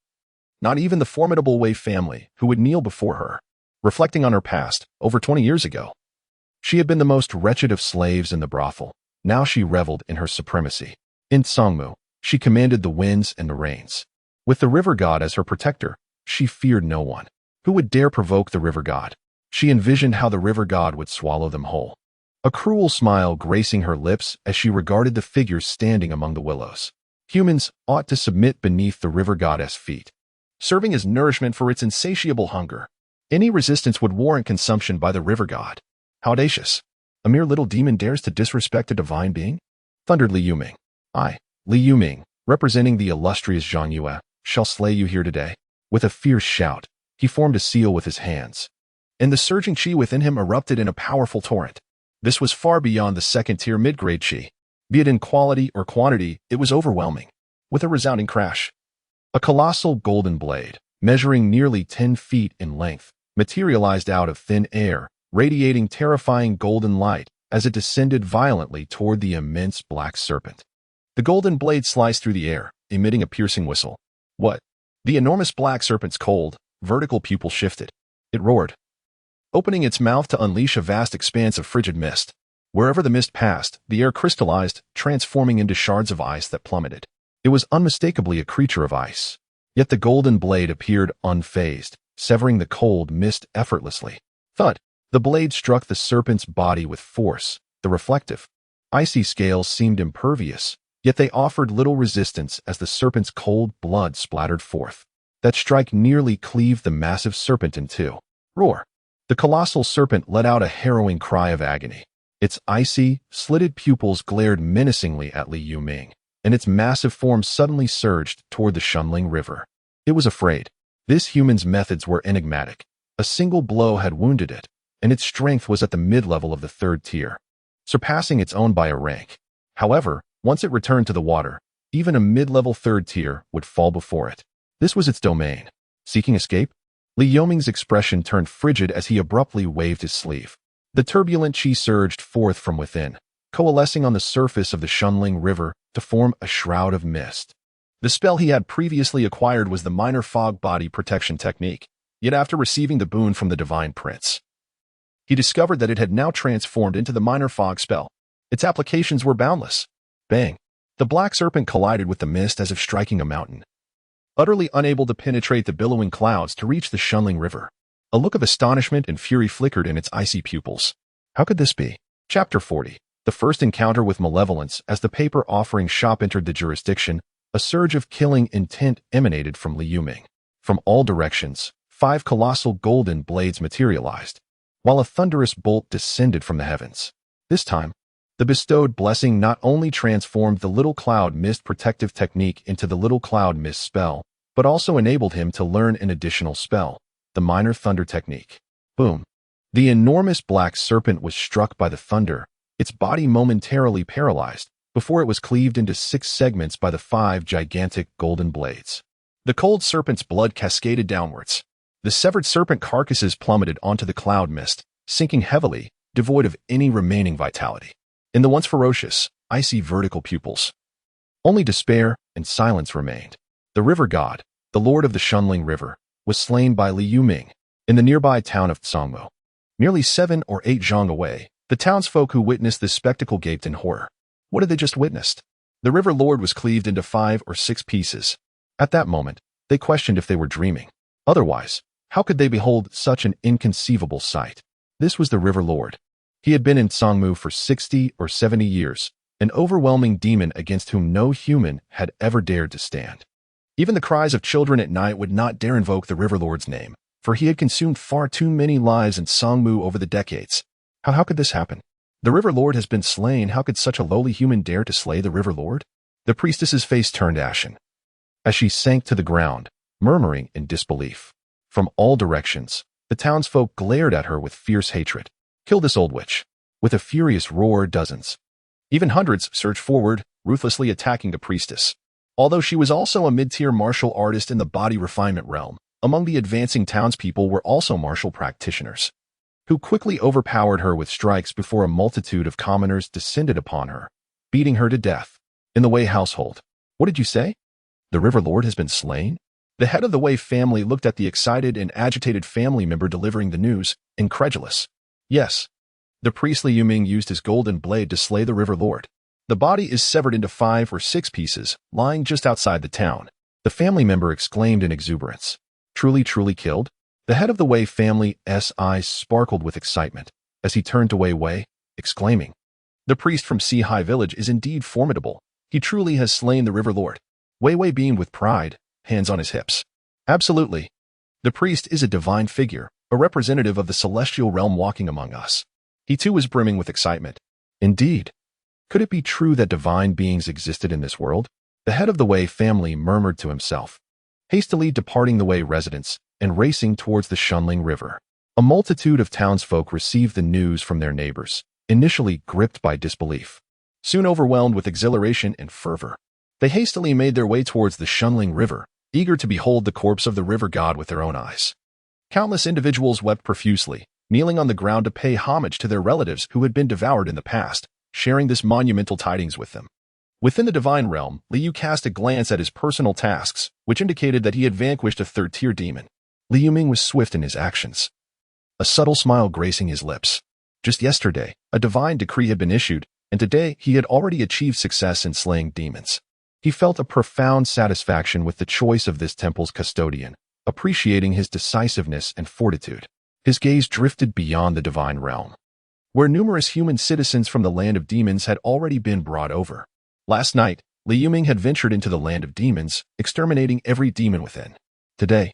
not even the formidable Wei family who would kneel before her. Reflecting on her past, over 20 years ago, she had been the most wretched of slaves in the brothel. Now she reveled in her supremacy. In Sangmu, she commanded the winds and the rains. With the river god as her protector, she feared no one who would dare provoke the river god. She envisioned how the river god would swallow them whole, a cruel smile gracing her lips as she regarded the figures standing among the willows. Humans ought to submit beneath the river goddess' feet, serving as nourishment for its insatiable hunger. Any resistance would warrant consumption by the river god. How audacious! A mere little demon dares to disrespect a divine being? Thundered Li Yuming. I, Li Yuming, representing the illustrious Zhang Yue, shall slay you here today. With a fierce shout, he formed a seal with his hands, and the surging qi within him erupted in a powerful torrent. This was far beyond the second-tier mid-grade qi. Be it in quality or quantity, it was overwhelming. With a resounding crash, a colossal golden blade, measuring nearly 10 feet in length, materialized out of thin air, radiating terrifying golden light as it descended violently toward the immense black serpent. The golden blade sliced through the air, emitting a piercing whistle. What? The enormous black serpent's cold, vertical pupil shifted. It roared, opening its mouth to unleash a vast expanse of frigid mist. Wherever the mist passed, the air crystallized, transforming into shards of ice that plummeted. It was unmistakably a creature of ice. Yet the golden blade appeared unfazed, severing the cold mist effortlessly. Thud! The blade struck the serpent's body with force. The reflective, icy scales seemed impervious, yet they offered little resistance as the serpent's cold blood splattered forth. That strike nearly cleaved the massive serpent in two. Roar! The colossal serpent let out a harrowing cry of agony. Its icy, slitted pupils glared menacingly at Li Yuming, and its massive form suddenly surged toward the Shunling River. It was afraid. This human's methods were enigmatic. A single blow had wounded it, and its strength was at the mid-level of the third tier, surpassing its own by a rank. However, once it returned to the water, even a mid-level third tier would fall before it. This was its domain. Seeking escape? Li Yuming's expression turned frigid as he abruptly waved his sleeve. The turbulent qi surged forth from within, coalescing on the surface of the Shunling River to form a shroud of mist. The spell he had previously acquired was the minor fog body protection technique, yet after receiving the boon from the Divine Prince, he discovered that it had now transformed into the minor fog spell. Its applications were boundless. Bang! The black serpent collided with the mist as if striking a mountain, utterly unable to penetrate the billowing clouds to reach the Shunling River. A look of astonishment and fury flickered in its icy pupils. How could this be? Chapter 40. The first encounter with malevolence. As the paper offering shop entered the jurisdiction, a surge of killing intent emanated from Li Yuming. From all directions, 5 colossal golden blades materialized, while a thunderous bolt descended from the heavens. This time, the bestowed blessing not only transformed the Little Cloud Mist protective technique into the Little Cloud Mist spell, but also enabled him to learn an additional spell, the Minor Thunder technique. Boom! The enormous black serpent was struck by the thunder, its body momentarily paralyzed, before it was cleaved into 6 segments by the 5 gigantic golden blades. The cold serpent's blood cascaded downwards. The severed serpent carcasses plummeted onto the cloud mist, sinking heavily, devoid of any remaining vitality. In the once ferocious, icy vertical pupils, only despair and silence remained. The river god, the lord of the Shunling River, was slain by Li Yuming in the nearby town of Sangmu. Nearly 7 or 8 zhang away, the townsfolk who witnessed this spectacle gaped in horror. What had they just witnessed? The river lord was cleaved into 5 or 6 pieces. At that moment, they questioned if they were dreaming. Otherwise, how could they behold such an inconceivable sight? This was the river lord. He had been in Sangmu for 60 or 70 years, an overwhelming demon against whom no human had ever dared to stand. Even the cries of children at night would not dare invoke the river lord's name, for he had consumed far too many lives in Songmu over the decades. How could this happen? The River Lord has been slain. How could such a lowly human dare to slay the River Lord? The priestess's face turned ashen as she sank to the ground, murmuring in disbelief. From all directions, the townsfolk glared at her with fierce hatred. Kill this old witch. With a furious roar, dozens, even hundreds, surged forward, ruthlessly attacking the priestess. Although she was also a mid-tier martial artist in the body refinement realm, among the advancing townspeople were also martial practitioners, who quickly overpowered her with strikes before a multitude of commoners descended upon her, beating her to death. In the Wei household. What did you say? The River Lord has been slain? The head of the Wei family looked at the excited and agitated family member delivering the news, incredulous. Yes. The priest Li Yuming used his golden blade to slay the River Lord. The body is severed into 5 or 6 pieces, lying just outside the town. The family member exclaimed in exuberance. Truly killed? The head of the Wei family's eyes sparkled with excitement as he turned to Wei Wei, exclaiming, the priest from Sihai village is indeed formidable. He truly has slain the River Lord. Wei Wei beamed with pride, hands on his hips. Absolutely. The priest is a divine figure, a representative of the celestial realm walking among us. He too was brimming with excitement. Indeed. Could it be true that divine beings existed in this world? The head of the Wei family murmured to himself, hastily departing the Wei residence and racing towards the Shunling River. A multitude of townsfolk received the news from their neighbors, initially gripped by disbelief, soon overwhelmed with exhilaration and fervor. They hastily made their way towards the Shunling River, eager to behold the corpse of the river god with their own eyes. Countless individuals wept profusely, kneeling on the ground to pay homage to their relatives who had been devoured in the past, sharing this monumental tidings with them. Within the divine realm, Liu cast a glance at his personal tasks, which indicated that he had vanquished a third-tier demon. Li Yuming was swift in his actions, a subtle smile gracing his lips. Just yesterday, a divine decree had been issued, and today he had already achieved success in slaying demons. He felt a profound satisfaction with the choice of this temple's custodian, appreciating his decisiveness and fortitude. His gaze drifted beyond the divine realm, where numerous human citizens from the land of demons had already been brought over. Last night, Li Yuming had ventured into the land of demons, exterminating every demon within. Today,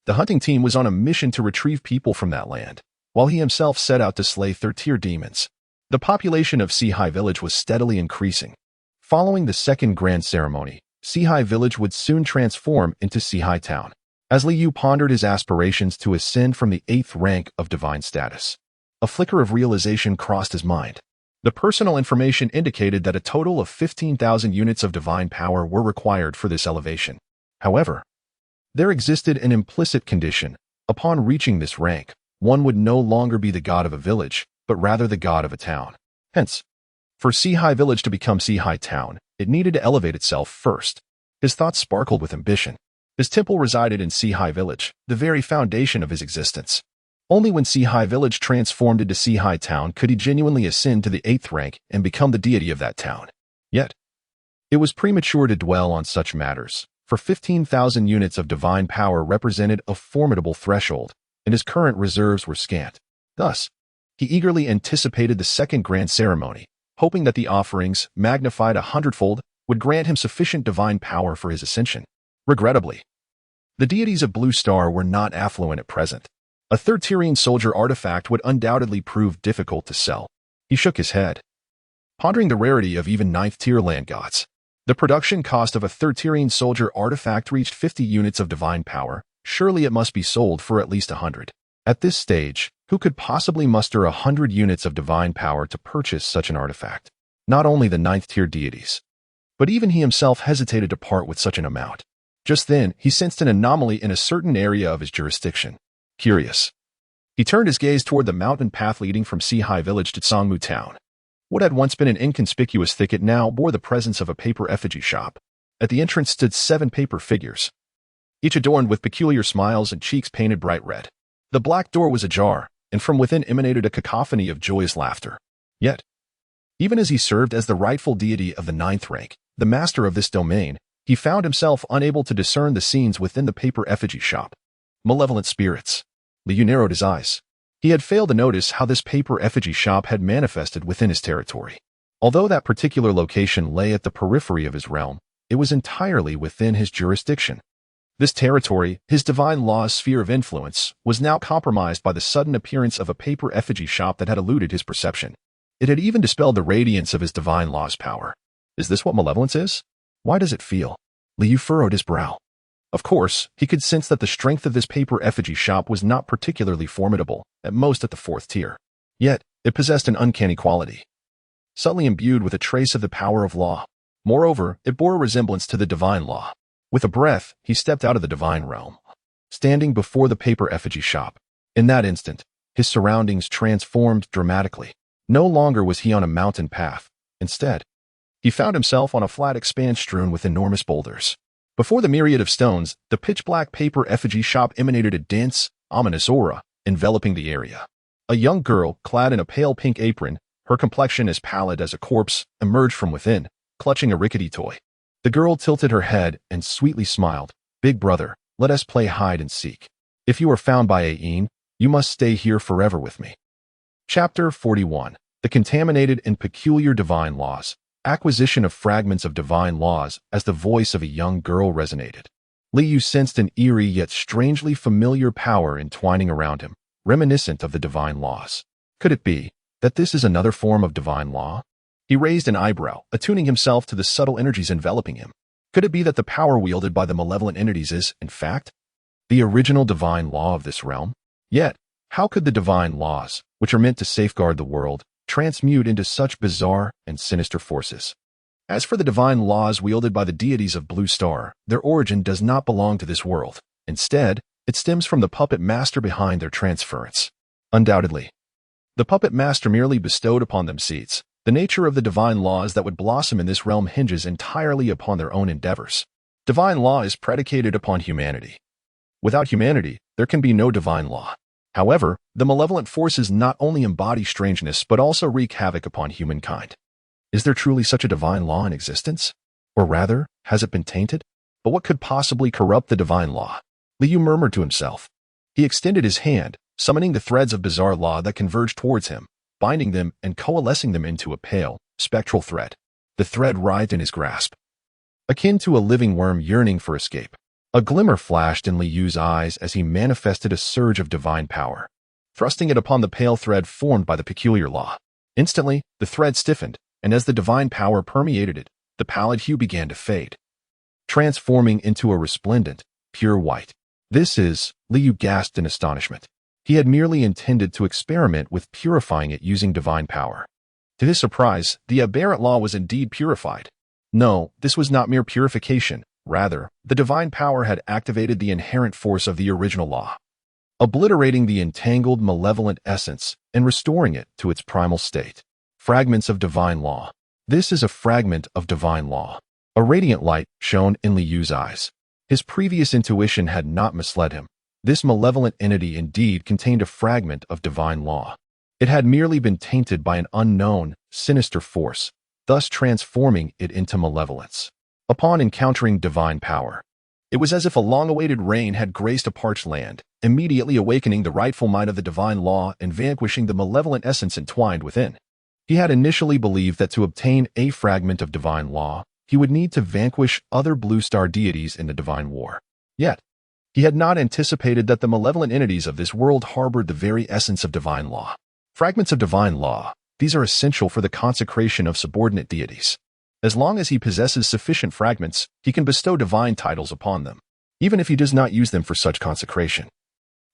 the hunting team was on a mission to retrieve people from that land, while he himself set out to slay third-tier demons. The population of Sihai village was steadily increasing. Following the second grand ceremony, Sihai village would soon transform into Sihai town. As Li Yu pondered his aspirations to ascend from the 8th rank of divine status, a flicker of realization crossed his mind. The personal information indicated that a total of 15,000 units of divine power were required for this elevation. However, there existed an implicit condition. Upon reaching this rank, one would no longer be the god of a village, but rather the god of a town. Hence, for Sihai village to become Sihai town, it needed to elevate itself first. His thoughts sparkled with ambition. His temple resided in Sihai village, the very foundation of his existence. Only when Sihai village transformed into Sihai town could he genuinely ascend to the 8th rank and become the deity of that town. Yet, it was premature to dwell on such matters, for 15,000 units of divine power represented a formidable threshold, and his current reserves were scant. Thus, he eagerly anticipated the second grand ceremony, hoping that the offerings, magnified 100-fold, would grant him sufficient divine power for his ascension. Regrettably, the deities of Blue Star were not affluent at present. A third-tier soldier artifact would undoubtedly prove difficult to sell. He shook his head, pondering the rarity of even 9th-tier land gods. The production cost of a third-tier soldier artifact reached 50 units of divine power. Surely it must be sold for at least 100. At this stage, who could possibly muster 100 units of divine power to purchase such an artifact? Not only the 9th-tier deities, but even he himself hesitated to part with such an amount. Just then, he sensed an anomaly in a certain area of his jurisdiction. Curious, he turned his gaze toward the mountain path leading from Sihai village to Songmu town. What had once been an inconspicuous thicket now bore the presence of a paper effigy shop. At the entrance stood 7 paper figures, each adorned with peculiar smiles and cheeks painted bright red. The black door was ajar, and from within emanated a cacophony of joyous laughter. Yet, even as he served as the rightful deity of the 9th rank, the master of this domain, he found himself unable to discern the scenes within the paper effigy shop. Malevolent spirits. Liu narrowed his eyes. He had failed to notice how this paper effigy shop had manifested within his territory. Although that particular location lay at the periphery of his realm, it was entirely within his jurisdiction. This territory, his divine law's sphere of influence, was now compromised by the sudden appearance of a paper effigy shop that had eluded his perception. It had even dispelled the radiance of his divine law's power. Is this what malevolence is? Why does it feel? Liu furrowed his brow. Of course, he could sense that the strength of this paper effigy shop was not particularly formidable, at most at the 4th tier. Yet, it possessed an uncanny quality, subtly imbued with a trace of the power of law. Moreover, it bore a resemblance to the divine law. With a breath, he stepped out of the divine realm, standing before the paper effigy shop. In that instant, his surroundings transformed dramatically. No longer was he on a mountain path. Instead, he found himself on a flat expanse strewn with enormous boulders. Before the myriad of stones, the pitch-black paper effigy shop emanated a dense, ominous aura, enveloping the area. A young girl, clad in a pale pink apron, her complexion as pallid as a corpse, emerged from within, clutching a rickety toy. The girl tilted her head and sweetly smiled. "Big brother, let us play hide and seek. If you are found by Ain, you must stay here forever with me." Chapter 41. The Contaminated and Peculiar Divine Laws. Acquisition of fragments of divine laws as the voice of a young girl resonated. Liu sensed an eerie yet strangely familiar power entwining around him, reminiscent of the divine laws. Could it be that this is another form of divine law? He raised an eyebrow, attuning himself to the subtle energies enveloping him. Could it be that the power wielded by the malevolent entities is, in fact, the original divine law of this realm? Yet, how could the divine laws, which are meant to safeguard the world, transmute into such bizarre and sinister forces? As for the divine laws wielded by the deities of Blue Star, their origin does not belong to this world. Instead, it stems from the puppet master behind their transference. Undoubtedly, the puppet master merely bestowed upon them seeds. The nature of the divine laws that would blossom in this realm hinges entirely upon their own endeavors. Divine law is predicated upon humanity. Without humanity, there can be no divine law. However, the malevolent forces not only embody strangeness but also wreak havoc upon humankind. Is there truly such a divine law in existence? Or rather, has it been tainted? But what could possibly corrupt the divine law? Liu murmured to himself. He extended his hand, summoning the threads of bizarre law that converged towards him, binding them and coalescing them into a pale, spectral thread. The thread writhed in his grasp, akin to a living worm yearning for escape. A glimmer flashed in Liu's eyes as he manifested a surge of divine power, thrusting it upon the pale thread formed by the peculiar law. Instantly, the thread stiffened, and as the divine power permeated it, the pallid hue began to fade, transforming into a resplendent, pure white. "This is," Liu gasped in astonishment. He had merely intended to experiment with purifying it using divine power. To his surprise, the aberrant law was indeed purified. No, this was not mere purification. Rather, the divine power had activated the inherent force of the original law, obliterating the entangled malevolent essence and restoring it to its primal state. Fragments of divine law. This is a fragment of divine law. A radiant light shone in Liu's eyes. His previous intuition had not misled him. This malevolent entity indeed contained a fragment of divine law. It had merely been tainted by an unknown, sinister force, thus transforming it into malevolence. Upon encountering divine power, it was as if a long-awaited rain had graced a parched land, immediately awakening the rightful might of the divine law and vanquishing the malevolent essence entwined within. He had initially believed that to obtain a fragment of divine law, he would need to vanquish other Blue Star deities in the divine war. Yet, he had not anticipated that the malevolent entities of this world harbored the very essence of divine law. Fragments of divine law, these are essential for the consecration of subordinate deities. As long as he possesses sufficient fragments, he can bestow divine titles upon them, even if he does not use them for such consecration.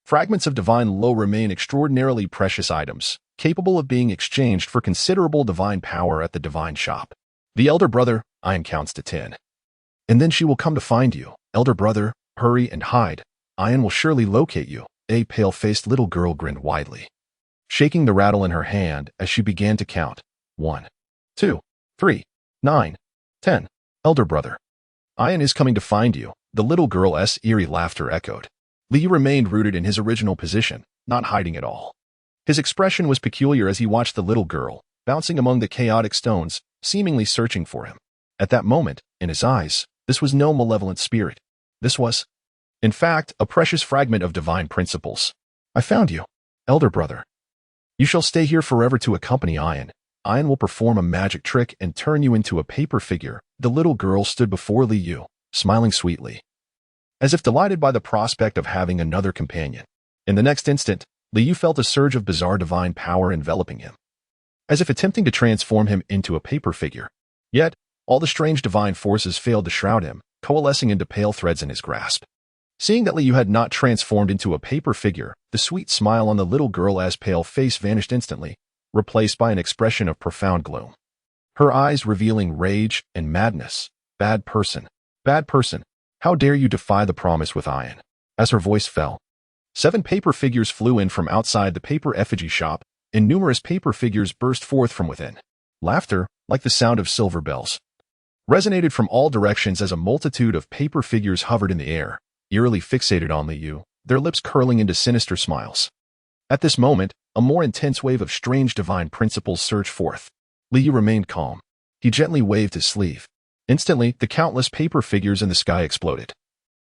Fragments of divine law remain extraordinarily precious items, capable of being exchanged for considerable divine power at the divine shop. The elder brother, Ian counts to 10. "And then she will come to find you. Elder brother, hurry and hide. Ian will surely locate you." A pale-faced little girl grinned widely, shaking the rattle in her hand as she began to count. 1, 2, 3, 9, 10. "Elder brother, Ian is coming to find you." The little girl's eerie laughter echoed. Liu remained rooted in his original position, not hiding at all. His expression was peculiar as he watched the little girl, bouncing among the chaotic stones, seemingly searching for him. At that moment, in his eyes, this was no malevolent spirit. This was, in fact, a precious fragment of divine principles. "I found you, elder brother. You shall stay here forever to accompany Ian. Ian will perform a magic trick and turn you into a paper figure." The little girl stood before Liu, smiling sweetly. as if delighted by the prospect of having another companion. In the next instant, Liu felt a surge of bizarre divine power enveloping him, as if attempting to transform him into a paper figure. Yet, all the strange divine forces failed to shroud him, coalescing into pale threads in his grasp. Seeing that Liu had not transformed into a paper figure, the sweet smile on the little girl's pale face vanished instantly, replaced by an expression of profound gloom. Her eyes revealing rage and madness. Bad person. Bad person. How dare you defy the promise with iron? As her voice fell, 7 paper figures flew in from outside the paper effigy shop, and numerous paper figures burst forth from within. Laughter, like the sound of silver bells, resonated from all directions as a multitude of paper figures hovered in the air, eerily fixated on Liu, their lips curling into sinister smiles. At this moment, a more intense wave of strange divine principles surged forth. Liu remained calm. He gently waved his sleeve. Instantly, the countless paper figures in the sky exploded,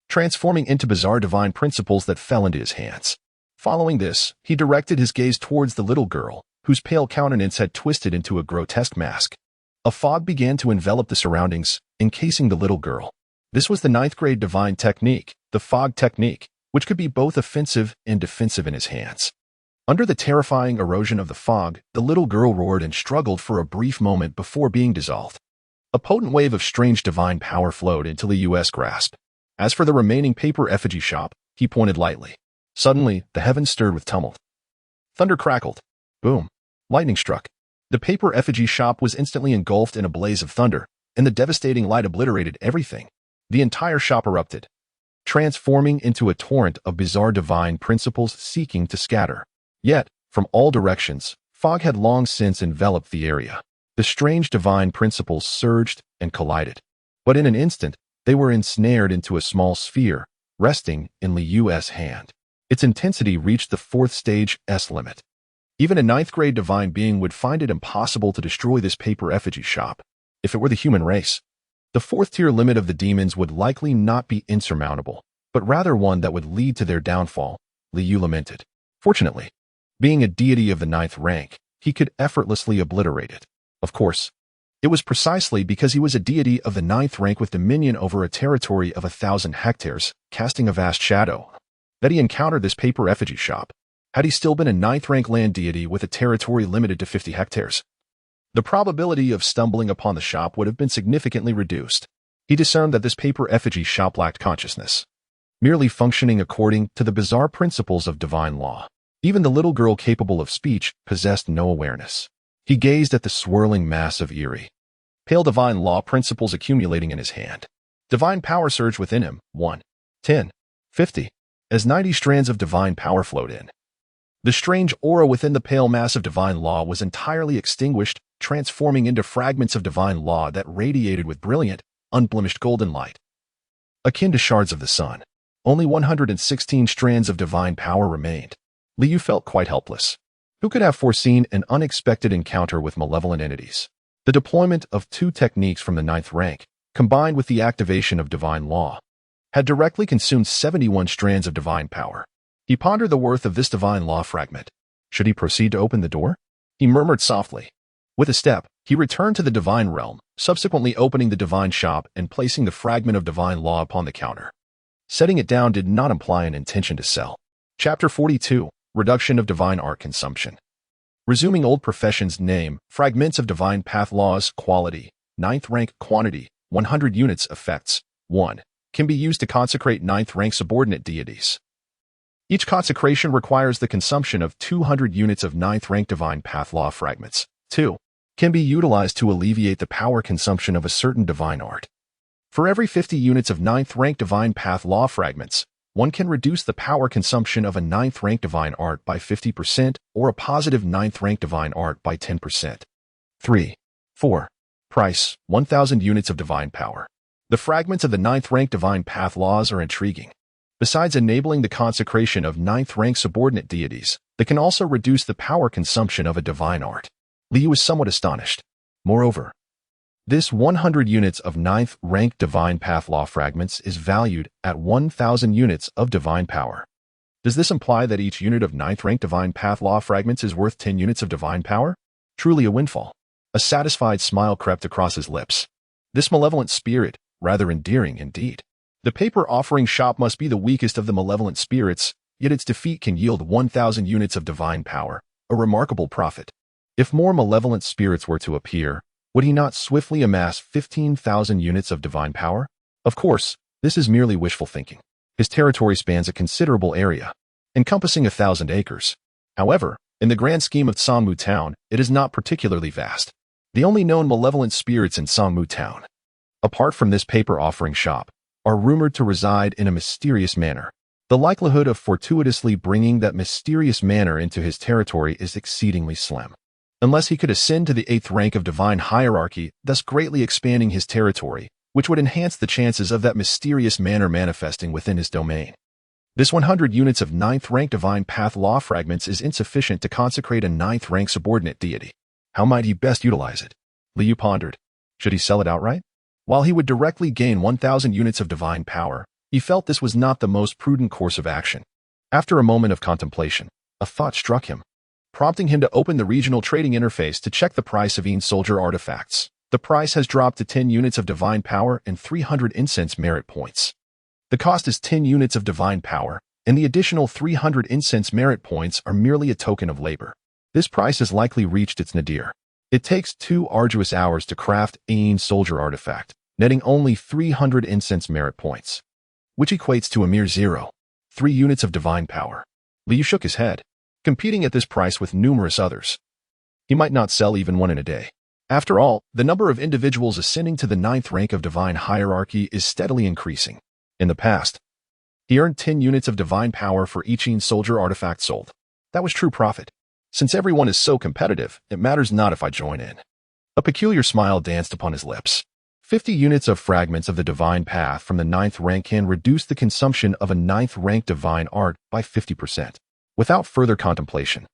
transforming into bizarre divine principles that fell into his hands. Following this, he directed his gaze towards the little girl, whose pale countenance had twisted into a grotesque mask. A fog began to envelop the surroundings, encasing the little girl. This was the 9th grade divine technique, the fog technique, which could be both offensive and defensive in his hands. Under the terrifying erosion of the fog, the little girl roared and struggled for a brief moment before being dissolved. A potent wave of strange divine power flowed into Liu's grasp. As for the remaining paper effigy shop, he pointed lightly. Suddenly, the heavens stirred with tumult. Thunder crackled. Boom. Lightning struck. The paper effigy shop was instantly engulfed in a blaze of thunder, and the devastating light obliterated everything. The entire shop erupted, transforming into a torrent of bizarre divine principles seeking to scatter. Yet, from all directions, fog had long since enveloped the area. The strange divine principles surged and collided. But in an instant, they were ensnared into a small sphere, resting in Liu's hand. Its intensity reached the 4th stage S limit. Even a 9th grade divine being would find it impossible to destroy this paper effigy shop, if it were the human race. The 4th tier limit of the demons would likely not be insurmountable, but rather one that would lead to their downfall, Liu lamented. Fortunately, being a deity of the 9th rank, he could effortlessly obliterate it. Of course, it was precisely because he was a deity of the 9th rank with dominion over a territory of 1,000 hectares, casting a vast shadow, that he encountered this paper effigy shop. Had he still been a 9th rank land deity with a territory limited to 50 hectares, the probability of stumbling upon the shop would have been significantly reduced. He discerned that this paper effigy shop lacked consciousness, merely functioning according to the bizarre principles of divine law. Even the little girl capable of speech possessed no awareness. He gazed at the swirling mass of eerie, pale divine law principles accumulating in his hand. Divine power surged within him, 1, 10, 50, as 90 strands of divine power flowed in. The strange aura within the pale mass of divine law was entirely extinguished, transforming into fragments of divine law that radiated with brilliant, unblemished golden light, akin to shards of the sun. Only 116 strands of divine power remained. Liu felt quite helpless. Who could have foreseen an unexpected encounter with malevolent entities? The deployment of 2 techniques from the 9th rank, combined with the activation of divine law, had directly consumed 71 strands of divine power. He pondered the worth of this divine law fragment. Should he proceed to open the door? He murmured softly. With a step, he returned to the divine realm, subsequently opening the divine shop and placing the fragment of divine law upon the counter. Setting it down did not imply an intention to sell. Chapter 42. Reduction of divine art consumption. Resuming old profession's name, fragments of divine path laws, quality, 9th rank quantity, 100 units effects, 1, can be used to consecrate 9th rank subordinate deities. Each consecration requires the consumption of 200 units of 9th rank divine path law fragments. 2, can be utilized to alleviate the power consumption of a certain divine art. For every 50 units of 9th rank divine path law fragments, one can reduce the power consumption of a 9th rank divine art by 50% or a positive 9th rank divine art by 10%. 3. 4. Price, 1,000 units of divine power. The fragments of the 9th rank divine path laws are intriguing. Besides enabling the consecration of 9th rank subordinate deities, they can also reduce the power consumption of a divine art. Liu was somewhat astonished. Moreover, this 100 units of 9th rank divine path law fragments is valued at 1,000 units of divine power. Does this imply that each unit of 9th rank divine path law fragments is worth 10 units of divine power? Truly a windfall. A satisfied smile crept across his lips. This malevolent spirit, rather endearing indeed. The paper offering shop must be the weakest of the malevolent spirits, yet its defeat can yield 1,000 units of divine power, a remarkable profit. If more malevolent spirits were to appear, would he not swiftly amass 15,000 units of divine power? Of course, this is merely wishful thinking. His territory spans a considerable area, encompassing 1,000 acres. However, in the grand scheme of Sangmu Town, it is not particularly vast. The only known malevolent spirits in Sangmu Town, apart from this paper offering shop, are rumored to reside in a mysterious manner. The likelihood of fortuitously bringing that mysterious manner into his territory is exceedingly slim. Unless he could ascend to the 8th rank of divine hierarchy, thus greatly expanding his territory, which would enhance the chances of that mysterious manner manifesting within his domain. This 100 units of 9th rank divine path law fragments is insufficient to consecrate a 9th rank subordinate deity. How might he best utilize it? Liu pondered. Should he sell it outright? While he would directly gain 1,000 units of divine power, he felt this was not the most prudent course of action. After a moment of contemplation, a thought struck him, prompting him to open the regional trading interface to check the price of Soldier artifacts. The price has dropped to 10 units of divine power and 300 incense merit points. The cost is 10 units of divine power, and the additional 300 incense merit points are merely a token of labor. This price has likely reached its nadir. It takes 2 arduous hours to craft a Soldier artifact, netting only 300 incense merit points, which equates to a mere 0.3 units of divine power. Liu shook his head, competing at this price with numerous others. He might not sell even one in a day. After all, the number of individuals ascending to the 9th rank of divine hierarchy is steadily increasing. In the past, he earned 10 units of divine power for each Soldier artifact sold. That was true profit. Since everyone is so competitive, it matters not if I join in. A peculiar smile danced upon his lips. 50 units of fragments of the divine path from the 9th rank can reduce the consumption of a 9th rank divine art by 50%. Without further contemplation,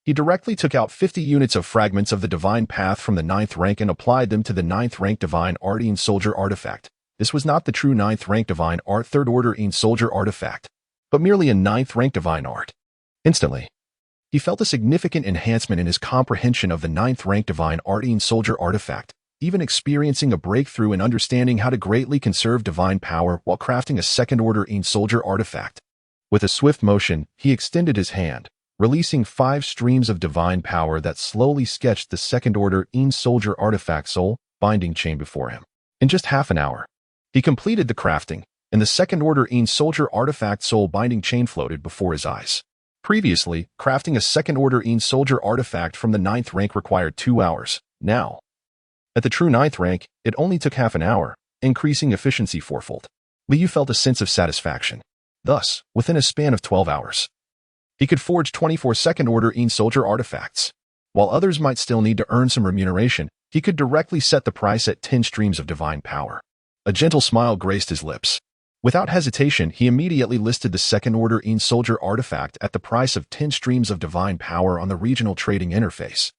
he directly took out 50 units of fragments of the divine path from the 9th rank and applied them to the 9th rank divine art Soldier artifact. This was not the true 9th rank divine art 3rd order Soldier artifact, but merely a 9th rank divine art. Instantly, he felt a significant enhancement in his comprehension of the 9th rank divine art Soldier artifact, even experiencing a breakthrough in understanding how to greatly conserve divine power while crafting a 2nd order Soldier artifact. With a swift motion, he extended his hand, releasing 5 streams of divine power that slowly sketched the 2nd order Soldier artifact soul binding chain before him. In just half an hour, he completed the crafting, and the 2nd order Soldier artifact soul binding chain floated before his eyes. Previously, crafting a 2nd order Soldier artifact from the 9th rank required 2 hours. Now, at the true 9th rank, it only took half an hour, increasing efficiency 4-fold. Liu felt a sense of satisfaction. Thus, within a span of 12 hours, he could forge 24 2nd order Soldier artifacts. While others might still need to earn some remuneration, he could directly set the price at 10 streams of divine power. A gentle smile graced his lips. Without hesitation, he immediately listed the 2nd order Soldier artifact at the price of 10 streams of divine power on the regional trading interface.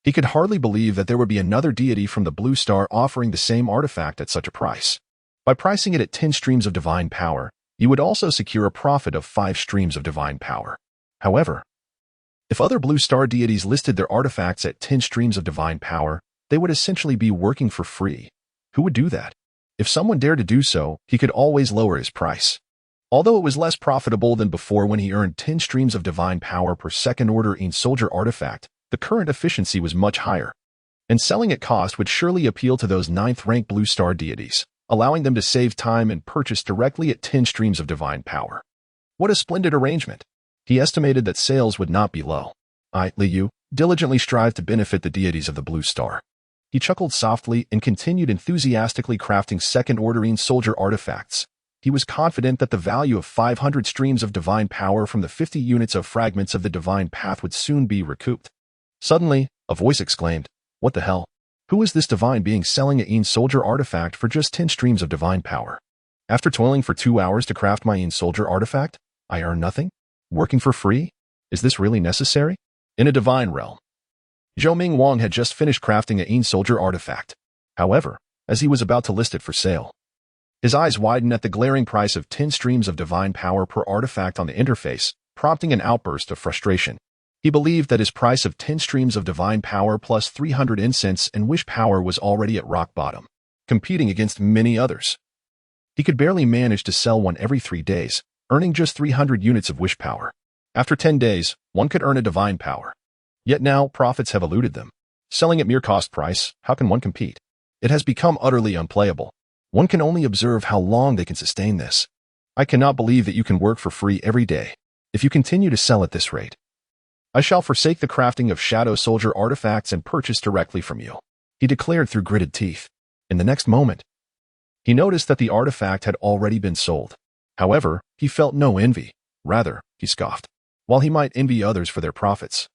He could hardly believe that there would be another deity from the Blue Star offering the same artifact at such a price. By pricing it at 10 streams of divine power, you would also secure a profit of 5 streams of divine power. However, if other Blue Star deities listed their artifacts at 10 streams of divine power, they would essentially be working for free. Who would do that? If someone dared to do so, he could always lower his price. Although it was less profitable than before when he earned 10 streams of divine power per 2nd order Soldier artifact, the current efficiency was much higher, and selling at cost would surely appeal to those 9th rank Blue Star deities, allowing them to save time and purchase directly at 10 streams of divine power. What a splendid arrangement! He estimated that sales would not be low. Liu diligently strived to benefit the deities of the Blue Star. He chuckled softly and continued enthusiastically crafting 2nd order Soldier artifacts. He was confident that the value of 500 streams of divine power from the 50 units of fragments of the divine path would soon be recouped. Suddenly, a voice exclaimed, "What the hell? Who is this divine being selling a Soldier artifact for just 10 streams of divine power? After toiling for 2 hours to craft my Soldier artifact, I earn nothing? Working for free? Is this really necessary?" In a divine realm, Zhou Ming Wang had just finished crafting a Soldier artifact. However, as he was about to list it for sale, his eyes widened at the glaring price of 10 streams of divine power per artifact on the interface, prompting an outburst of frustration. He believed that his price of 10 streams of divine power plus 300 incense and wish power was already at rock bottom, competing against many others. He could barely manage to sell one every 3 days, earning just 300 units of wish power. After 10 days, one could earn a divine power. Yet now, profits have eluded them. Selling at mere cost price, how can one compete? It has become utterly unplayable. One can only observe how long they can sustain this. I cannot believe that you can work for free every day. If you continue to sell at this rate, I shall forsake the crafting of Shadow Soldier artifacts and purchase directly from you, he declared through gritted teeth. In the next moment, he noticed that the artifact had already been sold. However, he felt no envy. Rather, he scoffed. While he might envy others for their profits,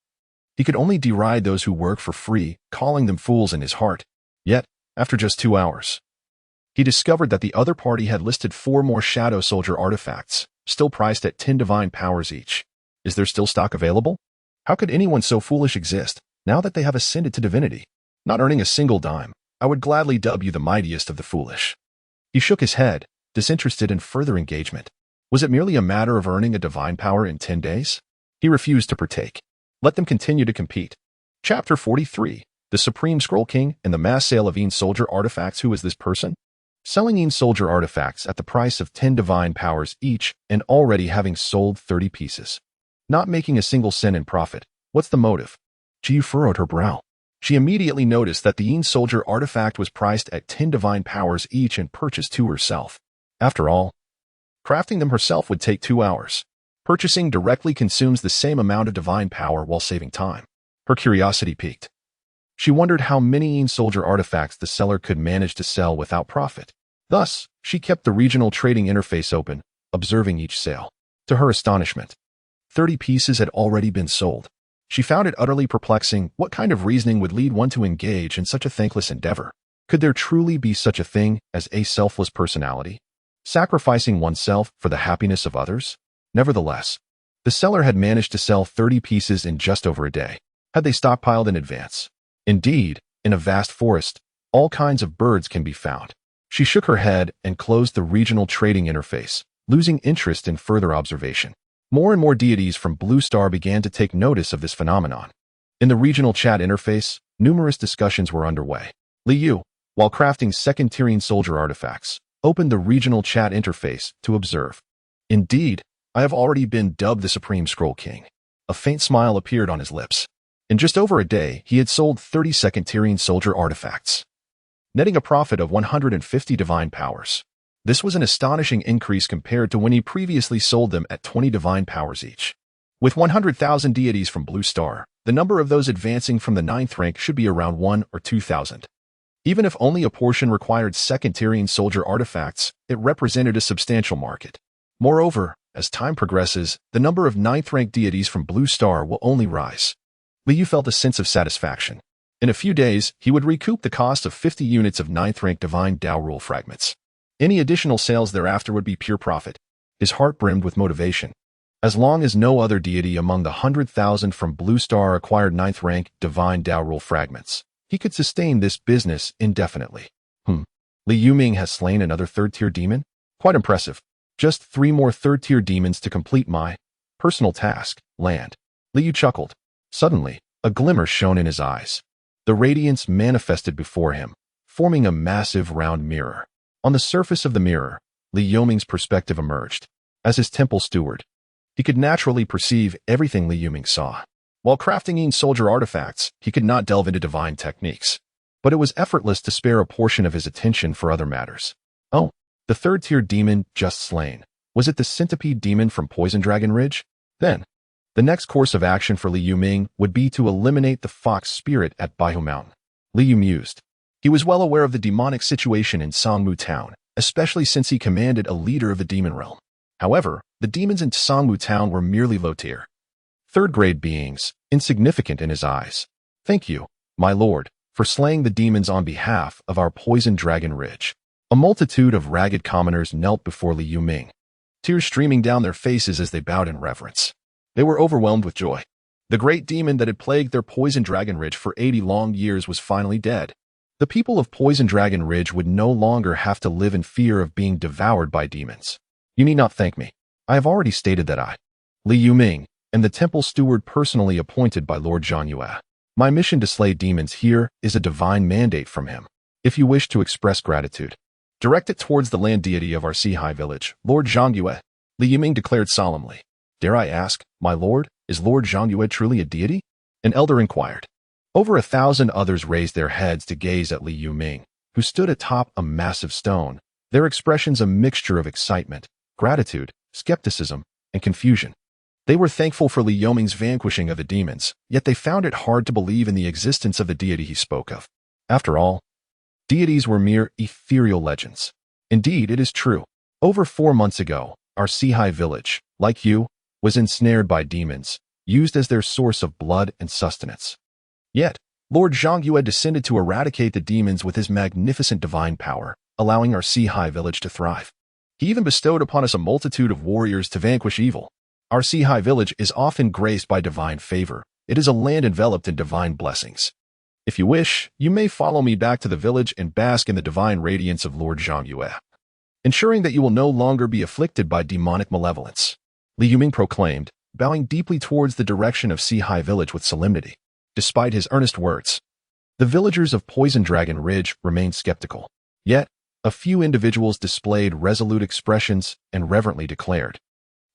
he could only deride those who work for free, calling them fools in his heart. Yet, after just 2 hours, he discovered that the other party had listed 4 more Shadow Soldier artifacts, still priced at 10 divine powers each. Is there still stock available? How could anyone so foolish exist, now that they have ascended to divinity? Not earning a single dime, I would gladly dub you the mightiest of the foolish. He shook his head, disinterested in further engagement. Was it merely a matter of earning a divine power in 10 days? He refused to partake. Let them continue to compete. Chapter 43. The Supreme Scroll King and the Mass Sale of Een Soldier Artifacts. Who is this person? Selling Een Soldier Artifacts at the price of 10 divine powers each and already having sold 30 pieces. Not making a single cent in profit. What's the motive? Ji furrowed her brow. She immediately noticed that the Een Soldier artifact was priced at 10 divine powers each and purchased 2 herself. After all, crafting them herself would take 2 hours. Purchasing directly consumes the same amount of divine power while saving time. Her curiosity piqued. She wondered how many Een Soldier artifacts the seller could manage to sell without profit. Thus, she kept the regional trading interface open, observing each sale. To her astonishment, 30 pieces had already been sold. She found it utterly perplexing. What kind of reasoning would lead one to engage in such a thankless endeavor? Could there truly be such a thing as a selfless personality? Sacrificing oneself for the happiness of others? Nevertheless, the seller had managed to sell 30 pieces in just over a day. Had they stockpiled in advance? Indeed, in a vast forest, all kinds of birds can be found. She shook her head and closed the regional trading interface, losing interest in further observation. More and more deities from Blue Star began to take notice of this phenomenon. In the regional chat interface, numerous discussions were underway. Li Yu, while crafting second-tier Een Soldier artifacts, opened the regional chat interface to observe. Indeed, I have already been dubbed the Supreme Scroll King. A faint smile appeared on his lips. In just over a day, he had sold 30 second-tier Een Soldier artifacts, netting a profit of 150 divine powers. This was an astonishing increase compared to when he previously sold them at 20 divine powers each. With 100,000 deities from Blue Star, the number of those advancing from the 9th rank should be around 1 or 2,000. Even if only a portion required second-tier Een Soldier artifacts, it represented a substantial market. Moreover, as time progresses, the number of 9th rank deities from Blue Star will only rise. Li Yu felt a sense of satisfaction. In a few days, he would recoup the cost of 50 units of 9th rank Divine Tao Rule fragments. Any additional sales thereafter would be pure profit. His heart brimmed with motivation. As long as no other deity among the 100,000 from Blue Star acquired 9th rank Divine Tao Rule fragments, he could sustain this business indefinitely. Li Yuming has slain another 3rd-tier demon? Quite impressive. Just 3 more 3rd-tier demons to complete my personal task, land. Li Yu chuckled. Suddenly, a glimmer shone in his eyes. The radiance manifested before him, forming a massive round mirror. On the surface of the mirror, Li Yuming's perspective emerged. As his temple steward, he could naturally perceive everything Li Yuming saw. While crafting Een Soldier artifacts, he could not delve into divine techniques. But it was effortless to spare a portion of his attention for other matters. Oh, the 3rd-tier demon just slain. Was it the centipede demon from Poison Dragon Ridge? Then, the next course of action for Li Yuming would be to eliminate the fox spirit at Baihu Mountain. Li Yu mused. He was well aware of the demonic situation in Songmu Town, especially since he commanded a leader of the demon realm. However, the demons in Songmu Town were merely low-tier, 3rd-grade beings, insignificant in his eyes. Thank you, my lord, for slaying the demons on behalf of our Poison Dragon Ridge. A multitude of ragged commoners knelt before Li Yuming, tears streaming down their faces as they bowed in reverence. They were overwhelmed with joy. The great demon that had plagued their Poison Dragon Ridge for 80 long years was finally dead. The people of Poison Dragon Ridge would no longer have to live in fear of being devoured by demons. You need not thank me. I have already stated that I, Li Yuming, am the temple steward personally appointed by Lord Zhang Yue. My mission to slay demons here is a divine mandate from him. If you wish to express gratitude, Direct it towards the land deity of our Sihai village, Lord Zhangyue, Li Yuming declared solemnly. Dare I ask, my lord, is Lord Zhangyue truly a deity? An elder inquired. Over 1,000 others raised their heads to gaze at Li Yuming, who stood atop a massive stone, their expressions a mixture of excitement, gratitude, skepticism, and confusion. They were thankful for Li Yuming's vanquishing of the demons, yet they found it hard to believe in the existence of the deity he spoke of. After all, deities were mere ethereal legends. Indeed, it is true. Over 4 months ago, our Sihai village, like you, was ensnared by demons, used as their source of blood and sustenance. Yet, Lord Zhangyue descended to eradicate the demons with his magnificent divine power, allowing our Sihai village to thrive. He even bestowed upon us a multitude of warriors to vanquish evil. Our Sihai village is often graced by divine favor. It is a land enveloped in divine blessings. If you wish, you may follow me back to the village and bask in the divine radiance of Lord Zhangyue, ensuring that you will no longer be afflicted by demonic malevolence. Li Yuming proclaimed, bowing deeply towards the direction of Sihai village with solemnity. Despite his earnest words, the villagers of Poison Dragon Ridge remained skeptical. Yet, a few individuals displayed resolute expressions and reverently declared,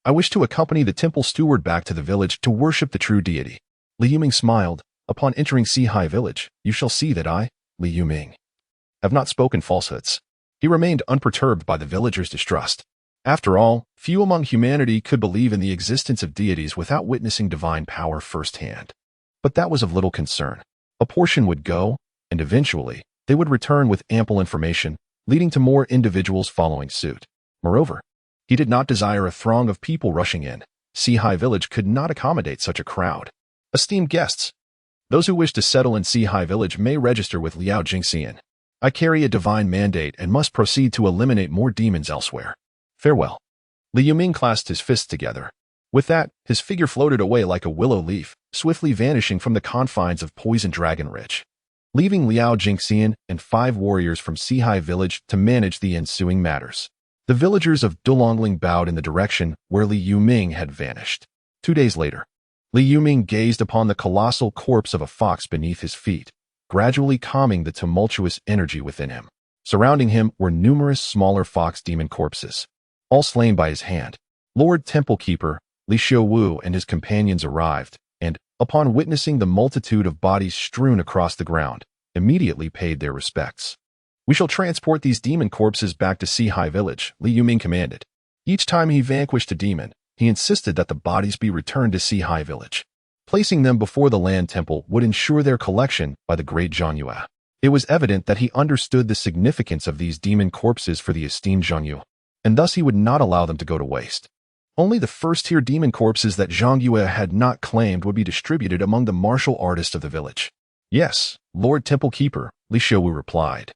I wish to accompany the temple steward back to the village to worship the true deity. Li Yuming smiled. Upon entering Sihai village, you shall see that I, Li Yuming, have not spoken falsehoods. He remained unperturbed by the villagers' distrust. After all, few among humanity could believe in the existence of deities without witnessing divine power firsthand. But that was of little concern. A portion would go, and eventually, they would return with ample information, leading to more individuals following suit. Moreover, he did not desire a throng of people rushing in. Sihai village could not accommodate such a crowd. Esteemed guests, those who wish to settle in Sihai village may register with Liao Jingxian. I carry a divine mandate and must proceed to eliminate more demons elsewhere. Farewell. Li Yuming clasped his fists together. With that, his figure floated away like a willow leaf, swiftly vanishing from the confines of Poison Dragon Ridge, leaving Liao Jingxian and 5 warriors from Sihai village to manage the ensuing matters. The villagers of Dulongling bowed in the direction where Li Yuming had vanished. 2 days later, Li Yuming gazed upon the colossal corpse of a fox beneath his feet, gradually calming the tumultuous energy within him. Surrounding him were numerous smaller fox demon corpses, all slain by his hand. Lord Temple Keeper, Li Xiuwu and his companions arrived, and, upon witnessing the multitude of bodies strewn across the ground, immediately paid their respects. We shall transport these demon corpses back to Sihai village, Li Yuming commanded. Each time he vanquished a demon, he insisted that the bodies be returned to Sihai village. Placing them before the land temple would ensure their collection by the great Zhangyue. It was evident that he understood the significance of these demon corpses for the esteemed Zhangyue, and thus he would not allow them to go to waste. Only the first-tier demon corpses that Zhangyue had not claimed would be distributed among the martial artists of the village. Yes, Lord Temple Keeper, Li Xiuwu replied.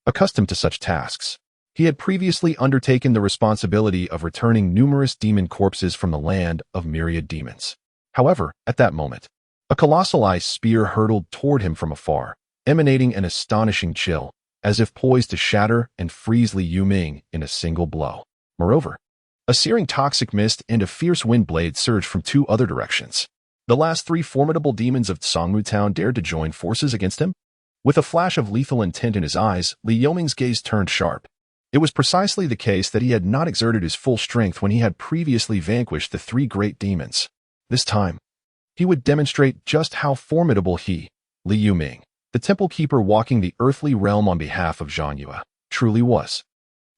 Accustomed to such tasks, he had previously undertaken the responsibility of returning numerous demon corpses from the land of myriad demons. However, at that moment, a colossal ice spear hurtled toward him from afar, emanating an astonishing chill, as if poised to shatter and freeze Li Yuming in a single blow. Moreover, a searing toxic mist and a fierce wind blade surged from 2 other directions. The last 3 formidable demons of Songmu Town dared to join forces against him. With a flash of lethal intent in his eyes, Li Yuming's gaze turned sharp. It was precisely the case that he had not exerted his full strength when he had previously vanquished the 3 great demons. This time, he would demonstrate just how formidable he, Li Yuming, the temple keeper walking the earthly realm on behalf of Zhangyue, truly was.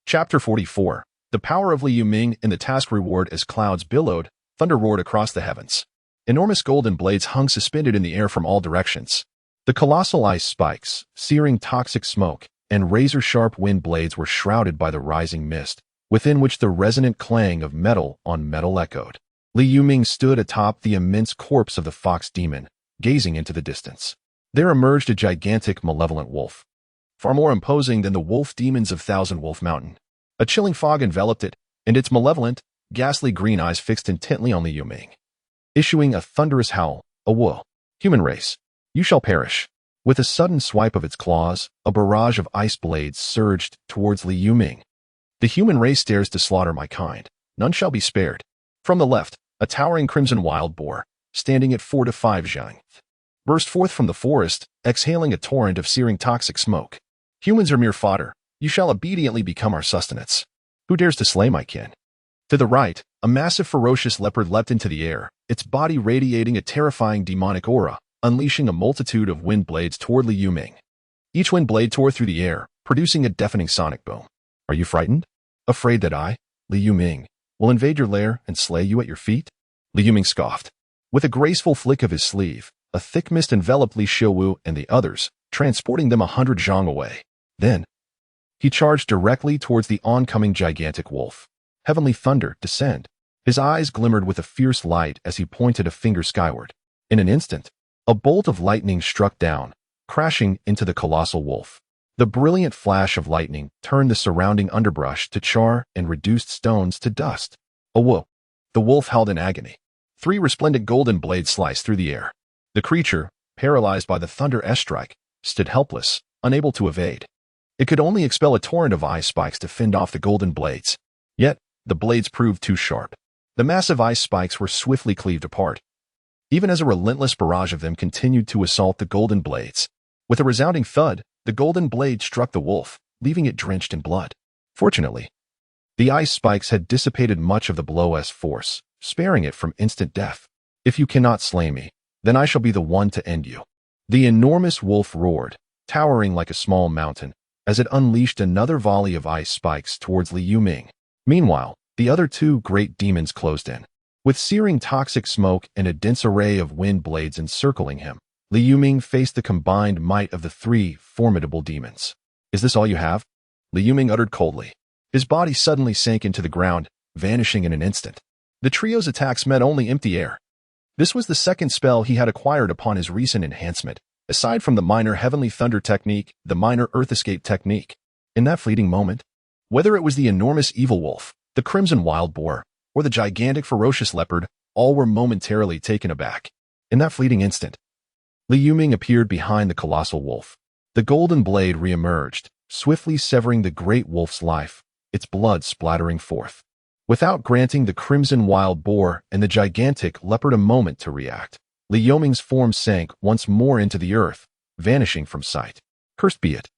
Chapter 44. The power of Li Yuming in the task reward. As clouds billowed, thunder roared across the heavens. Enormous golden blades hung suspended in the air from all directions. The colossal ice spikes, searing toxic smoke, and razor-sharp wind blades were shrouded by the rising mist, within which the resonant clang of metal on metal echoed. Li Yuming stood atop the immense corpse of the fox demon, gazing into the distance. There emerged a gigantic, malevolent wolf, far more imposing than the wolf demons of Thousand Wolf Mountain. A chilling fog enveloped it, and its malevolent, ghastly green eyes fixed intently on Li Yuming. Issuing a thunderous howl, a woe, human race, you shall perish. With a sudden swipe of its claws, a barrage of ice blades surged towards Li Yuming. The human race dares to slaughter my kind. None shall be spared. From the left, a towering crimson wild boar, standing at 4 to 5 zhang, burst forth from the forest, exhaling a torrent of searing toxic smoke. Humans are mere fodder, You shall obediently become our sustenance. Who dares to slay my kin? To the right, a massive ferocious leopard leapt into the air, its body radiating a terrifying demonic aura, unleashing a multitude of wind blades toward Li Yuming. Each wind blade tore through the air, producing a deafening sonic boom. Are you frightened? Afraid that I, Li Yuming, will invade your lair and slay you at your feet? Li Yuming scoffed. With a graceful flick of his sleeve, a thick mist enveloped Li Xiaowu and the others, transporting them 100 zhang away. Then, he charged directly towards the oncoming gigantic wolf. Heavenly thunder, descend. His eyes glimmered with a fierce light as he pointed a finger skyward. In an instant, a bolt of lightning struck down, crashing into the colossal wolf. The brilliant flash of lightning turned the surrounding underbrush to char and reduced stones to dust. Oh, whoa! The wolf howled in agony. 3 resplendent golden blades sliced through the air. The creature, paralyzed by the thunder S-strike, stood helpless, unable to evade. It could only expel a torrent of ice spikes to fend off the golden blades. Yet, the blades proved too sharp. The massive ice spikes were swiftly cleaved apart, even as a relentless barrage of them continued to assault the golden blades. With a resounding thud, the golden blade struck the wolf, leaving it drenched in blood. Fortunately, the ice spikes had dissipated much of the blow's force, sparing it from instant death. If you cannot slay me, then I shall be the one to end you. The enormous wolf roared, towering like a small mountain, as it unleashed another volley of ice spikes towards Li Yuming. Meanwhile, the other 2 great demons closed in. With searing toxic smoke and a dense array of wind blades encircling him, Li Yuming faced the combined might of the 3 formidable demons. Is this all you have? Li Yuming uttered coldly. His body suddenly sank into the ground, vanishing in an instant. The trio's attacks met only empty air. This was the second spell he had acquired upon his recent enhancement, aside from the minor Heavenly Thunder technique, the minor Earth Escape technique. In that fleeting moment, whether it was the enormous evil wolf, the crimson wild boar, or the gigantic ferocious leopard, all were momentarily taken aback. In that fleeting instant, Li Yuming appeared behind the colossal wolf. The golden blade re-emerged, swiftly severing the great wolf's life, its blood splattering forth. Without granting the crimson wild boar and the gigantic leopard a moment to react, Li Yuming's form sank once more into the earth, vanishing from sight. Cursed be it.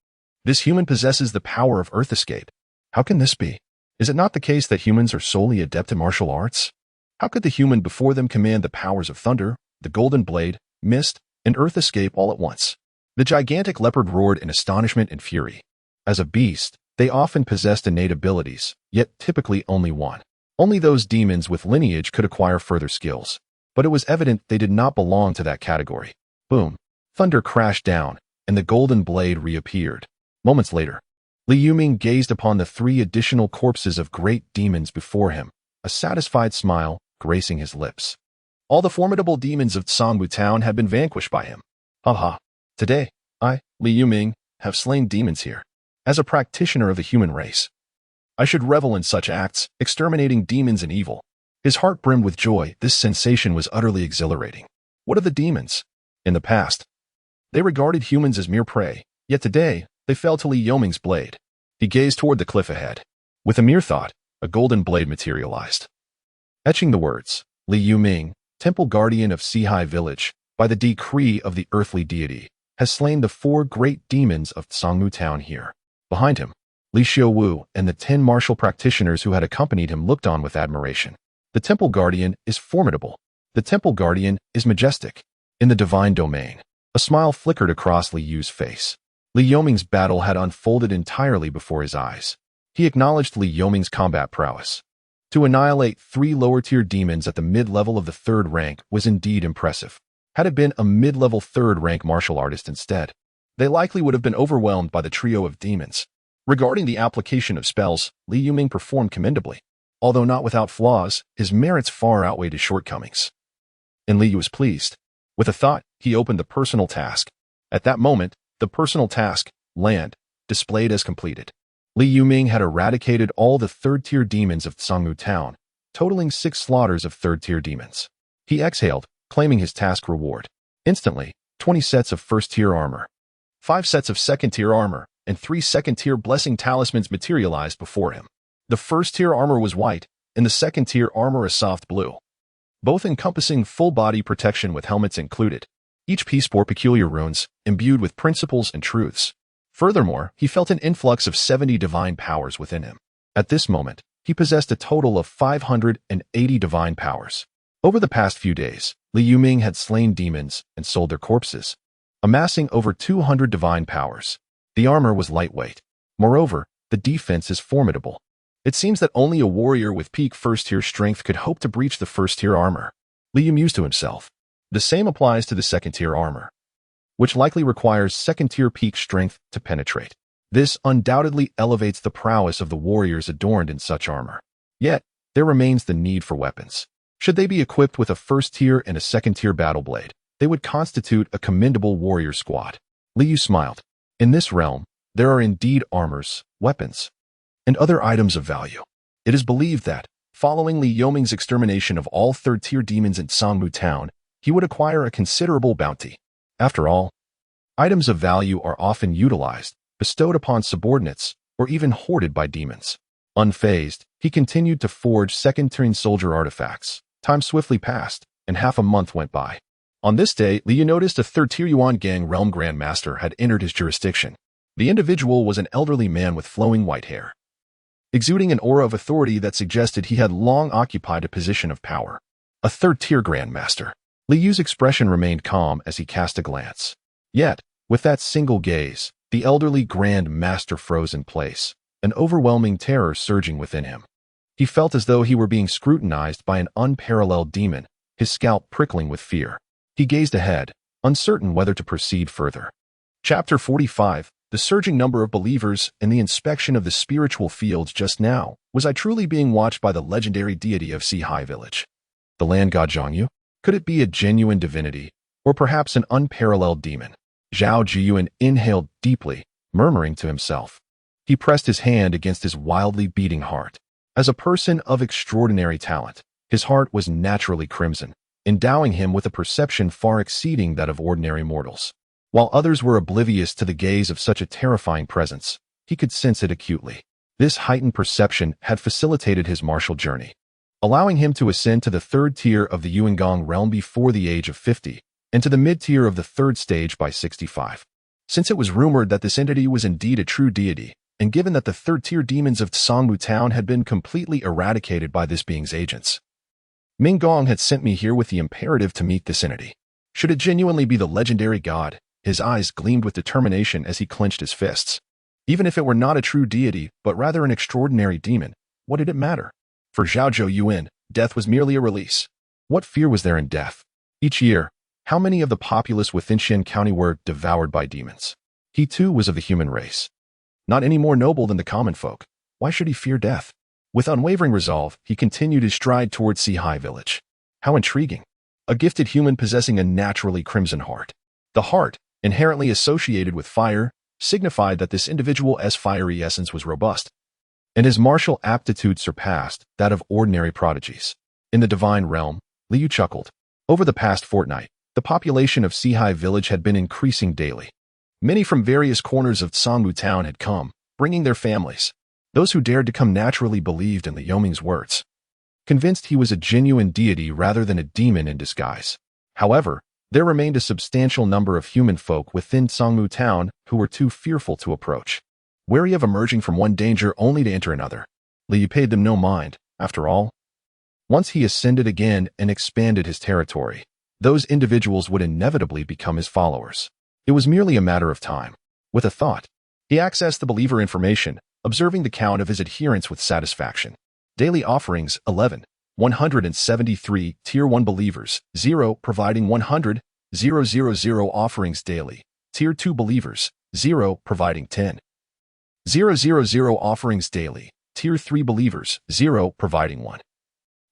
This human possesses the power of Earth Escape. How can this be? Is it not the case that humans are solely adept in martial arts? How could the human before them command the powers of thunder, the golden blade, mist, and Earth Escape all at once? The gigantic leopard roared in astonishment and fury. As a beast, they often possessed innate abilities, yet typically only one. Only those demons with lineage could acquire further skills. But it was evident they did not belong to that category. Boom. Thunder crashed down, and the golden blade reappeared. Moments later, Li Yuming gazed upon the 3 additional corpses of great demons before him, a satisfied smile gracing his lips. All the formidable demons of Tsangwu Town had been vanquished by him. Ha! Today, I, Li Yuming, have slain demons here. As a practitioner of the human race, I should revel in such acts, exterminating demons and evil. His heart brimmed with joy. This sensation was utterly exhilarating. What of the demons? In the past, they regarded humans as mere prey, yet today, they fell to Li Yuming's blade. He gazed toward the cliff ahead. With a mere thought, a golden blade materialized. Etching the words, Li Yuming, temple guardian of Sihai village, by the decree of the earthly deity, has slain the 4 great demons of Tsangwu Town here. Behind him, Li Xiaowu and the 10 martial practitioners who had accompanied him looked on with admiration. The temple guardian is formidable. The temple guardian is majestic. In the divine domain, a smile flickered across Li Yu's face. Li Yuming's battle had unfolded entirely before his eyes. He acknowledged Li Yuming's combat prowess. To annihilate 3 lower-tier demons at the mid-level of the 3rd rank was indeed impressive. Had it been a mid-level 3rd rank martial artist instead, they likely would have been overwhelmed by the trio of demons. Regarding the application of spells, Li Yuming performed commendably. Although not without flaws, his merits far outweighed his shortcomings. And Li Yu was pleased. With a thought, he opened the personal task. At that moment, the personal task, land, displayed as completed. Li Yuming had eradicated all the 3rd-tier demons of Tsangwu Town, totaling 6 slaughters of 3rd-tier demons. He exhaled, claiming his task reward. Instantly, 20 sets of 1st-tier armor, 5 sets of 2nd-tier armor, and 3 2nd-tier blessing talismans materialized before him. The 1st-tier armor was white, and the 2nd-tier armor a soft blue, both encompassing full-body protection with helmets included. Each piece bore peculiar runes, imbued with principles and truths. Furthermore, he felt an influx of 70 divine powers within him. At this moment, he possessed a total of 580 divine powers. Over the past few days, Li Yuming had slain demons and sold their corpses, amassing over 200 divine powers. The armor was lightweight. Moreover, the defense is formidable. It seems that only a warrior with peak first-tier strength could hope to breach the first-tier armor. Li mused to himself. The same applies to the second-tier armor, which likely requires second-tier peak strength to penetrate. This undoubtedly elevates the prowess of the warriors adorned in such armor. Yet, there remains the need for weapons. Should they be equipped with a first-tier and a second-tier battle blade, they would constitute a commendable warrior squad. Liu smiled. In this realm, there are indeed armors, weapons, and other items of value. It is believed that, following Li Yuming's extermination of all third-tier demons in Sangmu Town, he would acquire a considerable bounty. After all, items of value are often utilized, bestowed upon subordinates, or even hoarded by demons. Unfazed, he continued to forge second-tier soldier artifacts. Time swiftly passed, and half a month went by. On this day, Liu noticed a third-tier Yuan Gang realm grandmaster had entered his jurisdiction. The individual was an elderly man with flowing white hair, exuding an aura of authority that suggested he had long occupied a position of power. A third-tier grandmaster. Liu's expression remained calm as he cast a glance. Yet, with that single gaze, the elderly Grand Master froze in place, an overwhelming terror surging within him. He felt as though he were being scrutinized by an unparalleled demon, his scalp prickling with fear. He gazed ahead, uncertain whether to proceed further. Chapter 45, The surging number of believers and the inspection of the spiritual fields just now. Was I truly being watched by the legendary deity of Sihai Village? The land god Zhangyu? Could it be a genuine divinity, or perhaps an unparalleled demon? Zhao Jiyuan inhaled deeply, murmuring to himself. He pressed his hand against his wildly beating heart. As a person of extraordinary talent, his heart was naturally crimson, endowing him with a perception far exceeding that of ordinary mortals. While others were oblivious to the gaze of such a terrifying presence, he could sense it acutely. This heightened perception had facilitated his martial journey, allowing him to ascend to the third tier of the Yuangong realm before the age of 50, and to the mid-tier of the third stage by 65. Since it was rumored that this entity was indeed a true deity, and given that the third-tier demons of Sangmu Town had been completely eradicated by this being's agents, Ming Gong had sent me here with the imperative to meet this entity. Should it genuinely be the legendary god? His eyes gleamed with determination as he clenched his fists. Even if it were not a true deity, but rather an extraordinary demon, what did it matter? For Zhao Zhou death was merely a release. What fear was there in death? Each year, how many of the populace within Xian County were devoured by demons? He too was of the human race. Not any more noble than the common folk. Why should he fear death? With unwavering resolve, he continued his stride towards Sihai Village. How intriguing. A gifted human possessing a naturally crimson heart. The heart, inherently associated with fire, signified that this individual's fiery essence was robust, and his martial aptitude surpassed that of ordinary prodigies. In the divine realm, Liu chuckled. Over the past fortnight, the population of Sihai Village had been increasing daily. Many from various corners of Sangmu Town had come, bringing their families. Those who dared to come naturally believed in Li Yuming's words, convinced he was a genuine deity rather than a demon in disguise. However, there remained a substantial number of human folk within Sangmu Town who were too fearful to approach, wary of emerging from one danger only to enter another. Li paid them no mind, after all. Once he ascended again and expanded his territory, those individuals would inevitably become his followers. It was merely a matter of time. With a thought, he accessed the believer information, observing the count of his adherents with satisfaction. Daily offerings, 11. 173 Tier 1 believers, 0 providing 100, 000 offerings daily. Tier 2 believers, 0 providing 10. 000 offerings daily. Tier 3 believers, 0 providing 1.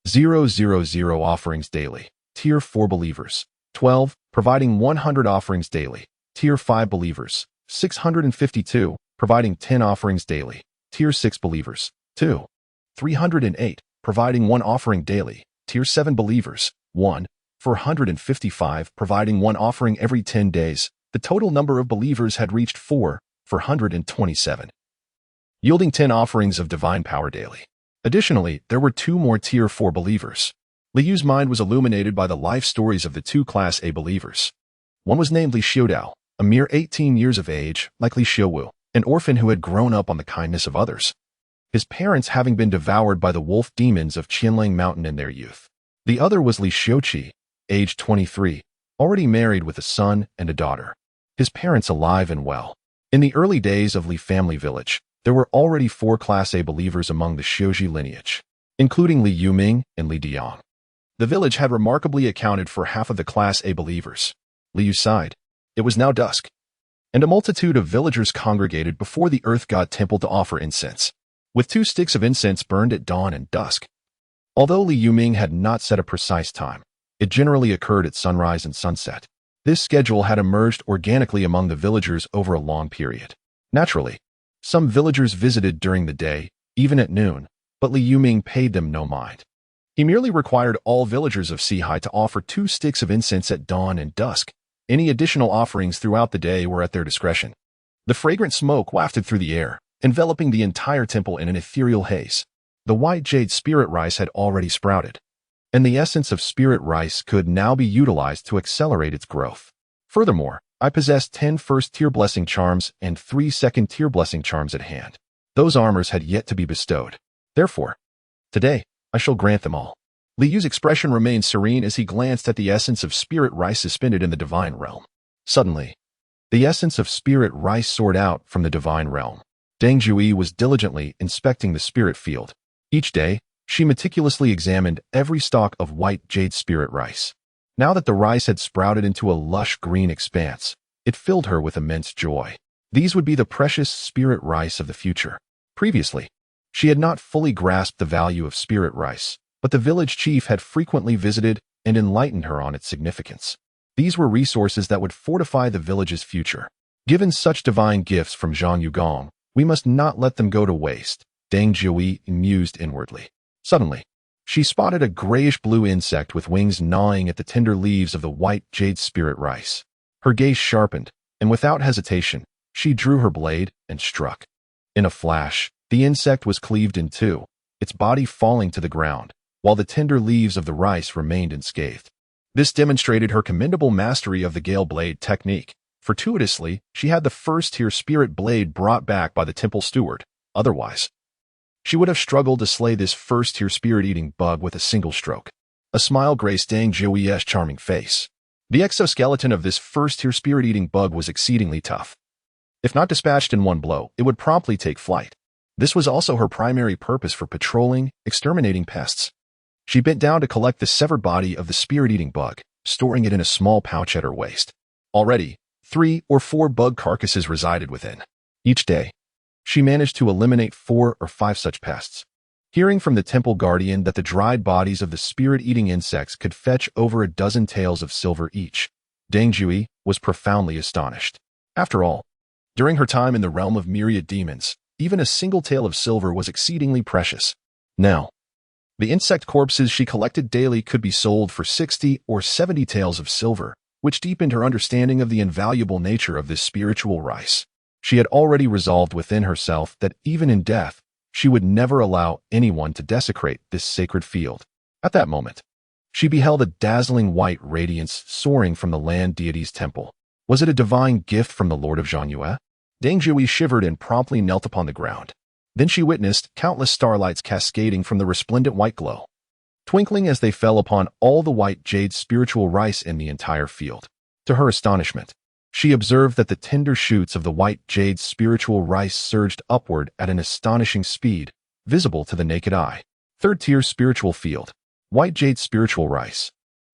000 offerings daily. Tier 4 believers, 12 providing 100 offerings daily. Tier 5 believers, 652 providing 10 offerings daily. Tier 6 believers, 2. 308 providing 1 offering daily. Tier 7 believers, 1. 455 providing 1 offering every 10 days. The total number of believers had reached 427, yielding 10 offerings of divine power daily. Additionally, there were 2 more Tier 4 believers. Liu's mind was illuminated by the life stories of the 2 Class A believers. One was named Li Xiudao, a mere 18 years of age, like Li Xiuwu, an orphan who had grown up on the kindness of others, his parents having been devoured by the wolf demons of Qianling Mountain in their youth. The other was Li Xiuqi, aged 23, already married with a son and a daughter, his parents alive and well. In the early days of Li family village, there were already 4 Class A believers among the Xiuji lineage, including Li Yuming and Li Diang. The village had remarkably accounted for half of the Class A believers. Li Yu sighed. It was now dusk, and a multitude of villagers congregated before the earth god temple to offer incense, with 2 sticks of incense burned at dawn and dusk. Although Li Yuming had not set a precise time, it generally occurred at sunrise and sunset. This schedule had emerged organically among the villagers over a long period. Naturally, some villagers visited during the day, even at noon, but Li Yuming paid them no mind. He merely required all villagers of Sihai to offer 2 sticks of incense at dawn and dusk. Any additional offerings throughout the day were at their discretion. The fragrant smoke wafted through the air, enveloping the entire temple in an ethereal haze. The white jade spirit rice had already sprouted, and the essence of spirit rice could now be utilized to accelerate its growth. Furthermore, I possessed 10 first-tier blessing charms and 3 second-tier blessing charms at hand. Those armors had yet to be bestowed. Therefore, today, I shall grant them all. Li Yu's expression remained serene as he glanced at the essence of spirit rice suspended in the divine realm. Suddenly, the essence of spirit rice soared out from the divine realm. Deng Jui was diligently inspecting the spirit field. Each day, she meticulously examined every stalk of white jade spirit rice. Now that the rice had sprouted into a lush green expanse, it filled her with immense joy. These would be the precious spirit rice of the future. Previously, she had not fully grasped the value of spirit rice, but the village chief had frequently visited and enlightened her on its significance. These were resources that would fortify the village's future. Given such divine gifts from Zhang Yugong, we must not let them go to waste, Deng Jui mused inwardly. Suddenly, she spotted a grayish-blue insect with wings gnawing at the tender leaves of the white jade spirit rice. Her gaze sharpened, and without hesitation, she drew her blade and struck. In a flash, the insect was cleaved in 2, its body falling to the ground, while the tender leaves of the rice remained unscathed. This demonstrated her commendable mastery of the Gale Blade technique. Fortuitously, she had the first-tier spirit blade brought back by the temple steward. Otherwise, she would have struggled to slay this first-tier spirit-eating bug with a single stroke. A smile graced Deng Jui's charming face. The exoskeleton of this first-tier spirit-eating bug was exceedingly tough. If not dispatched in one blow, it would promptly take flight. This was also her primary purpose for patrolling, exterminating pests. She bent down to collect the severed body of the spirit-eating bug, storing it in a small pouch at her waist. Already, 3 or 4 bug carcasses resided within. Each day, she managed to eliminate 4 or 5 such pests. Hearing from the temple guardian that the dried bodies of the spirit-eating insects could fetch over a dozen taels of silver each, Deng Jui was profoundly astonished. After all, during her time in the realm of myriad demons, even a single tael of silver was exceedingly precious. Now, the insect corpses she collected daily could be sold for 60 or 70 taels of silver, which deepened her understanding of the invaluable nature of this spiritual rice. She had already resolved within herself that even in death, she would never allow anyone to desecrate this sacred field. At that moment, she beheld a dazzling white radiance soaring from the land deity's temple. Was it a divine gift from the Lord of Zhangyue? Deng Jui shivered and promptly knelt upon the ground. Then she witnessed countless starlights cascading from the resplendent white glow, twinkling as they fell upon all the white jade spiritual rice in the entire field. To her astonishment, she observed that the tender shoots of the white jade spiritual rice surged upward at an astonishing speed, visible to the naked eye. 3rd tier spiritual field. White jade spiritual rice.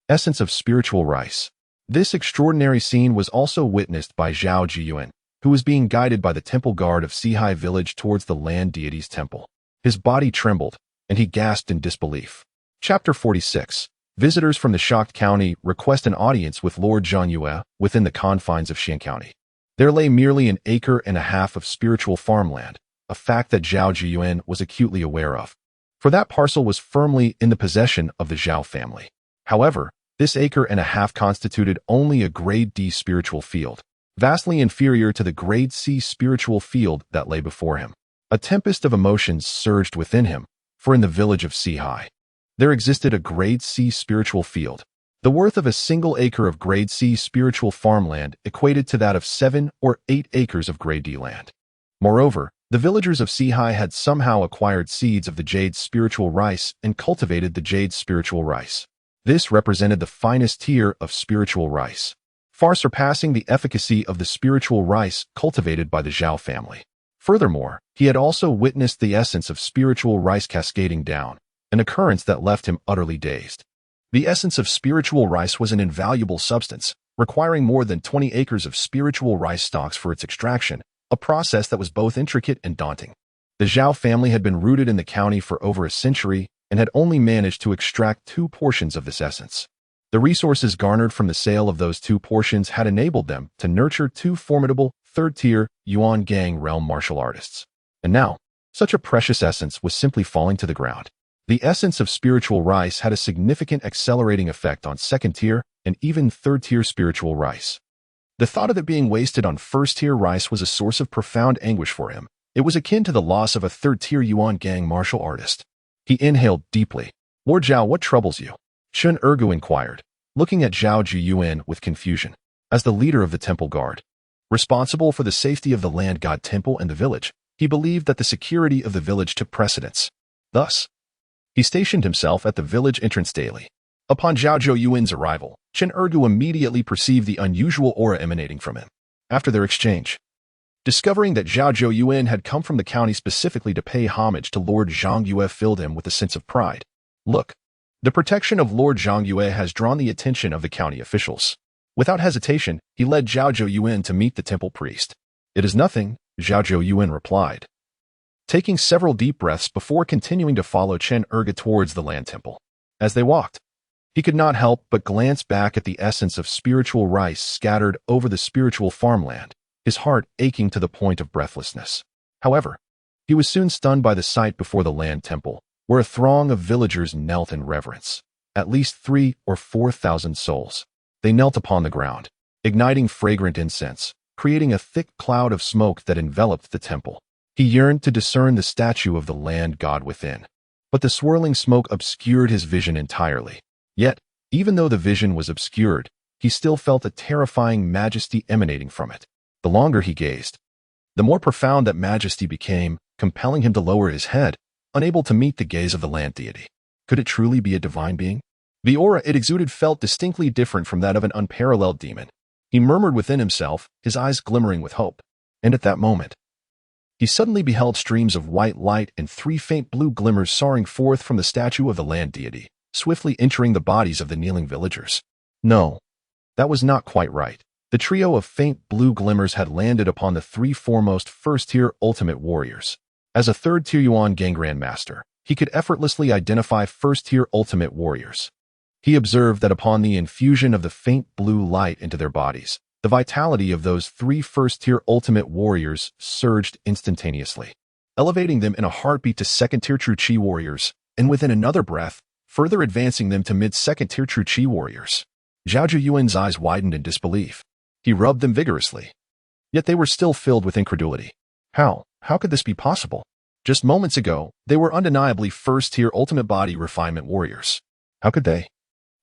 Essence of spiritual rice. This extraordinary scene was also witnessed by Zhao Jiyuan, who was being guided by the temple guard of Sihai village towards the land deity's temple. His body trembled, and he gasped in disbelief. Chapter 46. Visitors from the shocked county request an audience with Lord Zhangyue within the confines of Xian County. There lay merely an acre and a half of spiritual farmland, a fact that Zhao Jiyuan was acutely aware of, for that parcel was firmly in the possession of the Zhao family. However, this acre and a half constituted only a grade D spiritual field, vastly inferior to the grade C spiritual field that lay before him. A tempest of emotions surged within him, for in the village of Sihai, there existed a grade C spiritual field, The worth of a single acre of Grade C spiritual farmland equated to that of 7 or 8 acres of Grade D land. Moreover, the villagers of Sihai had somehow acquired seeds of the jade spiritual rice and cultivated the jade spiritual rice. This represented the finest tier of spiritual rice, far surpassing the efficacy of the spiritual rice cultivated by the Zhao family. Furthermore, he had also witnessed the essence of spiritual rice cascading down, an occurrence that left him utterly dazed. The essence of spiritual rice was an invaluable substance, requiring more than 20 acres of spiritual rice stalks for its extraction, a process that was both intricate and daunting. The Zhao family had been rooted in the county for over a century and had only managed to extract 2 portions of this essence. The resources garnered from the sale of those 2 portions had enabled them to nurture 2 formidable, third-tier Yuan Gang realm martial artists. And now, such a precious essence was simply falling to the ground. The essence of spiritual rice had a significant accelerating effect on second-tier and even third-tier spiritual rice. The thought of it being wasted on first-tier rice was a source of profound anguish for him. It was akin to the loss of a third-tier Yuan Gang martial artist. He inhaled deeply. "Lord Zhao, what troubles you?" Chen Ergu inquired, looking at Zhao Jiyuan with confusion. As the leader of the temple guard, responsible for the safety of the land god temple and the village, he believed that the security of the village took precedence. Thus, he stationed himself at the village entrance daily. Upon Zhao Jiyuan's arrival, Chen Ergu immediately perceived the unusual aura emanating from him. After their exchange, discovering that Zhao Jiyuan had come from the county specifically to pay homage to Lord Zhang Yue filled him with a sense of pride. Look, the protection of Lord Zhang Yue has drawn the attention of the county officials. Without hesitation, he led Zhao Jiyuan to meet the temple priest. "It is nothing," Zhao Jiyuan replied, taking several deep breaths before continuing to follow Chen Ergu towards the land temple. As they walked, he could not help but glance back at the essence of spiritual rice scattered over the spiritual farmland, his heart aching to the point of breathlessness. However, he was soon stunned by the sight before the land temple, where a throng of villagers knelt in reverence. At least 3,000 or 4,000 souls. They knelt upon the ground, igniting fragrant incense, creating a thick cloud of smoke that enveloped the temple. He yearned to discern the statue of the land god within, but the swirling smoke obscured his vision entirely. Yet, even though the vision was obscured, he still felt a terrifying majesty emanating from it. The longer he gazed, the more profound that majesty became, compelling him to lower his head, unable to meet the gaze of the land deity. Could it truly be a divine being? The aura it exuded felt distinctly different from that of an unparalleled demon. He murmured within himself, his eyes glimmering with hope. And at that moment, he suddenly beheld streams of white light and 3 faint blue glimmers soaring forth from the statue of the land deity, swiftly entering the bodies of the kneeling villagers. No, that was not quite right. The trio of faint blue glimmers had landed upon the 3 foremost first-tier ultimate warriors. As a third-tier Yuan Gang Grandmaster, he could effortlessly identify first-tier ultimate warriors. He observed that upon the infusion of the faint blue light into their bodies, the vitality of those 3 first-tier ultimate warriors surged instantaneously, elevating them in a heartbeat to second-tier true Qi warriors, and within another breath, further advancing them to mid-second-tier true Qi warriors. Zhao Jiyuan's eyes widened in disbelief. He rubbed them vigorously. Yet they were still filled with incredulity. How could this be possible? Just moments ago, they were undeniably first-tier ultimate body refinement warriors. How could they,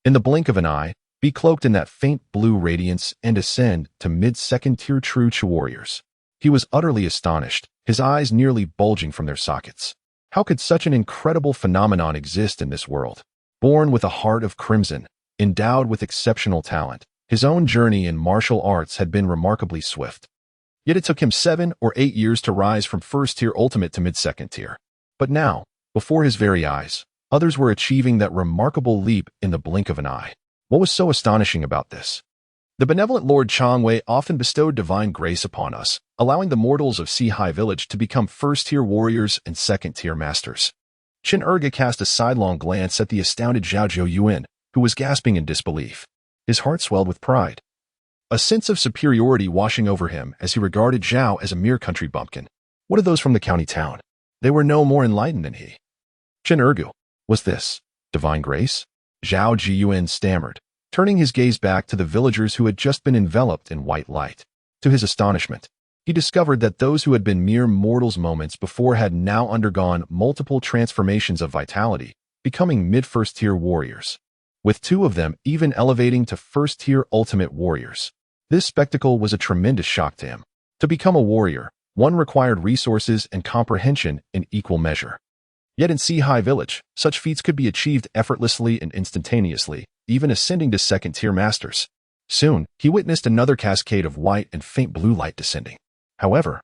in the blink of an eye, be cloaked in that faint blue radiance and ascend to mid-second-tier true Qi warriors? He was utterly astonished, his eyes nearly bulging from their sockets. How could such an incredible phenomenon exist in this world? Born with a heart of crimson, endowed with exceptional talent, his own journey in martial arts had been remarkably swift. Yet it took him 7 or 8 years to rise from first-tier ultimate to mid-second tier. But now, before his very eyes, others were achieving that remarkable leap in the blink of an eye. What was so astonishing about this? The benevolent Lord Changwei often bestowed divine grace upon us, allowing the mortals of Sihai Village to become first-tier warriors and second-tier masters. Chen Ergu cast a sidelong glance at the astounded Zhao Jiyuan, who was gasping in disbelief. His heart swelled with pride, a sense of superiority washing over him as he regarded Zhao as a mere country bumpkin. What of those from the county town? They were no more enlightened than he. Chen Ergu, was this divine grace? Zhao Jiyuan stammered, turning his gaze back to the villagers who had just been enveloped in white light. To his astonishment, he discovered that those who had been mere mortals moments before had now undergone multiple transformations of vitality, becoming mid-first-tier warriors. with two of them even elevating to first-tier ultimate warriors. This spectacle was a tremendous shock to him. To become a warrior, one required resources and comprehension in equal measure. Yet in Sea High Village, such feats could be achieved effortlessly and instantaneously, even ascending to second-tier masters. Soon, he witnessed another cascade of white and faint blue light descending. However,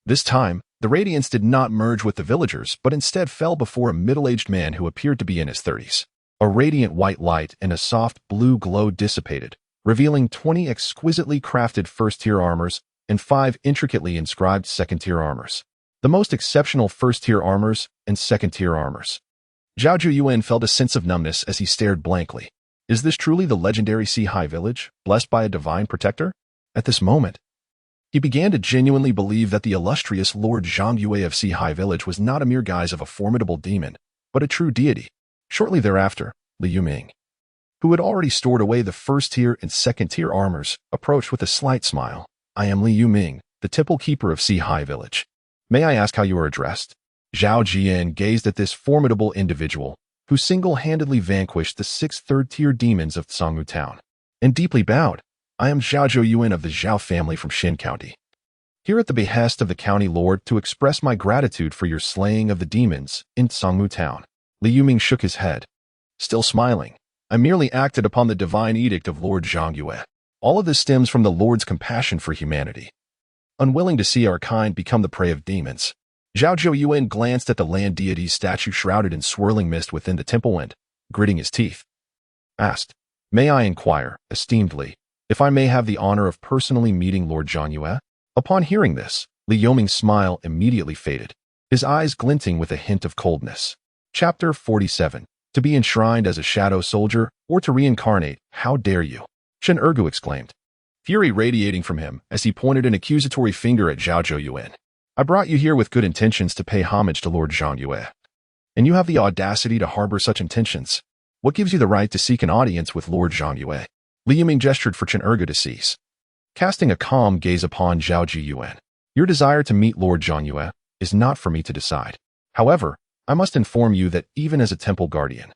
this time, the radiance did not merge with the villagers, but instead fell before a middle-aged man who appeared to be in his 30s. A radiant white light and a soft blue glow dissipated, revealing 20 exquisitely crafted first-tier armors and 5 intricately inscribed second-tier armors. The most exceptional first-tier armors and second-tier armors. Zhao Zhuyuan felt a sense of numbness as he stared blankly. Is this truly the legendary Sea High Village, blessed by a divine protector? At this moment, he began to genuinely believe that the illustrious Lord Zhang Yue of Sea High Village was not a mere guise of a formidable demon, but a true deity. Shortly thereafter, Li Yuming, who had already stored away the first-tier and second-tier armors, approached with a slight smile. I am Li Yuming, the temple keeper of Sea High Village. May I ask how you are addressed? Zhao Jian gazed at this formidable individual, who single-handedly vanquished the 6 third-tier demons of Tsangmu Town, and deeply bowed. I am Zhao Zhuyuan of the Zhao family from Xin County. Here at the behest of the county lord to express my gratitude for your slaying of the demons in Tsangmu Town. Li Yuming shook his head, still smiling. I merely acted upon the divine edict of Lord Zhang Yue. All of this stems from the Lord's compassion for humanity, unwilling to see our kind become the prey of demons. Zhao Zhuyuan glanced at the land deity's statue shrouded in swirling mist within the temple and, gritting his teeth, asked, May I inquire, esteemed Li, if I may have the honor of personally meeting Lord Zhang Yue? Upon hearing this, Li Yuming's smile immediately faded, his eyes glinting with a hint of coldness. Chapter 47. To be enshrined as a shadow soldier, or to reincarnate, how dare you? Shen Ergu exclaimed, fury radiating from him as he pointed an accusatory finger at Zhao Zhuyuan. I brought you here with good intentions to pay homage to Lord Zhang Yue. And you have the audacity to harbor such intentions. What gives you the right to seek an audience with Lord Zhang Yue? Li Yuming gestured for Chen Ergu to cease, casting a calm gaze upon Zhao Zhuyuan. Your desire to meet Lord Zhang Yue is not for me to decide. However, I must inform you that even as a temple guardian,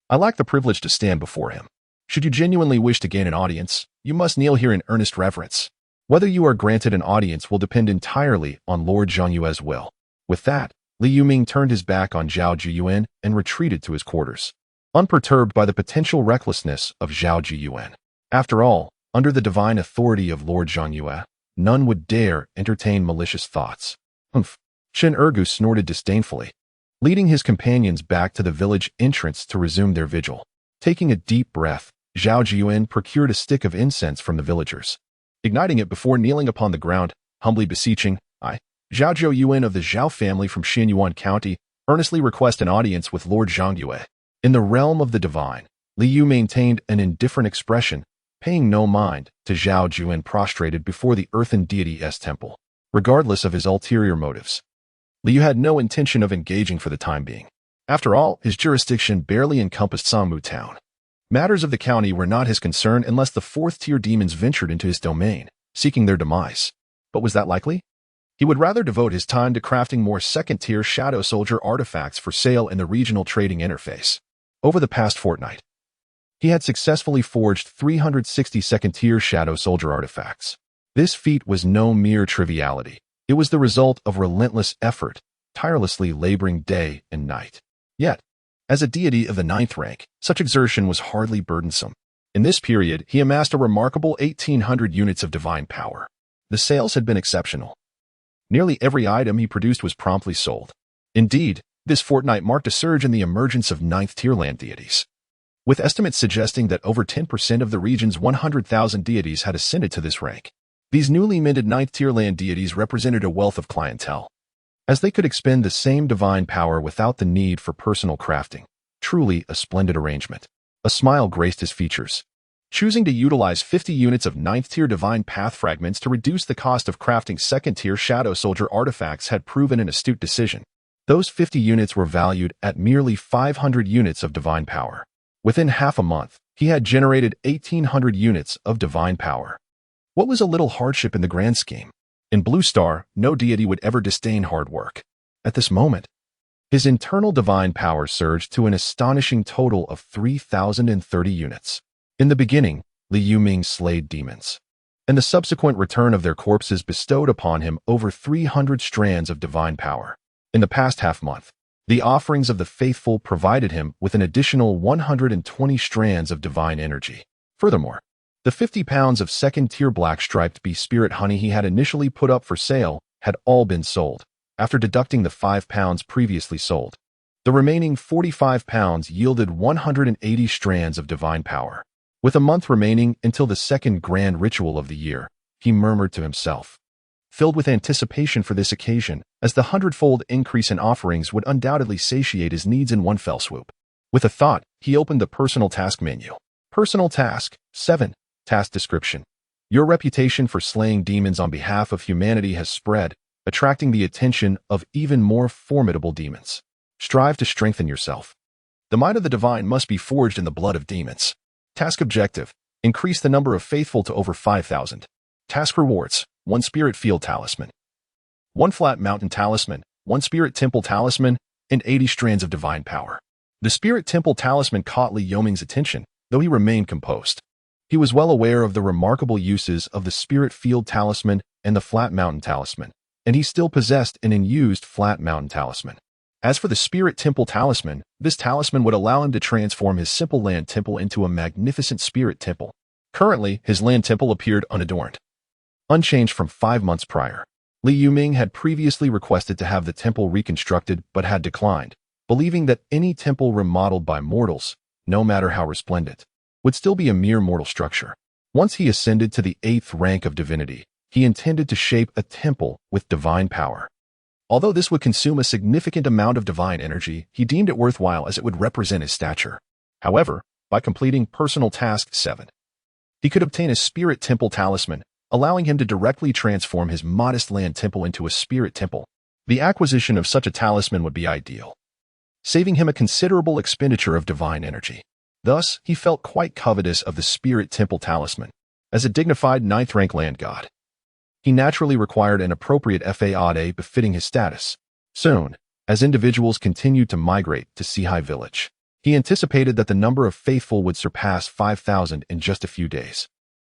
I lack the privilege to stand before him. Should you genuinely wish to gain an audience, you must kneel here in earnest reverence. Whether you are granted an audience will depend entirely on Lord Zhang Yue's will. With that, Li Yuming turned his back on Zhao Zhuyuan and retreated to his quarters, unperturbed by the potential recklessness of Zhao Zhuyuan. After all, under the divine authority of Lord Zhang Yue, none would dare entertain malicious thoughts. Humph! Chen Ergu snorted disdainfully, leading his companions back to the village entrance to resume their vigil. Taking a deep breath, Zhao Zhuyuan procured a stick of incense from the villagers, igniting it before kneeling upon the ground, humbly beseeching, I, Zhao Zhuyuan of the Zhao family from Xianyuan County, earnestly request an audience with Lord Zhang Yue. In the realm of the divine, Li Yu maintained an indifferent expression, paying no mind to Zhao Zhuyuan prostrated before the earthen deity's temple. Regardless of his ulterior motives, Li Yu had no intention of engaging for the time being. After all, his jurisdiction barely encompassed Tsangmu Town. Matters of the county were not his concern unless the 4th-tier demons ventured into his domain, seeking their demise. But was that likely? He would rather devote his time to crafting more 2nd-tier Shadow Soldier artifacts for sale in the regional trading interface. Over the past fortnight, he had successfully forged 360 2nd-tier Shadow Soldier artifacts. This feat was no mere triviality. It was the result of relentless effort, tirelessly laboring day and night. Yet, as a deity of the 9th rank, such exertion was hardly burdensome. In this period, he amassed a remarkable 1,800 units of divine power. The sales had been exceptional. Nearly every item he produced was promptly sold. Indeed, this fortnight marked a surge in the emergence of 9th-tier land deities, with estimates suggesting that over 10% of the region's 100,000 deities had ascended to this rank. These newly minted 9th-tier land deities represented a wealth of clientele, as they could expend the same divine power without the need for personal crafting. Truly a splendid arrangement. A smile graced his features. Choosing to utilize 50 units of 9th-tier divine path fragments to reduce the cost of crafting 2nd-tier Shadow Soldier artifacts had proven an astute decision. Those 50 units were valued at merely 500 units of divine power. Within half a month, he had generated 1,800 units of divine power. What was a little hardship in the grand scheme? In Blue Star, no deity would ever disdain hard work. At this moment, His internal divine power surged to an astonishing total of 3,030 units. In the beginning, Li Yuming slayed demons, and the subsequent return of their corpses bestowed upon him over 300 strands of divine power. In the past half-month, the offerings of the faithful provided him with an additional 120 strands of divine energy. Furthermore, the 50 pounds of second-tier black-striped bee spirit honey he had initially put up for sale had all been sold, after deducting the 5 pounds previously sold. The remaining 45 pounds yielded 180 strands of divine power. With a month remaining until the second grand ritual of the year, he murmured to himself, filled with anticipation for this occasion, as the hundredfold increase in offerings would undoubtedly satiate his needs in one fell swoop. With a thought, he opened the personal task menu. Personal task 7. Task description. Your reputation for slaying demons on behalf of humanity has spread, attracting the attention of even more formidable demons. Strive to strengthen yourself. The might of the divine must be forged in the blood of demons. Task objective. Increase the number of faithful to over 5,000. Task rewards. 1 Spirit Field Talisman, 1 Flat Mountain Talisman, 1 Spirit Temple Talisman, and 80 strands of divine power. The Spirit Temple Talisman caught Li Yuming's attention, though he remained composed. He was well aware of the remarkable uses of the Spirit Field Talisman and the Flat Mountain Talisman, and he still possessed an unused Flat Mountain Talisman. As for the Spirit Temple Talisman, this talisman would allow him to transform his simple land temple into a magnificent spirit temple. Currently, his land temple appeared unadorned, unchanged from 5 months prior. Li Yuming had previously requested to have the temple reconstructed but had declined, believing that any temple remodeled by mortals, no matter how resplendent, would still be a mere mortal structure. Once he ascended to the 8th rank of divinity, he intended to shape a temple with divine power. Although this would consume a significant amount of divine energy, he deemed it worthwhile as it would represent his stature. However, by completing Personal Task 7, he could obtain a Spirit Temple Talisman, allowing him to directly transform his modest land temple into a spirit temple. The acquisition of such a talisman would be ideal, saving him a considerable expenditure of divine energy. Thus, he felt quite covetous of the Spirit Temple Talisman. As a dignified 9th rank land god, he naturally required an appropriate fade befitting his status. Soon, as individuals continued to migrate to Sihai Village, he anticipated that the number of faithful would surpass 5,000 in just a few days.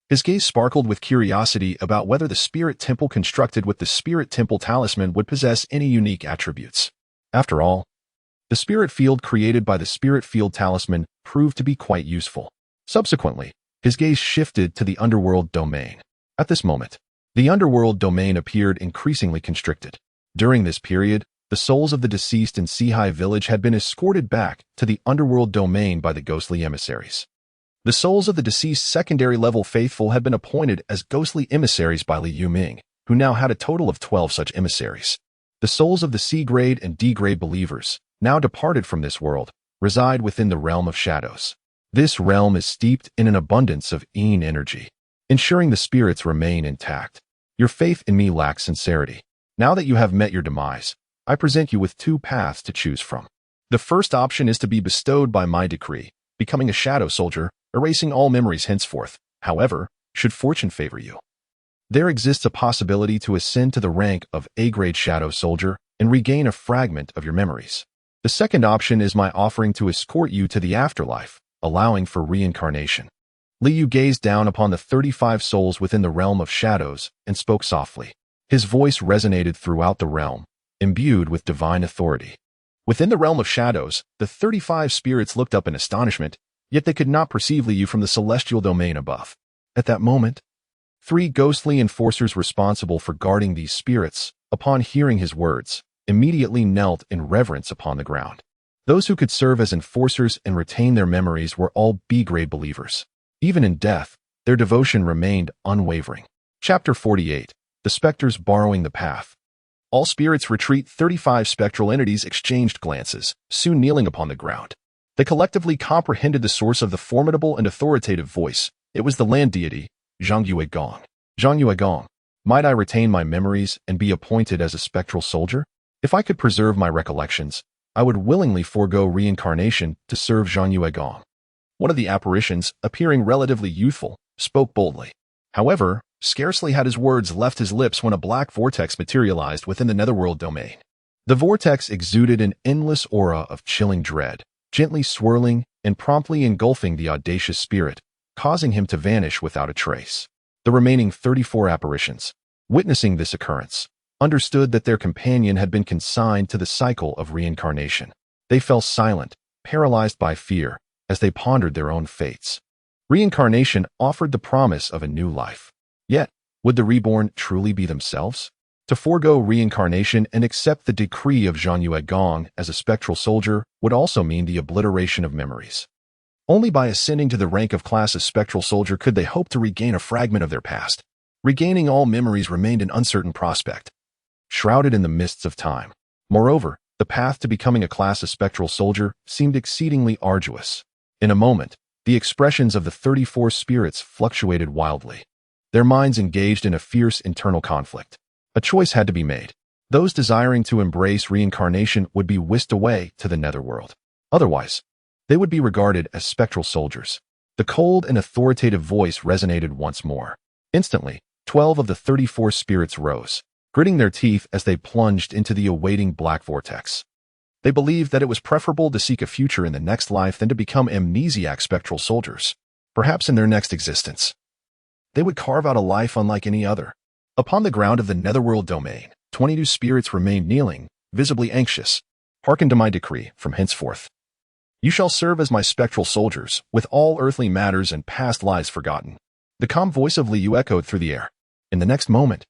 His gaze sparkled with curiosity about whether the spirit temple constructed with the Spirit Temple Talisman would possess any unique attributes. After all, the spirit field created by the Spirit Field Talisman proved to be quite useful. Subsequently, his gaze shifted to the underworld domain. At this moment, the underworld domain appeared increasingly constricted. During this period, the souls of the deceased in Sihai Village had been escorted back to the underworld domain by the ghostly emissaries. The souls of the deceased secondary-level faithful had been appointed as ghostly emissaries by Li Yuming, who now had a total of 12 such emissaries. The souls of the C-grade and D-grade believers, now departed from this world, reside within the realm of shadows. This realm is steeped in an abundance of Yin energy, ensuring the spirits remain intact. Your faith in me lacks sincerity. Now that you have met your demise, I present you with 2 paths to choose from. The first option is to be bestowed by my decree, becoming a shadow soldier, erasing all memories henceforth. However, should fortune favor you, there exists a possibility to ascend to the rank of A-grade shadow soldier and regain a fragment of your memories. The second option is my offering to escort you to the afterlife, allowing for reincarnation. Li Yu gazed down upon the 35 souls within the realm of shadows and spoke softly. His voice resonated throughout the realm, imbued with divine authority. Within the realm of shadows, the 35 spirits looked up in astonishment, yet they could not perceive Li Yu from the celestial domain above. At that moment, 3 ghostly enforcers responsible for guarding these spirits, upon hearing his words, immediately knelt in reverence upon the ground. Those who could serve as enforcers and retain their memories were all B-grade believers. Even in death, their devotion remained unwavering. Chapter 48. The Spectres Borrowing the Path. All spirits retreat. 35 spectral entities exchanged glances, soon kneeling upon the ground. They collectively comprehended the source of the formidable and authoritative voice. It was the land deity, Zhang Yuegong. Zhang Yuegong, might I retain my memories and be appointed as a spectral soldier? If I could preserve my recollections, I would willingly forego reincarnation to serve Zhang Yuegong. One of the apparitions, appearing relatively youthful, spoke boldly. However, scarcely had his words left his lips when a black vortex materialized within the netherworld domain. The vortex exuded an endless aura of chilling dread, gently swirling and promptly engulfing the audacious spirit, causing him to vanish without a trace. The remaining 34 apparitions, witnessing this occurrence, understood that their companion had been consigned to the cycle of reincarnation. They fell silent, paralyzed by fear, as they pondered their own fates. Reincarnation offered the promise of a new life. Yet, would the reborn truly be themselves? To forego reincarnation and accept the decree of Zhang Yuegong as a spectral soldier would also mean the obliteration of memories. Only by ascending to the rank of class as spectral soldier could they hope to regain a fragment of their past. Regaining all memories remained an uncertain prospect, shrouded in the mists of time. Moreover, the path to becoming a class as spectral soldier seemed exceedingly arduous. In a moment, the expressions of the 34 spirits fluctuated wildly. Their minds engaged in a fierce internal conflict. A choice had to be made. Those desiring to embrace reincarnation would be whisked away to the netherworld. Otherwise, they would be regarded as spectral soldiers. The cold and authoritative voice resonated once more. Instantly, 12 of the 34 spirits rose, gritting their teeth as they plunged into the awaiting black vortex. They believed that it was preferable to seek a future in the next life than to become amnesiac spectral soldiers. Perhaps in their next existence, they would carve out a life unlike any other. Upon the ground of the netherworld domain, 22 spirits remained kneeling, visibly anxious. Hearken to my decree from henceforth. You shall serve as my spectral soldiers, with all earthly matters and past lives forgotten. The calm voice of Liu echoed through the air. In the next moment,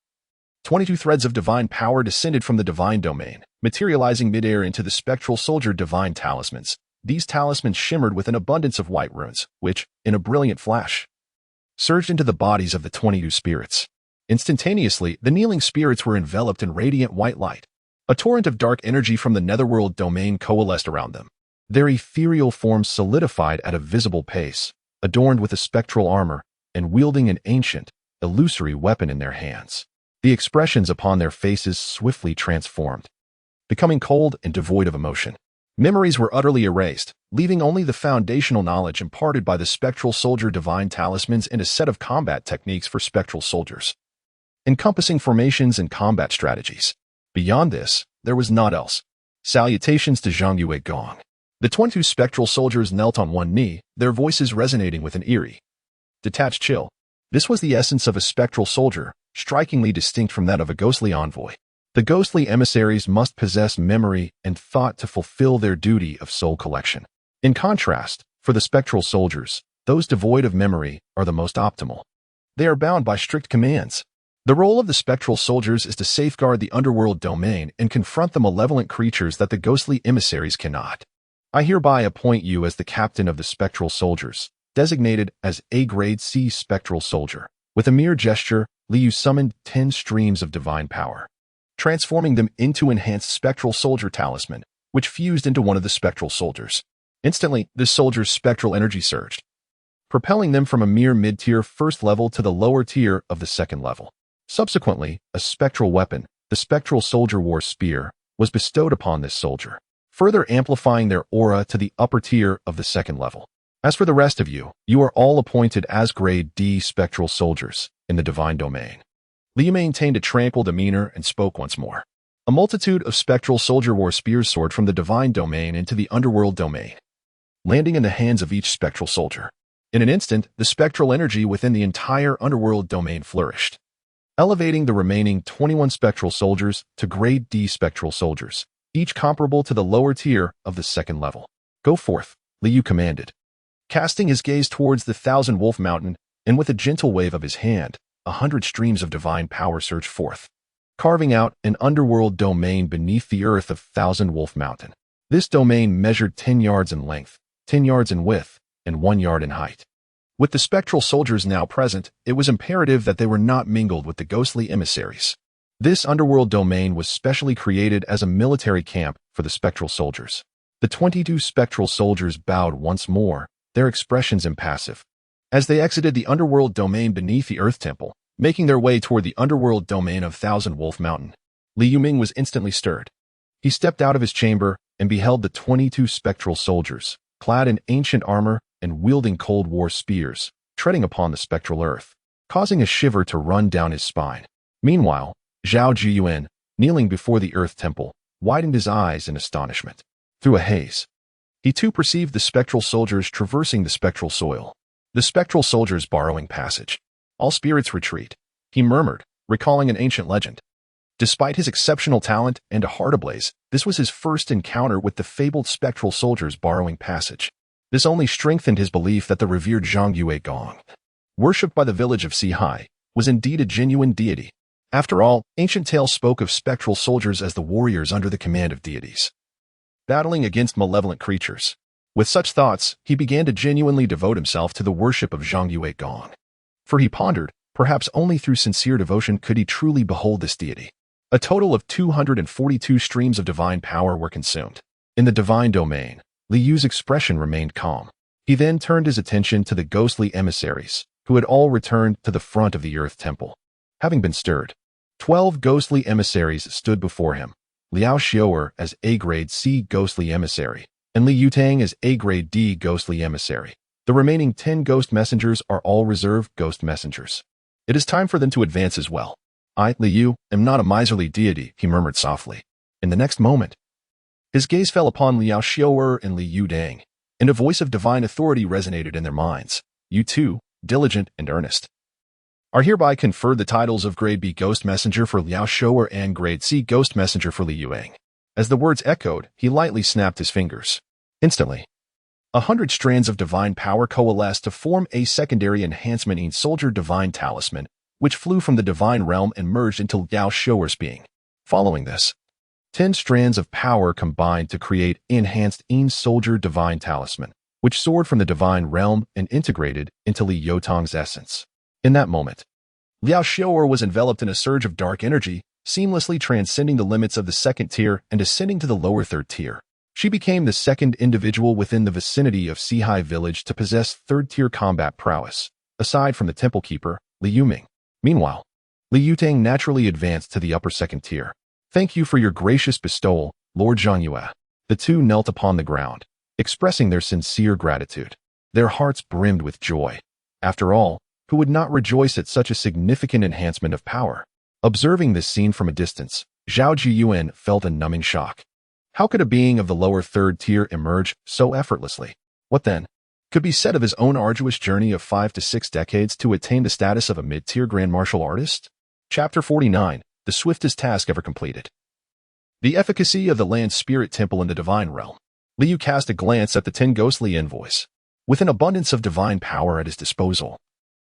22 threads of divine power descended from the divine domain, materializing midair into the spectral soldier divine talismans. These talismans shimmered with an abundance of white runes, which, in a brilliant flash, surged into the bodies of the 22 spirits. Instantaneously, the kneeling spirits were enveloped in radiant white light. A torrent of dark energy from the netherworld domain coalesced around them. Their ethereal forms solidified at a visible pace, adorned with a spectral armor, and wielding an ancient, illusory weapon in their hands. The expressions upon their faces swiftly transformed, becoming cold and devoid of emotion. Memories were utterly erased, leaving only the foundational knowledge imparted by the spectral soldier divine talismans and a set of combat techniques for spectral soldiers, encompassing formations and combat strategies. Beyond this, there was naught else. Salutations to Zhang Yuegong. The 22 spectral soldiers knelt on one knee, their voices resonating with an eerie, detached chill. This was the essence of a spectral soldier, strikingly distinct from that of a ghostly envoy. The ghostly emissaries must possess memory and thought to fulfill their duty of soul collection. In contrast, for the spectral soldiers, those devoid of memory are the most optimal. They are bound by strict commands. The role of the spectral soldiers is to safeguard the underworld domain and confront the malevolent creatures that the ghostly emissaries cannot. I hereby appoint you as the captain of the spectral soldiers, designated as A-grade C spectral soldier. With a mere gesture, Liu summoned 10 streams of divine power, transforming them into enhanced spectral soldier talisman, which fused into one of the spectral soldiers. Instantly, this soldier's spectral energy surged, propelling them from a mere mid-tier first level to the lower tier of the second level. Subsequently, a spectral weapon, the Spectral Soldier War Spear, was bestowed upon this soldier, further amplifying their aura to the upper tier of the second level. As for the rest of you, you are all appointed as Grade D spectral soldiers in the divine domain. Liu maintained a tranquil demeanor and spoke once more. A multitude of spectral soldier war spears soared from the divine domain into the underworld domain, landing in the hands of each spectral soldier. In an instant, the spectral energy within the entire underworld domain flourished, elevating the remaining 21 spectral soldiers to Grade D spectral soldiers, each comparable to the lower tier of the second level. Go forth, Liu commanded. Casting his gaze towards the Thousand Wolf Mountain, and with a gentle wave of his hand, 100 streams of divine power surged forth, carving out an underworld domain beneath the earth of Thousand Wolf Mountain. This domain measured 10 yards in length, 10 yards in width, and 1 yard in height. With the spectral soldiers now present, it was imperative that they were not mingled with the ghostly emissaries. This underworld domain was specially created as a military camp for the spectral soldiers. The 22 spectral soldiers bowed once more, their expressions impassive, as they exited the underworld domain beneath the Earth Temple, making their way toward the underworld domain of Thousand Wolf Mountain. Li Yuming was instantly stirred. He stepped out of his chamber and beheld the 22 spectral soldiers, clad in ancient armor and wielding Cold War spears, treading upon the spectral earth, causing a shiver to run down his spine. Meanwhile, Zhao Jiyuan, kneeling before the Earth Temple, widened his eyes in astonishment. Through a haze, he too perceived the spectral soldiers traversing the spectral soil. The spectral soldiers borrowing passage. All spirits retreat, he murmured, recalling an ancient legend. Despite his exceptional talent and a heart ablaze, this was his first encounter with the fabled spectral soldiers borrowing passage. This only strengthened his belief that the revered Zhang Yue Gong, worshipped by the village of Sihai, was indeed a genuine deity. After all, ancient tales spoke of spectral soldiers as the warriors under the command of deities, battling against malevolent creatures. With such thoughts, he began to genuinely devote himself to the worship of Zhang Yue Gong. For he pondered, perhaps only through sincere devotion could he truly behold this deity. A total of 242 streams of divine power were consumed. In the divine domain, Li Yu's expression remained calm. He then turned his attention to the ghostly emissaries, who had all returned to the front of the Earth Temple. Having been stirred, 12 ghostly emissaries stood before him, Liao Xiao'er as A-grade C ghostly emissary, and Li Yutang as A-grade D ghostly emissary. The remaining 10 ghost messengers are all reserved ghost messengers. It is time for them to advance as well. I, Li Yu, am not a miserly deity, he murmured softly. In the next moment, his gaze fell upon Liao Xiao'er and Li Yudang, and a voice of divine authority resonated in their minds. You too, diligent and earnest, are hereby conferred the titles of Grade B Ghost Messenger for Liao Xiao'er and Grade C Ghost Messenger for Li Yuang. As the words echoed, he lightly snapped his fingers. Instantly, 100 strands of divine power coalesced to form a secondary enhancement in Soldier Divine Talisman, which flew from the divine realm and merged into Liao Xiao'er's being. Following this, 10 strands of power combined to create enhanced In Soldier Divine Talisman, which soared from the divine realm and integrated into Li Yotang's essence. In that moment, Liao Xiao'er was enveloped in a surge of dark energy, seamlessly transcending the limits of the second tier and ascending to the lower third tier. She became the second individual within the vicinity of Sihai village to possess third-tier combat prowess, aside from the temple keeper, Li Yuming. Meanwhile, Li Yutang naturally advanced to the upper second tier. Thank you for your gracious bestowal, Lord Zhang Yue. The two knelt upon the ground, expressing their sincere gratitude. Their hearts brimmed with joy. After all, who would not rejoice at such a significant enhancement of power? Observing this scene from a distance, Zhao Jiyuan felt a numbing shock. How could a being of the lower third tier emerge so effortlessly? What then could be said of his own arduous journey of 5 to 6 decades to attain the status of a mid-tier grand martial artist? Chapter 49, the swiftest task ever completed. The efficacy of the land spirit temple in the divine realm. Li Yu cast a glance at the 10 ghostly envoys. With an abundance of divine power at his disposal,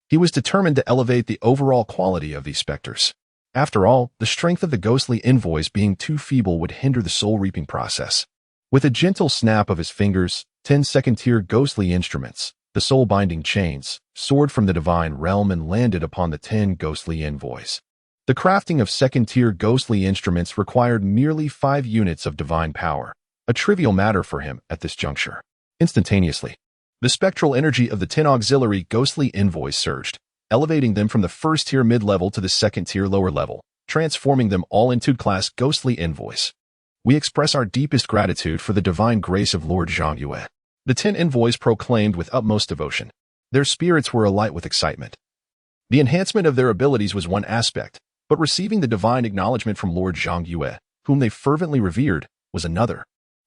he was determined to elevate the overall quality of these specters. After all, the strength of the ghostly envoys being too feeble would hinder the soul-reaping process. With a gentle snap of his fingers, 10 second-tier ghostly instruments, the soul-binding chains, soared from the divine realm and landed upon the 10 ghostly envoys. The crafting of second-tier ghostly instruments required merely 5 units of divine power, a trivial matter for him at this juncture. Instantaneously, the spectral energy of the 10 auxiliary ghostly envoys surged, elevating them from the first-tier mid-level to the second-tier lower level, transforming them all into class ghostly envoys. We express our deepest gratitude for the divine grace of Lord Zhang Yue. The 10 envoys proclaimed with utmost devotion. Their spirits were alight with excitement. The enhancement of their abilities was one aspect, but receiving the divine acknowledgement from Lord Zhang Yue, whom they fervently revered, was another.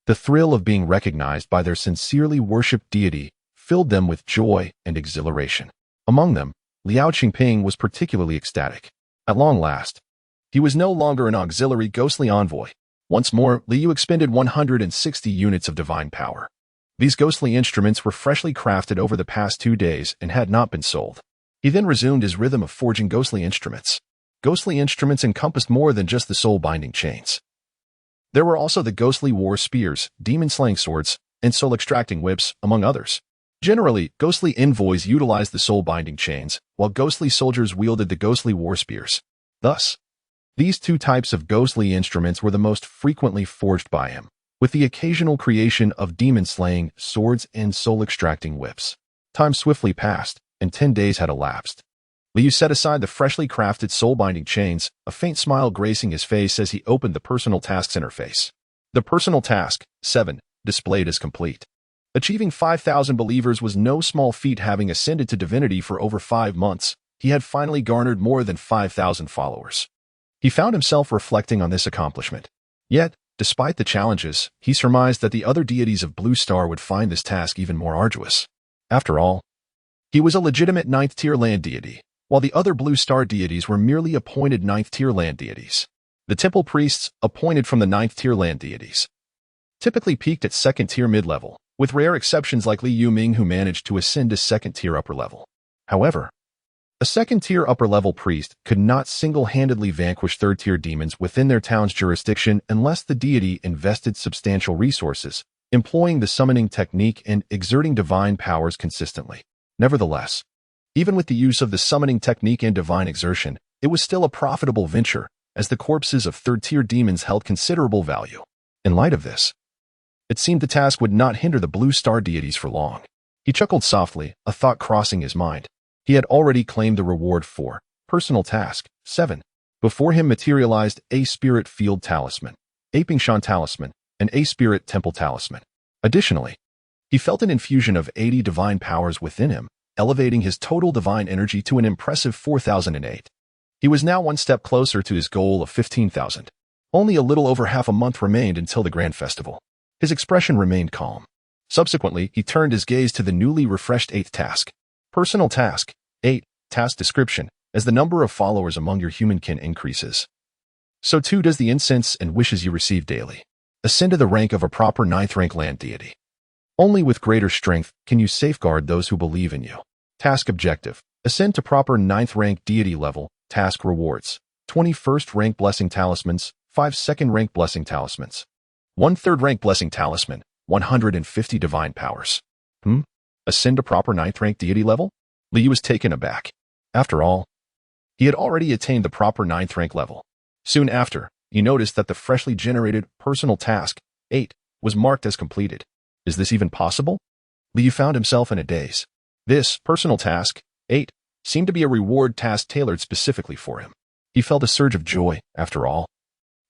The thrill of being recognized by their sincerely worshipped deity filled them with joy and exhilaration. Among them, Liao Qingping was particularly ecstatic. At long last, he was no longer an auxiliary ghostly envoy. Once more, Li Yu expended 160 units of divine power. These ghostly instruments were freshly crafted over the past 2 days and had not been sold. He then resumed his rhythm of forging ghostly instruments. Ghostly instruments encompassed more than just the soul-binding chains. There were also the ghostly war spears, demon-slaying swords, and soul-extracting whips, among others. Generally, ghostly envoys utilized the soul-binding chains, while ghostly soldiers wielded the ghostly war spears. Thus, these 2 types of ghostly instruments were the most frequently forged by him, with the occasional creation of demon-slaying swords and soul-extracting whips. Time swiftly passed, and 10 days had elapsed. Li Yu set aside the freshly crafted soul-binding chains, a faint smile gracing his face as he opened the Personal Tasks interface. The Personal Task, 7, displayed as complete. Achieving 5,000 believers was no small feat. Having ascended to divinity for over 5 months, he had finally garnered more than 5,000 followers. He found himself reflecting on this accomplishment. Yet, Despite the challenges, he surmised that the other deities of Blue Star would find this task even more arduous. After all, he was a legitimate 9th-tier land deity, while the other Blue Star deities were merely appointed 9th-tier land deities. The temple priests, appointed from the 9th-tier land deities, typically peaked at 2nd-tier mid-level, with rare exceptions like Li Yuming who managed to ascend to 2nd-tier upper level. However, a 2nd-tier upper-level priest could not single-handedly vanquish 3rd-tier demons within their town's jurisdiction unless the deity invested substantial resources, employing the summoning technique and exerting divine powers consistently. Nevertheless, even with the use of the summoning technique and divine exertion, it was still a profitable venture, as the corpses of 3rd-tier demons held considerable value. In light of this, it seemed the task would not hinder the Blue Star deities for long. He chuckled softly, a thought crossing his mind. He had already claimed the reward for Personal Task 7. Before him materialized a Spirit Field Talisman, a Pingshan Talisman, and a Spirit Temple Talisman. Additionally, he felt an infusion of 80 divine powers within him, elevating his total divine energy to an impressive 4,008. He was now one step closer to his goal of 15,000. Only a little over half a month remained until the Grand Festival. His expression remained calm. Subsequently, he turned his gaze to the newly refreshed 8th task. Personal Task 8. Task Description. As the number of followers among your humankin increases, so too does the incense and wishes you receive daily. Ascend to the rank of a proper 9th-rank land deity. Only with greater strength can you safeguard those who believe in you. Task Objective. Ascend to proper 9th-rank deity level. Task Rewards. 21st rank Blessing Talismans, 5 2nd-rank Blessing Talismans, 1 3rd-rank Blessing Talisman, 150 divine powers. Ascend to proper 9th-rank deity level? Liu was taken aback. After all, he had already attained the proper 9th-rank level. Soon after, he noticed that the freshly generated Personal Task 8 was marked as completed. Is this even possible? Liu found himself in a daze. This Personal Task 8 seemed to be a reward task tailored specifically for him. He felt a surge of joy, after all.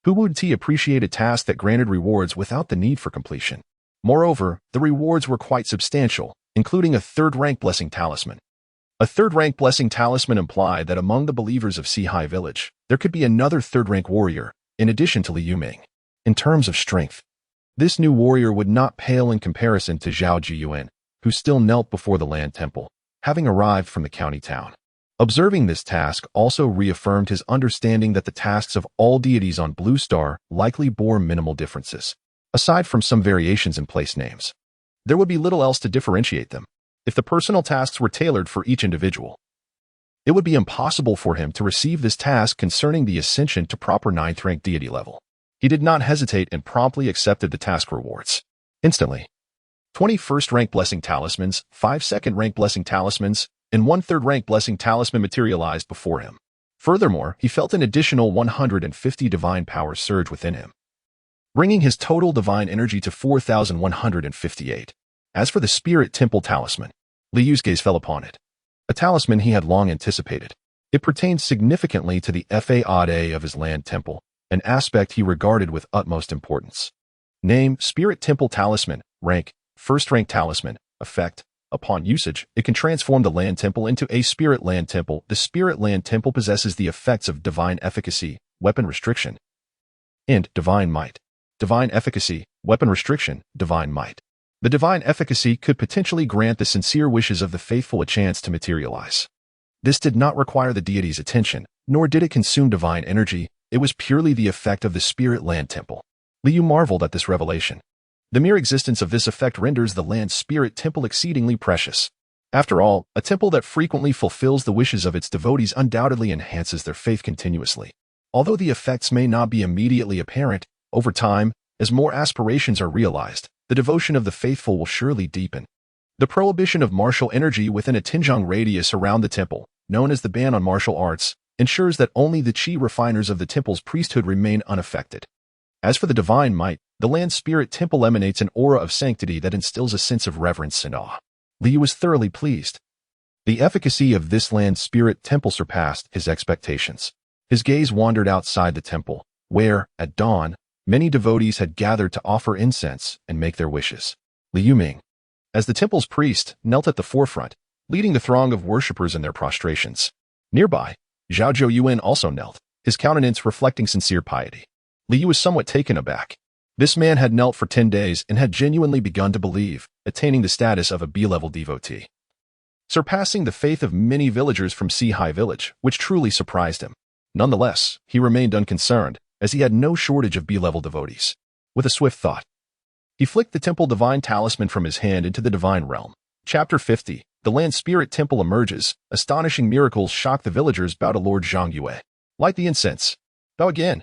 Who would he appreciate a task that granted rewards without the need for completion? Moreover, the rewards were quite substantial, including a 3rd-rank Blessing Talisman. A 3rd-rank Blessing Talisman implied that among the believers of Sihai Village, there could be another 3rd-rank warrior, in addition to Li Yuming. In terms of strength, this new warrior would not pale in comparison to Zhao Jiyuan, who still knelt before the Land Temple, having arrived from the county town. Observing this task also reaffirmed his understanding that the tasks of all deities on Blue Star likely bore minimal differences. Aside from some variations in place names, there would be little else to differentiate them. If the personal tasks were tailored for each individual, it would be impossible for him to receive this task concerning the ascension to proper 9th-rank deity level. He did not hesitate and promptly accepted the task rewards. Instantly, 21st-rank Blessing Talismans, 5 2nd-rank Blessing Talismans, and 1 3rd-rank Blessing Talisman materialized before him. Furthermore, he felt an additional 150 divine powers surge within him, bringing his total divine energy to 4,158. As for the Spirit Temple Talisman, Liu's gaze fell upon it. A talisman he had long anticipated. It pertained significantly to the Faade of his land temple, an aspect he regarded with utmost importance. Name, Spirit Temple Talisman. Rank, 1st-rank Talisman. Effect, upon usage, it can transform the land temple into a Spirit Land Temple. The Spirit Land Temple possesses the effects of Divine Efficacy, Weapon Restriction, and Divine Might. Divine Efficacy, Weapon Restriction, Divine Might. The divine efficacy could potentially grant the sincere wishes of the faithful a chance to materialize. This did not require the deity's attention, nor did it consume divine energy. It was purely the effect of the Spirit Land Temple. Liu marveled at this revelation. The mere existence of this effect renders the land Spirit Temple exceedingly precious. After all, a temple that frequently fulfills the wishes of its devotees undoubtedly enhances their faith continuously. Although the effects may not be immediately apparent, over time, as more aspirations are realized, the devotion of the faithful will surely deepen. The prohibition of martial energy within a Tinjiang radius around the temple, known as the ban on martial arts, ensures that only the chi refiners of the temple's priesthood remain unaffected. As for the divine might, the land Spirit Temple emanates an aura of sanctity that instills a sense of reverence and awe. Liu was thoroughly pleased. The efficacy of this land Spirit Temple surpassed his expectations. His gaze wandered outside the temple, where, at dawn, many devotees had gathered to offer incense and make their wishes. Li Yuming, as the temple's priest, knelt at the forefront, leading the throng of worshippers in their prostrations. Nearby, Zhao Zhou Yuan also knelt, his countenance reflecting sincere piety. Liu was somewhat taken aback. This man had knelt for 10 days and had genuinely begun to believe, attaining the status of a B-level devotee, surpassing the faith of many villagers from Sihai village, which truly surprised him. Nonetheless, he remained unconcerned, as he had no shortage of B-level devotees. With a swift thought, he flicked the temple divine talisman from his hand into the divine realm. Chapter 50. The land spirit temple emerges. Astonishing miracles shock the villagers. Bow to Lord Zhang Yue. Light the incense. Bow again.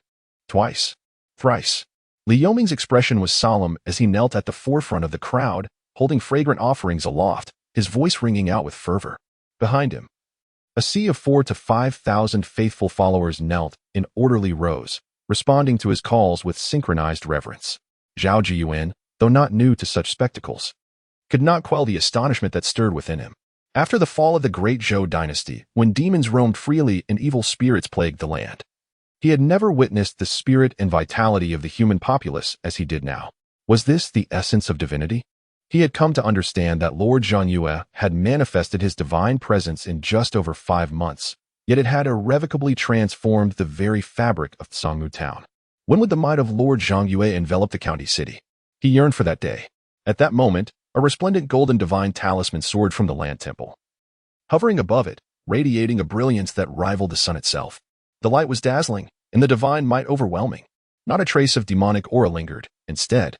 Twice. Thrice. Li Yoming's expression was solemn as he knelt at the forefront of the crowd, holding fragrant offerings aloft, his voice ringing out with fervor. Behind him, a sea of 4,000 to 5,000 faithful followers knelt in orderly rows, responding to his calls with synchronized reverence. Zhao Jiyuan, though not new to such spectacles, could not quell the astonishment that stirred within him. After the fall of the great Zhou dynasty, when demons roamed freely and evil spirits plagued the land, he had never witnessed the spirit and vitality of the human populace as he did now. Was this the essence of divinity? He had come to understand that Lord Zhang Yue had manifested his divine presence in just over 5 months, yet it had irrevocably transformed the very fabric of Tsangmu town. When would the might of Lord Zhang Yue envelop the county city? He yearned for that day. At that moment, a resplendent golden divine talisman soared from the land temple, hovering above it, radiating a brilliance that rivaled the sun itself. The light was dazzling, and the divine might overwhelming. Not a trace of demonic aura lingered. Instead,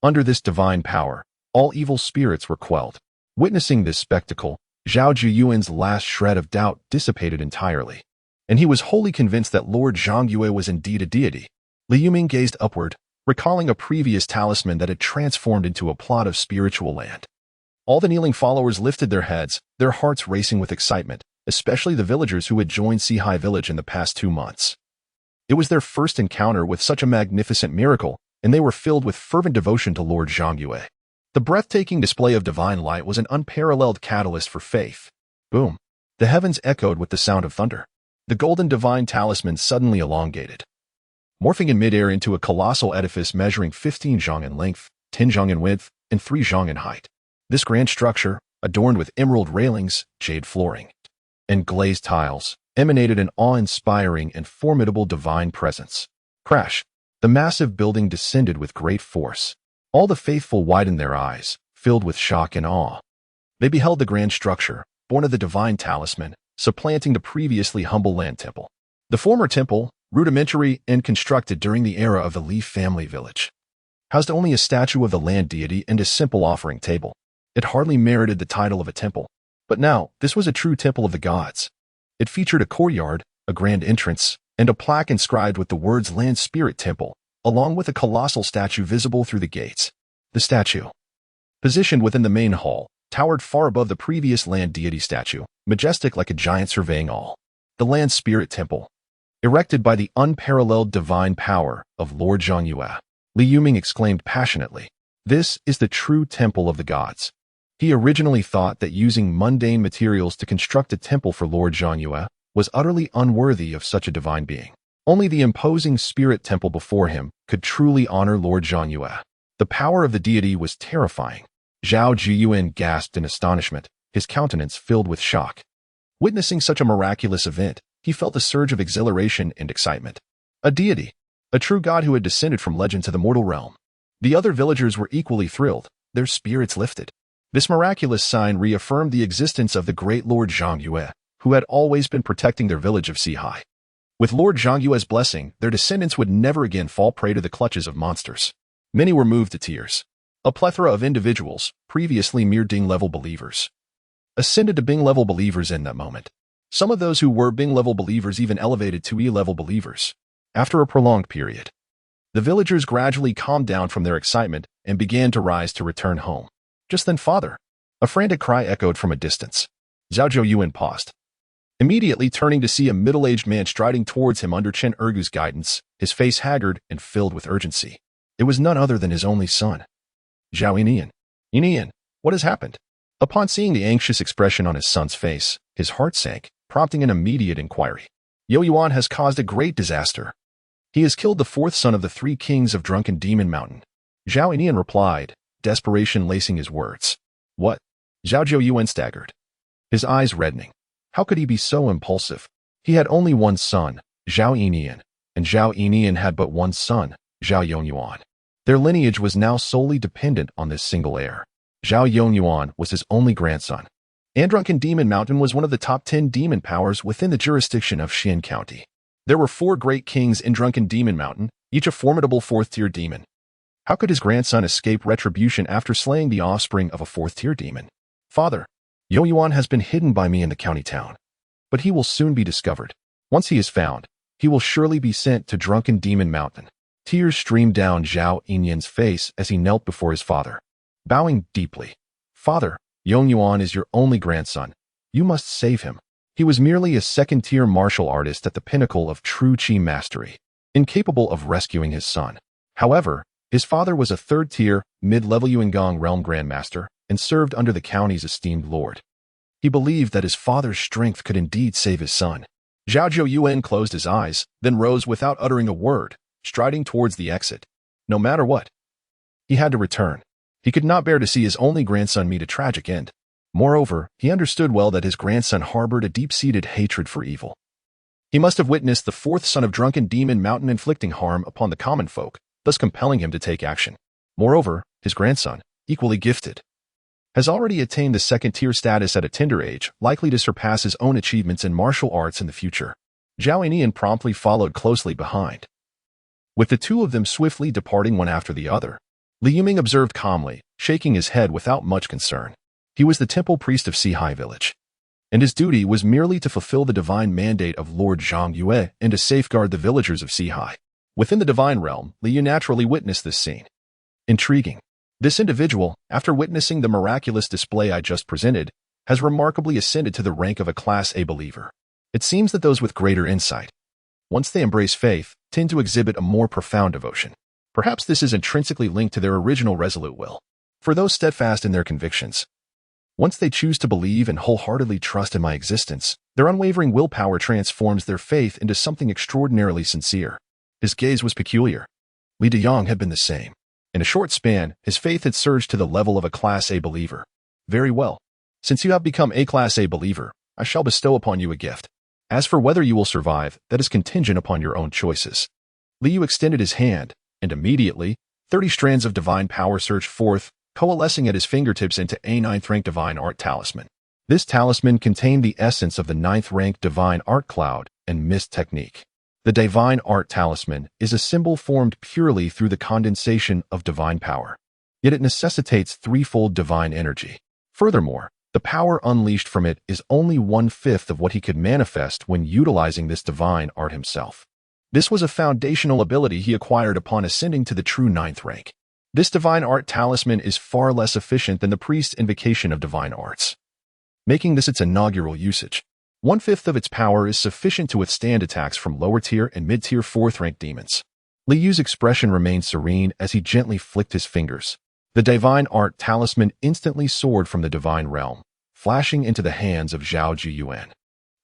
under this divine power, all evil spirits were quelled. Witnessing this spectacle, Zhao Jiyuan's last shred of doubt dissipated entirely, and he was wholly convinced that Lord Zhang Yue was indeed a deity. Li Yuming gazed upward, recalling a previous talisman that had transformed into a plot of spiritual land. All the kneeling followers lifted their heads, their hearts racing with excitement, especially the villagers who had joined Sihai village in the past 2 months. It was their first encounter with such a magnificent miracle, and they were filled with fervent devotion to Lord Zhang Yue. The breathtaking display of divine light was an unparalleled catalyst for faith. Boom! The heavens echoed with the sound of thunder. The golden divine talisman suddenly elongated, morphing in midair into a colossal edifice measuring 15 zhang in length, 10 zhang in width, and 3 zhang in height. This grand structure, adorned with emerald railings, jade flooring, and glazed tiles, emanated an awe-inspiring and formidable divine presence. Crash! The massive building descended with great force. All the faithful widened their eyes, filled with shock and awe. They beheld the grand structure, born of the divine talisman, supplanting the previously humble land temple. The former temple, rudimentary and constructed during the era of the Li family village, housed only a statue of the land deity and a simple offering table. It hardly merited the title of a temple. But now, this was a true temple of the gods. It featured a courtyard, a grand entrance, and a plaque inscribed with the words Land Spirit Temple, along with a colossal statue visible through the gates. The statue, positioned within the main hall, towered far above the previous land deity statue, majestic like a giant surveying all. The Land Spirit Temple, erected by the unparalleled divine power of Lord Zhang Yue. Li Yuming exclaimed passionately, "This is the true temple of the gods." He originally thought that using mundane materials to construct a temple for Lord Zhang Yue was utterly unworthy of such a divine being. Only the imposing spirit temple before him could truly honor Lord Zhang Yue. The power of the deity was terrifying. Zhao Jiyuan gasped in astonishment, his countenance filled with shock. Witnessing such a miraculous event, he felt a surge of exhilaration and excitement. A deity, a true god who had descended from legend to the mortal realm. The other villagers were equally thrilled, their spirits lifted. This miraculous sign reaffirmed the existence of the great Lord Zhang Yue, who had always been protecting their village of Sihai. With Lord Zhang Yue's blessing, their descendants would never again fall prey to the clutches of monsters. Many were moved to tears. A plethora of individuals, previously mere Ding-level believers, ascended to Bing-level believers in that moment. Some of those who were Bing-level believers even elevated to E-level believers. After a prolonged period, the villagers gradually calmed down from their excitement and began to rise to return home. Just then, "Father!" A frantic cry echoed from a distance. Zhao Jiyuan paused, immediately turning to see a middle-aged man striding towards him under Chen Ergu's guidance, his face haggard and filled with urgency. It was none other than his only son, Zhao Yinian. "Yinian, what has happened?" Upon seeing the anxious expression on his son's face, his heart sank, prompting an immediate inquiry. "Yo Yuan has caused a great disaster. He has killed the 4th son of the 3 kings of Drunken Demon Mountain." Zhao Yinian replied, desperation lacing his words. "What?" Zhao Jiyuan staggered, his eyes reddening. How could he be so impulsive? He had only one son, Zhao Yinian, and Zhao Yinian had but one son, Zhao Yongyuan. Their lineage was now solely dependent on this single heir. Zhao Yongyuan was his only grandson. Drunken Demon Mountain was one of the top 10 demon powers within the jurisdiction of Xian County. There were 4 great kings in Drunken Demon Mountain, each a formidable 4th-tier demon. How could his grandson escape retribution after slaying the offspring of a 4th-tier demon? Father, Yongyuan has been hidden by me in the county town, but he will soon be discovered. Once he is found, he will surely be sent to Drunken Demon Mountain. Tears streamed down Zhao Yinyan's face as he knelt before his father. Bowing deeply, Father, Yongyuan is your only grandson. You must save him. He was merely a 2nd-tier martial artist at the pinnacle of true Qi mastery, incapable of rescuing his son. However, his father was a 3rd-tier, mid-level Yuangong realm grandmaster and served under the county's esteemed lord. He believed that his father's strength could indeed save his son. Zhao Zhou closed his eyes, then rose without uttering a word, striding towards the exit. No matter what, he had to return. He could not bear to see his only grandson meet a tragic end. Moreover, he understood well that his grandson harbored a deep-seated hatred for evil. He must have witnessed the 4th son of Drunken Demon Mountain inflicting harm upon the common folk, thus compelling him to take action. Moreover, his grandson, equally gifted, has already attained the 2nd-tier status at a tender age, likely to surpass his own achievements in martial arts in the future. Zhao Yinyan promptly followed closely behind, with the 2 of them swiftly departing one after the other. Li Yuming observed calmly, shaking his head without much concern. He was the temple priest of Sihai Village, and his duty was merely to fulfill the divine mandate of Lord Zhang Yue and to safeguard the villagers of Sihai. Within the divine realm, Li Yu naturally witnessed this scene. Intriguing. This individual, after witnessing the miraculous display I just presented, has remarkably ascended to the rank of a Class A believer. It seems that those with greater insight, once they embrace faith, tend to exhibit a more profound devotion. Perhaps this is intrinsically linked to their original resolute will. For those steadfast in their convictions, once they choose to believe and wholeheartedly trust in my existence, their unwavering willpower transforms their faith into something extraordinarily sincere. His gaze was peculiar. Li Deyang had been the same. In a short span, his faith had surged to the level of a Class A believer. Very well. Since you have become a Class A believer, I shall bestow upon you a gift. As for whether you will survive, that is contingent upon your own choices. Li Yu extended his hand, and immediately, 30 strands of divine power surged forth, coalescing at his fingertips into a 9th-rank divine art talisman. This talisman contained the essence of the 9th-rank divine art cloud and mist technique. The divine art talisman is a symbol formed purely through the condensation of divine power, yet it necessitates 3-fold divine energy. Furthermore, the power unleashed from it is only 1/5 of what he could manifest when utilizing this divine art himself. This was a foundational ability he acquired upon ascending to the true 9th rank. This divine art talisman is far less efficient than the priest's invocation of divine arts, making this its inaugural usage. 1/5 of its power is sufficient to withstand attacks from lower-tier and mid-tier 4th-rank demons. Li Yu's expression remained serene as he gently flicked his fingers. The divine art talisman instantly soared from the divine realm, flashing into the hands of Zhao Zhiyuan,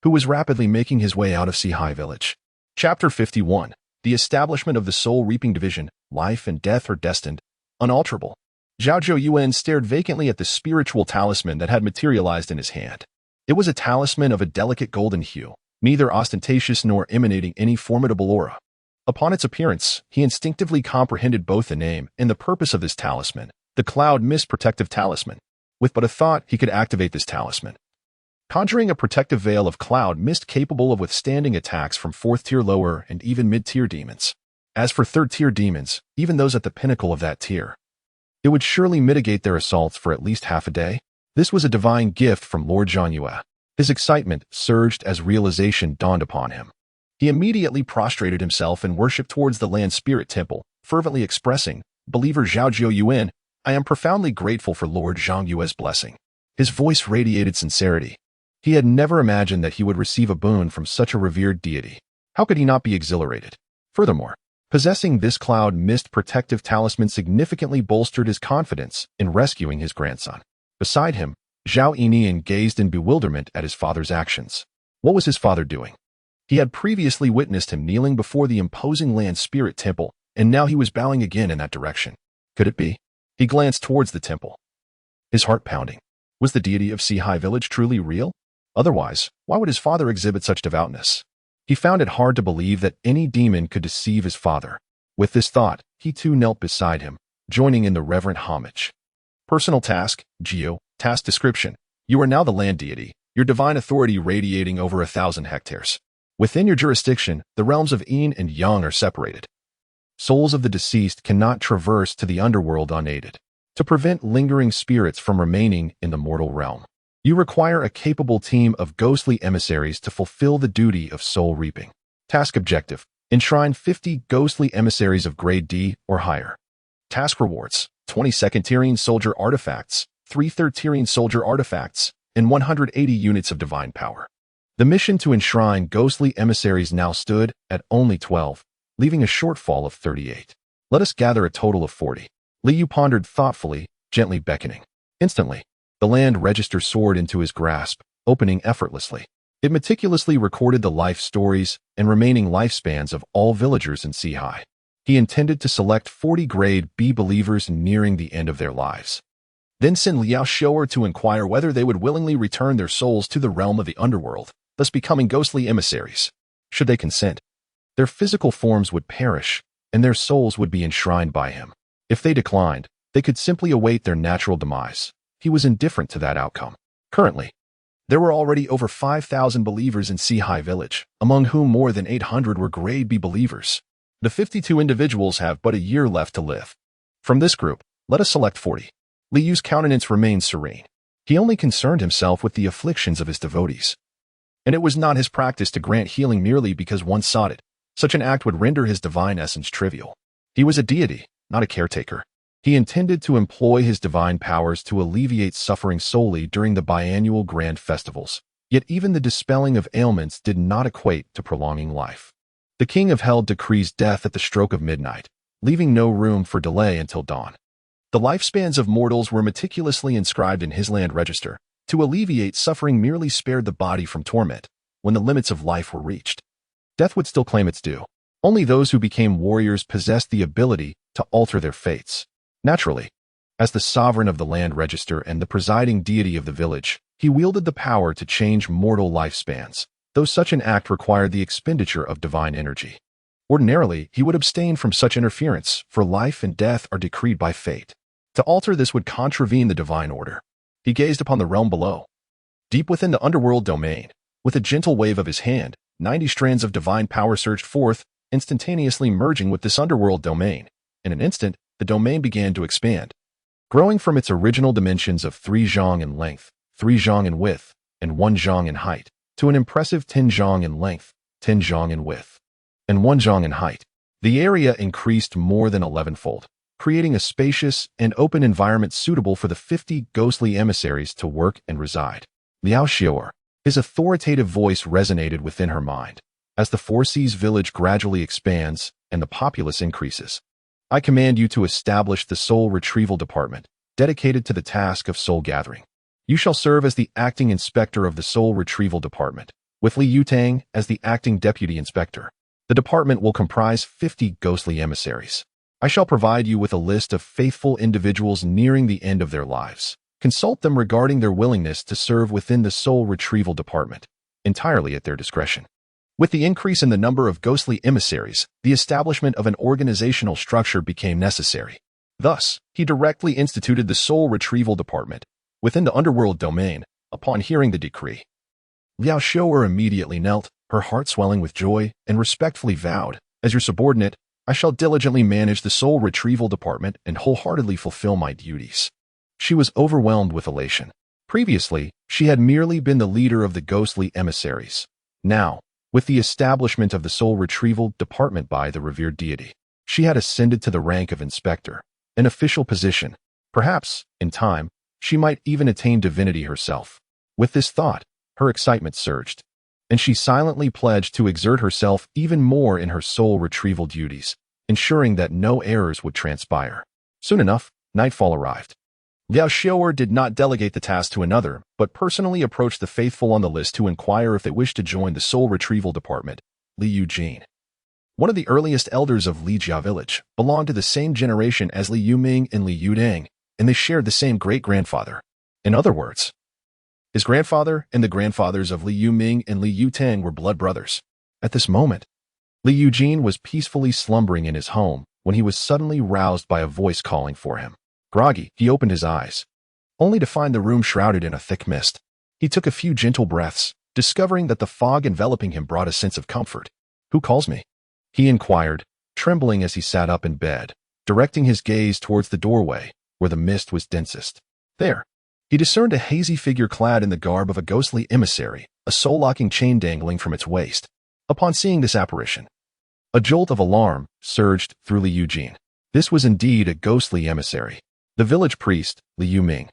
who was rapidly making his way out of Sihai Village. Chapter 51. The Establishment of the Soul Reaping Division. Life and death are destined, unalterable. Zhao Zhiyuan stared vacantly at the spiritual talisman that had materialized in his hand. It was a talisman of a delicate golden hue, neither ostentatious nor emanating any formidable aura. Upon its appearance, he instinctively comprehended both the name and the purpose of this talisman, the Cloud Mist Protective Talisman. With but a thought, he could activate this talisman, conjuring a protective veil of cloud mist capable of withstanding attacks from 4th-tier lower and even mid-tier demons. As for 3rd-tier demons, even those at the pinnacle of that tier, it would surely mitigate their assaults for at least half a day. This was a divine gift from Lord Zhang Yue. His excitement surged as realization dawned upon him. He immediately prostrated himself and worshipped towards the land spirit temple, fervently expressing, "Believer Zhao Zhiyuan, I am profoundly grateful for Lord Zhang Yue's blessing." His voice radiated sincerity. He had never imagined that he would receive a boon from such a revered deity. How could he not be exhilarated? Furthermore, possessing this cloud mist protective talisman significantly bolstered his confidence in rescuing his grandson. Beside him, Zhao Yinyan gazed in bewilderment at his father's actions. What was his father doing? He had previously witnessed him kneeling before the imposing land spirit temple, and now he was bowing again in that direction. Could it be? He glanced towards the temple, his heart pounding. Was the deity of Sihai Village truly real? Otherwise, why would his father exhibit such devoutness? He found it hard to believe that any demon could deceive his father. With this thought, he too knelt beside him, joining in the reverent homage. Personal task, Geo. Task description. You are now the land deity, your divine authority radiating over 1,000 hectares. Within your jurisdiction, the realms of Yin and Yang are separated. Souls of the deceased cannot traverse to the underworld unaided. To prevent lingering spirits from remaining in the mortal realm, you require a capable team of ghostly emissaries to fulfill the duty of soul reaping. Task objective. Enshrine 50 ghostly emissaries of grade D or higher. Task rewards. 20 second-tiering soldier artifacts, 3 third-tiering soldier artifacts, and 180 units of divine power. The mission to enshrine ghostly emissaries now stood at only 12, leaving a shortfall of 38. Let us gather a total of 40. Li Yu pondered thoughtfully, gently beckoning. Instantly, the land register soared into his grasp, opening effortlessly. It meticulously recorded the life stories and remaining lifespans of all villagers in Sihai. He intended to select 40 grade B believers nearing the end of their lives. Then send Liao Shoer to inquire whether they would willingly return their souls to the realm of the underworld, thus becoming ghostly emissaries. Should they consent, their physical forms would perish, and their souls would be enshrined by him. If they declined, they could simply await their natural demise. He was indifferent to that outcome. Currently, there were already over 5,000 believers in Sihai village, among whom more than 800 were grade B believers. The 52 individuals have but a year left to live. From this group, let us select 40. Li Yu's countenance remained serene. He only concerned himself with the afflictions of his devotees. And it was not his practice to grant healing merely because one sought it. Such an act would render his divine essence trivial. He was a deity, not a caretaker. He intended to employ his divine powers to alleviate suffering solely during the biannual grand festivals. Yet even the dispelling of ailments did not equate to prolonging life. The King of Hell decrees death at the stroke of midnight, leaving no room for delay until dawn. The lifespans of mortals were meticulously inscribed in his land register. To alleviate suffering merely spared the body from torment. When the limits of life were reached, death would still claim its due. Only those who became warriors possessed the ability to alter their fates. Naturally, as the sovereign of the land register and the presiding deity of the village, he wielded the power to change mortal lifespans, though such an act required the expenditure of divine energy. Ordinarily, he would abstain from such interference, for life and death are decreed by fate. To alter this would contravene the divine order. He gazed upon the realm below. Deep within the underworld domain, with a gentle wave of his hand, 90 strands of divine power surged forth, instantaneously merging with this underworld domain. In an instant, the domain began to expand, growing from its original dimensions of 3 zhang in length, 3 zhang in width, and 1 zhang in height, to an impressive 10 zhang in length, 10 zhang in width, and 1 zhang in height. The area increased more than 11-fold, creating a spacious and open environment suitable for the 50 ghostly emissaries to work and reside. Liao Shoer, his authoritative voice resonated within her mind. As the Four Seas village gradually expands and the populace increases, I command you to establish the Soul Retrieval Department, dedicated to the task of soul gathering. You shall serve as the acting inspector of the Soul Retrieval Department, with Li Yutang as the acting deputy inspector. The department will comprise 50 ghostly emissaries. I shall provide you with a list of faithful individuals nearing the end of their lives. Consult them regarding their willingness to serve within the Soul Retrieval Department, entirely at their discretion. With the increase in the number of ghostly emissaries, the establishment of an organizational structure became necessary. Thus, he directly instituted the Soul Retrieval Department within the underworld domain upon hearing the decree. Liao Shoer immediately knelt, her heart swelling with joy, and respectfully vowed, "As your subordinate, I shall diligently manage the Soul Retrieval Department and wholeheartedly fulfill my duties." She was overwhelmed with elation. Previously, she had merely been the leader of the ghostly emissaries. Now, with the establishment of the Soul Retrieval Department by the revered deity, she had ascended to the rank of inspector, an official position. Perhaps, in time, she might even attain divinity herself. With this thought, her excitement surged, and she silently pledged to exert herself even more in her soul retrieval duties, ensuring that no errors would transpire. Soon enough, nightfall arrived. Liao Shoer did not delegate the task to another, but personally approached the faithful on the list to inquire if they wished to join the Soul Retrieval Department. Li Yujin, one of the earliest elders of Lijia village, belonged to the same generation as Li Yuming and Li Yudang, and they shared the same great-grandfather. In other words, his grandfather and the grandfathers of Li Yuming and Li Yutang were blood brothers. At this moment, Li Yujin was peacefully slumbering in his home, when he was suddenly roused by a voice calling for him. Groggy, he opened his eyes, only to find the room shrouded in a thick mist. He took a few gentle breaths, discovering that the fog enveloping him brought a sense of comfort. "Who calls me?" he inquired, trembling as he sat up in bed, directing his gaze towards the doorway, where the mist was densest. There, he discerned a hazy figure clad in the garb of a ghostly emissary, a soul-locking chain dangling from its waist. Upon seeing this apparition, a jolt of alarm surged through Li Yujin. This was indeed a ghostly emissary. The village priest, Li Yuming,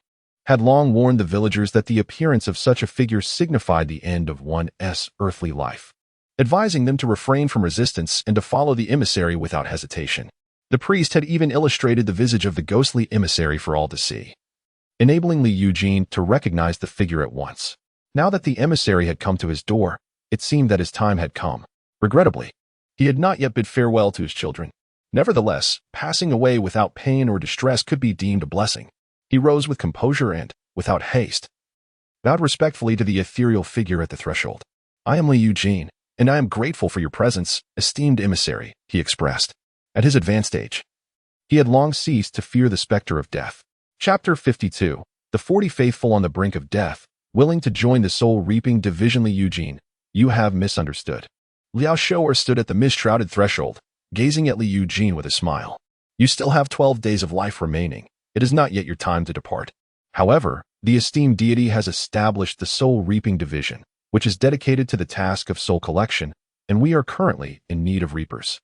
had long warned the villagers that the appearance of such a figure signified the end of one's earthly life, advising them to refrain from resistance and to follow the emissary without hesitation. The priest had even illustrated the visage of the ghostly emissary for all to see, enabling Li Yujin to recognize the figure at once. Now that the emissary had come to his door, it seemed that his time had come. Regrettably, he had not yet bid farewell to his children. Nevertheless, passing away without pain or distress could be deemed a blessing. He rose with composure and, without haste, bowed respectfully to the ethereal figure at the threshold. "I am Li Yujin, and I am grateful for your presence, esteemed emissary," he expressed. At his advanced age, he had long ceased to fear the specter of death. Chapter 52. The 40 Faithful on the Brink of Death, willing to join the soul-reaping division. Li Yujin, you have misunderstood. Liao Shou'er stood at the mist-shrouded threshold, gazing at Li Yujin with a smile. "You still have 12 days of life remaining. It is not yet your time to depart. However, the esteemed deity has established the soul-reaping division, which is dedicated to the task of soul collection, and we are currently in need of reapers.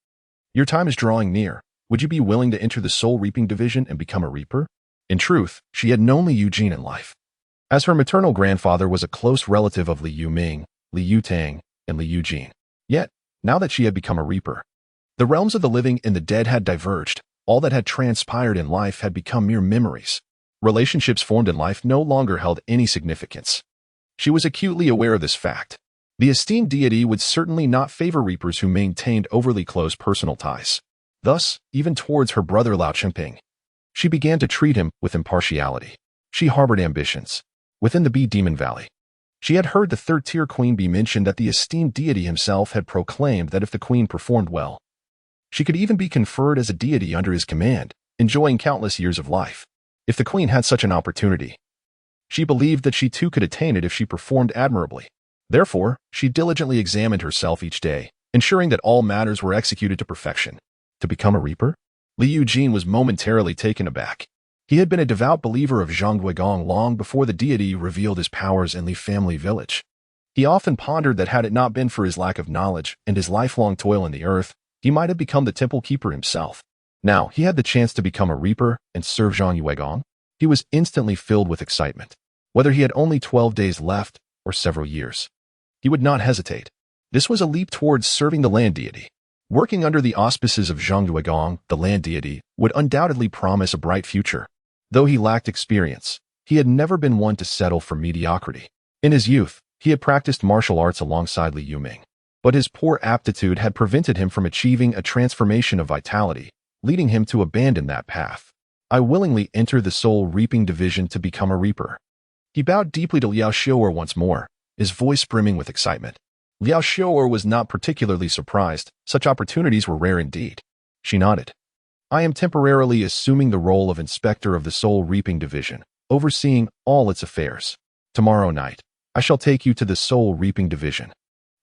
Your time is drawing near. Would you be willing to enter the soul-reaping division and become a reaper?" In truth, she had known Li Yujin in life, as her maternal grandfather was a close relative of Li Yuming, Li Yutang, and Li Yujin. Yet, now that she had become a reaper, the realms of the living and the dead had diverged. All that had transpired in life had become mere memories. Relationships formed in life no longer held any significance. She was acutely aware of this fact. The esteemed deity would certainly not favor reapers who maintained overly close personal ties. Thus, even towards her brother Lao Chengping, she began to treat him with impartiality. She harbored ambitions. Within the Bee Demon Valley, she had heard the third-tier queen be mentioned that the esteemed deity himself had proclaimed that if the queen performed well, she could even be conferred as a deity under his command, enjoying countless years of life. If the queen had such an opportunity, she believed that she too could attain it if she performed admirably. Therefore, she diligently examined herself each day, ensuring that all matters were executed to perfection. To become a reaper? Li Yujin was momentarily taken aback. He had been a devout believer of Zhang Guigong long before the deity revealed his powers in Li family village. He often pondered that had it not been for his lack of knowledge and his lifelong toil in the earth, he might have become the temple keeper himself. Now, he had the chance to become a reaper and serve Zhang Guigong. He was instantly filled with excitement. Whether he had only 12 days left or several years, he would not hesitate. This was a leap towards serving the land deity. Working under the auspices of Zhang Guigong, the land deity, would undoubtedly promise a bright future. Though he lacked experience, he had never been one to settle for mediocrity. In his youth, he had practiced martial arts alongside Li Yuming, but his poor aptitude had prevented him from achieving a transformation of vitality, leading him to abandon that path. "I willingly enter the soul-reaping division to become a reaper." He bowed deeply to Liao Shou'er once more, his voice brimming with excitement. Liao Shou'er was not particularly surprised. Such opportunities were rare indeed. She nodded. "I am temporarily assuming the role of inspector of the soul-reaping division, overseeing all its affairs. Tomorrow night, I shall take you to the soul-reaping division.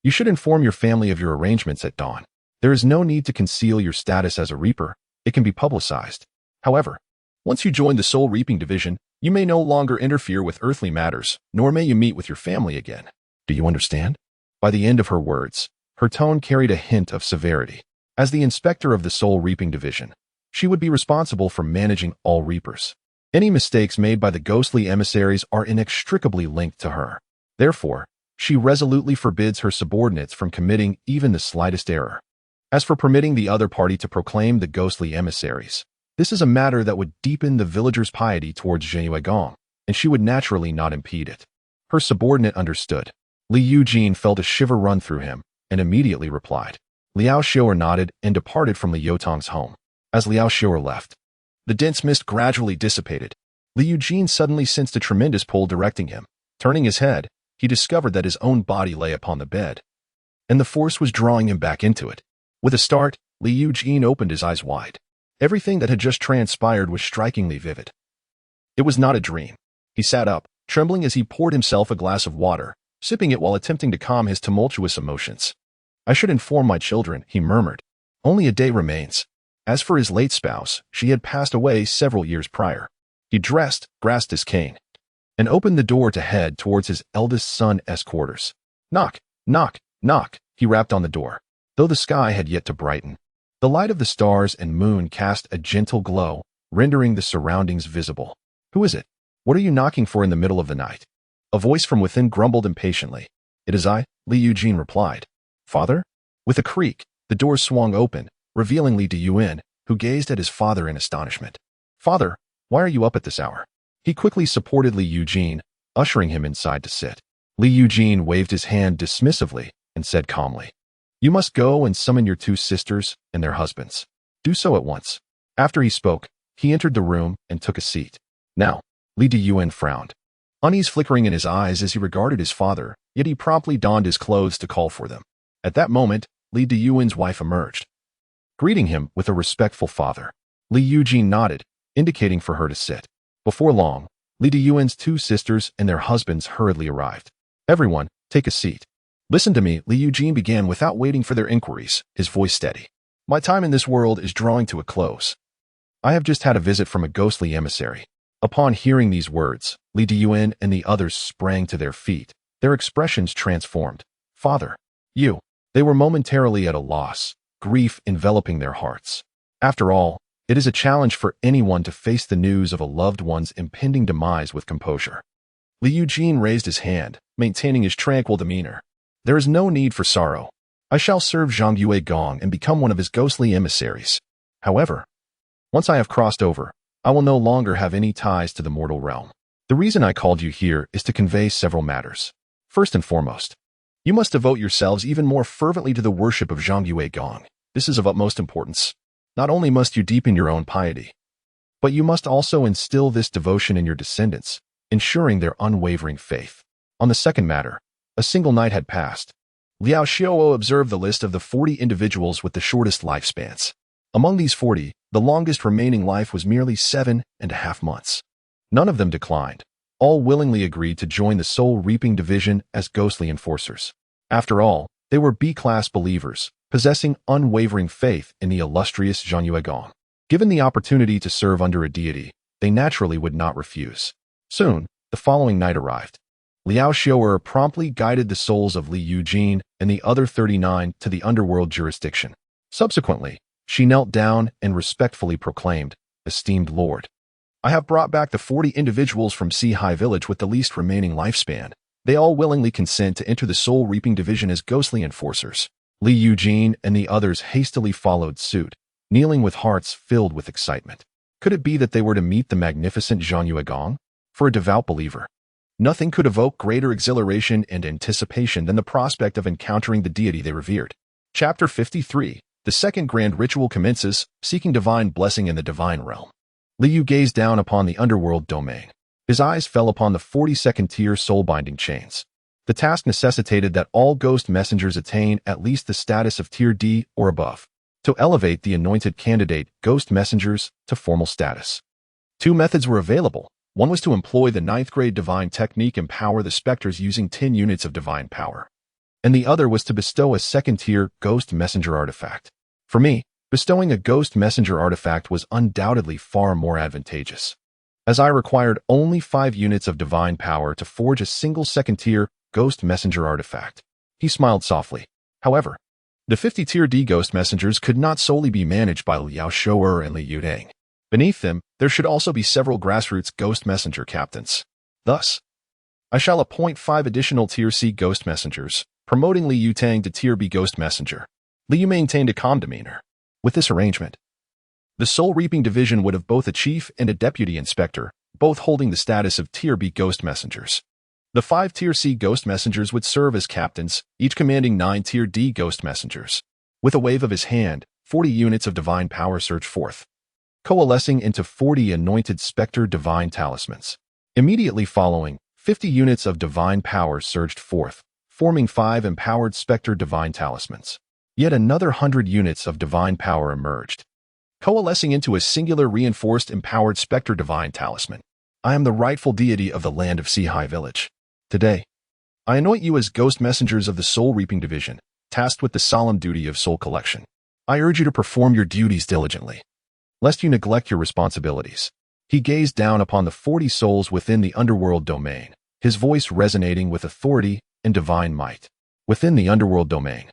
You should inform your family of your arrangements at dawn. There is no need to conceal your status as a reaper. It can be publicized. However, once you join the soul-reaping division, you may no longer interfere with earthly matters, nor may you meet with your family again. Do you understand?" By the end of her words, her tone carried a hint of severity. As the inspector of the soul-reaping division, she would be responsible for managing all reapers. Any mistakes made by the ghostly emissaries are inextricably linked to her. Therefore, she resolutely forbids her subordinates from committing even the slightest error. As for permitting the other party to proclaim the ghostly emissaries, this is a matter that would deepen the villagers' piety towards Zhang Guigong, and she would naturally not impede it. Her subordinate understood. Li Yujin felt a shiver run through him, and immediately replied. Liao Shou'er nodded and departed from Li Yotang's home. As Liao Shou'er left, the dense mist gradually dissipated. Li Yujin suddenly sensed a tremendous pull directing him. Turning his head, he discovered that his own body lay upon the bed, and the force was drawing him back into it. With a start, Li Yujin opened his eyes wide. Everything that had just transpired was strikingly vivid. It was not a dream. He sat up, trembling as he poured himself a glass of water, sipping it while attempting to calm his tumultuous emotions. I should inform my children, he murmured. Only a day remains. As for his late spouse, she had passed away several years prior. He dressed, grasped his cane, and opened the door to head towards his eldest son's quarters. Knock, knock, knock, he rapped on the door, though the sky had yet to brighten. The light of the stars and moon cast a gentle glow, rendering the surroundings visible. Who is it? What are you knocking for in the middle of the night? A voice from within grumbled impatiently. It is I, Li Eugene replied. Father? With a creak, the door swung open, revealing Li Diyuan, who gazed at his father in astonishment. Father, why are you up at this hour? He quickly supported Li Eugene, ushering him inside to sit. Li Eugene waved his hand dismissively and said calmly, You must go and summon your two sisters and their husbands. Do so at once. After he spoke, he entered the room and took a seat. Now, Li Diyuan frowned, unease flickering in his eyes as he regarded his father, yet he promptly donned his clothes to call for them. At that moment, Li Diyuan's wife emerged, greeting him with a respectful father. Li Eugene nodded, indicating for her to sit. Before long, Li Diyuan's two sisters and their husbands hurriedly arrived. Everyone, take a seat. Listen to me, Li Eugene began without waiting for their inquiries, his voice steady. My time in this world is drawing to a close. I have just had a visit from a ghostly emissary. Upon hearing these words, Li Diyuan and the others sprang to their feet, their expressions transformed. Father, you. They were momentarily at a loss, grief enveloping their hearts. After all, it is a challenge for anyone to face the news of a loved one's impending demise with composure. Li Eugene raised his hand, maintaining his tranquil demeanor. There is no need for sorrow. I shall serve Zhang Yue Gong and become one of his ghostly emissaries. However, once I have crossed over, I will no longer have any ties to the mortal realm. The reason I called you here is to convey several matters. First and foremost, you must devote yourselves even more fervently to the worship of Zhang Yue Gong. This is of utmost importance. Not only must you deepen your own piety, but you must also instill this devotion in your descendants, ensuring their unwavering faith. On the second matter, a single night had passed. Liao Xiaowo observed the list of the 40 individuals with the shortest lifespans. Among these 40, the longest remaining life was merely 7.5 months. None of them declined. All willingly agreed to join the Soul Reaping Division as ghostly enforcers. After all, they were B-class believers, possessing unwavering faith in the illustrious Zhang Yue Gong. Given the opportunity to serve under a deity, they naturally would not refuse. Soon, the following night arrived. Liao Xiaoer promptly guided the souls of Li Eugene and the other 39 to the underworld jurisdiction. Subsequently, she knelt down and respectfully proclaimed, Esteemed Lord, I have brought back the 40 individuals from Sea High Village with the least remaining lifespan. They all willingly consent to enter the Soul Reaping Division as ghostly enforcers. Li Eugene and the others hastily followed suit, kneeling with hearts filled with excitement. Could it be that they were to meet the magnificent Zhang Yue Gong? For a devout believer, nothing could evoke greater exhilaration and anticipation than the prospect of encountering the deity they revered. Chapter 53. The second grand ritual commences, seeking divine blessing in the divine realm. Liu gazed down upon the underworld domain. His eyes fell upon the 42nd tier soul-binding chains. The task necessitated that all ghost messengers attain at least the status of tier D or above, to elevate the anointed candidate ghost messengers to formal status. Two methods were available. One was to employ the 9th grade divine technique empower the specters using 10 units of divine power, and the other was to bestow a second-tier ghost messenger artifact. For me, bestowing a ghost messenger artifact was undoubtedly far more advantageous, as I required only 5 units of divine power to forge a single second-tier ghost messenger artifact. He smiled softly. However, the 50-tier D ghost messengers could not solely be managed by Liao Xiaoer and Li Yudeng. Beneath them, there should also be several grassroots ghost messenger captains. Thus, I shall appoint 5 additional tier C ghost messengers, promoting Li Yutang to tier B ghost messenger. Li Yu maintained a calm demeanor. With this arrangement, the Soul Reaping Division would have both a chief and a deputy inspector, both holding the status of tier B ghost messengers. The 5 tier C ghost messengers would serve as captains, each commanding 9 tier D ghost messengers. With a wave of his hand, 40 units of divine power surged forth, coalescing into 40 anointed specter divine talismans. Immediately following, 50 units of divine power surged forth, forming 5 empowered specter divine talismans. Yet another 100 units of divine power emerged, coalescing into a singular reinforced empowered Spectre Divine Talisman. I am the rightful deity of the land of Seahai Village. Today, I anoint you as ghost messengers of the Soul Reaping Division, tasked with the solemn duty of soul collection. I urge you to perform your duties diligently, lest you neglect your responsibilities. He gazed down upon the 40 souls within the underworld domain, his voice resonating with authority and divine might. Within the underworld domain,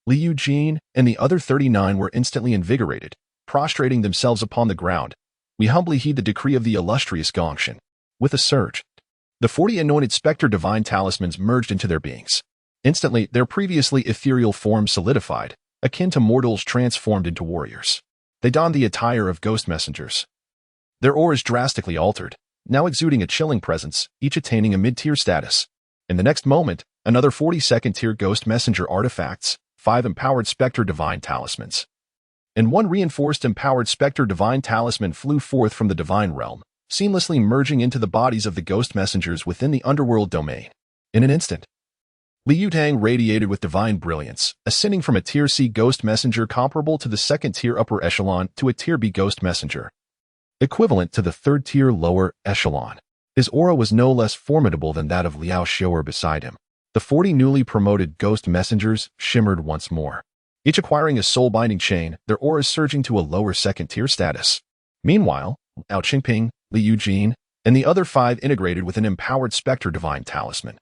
Liu Jin and the other 39 were instantly invigorated, prostrating themselves upon the ground. We humbly heed the decree of the illustrious Gongshan. With a surge, the 40 anointed Spectre Divine Talismans merged into their beings. Instantly, their previously ethereal forms solidified, akin to mortals transformed into warriors. They donned the attire of ghost messengers. Their auras drastically altered, now exuding a chilling presence, each attaining a mid-tier status. In the next moment, another 40 second-tier ghost messenger artifacts, 5 empowered Spectre Divine Talismans, and 1 reinforced empowered Spectre Divine Talisman flew forth from the Divine Realm, seamlessly merging into the bodies of the ghost messengers within the underworld domain. In an instant, Liu Tang radiated with divine brilliance, ascending from a Tier C ghost messenger comparable to the second-tier upper echelon to a Tier B ghost messenger, equivalent to the third-tier lower echelon. His aura was no less formidable than that of Liao Xiaoer beside him. The 40 newly promoted ghost messengers shimmered once more, each acquiring a soul-binding chain, their auras surging to a lower second-tier status. Meanwhile, Liao Qingping, Liu Jin, and the other 5 integrated with an empowered Spectre Divine Talisman,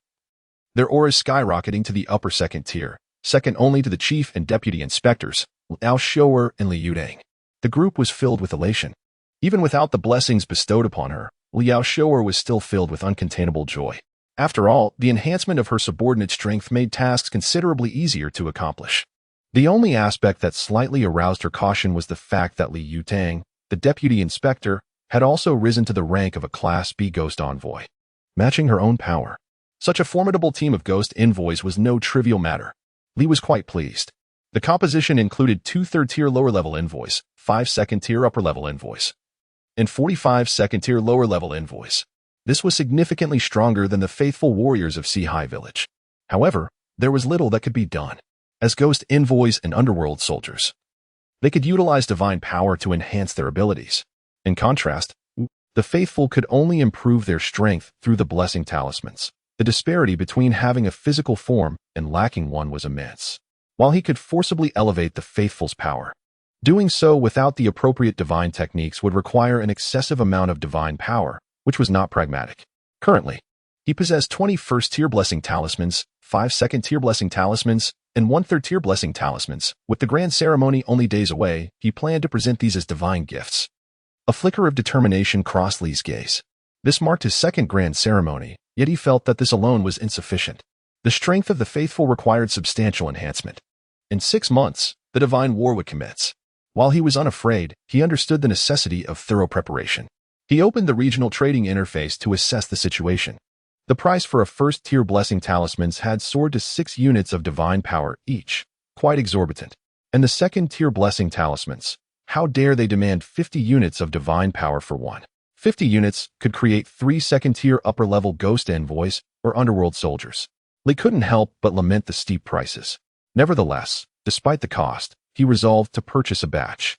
their auras skyrocketing to the upper second tier, second only to the chief and deputy inspectors, Liao Xiaoer and Liu Dang. The group was filled with elation. Even without the blessings bestowed upon her, Liao Xiaoer was still filled with uncontainable joy. After all, the enhancement of her subordinate strength made tasks considerably easier to accomplish. The only aspect that slightly aroused her caution was the fact that Liu Tang, the deputy inspector, had also risen to the rank of a Class B Ghost Envoy, matching her own power. Such a formidable team of Ghost Envoys was no trivial matter. Li was quite pleased. The composition included 2 third-tier lower-level envoys, 5 second-tier upper-level envoys, and 45 second-tier lower-level envoys. This was significantly stronger than the faithful warriors of Seahai Village. However, there was little that could be done. As Ghost Envoys and Underworld soldiers, they could utilize divine power to enhance their abilities. In contrast, the faithful could only improve their strength through the blessing talismans. The disparity between having a physical form and lacking one was immense. While he could forcibly elevate the faithful's power, doing so without the appropriate divine techniques would require an excessive amount of divine power, which was not pragmatic. Currently, he possessed 20 first-tier blessing talismans, 5 second-tier blessing talismans, and 1 third-tier blessing talismans. With the grand ceremony only days away, he planned to present these as divine gifts. A flicker of determination crossed Li's gaze. This marked his second grand ceremony, yet he felt that this alone was insufficient. The strength of the faithful required substantial enhancement. In 6 months, the divine war would commence. While he was unafraid, he understood the necessity of thorough preparation. He opened the regional trading interface to assess the situation. The price for a first-tier blessing talismans had soared to 6 units of divine power each, quite exorbitant. And the second-tier blessing talismans, how dare they demand 50 units of divine power for one? 50 units could create 3 second-tier upper-level ghost envoys or underworld soldiers. Li couldn't help but lament the steep prices. Nevertheless, despite the cost, he resolved to purchase a batch.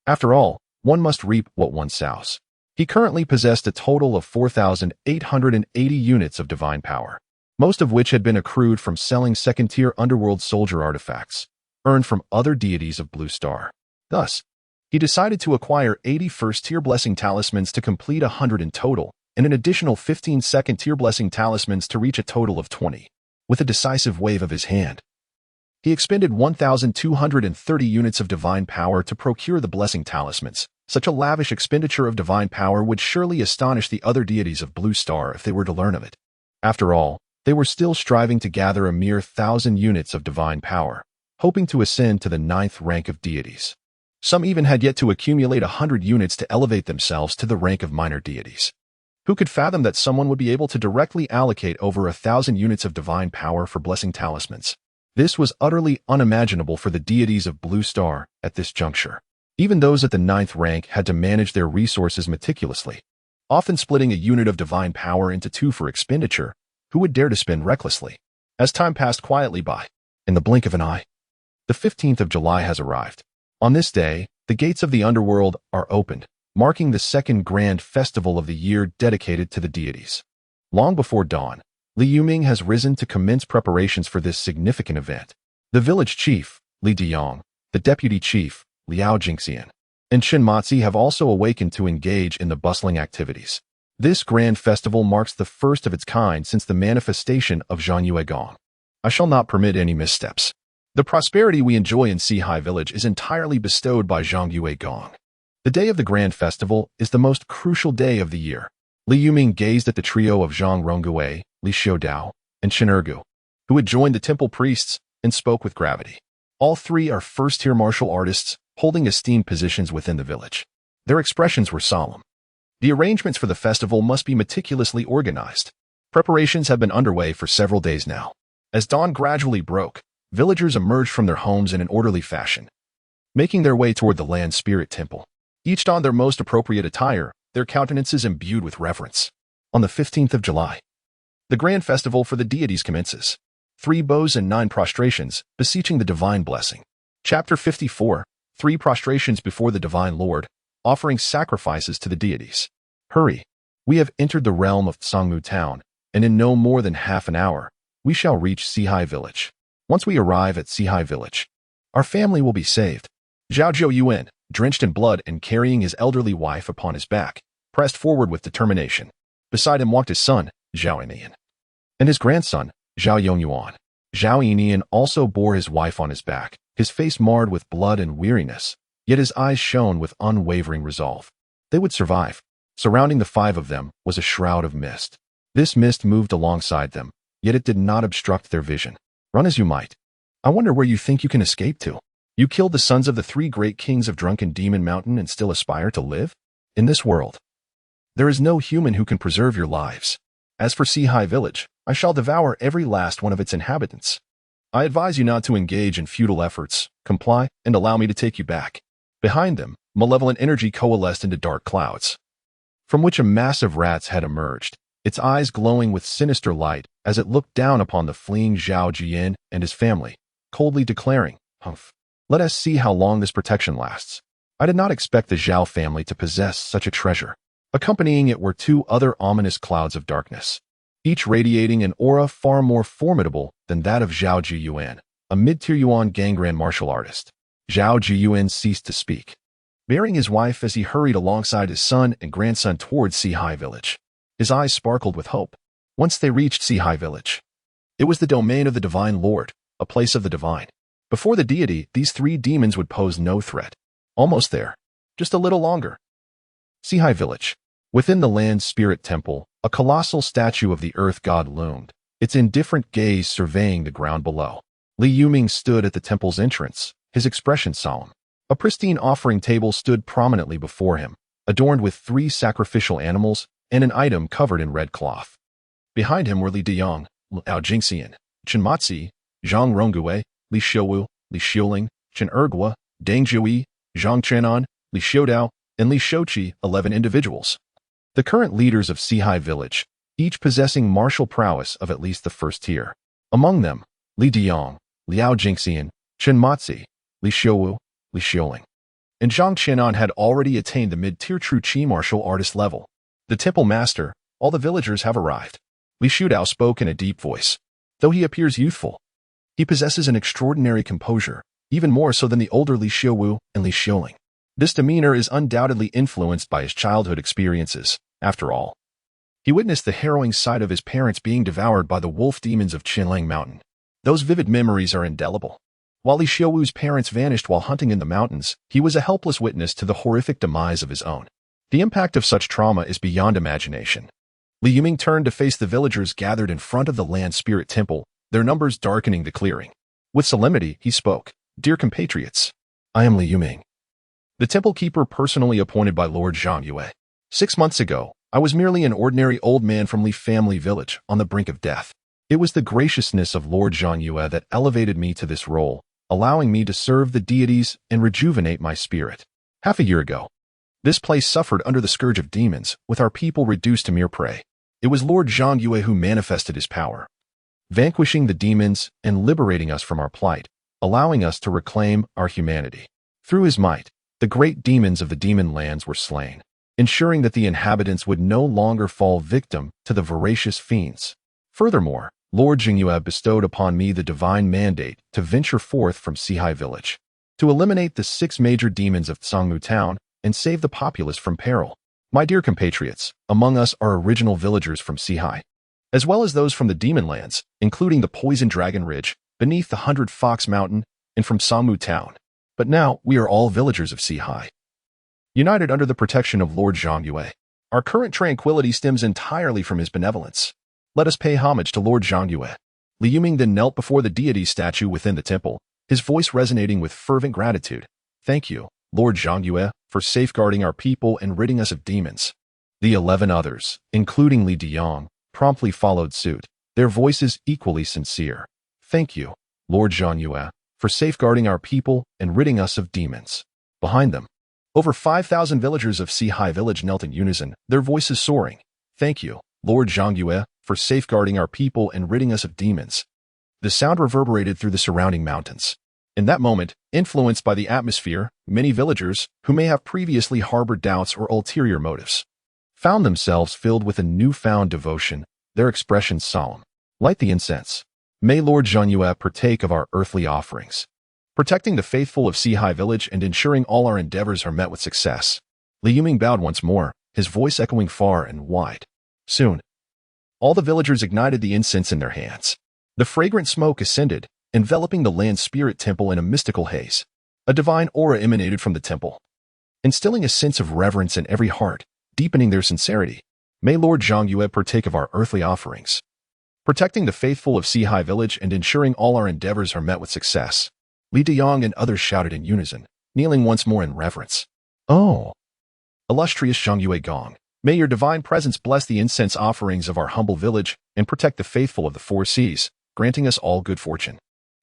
After all, one must reap what one sows. He currently possessed a total of 4,880 units of divine power, most of which had been accrued from selling second-tier underworld soldier artifacts, earned from other deities of Blue Star. Thus, he decided to acquire 80 first-tier blessing talismans to complete 100 in total, and an additional 15 second-tier blessing talismans to reach a total of 20. With a decisive wave of his hand, he expended 1,230 units of divine power to procure the blessing talismans. Such a lavish expenditure of divine power would surely astonish the other deities of Blue Star if they were to learn of it. After all, they were still striving to gather a mere 1,000 units of divine power, hoping to ascend to the 9th rank of deities. Some even had yet to accumulate 100 units to elevate themselves to the rank of minor deities. Who could fathom that someone would be able to directly allocate over 1,000 units of divine power for blessing talismans? This was utterly unimaginable for the deities of Blue Star at this juncture. Even those at the 9th rank had to manage their resources meticulously, often splitting a unit of divine power into 2 for expenditure. Who would dare to spend recklessly? As time passed quietly by, in the blink of an eye, the 15th of July has arrived. On this day, the gates of the underworld are opened, marking the second grand festival of the year dedicated to the deities. Long before dawn, Li Yuming has risen to commence preparations for this significant event. The village chief, Li Diyong, the deputy chief, Liao Jingxian, and Chen Matzi have also awakened to engage in the bustling activities. This grand festival marks the first of its kind since the manifestation of Zhang Yue Gong. I shall not permit any missteps. The prosperity we enjoy in Sihai Village is entirely bestowed by Zhang Yue Gong. The day of the grand festival is the most crucial day of the year. Li Yuming gazed at the trio of Zhang Rongui, Li Xiudao, and Chen Ergu, who had joined the temple priests, and spoke with gravity. All three are first-tier martial artists, holding esteemed positions within the village. Their expressions were solemn. The arrangements for the festival must be meticulously organized. Preparations have been underway for several days now. As dawn gradually broke, villagers emerged from their homes in an orderly fashion, making their way toward the Land Spirit Temple. Each donned their most appropriate attire, their countenances imbued with reverence. On the 15th of July, the grand festival for the deities commences. 3 bows and 9 prostrations, beseeching the divine blessing. Chapter 54, 3 prostrations before the divine Lord, offering sacrifices to the deities. Hurry! We have entered the realm of Sangmu town, and in no more than half an hour, we shall reach Sihai Village. Once we arrive at Sihai Village, our family will be saved. Zhao Zhouyuan, drenched in blood and carrying his elderly wife upon his back, pressed forward with determination. Beside him walked his son, Zhao Yinian, and his grandson, Zhao Yongyuan. Zhao Yinian also bore his wife on his back, his face marred with blood and weariness, yet his eyes shone with unwavering resolve. They would survive. Surrounding the 5 of them was a shroud of mist. This mist moved alongside them, yet it did not obstruct their vision. Run as you might. I wonder where you think you can escape to. You killed the sons of the 3 great kings of Drunken Demon Mountain and still aspire to live? In this world, there is no human who can preserve your lives. As for Sihai Village, I shall devour every last one of its inhabitants. I advise you not to engage in futile efforts, comply, and allow me to take you back. Behind them, malevolent energy coalesced into dark clouds, from which a mass of rats had emerged, its eyes glowing with sinister light as it looked down upon the fleeing Zhao Jian and his family, coldly declaring, "Humph. Let us see how long this protection lasts." I did not expect the Zhao family to possess such a treasure. Accompanying it were 2 other ominous clouds of darkness, each radiating an aura far more formidable than that of Zhao Jiyuan, a mid-tier Yuan Gangran martial artist. Zhao Jiyuan ceased to speak, bearing his wife as he hurried alongside his son and grandson towards Sihai Village. His eyes sparkled with hope. Once they reached Sihai Village, it was the domain of the Divine Lord, a place of the divine. Before the deity, these 3 demons would pose no threat. Almost there. Just a little longer. Sihai Village. Within the Land Spirit Temple, a colossal statue of the Earth God loomed, its indifferent gaze surveying the ground below. Li Yuming stood at the temple's entrance, his expression solemn. A pristine offering table stood prominently before him, adorned with 3 sacrificial animals and an item covered in red cloth. Behind him were Li Diyong, Liao Jingxian, Chen Matzi, Zhang Rongui, Li Xiuwu, Li Xiuling, Chen Ergua, Deng Zhui, Zhang Chenan, Li Xiudao, and Li Shouqi, 11 individuals. The current leaders of Sihai Village, each possessing martial prowess of at least the 1st tier. Among them, Li Diyong, Liao Jingxian, Chen Matzi, Li Xiuwu, Li Xiuling, and Zhang Chenan had already attained the mid-tier true Qi martial artist level. The temple master, all the villagers have arrived. Li Xiudao spoke in a deep voice. Though he appears youthful, he possesses an extraordinary composure, even more so than the older Li Xiuwu and Li Xiuling. This demeanor is undoubtedly influenced by his childhood experiences. After all, he witnessed the harrowing sight of his parents being devoured by the wolf demons of Qinlang Mountain. Those vivid memories are indelible. While Li Xiuwu's parents vanished while hunting in the mountains, he was a helpless witness to the horrific demise of his own. The impact of such trauma is beyond imagination. Li Yuming turned to face the villagers gathered in front of the Land Spirit Temple, their numbers darkening the clearing. With solemnity, he spoke, "Dear compatriots, I am Li Yuming, the temple keeper personally appointed by Lord Zhang Yue. 6 months ago, I was merely an ordinary old man from Li family village on the brink of death. It was the graciousness of Lord Zhang Yue that elevated me to this role, allowing me to serve the deities and rejuvenate my spirit. Half a year ago, this place suffered under the scourge of demons, with our people reduced to mere prey. It was Lord Zhang Yue who manifested his power, vanquishing the demons and liberating us from our plight, allowing us to reclaim our humanity. Through his might, The great demons of the demon lands were slain, ensuring that the inhabitants would no longer fall victim to the voracious fiends. Furthermore, Lord Jingyue bestowed upon me the divine mandate to venture forth from Sihai Village, to eliminate the 6 major demons of Tsangmu Town and save the populace from peril. My dear compatriots, among us are original villagers from Sihai, as well as those from the demon lands, including the Poison Dragon Ridge, beneath the 100 Fox Mountain, and from Tsangmu Town. But now we are all villagers of Sihai, united under the protection of Lord Zhangyue. Our current tranquility stems entirely from his benevolence. Let us pay homage to Lord Zhangyue. Li Yuming then knelt before the deity statue within the temple, his voice resonating with fervent gratitude. Thank you, Lord Zhangyue, for safeguarding our people and ridding us of demons. The 11 others, including Li Diyang, promptly followed suit, their voices equally sincere. Thank you, Lord Zhangyue, for safeguarding our people and ridding us of demons. Behind them, over 5,000 villagers of Sihai Village knelt in unison, their voices soaring. Thank you, Lord Zhangyue, for safeguarding our people and ridding us of demons. The sound reverberated through the surrounding mountains. In that moment, influenced by the atmosphere, many villagers, who may have previously harbored doubts or ulterior motives, found themselves filled with a newfound devotion, their expressions solemn. Light the incense. May Lord Zhangyue partake of our earthly offerings, protecting the faithful of Sihai Village and ensuring all our endeavors are met with success. Li Yuming bowed once more, his voice echoing far and wide. Soon, all the villagers ignited the incense in their hands. The fragrant smoke ascended, enveloping the land spirit temple in a mystical haze. A divine aura emanated from the temple, instilling a sense of reverence in every heart, deepening their sincerity. May Lord Zhangyue partake of our earthly offerings, protecting the faithful of Sihai Village and ensuring all our endeavors are met with success. Li Diyang and others shouted in unison, kneeling once more in reverence. Oh, illustrious Zhangyue Gong, may your divine presence bless the incense offerings of our humble village and protect the faithful of the 4 seas, granting us all good fortune.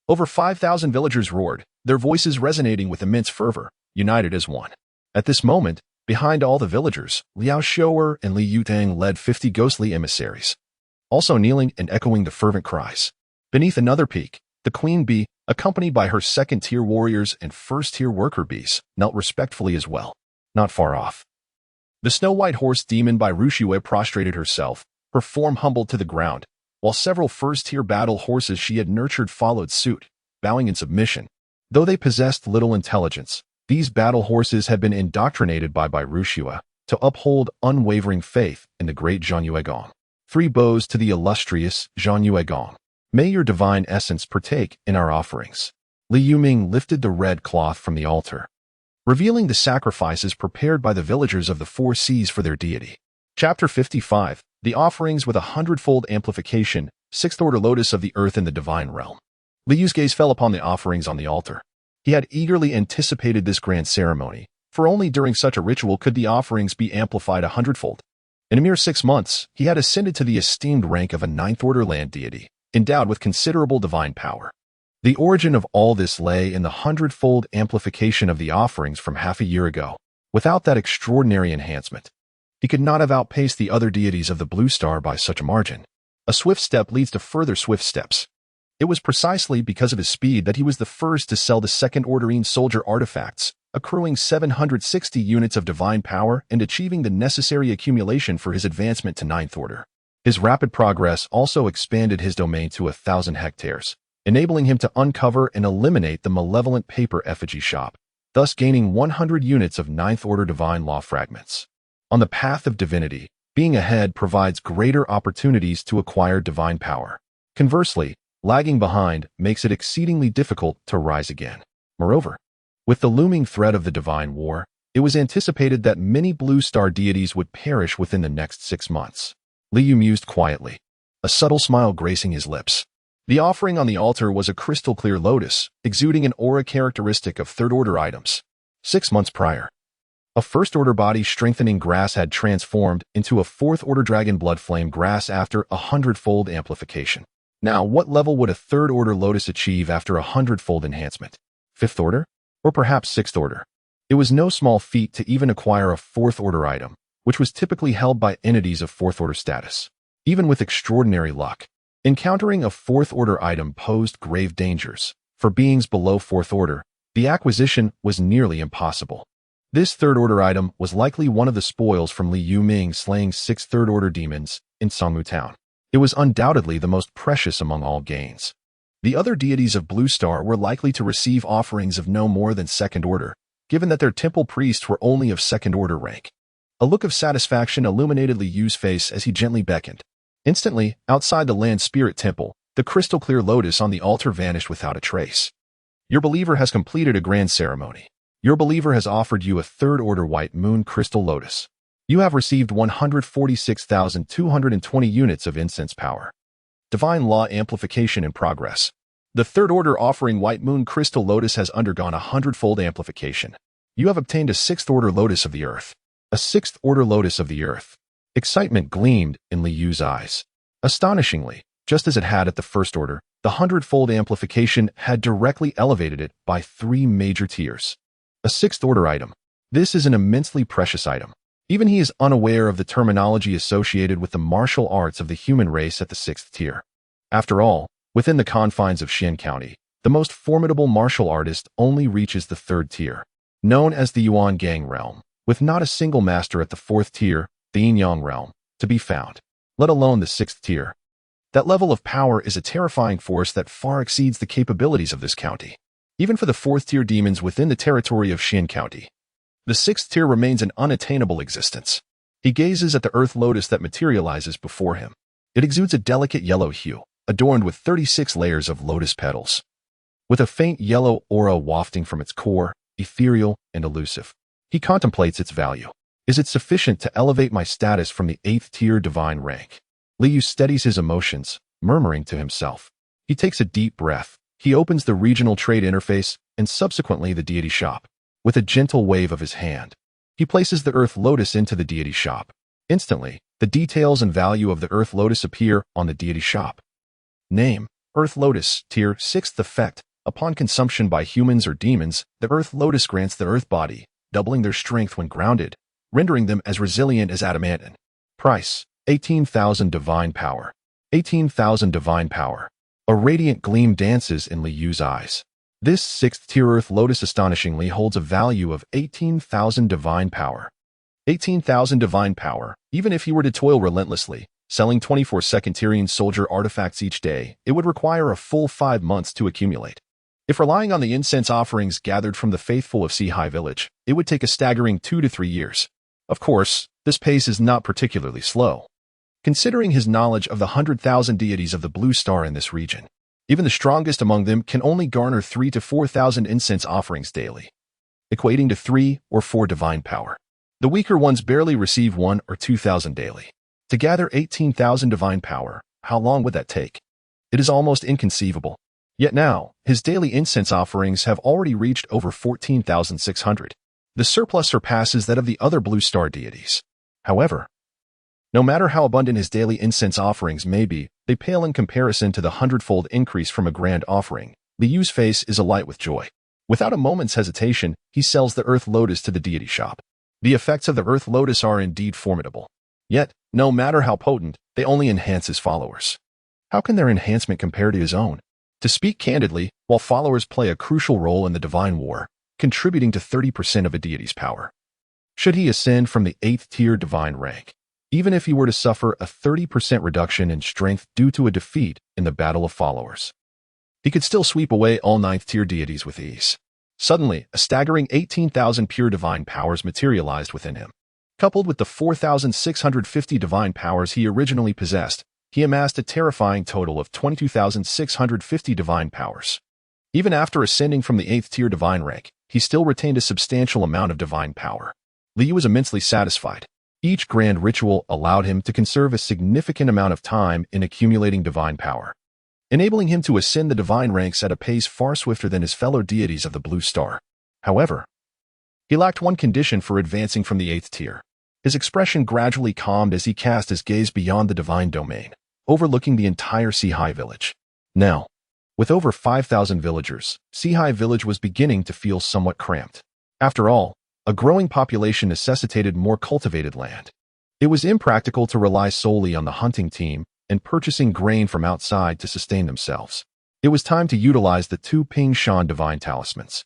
Over 5,000 villagers roared, their voices resonating with immense fervor, united as one. At this moment, behind all the villagers, Liao Shou'er and Li Yutang led 50 ghostly emissaries, also kneeling and echoing the fervent cries. Beneath another peak, the Queen Bee, accompanied by her second-tier warriors and first-tier worker bees, knelt respectfully as well. Not far off, the snow-white horse demon by Rushue prostrated herself, her form humbled to the ground, while several first-tier battle horses she had nurtured followed suit, bowing in submission. Though they possessed little intelligence, these battle horses had been indoctrinated by Rushue to uphold unwavering faith in the great Zhangyue Gong. 3 bows to the illustrious Zhangyue Gong. May your divine essence partake in our offerings. Li Yuming lifted the red cloth from the altar, revealing the sacrifices prepared by the villagers of the 4 seas for their deity. Chapter 55, The Offerings with a 100-fold Amplification, 6th Order Lotus of the Earth in the Divine Realm. Li Yu's gaze fell upon the offerings on the altar. He had eagerly anticipated this grand ceremony, for only during such a ritual could the offerings be amplified 100-fold. In a mere 6 months, he had ascended to the esteemed rank of a 9th Order land deity, endowed with considerable divine power. The origin of all this lay in the 100-fold amplification of the offerings from half a year ago. Without that extraordinary enhancement, he could not have outpaced the other deities of the Blue Star by such a margin. A swift step leads to further swift steps. It was precisely because of his speed that he was the first to sell the Second Orderine soldier artifacts, accruing 760 units of divine power and achieving the necessary accumulation for his advancement to 9th Order. His rapid progress also expanded his domain to 1,000 hectares, enabling him to uncover and eliminate the malevolent paper effigy shop, thus gaining 100 units of 9th Order divine law fragments. On the path of divinity, being ahead provides greater opportunities to acquire divine power. Conversely, lagging behind makes it exceedingly difficult to rise again. Moreover, with the looming threat of the divine war, it was anticipated that many Blue Star deities would perish within the next 6 months. Li Yu mused quietly, a subtle smile gracing his lips. The offering on the altar was a crystal-clear lotus, exuding an aura characteristic of 3rd Order items. 6 months prior, a 1st Order body-strengthening grass had transformed into a 4th Order dragon blood flame grass after a 100-fold amplification. Now, what level would a 3rd Order lotus achieve after a 100-fold enhancement? 5th Order? Or perhaps 6th Order? It was no small feat to even acquire a 4th Order item, which was typically held by entities of 4th Order status. Even with extraordinary luck, encountering a 4th Order item posed grave dangers. For beings below 4th Order, the acquisition was nearly impossible. This third-order item was likely one of the spoils from Li Yuming slaying 6 third-order demons in Songmu Town. It was undoubtedly the most precious among all gains. The other deities of Blue Star were likely to receive offerings of no more than second order, given that their temple priests were only of second-order rank. A look of satisfaction illuminated Li Yu's face as he gently beckoned. Instantly, outside the Land Spirit Temple, the crystal-clear lotus on the altar vanished without a trace. Your believer has completed a grand ceremony. Your believer has offered you a third-order white moon crystal lotus. You have received 146,220 units of incense power. Divine Law Amplification in progress. The third-order offering white moon crystal lotus has undergone a 100-fold amplification. You have obtained a sixth-order lotus of the earth. A sixth-order lotus of the earth. Excitement gleamed in Li Yu's eyes. Astonishingly, just as it had at the first order, the 100-fold amplification had directly elevated it by 3 major tiers. A sixth-order item. This is an immensely precious item. Even he is unaware of the terminology associated with the martial arts of the human race at the 6th tier. After all, within the confines of Xian County, the most formidable martial artist only reaches the 3rd tier, known as the Yuan Gang realm, with not a single master at the 4th tier, the Yin Yang realm, to be found, let alone the 6th tier. That level of power is a terrifying force that far exceeds the capabilities of this county. Even for the 4th tier demons within the territory of Xian County, the 6th tier remains an unattainable existence. He gazes at the earth lotus that materializes before him. It exudes a delicate yellow hue, adorned with 36 layers of lotus petals. With a faint yellow aura wafting from its core, ethereal and elusive, he contemplates its value. Is it sufficient to elevate my status from the 8th tier divine rank? Li Yu steadies his emotions, murmuring to himself. He takes a deep breath. He opens the regional trade interface and subsequently the deity shop. With a gentle wave of his hand, he places the earth lotus into the deity shop. Instantly, the details and value of the earth lotus appear on the deity shop. Name: Earth Lotus, Tier 6th effect. Upon consumption by humans or demons, the earth lotus grants the earth body, doubling their strength when grounded, rendering them as resilient as adamantine. Price: 18,000 divine power. 18,000 divine power. A radiant gleam dances in Li Yu's eyes. This 6th tier earth lotus astonishingly holds a value of 18,000 divine power. 18,000 divine power. Even if he were to toil relentlessly, selling 24 second-tier soldier artifacts each day, it would require a full 5 months to accumulate. If relying on the incense offerings gathered from the faithful of Sihai Village, it would take a staggering 2 to 3 years. Of course, this pace is not particularly slow. Considering his knowledge of the 100,000 deities of the Blue Star in this region, even the strongest among them can only garner 3 to 4,000 incense offerings daily, equating to 3 or 4 divine power. The weaker ones barely receive 1 or 2,000 daily. To gather 18,000 divine power, how long would that take? It is almost inconceivable. Yet now, his daily incense offerings have already reached over 14,600. The surplus surpasses that of the other Blue Star deities. However, no matter how abundant his daily incense offerings may be, they pale in comparison to the 100-fold increase from a grand offering. Li Yu's face is alight with joy. Without a moment's hesitation, he sells the earth lotus to the deity shop. The effects of the earth lotus are indeed formidable. Yet, no matter how potent, they only enhance his followers. How can their enhancement compare to his own? To speak candidly, while followers play a crucial role in the divine war, contributing to 30% of a deity's power, should he ascend from the 8th tier divine rank, even if he were to suffer a 30% reduction in strength due to a defeat in the battle of followers, he could still sweep away all 9th tier deities with ease. Suddenly, a staggering 18,000 pure divine powers materialized within him. Coupled with the 4,650 divine powers he originally possessed, he amassed a terrifying total of 22,650 divine powers. Even after ascending from the 8th tier divine rank, he still retained a substantial amount of divine power. Li Yu was immensely satisfied. Each grand ritual allowed him to conserve a significant amount of time in accumulating divine power, enabling him to ascend the divine ranks at a pace far swifter than his fellow deities of the Blue Star. However, he lacked one condition for advancing from the 8th tier. His expression gradually calmed as he cast his gaze beyond the divine domain, overlooking the entire Sihai Village. Now, with over 5,000 villagers, Sihai Village was beginning to feel somewhat cramped. After all, a growing population necessitated more cultivated land. It was impractical to rely solely on the hunting team and purchasing grain from outside to sustain themselves. It was time to utilize the 2 Ping Shan divine talismans.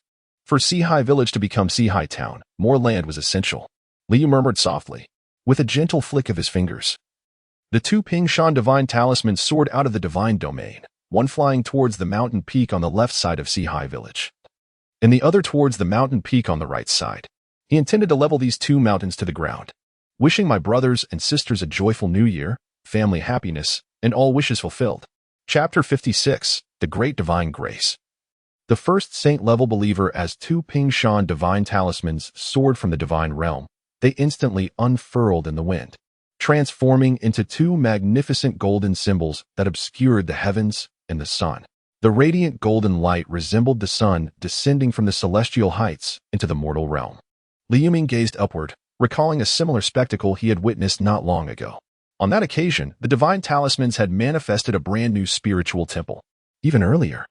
For Sihai Village to become Sihai Town, more land was essential. Liu murmured softly, with a gentle flick of his fingers. The two Pingshan divine talismans soared out of the divine domain, one flying towards the mountain peak on the left side of Sihai Village, and the other towards the mountain peak on the right side. He intended to level these two mountains to the ground, wishing my brothers and sisters a joyful new year, family happiness, and all wishes fulfilled. Chapter 56, The Great Divine Grace. The first saint-level believer as two Pingshan divine talismans soared from the divine realm. They instantly unfurled in the wind, transforming into two magnificent golden symbols that obscured the heavens and the sun. The radiant golden light resembled the sun descending from the celestial heights into the mortal realm. Liu Ming gazed upward, recalling a similar spectacle he had witnessed not long ago. On that occasion, the divine talismans had manifested a brand new spiritual temple. Even earlier,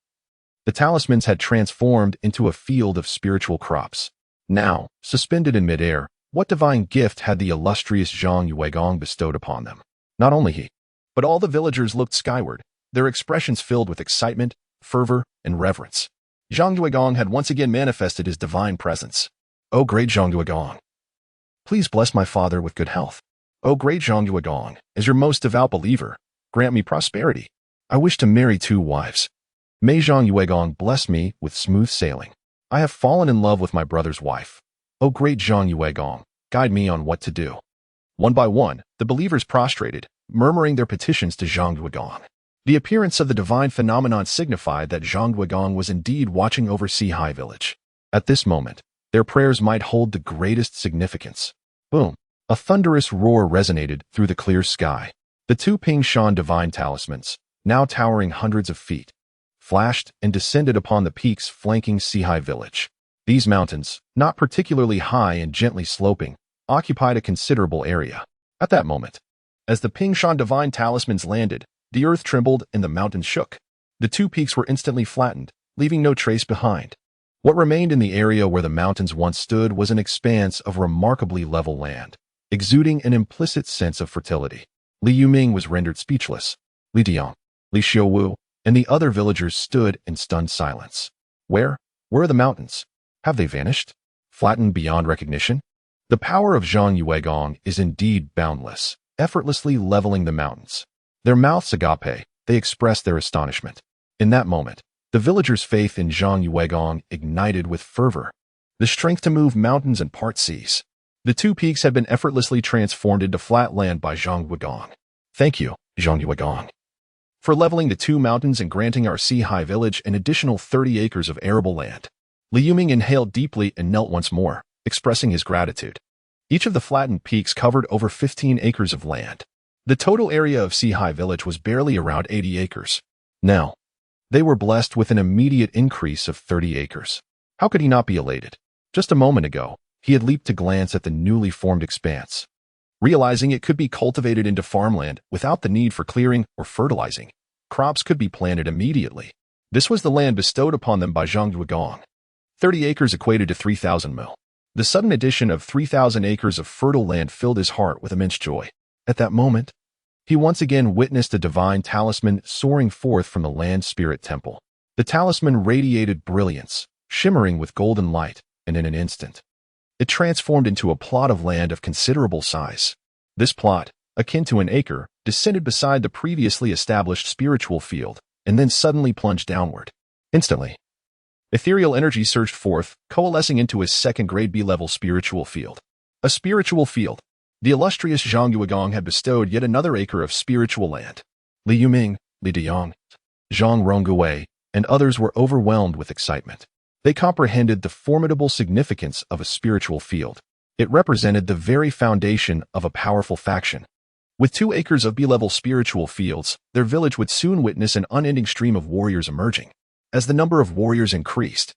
the talismans had transformed into a field of spiritual crops. Now, suspended in midair, what divine gift had the illustrious Zhang Yuegong bestowed upon them? Not only he, but all the villagers looked skyward, their expressions filled with excitement, fervor, and reverence. Zhang Yuegong had once again manifested his divine presence. O great Zhang Yuegong, please bless my father with good health. O great Zhang Yuegong, as your most devout believer, grant me prosperity. I wish to marry 2 wives. May Zhang Yuegong bless me with smooth sailing. I have fallen in love with my brother's wife. O great Zhang Yuegong, guide me on what to do. One by one, the believers prostrated, murmuring their petitions to Zhang Yuegong. The appearance of the divine phenomenon signified that Zhang Yuegong was indeed watching over Sihai Village. At this moment, their prayers might hold the greatest significance. Boom! A thunderous roar resonated through the clear sky. The two Pingshan divine talismans, now towering hundreds of feet, flashed and descended upon the peaks flanking Sihai Village. These mountains, not particularly high and gently sloping, occupied a considerable area. At that moment, as the Pingshan divine talismans landed, the earth trembled and the mountains shook. The two peaks were instantly flattened, leaving no trace behind. What remained in the area where the mountains once stood was an expanse of remarkably level land, exuding an implicit sense of fertility. Liu Ming was rendered speechless. Li Diang, Li Xiuwu, and the other villagers stood in stunned silence. Where are the mountains? Have they vanished? Flattened beyond recognition? The power of Zhang Yuegong is indeed boundless, effortlessly leveling the mountains. Their mouths agape, they expressed their astonishment. In that moment, the villagers' faith in Zhang Yuegong ignited with fervor. The strength to move mountains and part seas. The two peaks had been effortlessly transformed into flat land by Zhang Yuegong. Thank you, Zhang Yuegong, for leveling the two mountains and granting our Sihai Village an additional 30 acres of arable land. Liu Ming inhaled deeply and knelt once more, expressing his gratitude. Each of the flattened peaks covered over 15 acres of land. The total area of Sihai Village was barely around 80 acres. Now, they were blessed with an immediate increase of 30 acres. How could he not be elated? Just a moment ago, he had leaped to glance at the newly formed expanse, realizing it could be cultivated into farmland without the need for clearing or fertilizing. Crops could be planted immediately. This was the land bestowed upon them by Zhang Yuegong. 30 acres equated to 3,000 mil. The sudden addition of 3,000 acres of fertile land filled his heart with immense joy. At that moment, he once again witnessed a divine talisman soaring forth from the land spirit temple. The talisman radiated brilliance, shimmering with golden light, and in an instant, it transformed into a plot of land of considerable size. This plot, akin to an acre, descended beside the previously established spiritual field, and then suddenly plunged downward. Instantly, ethereal energy surged forth, coalescing into a second-grade B-level spiritual field. A spiritual field. The illustrious Zhang Yuegong had bestowed yet another acre of spiritual land. Liu Ming, Li Diang, Zhang Rongui, and others were overwhelmed with excitement. They comprehended the formidable significance of a spiritual field. It represented the very foundation of a powerful faction. With 2 acres of B-level spiritual fields, their village would soon witness an unending stream of warriors emerging. As the number of warriors increased,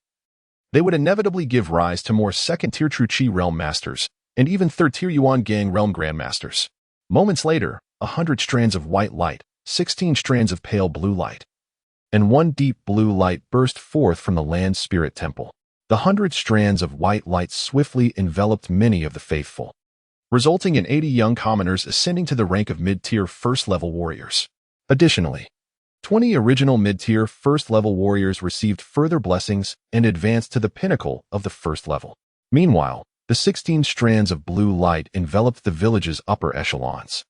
they would inevitably give rise to more second-tier True Qi realm masters, and even third-tier Yuan Gang realm grandmasters. Moments later, 100 strands of white light, 16 strands of pale blue light, and 1 deep blue light burst forth from the land spirit temple. The 100 strands of white light swiftly enveloped many of the faithful, resulting in 80 young commoners ascending to the rank of mid-tier first-level warriors. Additionally, 20 original mid-tier first-level warriors received further blessings and advanced to the pinnacle of the first level. Meanwhile, the 16 strands of blue light enveloped the village's upper echelons.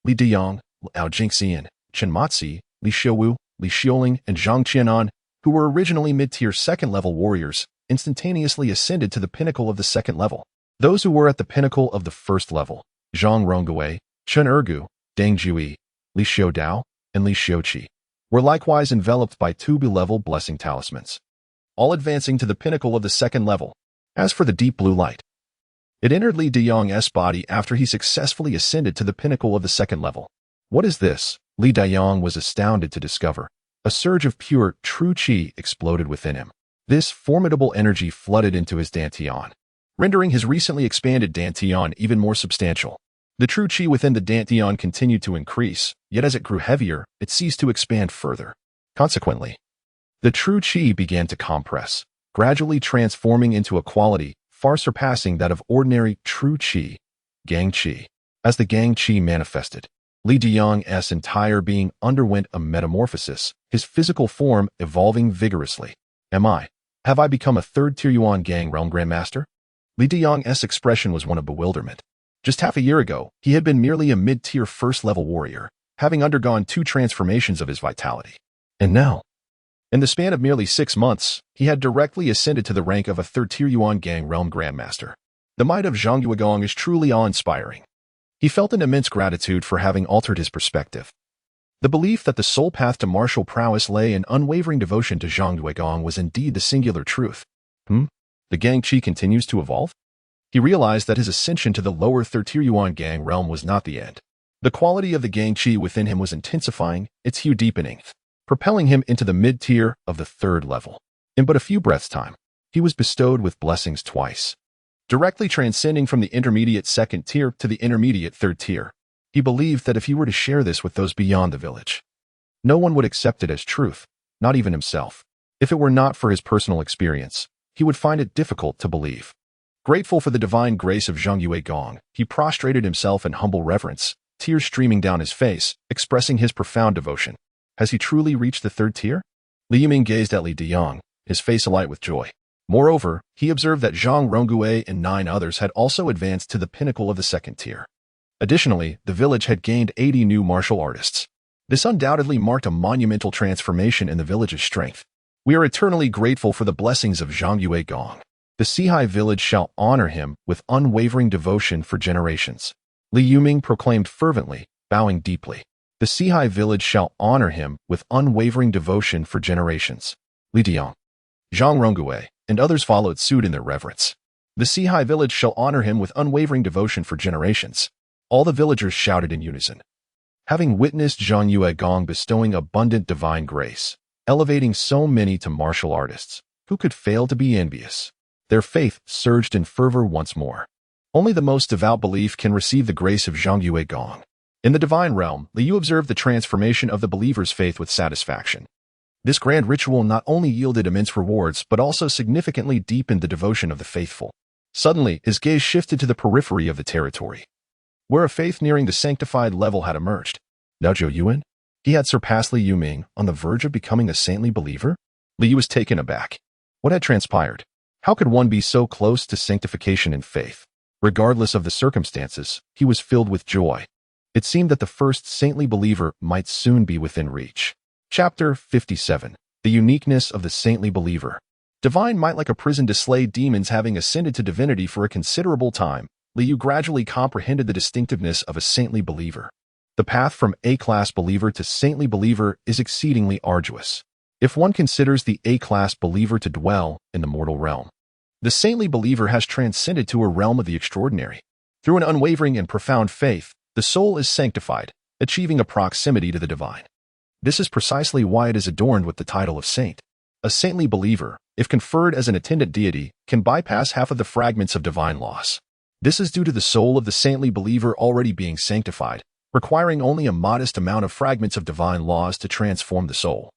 Li Deyong, Liao Jingxian, Chen Matzi, Li Xiuwu, Li Xiuling, and Zhang Qianan, who were originally mid-tier second-level warriors, instantaneously ascended to the pinnacle of the second level. Those who were at the pinnacle of the first level, Zhang Rongwei, Chen Ergu, Deng Jui, Li Xiudao, and Li Xiuqi, were likewise enveloped by 2B-level blessing talismans, all advancing to the pinnacle of the second level. As for the deep blue light, it entered Li Deyong's body after he successfully ascended to the pinnacle of the second level. What is this? Li Deyong was astounded to discover. A surge of pure, true qi exploded within him. This formidable energy flooded into his dantian, rendering his recently expanded dantian even more substantial. The true qi within the dantian continued to increase, yet as it grew heavier, it ceased to expand further. Consequently, the true qi began to compress, gradually transforming into a quality far surpassing that of ordinary true qi, gang qi. As the gang qi manifested, Li Deyong's entire being underwent a metamorphosis, his physical form evolving vigorously. Have I become a third-tier Yuan Gang Realm Grandmaster? Li Deyong's expression was one of bewilderment. Just half a year ago, he had been merely a mid-tier first-level warrior, having undergone 2 transformations of his vitality. And now, in the span of merely 6 months, he had directly ascended to the rank of a third-tier Yuan Gang Realm Grandmaster. The might of Zhang Yuegong is truly awe-inspiring. He felt an immense gratitude for having altered his perspective. The belief that the sole path to martial prowess lay in unwavering devotion to Zhang Yuegong was indeed the singular truth. The Gang Qi continues to evolve? He realized that his ascension to the lower third-tier Yuan Gang realm was not the end. The quality of the Gang Qi within him was intensifying, its hue deepening, propelling him into the mid-tier of the third level. In but a few breaths' time, he was bestowed with blessings twice, directly transcending from the intermediate second tier to the intermediate third tier. He believed that if he were to share this with those beyond the village, no one would accept it as truth, not even himself. If it were not for his personal experience, he would find it difficult to believe. Grateful for the divine grace of Zhang Yuegong, he prostrated himself in humble reverence, tears streaming down his face, expressing his profound devotion. Has he truly reached the third tier? Li Yiming gazed at Li Deyong, his face alight with joy. Moreover, he observed that Zhang Rongwei and 9 others had also advanced to the pinnacle of the second tier. Additionally, the village had gained 80 new martial artists. This undoubtedly marked a monumental transformation in the village's strength. We are eternally grateful for the blessings of Zhang Yuegong. The Sihai village shall honor him with unwavering devotion for generations. Li Yiming proclaimed fervently, bowing deeply. The Sihai village shall honor him with unwavering devotion for generations. Li Deyong, Zhang Rongwei, and others followed suit in their reverence. The Sihai village shall honor him with unwavering devotion for generations. All the villagers shouted in unison. Having witnessed Zhang Yuegong bestowing abundant divine grace, elevating so many to martial artists, who could fail to be envious? Their faith surged in fervor once more. Only the most devout belief can receive the grace of Zhang Yuegong. In the divine realm, Liu observed the transformation of the believer's faith with satisfaction. This grand ritual not only yielded immense rewards but also significantly deepened the devotion of the faithful. Suddenly, his gaze shifted to the periphery of the territory, where a faith nearing the sanctified level had emerged. Now Zhou Yuan? He had surpassed Li Yiming on the verge of becoming a saintly believer? Li Yu was taken aback. What had transpired? How could one be so close to sanctification in faith? Regardless of the circumstances, he was filled with joy. It seemed that the first saintly believer might soon be within reach. Chapter 57. The Uniqueness of the Saintly Believer. Divine might like a prison to slay demons. Having ascended to divinity for a considerable time, Liu gradually comprehended the distinctiveness of a saintly believer. The path from A-class believer to saintly believer is exceedingly arduous. If one considers the A-class believer to dwell in the mortal realm, the saintly believer has transcended to a realm of the extraordinary. Through an unwavering and profound faith, the soul is sanctified, achieving a proximity to the divine. This is precisely why it is adorned with the title of saint. A saintly believer, if conferred as an attendant deity, can bypass half of the fragments of divine laws. This is due to the soul of the saintly believer already being sanctified, requiring only a modest amount of fragments of divine laws to transform the soul.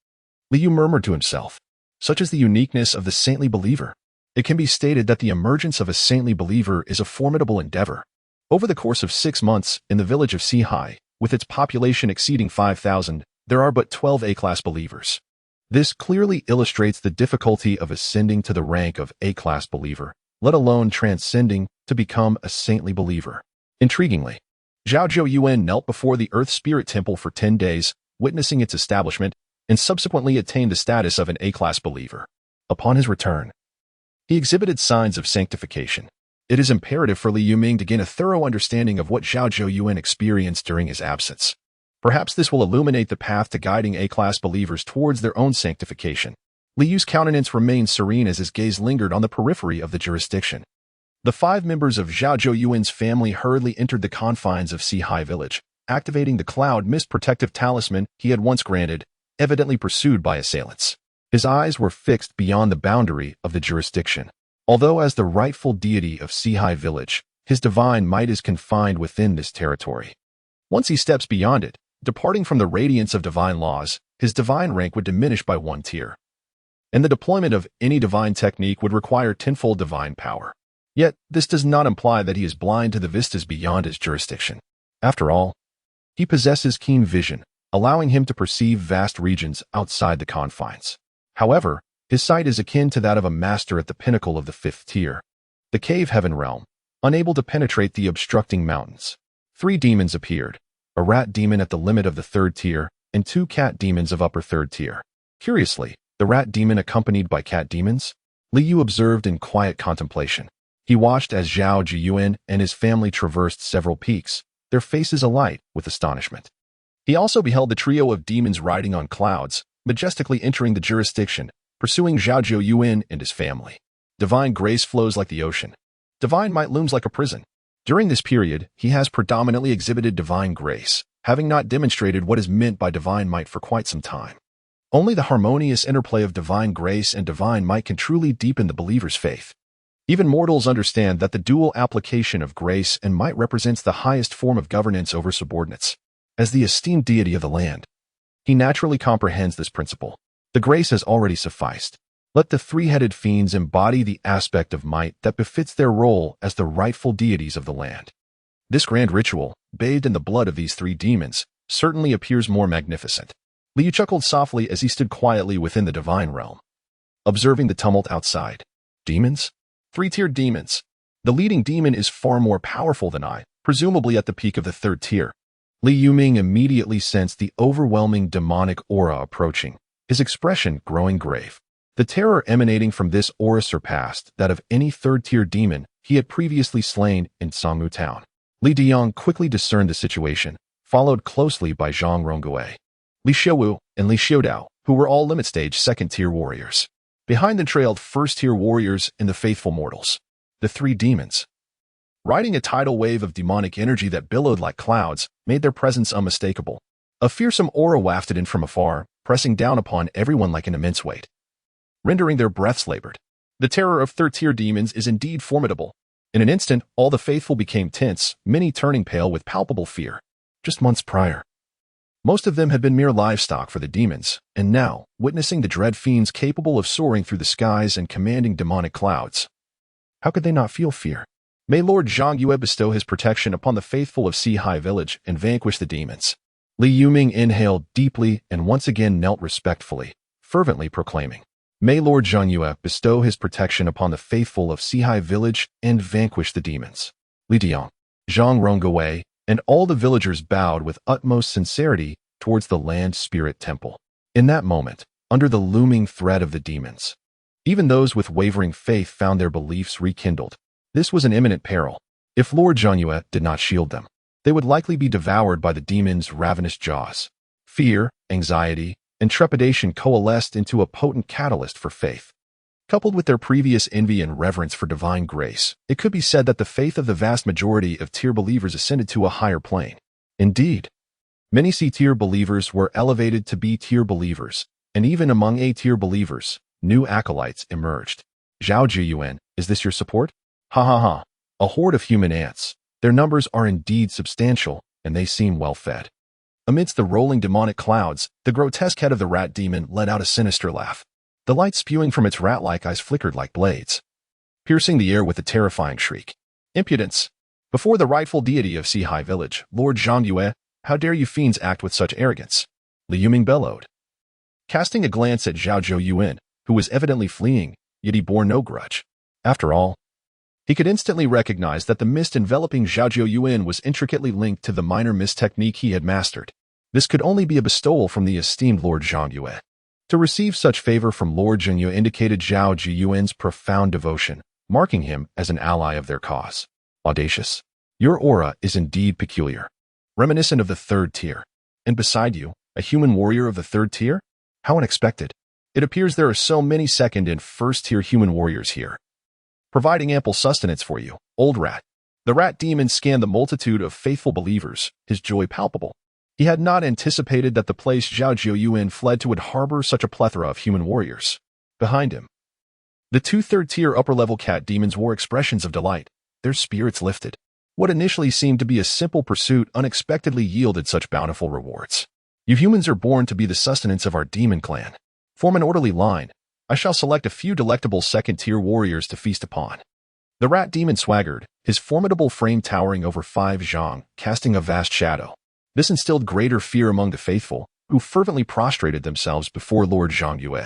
Liu murmured to himself, such is the uniqueness of the saintly believer. It can be stated that the emergence of a saintly believer is a formidable endeavor. Over the course of 6 months in the village of Sihai, with its population exceeding 5,000, there are but 12 A-class believers. This clearly illustrates the difficulty of ascending to the rank of A-class believer, let alone transcending to become a saintly believer. Intriguingly, Zhao Zhou knelt before the Earth Spirit Temple for 10 days, witnessing its establishment, and subsequently attained the status of an A-class believer. Upon his return, he exhibited signs of sanctification. It is imperative for Li Yuming to gain a thorough understanding of what Zhao Zhou experienced during his absence. Perhaps this will illuminate the path to guiding A-class believers towards their own sanctification. Li Yu's countenance remained serene as his gaze lingered on the periphery of the jurisdiction. The 5 members of Zhao Zhou's family hurriedly entered the confines of Sihai Village, activating the Cloud Mist protective talisman he had once granted, evidently pursued by assailants. His eyes were fixed beyond the boundary of the jurisdiction. Although as the rightful deity of Sihai Village, his divine might is confined within this territory. Once he steps beyond it, departing from the radiance of divine laws, his divine rank would diminish by 1 tier. And the deployment of any divine technique would require tenfold divine power. Yet, this does not imply that he is blind to the vistas beyond his jurisdiction. After all, he possesses keen vision, allowing him to perceive vast regions outside the confines. However, his sight is akin to that of a master at the pinnacle of the 5th tier, the Cave Heaven realm, unable to penetrate the obstructing mountains. 3 demons appeared, a rat demon at the limit of the 3rd tier, and 2 cat demons of upper 3rd tier. Curiously, the rat demon accompanied by cat demons, Li Yu observed in quiet contemplation. He watched as Zhao Zhou and his family traversed several peaks, their faces alight with astonishment. He also beheld the trio of demons riding on clouds, majestically entering the jurisdiction, pursuing Zhao Zhou and his family. Divine grace flows like the ocean. Divine might looms like a prison. During this period, he has predominantly exhibited divine grace, having not demonstrated what is meant by divine might for quite some time. Only the harmonious interplay of divine grace and divine might can truly deepen the believer's faith. Even mortals understand that the dual application of grace and might represents the highest form of governance over subordinates. As the esteemed deity of the land, he naturally comprehends this principle. The grace has already sufficed. Let the 3-headed fiends embody the aspect of might that befits their role as the rightful deities of the land. This grand ritual, bathed in the blood of these 3 demons, certainly appears more magnificent. Li Yu chuckled softly as he stood quietly within the divine realm, observing the tumult outside. Demons? 3-tiered demons. The leading demon is far more powerful than I, presumably at the peak of the 3rd tier. Li Yuming immediately sensed the overwhelming demonic aura approaching, his expression growing grave. The terror emanating from this aura surpassed that of any 3rd-tier demon he had previously slain in Sangmu Town. Li Diyang quickly discerned the situation, followed closely by Zhang Rongui, Li Xiaowu, and Li Xiaodao, who were all limit-stage 2nd-tier warriors. Behind them trailed 1st-tier warriors and the faithful mortals, the 3 demons. Riding a tidal wave of demonic energy that billowed like clouds made their presence unmistakable. A fearsome aura wafted in from afar, pressing down upon everyone like an immense weight, rendering their breaths labored. The terror of 3rd-tier demons is indeed formidable. In an instant, all the faithful became tense, many turning pale with palpable fear. Just months prior, most of them had been mere livestock for the demons, and now, witnessing the dread fiends capable of soaring through the skies and commanding demonic clouds, how could they not feel fear? May Lord Zhang Yue bestow his protection upon the faithful of Sihai Village and vanquish the demons. Li Yuming inhaled deeply and once again knelt respectfully, fervently proclaiming, May Lord Zhang Yue bestow his protection upon the faithful of Sihai Village and vanquish the demons. Li Diang, Zhang Rongui, and all the villagers bowed with utmost sincerity towards the Land Spirit Temple. In that moment, under the looming threat of the demons, even those with wavering faith found their beliefs rekindled. This was an imminent peril. If Lord Zhang Yue did not shield them, they would likely be devoured by the demons' ravenous jaws. Fear, anxiety, and trepidation coalesced into a potent catalyst for faith. Coupled with their previous envy and reverence for divine grace, it could be said that the faith of the vast majority of tier believers ascended to a higher plane. Indeed, many C-tier believers were elevated to B-tier believers, and even among A-tier believers, new acolytes emerged. Zhao Zhiyuan, is this your support? Ha ha ha. A horde of human ants. Their numbers are indeed substantial, and they seem well-fed. Amidst the rolling demonic clouds, the grotesque head of the rat demon let out a sinister laugh. The light spewing from its rat-like eyes flickered like blades, piercing the air with a terrifying shriek. Impudence! Before the rightful deity of Sihai Village, Lord Zhang Yue, how dare you fiends act with such arrogance? Li Yuming bellowed. Casting a glance at Zhao Zhou who was evidently fleeing, yet he bore no grudge. After all, he could instantly recognize that the mist enveloping Zhao Zhou was intricately linked to the minor mist technique he had mastered. This could only be a bestowal from the esteemed Lord Zhang Yue. To receive such favor from Lord Zhang Yue indicated Zhao Zhou's profound devotion, marking him as an ally of their cause. Audacious. Your aura is indeed peculiar, reminiscent of the third tier. And beside you, a human warrior of the third tier? How unexpected. It appears there are so many second and first tier human warriors here, providing ample sustenance for you, old rat. The rat demon scanned the multitude of faithful believers, his joy palpable. He had not anticipated that the place Zhao Zhou fled to would harbor such a plethora of human warriors. Behind him, the two third-tier upper-level cat demons wore expressions of delight, their spirits lifted. What initially seemed to be a simple pursuit unexpectedly yielded such bountiful rewards. You humans are born to be the sustenance of our demon clan. Form an orderly line. I shall select a few delectable second-tier warriors to feast upon. The rat demon swaggered, his formidable frame towering over 5 zhang, casting a vast shadow. This instilled greater fear among the faithful, who fervently prostrated themselves before Lord Zhang Yue,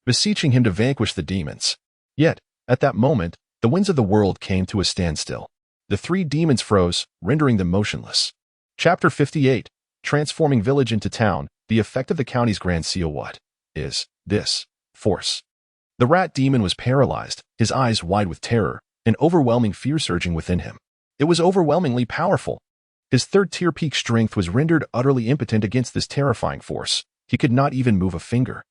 beseeching him to vanquish the demons. Yet, at that moment, the winds of the world came to a standstill. The 3 demons froze, rendering them motionless. Chapter 58, Transforming Village into Town, the effect of the county's grand seal. What is this force? The rat demon was paralyzed, his eyes wide with terror, an overwhelming fear surging within him. It was overwhelmingly powerful. His third-tier peak strength was rendered utterly impotent against this terrifying force. He could not even move a finger.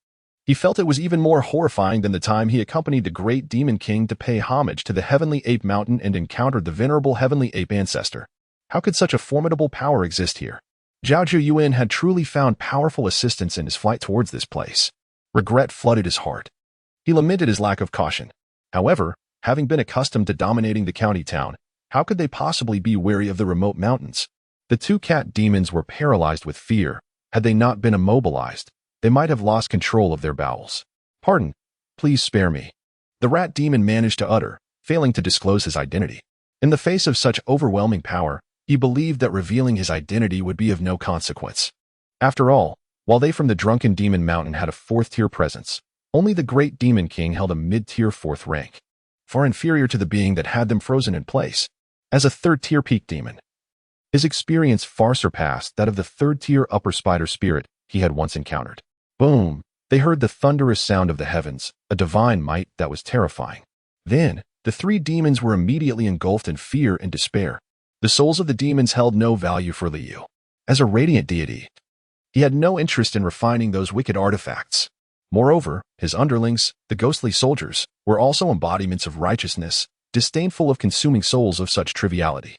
He felt it was even more horrifying than the time he accompanied the great demon king to pay homage to the Heavenly Ape Mountain and encountered the venerable Heavenly Ape ancestor. How could such a formidable power exist here? Zhao Zhou had truly found powerful assistance in his flight towards this place. Regret flooded his heart. He lamented his lack of caution. However, having been accustomed to dominating the county town, how could they possibly be wary of the remote mountains? The 2 cat demons were paralyzed with fear. Had they not been immobilized, they might have lost control of their bowels. Pardon, please spare me. The rat demon managed to utter, failing to disclose his identity. In the face of such overwhelming power, he believed that revealing his identity would be of no consequence. After all, while they from the Drunken Demon Mountain had a 4th-tier presence, only the Great Demon King held a mid-tier 4th rank, far inferior to the being that had them frozen in place. As a 3rd-tier peak demon, his experience far surpassed that of the 3rd-tier upper spider spirit he had once encountered. Boom! They heard the thunderous sound of the heavens, a divine might that was terrifying. Then, the 3 demons were immediately engulfed in fear and despair. The souls of the demons held no value for Liu. As a radiant deity, he had no interest in refining those wicked artifacts. Moreover, his underlings, the ghostly soldiers, were also embodiments of righteousness, disdainful of consuming souls of such triviality.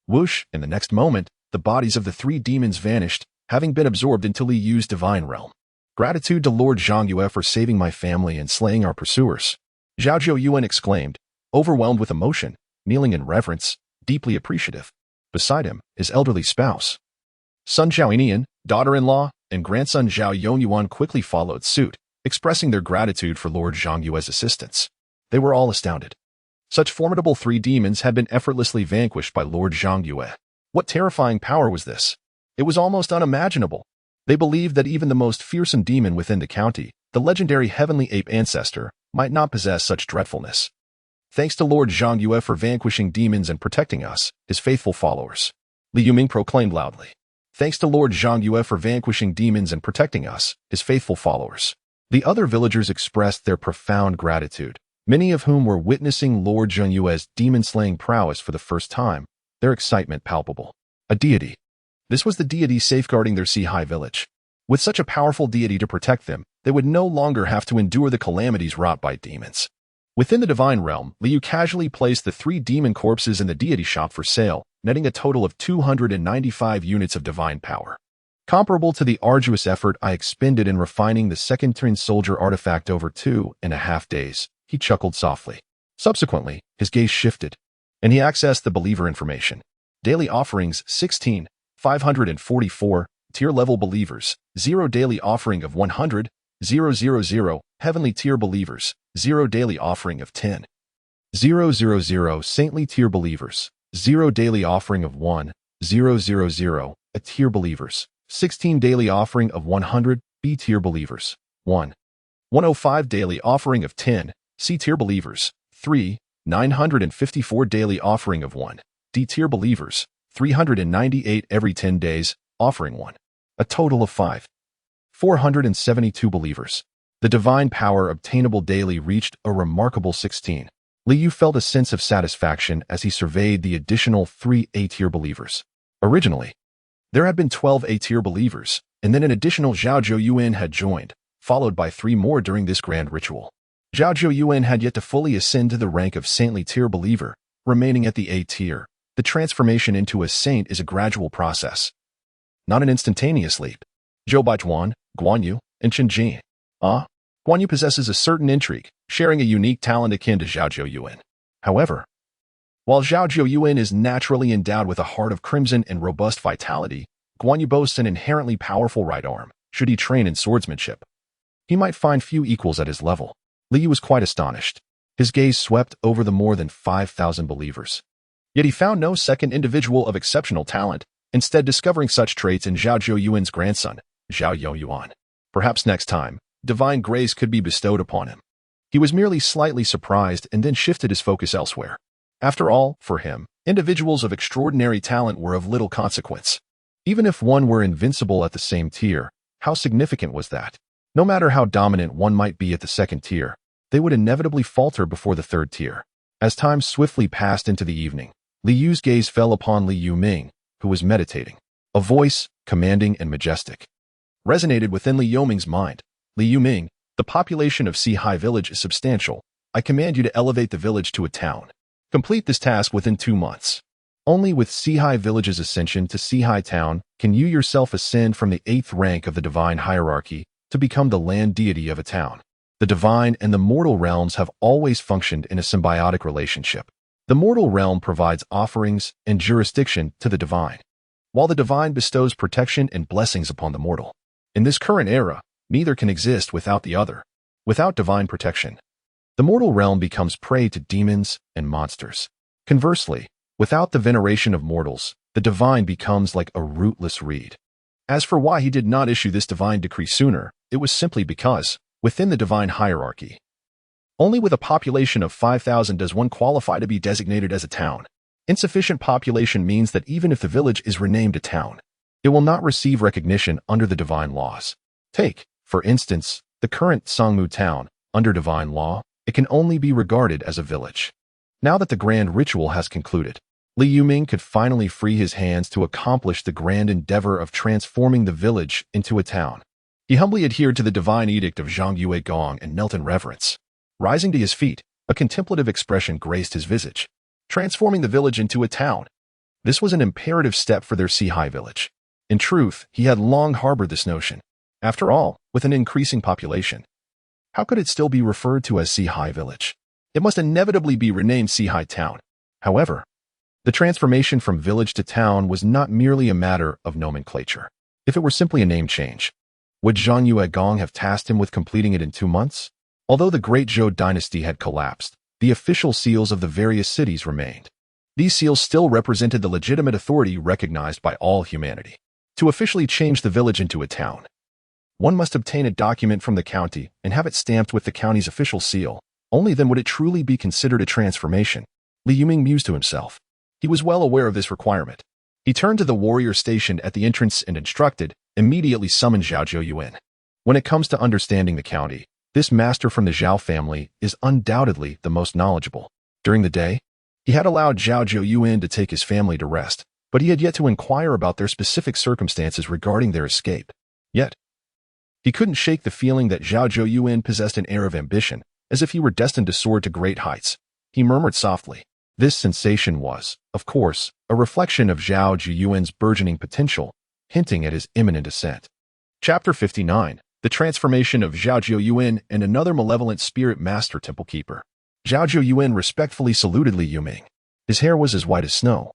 Whoosh, in the next moment, the bodies of the 3 demons vanished, having been absorbed into Liu's divine realm. Gratitude to Lord Zhang Yue for saving my family and slaying our pursuers. Zhao Zhou exclaimed, overwhelmed with emotion, kneeling in reverence, deeply appreciative. Beside him, his elderly spouse, son Zhao Inian, daughter-in-law, and grandson Zhao Yonyuan quickly followed suit, expressing their gratitude for Lord Zhang Yue's assistance. They were all astounded. Such formidable 3 demons had been effortlessly vanquished by Lord Zhang Yue. What terrifying power was this? It was almost unimaginable. They believed that even the most fearsome demon within the county, the legendary Heavenly Ape ancestor, might not possess such dreadfulness. Thanks to Lord Zhang Yue for vanquishing demons and protecting us, his faithful followers. Li Yuming proclaimed loudly. Thanks to Lord Zhang Yue for vanquishing demons and protecting us, his faithful followers. The other villagers expressed their profound gratitude, many of whom were witnessing Lord Zhang Yue's demon-slaying prowess for the first time, their excitement palpable. A deity. This was the deity safeguarding their Sea-High village. With such a powerful deity to protect them, they would no longer have to endure the calamities wrought by demons. Within the divine realm, Liu casually placed the 3 demon corpses in the deity shop for sale, netting a total of 295 units of divine power. Comparable to the arduous effort I expended in refining the second-tier soldier artifact over 2.5 days, he chuckled softly. Subsequently, his gaze shifted, and he accessed the believer information. Daily offerings 16, 544, tier-level believers, 0 daily offering of 100, 000, heavenly tier believers, 0 daily offering of 10, 000, saintly tier believers, 0 daily offering of 1, 000, a tier believers, 16 daily offering of 100 B-tier believers. 1. 105 daily offering of 10 C-tier believers. 3. 954 daily offering of 1 D-tier believers. 398 every 10 days, offering 1. A total of 5. 472 believers. The divine power obtainable daily reached a remarkable 16. Liu felt a sense of satisfaction as he surveyed the additional 3 A-tier believers. Originally, there had been 12 A-tier believers, and then an additional Zhao Zhou had joined, followed by 3 more during this grand ritual. Zhao Zhou had yet to fully ascend to the rank of saintly tier believer, remaining at the A-tier. The transformation into a saint is a gradual process, not an instantaneous leap. Zhou Baichuan, Guan Yu, and Chen Jin. Guan Yu possesses a certain intrigue, sharing a unique talent akin to Zhao Zhou. However, while Zhao Zhou is naturally endowed with a heart of crimson and robust vitality, Guan Yu boasts an inherently powerful right arm. Should he train in swordsmanship, he might find few equals at his level. Liu was quite astonished. His gaze swept over the more than 5,000 believers. Yet he found no second individual of exceptional talent, instead discovering such traits in Zhao Zhou's grandson, Zhao Youyuan. Perhaps next time, divine grace could be bestowed upon him. He was merely slightly surprised and then shifted his focus elsewhere. After all, for him, individuals of extraordinary talent were of little consequence. Even if one were invincible at the same tier, how significant was that? No matter how dominant one might be at the second tier, they would inevitably falter before the third tier. As time swiftly passed into the evening, Liu's gaze fell upon Liu Ming, who was meditating. A voice, commanding and majestic, resonated within Liu Ming's mind. Liu Ming, the population of Sihai Village is substantial. I command you to elevate the village to a town. Complete this task within 2 months. Only with Sihai Village's ascension to Sihai Town can you yourself ascend from the 8th rank of the divine hierarchy to become the land deity of a town. The divine and the mortal realms have always functioned in a symbiotic relationship. The mortal realm provides offerings and jurisdiction to the divine, while the divine bestows protection and blessings upon the mortal. In this current era, neither can exist without the other. Without divine protection, the mortal realm becomes prey to demons and monsters. Conversely, without the veneration of mortals, the divine becomes like a rootless reed. As for why he did not issue this divine decree sooner, it was simply because, within the divine hierarchy, only with a population of 5,000 does one qualify to be designated as a town. Insufficient population means that even if the village is renamed a town, it will not receive recognition under the divine laws. Take, for instance, the current Songmu town. Under divine law, it can only be regarded as a village. Now that the grand ritual has concluded, Liu Ming could finally free his hands to accomplish the grand endeavor of transforming the village into a town. He humbly adhered to the divine edict of Zhang Yue Gong and knelt in reverence. Rising to his feet, a contemplative expression graced his visage. Transforming the village into a town. This was an imperative step for their Sihai village. In truth, he had long harbored this notion. After all, with an increasing population, how could it still be referred to as Sihai village? It must inevitably be renamed Sihai town. However, the transformation from village to town was not merely a matter of nomenclature. If it were simply a name change, would Zhang Yue Gong have tasked him with completing it in 2 months? Although the great Zhou dynasty had collapsed, the official seals of the various cities remained. These seals still represented the legitimate authority recognized by all humanity. To officially change the village into a town, one must obtain a document from the county and have it stamped with the county's official seal. Only then would it truly be considered a transformation. Liu Ming mused to himself. He was well aware of this requirement. He turned to the warrior stationed at the entrance and instructed, immediately summon Zhao Zhou. When it comes to understanding the county, this master from the Zhao family is undoubtedly the most knowledgeable. During the day, he had allowed Zhao Zhou to take his family to rest, but he had yet to inquire about their specific circumstances regarding their escape. Yet, he couldn't shake the feeling that Zhao Zhou possessed an air of ambition, as if he were destined to soar to great heights. He murmured softly. This sensation was, of course, a reflection of Zhao Zhou's burgeoning potential, hinting at his imminent ascent. Chapter 59. The Transformation of Zhao Zhou and Another Malevolent Spirit Master Temple Keeper. Zhao Zhou respectfully saluted Liu Ming. His hair was as white as snow.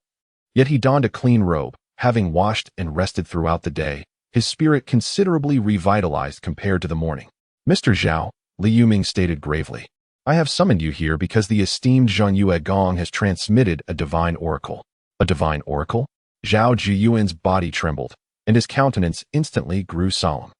Yet he donned a clean robe, having washed and rested throughout the day, his spirit considerably revitalized compared to the morning. Mr. Zhao, Liu Ming stated gravely, I have summoned you here because the esteemed Zhang Yue Gong has transmitted a divine oracle. A divine oracle? Zhao Zhou's body trembled. and his countenance instantly grew solemn.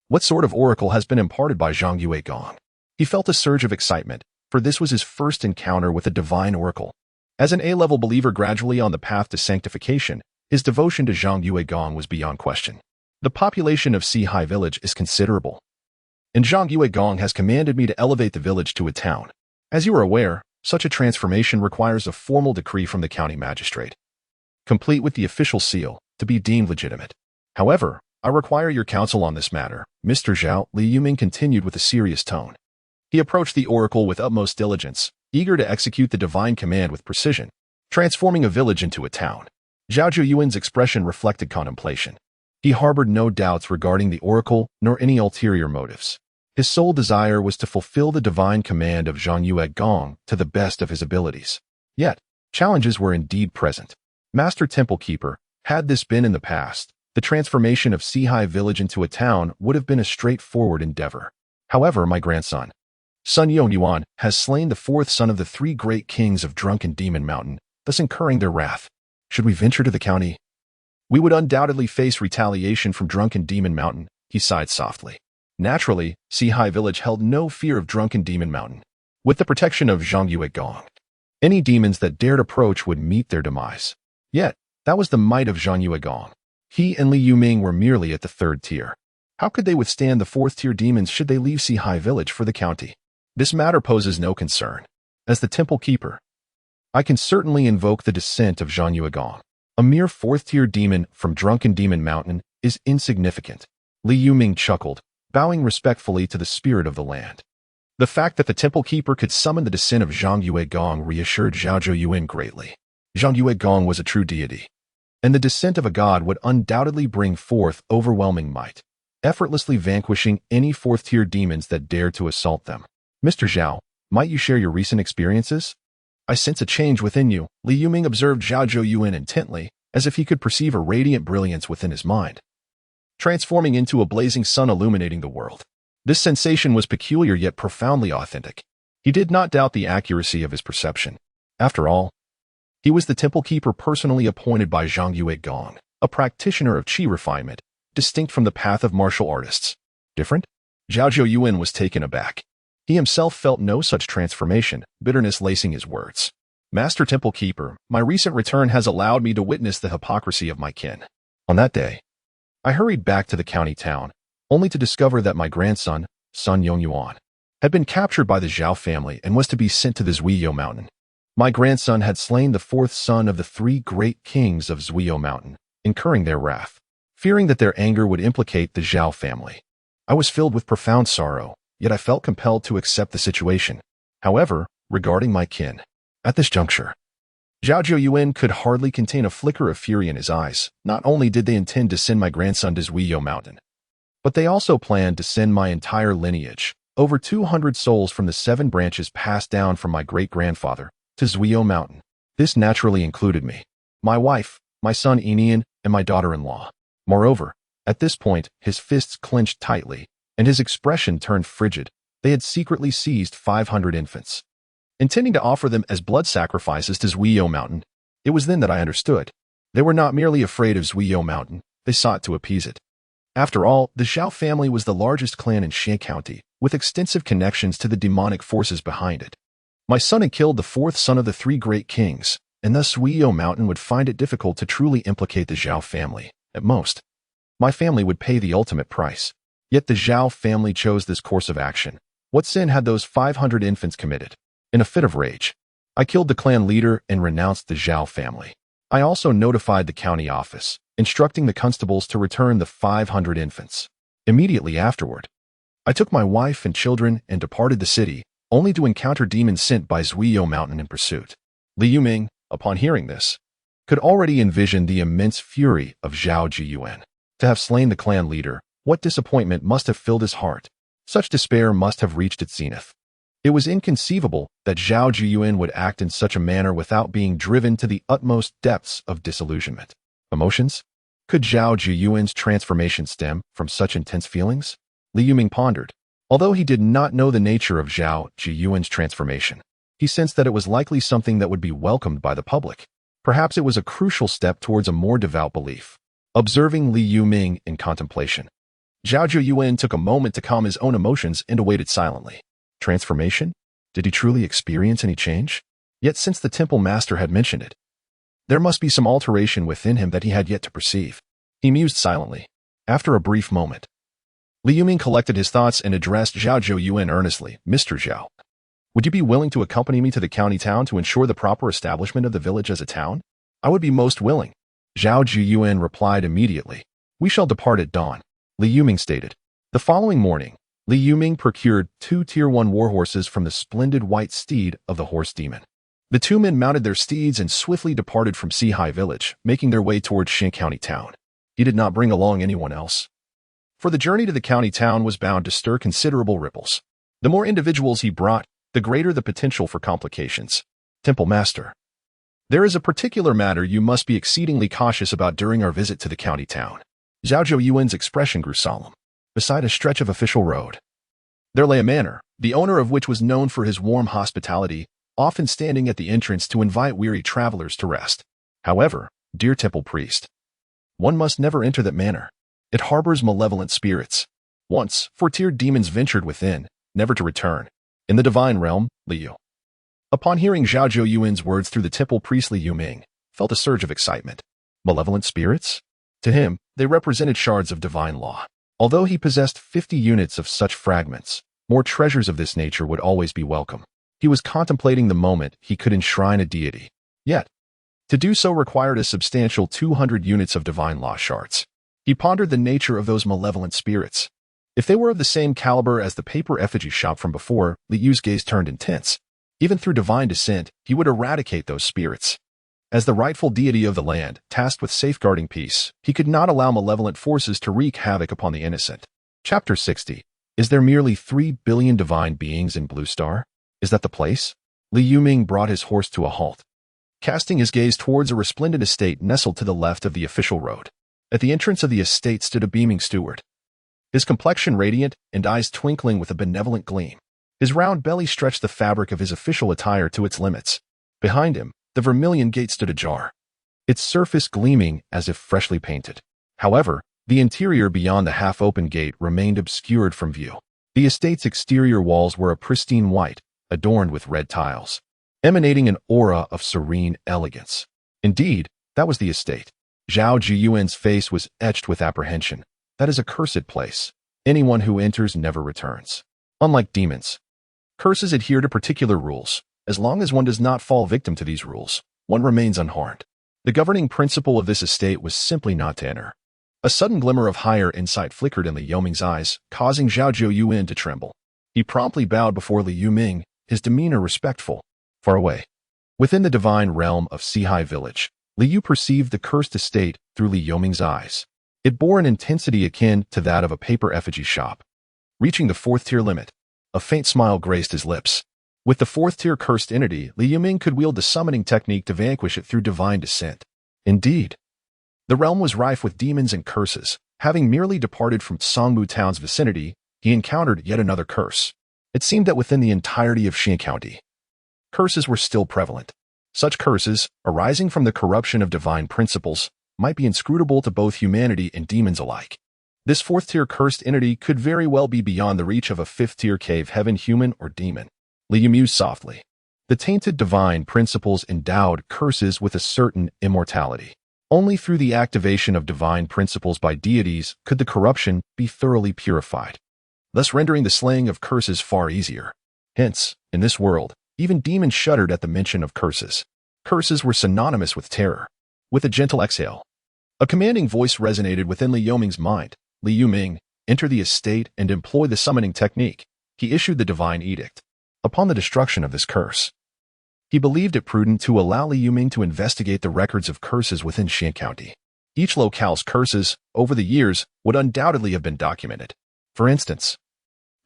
What sort of oracle has been imparted by Zhang Yuegong? He felt a surge of excitement, for this was his first encounter with a divine oracle. As an A-level believer gradually on the path to sanctification, his devotion to Zhang Yuegong was beyond question. The population of Sihai village is considerable, and Zhang Yuegong has commanded me to elevate the village to a town. As you are aware, such a transformation requires a formal decree from the county magistrate, complete with the official seal, to be deemed legitimate. However, I require your counsel on this matter, Mr. Zhao, Li Yuming continued with a serious tone. He approached the oracle with utmost diligence, eager to execute the divine command with precision, transforming a village into a town. Zhao Zhuyuan's expression reflected contemplation. He harbored no doubts regarding the oracle nor any ulterior motives. His sole desire was to fulfill the divine command of Zhang Yuegong to the best of his abilities. Yet, challenges were indeed present. Master Temple Keeper, had this been in the past, the transformation of Sihai village into a town would have been a straightforward endeavor. However, my grandson, Sun Yongyuan, has slain the fourth son of the three great kings of Drunken Demon Mountain, thus incurring their wrath. Should we venture to the county? We would undoubtedly face retaliation from Drunken Demon Mountain, he sighed softly. Naturally, Sihai village held no fear of Drunken Demon Mountain. With the protection of Zhang Yuegong, any demons that dared approach would meet their demise. Yet, that was the might of Zhang Yuegong. He and Li Yuming were merely at the third tier. How could they withstand the fourth-tier demons should they leave Sihai village for the county? This matter poses no concern. As the temple keeper, I can certainly invoke the descent of Zhang Yuegong. A mere fourth-tier demon from Drunken Demon Mountain is insignificant. Li Yuming chuckled, bowing respectfully to the spirit of the land. The fact that the temple keeper could summon the descent of Zhang Yuegong reassured Zhao Zhuyuan greatly. Zhang Yuegong was a true deity, and the descent of a god would undoubtedly bring forth overwhelming might, effortlessly vanquishing any fourth-tier demons that dared to assault them. Mr. Zhao, might you share your recent experiences? I sense a change within you. Li Yuming observed Zhao Zhuyuan intently, as if he could perceive a radiant brilliance within his mind, transforming into a blazing sun illuminating the world. This sensation was peculiar yet profoundly authentic. He did not doubt the accuracy of his perception. After all, he was the temple keeper personally appointed by Zhang Yuegong, a practitioner of qi refinement, distinct from the path of martial artists. Different? Zhao Zhuyuan was taken aback. He himself felt no such transformation, bitterness lacing his words. Master Temple Keeper, my recent return has allowed me to witness the hypocrisy of my kin. On that day, I hurried back to the county town, only to discover that my grandson, Sun Yongyuan, had been captured by the Zhao family and was to be sent to the Zuiyou Mountain. My grandson had slain the fourth son of the three great kings of Zuiyou Mountain, incurring their wrath. Fearing that their anger would implicate the Zhao family, I was filled with profound sorrow, yet I felt compelled to accept the situation. However, regarding my kin, at this juncture, Zhao Zhuyuan could hardly contain a flicker of fury in his eyes. Not only did they intend to send my grandson to Zuiyou Mountain, but they also planned to send my entire lineage, over 200 souls from the 7 branches passed down from my great-grandfather, to Zuiyou Mountain. This naturally included me, my wife, my son Enian, and my daughter-in-law. Moreover, at this point, his fists clenched tightly, and his expression turned frigid. They had secretly seized 500 infants, intending to offer them as blood sacrifices to Zuiyou Mountain. It was then that I understood. They were not merely afraid of Zuiyou Mountain, they sought to appease it. After all, the Zhao family was the largest clan in Xie County, with extensive connections to the demonic forces behind it. My son had killed the fourth son of the 3 great kings, and thus Zuiyou Mountain would find it difficult to truly implicate the Zhao family. At most, my family would pay the ultimate price. Yet the Zhao family chose this course of action. What sin had those 500 infants committed? In a fit of rage, I killed the clan leader and renounced the Zhao family. I also notified the county office, instructing the constables to return the 500 infants. Immediately afterward, I took my wife and children and departed the city, only to encounter demons sent by Zuiyou Mountain in pursuit. Li Yuming, upon hearing this, could already envision the immense fury of Zhao Zhuyuan. To have slain the clan leader, what disappointment must have filled his heart. Such despair must have reached its zenith. It was inconceivable that Zhao Zhuyuan would act in such a manner without being driven to the utmost depths of disillusionment. Emotions? Could Zhao Zhuyuan's transformation stem from such intense feelings? Li Yuming pondered. Although he did not know the nature of Zhao Zhuyuan's transformation, he sensed that it was likely something that would be welcomed by the public. Perhaps it was a crucial step towards a more devout belief. observing Li Yuming in contemplation. Zhao Zhuoyuan took a moment to calm his own emotions and awaited silently. Transformation? Did he truly experience any change? Yet since the temple master had mentioned it, there must be some alteration within him that he had yet to perceive. He mused silently. After a brief moment, Li Yuming collected his thoughts and addressed Zhao Zhuoyuan earnestly. Mr. Zhao, would you be willing to accompany me to the county town to ensure the proper establishment of the village as a town? I would be most willing. Zhao Zhuoyuan replied immediately. We shall depart at dawn, Li Yuming stated. The following morning, Li Yuming procured 2 Tier 1 warhorses from the splendid white steed of the horse demon. The 2 men mounted their steeds and swiftly departed from Sihai village, making their way towards Shan County town. He did not bring along anyone else, for the journey to the county town was bound to stir considerable ripples. The more individuals he brought, the greater the potential for complications. Temple Master, there is a particular matter you must be exceedingly cautious about during our visit to the county town. Zhao Zhuoyuan's expression grew solemn. Beside a stretch of official road, there lay a manor, the owner of which was known for his warm hospitality, often standing at the entrance to invite weary travelers to rest. However, dear temple priest, one must never enter that manor. It harbors malevolent spirits. Once, 4-tiered demons ventured within, never to return. In the divine realm, Liu. Upon hearing Zhao Zhuoyuan's words through the temple priest, Li Yuming felt a surge of excitement. Malevolent spirits? To him, they represented shards of divine law. Although he possessed 50 units of such fragments, more treasures of this nature would always be welcome. He was contemplating the moment he could enshrine a deity. Yet, to do so required a substantial 200 units of divine law shards. He pondered the nature of those malevolent spirits. If they were of the same caliber as the paper effigy shop from before, Li Yu's gaze turned intense. Even through divine descent, he would eradicate those spirits. As the rightful deity of the land, tasked with safeguarding peace, he could not allow malevolent forces to wreak havoc upon the innocent. Chapter 60. Is there merely 3 billion divine beings in Blue Star? Is that the place? Li Yuming brought his horse to a halt, casting his gaze towards a resplendent estate nestled to the left of the official road. At the entrance of the estate stood a beaming steward, his complexion radiant and eyes twinkling with a benevolent gleam. His round belly stretched the fabric of his official attire to its limits. Behind him, the vermilion gate stood ajar, its surface gleaming as if freshly painted. However, the interior beyond the half-open gate remained obscured from view. The estate's exterior walls were a pristine white, adorned with red tiles, emanating an aura of serene elegance. Indeed, that was the estate. Zhao Zhuoyuan's face was etched with apprehension. That is a cursed place. Anyone who enters never returns. Unlike demons, curses adhere to particular rules. As long as one does not fall victim to these rules, one remains unharmed. The governing principle of this estate was simply not to enter. A sudden glimmer of higher insight flickered in Li Yuming's eyes, causing Zhao Zhuoyuan to tremble. He promptly bowed before Li Yuming, his demeanor respectful. Far away, within the divine realm of Sihai village, Li Yu perceived the cursed estate through Li Yuming's eyes. It bore an intensity akin to that of a paper effigy shop. Reaching the 4th tier limit, a faint smile graced his lips. With the 4th tier cursed entity, Li Yuming could wield the summoning technique to vanquish it through divine descent. Indeed, the realm was rife with demons and curses. Having merely departed from Songmu town's vicinity, he encountered yet another curse. It seemed that within the entirety of Shan County, curses were still prevalent. Such curses, arising from the corruption of divine principles, might be inscrutable to both humanity and demons alike. This 4th tier cursed entity could very well be beyond the reach of a 5th tier cave heaven human or demon. Li Yu mused softly. The tainted divine principles endowed curses with a certain immortality. Only through the activation of divine principles by deities could the corruption be thoroughly purified, thus rendering the slaying of curses far easier. Hence, in this world, even demons shuddered at the mention of curses. Curses were synonymous with terror. With a gentle exhale, a commanding voice resonated within Li Yuming's mind. Li Yuming, enter the estate and employ the summoning technique. He issued the divine edict. Upon the destruction of this curse, he believed it prudent to allow Li Yuming to investigate the records of curses within Shan County. Each locale's curses, over the years, would undoubtedly have been documented. For instance,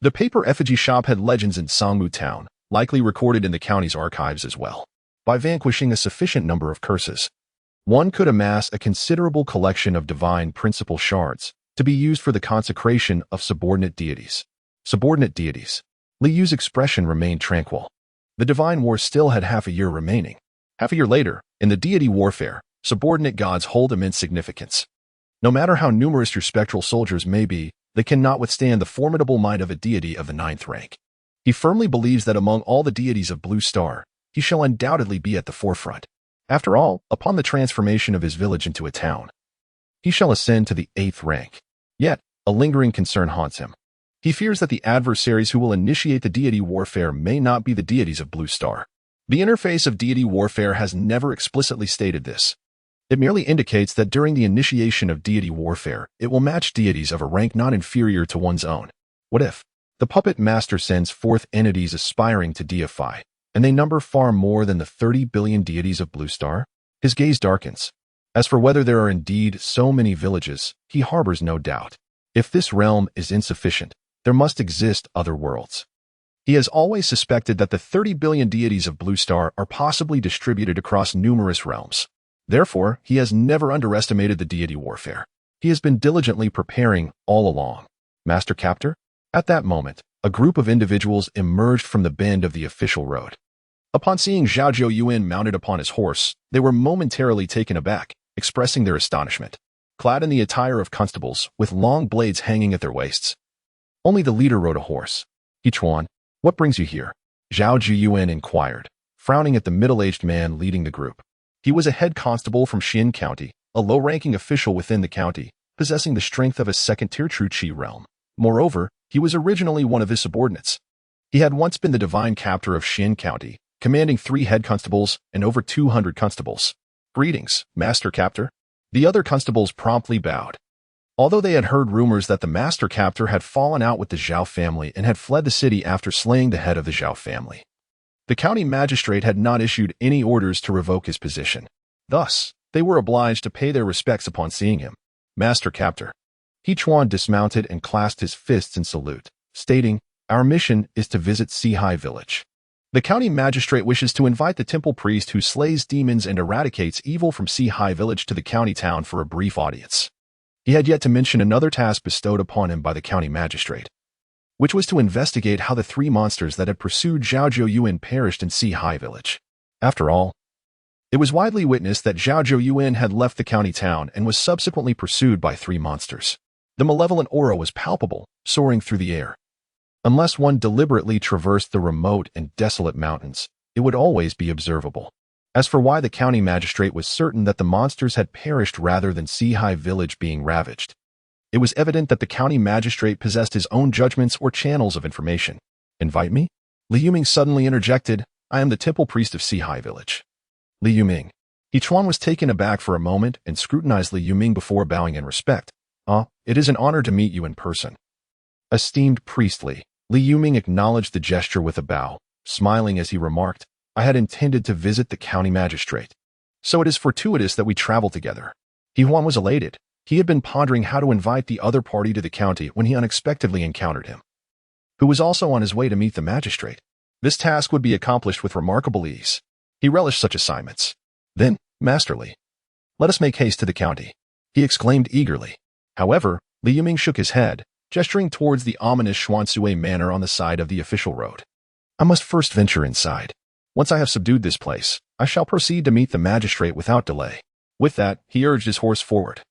the paper effigy shop had legends in Songmu town, likely recorded in the county's archives as well. By vanquishing a sufficient number of curses, one could amass a considerable collection of divine principle shards to be used for the consecration of subordinate deities. Subordinate deities. Li Yu's expression remained tranquil. The divine war still had half a year remaining. Half a year later, in the deity warfare, subordinate gods hold immense significance. No matter how numerous your spectral soldiers may be, they cannot withstand the formidable might of a deity of the 9th rank. He firmly believes that among all the deities of Blue Star, he shall undoubtedly be at the forefront. After all, upon the transformation of his village into a town, he shall ascend to the 8th rank. Yet, a lingering concern haunts him. He fears that the adversaries who will initiate the deity warfare may not be the deities of Blue Star. The interface of deity warfare has never explicitly stated this. It merely indicates that during the initiation of deity warfare, it will match deities of a rank not inferior to one's own. What if the puppet master sends forth entities aspiring to deify, and they number far more than the 30 billion deities of Blue Star? His gaze darkens. As for whether there are indeed so many villages, he harbors no doubt. If this realm is insufficient, there must exist other worlds. He has always suspected that the 30 billion deities of Blue Star are possibly distributed across numerous realms. Therefore, he has never underestimated the deity warfare. He has been diligently preparing all along. Master Captor? At that moment, a group of individuals emerged from the bend of the official road. Upon seeing Zhao Zhou mounted upon his horse, they were momentarily taken aback, expressing their astonishment. Clad in the attire of constables, with long blades hanging at their waists. Only the leader rode a horse. Yichuan, what brings you here? Zhao Zhou inquired, frowning at the middle-aged man leading the group. He was a head constable from Xin County, a low-ranking official within the county, possessing the strength of a second-tier True Qi realm. Moreover, he was originally one of his subordinates. He had once been the divine captor of Xin County, commanding 3 head constables and over 200 constables. Greetings, Master Captor. The other constables promptly bowed. Although they had heard rumors that the Master Captor had fallen out with the Zhao family and had fled the city after slaying the head of the Zhao family, the county magistrate had not issued any orders to revoke his position. Thus, they were obliged to pay their respects upon seeing him. Master Captor. Yichuan dismounted and clasped his fists in salute, stating, "Our mission is to visit Sihai village. The county magistrate wishes to invite the temple priest who slays demons and eradicates evil from Sihai village to the county town for a brief audience." He had yet to mention another task bestowed upon him by the county magistrate, which was to investigate how the 3 monsters that had pursued Zhao Zhou perished in Sihai village. After all, it was widely witnessed that Zhao Zhou had left the county town and was subsequently pursued by 3 monsters. The malevolent aura was palpable, soaring through the air. Unless one deliberately traversed the remote and desolate mountains, it would always be observable. As for why the county magistrate was certain that the monsters had perished rather than Sihai village being ravaged, it was evident that the county magistrate possessed his own judgments or channels of information. "Invite me?" Li Yuming suddenly interjected. "I am the temple priest of Sihai village." Li Yuming. Yichuan was taken aback for a moment and scrutinized Li Yuming before bowing in respect. It is an honor to meet you in person." Esteemed priestly, Li Yuming acknowledged the gesture with a bow, smiling as he remarked, "I had intended to visit the county magistrate. So it is fortuitous that we travel together." Yichuan was elated. He had been pondering how to invite the other party to the county when he unexpectedly encountered him, who was also on his way to meet the magistrate. This task would be accomplished with remarkable ease. He relished such assignments. "Then, masterly, let us make haste to the county," he exclaimed eagerly. However, Li Yuming shook his head, gesturing towards the ominous Xuansui manor on the side of the official road. "I must first venture inside. Once I have subdued this place, I shall proceed to meet the magistrate without delay." With that, he urged his horse forward,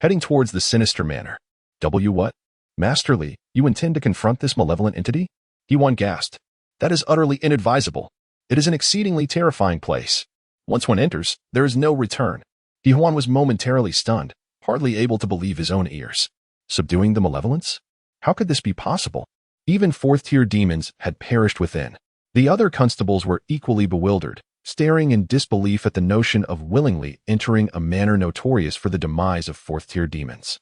heading towards the sinister manor. What? Master Li, you intend to confront this malevolent entity? Yichuan gasped. "That is utterly inadvisable. It is an exceedingly terrifying place. Once one enters, there is no return." Yichuan was momentarily stunned, hardly able to believe his own ears. Subduing the malevolence? How could this be possible? Even 4th-tier demons had perished within. The other constables were equally bewildered, staring in disbelief at the notion of willingly entering a manor notorious for the demise of 4th-tier demons.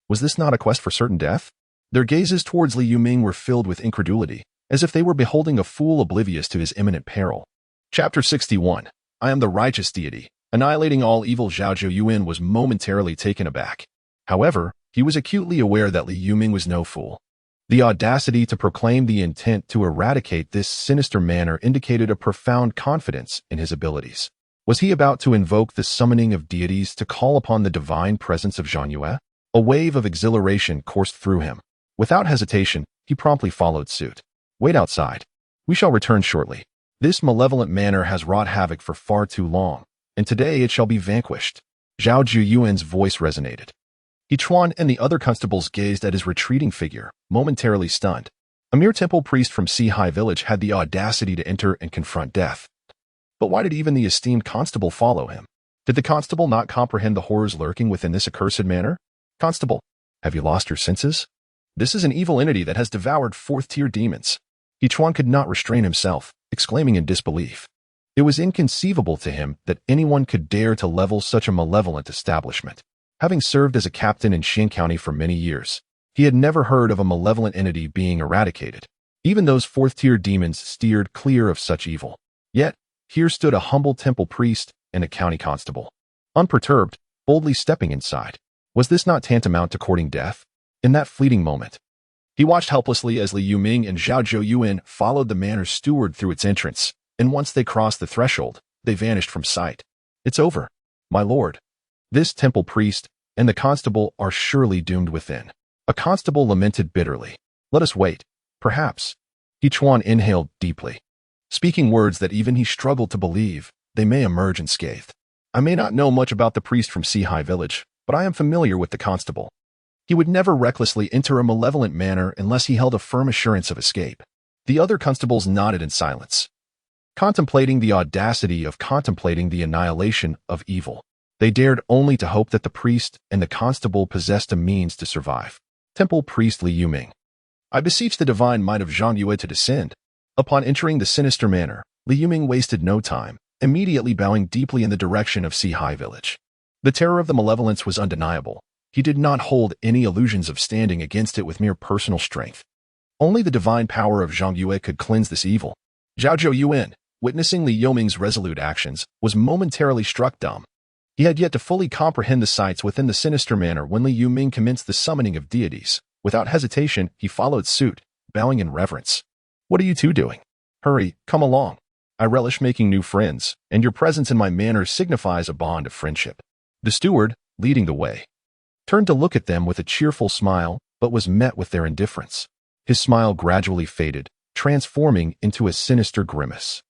Was this not a quest for certain death? Their gazes towards Li Yuming were filled with incredulity, as if they were beholding a fool oblivious to his imminent peril. Chapter 61. I am the righteous deity. Annihilating all evil. Zhao Zhou was momentarily taken aback. However, he was acutely aware that Li Yuming was no fool. The audacity to proclaim the intent to eradicate this sinister manor indicated a profound confidence in his abilities. Was he about to invoke the summoning of deities to call upon the divine presence of Zhang Yue? A wave of exhilaration coursed through him. Without hesitation, he promptly followed suit. "Wait outside. We shall return shortly. This malevolent manor has wrought havoc for far too long, and today it shall be vanquished." Zhao Zhuyuan's voice resonated. Chuan and the other constables gazed at his retreating figure, momentarily stunned. A mere temple priest from Sea Village had the audacity to enter and confront death. But why did even the esteemed constable follow him? Did the constable not comprehend the horrors lurking within this accursed manor? Constable, have you lost your senses? This is an evil entity that has devoured fourth-tier demons. Chuan could not restrain himself, exclaiming in disbelief. It was inconceivable to him that anyone could dare to level such a malevolent establishment. Having served as a captain in Xin County for many years, he had never heard of a malevolent entity being eradicated. Even those fourth-tier demons steered clear of such evil. Yet, here stood a humble temple priest and a county constable. Unperturbed, boldly stepping inside. Was this not tantamount to courting death? In that fleeting moment, he watched helplessly as Li Yuming and Zhao Zhou followed the manor's steward through its entrance, and once they crossed the threshold, they vanished from sight. It's over, my lord. This temple priest and the constable are surely doomed within. A constable lamented bitterly. Let us wait. Perhaps. Chuan inhaled deeply, speaking words that even he struggled to believe. They may emerge unscathed. I may not know much about the priest from Sea Village, but I am familiar with the constable. He would never recklessly enter a malevolent manor unless he held a firm assurance of escape. The other constables nodded in silence, contemplating the audacity of contemplating the annihilation of evil. They dared only to hope that the priest and the constable possessed a means to survive. Temple priest Li Yuming. I beseech the divine might of Zhang Yue to descend. Upon entering the sinister manor, Li Yuming wasted no time, immediately bowing deeply in the direction of Sea Village. The terror of the malevolence was undeniable. He did not hold any illusions of standing against it with mere personal strength. Only the divine power of Zhang Yue could cleanse this evil. Zhao Zhou, witnessing Li Yuming's resolute actions, was momentarily struck dumb. He had yet to fully comprehend the sights within the sinister manor when Li Yuming commenced the summoning of deities. Without hesitation, he followed suit, bowing in reverence. What are you two doing? Hurry, come along. I relish making new friends, and your presence in my manor signifies a bond of friendship. The steward, leading the way, turned to look at them with a cheerful smile, but was met with their indifference. His smile gradually faded, transforming into a sinister grimace.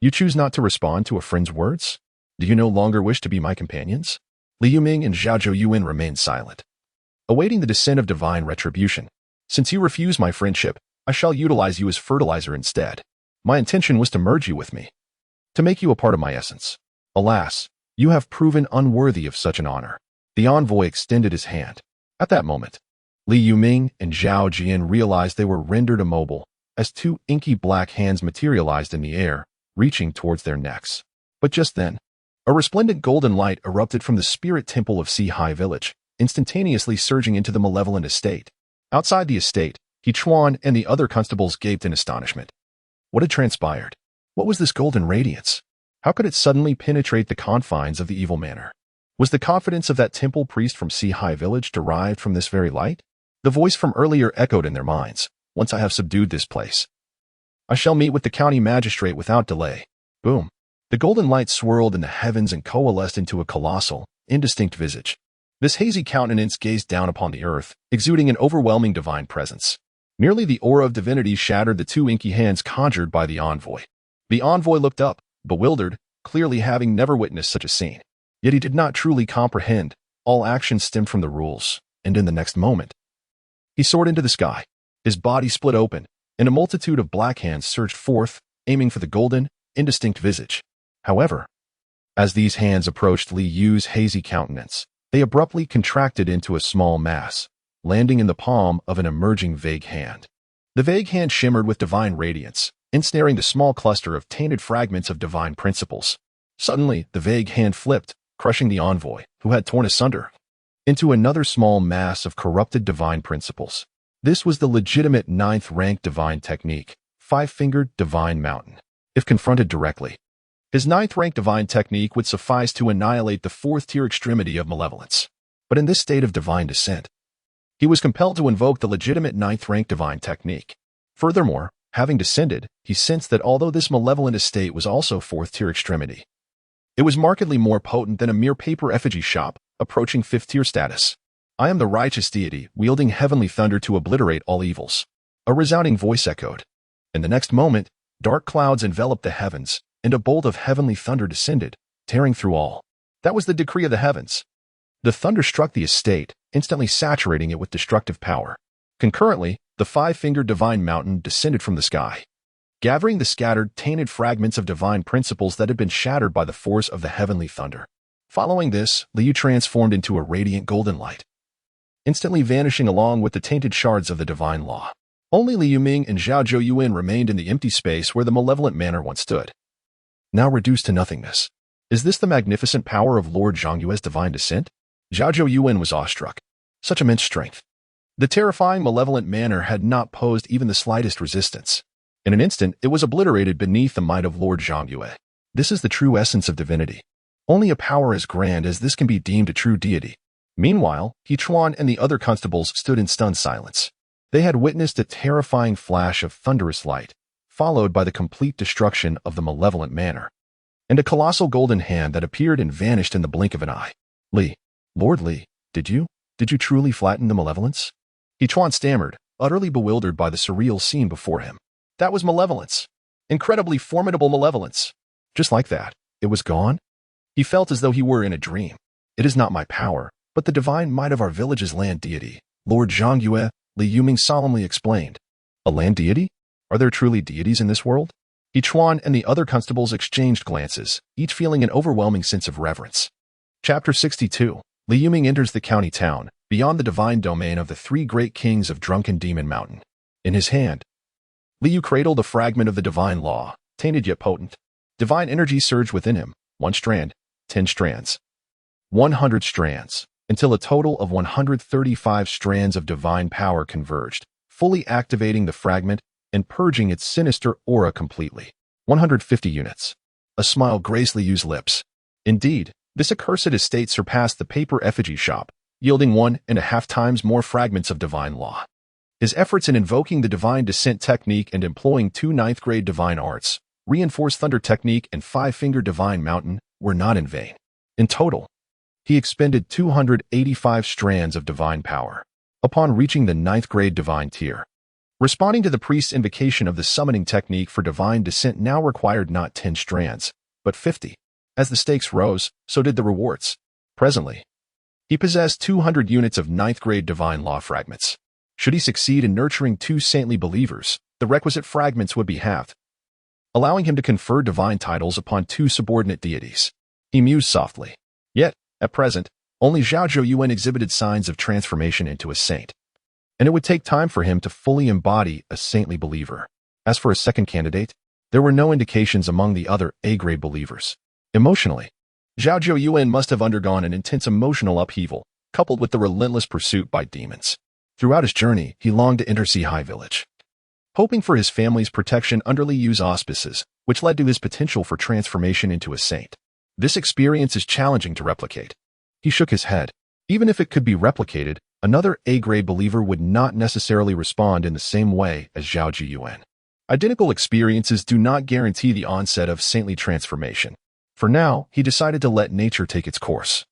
You choose not to respond to a friend's words? Do you no longer wish to be my companions? Li Yuming and Zhao Zhou remained silent, awaiting the descent of divine retribution. Since you refuse my friendship, I shall utilize you as fertilizer instead. My intention was to merge you with me, to make you a part of my essence. Alas, you have proven unworthy of such an honor. The envoy extended his hand. At that moment, Li Yuming and Zhao Jian realized they were rendered immobile as two inky black hands materialized in the air, reaching towards their necks. But just then, a resplendent golden light erupted from the spirit temple of Sea Village, instantaneously surging into the malevolent estate. Outside the estate, Chuan and the other constables gaped in astonishment. What had transpired? What was this golden radiance? How could it suddenly penetrate the confines of the evil manor? Was the confidence of that temple priest from Sea Village derived from this very light? The voice from earlier echoed in their minds. Once I have subdued this place, I shall meet with the county magistrate without delay. Boom. The golden light swirled in the heavens and coalesced into a colossal, indistinct visage. This hazy countenance gazed down upon the earth, exuding an overwhelming divine presence. Merely the aura of divinity shattered the two inky hands conjured by the envoy. The envoy looked up, bewildered, clearly having never witnessed such a scene. Yet he did not truly comprehend. All actions stemmed from the rules, and in the next moment, he soared into the sky. His body split open, and a multitude of black hands surged forth, aiming for the golden, indistinct visage. However, as these hands approached Li Yu's hazy countenance, they abruptly contracted into a small mass, landing in the palm of an emerging vague hand. The vague hand shimmered with divine radiance, ensnaring the small cluster of tainted fragments of divine principles. Suddenly, the vague hand flipped, crushing the envoy, who had torn asunder, into another small mass of corrupted divine principles. This was the legitimate 9th-rank divine technique, Five-Fingered Divine Mountain. If confronted directly, his 9th-rank divine technique would suffice to annihilate the 4th-tier extremity of malevolence. But in this state of divine descent, he was compelled to invoke the legitimate 9th-rank divine technique. Furthermore, having descended, he sensed that although this malevolent estate was also 4th-tier extremity, it was markedly more potent than a mere paper effigy shop, approaching 5th-tier status. I am the righteous deity, wielding heavenly thunder to obliterate all evils. A resounding voice echoed. In the next moment, dark clouds enveloped the heavens, and a bolt of heavenly thunder descended, tearing through all. That was the decree of the heavens. The thunder struck the estate, instantly saturating it with destructive power. Concurrently, the five-fingered divine mountain descended from the sky, gathering the scattered, tainted fragments of divine principles that had been shattered by the force of the heavenly thunder. Following this, Liu transformed into a radiant golden light, instantly vanishing along with the tainted shards of the divine law. Only Li Yuming and Zhao Zhou remained in the empty space where the malevolent manor once stood, now reduced to nothingness. Is this the magnificent power of Lord Zhongyue's divine descent? Zhao Zhou was awestruck. Such immense strength. The terrifying malevolent manor had not posed even the slightest resistance. In an instant, it was obliterated beneath the might of Lord Zhongyue. This is the true essence of divinity. Only a power as grand as this can be deemed a true deity. Meanwhile, He Chuan and the other constables stood in stunned silence. They had witnessed a terrifying flash of thunderous light, followed by the complete destruction of the malevolent manor, and a colossal golden hand that appeared and vanished in the blink of an eye. Li, Lord Li, did you truly flatten the malevolence? He Chuan stammered, utterly bewildered by the surreal scene before him. That was malevolence. Incredibly formidable malevolence. Just like that, it was gone? He felt as though he were in a dream. It is not my power, but the divine might of our village's land deity, Lord Zhongyue, Li Yuming solemnly explained. A land deity? Are there truly deities in this world? He Chuan and the other constables exchanged glances, each feeling an overwhelming sense of reverence. Chapter 62. Li Yuming enters the county town, beyond the divine domain of the three great kings of Drunken Demon Mountain. In his hand, Li Yu cradled a fragment of the divine law, tainted yet potent. Divine energy surged within him, 1 strand, 10 strands, 100 strands, until a total of 135 strands of divine power converged, fully activating the fragment and purging its sinister aura completely. 150 units. A smile graced Li Yu's lips. Indeed, this accursed estate surpassed the paper effigy shop, yielding 1.5 times more fragments of divine law. His efforts in invoking the divine descent technique and employing 2 ninth-grade divine arts, reinforced thunder technique and 5-finger divine mountain, were not in vain. In total, he expended 285 strands of divine power. Upon reaching the 9th-grade divine tier, responding to the priest's invocation of the summoning technique for divine descent now required not 10 strands, but 50. As the stakes rose, so did the rewards. Presently, he possessed 200 units of 9th-grade divine law fragments. Should he succeed in nurturing 2 saintly believers, the requisite fragments would be halved, allowing him to confer divine titles upon 2 subordinate deities. He mused softly. Yet, at present, only Zhao Zhou exhibited signs of transformation into a saint, and it would take time for him to fully embody a saintly believer. As for a second candidate, there were no indications among the other A-grade believers. Emotionally, Zhao Zhou must have undergone an intense emotional upheaval, coupled with the relentless pursuit by demons. Throughout his journey, he longed to enter Sihai Village, hoping for his family's protection under Li Yu's auspices, which led to his potential for transformation into a saint. This experience is challenging to replicate. He shook his head. Even if it could be replicated, another A-grade believer would not necessarily respond in the same way as Zhao Zhiyuan. Identical experiences do not guarantee the onset of saintly transformation. For now, he decided to let nature take its course,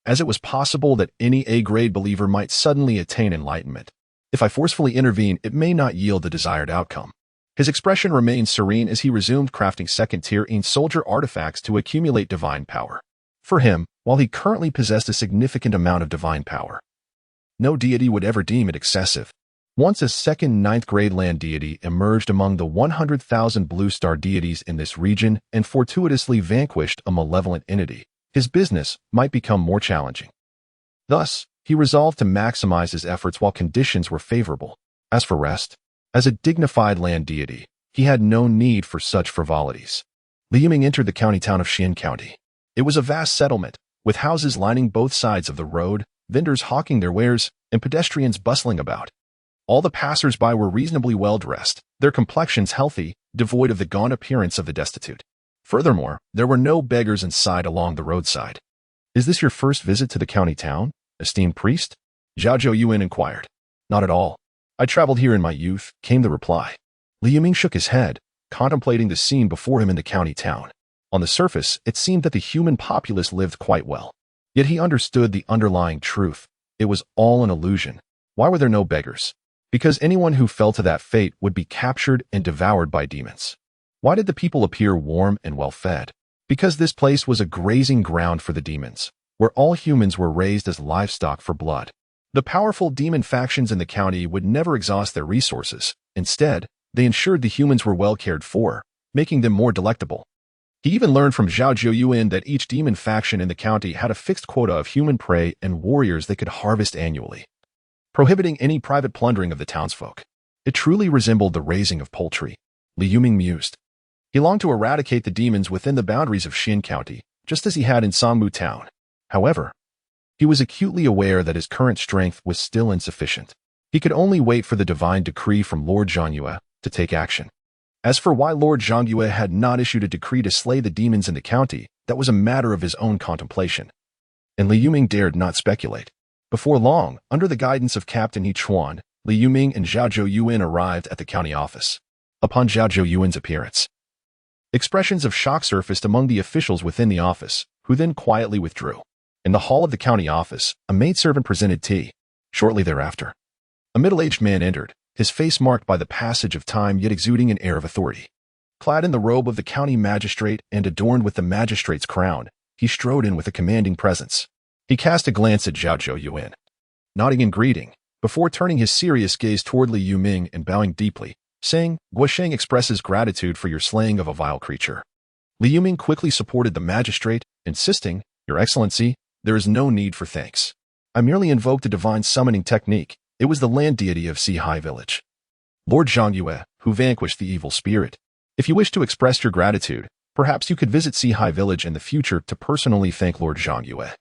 as it was possible that any A-grade believer might suddenly attain enlightenment. If I forcefully intervene, it may not yield the desired outcome. His expression remained serene as he resumed crafting second-tier soldier artifacts to accumulate divine power. For him, while he currently possessed a significant amount of divine power, no deity would ever deem it excessive. Once a second 9th-grade land deity emerged among the 100,000 blue star deities in this region and fortuitously vanquished a malevolent entity, his business might become more challenging. Thus, he resolved to maximize his efforts while conditions were favorable. As for rest, as a dignified land deity, he had no need for such frivolities. Li Yuming entered the county town of Xian County. It was a vast settlement, with houses lining both sides of the road, vendors hawking their wares, and pedestrians bustling about. All the passers-by were reasonably well-dressed, their complexions healthy, devoid of the gaunt appearance of the destitute. Furthermore, there were no beggars in sight along the roadside. Is this your first visit to the county town, esteemed priest? Zhao Zhou inquired. Not at all. I traveled here in my youth, came the reply. Li Yuming shook his head, contemplating the scene before him in the county town. On the surface, it seemed that the human populace lived quite well. Yet he understood the underlying truth. It was all an illusion. Why were there no beggars? Because anyone who fell to that fate would be captured and devoured by demons. Why did the people appear warm and well-fed? Because this place was a grazing ground for the demons. where all humans were raised as livestock for blood. The powerful demon factions in the county would never exhaust their resources. Instead, they ensured the humans were well cared for, making them more delectable. He even learned from Zhao Zhou that each demon faction in the county had a fixed quota of human prey and warriors they could harvest annually, prohibiting any private plundering of the townsfolk. It truly resembled the raising of poultry, Li Yuming mused. He longed to eradicate the demons within the boundaries of Xin County, just as he had in Songmu Town. However, he was acutely aware that his current strength was still insufficient. He could only wait for the divine decree from Lord Zhangyue to take action. As for why Lord Zhangyue had not issued a decree to slay the demons in the county, that was a matter of his own contemplation. And Li Yuming dared not speculate. Before long, under the guidance of Captain He Chuan, Li Yuming and Zhao Zhou arrived at the county office. Upon Zhao Zhou's appearance, expressions of shock surfaced among the officials within the office, who then quietly withdrew. In the hall of the county office, a maidservant presented tea. Shortly thereafter, a middle-aged man entered, his face marked by the passage of time yet exuding an air of authority. Clad in the robe of the county magistrate and adorned with the magistrate's crown, he strode in with a commanding presence. He cast a glance at Zhao Zhou, nodding in greeting, before turning his serious gaze toward Li Yuming and bowing deeply, saying, "Guosheng expresses gratitude for your slaying of a vile creature." Li Yuming quickly supported the magistrate, insisting, "Your Excellency, there is no need for thanks. I merely invoked a divine summoning technique. It was the land deity of Sihai Village, Lord Zhangyue, who vanquished the evil spirit. If you wish to express your gratitude, perhaps you could visit Sihai Village in the future to personally thank Lord Zhangyue."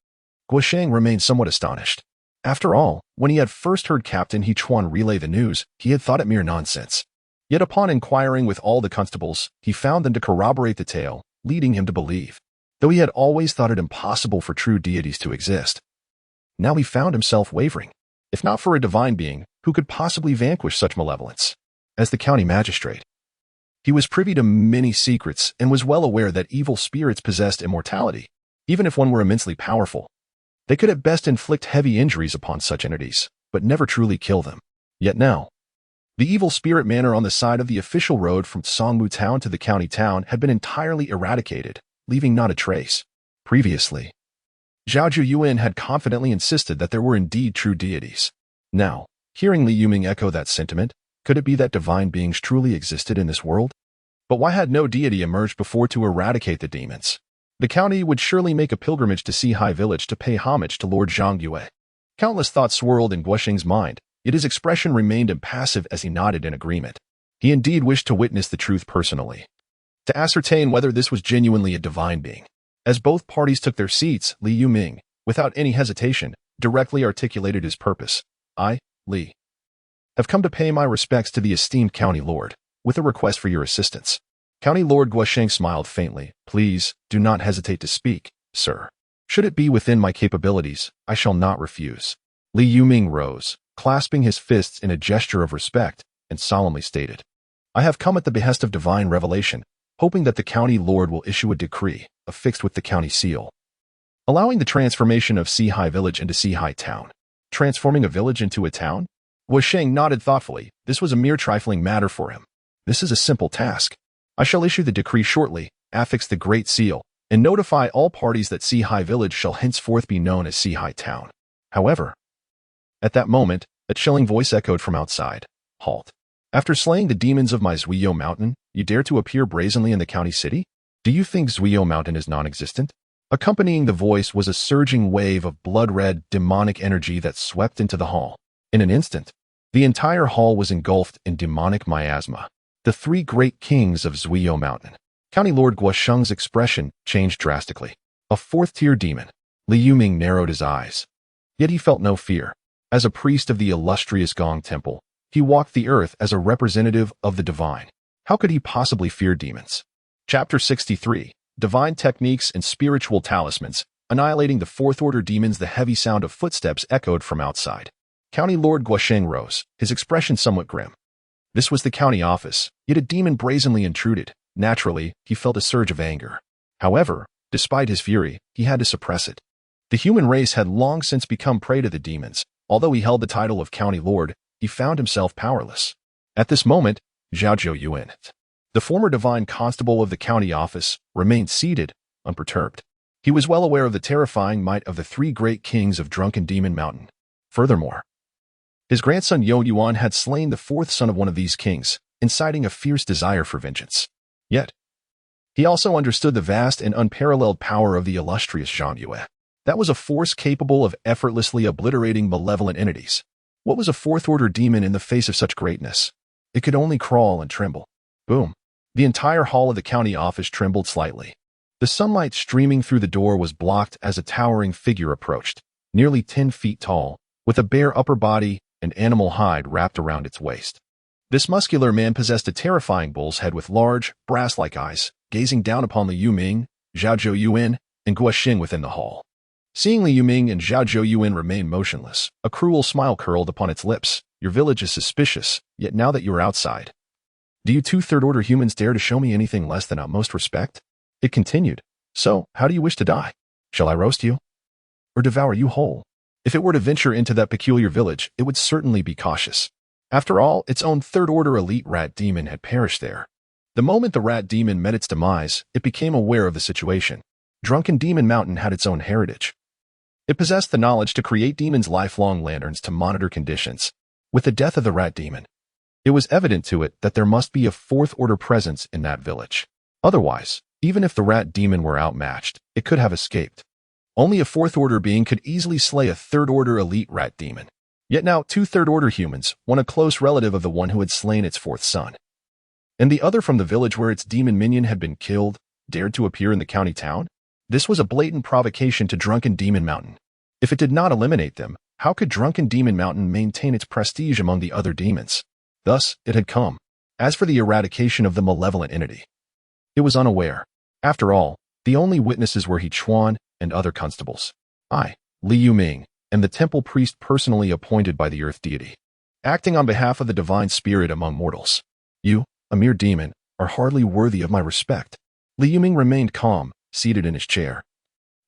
Guosheng remained somewhat astonished. After all, when he had first heard Captain He Chuan relay the news, he had thought it mere nonsense. Yet upon inquiring with all the constables, he found them to corroborate the tale, leading him to believe, though he had always thought it impossible for true deities to exist. Now he found himself wavering. If not for a divine being, who could possibly vanquish such malevolence? As the county magistrate, he was privy to many secrets and was well aware that evil spirits possessed immortality. Even if one were immensely powerful, they could at best inflict heavy injuries upon such entities, but never truly kill them. Yet now, the evil spirit manor on the side of the official road from Songmu Town to the county town had been entirely eradicated, leaving not a trace. Previously, Zhao Zhou had confidently insisted that there were indeed true deities. Now, hearing Li Yuming echo that sentiment, could it be that divine beings truly existed in this world? But why had no deity emerged before to eradicate the demons? The county would surely make a pilgrimage to Sihai Village to pay homage to Lord Zhangyue. Countless thoughts swirled in Guosheng's mind, yet his expression remained impassive as he nodded in agreement. He indeed wished to witness the truth personally, to ascertain whether this was genuinely a divine being. As both parties took their seats, Li Yuming, without any hesitation, directly articulated his purpose. "I, Li, have come to pay my respects to the esteemed county lord, with a request for your assistance." County Lord Guosheng smiled faintly. "Please, do not hesitate to speak, sir. Should it be within my capabilities, I shall not refuse." Li Yuming rose, clasping his fists in a gesture of respect, and solemnly stated, "I have come at the behest of divine revelation, hoping that the county lord will issue a decree, affixed with the county seal, allowing the transformation of Sihai Village into Sihai Town." Transforming a village into a town? Guosheng nodded thoughtfully. This was a mere trifling matter for him. "This is a simple task. I shall issue the decree shortly, affix the Great Seal, and notify all parties that Sihai Village shall henceforth be known as Sihai Town." However, at that moment, a chilling voice echoed from outside. "Halt. After slaying the demons of my Zuiyou Mountain, you dare to appear brazenly in the county city? Do you think Zuiyou Mountain is non-existent?" Accompanying the voice was a surging wave of blood-red, demonic energy that swept into the hall. In an instant, the entire hall was engulfed in demonic miasma. The three great kings of Zuiyou Mountain. County Lord Guosheng's expression changed drastically. A fourth-tier demon. Li Yuming narrowed his eyes. Yet he felt no fear. As a priest of the illustrious Gong Temple, he walked the earth as a representative of the divine. How could he possibly fear demons? Chapter 63. Divine Techniques and Spiritual Talismans. Annihilating the fourth-order demons. The heavy sound of footsteps echoed from outside. County Lord Guosheng rose, his expression somewhat grim. This was the county office, yet a demon brazenly intruded. Naturally, he felt a surge of anger. However, despite his fury, he had to suppress it. The human race had long since become prey to the demons. Although he held the title of county lord, he found himself powerless. At this moment, Zhao Zhou, the former divine constable of the county office, remained seated, unperturbed. He was well aware of the terrifying might of the three great kings of Drunken Demon Mountain. Furthermore, his grandson Yo Yuan had slain the fourth son of one of these kings, inciting a fierce desire for vengeance. Yet, he also understood the vast and unparalleled power of the illustrious Zhang Yue. That was a force capable of effortlessly obliterating malevolent entities. What was a fourth-order demon in the face of such greatness? It could only crawl and tremble. Boom. The entire hall of the county office trembled slightly. The sunlight streaming through the door was blocked as a towering figure approached, nearly 10 feet tall, with a bare upper body and animal hide wrapped around its waist. This muscular man possessed a terrifying bull's head with large, brass-like eyes, gazing down upon Li Yuming, Zhao Zhou Yuan, and Guo Xing within the hall. Seeing Li Yuming and Zhao Zhou Yuan remain motionless, a cruel smile curled upon its lips. Your village is suspicious, yet now that you are outside, do you two third-order humans dare to show me anything less than utmost respect? It continued. So, how do you wish to die? Shall I roast you? Or devour you whole? If it were to venture into that peculiar village, it would certainly be cautious. After all, its own third-order elite rat demon had perished there. The moment the rat demon met its demise, it became aware of the situation. Drunken Demon Mountain had its own heritage. It possessed the knowledge to create demons' lifelong lanterns to monitor conditions. With the death of the rat demon, it was evident to it that there must be a fourth-order presence in that village. Otherwise, even if the rat demon were outmatched, it could have escaped. Only a fourth-order being could easily slay a third-order elite rat demon. Yet now, two third-order humans, one a close relative of the one who had slain its fourth son, and the other from the village where its demon minion had been killed, dared to appear in the county town? This was a blatant provocation to Drunken Demon Mountain. If it did not eliminate them, how could Drunken Demon Mountain maintain its prestige among the other demons? Thus, it had come. As for the eradication of the malevolent entity, it was unaware. After all, the only witnesses were He Chuan and other constables. I, Li Yuming, am the temple priest personally appointed by the earth deity, acting on behalf of the divine spirit among mortals. You, a mere demon, are hardly worthy of my respect. Li Yuming remained calm, seated in his chair,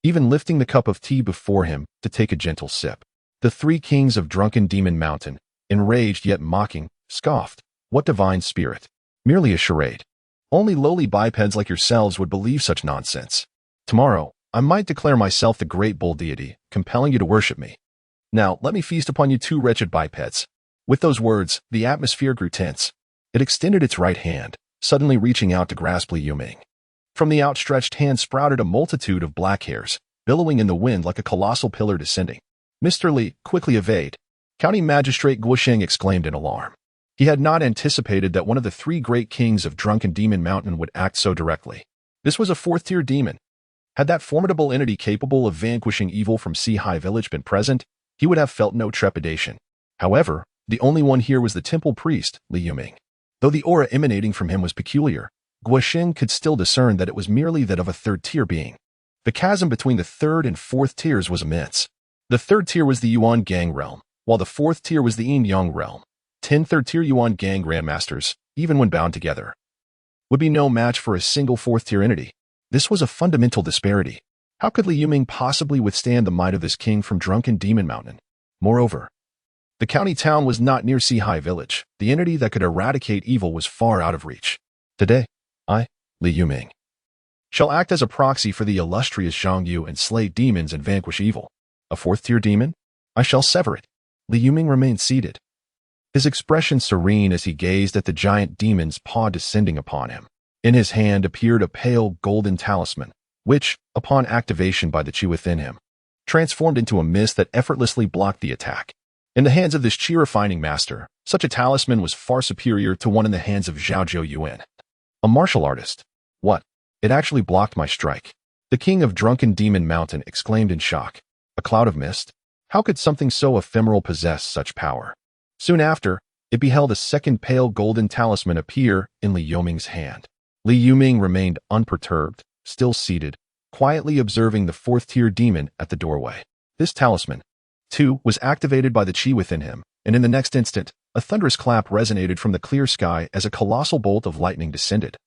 even lifting the cup of tea before him to take a gentle sip. The three kings of Drunken Demon Mountain, enraged yet mocking, scoffed. What divine spirit? Merely a charade. Only lowly bipeds like yourselves would believe such nonsense. Tomorrow, I might declare myself the great bull deity, compelling you to worship me. Now, let me feast upon you two wretched bipeds. With those words, the atmosphere grew tense. It extended its right hand, suddenly reaching out to grasp Li Yuming. From the outstretched hand sprouted a multitude of black hairs, billowing in the wind like a colossal pillar descending. Mr. Li, quickly evade. County Magistrate Guo Xing exclaimed in alarm. He had not anticipated that one of the three great kings of Drunken Demon Mountain would act so directly. This was a fourth-tier demon. Had that formidable entity capable of vanquishing evil from Sea-High Village been present, he would have felt no trepidation. However, the only one here was the temple priest, Li Yuming. Though the aura emanating from him was peculiar, Guo Xing could still discern that it was merely that of a third-tier being. The chasm between the third and fourth tiers was immense. The third tier was the Yuan Gang realm, while the fourth tier was the Yin Yang realm. 10 third-tier Yuan Gang grandmasters, even when bound together, would be no match for a single fourth-tier entity. This was a fundamental disparity. How could Li Yuming possibly withstand the might of this king from Drunken Demon Mountain? Moreover, the county town was not near Sea-High Village. The entity that could eradicate evil was far out of reach. Today, I, Li Yuming, shall act as a proxy for the illustrious Zhang Yu and slay demons and vanquish evil. A fourth-tier demon? I shall sever it. Li Yuming remained seated, his expression serene as he gazed at the giant demon's paw descending upon him. In his hand appeared a pale golden talisman, which, upon activation by the chi within him, transformed into a mist that effortlessly blocked the attack. In the hands of this chi-refining master, such a talisman was far superior to one in the hands of Zhao Zhou Yuan, a martial artist. What? It actually blocked my strike. The king of Drunken Demon Mountain exclaimed in shock. A cloud of mist? How could something so ephemeral possess such power? Soon after, it beheld a second pale golden talisman appear in Li Yuming's hand. Li Yuming remained unperturbed, still seated, quietly observing the fourth-tier demon at the doorway. This talisman, too, was activated by the chi within him, and in the next instant, a thunderous clap resonated from the clear sky as a colossal bolt of lightning descended,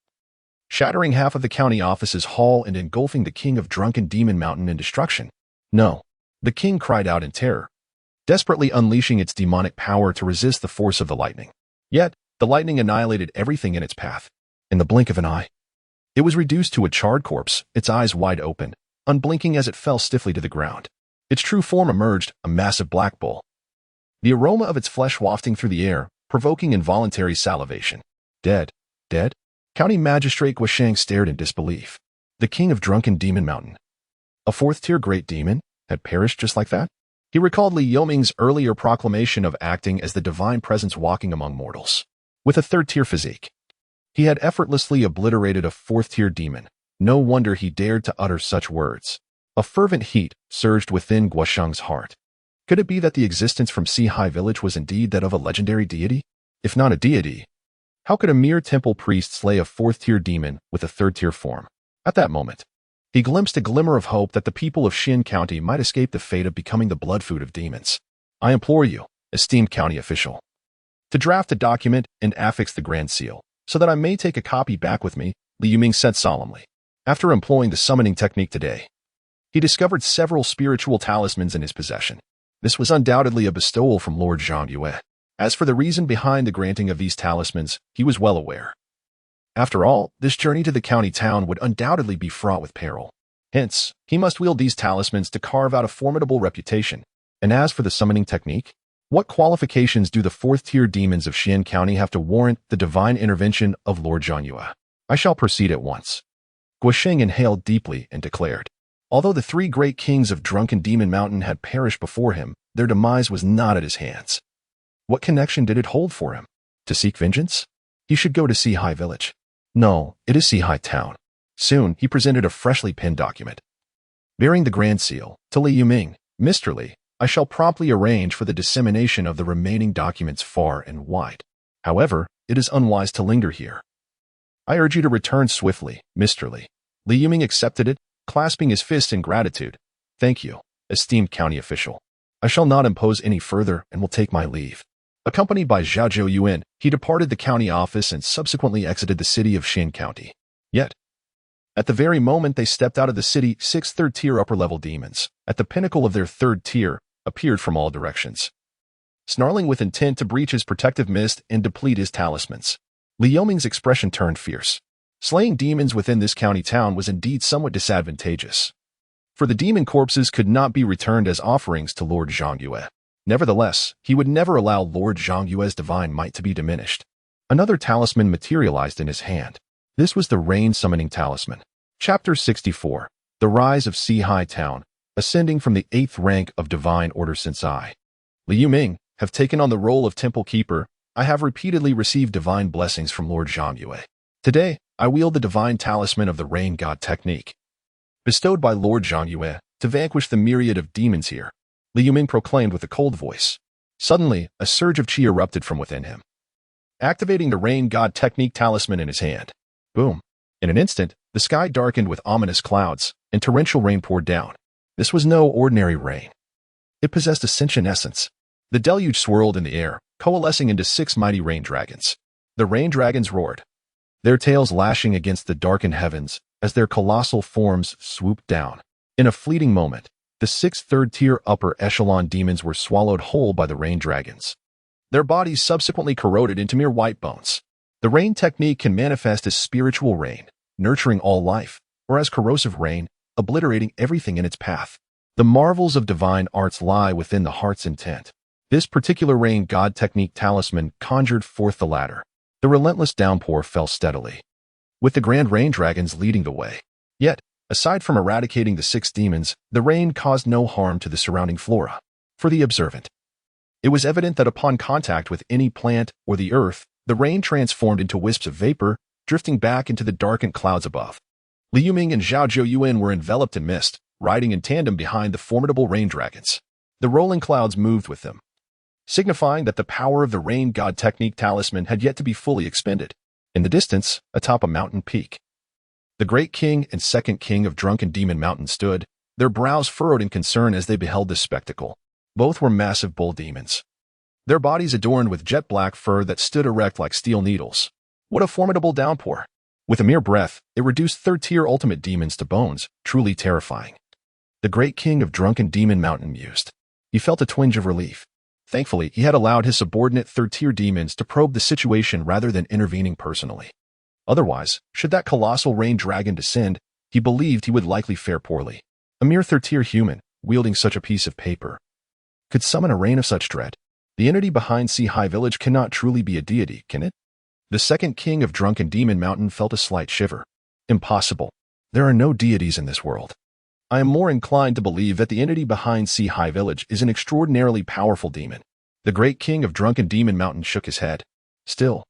shattering half of the county office's hall and engulfing the king of Drunken Demon Mountain in destruction. No, the king cried out in terror, desperately unleashing its demonic power to resist the force of the lightning. Yet, the lightning annihilated everything in its path. In the blink of an eye, it was reduced to a charred corpse, its eyes wide open, unblinking as it fell stiffly to the ground. Its true form emerged, a massive black bull. The aroma of its flesh wafting through the air, provoking involuntary salivation. Dead. Dead? County Magistrate Guasheng stared in disbelief. The king of drunken Demon Mountain. A fourth-tier great demon had perished just like that? He recalled Li Yoming's earlier proclamation of acting as the divine presence walking among mortals. With a third-tier physique, he had effortlessly obliterated a fourth-tier demon. No wonder he dared to utter such words. A fervent heat surged within Guasheng's heart. Could it be that the existence from Sihai Village was indeed that of a legendary deity? If not a deity, how could a mere temple priest slay a fourth-tier demon with a third-tier form? At that moment, he glimpsed a glimmer of hope that the people of Xin County might escape the fate of becoming the blood food of demons. I implore you, esteemed county official, to draft a document and affix the Grand Seal, so that I may take a copy back with me, Li Yuming said solemnly. After employing the summoning technique today, he discovered several spiritual talismans in his possession. This was undoubtedly a bestowal from Lord Zhang Yue. As for the reason behind the granting of these talismans, he was well aware. After all, this journey to the county town would undoubtedly be fraught with peril. Hence, he must wield these talismans to carve out a formidable reputation. And as for the summoning technique, what qualifications do the fourth-tier demons of Xian County have to warrant the divine intervention of Lord Zhang Yue? I shall proceed at once. Guasheng inhaled deeply and declared. Although the three great kings of drunken Demon Mountain had perished before him, their demise was not at his hands. What connection did it hold for him? To seek vengeance? He should go to Sihai Village. No, it is Sihai Town. Soon, he presented a freshly penned document. Bearing the Grand Seal, to Li Yuming, Mr. Li, I shall promptly arrange for the dissemination of the remaining documents far and wide. However, it is unwise to linger here. I urge you to return swiftly, Mr. Li. Li Yuming accepted it, clasping his fist in gratitude. Thank you, esteemed county official. I shall not impose any further and will take my leave. Accompanied by Zhao Yuan, he departed the county office and subsequently exited the city of Xin County. Yet, at the very moment they stepped out of the city, 6 third-tier upper-level demons, at the pinnacle of their third tier, appeared from all directions. Snarling with intent to breach his protective mist and deplete his talismans, Li Yoming's expression turned fierce. Slaying demons within this county town was indeed somewhat disadvantageous, for the demon corpses could not be returned as offerings to Lord Zhang Yue. Nevertheless, he would never allow Lord Zhang Yue's divine might to be diminished. Another talisman materialized in his hand. This was the Rain Summoning Talisman. Chapter 64. The Rise of Sihai Town, ascending from the 8th rank of Divine Order since I, Li Yuming, have taken on the role of Temple Keeper. I have repeatedly received divine blessings from Lord Zhang Yue. Today, I wield the divine talisman of the Rain God technique, bestowed by Lord Zhang Yue, to vanquish the myriad of demons here, Li Yuming proclaimed with a cold voice. Suddenly, a surge of qi erupted from within him, activating the Rain God technique talisman in his hand. Boom. In an instant, the sky darkened with ominous clouds, and torrential rain poured down. This was no ordinary rain. It possessed ascension essence. The deluge swirled in the air, coalescing into 6 mighty rain dragons. The rain dragons roared, their tails lashing against the darkened heavens as their colossal forms swooped down. In a fleeting moment, the 6 third-tier upper echelon demons were swallowed whole by the rain dragons. Their bodies subsequently corroded into mere white bones. The rain technique can manifest as spiritual rain, nurturing all life, or as corrosive rain, obliterating everything in its path. The marvels of divine arts lie within the heart's intent. This particular Rain God technique talisman conjured forth the latter. The relentless downpour fell steadily, with the grand rain dragons leading the way. Yet, aside from eradicating the 6 demons, the rain caused no harm to the surrounding flora. For the observant, it was evident that upon contact with any plant or the earth, the rain transformed into wisps of vapor, drifting back into the darkened clouds above. Li Yuming and Zhao Yuan were enveloped in mist, riding in tandem behind the formidable rain dragons. The rolling clouds moved with them, signifying that the power of the Rain God technique talisman had yet to be fully expended. In the distance, atop a mountain peak, the great king and second king of drunken Demon Mountain stood, their brows furrowed in concern as they beheld this spectacle. Both were massive bull demons, their bodies adorned with jet black fur that stood erect like steel needles. What a formidable downpour! With a mere breath, it reduced third-tier ultimate demons to bones, truly terrifying. The great king of drunken Demon Mountain mused. He felt a twinge of relief. Thankfully, he had allowed his subordinate third-tier demons to probe the situation rather than intervening personally. Otherwise, should that colossal rain dragon descend, he believed he would likely fare poorly. A mere third-tier human, wielding such a piece of paper, could summon a reign of such dread. The entity behind Sea-High Village cannot truly be a deity, can it? The second king of Drunken Demon Mountain felt a slight shiver. Impossible. There are no deities in this world. I am more inclined to believe that the entity behind Sea-High Village is an extraordinarily powerful demon. The great king of Drunken Demon Mountain shook his head. Still,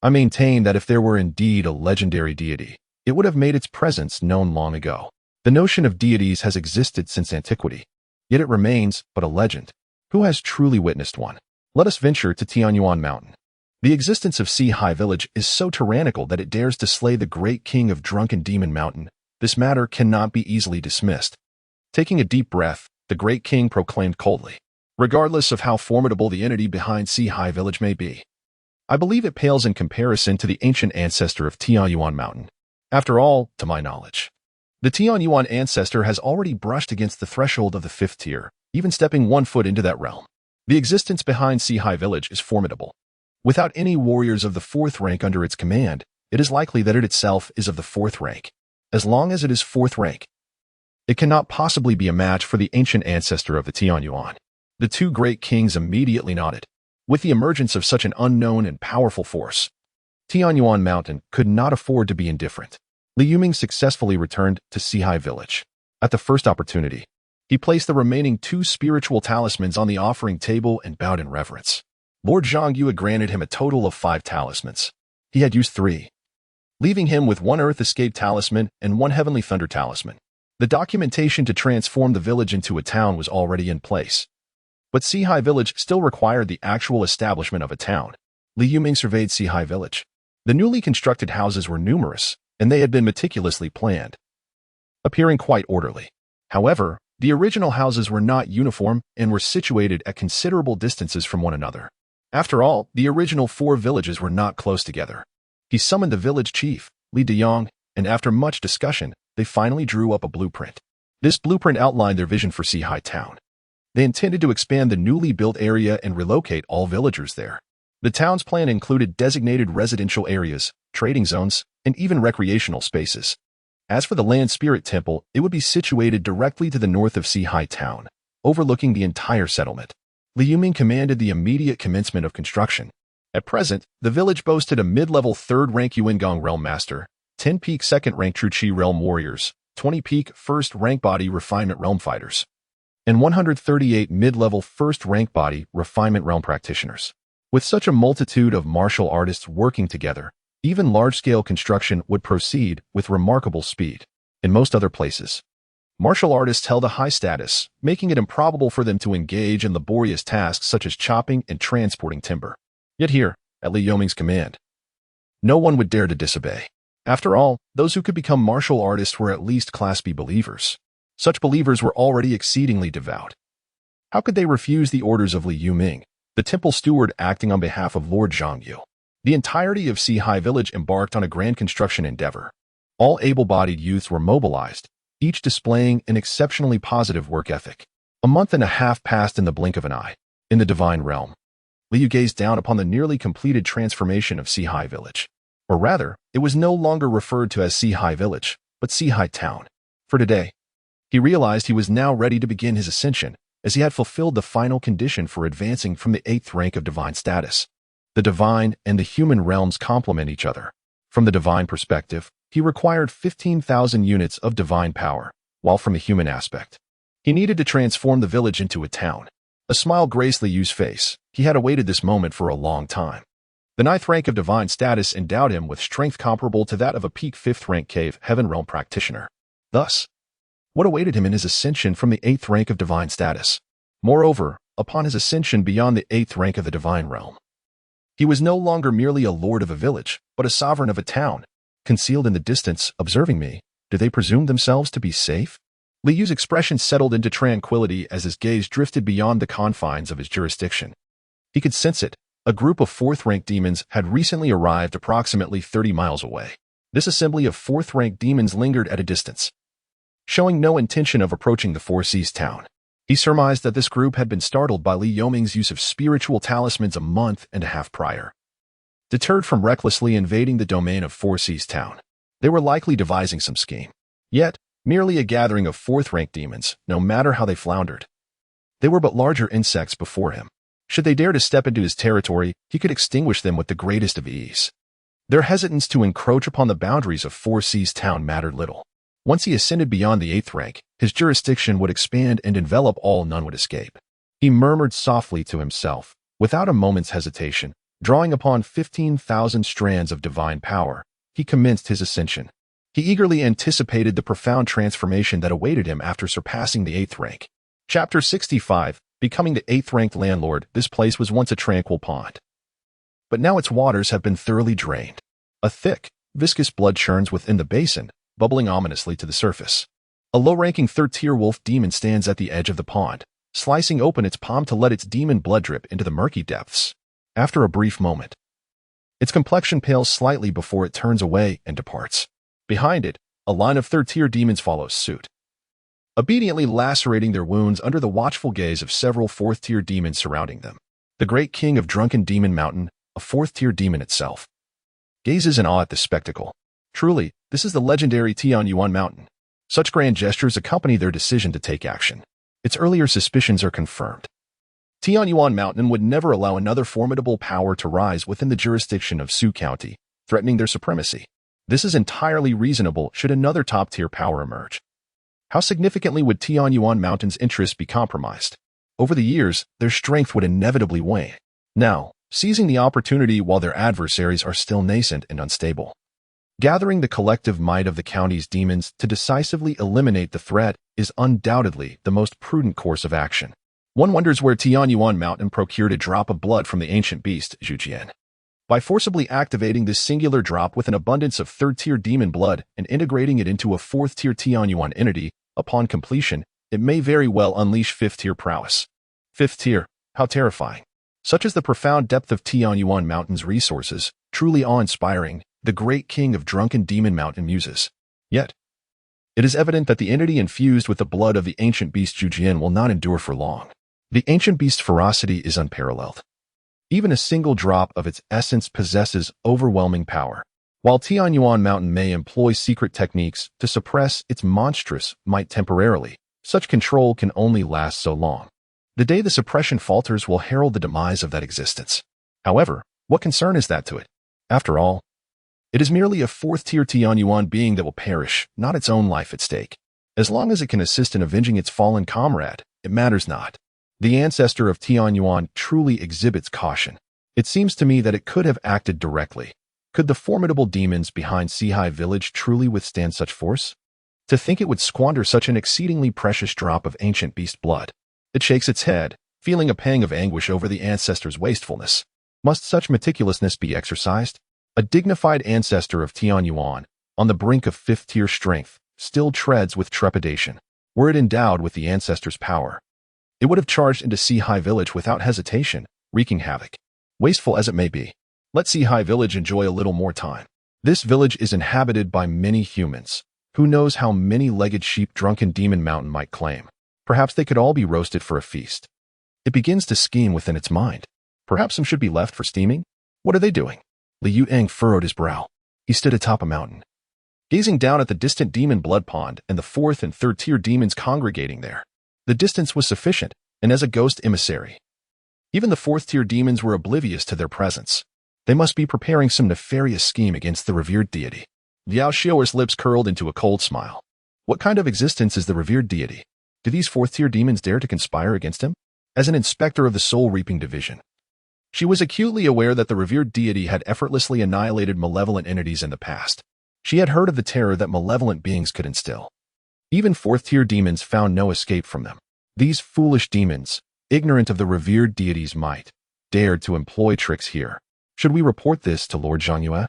I maintain that if there were indeed a legendary deity, it would have made its presence known long ago. The notion of deities has existed since antiquity, yet it remains but a legend. Who has truly witnessed one? Let us venture to Tianyuan Mountain. The existence of Sea-High Village is so tyrannical that it dares to slay the great king of Drunken Demon Mountain. This matter cannot be easily dismissed. Taking a deep breath, the great king proclaimed coldly, regardless of how formidable the entity behind Sea-High Village may be, I believe it pales in comparison to the ancient ancestor of Tianyuan Mountain. After all, to my knowledge, the Tianyuan ancestor has already brushed against the threshold of the 5th tier, even stepping 1 foot into that realm. The existence behind Sea-High Village is formidable. Without any warriors of the 4th rank under its command, it is likely that it itself is of the 4th rank. As long as it is 4th rank, it cannot possibly be a match for the ancient ancestor of the Tianyuan. The two great kings immediately nodded. With the emergence of such an unknown and powerful force, Tianyuan Mountain could not afford to be indifferent. Li Yuming successfully returned to Sea-High Village. At the first opportunity, he placed the remaining 2 spiritual talismans on the offering table and bowed in reverence. Lord Zhongyu had granted him a total of 5 talismans. He had used 3, leaving him with 1 Earth Escape talisman and 1 Heavenly Thunder talisman. The documentation to transform the village into a town was already in place. But Sea-High Village still required the actual establishment of a town. Li Yuming surveyed Sea-High Village. The newly constructed houses were numerous, and they had been meticulously planned, appearing quite orderly. However, the original houses were not uniform and were situated at considerable distances from one another. After all, the original 4 villages were not close together. He summoned the village chief, Li Deyong, and after much discussion, they finally drew up a blueprint. This blueprint outlined their vision for Sea-High Town. They intended to expand the newly built area and relocate all villagers there. The town's plan included designated residential areas, trading zones, and even recreational spaces. As for the Land Spirit Temple, it would be situated directly to the north of Sea-High Town, overlooking the entire settlement. Li Yuming commanded the immediate commencement of construction. At present, the village boasted a mid-level 3rd-rank Yuengong Realm Master, 10-peak 2nd-rank True Chi Realm Warriors, 20-peak 1st-rank Body Refinement Realm Fighters, and 138 mid-level 1st-rank Body Refinement Realm Practitioners. With such a multitude of martial artists working together, even large-scale construction would proceed with remarkable speed. In most other places, martial artists held a high status, making it improbable for them to engage in laborious tasks such as chopping and transporting timber. Yet here, at Li Yuming's command, no one would dare to disobey. After all, those who could become martial artists were at least Class B believers. Such believers were already exceedingly devout. How could they refuse the orders of Li Yuming, the temple steward acting on behalf of Lord Zhongyu? The entirety of Sea-High Village embarked on a grand construction endeavor. All able-bodied youths were mobilized, each displaying an exceptionally positive work ethic. A month and a half passed in the blink of an eye. In the divine realm, Li Yu gazed down upon the nearly completed transformation of Sea-High Village. Or rather, it was no longer referred to as Sea-High Village, but Sea-High Town. For today, he realized he was now ready to begin his ascension, as he had fulfilled the final condition for advancing from the 8th rank of divine status. The divine and the human realms complement each other. From the divine perspective, he required 15,000 units of divine power, while from a human aspect, he needed to transform the village into a town. A smile graced Li Yu's face. He had awaited this moment for a long time. The 9th rank of divine status endowed him with strength comparable to that of a peak 5th rank cave heaven realm practitioner. Thus, what awaited him in his ascension from the 8th rank of divine status? Moreover, upon his ascension beyond the 8th rank of the divine realm, he was no longer merely a lord of a village, but a sovereign of a town. Concealed in the distance, observing me, do they presume themselves to be safe? Li Yu's expression settled into tranquility as his gaze drifted beyond the confines of his jurisdiction. He could sense it. A group of 4th-rank demons had recently arrived approximately 30 miles away. This assembly of 4th-rank demons lingered at a distance, showing no intention of approaching the Four Seas town. He surmised that this group had been startled by Li Yuming's use of spiritual talismans a month and a half prior. Deterred from recklessly invading the domain of Four Seas town, they were likely devising some scheme. Yet, merely a gathering of fourth-rank demons, no matter how they floundered. They were but larger insects before him. Should they dare to step into his territory, he could extinguish them with the greatest of ease. Their hesitance to encroach upon the boundaries of Four Seas Town mattered little. Once he ascended beyond the 8th rank, his jurisdiction would expand and envelop all none would escape. He murmured softly to himself, without a moment's hesitation, drawing upon 15,000 strands of divine power. He commenced his ascension. He eagerly anticipated the profound transformation that awaited him after surpassing the 8th rank. Chapter 65, Becoming the 8th-ranked landlord. This place was once a tranquil pond, but now its waters have been thoroughly drained. A thick, viscous blood churns within the basin, bubbling ominously to the surface. A low-ranking third-tier wolf demon stands at the edge of the pond, slicing open its palm to let its demon blood drip into the murky depths. After a brief moment, its complexion pales slightly before it turns away and departs. Behind it, a line of third-tier demons follows suit, obediently lacerating their wounds under the watchful gaze of several fourth-tier demons surrounding them. The great king of Drunken Demon Mountain, a fourth-tier demon itself, gazes in awe at this spectacle. Truly, this is the legendary Tianyuan Mountain. Such grand gestures accompany their decision to take action. Its earlier suspicions are confirmed. Tianyuan Mountain would never allow another formidable power to rise within the jurisdiction of Sioux County, threatening their supremacy. This is entirely reasonable should another top-tier power emerge. How significantly would Tianyuan Mountain's interests be compromised? Over the years, their strength would inevitably wane. Now, seizing the opportunity while their adversaries are still nascent and unstable. Gathering the collective might of the county's demons to decisively eliminate the threat is undoubtedly the most prudent course of action. One wonders where Tianyuan Mountain procured a drop of blood from the ancient beast, Zhujian. By forcibly activating this singular drop with an abundance of third-tier demon blood and integrating it into a fourth-tier Tianyuan entity, upon completion, it may very well unleash fifth-tier prowess. Fifth tier, how terrifying. Such is the profound depth of Tianyuan Mountain's resources, truly awe-inspiring, the great king of Drunken Demon Mountain muses. Yet, it is evident that the entity infused with the blood of the ancient beast Zhujian will not endure for long. The ancient beast's ferocity is unparalleled. Even a single drop of its essence possesses overwhelming power. While Tianyuan Mountain may employ secret techniques to suppress its monstrous might temporarily, such control can only last so long. The day the suppression falters will herald the demise of that existence. However, what concern is that to it? After all, it is merely a fourth-tier Tianyuan being that will perish, not its own life at stake. As long as it can assist in avenging its fallen comrade, it matters not. The ancestor of Tianyuan truly exhibits caution. It seems to me that it could have acted directly. Could the formidable demons behind Sihai Village truly withstand such force? To think it would squander such an exceedingly precious drop of ancient beast blood. It shakes its head, feeling a pang of anguish over the ancestor's wastefulness. Must such meticulousness be exercised? A dignified ancestor of Tianyuan, on the brink of fifth-tier strength, still treads with trepidation. Were it endowed with the ancestor's power, it would have charged into Sihai Village without hesitation, wreaking havoc. Wasteful as it may be, let Sihai Village enjoy a little more time. This village is inhabited by many humans. Who knows how many-legged sheep Drunken Demon Mountain might claim? Perhaps they could all be roasted for a feast. It begins to scheme within its mind. Perhaps some should be left for steaming? What are they doing? Liu Tang furrowed his brow. He stood atop a mountain, gazing down at the distant demon blood pond and the fourth and third-tier demons congregating there. The distance was sufficient, and as a ghost emissary, even the fourth-tier demons were oblivious to their presence. They must be preparing some nefarious scheme against the revered deity. Liao Xiaoer's lips curled into a cold smile. What kind of existence is the revered deity? Do these fourth-tier demons dare to conspire against him? As an inspector of the soul-reaping division, she was acutely aware that the revered deity had effortlessly annihilated malevolent entities in the past. She had heard of the terror that malevolent beings could instill. Even fourth-tier demons found no escape from them. These foolish demons, ignorant of the revered deity's might, dared to employ tricks here. Should we report this to Lord Zhangyue?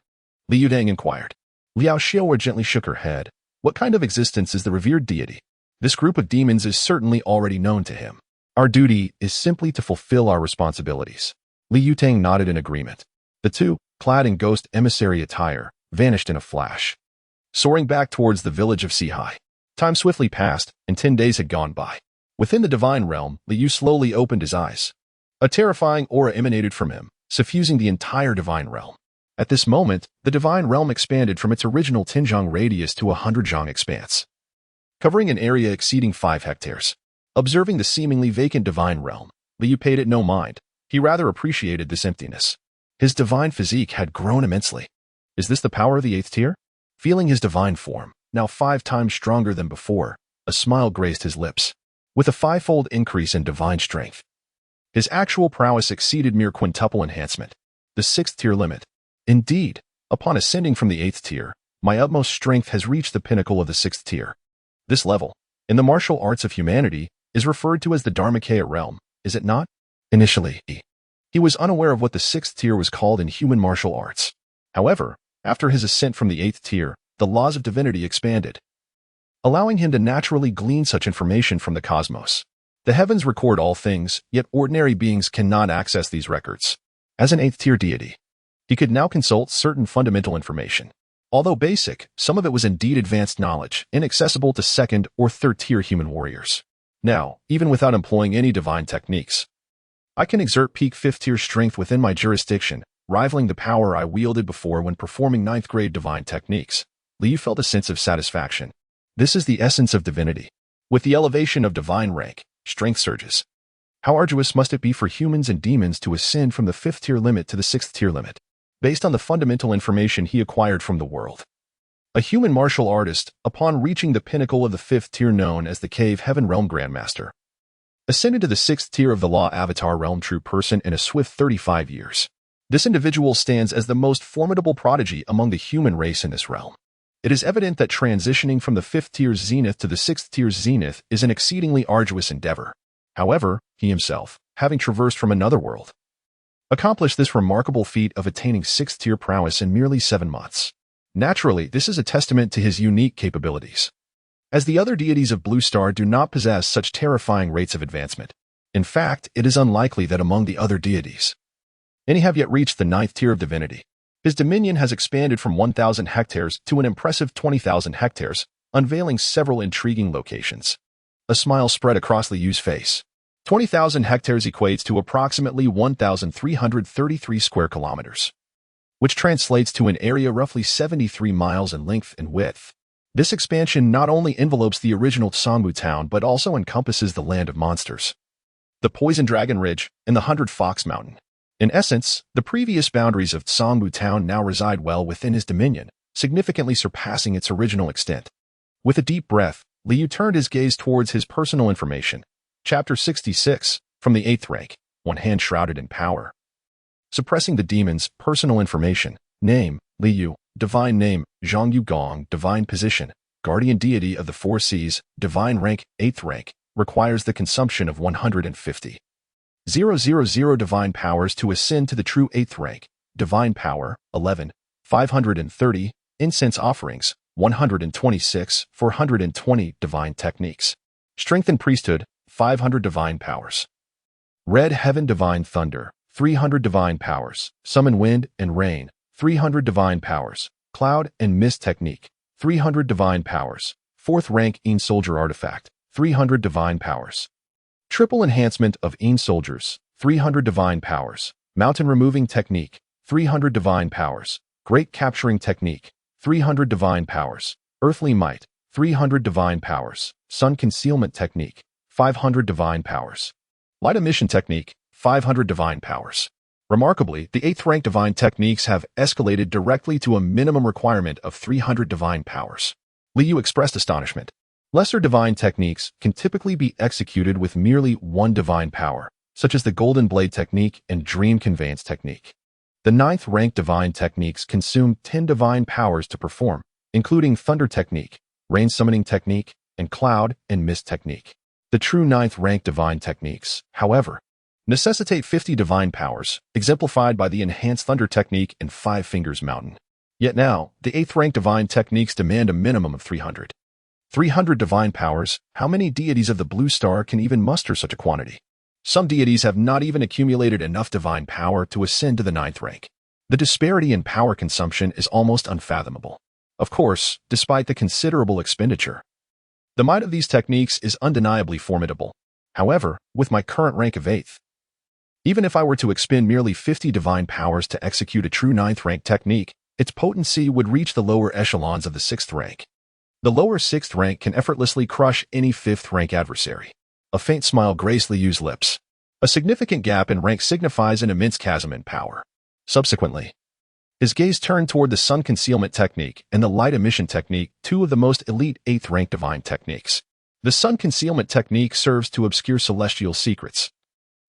Liu Tang inquired. Liao Xiaoer gently shook her head. What kind of existence is the revered deity? This group of demons is certainly already known to him. Our duty is simply to fulfill our responsibilities. Liu Tang nodded in agreement. The two, clad in ghost emissary attire, vanished in a flash, soaring back towards the village of Sihai. Time swiftly passed, and 10 days had gone by. Within the divine realm, Liu slowly opened his eyes. A terrifying aura emanated from him, suffusing the entire divine realm. At this moment, the divine realm expanded from its original 10 zhang radius to a 100 zhang expanse. covering an area exceeding 5 hectares. Observing the seemingly vacant divine realm, Liu paid it no mind. He rather appreciated this emptiness. His divine physique had grown immensely. Is this the power of the 8th tier? Feeling his divine form, now 5 times stronger than before, a smile graced his lips. With a 5-fold increase in divine strength, his actual prowess exceeded mere quintuple enhancement, the 6th tier limit. Indeed, upon ascending from the 8th tier, my utmost strength has reached the pinnacle of the 6th tier. This level, in the martial arts of humanity, is referred to as the Dharmakaya realm, is it not? Initially, he was unaware of what the 6th tier was called in human martial arts. However, after his ascent from the 8th tier, the laws of divinity expanded, allowing him to naturally glean such information from the cosmos. The heavens record all things, yet ordinary beings cannot access these records. As an 8th tier deity, he could now consult certain fundamental information. Although basic, some of it was indeed advanced knowledge, inaccessible to 2nd or 3rd tier human warriors. Now, even without employing any divine techniques, I can exert peak 5th tier strength within my jurisdiction, rivaling the power I wielded before when performing 9th grade divine techniques. Liu felt a sense of satisfaction. This is the essence of divinity. With the elevation of divine rank, strength surges. How arduous must it be for humans and demons to ascend from the 5th tier limit to the 6th tier limit, based on the fundamental information he acquired from the world. A human martial artist, upon reaching the pinnacle of the 5th tier known as the Cave Heaven Realm Grandmaster, ascended to the 6th tier of the Law Avatar Realm True Person in a swift 35 years. This individual stands as the most formidable prodigy among the human race in this realm. It is evident that transitioning from the 5th tier's zenith to the 6th tier's zenith is an exceedingly arduous endeavor. However, he himself, having traversed from another world, accomplished this remarkable feat of attaining 6th tier prowess in merely 7 months. Naturally, this is a testament to his unique capabilities, as the other deities of Blue Star do not possess such terrifying rates of advancement. In fact, it is unlikely that among the other deities any have yet reached the 9th tier of divinity. His dominion has expanded from 1,000 hectares to an impressive 20,000 hectares, unveiling several intriguing locations. A smile spread across Liu's face. 20,000 hectares equates to approximately 1,333 square kilometers, which translates to an area roughly 73 miles in length and width. This expansion not only envelopes the original Tsangmu town but also encompasses the land of monsters, the Poison Dragon Ridge, and the 100 Fox Mountain. In essence, the previous boundaries of Tsangmu town now reside well within his dominion, significantly surpassing its original extent. With a deep breath, Liu turned his gaze towards his personal information. Chapter 66, from the 8th rank, one hand shrouded in power. Suppressing the demons, personal information. Name, Liu. Divine name, Zhang Yugong. Divine position, guardian deity of the 4 seas. Divine rank, 8th rank. Requires the consumption of 150. 000 divine powers to ascend to the true 8th rank. Divine power, 11. 530. Incense offerings, 126. 420 divine techniques. Strength and priesthood, 500 divine powers. Red heaven divine thunder, 300 divine powers. Summon wind and rain, 300 divine powers. Cloud and mist technique, 300 divine powers. 4th rank Een soldier artifact, 300 divine powers. Triple enhancement of Een soldiers, 300 divine powers. Mountain removing technique, 300 divine powers. Great capturing technique, 300 divine powers. Earthly might, 300 divine powers. Sun concealment technique, 500 divine powers. Light emission technique, 500 divine powers. Remarkably, the 8th rank divine techniques have escalated directly to a minimum requirement of 300 divine powers. Liu expressed astonishment. Lesser divine techniques can typically be executed with merely 1 divine power, such as the Golden Blade technique and Dream Conveyance technique. The 9th rank divine techniques consume 10 divine powers to perform, including Thunder technique, Rain summoning technique, and Cloud and Mist technique. The true 9th rank divine techniques, however, necessitate 50 divine powers, exemplified by the Enhanced Thunder technique and 5 Fingers Mountain. Yet now, the 8th rank divine techniques demand a minimum of 300. 300 divine powers. How many deities of the Blue Star can even muster such a quantity? Some deities have not even accumulated enough divine power to ascend to the 9th rank. The disparity in power consumption is almost unfathomable. Of course, despite the considerable expenditure, the might of these techniques is undeniably formidable. However, with my current rank of 8th, even if I were to expend merely 50 divine powers to execute a true 9th rank technique, its potency would reach the lower echelons of the 6th rank. The lower 6th rank can effortlessly crush any 5th rank adversary. A faint smile graced Liu's lips. A significant gap in rank signifies an immense chasm in power. Subsequently, his gaze turned toward the sun concealment technique and the light emission technique, two of the most elite 8th rank divine techniques. The sun concealment technique serves to obscure celestial secrets,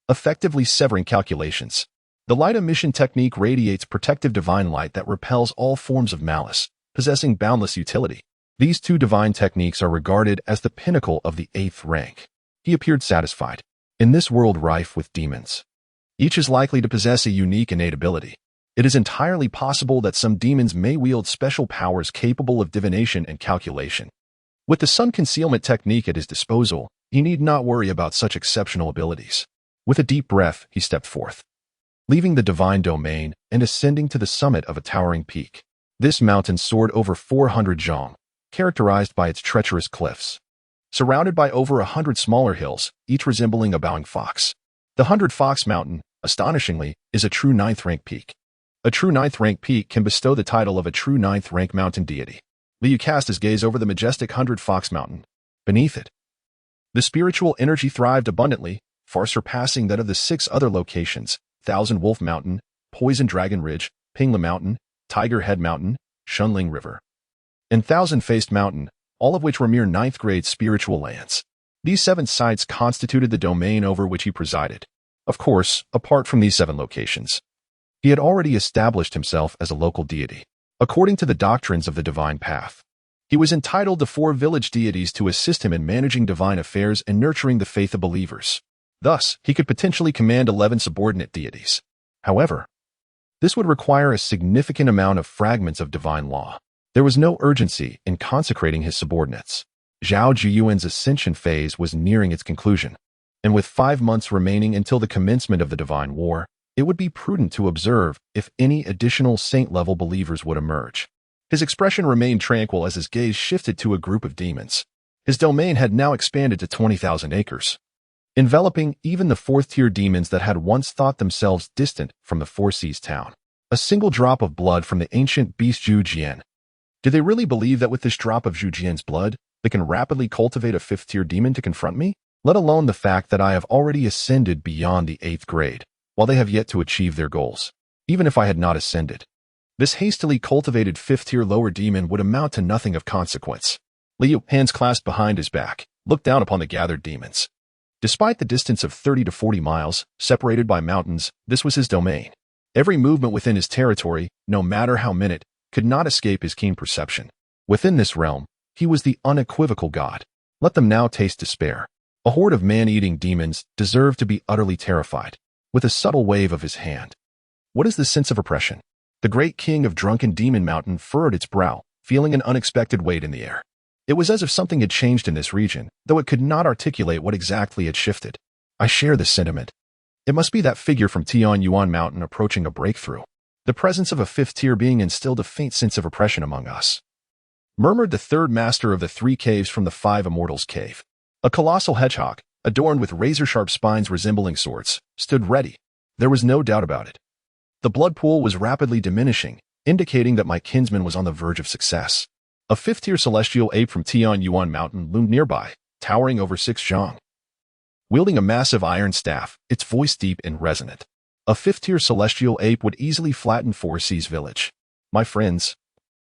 effectively severing calculations. The light emission technique radiates protective divine light that repels all forms of malice, possessing boundless utility. These two divine techniques are regarded as the pinnacle of the 8th rank. He appeared satisfied. In this world rife with demons, each is likely to possess a unique innate ability. It is entirely possible that some demons may wield special powers capable of divination and calculation. With the sun concealment technique at his disposal, he need not worry about such exceptional abilities. With a deep breath, he stepped forth, leaving the divine domain and ascending to the summit of a towering peak. This mountain soared over 400 zhang, characterized by its treacherous cliffs, surrounded by over 100 smaller hills, each resembling a bowing fox. The 100 Fox Mountain, astonishingly, is a true 9th rank peak. A true 9th rank peak can bestow the title of a true 9th rank mountain deity. Liu cast his gaze over the majestic 100 Fox Mountain. Beneath it, the spiritual energy thrived abundantly, far surpassing that of the 6 other locations: Thousand Wolf Mountain, Poison Dragon Ridge, Pingla Mountain, Tiger Head Mountain, Shunling River, and Thousand-Faced Mountain, all of which were mere 9th-grade spiritual lands. These 7 sites constituted the domain over which he presided. Of course, apart from these 7 locations, he had already established himself as a local deity. According to the doctrines of the divine path, he was entitled to 4 village deities to assist him in managing divine affairs and nurturing the faith of believers. Thus, he could potentially command 11 subordinate deities. However, this would require a significant amount of fragments of divine law. There was no urgency in consecrating his subordinates. Zhao Jiyuan's ascension phase was nearing its conclusion, and with 5 months remaining until the commencement of the divine war, it would be prudent to observe if any additional saint-level believers would emerge. His expression remained tranquil as his gaze shifted to a group of demons. His domain had now expanded to 20,000 acres, enveloping even the 4th-tier demons that had once thought themselves distant from the Four Seas town. A single drop of blood from the ancient beast Zhu Jian. Did they really believe that with this drop of Zhu Jian's blood, they can rapidly cultivate a 5th-tier demon to confront me? Let alone the fact that I have already ascended beyond the 8th grade, while they have yet to achieve their goals. Even if I had not ascended, this hastily cultivated 5th-tier lower demon would amount to nothing of consequence. Liu, hands clasped behind his back, looked down upon the gathered demons. Despite the distance of 30 to 40 miles, separated by mountains, this was his domain. Every movement within his territory, no matter how minute, could not escape his keen perception. Within this realm, he was the unequivocal god. Let them now taste despair. A horde of man-eating demons deserved to be utterly terrified. With a subtle wave of his hand, what is this sense of oppression? The great king of Drunken Demon Mountain furrowed its brow, feeling an unexpected weight in the air. It was as if something had changed in this region, though it could not articulate what exactly had shifted. I share this sentiment. It must be that figure from Tianyuan Mountain approaching a breakthrough. The presence of a 5th-tier being instilled a faint sense of oppression among us, murmured the 3rd master of the 3 caves from the 5 Immortals Cave. A colossal hedgehog, adorned with razor-sharp spines resembling swords, stood ready. There was no doubt about it. The blood pool was rapidly diminishing, indicating that my kinsman was on the verge of success. A 5th-tier celestial ape from Tianyuan Mountain loomed nearby, towering over 6 zhang. Wielding a massive iron staff, its voice deep and resonant. A 5th-tier celestial ape would easily flatten Four Seas Village. My friends,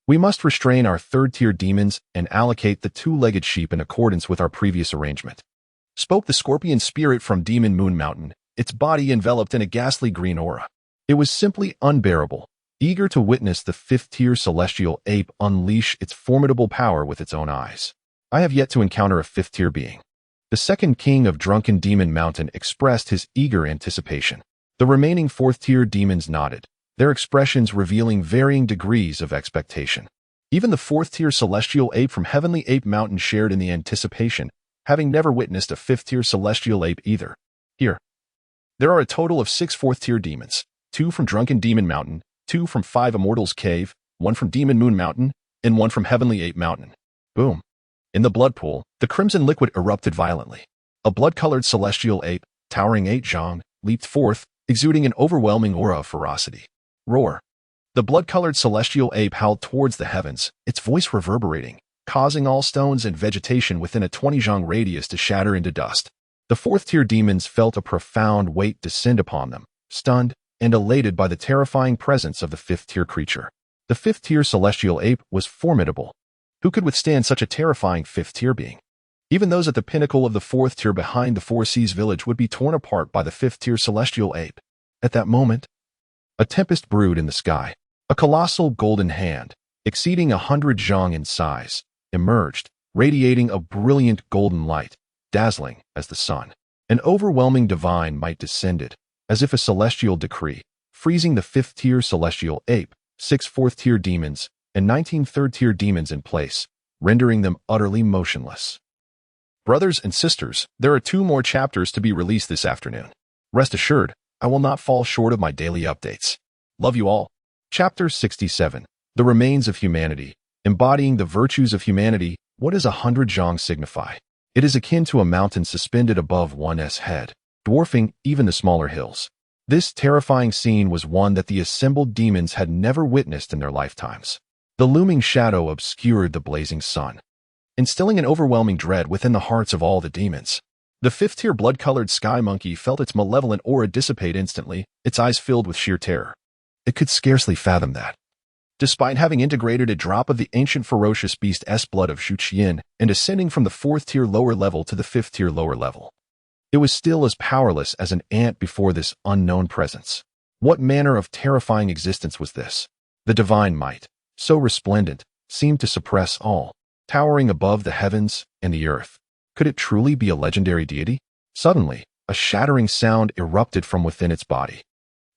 we must restrain our 3rd-tier demons and allocate the 2-legged sheep in accordance with our previous arrangement. Spoke the scorpion spirit from Demon Moon Mountain, its body enveloped in a ghastly green aura. It was simply unbearable, eager to witness the 5th-tier celestial ape unleash its formidable power with its own eyes. I have yet to encounter a 5th-tier being. The 2nd king of Drunken Demon Mountain expressed his eager anticipation. The remaining 4th-tier demons nodded, their expressions revealing varying degrees of expectation. Even the 4th-tier celestial ape from Heavenly Ape Mountain shared in the anticipation, having never witnessed a 5th-tier celestial ape either. Here, there are a total of 6 4th-tier demons, 2 from Drunken Demon Mountain, 2 from 5 Immortals Cave, 1 from Demon Moon Mountain, and 1 from Heavenly Ape Mountain. Boom. In the blood pool, the crimson liquid erupted violently. A blood-colored celestial ape, towering 8 zhang, leaped forth, exuding an overwhelming aura of ferocity. Roar. The blood-colored celestial ape howled towards the heavens, its voice reverberating, causing all stones and vegetation within a 20 zhang radius to shatter into dust. The fourth-tier demons felt a profound weight descend upon them, stunned and elated by the terrifying presence of the fifth-tier creature. The fifth-tier celestial ape was formidable. Who could withstand such a terrifying fifth-tier being? Even those at the pinnacle of the fourth tier behind the Four Seas village would be torn apart by the fifth-tier celestial ape. At that moment, a tempest brewed in the sky. A colossal golden hand, exceeding 100 zhang in size, emerged, radiating a brilliant golden light, dazzling as the sun. An overwhelming divine might descended, as if a celestial decree, freezing the fifth-tier celestial ape, 6 fourth-tier demons, and 19 third-tier demons in place, rendering them utterly motionless. Brothers and sisters, there are 2 more chapters to be released this afternoon. Rest assured, I will not fall short of my daily updates. Love you all. Chapter 67. The Remains of Humanity. Embodying the virtues of humanity, what does 100 zhang signify? It is akin to a mountain suspended above one's head, dwarfing even the smaller hills. This terrifying scene was one that the assembled demons had never witnessed in their lifetimes. The looming shadow obscured the blazing sun, instilling an overwhelming dread within the hearts of all the demons. The fifth-tier blood-colored sky monkey felt its malevolent aura dissipate instantly, its eyes filled with sheer terror. It could scarcely fathom that, despite having integrated a drop of the ancient ferocious beast's blood of Zhu Qian and ascending from the fourth-tier lower level to the fifth-tier lower level, it was still as powerless as an ant before this unknown presence. What manner of terrifying existence was this? The divine might, so resplendent, seemed to suppress all, towering above the heavens and the earth. Could it truly be a legendary deity? Suddenly, a shattering sound erupted from within its body.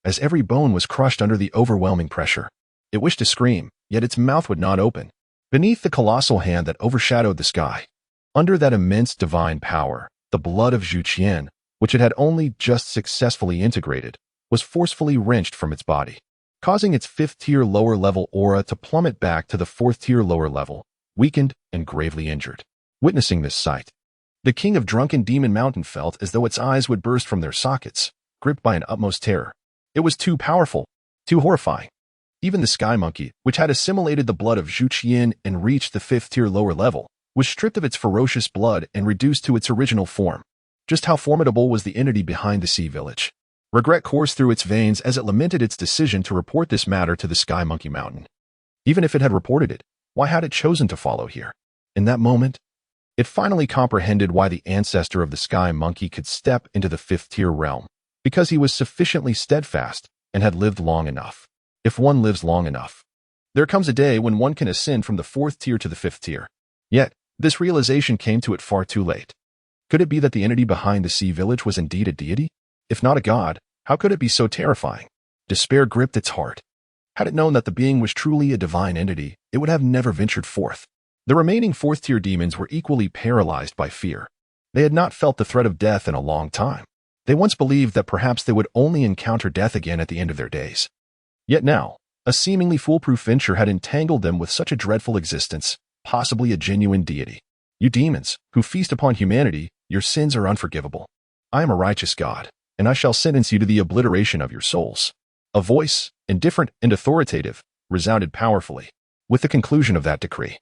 As every bone was crushed under the overwhelming pressure, it wished to scream, yet its mouth would not open. Beneath the colossal hand that overshadowed the sky, under that immense divine power, the blood of Zhu Qian, which it had only just successfully integrated, was forcefully wrenched from its body, causing its fifth-tier lower-level aura to plummet back to the fourth-tier lower level, weakened and gravely injured. Witnessing this sight, the king of Drunken Demon Mountain felt as though its eyes would burst from their sockets, gripped by an utmost terror. It was too powerful, too horrifying. Even the sky monkey, which had assimilated the blood of Zhu Qian and reached the fifth-tier lower level, was stripped of its ferocious blood and reduced to its original form. Just how formidable was the entity behind the sea village? Regret coursed through its veins as it lamented its decision to report this matter to the Sky Monkey Mountain. Even if it had reported it, why had it chosen to follow here? In that moment, it finally comprehended why the ancestor of the Sky Monkey could step into the fifth-tier realm, because he was sufficiently steadfast and had lived long enough. If one lives long enough, there comes a day when one can ascend from the fourth tier to the fifth tier. Yet, this realization came to it far too late. Could it be that the entity behind the sea village was indeed a deity? If not a god, how could it be so terrifying? Despair gripped its heart. Had it known that the being was truly a divine entity, it would have never ventured forth. The remaining fourth-tier demons were equally paralyzed by fear. They had not felt the threat of death in a long time. They once believed that perhaps they would only encounter death again at the end of their days. Yet now, a seemingly foolproof venture had entangled them with such a dreadful existence, possibly a genuine deity. You demons, who feast upon humanity, your sins are unforgivable. I am a righteous God, and I shall sentence you to the obliteration of your souls. A voice, indifferent and authoritative, resounded powerfully. With the conclusion of that decree,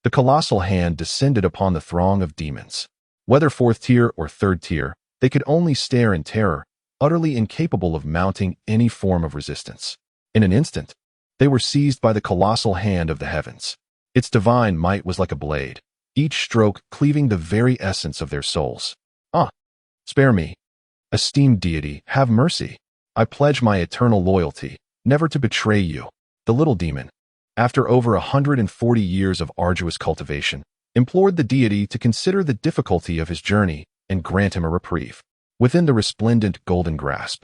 the colossal hand descended upon the throng of demons. Whether fourth tier or third tier, they could only stare in terror, utterly incapable of mounting any form of resistance. In an instant, they were seized by the colossal hand of the heavens. Its divine might was like a blade, each stroke cleaving the very essence of their souls. Ah! Spare me. Esteemed deity, have mercy. I pledge my eternal loyalty, never to betray you. The little demon, after over 140 years of arduous cultivation, implored the deity to consider the difficulty of his journey and grant him a reprieve. Within the resplendent golden grasp,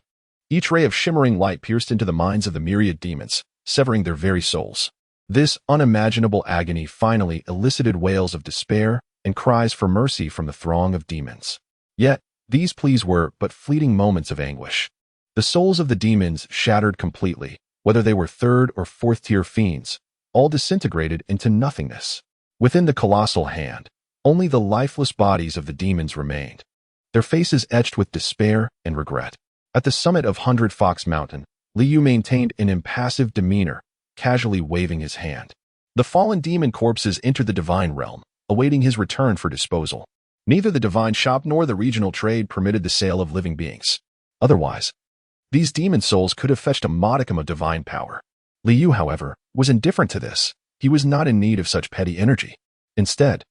each ray of shimmering light pierced into the minds of the myriad demons, severing their very souls. This unimaginable agony finally elicited wails of despair and cries for mercy from the throng of demons. Yet, these pleas were but fleeting moments of anguish. The souls of the demons shattered completely, whether they were third or fourth-tier fiends, all disintegrated into nothingness. Within the colossal hand, only the lifeless bodies of the demons remained, their faces etched with despair and regret. At the summit of 100 Fox Mountain, Liu maintained an impassive demeanor, casually waving his hand. The fallen demon corpses entered the divine realm, awaiting his return for disposal. Neither the divine shop nor the regional trade permitted the sale of living beings. Otherwise, these demon souls could have fetched a modicum of divine power. Li Yu, however, was indifferent to this. He was not in need of such petty energy. Instead,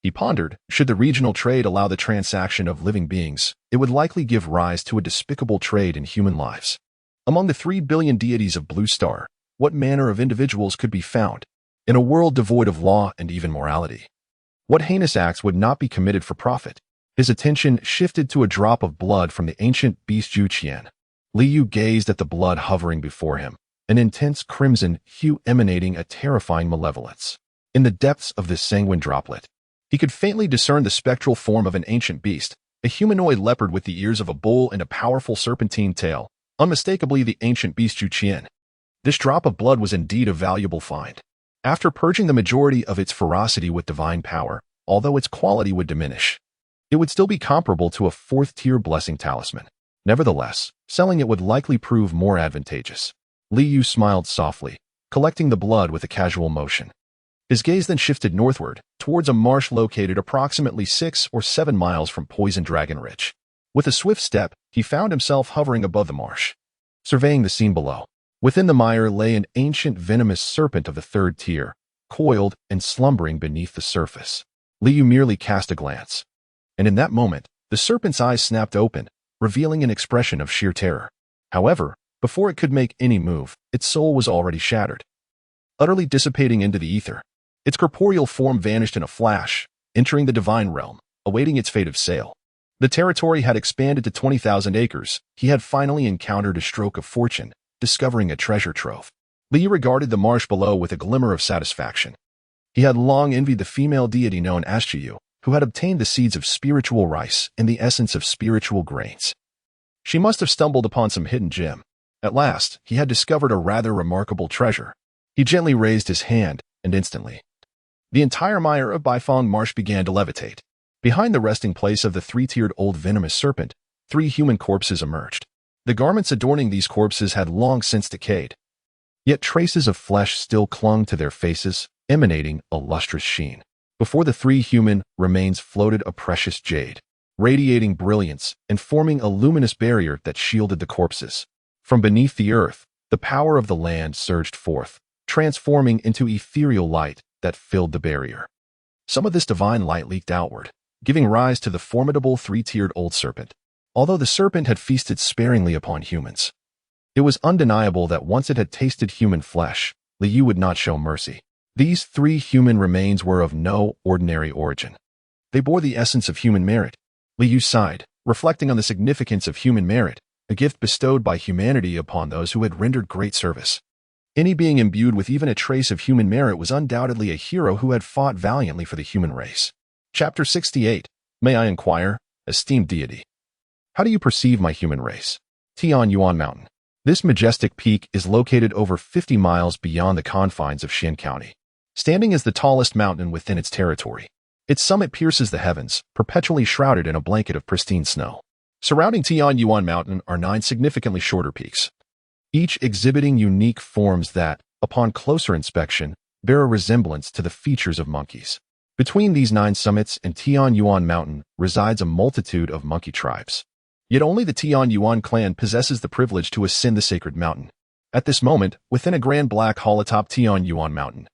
he pondered, should the regional trade allow the transaction of living beings, it would likely give rise to a despicable trade in human lives. Among the 3 billion deities of Blue Star, what manner of individuals could be found? In a world devoid of law and even morality, what heinous acts would not be committed for profit? His attention shifted to a drop of blood from the ancient beast Zhu Qian. Li Yu gazed at the blood hovering before him, an intense crimson hue emanating a terrifying malevolence. In the depths of this sanguine droplet, he could faintly discern the spectral form of an ancient beast, a humanoid leopard with the ears of a bull and a powerful serpentine tail, unmistakably the ancient beast Zhu Qian. This drop of blood was indeed a valuable find. After purging the majority of its ferocity with divine power, although its quality would diminish, it would still be comparable to a 4th-tier blessing talisman. Nevertheless, selling it would likely prove more advantageous. Li Yu smiled softly, collecting the blood with a casual motion. His gaze then shifted northward, towards a marsh located approximately 6 or 7 miles from Poison Dragon Ridge. With a swift step, he found himself hovering above the marsh, surveying the scene below. Within the mire lay an ancient venomous serpent of the 3rd tier, coiled and slumbering beneath the surface. Li Yu merely cast a glance, and in that moment, the serpent's eyes snapped open, revealing an expression of sheer terror. However, before it could make any move, its soul was already shattered, utterly dissipating into the ether. Its corporeal form vanished in a flash, entering the divine realm, awaiting its fate of sale. The territory had expanded to 20,000 acres. He had finally encountered a stroke of fortune, discovering a treasure trove. Li Yu regarded the marsh below with a glimmer of satisfaction. He had long envied the female deity known as Chiyu, who had obtained the seeds of spiritual rice and the essence of spiritual grains. She must have stumbled upon some hidden gem. At last, he had discovered a rather remarkable treasure. He gently raised his hand, and instantly, the entire mire of Baifeng Marsh began to levitate. Behind the resting place of the 3-tiered old venomous serpent, 3 human corpses emerged. The garments adorning these corpses had long since decayed, yet traces of flesh still clung to their faces, emanating a lustrous sheen. Before the 3 human remains floated a precious jade, radiating brilliance and forming a luminous barrier that shielded the corpses. From beneath the earth, the power of the land surged forth, transforming into ethereal light that filled the barrier. Some of this divine light leaked outward, giving rise to the formidable 3-tiered old serpent. Although the serpent had feasted sparingly upon humans, it was undeniable that once it had tasted human flesh, Li Yu would not show mercy. These 3 human remains were of no ordinary origin. They bore the essence of human merit. Li Yu sighed, reflecting on the significance of human merit, a gift bestowed by humanity upon those who had rendered great service. Any being imbued with even a trace of human merit was undoubtedly a hero who had fought valiantly for the human race. Chapter 68. May I inquire, esteemed deity, how do you perceive my human race? Tianyuan Mountain. This majestic peak is located over 50 miles beyond the confines of Xian County. Standing as the tallest mountain within its territory, its summit pierces the heavens, perpetually shrouded in a blanket of pristine snow. Surrounding Tianyuan Mountain are 9 significantly shorter peaks, each exhibiting unique forms that, upon closer inspection, bear a resemblance to the features of monkeys. Between these 9 summits and Tianyuan Mountain resides a multitude of monkey tribes. Yet only the Tianyuan clan possesses the privilege to ascend the sacred mountain. At this moment, within a grand black hall atop Tianyuan Mountain,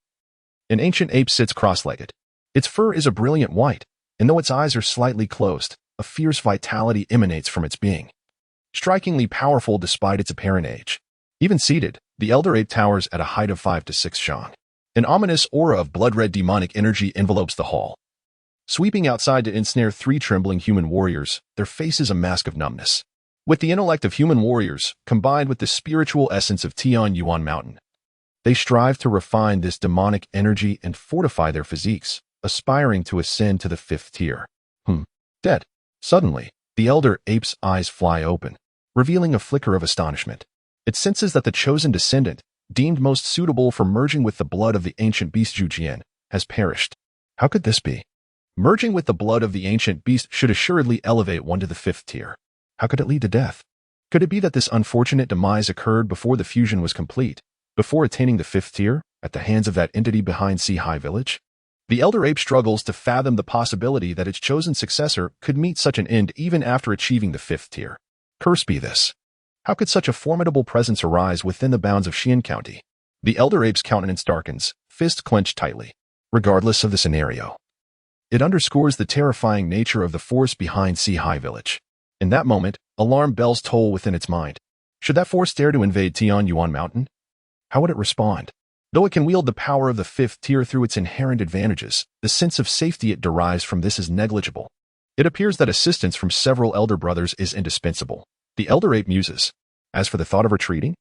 an ancient ape sits cross-legged. Its fur is a brilliant white, and though its eyes are slightly closed, a fierce vitality emanates from its being, strikingly powerful despite its apparent age. Even seated, the elder ape towers at a height of 5 to 6 shang. An ominous aura of blood-red demonic energy envelopes the hall, sweeping outside to ensnare 3 trembling human warriors, their faces a mask of numbness. With the intellect of human warriors, combined with the spiritual essence of Tianyuan Mountain, they strive to refine this demonic energy and fortify their physiques, aspiring to ascend to the 5th tier. Dead. Suddenly, the elder ape's eyes fly open, revealing a flicker of astonishment. It senses that the chosen descendant, deemed most suitable for merging with the blood of the ancient beast Zhu Qian, has perished. How could this be? Merging with the blood of the ancient beast should assuredly elevate one to the 5th tier. How could it lead to death? Could it be that this unfortunate demise occurred before the fusion was complete, before attaining the 5th tier? at the hands of that entity behind Sea High Village? The Elder Ape struggles to fathom the possibility that its chosen successor could meet such an end even after achieving the 5th tier. Curse be this. How could such a formidable presence arise within the bounds of Xian County? The Elder Ape's countenance darkens, fist clenched tightly. Regardless of the scenario, it underscores the terrifying nature of the force behind Sea High Village. In that moment, alarm bells toll within its mind. Should that force dare to invade Tian Yuan Mountain? How would it respond? Though it can wield the power of the 5th tier through its inherent advantages, the sense of safety it derives from this is negligible. It appears that assistance from several elder brothers is indispensable. The Elder Ape muses. As for the thought of retreating,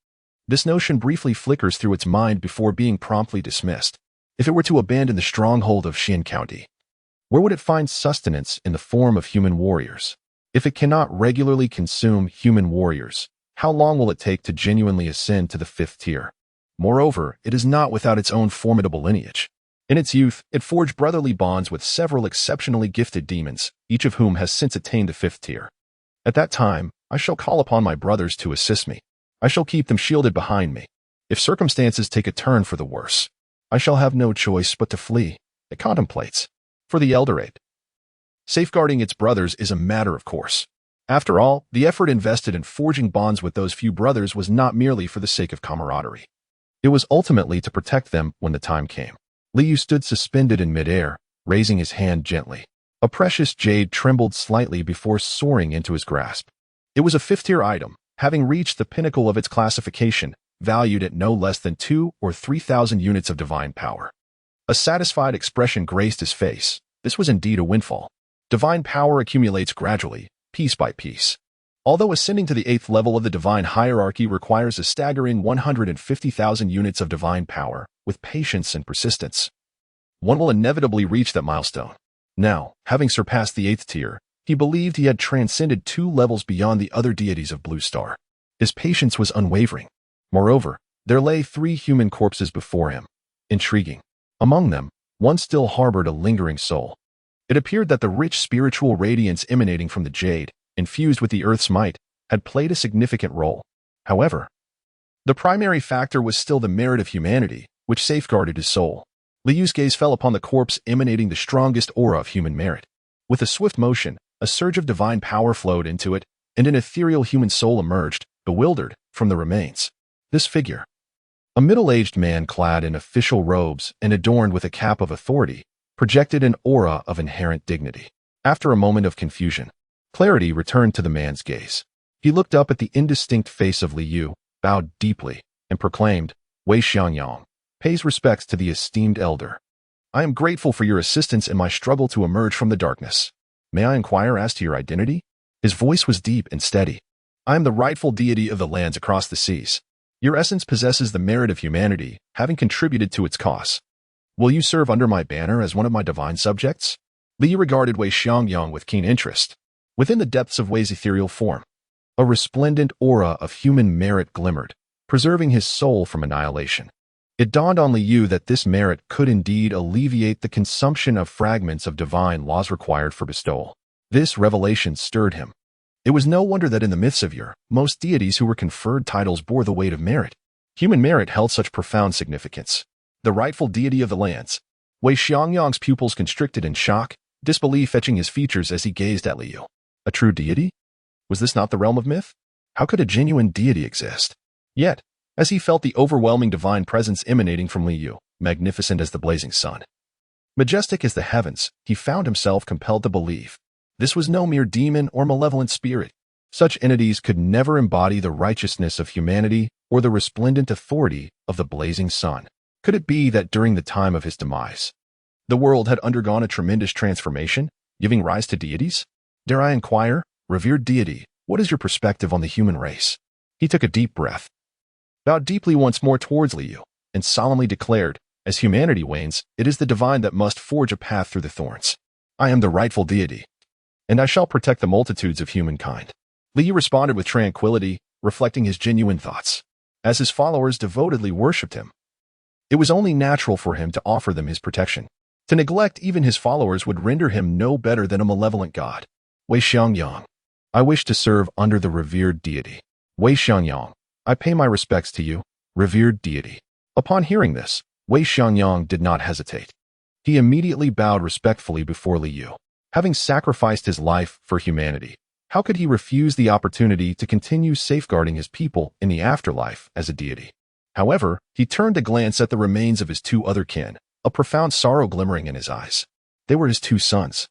this notion briefly flickers through its mind before being promptly dismissed. If it were to abandon the stronghold of Xian County, where would it find sustenance in the form of human warriors? If it cannot regularly consume human warriors, how long will it take to genuinely ascend to the 5th tier? Moreover, it is not without its own formidable lineage. In its youth, it forged brotherly bonds with several exceptionally gifted demons, each of whom has since attained the 5th tier. At that time, I shall call upon my brothers to assist me. I shall keep them shielded behind me. If circumstances take a turn for the worse, I shall have no choice but to flee. It contemplates. For the Elder Ape, safeguarding its brothers is a matter of course. After all, the effort invested in forging bonds with those few brothers was not merely for the sake of camaraderie. It was ultimately to protect them when the time came. Liu stood suspended in midair, raising his hand gently. A precious jade trembled slightly before soaring into his grasp. It was a 5th-tier item, having reached the pinnacle of its classification, valued at no less than 2,000 or 3,000 units of divine power. A satisfied expression graced his face. This was indeed a windfall. Divine power accumulates gradually, piece by piece. Although ascending to the 8th level of the divine hierarchy requires a staggering 150,000 units of divine power, with patience and persistence, one will inevitably reach that milestone. Now, having surpassed the 8th tier, he believed he had transcended 2 levels beyond the other deities of Blue Star. His patience was unwavering. Moreover, there lay 3 human corpses before him. Intriguing. Among them, one still harbored a lingering soul. It appeared that the rich spiritual radiance emanating from the jade, infused with the earth's might, had played a significant role. However, the primary factor was still the merit of humanity, which safeguarded his soul. Liu's gaze fell upon the corpse emanating the strongest aura of human merit. With a swift motion, a surge of divine power flowed into it, and an ethereal human soul emerged, bewildered, from the remains. This figure, a middle-aged man clad in official robes and adorned with a cap of authority, projected an aura of inherent dignity. After a moment of confusion, clarity returned to the man's gaze. He looked up at the indistinct face of Liu, bowed deeply, and proclaimed, Wei Xiangyang, pays respects to the esteemed elder. I am grateful for your assistance in my struggle to emerge from the darkness. May I inquire as to your identity? His voice was deep and steady. I am the rightful deity of the lands across the seas. Your essence possesses the merit of humanity, having contributed to its cause. Will you serve under my banner as one of my divine subjects? Liu regarded Wei Xiangyang with keen interest. Within the depths of Wei's ethereal form, a resplendent aura of human merit glimmered, preserving his soul from annihilation. It dawned on Liu that this merit could indeed alleviate the consumption of fragments of divine laws required for bestowal. This revelation stirred him. It was no wonder that in the myths of yore, most deities who were conferred titles bore the weight of merit. Human merit held such profound significance. The rightful deity of the lands. Wei Xiangyang's pupils constricted in shock, disbelief etching his features as he gazed at Liu. A true deity? Was this not the realm of myth? How could a genuine deity exist? Yet, as he felt the overwhelming divine presence emanating from Liu, magnificent as the blazing sun, majestic as the heavens, he found himself compelled to believe. This was no mere demon or malevolent spirit. Such entities could never embody the righteousness of humanity or the resplendent authority of the blazing sun. Could it be that during the time of his demise, the world had undergone a tremendous transformation, giving rise to deities? Dare I inquire, revered deity, what is your perspective on the human race? He took a deep breath, bowed deeply once more towards Liu, and solemnly declared, as humanity wanes, it is the divine that must forge a path through the thorns. I am the rightful deity, and I shall protect the multitudes of humankind. Liu responded with tranquility, reflecting his genuine thoughts. As his followers devotedly worshipped him, it was only natural for him to offer them his protection. To neglect even his followers would render him no better than a malevolent god. Wei Xiangyang, I wish to serve under the revered deity. Wei Xiangyang, I pay my respects to you, revered deity. Upon hearing this, Wei Xiangyang did not hesitate. He immediately bowed respectfully before Li Yu. Having sacrificed his life for humanity, how could he refuse the opportunity to continue safeguarding his people in the afterlife as a deity? However, he turned to glance at the remains of his two other kin, a profound sorrow glimmering in his eyes. They were his two sons,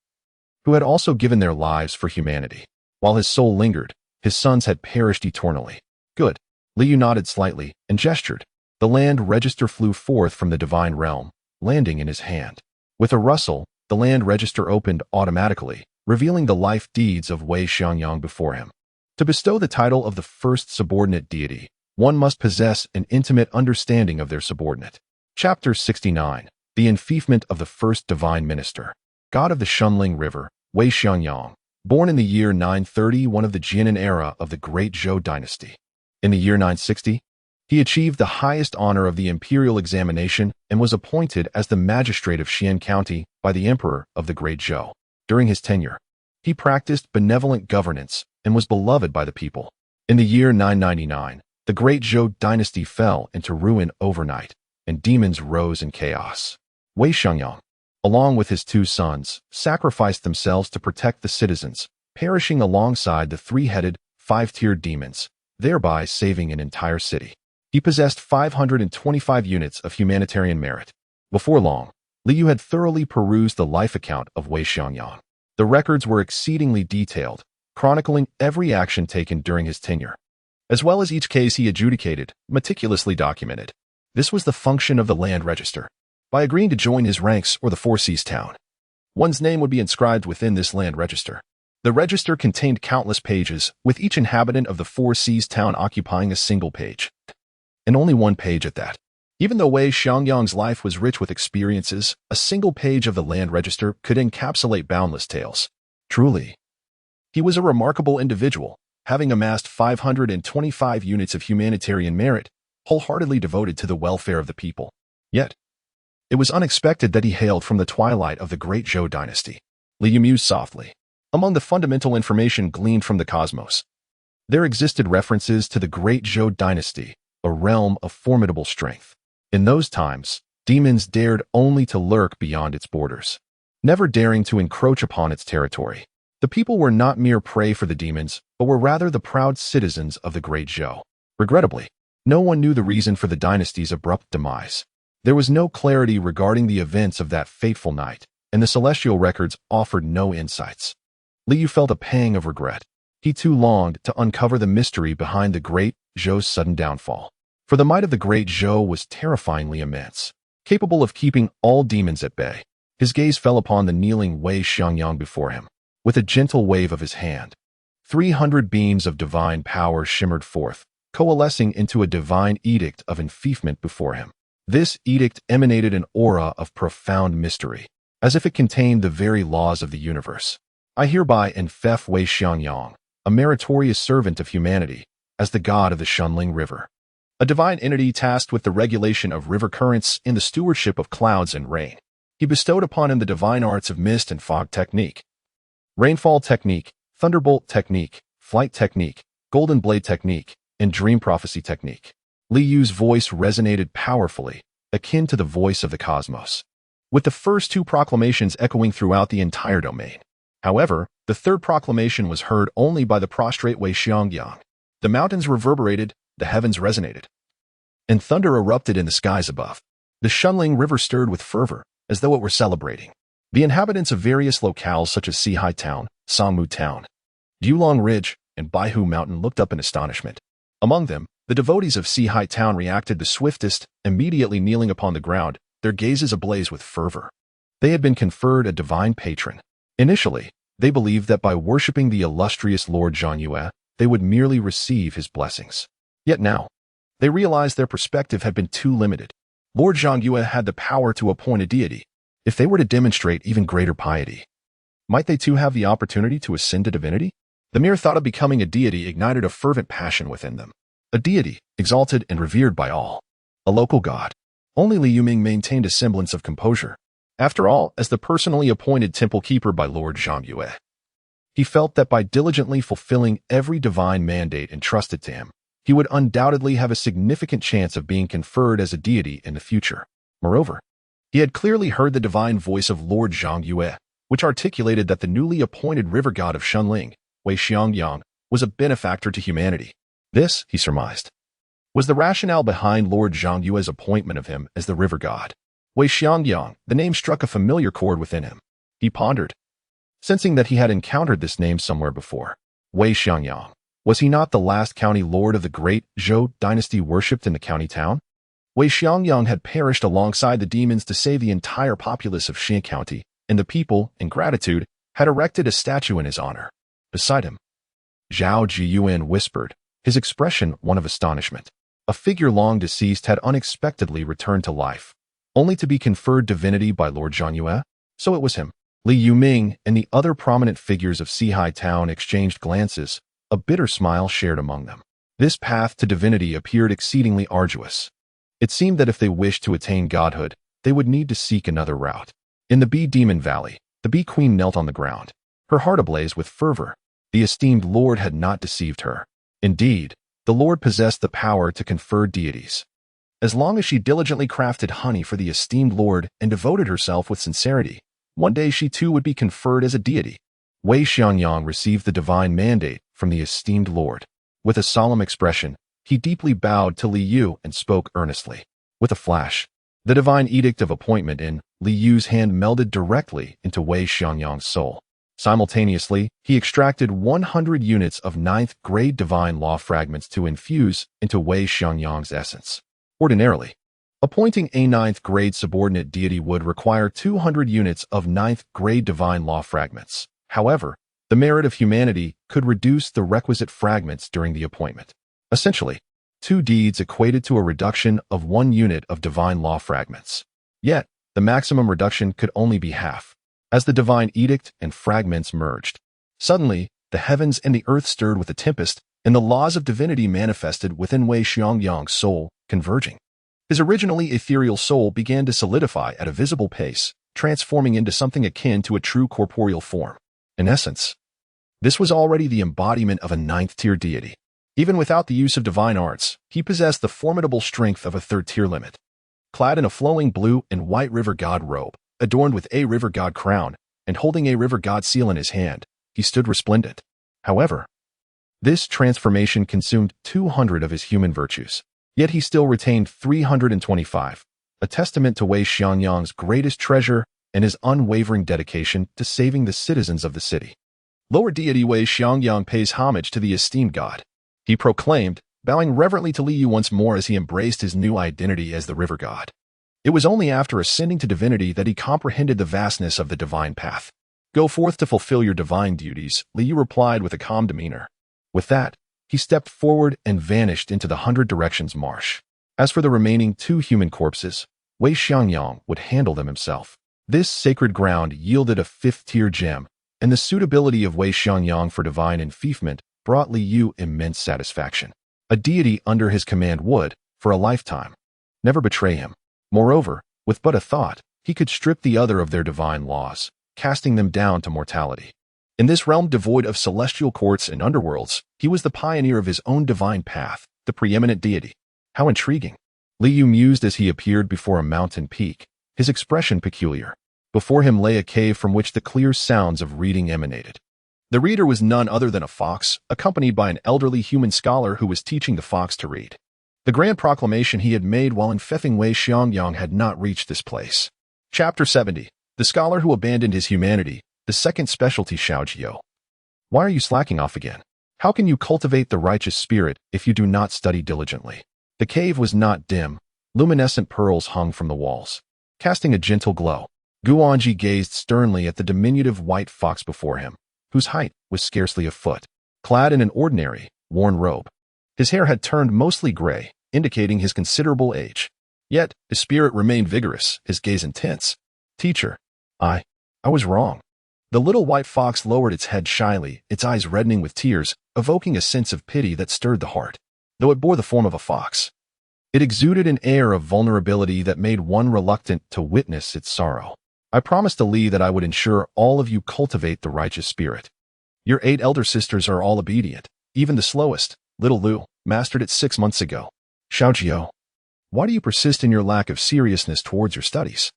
who had also given their lives for humanity. While his soul lingered, his sons had perished eternally. Good. Li Yu nodded slightly and gestured. The land register flew forth from the divine realm, landing in his hand. With a rustle, the land register opened automatically, revealing the life deeds of Wei Xiangyang before him. To bestow the title of the first subordinate deity, one must possess an intimate understanding of their subordinate. Chapter 69. The Enfeoffment of the First Divine Minister. God of the Shunling River, Wei Xiangyang, born in the year 930, one of the Jianan era of the Great Zhou dynasty. In the year 960, he achieved the highest honor of the imperial examination and was appointed as the magistrate of Xian County by the emperor of the Great Zhou. During his tenure, he practiced benevolent governance and was beloved by the people. In the year 999, the Great Zhou dynasty fell into ruin overnight, and demons rose in chaos. Wei Xiangyang, along with his two sons, sacrificed themselves to protect the citizens, perishing alongside the three-headed, five-tiered demons, thereby saving an entire city. He possessed 525 units of humanitarian merit. Before long, Li Yu had thoroughly perused the life account of Wei Xiangyang. The records were exceedingly detailed, chronicling every action taken during his tenure, as well as each case he adjudicated, meticulously documented. This was the function of the land register. By agreeing to join his ranks or the Four Seas town, one's name would be inscribed within this land register. The register contained countless pages, with each inhabitant of the Four Seas town occupying a single page. And only one page at that. Even though Wei Xiangyang's life was rich with experiences, a single page of the land register could encapsulate boundless tales. Truly, he was a remarkable individual, having amassed 525 units of humanitarian merit, wholeheartedly devoted to the welfare of the people. Yet, it was unexpected that he hailed from the twilight of the Great Zhou dynasty. Li Yu mused softly. Among the fundamental information gleaned from the cosmos, there existed references to the Great Zhou dynasty, a realm of formidable strength. In those times, demons dared only to lurk beyond its borders, never daring to encroach upon its territory. The people were not mere prey for the demons, but were rather the proud citizens of the Great Zhou. Regrettably, no one knew the reason for the dynasty's abrupt demise. There was no clarity regarding the events of that fateful night, and the celestial records offered no insights. Li Yu felt a pang of regret. He too longed to uncover the mystery behind the Great Zhou's sudden downfall. For the might of the Great Zhou was terrifyingly immense, capable of keeping all demons at bay. His gaze fell upon the kneeling Wei Xiangyang before him. With a gentle wave of his hand, 300 beams of divine power shimmered forth, coalescing into a divine edict of enfeoffment before him. This edict emanated an aura of profound mystery, as if it contained the very laws of the universe. I hereby enfeoff Wei Xiangyang, a meritorious servant of humanity, as the god of the Shunling River, a divine entity tasked with the regulation of river currents and the stewardship of clouds and rain. He bestowed upon him the divine arts of mist and fog technique, rainfall technique, thunderbolt technique, flight technique, golden blade technique, and dream prophecy technique. Li Yu's voice resonated powerfully, akin to the voice of the cosmos, with the first two proclamations echoing throughout the entire domain. However, the third proclamation was heard only by the prostrate Wei Xiangyang. The mountains reverberated, the heavens resonated, and thunder erupted in the skies above. The Shunling River stirred with fervor, as though it were celebrating. The inhabitants of various locales such as Sihai Town, Songmu Town, Yulong Ridge, and Baihu Mountain looked up in astonishment. Among them, the devotees of Sihai Town reacted the swiftest, immediately kneeling upon the ground, their gazes ablaze with fervor. They had been conferred a divine patron. Initially, they believed that by worshipping the illustrious Lord Zhangyue, they would merely receive his blessings. Yet now, they realized their perspective had been too limited. Lord Zhangyue had the power to appoint a deity. If they were to demonstrate even greater piety, might they too have the opportunity to ascend to divinity? The mere thought of becoming a deity ignited a fervent passion within them. A deity, exalted and revered by all. A local god. Only Li Yuming maintained a semblance of composure. After all, as the personally appointed temple keeper by Lord Zhangyue, he felt that by diligently fulfilling every divine mandate entrusted to him, he would undoubtedly have a significant chance of being conferred as a deity in the future. Moreover, he had clearly heard the divine voice of Lord Zhang Yue, which articulated that the newly appointed river god of Shunling, Wei Xiangyang, was a benefactor to humanity. This, he surmised, was the rationale behind Lord Zhang Yue's appointment of him as the river god. Wei Xiangyang, the name struck a familiar chord within him. He pondered, sensing that he had encountered this name somewhere before. Wei Xiangyang. Was he not the last county lord of the great Zhou dynasty worshipped in the county town? Wei Xiangyang had perished alongside the demons to save the entire populace of Xie County, and the people, in gratitude, had erected a statue in his honor. Beside him, Zhao Jiyuan whispered, his expression one of astonishment. A figure long deceased had unexpectedly returned to life, only to be conferred divinity by Lord Zhang Yue. So it was him. Li Yuming and the other prominent figures of Sihai Town exchanged glances, a bitter smile shared among them. This path to divinity appeared exceedingly arduous. It seemed that if they wished to attain godhood, they would need to seek another route. In the Bee Demon Valley, the Bee Queen knelt on the ground, her heart ablaze with fervor. The esteemed Lord had not deceived her. Indeed, the Lord possessed the power to confer deities. As long as she diligently crafted honey for the esteemed Lord and devoted herself with sincerity, one day she too would be conferred as a deity. Wei Xiangyang received the divine mandate from the esteemed Lord. With a solemn expression, he deeply bowed to Li Yu and spoke earnestly. With a flash, the divine edict of appointment in Li Yu's hand melded directly into Wei Xiangyang's soul. Simultaneously, he extracted 100 units of 9th grade divine law fragments to infuse into Wei Xiangyang's essence. Ordinarily, appointing a 9th grade subordinate deity would require 200 units of 9th grade divine law fragments. However, the merit of humanity could reduce the requisite fragments during the appointment. Essentially, 2 deeds equated to a reduction of 1 unit of divine law fragments. Yet, the maximum reduction could only be half. As the divine edict and fragments merged, suddenly, the heavens and the earth stirred with a tempest, and the laws of divinity manifested within Wei Xiangyang's soul, converging. His originally ethereal soul began to solidify at a visible pace, transforming into something akin to a true corporeal form. In essence, this was already the embodiment of a 9th-tier deity. Even without the use of divine arts, he possessed the formidable strength of a 3rd-tier limit. Clad in a flowing blue and white river god robe, adorned with a river god crown, and holding a river god seal in his hand, he stood resplendent. However, this transformation consumed 200 of his human virtues, yet he still retained 325, a testament to Wei Xiangyang's greatest treasure and his unwavering dedication to saving the citizens of the city. Lower deity Wei Xiangyang pays homage to the esteemed god. He proclaimed, bowing reverently to Li Yu once more as he embraced his new identity as the river god. It was only after ascending to divinity that he comprehended the vastness of the divine path. Go forth to fulfill your divine duties, Li Yu replied with a calm demeanor. With that, he stepped forward and vanished into the 100 Directions marsh. As for the remaining 2 human corpses, Wei Xiangyang would handle them himself. This sacred ground yielded a 5th-tier gem, and the suitability of Wei Xiangyang for divine enfeoffment brought Li Yu immense satisfaction. A deity under his command would, for a lifetime, never betray him. Moreover, with but a thought, he could strip the other of their divine laws, casting them down to mortality. In this realm devoid of celestial courts and underworlds, he was the pioneer of his own divine path, the preeminent deity. How intriguing! Li Yu mused as he appeared before a mountain peak, his expression peculiar. Before him lay a cave from which the clear sounds of reading emanated. The reader was none other than a fox, accompanied by an elderly human scholar who was teaching the fox to read. The grand proclamation he had made while enfeoffing Wei Xiangyang had not reached this place. Chapter 70. The Scholar Who Abandoned His Humanity, the second specialty Xiaojiu. Why are you slacking off again? How can you cultivate the righteous spirit if you do not study diligently? The cave was not dim. Luminescent pearls hung from the walls, casting a gentle glow. Guanji gazed sternly at the diminutive white fox before him, whose height was scarcely a foot, clad in an ordinary, worn robe. His hair had turned mostly gray, indicating his considerable age. Yet, his spirit remained vigorous, his gaze intense. Teacher, I was wrong. The little white fox lowered its head shyly, its eyes reddening with tears, evoking a sense of pity that stirred the heart. Though it bore the form of a fox, it exuded an air of vulnerability that made one reluctant to witness its sorrow. I promised to Li that I would ensure all of you cultivate the righteous spirit. Your 8 elder sisters are all obedient. Even the slowest, little Lu, mastered it 6 months ago. Xiaojiu, Why do you persist in your lack of seriousness towards your studies?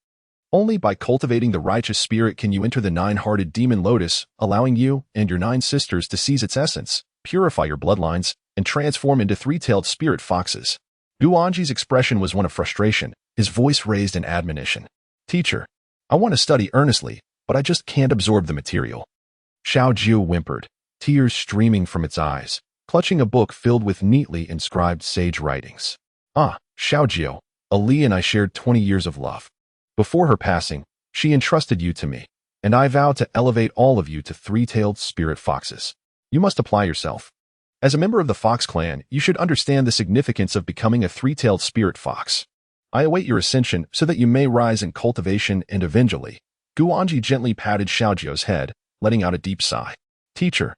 Only by cultivating the righteous spirit can you enter the nine-hearted demon lotus, allowing you and your 9 sisters to seize its essence, purify your bloodlines, and transform into 3-tailed spirit foxes. Guanji's expression was one of frustration, his voice raised in admonition. Teacher, I want to study earnestly, but I just can't absorb the material. Xiaojiu whimpered, tears streaming from its eyes, clutching a book filled with neatly inscribed sage writings. Ah, Xiaojiu, Ali and I shared 20 years of love. Before her passing, she entrusted you to me, and I vow to elevate all of you to 3-tailed spirit foxes. You must apply yourself. As a member of the Fox clan, you should understand the significance of becoming a 3-tailed spirit fox. I await your ascension so that you may rise in cultivation and eventually. Guanji gently patted Xiaojiu's head, letting out a deep sigh. Teacher,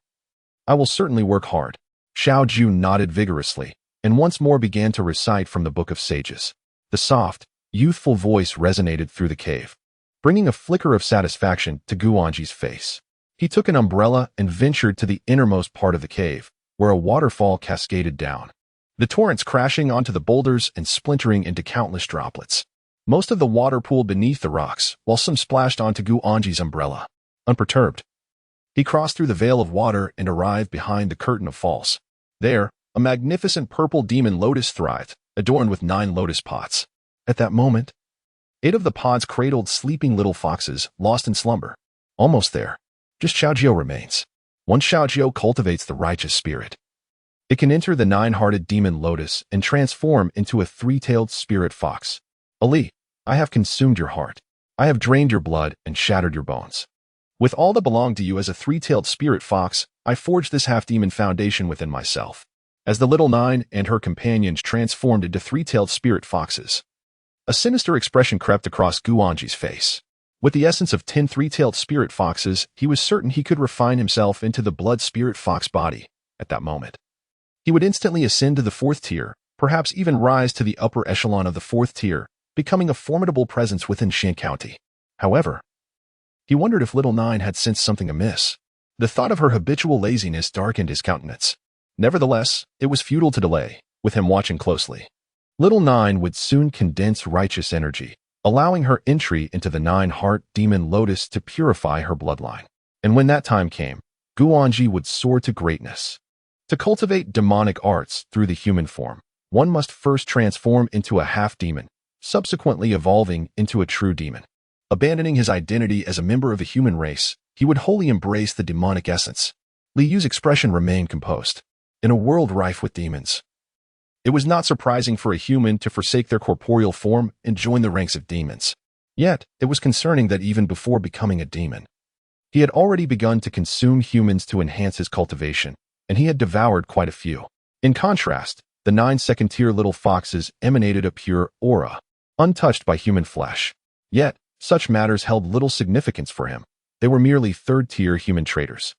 I will certainly work hard. Xiaojiu nodded vigorously, and once more began to recite from the Book of Sages. The soft, youthful voice resonated through the cave, bringing a flicker of satisfaction to Guanji's face. He took an umbrella and ventured to the innermost part of the cave, where a waterfall cascaded down, the torrents crashing onto the boulders and splintering into countless droplets. Most of the water pooled beneath the rocks, while some splashed onto Guanji's umbrella. Unperturbed, he crossed through the veil of water and arrived behind the curtain of falls. There, a magnificent purple demon lotus thrived, adorned with 9 lotus pots. At that moment, 8 of the pods cradled sleeping little foxes, lost in slumber. Almost there. Just Xiaojiu remains. Once Xiaojiu cultivates the righteous spirit, it can enter the 9-hearted demon lotus and transform into a 3-tailed spirit fox. Ali, I have consumed your heart. I have drained your blood and shattered your bones. With all that belonged to you as a 3-tailed spirit fox, I forged this half-demon foundation within myself. As the little 9 and her companions transformed into 3-tailed spirit foxes, a sinister expression crept across Guanji's face. With the essence of 10 3-tailed spirit foxes, he was certain he could refine himself into the blood spirit fox body. At that moment, he would instantly ascend to the 4th tier, perhaps even rise to the upper echelon of the 4th tier, becoming a formidable presence within Shan County. However, he wondered if little 9 had sensed something amiss. The thought of her habitual laziness darkened his countenance. Nevertheless, it was futile to delay, with him watching closely. Little 9 would soon condense righteous energy, allowing her entry into the 9-heart demon lotus to purify her bloodline. And when that time came, Guanji would soar to greatness. To cultivate demonic arts through the human form, one must first transform into a half-demon, subsequently evolving into a true demon. Abandoning his identity as a member of the human race, he would wholly embrace the demonic essence. Li Yu's expression remained composed. In a world rife with demons, it was not surprising for a human to forsake their corporeal form and join the ranks of demons. Yet, it was concerning that even before becoming a demon, he had already begun to consume humans to enhance his cultivation, and he had devoured quite a few. In contrast, the 9 second-tier little foxes emanated a pure aura, untouched by human flesh. Yet, such matters held little significance for him. They were merely 3rd-tier human traders.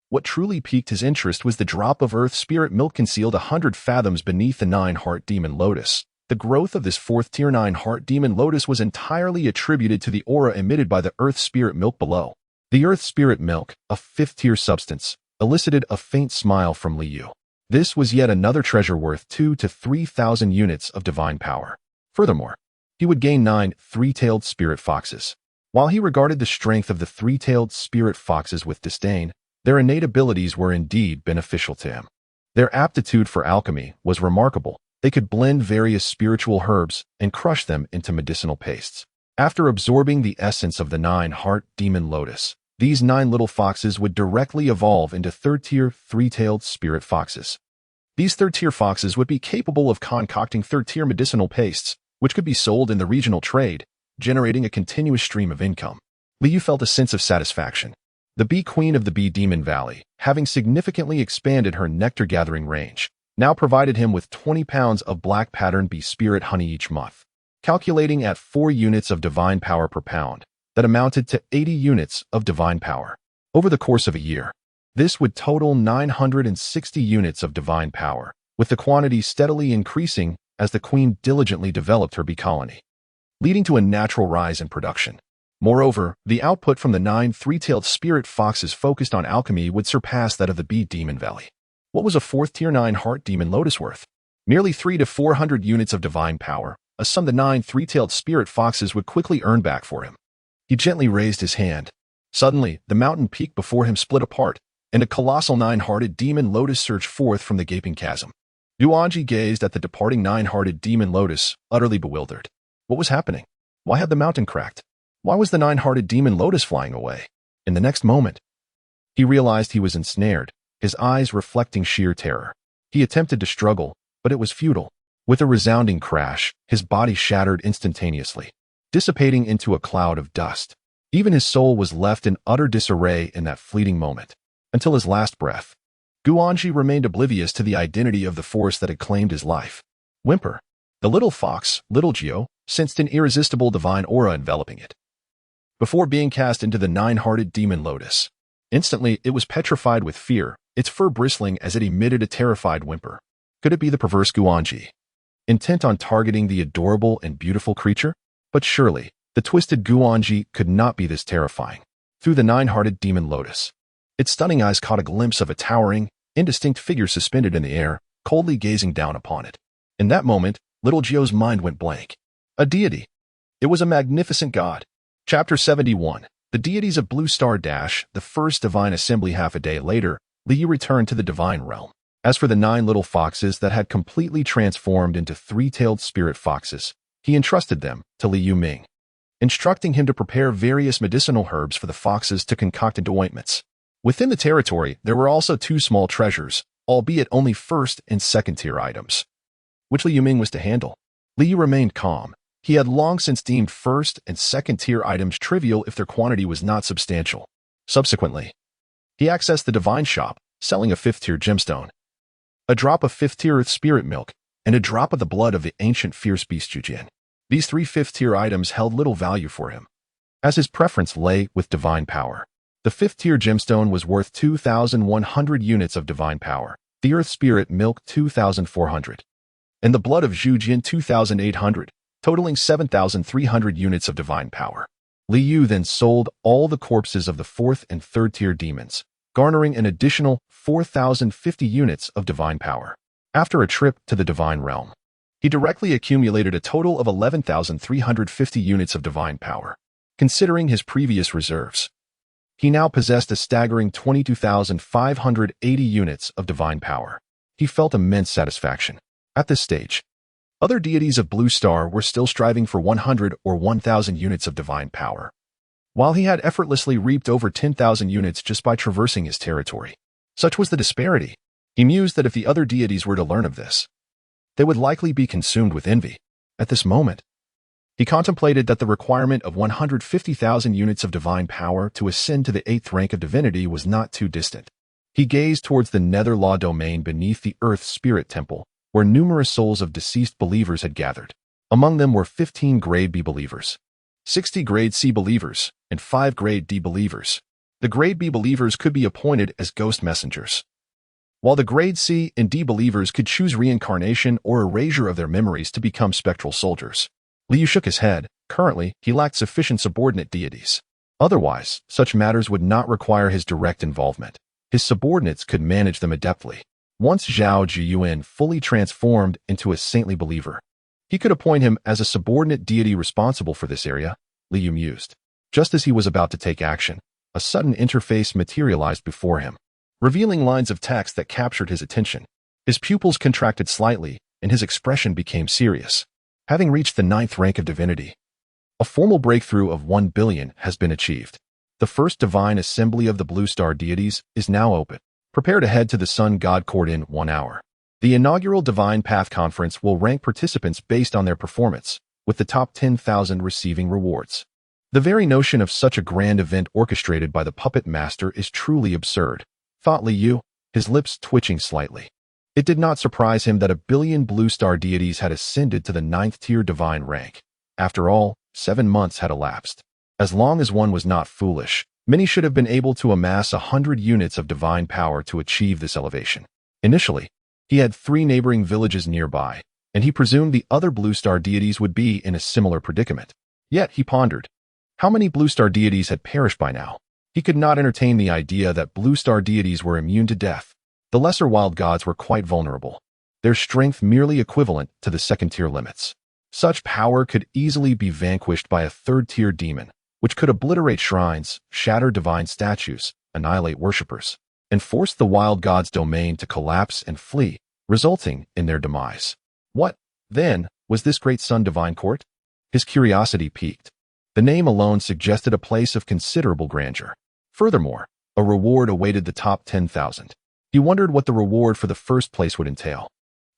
What truly piqued his interest was the drop of earth spirit milk concealed 100 fathoms beneath the 9-heart demon lotus. The growth of this 4th-tier 9-heart demon lotus was entirely attributed to the aura emitted by the earth spirit milk below. The earth spirit milk, a 5th-tier substance, elicited a faint smile from Li Yu. This was yet another treasure worth 2,000 to 3,000 units of divine power. Furthermore, he would gain 9 3-tailed spirit foxes. While he regarded the strength of the 3-tailed spirit foxes with disdain, their innate abilities were indeed beneficial to him. Their aptitude for alchemy was remarkable. They could blend various spiritual herbs and crush them into medicinal pastes. After absorbing the essence of the 9-heart demon lotus, these 9 little foxes would directly evolve into 3rd-tier 3-tailed spirit foxes. These 3rd-tier foxes would be capable of concocting 3rd-tier medicinal pastes, which could be sold in the regional trade, generating a continuous stream of income. Li Yu felt a sense of satisfaction. The bee queen of the Bee Demon Valley, having significantly expanded her nectar-gathering range, now provided him with 20 pounds of black pattern bee spirit honey each month. Calculating at 4 units of divine power per pound, that amounted to 80 units of divine power. Over the course of a year, this would total 960 units of divine power, with the quantity steadily increasing as the queen diligently developed her bee colony, leading to a natural rise in production. Moreover, the output from the 9 3-tailed spirit foxes focused on alchemy would surpass that of the Bee Demon Valley. What was a 4th-tier 9-heart demon lotus worth? Merely 300 to 400 units of divine power, a sum the 9 three-tailed spirit foxes would quickly earn back for him. He gently raised his hand. Suddenly, the mountain peak before him split apart, and a colossal 9-hearted demon lotus surged forth from the gaping chasm. Guanji gazed at the departing 9-hearted demon lotus, utterly bewildered. What was happening? Why had the mountain cracked? Why was the 9-hearted demon lotus flying away? In the next moment, he realized he was ensnared, his eyes reflecting sheer terror. He attempted to struggle, but it was futile. With a resounding crash, his body shattered instantaneously, dissipating into a cloud of dust. Even his soul was left in utter disarray in that fleeting moment. Until his last breath, Guanji remained oblivious to the identity of the force that had claimed his life. Whimper. The little fox, Little Geo, sensed an irresistible divine aura enveloping it. Before being cast into the 9-hearted demon lotus, instantly it was petrified with fear, its fur bristling as it emitted a terrified whimper. Could it be the perverse Guanji, intent on targeting the adorable and beautiful creature? But surely, the twisted Guanji could not be this terrifying. Through the 9-hearted demon lotus, its stunning eyes caught a glimpse of a towering, indistinct figure suspended in the air, coldly gazing down upon it. In that moment, Little Geo's mind went blank. A deity. It was a magnificent god. Chapter 71. The deities of Blue Star Dash, the first divine assembly. Half a day later, Liu returned to the divine realm. As for the 9 little foxes that had completely transformed into three-tailed spirit foxes, he entrusted them to Liu Ming, instructing him to prepare various medicinal herbs for the foxes to concoct into ointments. Within the territory, there were also 2 small treasures, albeit only first and second-tier items, which Liu Ming was to handle. Liu remained calm. He had long since deemed first and second-tier items trivial if their quantity was not substantial. Subsequently, he accessed the divine shop, selling a 5th-tier gemstone, a drop of 5th-tier earth spirit milk, and a drop of the blood of the ancient fierce beast Jujin. These 3 5th-tier items held little value for him, as his preference lay with divine power. The 5th-tier gemstone was worth 2,100 units of divine power, the earth spirit milk 2,400, and the blood of Jujin 2,800, totaling 7,300 units of divine power. Liu then sold all the corpses of the 4th and 3rd-tier demons, garnering an additional 4,050 units of divine power. After a trip to the divine realm, he directly accumulated a total of 11,350 units of divine power. Considering his previous reserves, he now possessed a staggering 22,580 units of divine power. He felt immense satisfaction. At this stage, other deities of Blue Star were still striving for 100 or 1,000 units of divine power, while he had effortlessly reaped over 10,000 units just by traversing his territory. Such was the disparity. He mused that if the other deities were to learn of this, they would likely be consumed with envy. At this moment, he contemplated that the requirement of 150,000 units of divine power to ascend to the 8th rank of divinity was not too distant. He gazed towards the nether law domain beneath the Earth Spirit Temple, where numerous souls of deceased believers had gathered. Among them were 15 Grade B believers, 60 Grade C believers, and 5 Grade D believers. The Grade B believers could be appointed as ghost messengers, while the Grade C and D believers could choose reincarnation or erasure of their memories to become spectral soldiers. Liu shook his head. Currently, he lacked sufficient subordinate deities. Otherwise, such matters would not require his direct involvement. His subordinates could manage them adeptly. Once Zhao Jiyuan fully transformed into a saintly believer, he could appoint him as a subordinate deity responsible for this area, Liu mused. Just as he was about to take action, a sudden interface materialized before him, revealing lines of text that captured his attention. His pupils contracted slightly, and his expression became serious. Having reached the 9th rank of divinity, a formal breakthrough of 1 billion has been achieved. The first divine assembly of the Blue Star deities is now open. Prepare to head to the Sun God Court in 1 hour. The inaugural Divine Path Conference will rank participants based on their performance, with the top 10,000 receiving rewards. The very notion of such a grand event orchestrated by the puppet master is truly absurd, thought Liu, his lips twitching slightly. It did not surprise him that 1 billion Blue Star deities had ascended to the 9th-tier divine rank. After all, 7 months had elapsed. As long as one was not foolish, many should have been able to amass 100 units of divine power to achieve this elevation. Initially, he had 3 neighboring villages nearby, and he presumed the other Blue Star deities would be in a similar predicament. Yet he pondered, how many Blue Star deities had perished by now? He could not entertain the idea that Blue Star deities were immune to death. The lesser wild gods were quite vulnerable, their strength merely equivalent to the 2nd-tier limits. Such power could easily be vanquished by a third-tier demon, which could obliterate shrines, shatter divine statues, annihilate worshippers, and force the wild god's domain to collapse and flee, resulting in their demise. What, then, was this great sun divine court? His curiosity piqued. The name alone suggested a place of considerable grandeur. Furthermore, a reward awaited the top 10,000. He wondered what the reward for the first place would entail.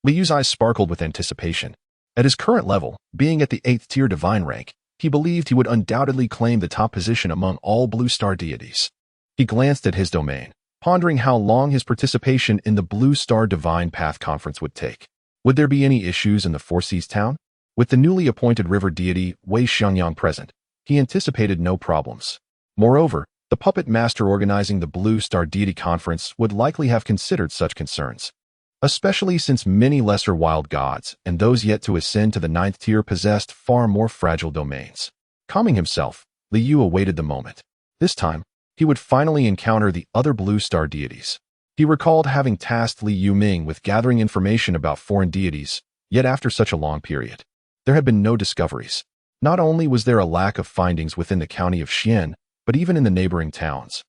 Liyu's eyes sparkled with anticipation. At his current level, being at the 8th tier divine rank, he believed he would undoubtedly claim the top position among all Blue Star deities. He glanced at his domain, pondering how long his participation in the Blue Star Divine Path Conference would take. Would there be any issues in the Four Seas town? With the newly appointed river deity Wei Xiangyang present, he anticipated no problems. Moreover, the puppet master organizing the Blue Star Deity Conference would likely have considered such concerns, especially since many lesser wild gods and those yet to ascend to the 9th tier possessed far more fragile domains. Calming himself, Liu awaited the moment. This time, he would finally encounter the other Blue Star deities. He recalled having tasked Li Yuming with gathering information about foreign deities, yet after such a long period, there had been no discoveries. Not only was there a lack of findings within the county of Xian, but even in the neighboring towns.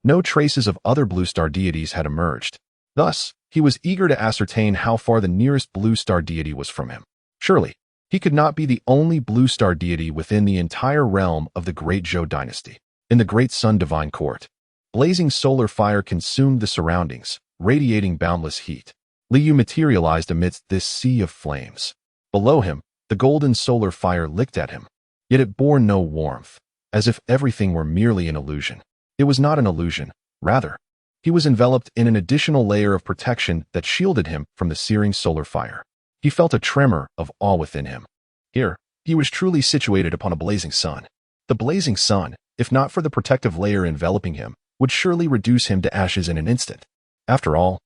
No traces of other Blue Star deities had emerged. Thus, he was eager to ascertain how far the nearest Blue Star deity was from him. Surely, he could not be the only Blue Star deity within the entire realm of the Great Zhou dynasty. In the Great Sun Divine Court, blazing solar fire consumed the surroundings, radiating boundless heat. Liu materialized amidst this sea of flames. Below him, the golden solar fire licked at him, yet it bore no warmth, as if everything were merely an illusion. It was not an illusion, rather, he was enveloped in an additional layer of protection that shielded him from the searing solar fire. He felt a tremor of awe within him. Here, he was truly situated upon a blazing sun. The blazing sun, if not for the protective layer enveloping him, would surely reduce him to ashes in an instant. After all,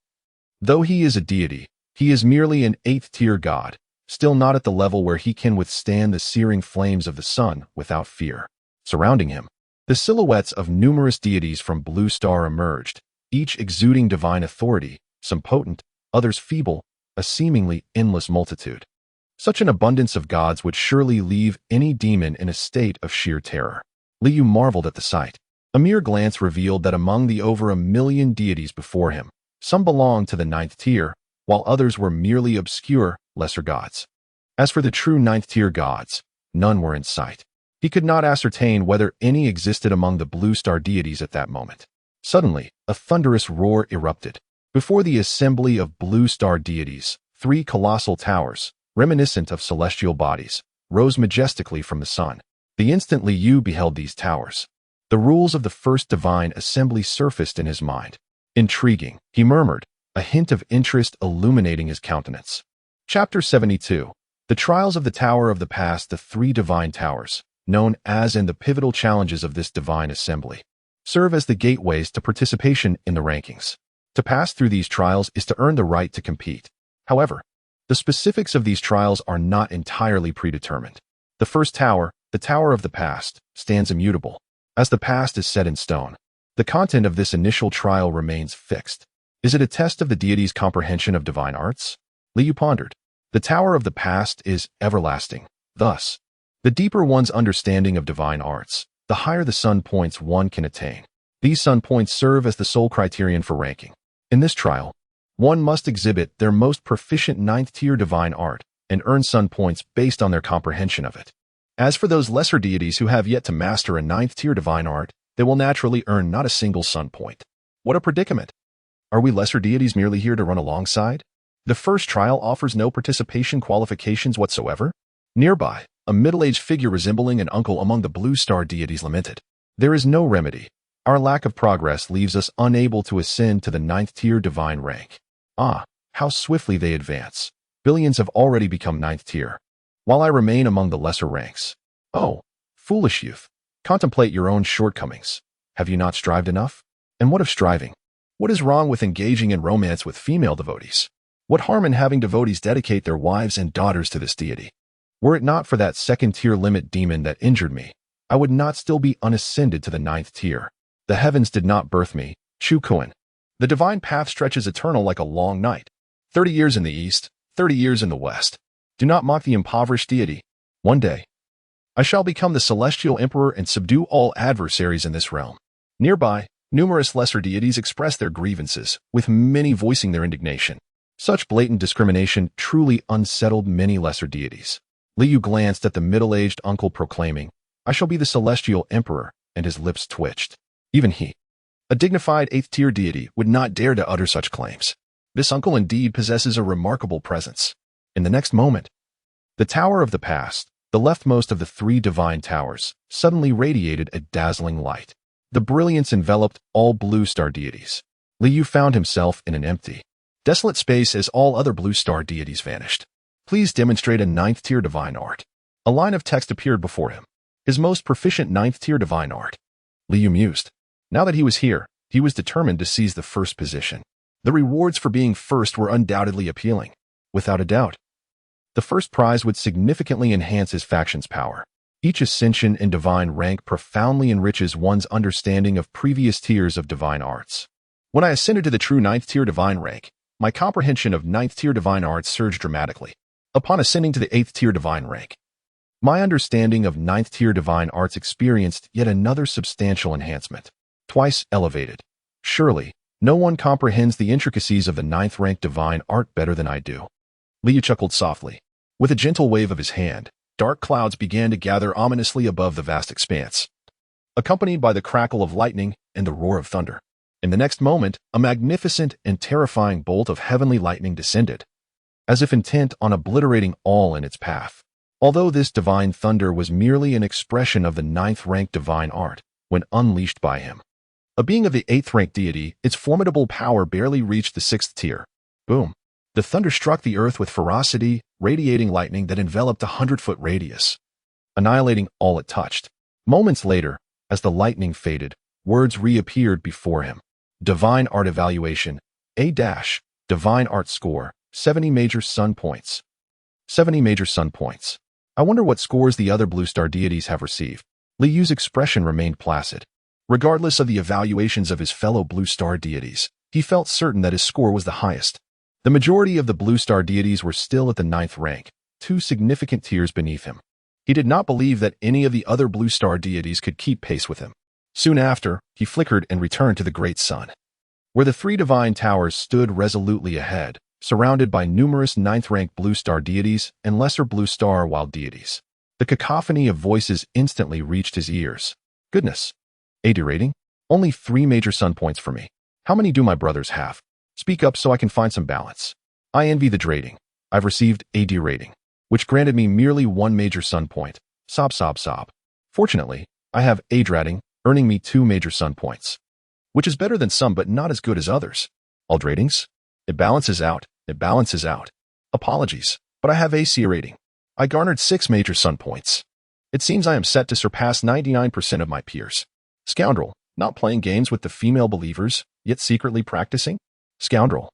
though he is a deity, he is merely an 8th tier god, still not at the level where he can withstand the searing flames of the sun without fear. Surrounding him, the silhouettes of numerous deities from Blue Star emerged, each exuding divine authority, some potent, others feeble, a seemingly endless multitude. Such an abundance of gods would surely leave any demon in a state of sheer terror. Liu marveled at the sight. A mere glance revealed that among the over 1 million deities before him, some belonged to the 9th tier, while others were merely obscure, lesser gods. As for the true 9th tier gods, none were in sight. He could not ascertain whether any existed among the Blue Star deities at that moment. Suddenly, a thunderous roar erupted. Before the assembly of Blue Star deities, 3 colossal towers, reminiscent of celestial bodies, rose majestically from the sun. The instant Liu beheld these towers, the rules of the first divine assembly surfaced in his mind. Intriguing, he murmured, a hint of interest illuminating his countenance. Chapter 72. The Trials of the Tower of the Past. The 3 divine towers, known as and the pivotal challenges of this divine assembly, serve as the gateways to participation in the rankings. To pass through these trials is to earn the right to compete. However, the specifics of these trials are not entirely predetermined. The first tower, the Tower of the Past, stands immutable. As the past is set in stone, the content of this initial trial remains fixed. Is it a test of the deity's comprehension of divine arts? Liu pondered. The Tower of the Past is everlasting. Thus, the deeper one's understanding of divine arts, the higher the sun points one can attain. These sun points serve as the sole criterion for ranking. In this trial, one must exhibit their most proficient 9th tier divine art and earn sun points based on their comprehension of it. As for those lesser deities who have yet to master a 9th tier divine art, they will naturally earn not a single sun point. What a predicament! Are we lesser deities merely here to run alongside? The first trial offers no participation qualifications whatsoever. Nearby, a middle-aged figure resembling an uncle among the Blue Star deities lamented. There is no remedy. Our lack of progress leaves us unable to ascend to the 9th tier divine rank. Ah, how swiftly they advance. Billions have already become 9th tier, while I remain among the lesser ranks. Oh, foolish youth, contemplate your own shortcomings. Have you not strived enough? And what of striving? What is wrong with engaging in romance with female devotees? What harm in having devotees dedicate their wives and daughters to this deity? Were it not for that 2nd tier limit demon that injured me, I would not still be unascended to the 9th tier. The heavens did not birth me, Chu Kuan. The divine path stretches eternal like a long night. 30 years in the east, 30 years in the west. Do not mock the impoverished deity. One day, I shall become the celestial emperor and subdue all adversaries in this realm. Nearby, numerous lesser deities expressed their grievances, with many voicing their indignation. Such blatant discrimination truly unsettled many lesser deities. Li Yu glanced at the middle-aged uncle proclaiming, "I shall be the celestial emperor," and his lips twitched. Even he, a dignified 8th-tier deity, would not dare to utter such claims. This uncle indeed possesses a remarkable presence. In the next moment, the Tower of the Past, the leftmost of the 3 divine towers, suddenly radiated a dazzling light. The brilliance enveloped all blue star deities. Li Yu found himself in an empty, desolate space as all other blue star deities vanished. Please demonstrate a 9th-tier divine art. A line of text appeared before him. His most proficient 9th-tier divine art. Li Yu mused. Now that he was here, he was determined to seize the first position. The rewards for being first were undoubtedly appealing. Without a doubt, the first prize would significantly enhance his faction's power. Each ascension in divine rank profoundly enriches one's understanding of previous tiers of divine arts. When I ascended to the true 9th-tier divine rank, my comprehension of 9th-tier divine arts surged dramatically. Upon ascending to the 8th-tier divine rank, my understanding of 9th-tier divine arts experienced yet another substantial enhancement. Twice elevated. Surely, no one comprehends the intricacies of the 9th-rank divine art better than I do. Li Yu chuckled softly. With a gentle wave of his hand, dark clouds began to gather ominously above the vast expanse, accompanied by the crackle of lightning and the roar of thunder. In the next moment, a magnificent and terrifying bolt of heavenly lightning descended, as if intent on obliterating all in its path. Although this divine thunder was merely an expression of the 9th-rank divine art, when unleashed by him, a being of the 8th-rank deity, its formidable power barely reached the 6th tier. Boom! The thunder struck the earth with ferocity, radiating lightning that enveloped a 100-foot radius, annihilating all it touched. Moments later, as the lightning faded, words reappeared before him. Divine Art Evaluation, Divine Art Score, 70 Major Sun Points. 70 Major Sun Points. I wonder what scores the other blue star deities have received. Li Yu's expression remained placid. Regardless of the evaluations of his fellow blue star deities, he felt certain that his score was the highest. The majority of the blue star deities were still at the 9th rank, 2 significant tiers beneath him. He did not believe that any of the other blue star deities could keep pace with him. Soon after, he flickered and returned to the great sun, where the 3 divine towers stood resolutely ahead, surrounded by numerous 9th-rank blue star deities and lesser blue star wild deities. The cacophony of voices instantly reached his ears. Goodness. AD rating? Only 3 major sun points for me. How many do my brothers have? Speak up so I can find some balance. I envy the rating. I've received AD rating, which granted me merely 1 major sun point. Sob sob sob. Fortunately, I have AD rating, earning me 2 major sun points, which is better than some but not as good as others. All ratings? It balances out. It balances out. Apologies, but I have AC rating. I garnered 6 major sun points. It seems I am set to surpass 99% of my peers. Scoundrel, not playing games with the female believers, yet secretly practicing? Scoundrel,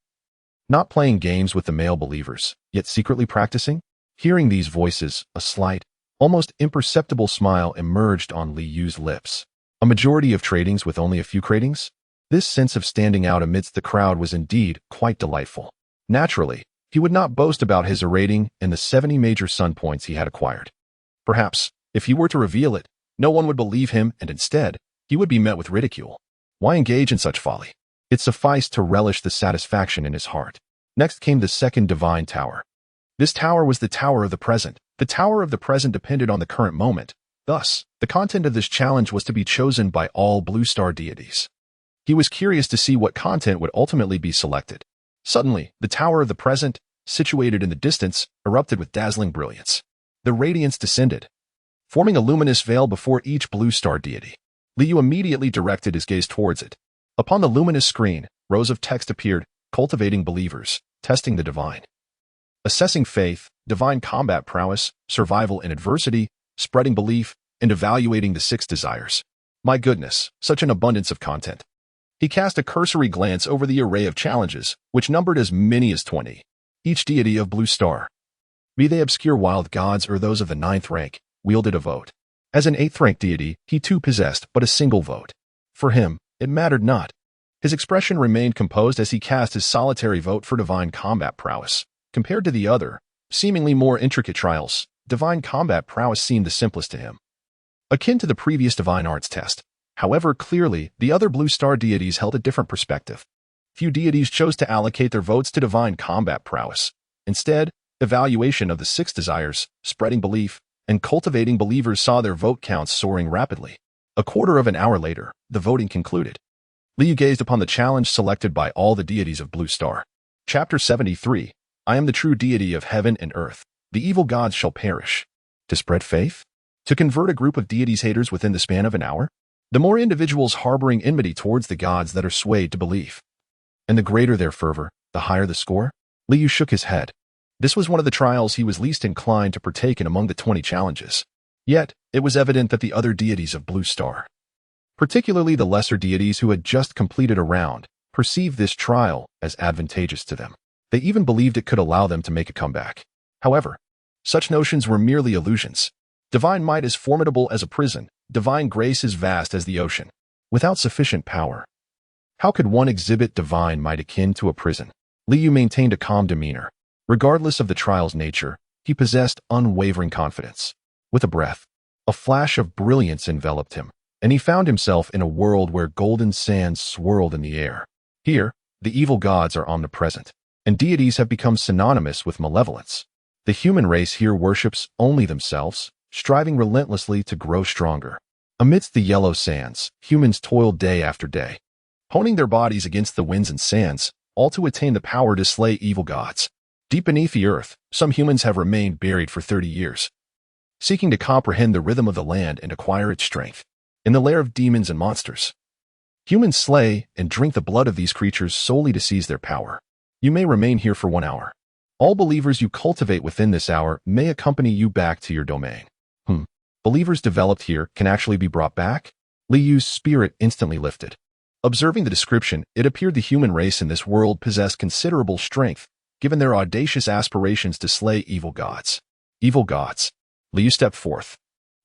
not playing games with the male believers, yet secretly practicing? Hearing these voices, a slight, almost imperceptible smile emerged on Li Yu's lips. A majority of tradings with only a few cratings? This sense of standing out amidst the crowd was indeed quite delightful. Naturally, he would not boast about his rating and the 70 major sun points he had acquired. Perhaps, if he were to reveal it, no one would believe him and instead, he would be met with ridicule. Why engage in such folly? It sufficed to relish the satisfaction in his heart. Next came the 2nd divine tower. This tower was the tower of the present. The tower of the present depended on the current moment. Thus, the content of this challenge was to be chosen by all blue star deities. He was curious to see what content would ultimately be selected. Suddenly, the tower of the present, situated in the distance, erupted with dazzling brilliance. The radiance descended, forming a luminous veil before each blue star deity. Li Yu immediately directed his gaze towards it. Upon the luminous screen, rows of text appeared, cultivating believers, testing the divine, assessing faith, divine combat prowess, survival in adversity, spreading belief, and evaluating the 6 desires. My goodness, such an abundance of content. He cast a cursory glance over the array of challenges, which numbered as many as 20. Each deity of blue star, be they obscure wild gods or those of the 9th rank, wielded a vote. As an 8th rank deity, he too possessed but a single vote. For him, it mattered not. His expression remained composed as he cast his solitary vote for divine combat prowess. Compared to the other, seemingly more intricate trials, divine combat prowess seemed the simplest to him, akin to the previous divine arts test. However, clearly, the other Blue Star deities held a different perspective. Few deities chose to allocate their votes to divine combat prowess. Instead, evaluation of the 6 desires, spreading belief, and cultivating believers saw their vote counts soaring rapidly. A quarter of an hour later, the voting concluded. Liu gazed upon the challenge selected by all the deities of Blue Star. Chapter 73. I am the true deity of heaven and earth. The evil gods shall perish. To spread faith? To convert a group of deities haters within the span of an hour? The more individuals harboring enmity towards the gods that are swayed to belief, and the greater their fervor, the higher the score? Liu shook his head. This was one of the trials he was least inclined to partake in among the 20 challenges. Yet, it was evident that the other deities of Blue Star, particularly the lesser deities who had just completed a round, perceived this trial as advantageous to them. They even believed it could allow them to make a comeback. However, such notions were merely illusions. Divine might is formidable as a prison, divine grace is vast as the ocean. Without sufficient power, how could one exhibit divine might akin to a prison? Liu maintained a calm demeanor. Regardless of the trial's nature, he possessed unwavering confidence. With a breath, a flash of brilliance enveloped him, and he found himself in a world where golden sands swirled in the air. Here, the evil gods are omnipresent, and deities have become synonymous with malevolence. The human race here worships only themselves, striving relentlessly to grow stronger. Amidst the yellow sands, humans toiled day after day, honing their bodies against the winds and sands, all to attain the power to slay evil gods. Deep beneath the earth, some humans have remained buried for 30 years, seeking to comprehend the rhythm of the land and acquire its strength. In the lair of demons and monsters, humans slay and drink the blood of these creatures solely to seize their power. You may remain here for 1 hour. All believers you cultivate within this hour may accompany you back to your domain. Believers developed here can actually be brought back? Liu's spirit instantly lifted. Observing the description, it appeared the human race in this world possessed considerable strength, given their audacious aspirations to slay evil gods. Evil gods. Liu stepped forth.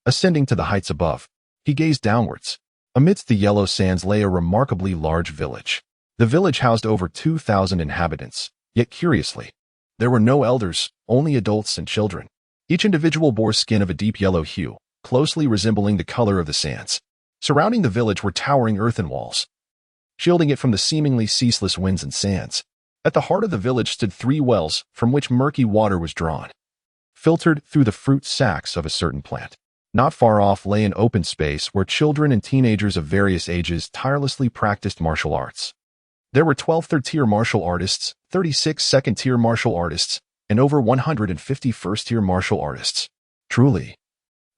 Ascending to the heights above, he gazed downwards. Amidst the yellow sands lay a remarkably large village. The village housed over 2,000 inhabitants, yet curiously, there were no elders, only adults and children. Each individual bore skin of a deep yellow hue, closely resembling the color of the sands. Surrounding the village were towering earthen walls, shielding it from the seemingly ceaseless winds and sands. At the heart of the village stood 3 wells from which murky water was drawn, filtered through the fruit sacs of a certain plant. Not far off lay an open space where children and teenagers of various ages tirelessly practiced martial arts. There were 12 third-tier martial artists, 36 second-tier martial artists, and over 150 first-tier martial artists. Truly,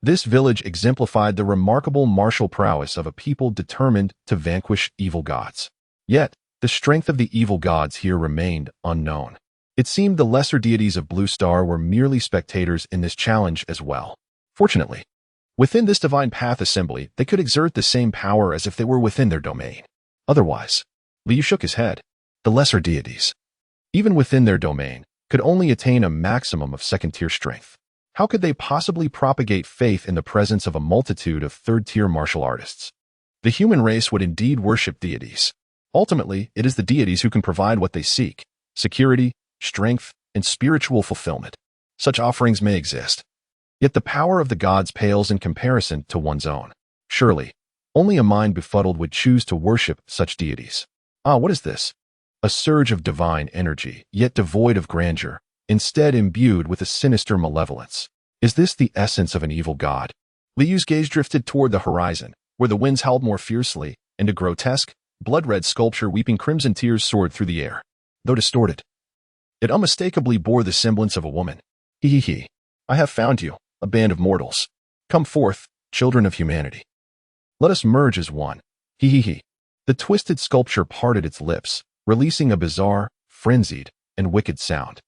this village exemplified the remarkable martial prowess of a people determined to vanquish evil gods. Yet, the strength of the evil gods here remained unknown. It seemed the lesser deities of Blue Star were merely spectators in this challenge as well. Fortunately, within this divine path assembly, they could exert the same power as if they were within their domain. Otherwise, Liu shook his head. The lesser deities, even within their domain, could only attain a maximum of second-tier strength. How could they possibly propagate faith in the presence of a multitude of third-tier martial artists? The human race would indeed worship deities. Ultimately, it is the deities who can provide what they seek: security, strength, and spiritual fulfillment. Such offerings may exist, yet the power of the gods pales in comparison to one's own. Surely, only a mind befuddled would choose to worship such deities. What is this? A surge of divine energy, yet devoid of grandeur, instead imbued with a sinister malevolence. Is this the essence of an evil god? Liu's gaze drifted toward the horizon, where the winds howled more fiercely, and a grotesque, blood-red sculpture weeping crimson tears soared through the air. Though distorted, it unmistakably bore the semblance of a woman. He. I have found you, a band of mortals. Come forth, children of humanity. Let us merge as one. He. The twisted sculpture parted its lips, releasing a bizarre, frenzied, and wicked sound.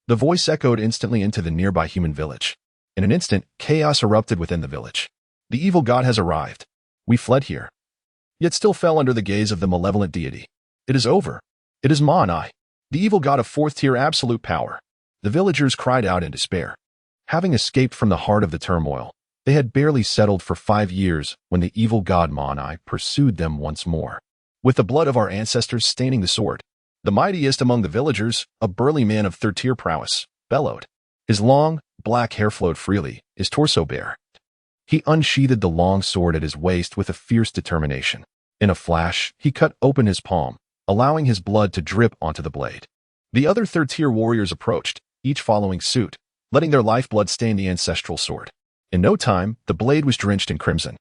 The voice echoed instantly into the nearby human village. In an instant, chaos erupted within the village. The evil god has arrived. We fled here, yet still fell under the gaze of the malevolent deity. It is over. It is Manai, the evil god of 4th-tier absolute power. The villagers cried out in despair. Having escaped from the heart of the turmoil, they had barely settled for 5 years when the evil god Manai pursued them once more. With the blood of our ancestors staining the sword, the mightiest among the villagers, a burly man of 3rd-tier prowess, bellowed. His long, Black hair flowed freely, his torso bare. He unsheathed the long sword at his waist with a fierce determination. In a flash, he cut open his palm, allowing his blood to drip onto the blade. The other third-tier warriors approached, each following suit, letting their lifeblood stain the ancestral sword. In no time, the blade was drenched in crimson.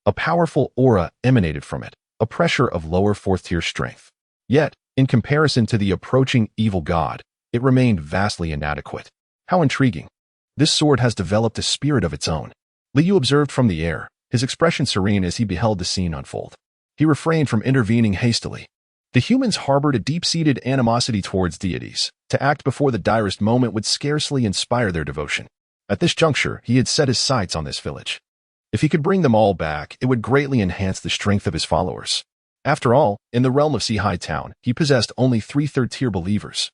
A powerful aura emanated from it, a pressure of lower fourth-tier strength. Yet, in comparison to the approaching evil god, it remained vastly inadequate. How intriguing. This sword has developed a spirit of its own. Liu observed from the air, his expression serene as he beheld the scene unfold. He refrained from intervening hastily. The humans harbored a deep-seated animosity towards deities. To act before the direst moment would scarcely inspire their devotion. At this juncture, he had set his sights on this village. If he could bring them all back, it would greatly enhance the strength of his followers. After all, in the realm of Sihai Town, he possessed only 3 third-tier believers,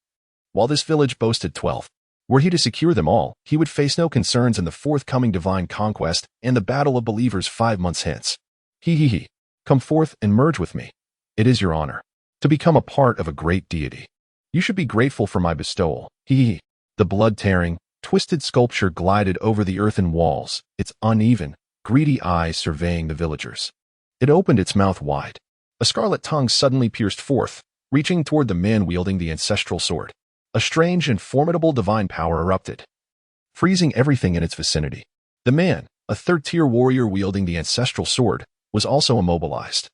while this village boasted 12. Were he to secure them all, he would face no concerns in the forthcoming divine conquest and the battle of believers 5 months hence. He. Come forth and merge with me. It is your honor to become a part of a great deity. You should be grateful for my bestowal. He. The blood-tearing, twisted sculpture glided over the earthen walls, its uneven, greedy eyes surveying the villagers. It opened its mouth wide. A scarlet tongue suddenly pierced forth, reaching toward the man wielding the ancestral sword. A strange and formidable divine power erupted, freezing everything in its vicinity. The man, a third-tier warrior wielding the ancestral sword, was also immobilized.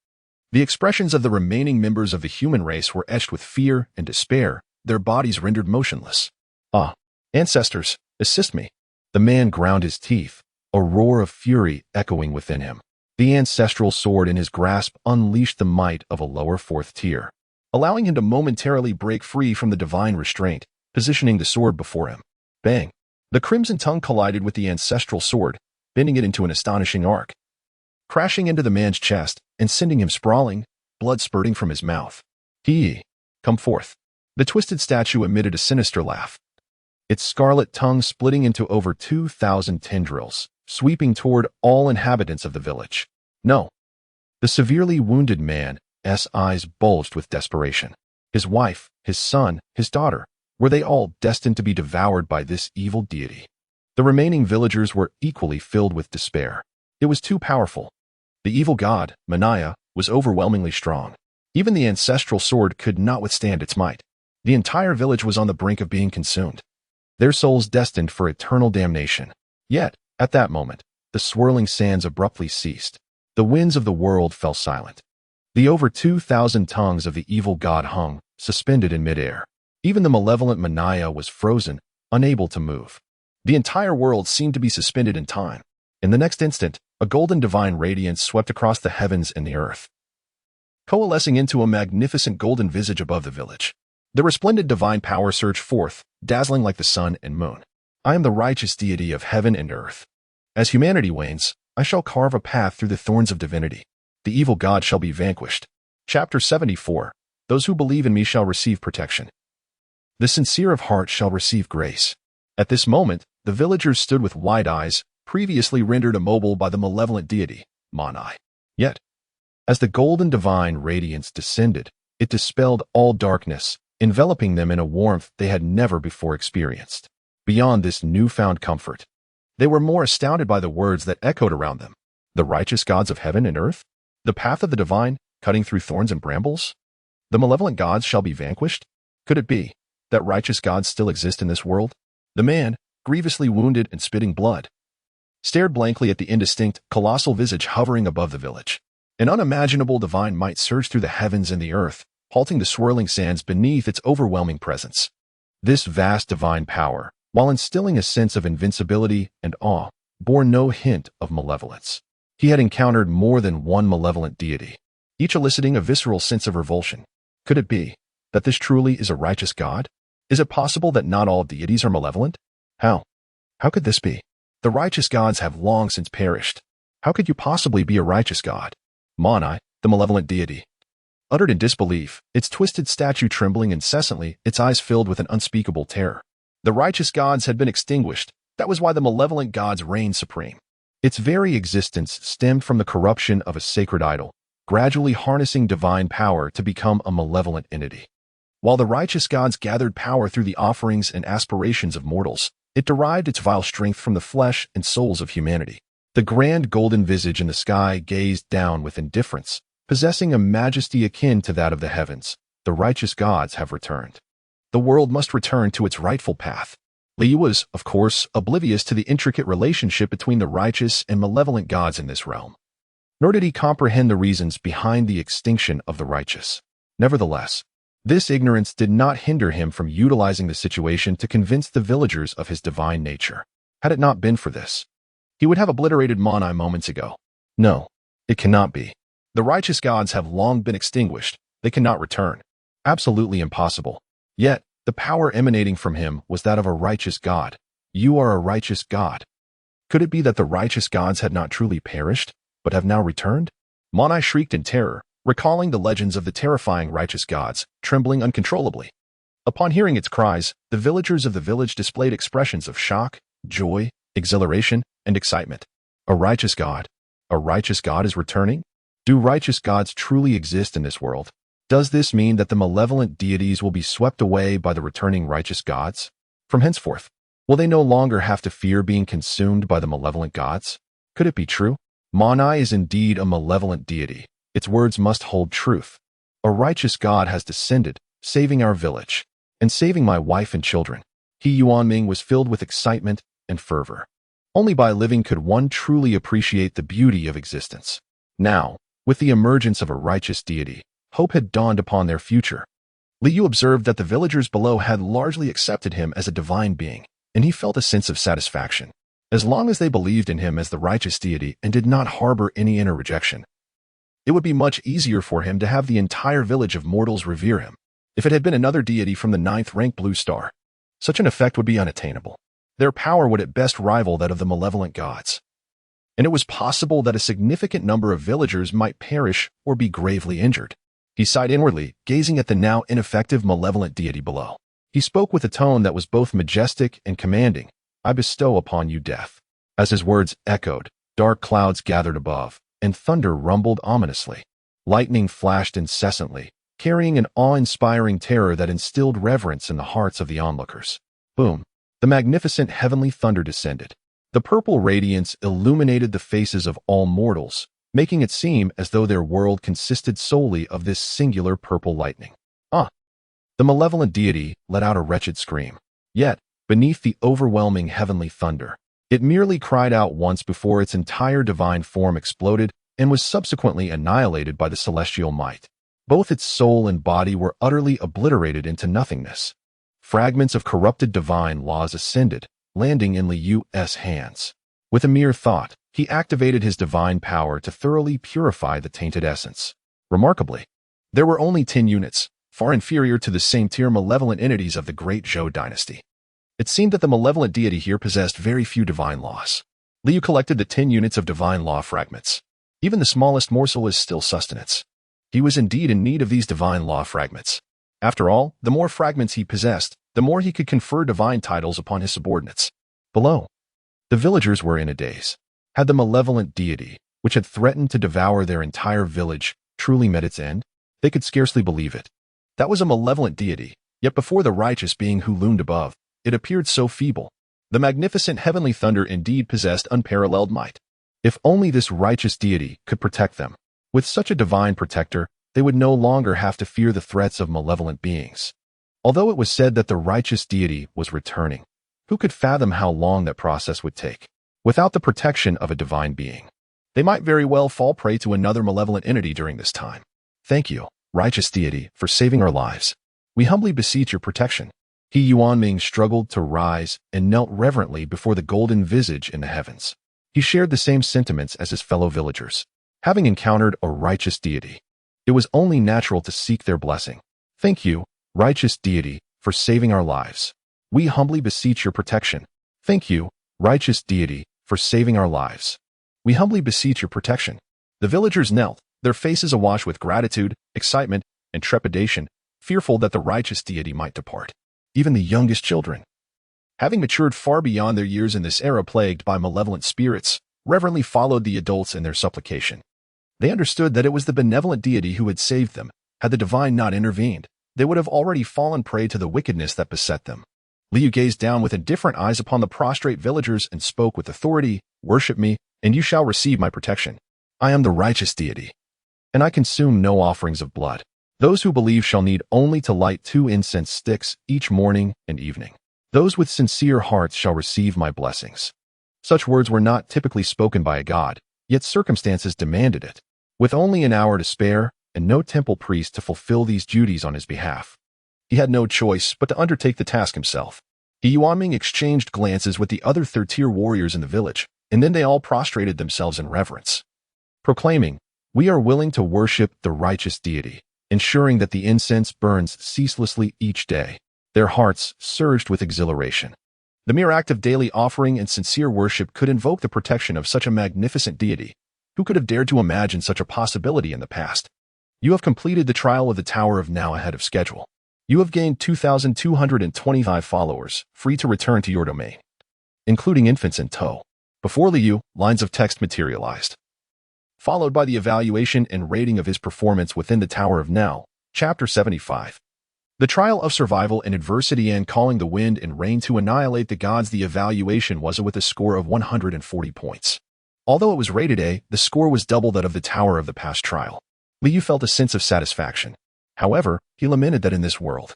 The expressions of the remaining members of the human race were etched with fear and despair, their bodies rendered motionless. Ah, ancestors, assist me. The man ground his teeth, a roar of fury echoing within him. The ancestral sword in his grasp unleashed the might of a lower fourth tier, allowing him to momentarily break free from the divine restraint, positioning the sword before him. Bang! The crimson tongue collided with the ancestral sword, bending it into an astonishing arc, crashing into the man's chest and sending him sprawling, blood spurting from his mouth. He, come forth. The twisted statue emitted a sinister laugh, its scarlet tongue splitting into over 2,000 tendrils, sweeping toward all inhabitants of the village. No. The severely wounded man's eyes bulged with desperation. His wife, his son, his daughter, were they all destined to be devoured by this evil deity? The remaining villagers were equally filled with despair. It was too powerful. The evil god, Manaya, was overwhelmingly strong. Even the ancestral sword could not withstand its might. The entire village was on the brink of being consumed, their souls destined for eternal damnation. Yet, at that moment, the swirling sands abruptly ceased. The winds of the world fell silent. The over 2,000 tongues of the evil god hung, suspended in midair. Even the malevolent Manaya was frozen, unable to move. The entire world seemed to be suspended in time. In the next instant, a golden divine radiance swept across the heavens and the earth, coalescing into a magnificent golden visage above the village. The resplendent divine power surged forth, dazzling like the sun and moon. I am the righteous deity of heaven and earth. As humanity wanes, I shall carve a path through the thorns of divinity. The evil god shall be vanquished. Chapter 74. Those who believe in me shall receive protection. The sincere of heart shall receive grace. At this moment, the villagers stood with wide eyes, previously rendered immobile by the malevolent deity, Manai. Yet, as the golden divine radiance descended, it dispelled all darkness, enveloping them in a warmth they had never before experienced. Beyond this newfound comfort, they were more astounded by the words that echoed around them. The righteous gods of heaven and earth? The path of the divine, cutting through thorns and brambles? The malevolent gods shall be vanquished? Could it be that righteous gods still exist in this world? The man, grievously wounded and spitting blood, stared blankly at the indistinct, colossal visage hovering above the village. An unimaginable divine might surge through the heavens and the earth, halting the swirling sands beneath its overwhelming presence. This vast divine power, while instilling a sense of invincibility and awe, bore no hint of malevolence. He had encountered more than one malevolent deity, each eliciting a visceral sense of revulsion. Could it be that this truly is a righteous god? Is it possible that not all deities are malevolent? How? How could this be? The righteous gods have long since perished. How could you possibly be a righteous god? Manai, the malevolent deity, uttered in disbelief, its twisted statue trembling incessantly, its eyes filled with an unspeakable terror. The righteous gods had been extinguished. That was why the malevolent gods reigned supreme. Its very existence stemmed from the corruption of a sacred idol, gradually harnessing divine power to become a malevolent entity. While the righteous gods gathered power through the offerings and aspirations of mortals, It derived its vile strength from the flesh and souls of humanity. The grand golden visage in the sky gazed down with indifference, possessing a majesty akin to that of the heavens. The righteous gods have returned. The world must return to its rightful path. Liu was, of course, oblivious to the intricate relationship between the righteous and malevolent gods in this realm. Nor did he comprehend the reasons behind the extinction of the righteous. Nevertheless, this ignorance did not hinder him from utilizing the situation to convince the villagers of his divine nature. Had it not been for this, he would have obliterated Monai moments ago. No, it cannot be. The righteous gods have long been extinguished. They cannot return. Absolutely impossible. Yet, the power emanating from him was that of a righteous god. You are a righteous god. Could it be that the righteous gods had not truly perished, but have now returned? Monai shrieked in terror, recalling the legends of the terrifying righteous gods, trembling uncontrollably. Upon hearing its cries, the villagers of the village displayed expressions of shock, joy, exhilaration, and excitement. A righteous god? A righteous god is returning? Do righteous gods truly exist in this world? Does this mean that the malevolent deities will be swept away by the returning righteous gods? From henceforth, will they no longer have to fear being consumed by the malevolent gods? Could it be true? Monai is indeed a malevolent deity. Its words must hold truth. A righteous god has descended, saving our village, and saving my wife and children. He Yuanming was filled with excitement and fervor. Only by living could one truly appreciate the beauty of existence. Now, with the emergence of a righteous deity, hope had dawned upon their future. Liu observed that the villagers below had largely accepted him as a divine being, and he felt a sense of satisfaction. As long as they believed in him as the righteous deity and did not harbor any inner rejection, it would be much easier for him to have the entire village of mortals revere him. If it had been another deity from the 9th rank blue star, such an effect would be unattainable. Their power would at best rival that of the malevolent gods. And it was possible that a significant number of villagers might perish or be gravely injured. He sighed inwardly, gazing at the now ineffective malevolent deity below. He spoke with a tone that was both majestic and commanding. I bestow upon you death. As his words echoed, dark clouds gathered above, and thunder rumbled ominously. Lightning flashed incessantly, carrying an awe-inspiring terror that instilled reverence in the hearts of the onlookers. Boom! The magnificent heavenly thunder descended. The purple radiance illuminated the faces of all mortals, making it seem as though their world consisted solely of this singular purple lightning. Ah! The malevolent deity let out a wretched scream. Yet, beneath the overwhelming heavenly thunder, it merely cried out once before its entire divine form exploded and was subsequently annihilated by the celestial might. Both its soul and body were utterly obliterated into nothingness. Fragments of corrupted divine laws ascended, landing in Liu's hands. With a mere thought, he activated his divine power to thoroughly purify the tainted essence. Remarkably, there were only 10 units, far inferior to the same-tier malevolent entities of the Great Zhou dynasty. It seemed that the malevolent deity here possessed very few divine laws. Liu collected the 10 units of divine law fragments. Even the smallest morsel is still sustenance. He was indeed in need of these divine law fragments. After all, the more fragments he possessed, the more he could confer divine titles upon his subordinates. Below, the villagers were in a daze. Had the malevolent deity, which had threatened to devour their entire village, truly met its end? They could scarcely believe it. That was a malevolent deity, yet before the righteous being who loomed above, it appeared so feeble. The magnificent heavenly thunder indeed possessed unparalleled might. If only this righteous deity could protect them. With such a divine protector, they would no longer have to fear the threats of malevolent beings. Although it was said that the righteous deity was returning, who could fathom how long that process would take? Without the protection of a divine being, they might very well fall prey to another malevolent entity during this time. Thank you, righteous deity, for saving our lives. We humbly beseech your protection. He Yuanming struggled to rise and knelt reverently before the golden visage in the heavens. He shared the same sentiments as his fellow villagers. Having encountered a righteous deity, it was only natural to seek their blessing. Thank you, righteous deity, for saving our lives. We humbly beseech your protection. Thank you, righteous deity, for saving our lives. We humbly beseech your protection. The villagers knelt, their faces awash with gratitude, excitement, and trepidation, fearful that the righteous deity might depart. Even the youngest children, having matured far beyond their years in this era plagued by malevolent spirits, reverently followed the adults in their supplication. They understood that it was the benevolent deity who had saved them. Had the divine not intervened, they would have already fallen prey to the wickedness that beset them. Liu gazed down with indifferent eyes upon the prostrate villagers and spoke with authority, "Worship me, and you shall receive my protection. I am the righteous deity, and I consume no offerings of blood. Those who believe shall need only to light 2 incense sticks each morning and evening. Those with sincere hearts shall receive my blessings." Such words were not typically spoken by a god, yet circumstances demanded it. With only an hour to spare, and no temple priest to fulfill these duties on his behalf, he had no choice but to undertake the task himself. Yuanming exchanged glances with the other third-tier warriors in the village, and then they all prostrated themselves in reverence, proclaiming, "We are willing to worship the righteous deity," ensuring that the incense burns ceaselessly each day. Their hearts surged with exhilaration. The mere act of daily offering and sincere worship could invoke the protection of such a magnificent deity. Who could have dared to imagine such a possibility in the past? You have completed the trial of the Tower of Now ahead of schedule. You have gained 2,225 followers, free to return to your domain, including infants in tow. Before Liu, lines of text materialized, followed by the evaluation and rating of his performance within the Tower of Now. Chapter 75. The Trial of Survival in Adversity and Calling the Wind and Rain to Annihilate the Gods. The evaluation was with a score of 140 points. Although it was rated A, the score was double that of the Tower of the past trial. Liu felt a sense of satisfaction. However, he lamented that in this world,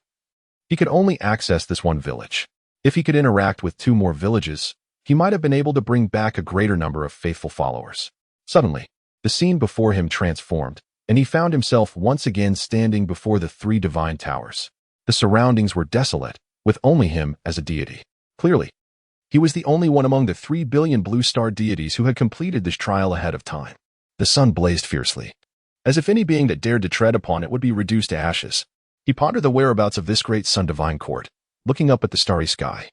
he could only access this one village. If he could interact with 2 more villages, he might have been able to bring back a greater number of faithful followers. Suddenly, the scene before him transformed, and he found himself once again standing before the 3 divine towers. The surroundings were desolate, with only him as a deity. Clearly, he was the only one among the 3 billion blue star deities who had completed this trial ahead of time. The sun blazed fiercely, as if any being that dared to tread upon it would be reduced to ashes. He pondered the whereabouts of this great sun divine court, looking up at the starry sky.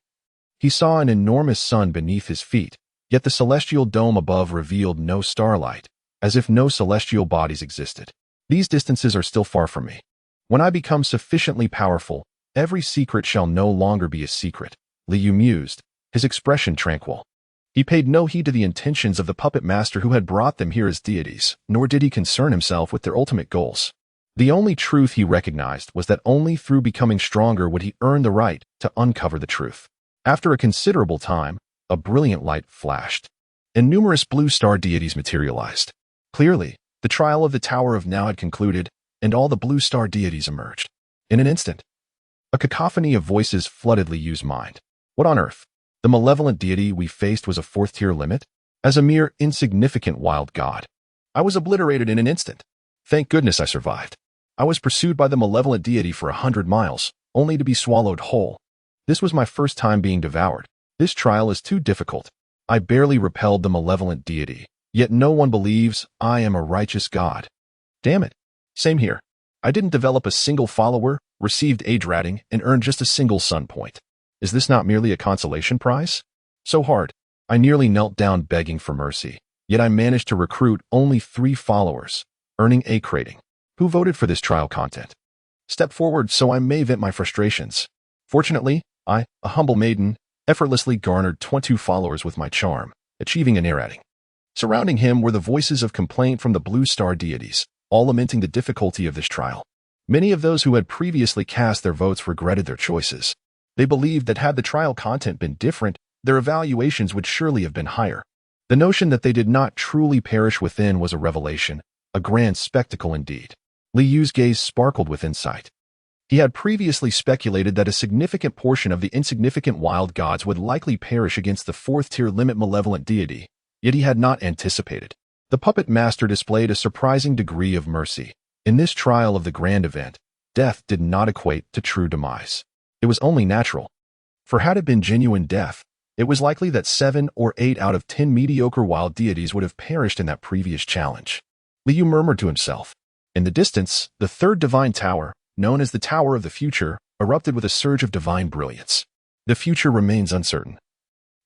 He saw an enormous sun beneath his feet, yet the celestial dome above revealed no starlight, as if no celestial bodies existed. These distances are still far from me. When I become sufficiently powerful, every secret shall no longer be a secret, Liu mused, his expression tranquil. He paid no heed to the intentions of the puppet master who had brought them here as deities, nor did he concern himself with their ultimate goals. The only truth he recognized was that only through becoming stronger would he earn the right to uncover the truth. After a considerable time, a brilliant light flashed, and numerous blue star deities materialized. Clearly, the trial of the Tower of Now had concluded, and all the blue star deities emerged. In an instant, a cacophony of voices flooded Liu's mind. What on earth? The malevolent deity we faced was a 4th-tier limit? As a mere insignificant wild god, I was obliterated in an instant. Thank goodness I survived. I was pursued by the malevolent deity for 100 miles, only to be swallowed whole. This was my first time being devoured. This trial is too difficult. I barely repelled the malevolent deity, yet no one believes I am a righteous god. Damn it. Same here. I didn't develop a single follower, received age rating, and earned just a single sun point. Is this not merely a consolation prize? So hard, I nearly knelt down begging for mercy, yet I managed to recruit only 3 followers, earning a rating. Who voted for this trial content? Step forward so I may vent my frustrations. Fortunately, I, a humble maiden, effortlessly garnered 22 followers with my charm, achieving an A rating. Surrounding him were the voices of complaint from the blue star deities, all lamenting the difficulty of this trial. Many of those who had previously cast their votes regretted their choices. They believed that had the trial content been different, their evaluations would surely have been higher. The notion that they did not truly perish within was a revelation, a grand spectacle indeed. Liu's gaze sparkled with insight. He had previously speculated that a significant portion of the insignificant wild gods would likely perish against the 4th-tier limit malevolent deity, yet he had not anticipated. The puppet master displayed a surprising degree of mercy. In this trial of the grand event, death did not equate to true demise. It was only natural. For had it been genuine death, it was likely that 7 or 8 out of 10 mediocre wild deities would have perished in that previous challenge. Liu murmured to himself. In the distance, the 3rd divine tower, known as the Tower of the Future, erupted with a surge of divine brilliance. The future remains uncertain.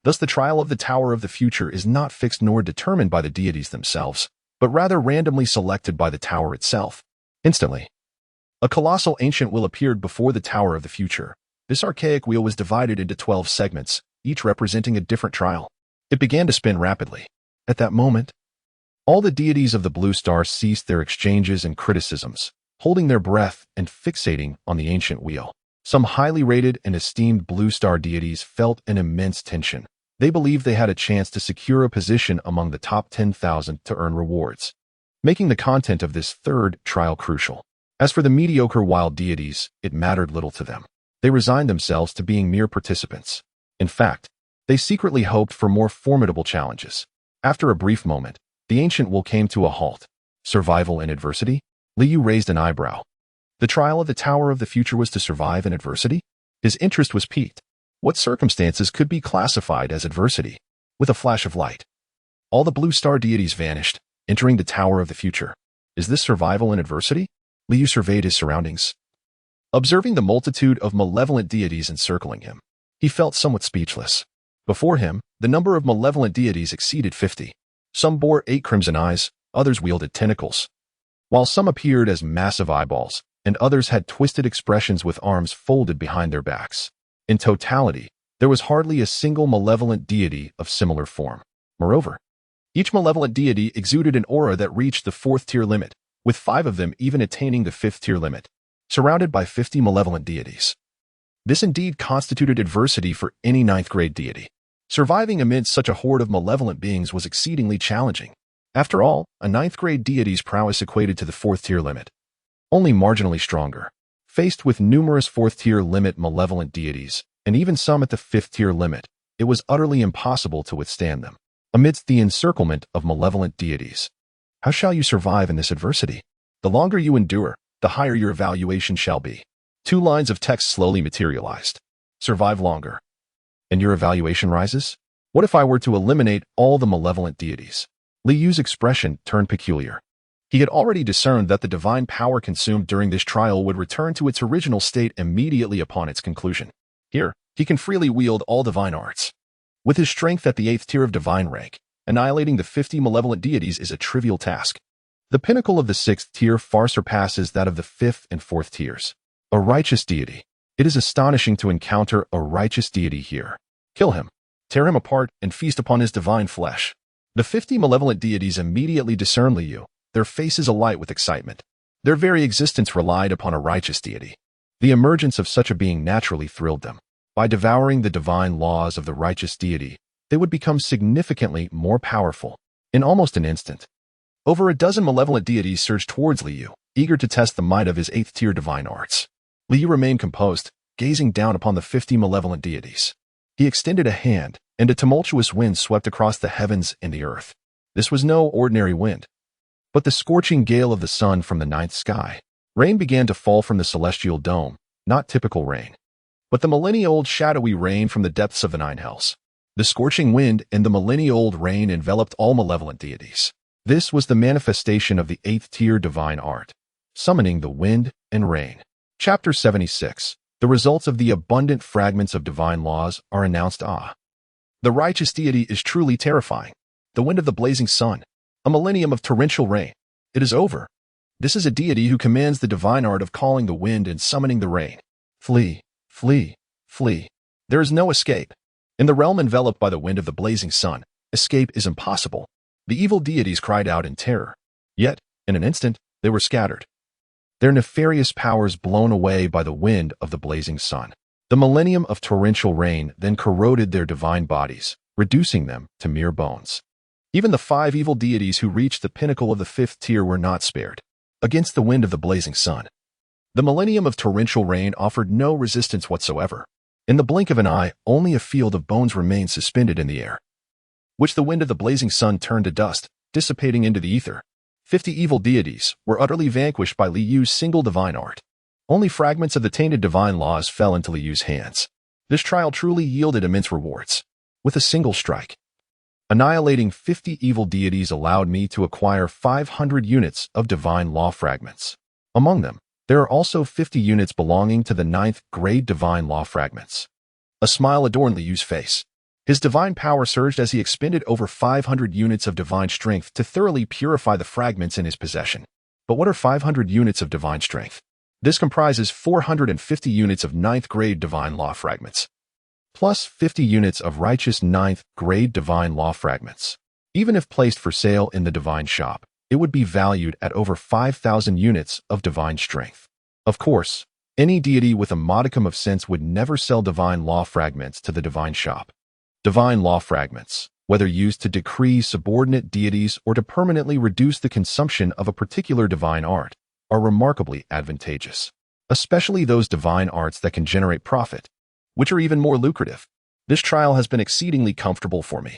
Thus the trial of the Tower of the Future is not fixed nor determined by the deities themselves, but rather randomly selected by the tower itself. Instantly, a colossal ancient wheel appeared before the Tower of the Future. This archaic wheel was divided into 12 segments, each representing a different trial. It began to spin rapidly. At that moment, all the deities of the Blue Star ceased their exchanges and criticisms, holding their breath and fixating on the ancient wheel. Some highly rated and esteemed Blue Star deities felt an immense tension. They believed they had a chance to secure a position among the top 10,000 to earn rewards, making the content of this third trial crucial. As for the mediocre wild deities, it mattered little to them. They resigned themselves to being mere participants. In fact, they secretly hoped for more formidable challenges. After a brief moment, the ancient will came to a halt. Survival in adversity? Li Yu raised an eyebrow. The trial of the Tower of the Future was to survive in adversity? His interest was piqued. What circumstances could be classified as adversity? With a flash of light, all the Blue Star deities vanished, entering the Tower of the Future. Is this survival in adversity? Li Yu surveyed his surroundings. Observing the multitude of malevolent deities encircling him, he felt somewhat speechless. Before him, the number of malevolent deities exceeded 50. Some bore 8 crimson eyes, others wielded tentacles, while some appeared as massive eyeballs, and others had twisted expressions with arms folded behind their backs. In totality, there was hardly a single malevolent deity of similar form. Moreover, each malevolent deity exuded an aura that reached the 4th tier limit, with 5 of them even attaining the 5th tier limit, surrounded by 50 malevolent deities. This indeed constituted adversity for any 9th grade deity. Surviving amidst such a horde of malevolent beings was exceedingly challenging. After all, a 9th grade deity's prowess equated to the 4th tier limit, only marginally stronger. Faced with numerous 4th tier limit malevolent deities, and even some at the 5th tier limit, it was utterly impossible to withstand them. Amidst the encirclement of malevolent deities, how shall you survive in this adversity? The longer you endure, the higher your evaluation shall be. 2 lines of text slowly materialized. Survive longer, and your evaluation rises? What if I were to eliminate all the malevolent deities? Li Yu's expression turned peculiar. He had already discerned that the divine power consumed during this trial would return to its original state immediately upon its conclusion. Here, he can freely wield all divine arts. With his strength at the 8th tier of divine rank, annihilating the 50 malevolent deities is a trivial task. The pinnacle of the 6th tier far surpasses that of the 5th and 4th tiers. A righteous deity. It is astonishing to encounter a righteous deity here. Kill him, tear him apart, and feast upon his divine flesh. The 50 malevolent deities immediately discerned Li Yu, their faces alight with excitement. Their very existence relied upon a righteous deity. The emergence of such a being naturally thrilled them. By devouring the divine laws of the righteous deity, they would become significantly more powerful. In almost an instant, over a dozen malevolent deities surged towards Li Yu, eager to test the might of his 8th tier divine arts. Li Yu remained composed, gazing down upon the 50 malevolent deities. He extended a hand, and a tumultuous wind swept across the heavens and the earth. This was no ordinary wind, but the scorching gale of the sun from the 9th sky. Rain began to fall from the celestial dome, not typical rain, but the millennia-old shadowy rain from the depths of the 9 hells. The scorching wind and the millennia-old rain enveloped all malevolent deities. This was the manifestation of the 8th tier divine art, summoning the wind and rain. Chapter 76. The results of the abundant fragments of divine laws are announced. The righteous deity is truly terrifying. The wind of the blazing sun. A millennium of torrential rain. It is over. This is a deity who commands the divine art of calling the wind and summoning the rain. Flee, flee, flee. There is no escape. In the realm enveloped by the wind of the blazing sun, escape is impossible. The evil deities cried out in terror. Yet, in an instant, they were scattered, their nefarious powers blown away by the wind of the blazing sun. The millennium of torrential rain then corroded their divine bodies, reducing them to mere bones. Even the 5 evil deities who reached the pinnacle of the 5th tier were not spared. Against the wind of the blazing sun, the millennium of torrential rain offered no resistance whatsoever. In the blink of an eye, only a field of bones remained suspended in the air, which the wind of the blazing sun turned to dust, dissipating into the ether. 50 evil deities were utterly vanquished by Li Yu's single divine art. Only fragments of the tainted divine laws fell into Li Yu's hands. This trial truly yielded immense rewards. With a single strike, annihilating 50 evil deities allowed me to acquire 500 units of divine law fragments. Among them, there are also 50 units belonging to the 9th grade divine law fragments. A smile adorned Li Yu's face. His divine power surged as he expended over 500 units of divine strength to thoroughly purify the fragments in his possession. But what are 500 units of divine strength? This comprises 450 units of 9th grade divine law fragments, plus 50 units of righteous 9th grade divine law fragments. Even if placed for sale in the divine shop, it would be valued at over 5,000 units of divine strength. Of course, Any deity with a modicum of sense would never sell divine law fragments to the divine shop. Divine law fragments, whether used to decree subordinate deities or to permanently reduce the consumption of a particular divine art, are remarkably advantageous, especially those divine arts that can generate profit, which are even more lucrative. This trial has been exceedingly comfortable for me.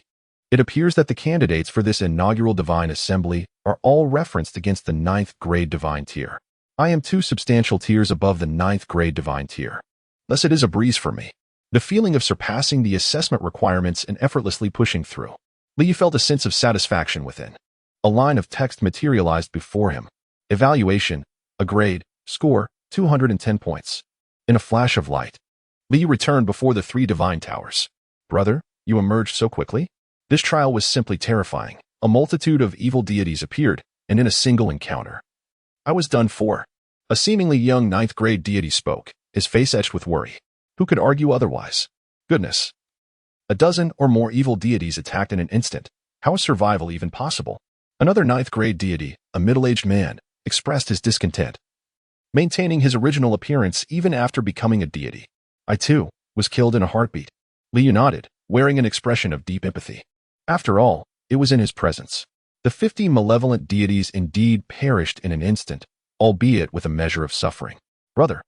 It appears that the candidates for this inaugural divine assembly are all referenced against the 9th grade divine tier. I am 2 substantial tiers above the 9th grade divine tier. Thus it is a breeze for me. The feeling of surpassing the assessment requirements and effortlessly pushing through. Liu felt a sense of satisfaction within. A line of text materialized before him. Evaluation, a grade, score, 210 points. In a flash of light, Liu returned before the 3 divine towers. Brother, you emerged so quickly? This trial was simply terrifying. A multitude of evil deities appeared, and in a single encounter, I was done for. A seemingly young 9th grade deity spoke, his face etched with worry. Who could argue otherwise? Goodness. A dozen or more evil deities attacked in an instant. How is survival even possible? Another 9th grade deity, a middle-aged man, expressed his discontent, maintaining his original appearance even after becoming a deity. I too was killed in a heartbeat. Liu nodded, wearing an expression of deep empathy. After all, it was in his presence. The 50 malevolent deities indeed perished in an instant, albeit with a measure of suffering. Brother,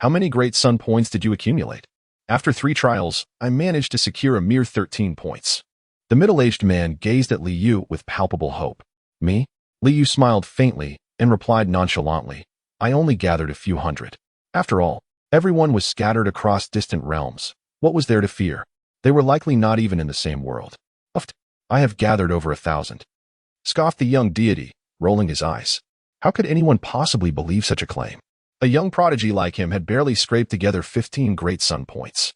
how many great sun points did you accumulate? After 3 trials, I managed to secure a mere 13 points. The middle-aged man gazed at Liu with palpable hope. Me? Liu smiled faintly and replied nonchalantly, I only gathered a few hundred. After all, everyone was scattered across distant realms. What was there to fear? They were likely not even in the same world. I have gathered over 1,000. Scoffed the young deity, rolling his eyes. How could anyone possibly believe such a claim? A young prodigy like him had barely scraped together 15 great sun points.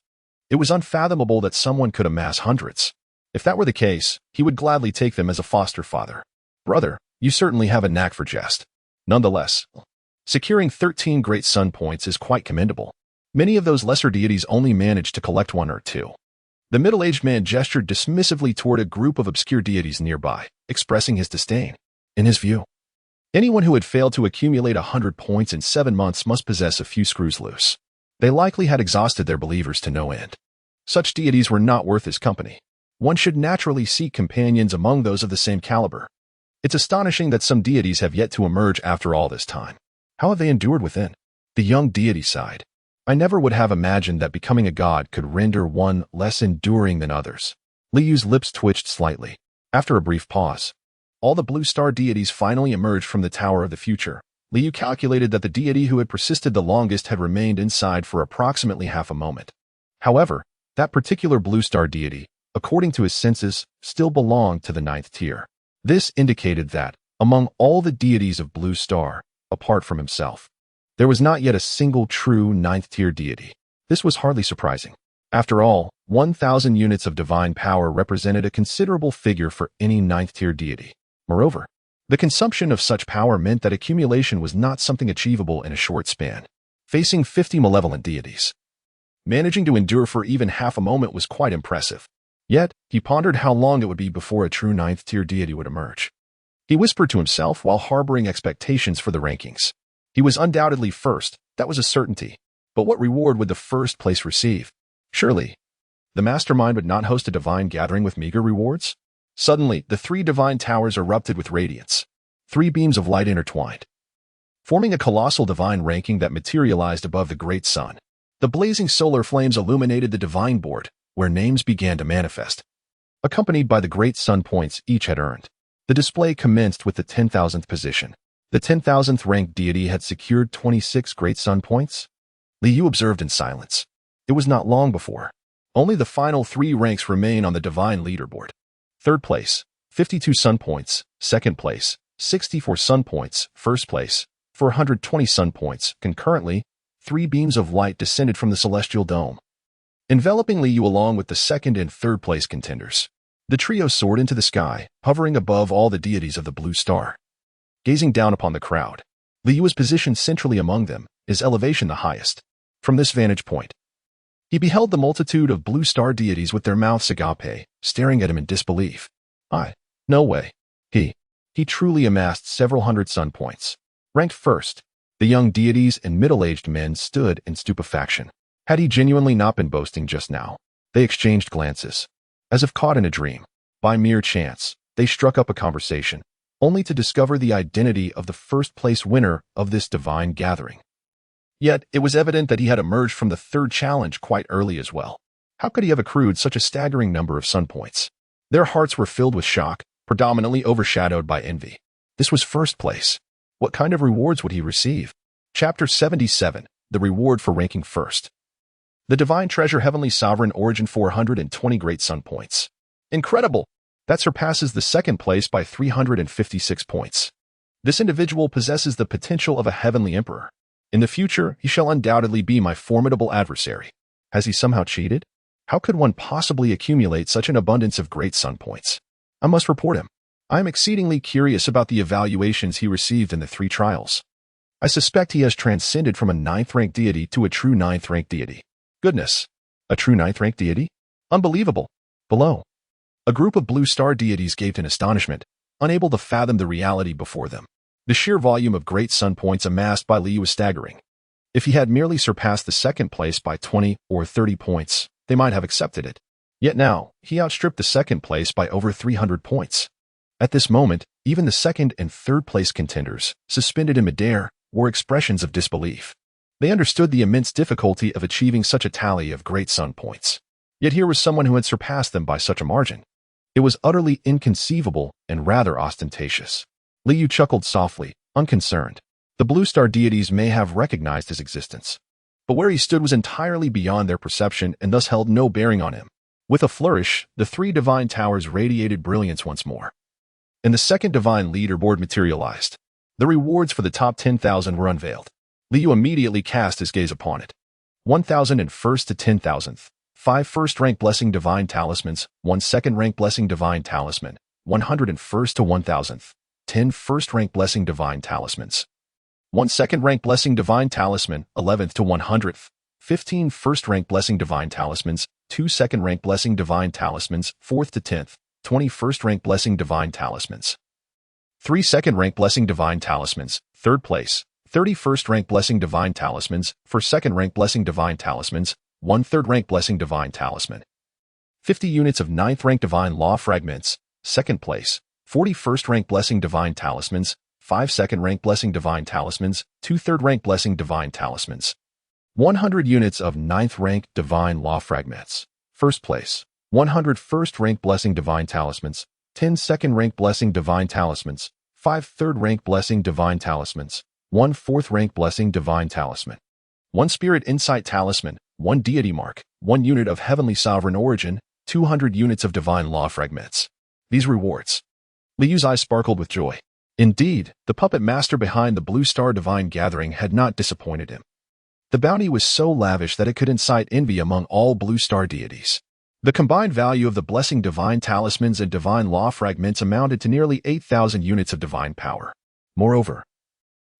It was unfathomable that someone could amass hundreds. If that were the case, he would gladly take them as a foster father. Brother, you certainly have a knack for jest. Nonetheless, securing 13 great sun points is quite commendable. Many of those lesser deities only managed to collect 1 or 2. The middle-aged man gestured dismissively toward a group of obscure deities nearby, expressing his disdain. In his view, anyone who had failed to accumulate 100 points in 7 months must possess a few screws loose. They likely had exhausted their believers to no end. Such deities were not worth his company. One should naturally seek companions among those of the same caliber. It's astonishing that some deities have yet to emerge after all this time. How have they endured within? The young deity sighed. I never would have imagined that becoming a god could render one less enduring than others. Liu's lips twitched slightly. After a brief pause, all the blue star deities finally emerged from the Tower of the Future. Liu calculated that the deity who had persisted the longest had remained inside for approximately half a moment. However, that particular blue star deity, according to his senses, still belonged to the 9th tier. This indicated that, among all the deities of Blue Star, apart from himself, there was not yet a single true 9th tier deity. This was hardly surprising. After all, 1,000 units of divine power represented a considerable figure for any 9th tier deity. Moreover, the consumption of such power meant that accumulation was not something achievable in a short span. Facing 50 malevolent deities, managing to endure for even half a moment was quite impressive. Yet, he pondered how long it would be before a true 9th tier deity would emerge. He whispered to himself while harboring expectations for the rankings. He was undoubtedly first, that was a certainty. But what reward would the first place receive? Surely, the mastermind would not host a divine gathering with meager rewards? Suddenly, the 3 divine towers erupted with radiance. 3 beams of light intertwined, forming a colossal divine ranking that materialized above the great sun. The blazing solar flames illuminated the divine board, where names began to manifest, accompanied by the great sun points each had earned. The display commenced with the 10,000th position. The 10,000th ranked deity had secured 26 great sun points. Liu observed in silence. It was not long before. Only the final 3 ranks remain on the divine leaderboard. 3rd place, 52 sun points. 2nd place, 64 sun points. 1st place, 420 sun points. Concurrently, 3 beams of light descended from the celestial dome, enveloping Liu along with the 2nd and 3rd place contenders. The trio soared into the sky, hovering above all the deities of the Blue Star. Gazing down upon the crowd, Liu was positioned centrally among them, his elevation the highest. From this vantage point, he beheld the multitude of Blue Star deities with their mouths agape, staring at him in disbelief. No way. He truly amassed several hundred sun points. Ranked first, The young deities and middle-aged men stood in stupefaction. Had he genuinely not been boasting just now? They exchanged glances, as if caught in a dream. By mere chance, they struck up a conversation, only to discover the identity of the first-place winner of this divine gathering. Yet, it was evident that he had emerged from the third challenge quite early as well. How could he have accrued such a staggering number of sun points? Their hearts were filled with shock, predominantly overshadowed by envy. This was first place. What kind of rewards would he receive? Chapter 77, The Reward for Ranking First. The Divine Treasure Heavenly Sovereign Origin 420 Great Sun Points. Incredible! That surpasses the second place by 356 points. This individual possesses the potential of a heavenly emperor. In the future, he shall undoubtedly be my formidable adversary. Has he somehow cheated? How could one possibly accumulate such an abundance of great sun points? I must report him. I am exceedingly curious about the evaluations he received in the 3 trials. I suspect he has transcended from a 9th-rank deity to a true 9th-rank deity. Goodness! A true 9th-rank deity? Unbelievable! Below, a group of blue star deities gaped in astonishment, unable to fathom the reality before them. The sheer volume of great sun points amassed by Liu was staggering. If he had merely surpassed the second place by 20 or 30 points, they might have accepted it. Yet now, he outstripped the second place by over 300 points. At this moment, even the second and third place contenders, suspended in midair, were expressions of disbelief. They understood the immense difficulty of achieving such a tally of great sun points. Yet here was someone who had surpassed them by such a margin. It was utterly inconceivable and rather ostentatious. Liu chuckled softly, unconcerned. The blue star deities may have recognized his existence, but where he stood was entirely beyond their perception and thus held no bearing on him. With a flourish, the 3 divine towers radiated brilliance once more, and the second divine leaderboard materialized. The rewards for the top 10,000 were unveiled. Liu immediately cast his gaze upon it. 1,001st to 10,000th. 5 first-rank blessing divine talismans, 1 second-rank blessing divine talisman, 101st to 1,000th. 10 first-rank blessing divine talismans, 1 second-rank blessing divine talisman, 11th to 100th. 15 first-rank blessing divine talismans, 2 second-rank blessing divine talismans, 4th to 10th. 20 first-rank blessing divine talismans, 3 second-rank blessing divine talismans, 3rd place. 30 first-rank blessing divine talismans, 4 second-rank blessing divine talismans, 1 third-rank blessing divine talisman. 50 units of 9th-rank divine law fragments, 2nd place. 40 first-rank blessing divine talismans, 5 second-rank blessing divine talismans, 2 third-rank blessing divine talismans. 100 units of 9th-rank divine law fragments, 1st place. 100 first-rank blessing divine talismans, 10 second-rank blessing divine talismans, 5 third-rank blessing divine talismans, 1 4th-rank blessing divine talisman, 1 spirit insight talisman, 1 deity mark, 1 unit of heavenly sovereign origin, 200 units of divine law fragments. These rewards. Liu's eyes sparkled with joy. Indeed, the puppet master behind the Blue Star Divine Gathering had not disappointed him. The bounty was so lavish that it could incite envy among all Blue Star deities. The combined value of the blessing divine talismans and divine law fragments amounted to nearly 8,000 units of divine power. Moreover,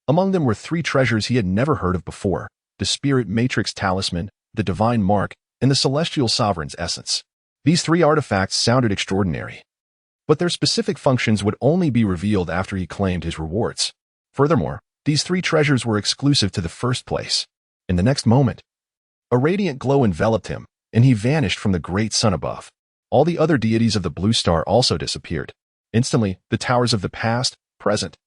among them were 3 treasures he had never heard of before: the Spirit Matrix Talisman, the Divine Mark, and the Celestial Sovereign's Essence. These 3 artifacts sounded extraordinary, but their specific functions would only be revealed after he claimed his rewards. Furthermore, these 3 treasures were exclusive to the first place. In the next moment, a radiant glow enveloped him, and he vanished from the great sun above. All the other deities of the Blue Star also disappeared. Instantly, the towers of the past, present,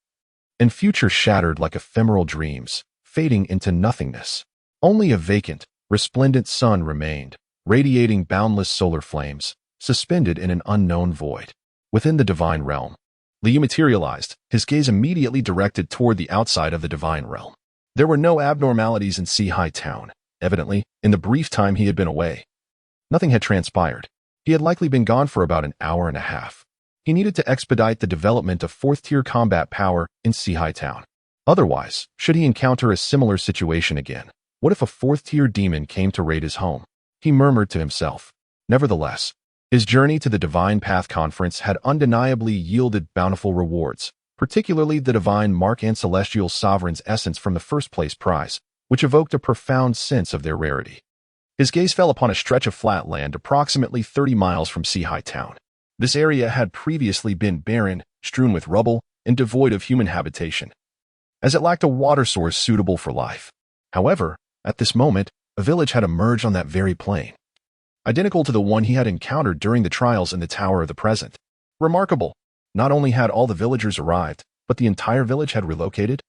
and future shattered like ephemeral dreams, fading into nothingness. Only a vacant, resplendent sun remained, radiating boundless solar flames, suspended in an unknown void. Within the divine realm, Liu materialized, his gaze immediately directed toward the outside of the divine realm. There were no abnormalities in Seahai Town. Evidently, in the brief time he had been away, nothing had transpired. He had likely been gone for about an hour and a half. He needed to expedite the development of 4th-tier combat power in Seahai Town. Otherwise, should he encounter a similar situation again, what if a 4th-tier demon came to raid his home? He murmured to himself. Nevertheless, his journey to the Divine Path Conference had undeniably yielded bountiful rewards, particularly the Divine Mark and Celestial Sovereign's Essence from the first-place prize, which evoked a profound sense of their rarity. His gaze fell upon a stretch of flat land approximately 30 miles from Seahai Town. This area had previously been barren, strewn with rubble, and devoid of human habitation. as it lacked a water source suitable for life. However, at this moment, a village had emerged on that very plain, identical to the one he had encountered during the trials in the Tower of the Present. Remarkable! Not only had all the villagers arrived, but the entire village had relocated?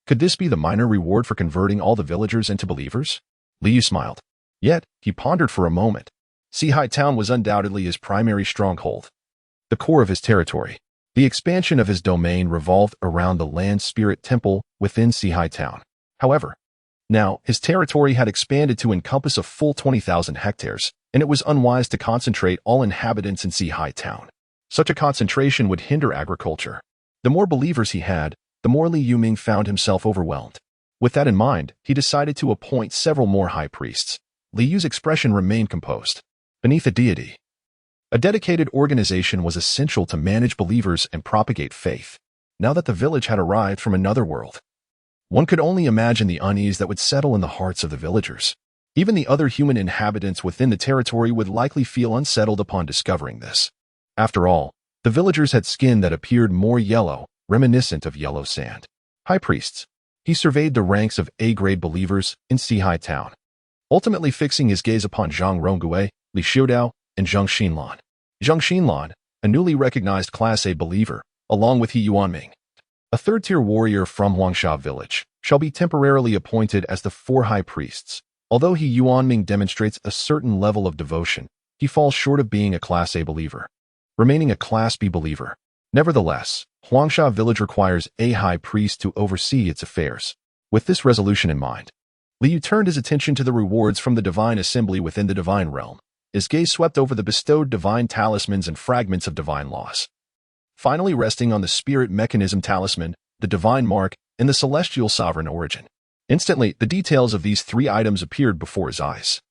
Could this be the minor reward for converting all the villagers into believers? Liu smiled. Yet, he pondered for a moment. Sihai Town was undoubtedly his primary stronghold, the core of his territory. The expansion of his domain revolved around the Land Spirit Temple within Sihai Town. However, now his territory had expanded to encompass a full 20,000 hectares, and it was unwise to concentrate all inhabitants in Sihai Town. Such a concentration would hinder agriculture. The more believers he had, the more Li Yuming found himself overwhelmed. With that in mind, he decided to appoint several more high priests. Li Yu's expression remained composed. Beneath a deity, a dedicated organization was essential to manage believers and propagate faith. Now that the village had arrived from another world, one could only imagine the unease that would settle in the hearts of the villagers. Even the other human inhabitants within the territory would likely feel unsettled upon discovering this. After all, the villagers had skin that appeared more yellow, reminiscent of yellow sand. High priests. He surveyed the ranks of A-grade believers in Sihai Town, ultimately fixing his gaze upon Zhang Ronggui, Li Xiudao, and Zheng Xinlan. Zheng Xinlan, a newly recognized Class A believer, along with He Yuanming, a third-tier warrior from Huangsha village, shall be temporarily appointed as the 4 high priests. Although He Yuanming demonstrates a certain level of devotion, he falls short of being a Class A believer, remaining a Class B believer. Nevertheless, Huangsha village requires a high priest to oversee its affairs. With this resolution in mind, Liu turned his attention to the rewards from the divine assembly within the divine realm. His gaze swept over the bestowed divine talismans and fragments of divine laws, finally resting on the spirit mechanism talisman, the divine mark, and the celestial sovereign origin. Instantly, the details of these 3 items appeared before his eyes.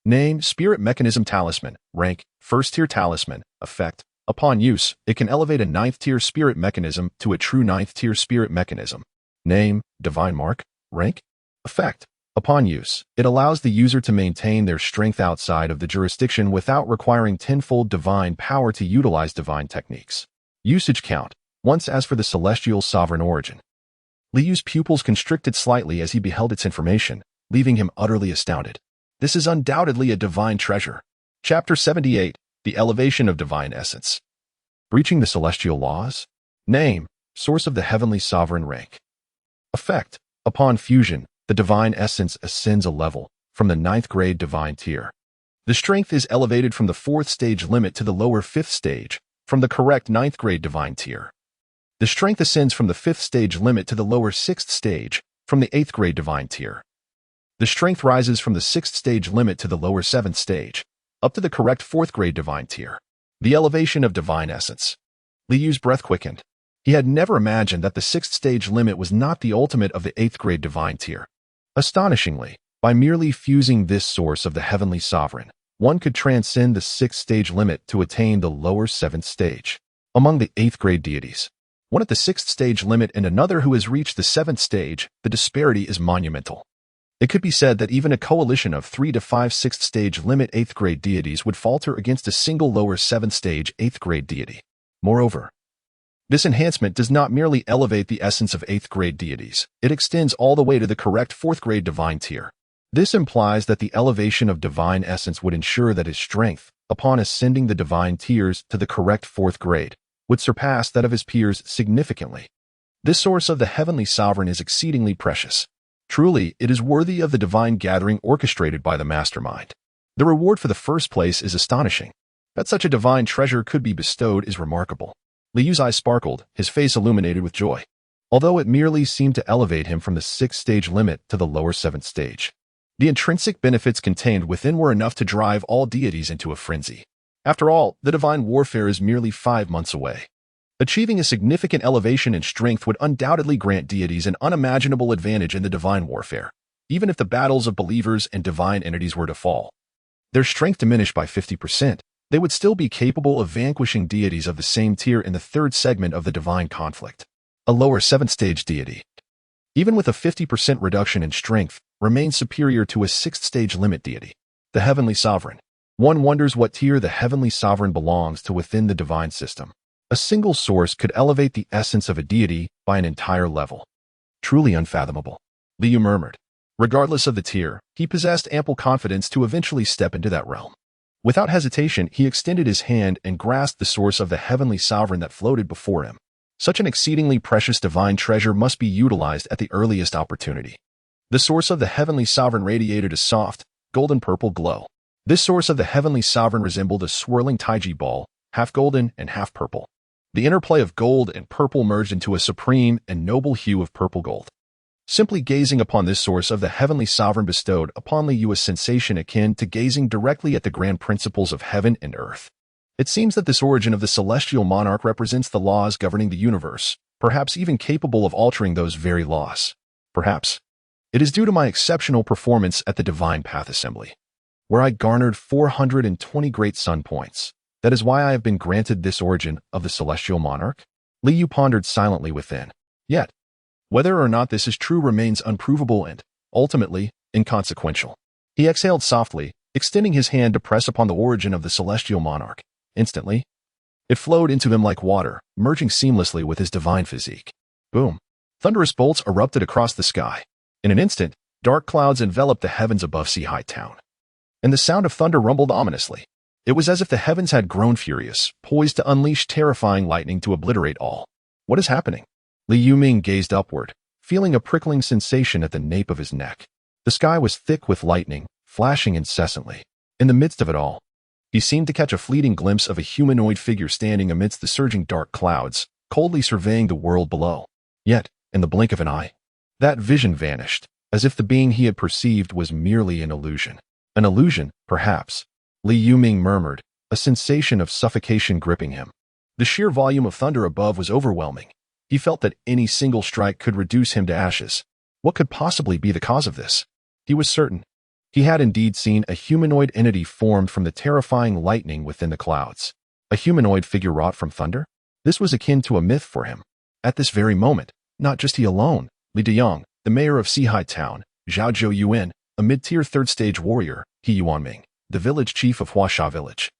Name, Spirit Mechanism Talisman. Rank, First-tier Talisman. Effect, upon use, it can elevate a 9th-tier spirit mechanism to a true 9th-tier spirit mechanism. Name, Divine Mark. Rank, Effect, upon use, it allows the user to maintain their strength outside of the jurisdiction without requiring tenfold divine power to utilize divine techniques. Usage count, once. As for the celestial sovereign origin, Liu's pupils constricted slightly as he beheld its information, leaving him utterly astounded. This is undoubtedly a divine treasure. Chapter 78, The Elevation of Divine Essence. Breaching the celestial laws? Name, Source of the heavenly sovereign rank. Effect, upon fusion, the divine essence ascends a level, from the 9th grade divine tier. The strength is elevated from the 4th stage limit to the lower 5th stage, from the correct 9th grade divine tier. The strength ascends from the 5th stage limit to the lower 6th stage, from the 8th grade divine tier. The strength rises from the 6th stage limit to the lower 7th stage, up to the correct 4th grade divine tier. The elevation of divine essence. Liu's breath quickened. He had never imagined that the 6th stage limit was not the ultimate of the 8th grade divine tier. Astonishingly, by merely fusing this source of the heavenly sovereign, one could transcend the 6th stage limit to attain the lower 7th stage. Among the 8th grade deities, one at the 6th stage limit and another who has reached the 7th stage, the disparity is monumental. It could be said that even a coalition of 3 to 5 6th stage limit 8th grade deities would falter against a single lower 7th stage 8th grade deity. Moreover, this enhancement does not merely elevate the essence of 8th grade deities, it extends all the way to the correct 4th grade divine tier. This implies that the elevation of divine essence would ensure that his strength, upon ascending the divine tiers to the correct 4th grade, would surpass that of his peers significantly. This source of the heavenly sovereign is exceedingly precious. Truly, it is worthy of the divine gathering orchestrated by the mastermind. The reward for the first place is astonishing. That such a divine treasure could be bestowed is remarkable. Liu's eyes sparkled, his face illuminated with joy. Although it merely seemed to elevate him from the 6th stage limit to the lower 7th stage, the intrinsic benefits contained within were enough to drive all deities into a frenzy. After all, the divine warfare is merely 5 months away. Achieving a significant elevation in strength would undoubtedly grant deities an unimaginable advantage in the divine warfare, even if the battles of believers and divine entities were to fall. Their strength diminished by 50%, they would still be capable of vanquishing deities of the same tier in the 3rd segment of the divine conflict. A lower 7th stage deity, even with a 50% reduction in strength, remains superior to a 6th stage limit deity. The heavenly sovereign. One wonders what tier the heavenly sovereign belongs to within the divine system. A single source could elevate the essence of a deity by an entire level. Truly unfathomable. Liu murmured. Regardless of the tier, he possessed ample confidence to eventually step into that realm. Without hesitation, he extended his hand and grasped the source of the heavenly sovereign that floated before him. Such an exceedingly precious divine treasure must be utilized at the earliest opportunity. The source of the heavenly sovereign radiated a soft, golden-purple glow. This source of the heavenly sovereign resembled a swirling taiji ball, half golden and half purple. The interplay of gold and purple merged into a supreme and noble hue of purple gold. Simply gazing upon this source of the heavenly sovereign bestowed upon Liu a sensation akin to gazing directly at the grand principles of heaven and earth. It seems that this origin of the celestial monarch represents the laws governing the universe, perhaps even capable of altering those very laws. Perhaps it is due to my exceptional performance at the Divine Path Assembly, where I garnered 420 great sun points. That is why I have been granted this origin of the celestial monarch? Liu pondered silently within. Yet, whether or not this is true remains unprovable and, ultimately, inconsequential. He exhaled softly, extending his hand to press upon the origin of the celestial monarch. Instantly, it flowed into him like water, merging seamlessly with his divine physique. Boom! Thunderous bolts erupted across the sky. In an instant, dark clouds enveloped the heavens above Sea-High Town. And the sound of thunder rumbled ominously. It was as if the heavens had grown furious, poised to unleash terrifying lightning to obliterate all. What is happening? Liu Ming gazed upward, feeling a prickling sensation at the nape of his neck. The sky was thick with lightning, flashing incessantly. In the midst of it all, he seemed to catch a fleeting glimpse of a humanoid figure standing amidst the surging dark clouds, coldly surveying the world below. Yet, in the blink of an eye, that vision vanished, as if the being he had perceived was merely an illusion. An illusion, perhaps, Liu Ming murmured, a sensation of suffocation gripping him. The sheer volume of thunder above was overwhelming. He felt that any single strike could reduce him to ashes. What could possibly be the cause of this? He was certain. He had indeed seen a humanoid entity formed from the terrifying lightning within the clouds. A humanoid figure wrought from thunder? This was akin to a myth for him. At this very moment, not just he alone, Li Deyang, the mayor of Sea-High Town, Zhao Zhou Yuan, a mid-tier third-stage warrior, He Yuanming, the village chief of Huasha Village,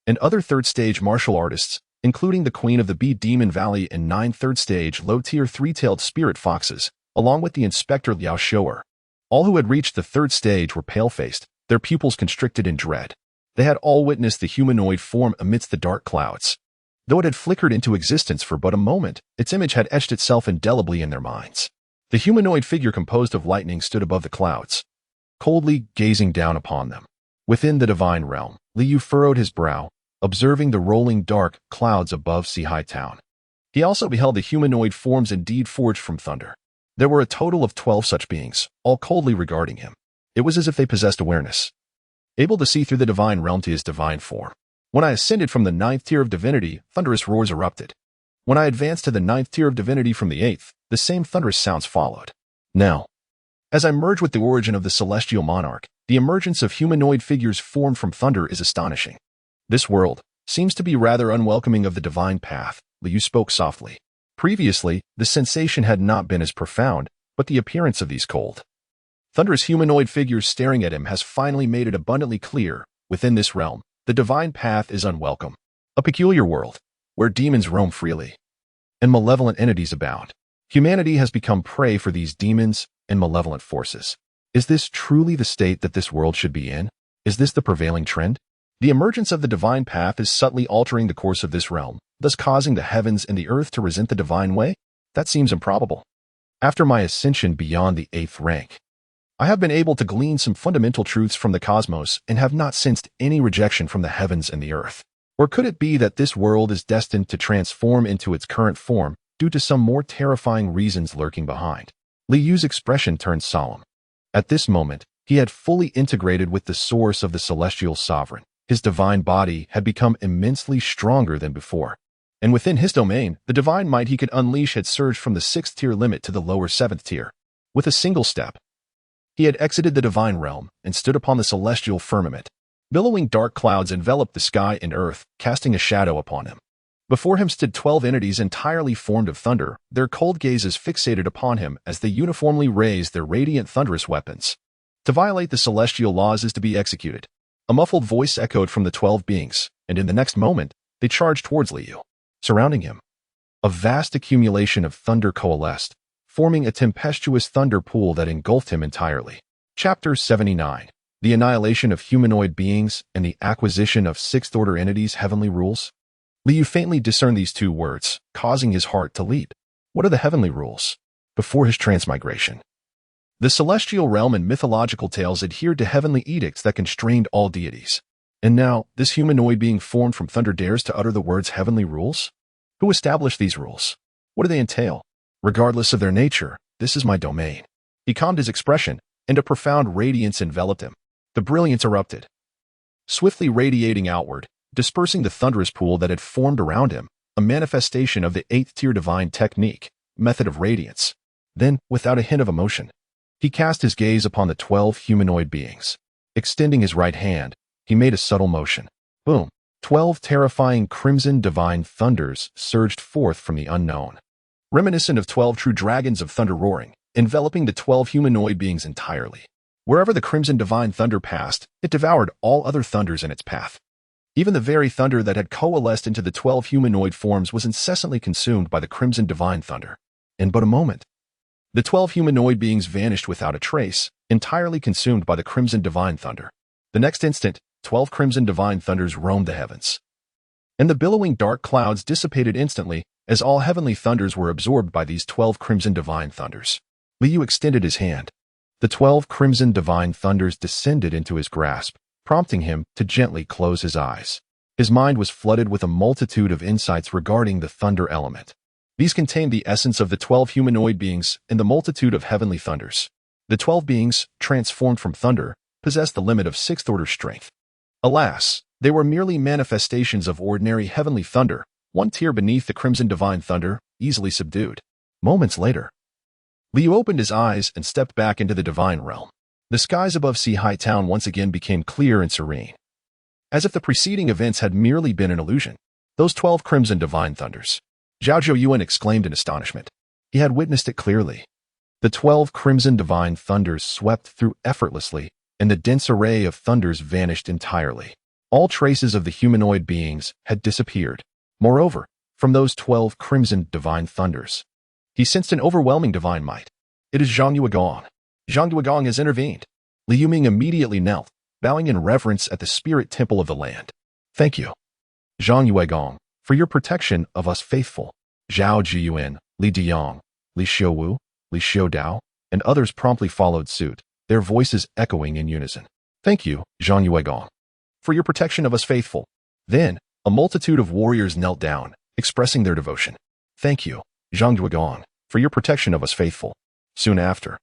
and other third-stage martial artists, including the queen of the Bee Demon Valley and 9 third-stage low-tier three-tailed spirit foxes, along with the inspector Liao Shou'er. All who had reached the third stage were pale-faced, their pupils constricted in dread. They had all witnessed the humanoid form amidst the dark clouds. Though it had flickered into existence for but a moment, its image had etched itself indelibly in their minds. The humanoid figure composed of lightning stood above the clouds, coldly gazing down upon them. Within the divine realm, Liu furrowed his brow, observing the rolling dark clouds above Sea-High Town. He also beheld the humanoid forms indeed forged from thunder. There were a total of 12 such beings, all coldly regarding him. It was as if they possessed awareness, able to see through the divine realm to his divine form. When I ascended from the 9th tier of divinity, thunderous roars erupted. When I advanced to the 9th tier of divinity from the 8th, the same thunderous sounds followed. Now, as I merge with the origin of the celestial monarch, the emergence of humanoid figures formed from thunder is astonishing. This world seems to be rather unwelcoming of the divine path, Liu spoke softly. Previously, the sensation had not been as profound, but the appearance of these cold, thunderous humanoid figures staring at him has finally made it abundantly clear, within this realm, the divine path is unwelcome. A peculiar world, where demons roam freely, and malevolent entities abound. Humanity has become prey for these demons and malevolent forces. Is this truly the state that this world should be in? Is this the prevailing trend? The emergence of the divine path is subtly altering the course of this realm, thus causing the heavens and the earth to resent the divine way? That seems improbable. After my ascension beyond the 8th rank, I have been able to glean some fundamental truths from the cosmos and have not sensed any rejection from the heavens and the earth. Or could it be that this world is destined to transform into its current form due to some more terrifying reasons lurking behind? Liu's expression turned solemn. At this moment, he had fully integrated with the source of the celestial sovereign. His divine body had become immensely stronger than before. And within his domain, the divine might he could unleash had surged from the 6th tier limit to the lower 7th tier. With a single step, he had exited the divine realm and stood upon the celestial firmament. Billowing dark clouds enveloped the sky and earth, casting a shadow upon him. Before him stood 12 entities entirely formed of thunder, their cold gazes fixated upon him as they uniformly raised their radiant thunderous weapons. To violate the celestial laws is to be executed. A muffled voice echoed from the 12 beings, and in the next moment, they charged towards Liu. Surrounding him, a vast accumulation of thunder coalesced, forming a tempestuous thunder pool that engulfed him entirely. Chapter 79. The Annihilation of Humanoid Beings and the Acquisition of Sixth-Order Entities' Heavenly Rules. Liu faintly discerned these two words, causing his heart to leap. What are the heavenly rules? Before his transmigration, the celestial realm and mythological tales adhered to heavenly edicts that constrained all deities. And now, this humanoid being formed from thunder dares to utter the words heavenly rules? Who established these rules? What do they entail? Regardless of their nature, this is my domain. He calmed his expression, and a profound radiance enveloped him. The brilliance erupted, swiftly radiating outward, dispersing the thunderous pool that had formed around him, a manifestation of the 8th-tier divine technique, method of radiance. Then, without a hint of emotion, he cast his gaze upon the 12 humanoid beings. Extending his right hand, he made a subtle motion. Boom! 12 terrifying crimson divine thunders surged forth from the unknown, reminiscent of 12 true dragons of thunder roaring, enveloping the 12 humanoid beings entirely. Wherever the crimson divine thunder passed, it devoured all other thunders in its path. Even the very thunder that had coalesced into the 12 humanoid forms was incessantly consumed by the crimson divine thunder. In but a moment, the 12 humanoid beings vanished without a trace, entirely consumed by the crimson divine thunder. The next instant, 12 crimson divine thunders roamed the heavens, and the billowing dark clouds dissipated instantly as all heavenly thunders were absorbed by these 12 crimson divine thunders. Liu extended his hand. The 12 crimson divine thunders descended into his grasp, prompting him to gently close his eyes. His mind was flooded with a multitude of insights regarding the thunder element. These contained the essence of the 12 humanoid beings and the multitude of heavenly thunders. The 12 beings, transformed from thunder, possessed the limit of 6th-order strength. Alas, they were merely manifestations of ordinary heavenly thunder, one tier beneath the crimson divine thunder, easily subdued. Moments later, Liu opened his eyes and stepped back into the divine realm. The skies above Seahai Town once again became clear and serene, as if the preceding events had merely been an illusion. Those 12 crimson divine thunders. Zhao Zhou exclaimed in astonishment. He had witnessed it clearly. The 12 crimson divine thunders swept through effortlessly, and the dense array of thunders vanished entirely. All traces of the humanoid beings had disappeared. Moreover, from those 12 crimson divine thunders, he sensed an overwhelming divine might. It is Zhang Yuegong. Zhang Yuegong has intervened. Liu Ming immediately knelt, bowing in reverence at the spirit temple of the land. Thank you, Zhang Yuegong, for your protection of us faithful. Zhao Jiyuan, Li Diyang, Li Xiuwu, Li Xiudao, and others promptly followed suit, their voices echoing in unison. Thank you, Zhang Yuegong, for your protection of us faithful. Then, a multitude of warriors knelt down, expressing their devotion. Thank you, Zhang Yuegong, for your protection of us faithful. Soon after,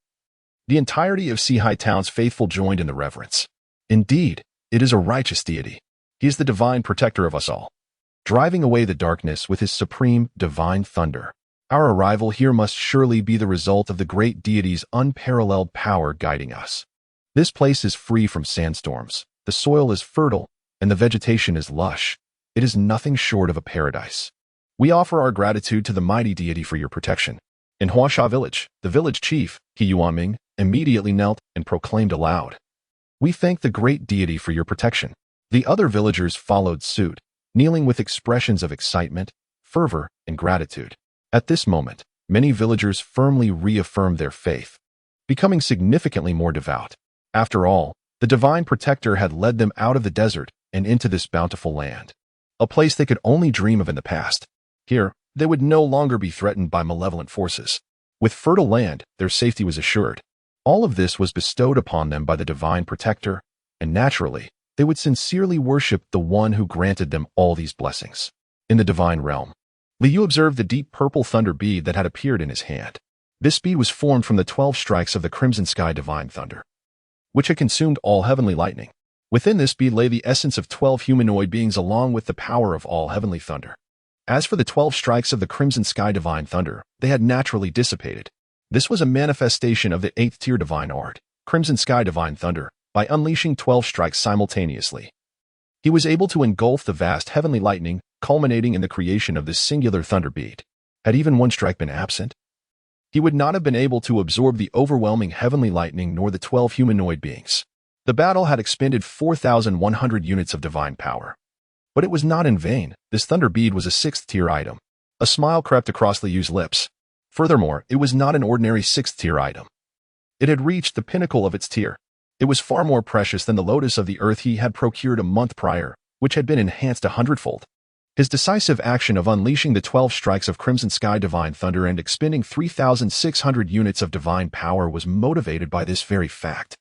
the entirety of Seahai Town's faithful joined in the reverence. Indeed, it is a righteous deity. He is the divine protector of us all, driving away the darkness with his supreme divine thunder. Our arrival here must surely be the result of the great deity's unparalleled power guiding us. This place is free from sandstorms, the soil is fertile, and the vegetation is lush. It is nothing short of a paradise. We offer our gratitude to the mighty deity for your protection. In Huasha village, the village chief, He Yuanming, immediately knelt and proclaimed aloud. We thank the great deity for your protection. The other villagers followed suit, kneeling with expressions of excitement, fervor, and gratitude. At this moment, many villagers firmly reaffirmed their faith, becoming significantly more devout. After all, the divine protector had led them out of the desert and into this bountiful land, a place they could only dream of in the past. Here, they would no longer be threatened by malevolent forces. With fertile land, their safety was assured. All of this was bestowed upon them by the divine protector, and naturally, they would sincerely worship the one who granted them all these blessings. In the divine realm, Liu observed the deep purple thunder bead that had appeared in his hand. This bead was formed from the 12 strikes of the crimson sky divine thunder, which had consumed all heavenly lightning. Within this bead lay the essence of 12 humanoid beings along with the power of all heavenly thunder. As for the 12 strikes of the crimson sky divine thunder, they had naturally dissipated. This was a manifestation of the 8th tier divine art, crimson sky divine thunder, by unleashing 12 strikes simultaneously. He was able to engulf the vast heavenly lightning, culminating in the creation of this singular thunder bead. Had even one strike been absent, he would not have been able to absorb the overwhelming heavenly lightning nor the 12 humanoid beings. The battle had expended 4,100 units of divine power. But it was not in vain. This thunder bead was a 6th tier item. A smile crept across Liu's lips. Furthermore, it was not an ordinary 6th-tier item. It had reached the pinnacle of its tier. It was far more precious than the Lotus of the Earth he had procured a month prior, which had been enhanced 100-fold. His decisive action of unleashing the 12 strikes of Crimson Sky Divine Thunder and expending 3,600 units of divine power was motivated by this very fact.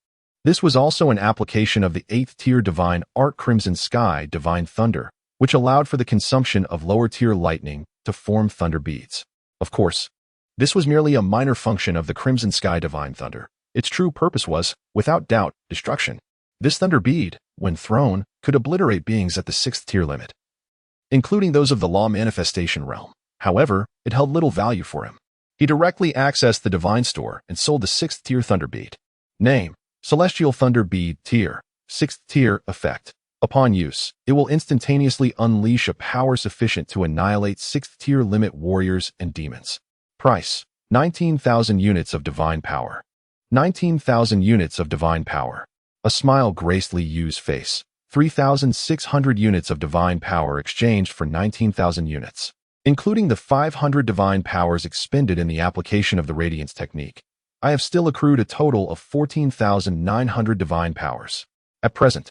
This was also an application of the 8th-tier Divine Art Crimson Sky Divine Thunder, which allowed for the consumption of lower-tier lightning to form thunder beads. Of course, this was merely a minor function of the Crimson Sky Divine Thunder. Its true purpose was, without doubt, destruction. This thunder bead, when thrown, could obliterate beings at the 6th-tier limit, including those of the Law Manifestation realm. However, it held little value for him. He directly accessed the Divine Store and sold the 6th-tier Thunder Bead. Name: Celestial Thunder Bead Tier, 6th-tier Effect. Upon use, it will instantaneously unleash a power sufficient to annihilate 6th-tier limit warriors and demons. Price: 19,000 units of divine power. 19,000 units of divine power. A smile graced Li Yu's face. 3,600 units of divine power exchanged for 19,000 units, including the 500 divine powers expended in the application of the Radiance technique. I have still accrued a total of 14,900 divine powers. At present,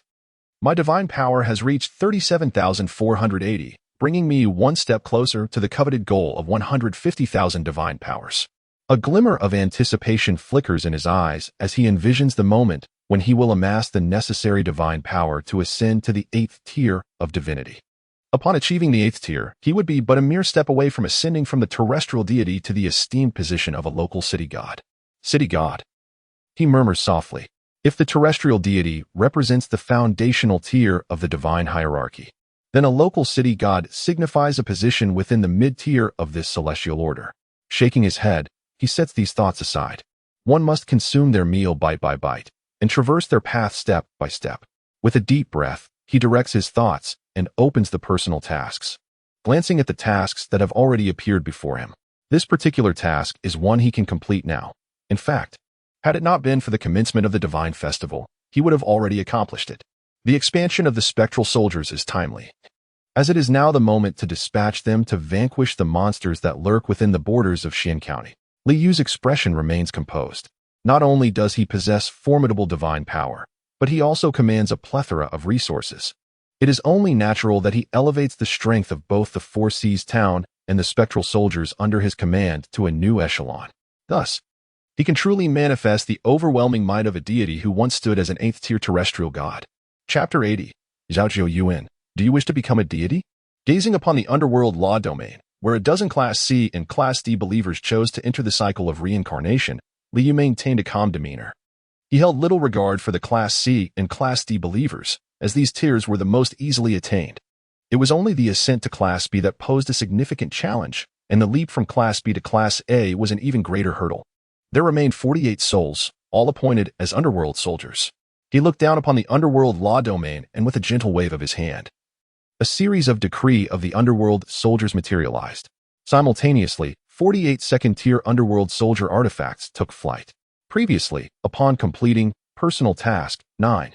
my divine power has reached 37,480, bringing me one step closer to the coveted goal of 150,000 divine powers. A glimmer of anticipation flickers in his eyes as he envisions the moment when he will amass the necessary divine power to ascend to the 8th tier of divinity. Upon achieving the 8th tier, he would be but a mere step away from ascending from the terrestrial deity to the esteemed position of a local city god. City god. He murmurs softly. If the terrestrial deity represents the foundational tier of the divine hierarchy, then a local city god signifies a position within the mid-tier of this celestial order. Shaking his head, he sets these thoughts aside. One must consume their meal bite by bite and traverse their path step by step. With a deep breath, he directs his thoughts and opens the personal tasks, glancing at the tasks that have already appeared before him. This particular task is one he can complete now. In fact, had it not been for the commencement of the Divine Festival, he would have already accomplished it. The expansion of the spectral soldiers is timely, as it is now the moment to dispatch them to vanquish the monsters that lurk within the borders of Xian County. Li Yu's expression remains composed. Not only does he possess formidable divine power, but he also commands a plethora of resources. It is only natural that he elevates the strength of both the Four Seas town and the spectral soldiers under his command to a new echelon. Thus, he can truly manifest the overwhelming might of a deity who once stood as an 8th-tier terrestrial god. Chapter 80. Zhaojiu Yuan. Do you wish to become a deity? Gazing upon the underworld law domain, where a dozen Class C and Class D believers chose to enter the cycle of reincarnation, Li Yu maintained a calm demeanor. He held little regard for the Class C and Class D believers, as these tiers were the most easily attained. It was only the ascent to Class B that posed a significant challenge, and the leap from Class B to Class A was an even greater hurdle. There remained 48 souls, all appointed as underworld soldiers. He looked down upon the underworld law domain and with a gentle wave of his hand, a series of decree of the underworld soldiers materialized. Simultaneously, 48 second-tier underworld soldier artifacts took flight. Previously, upon completing personal task 9,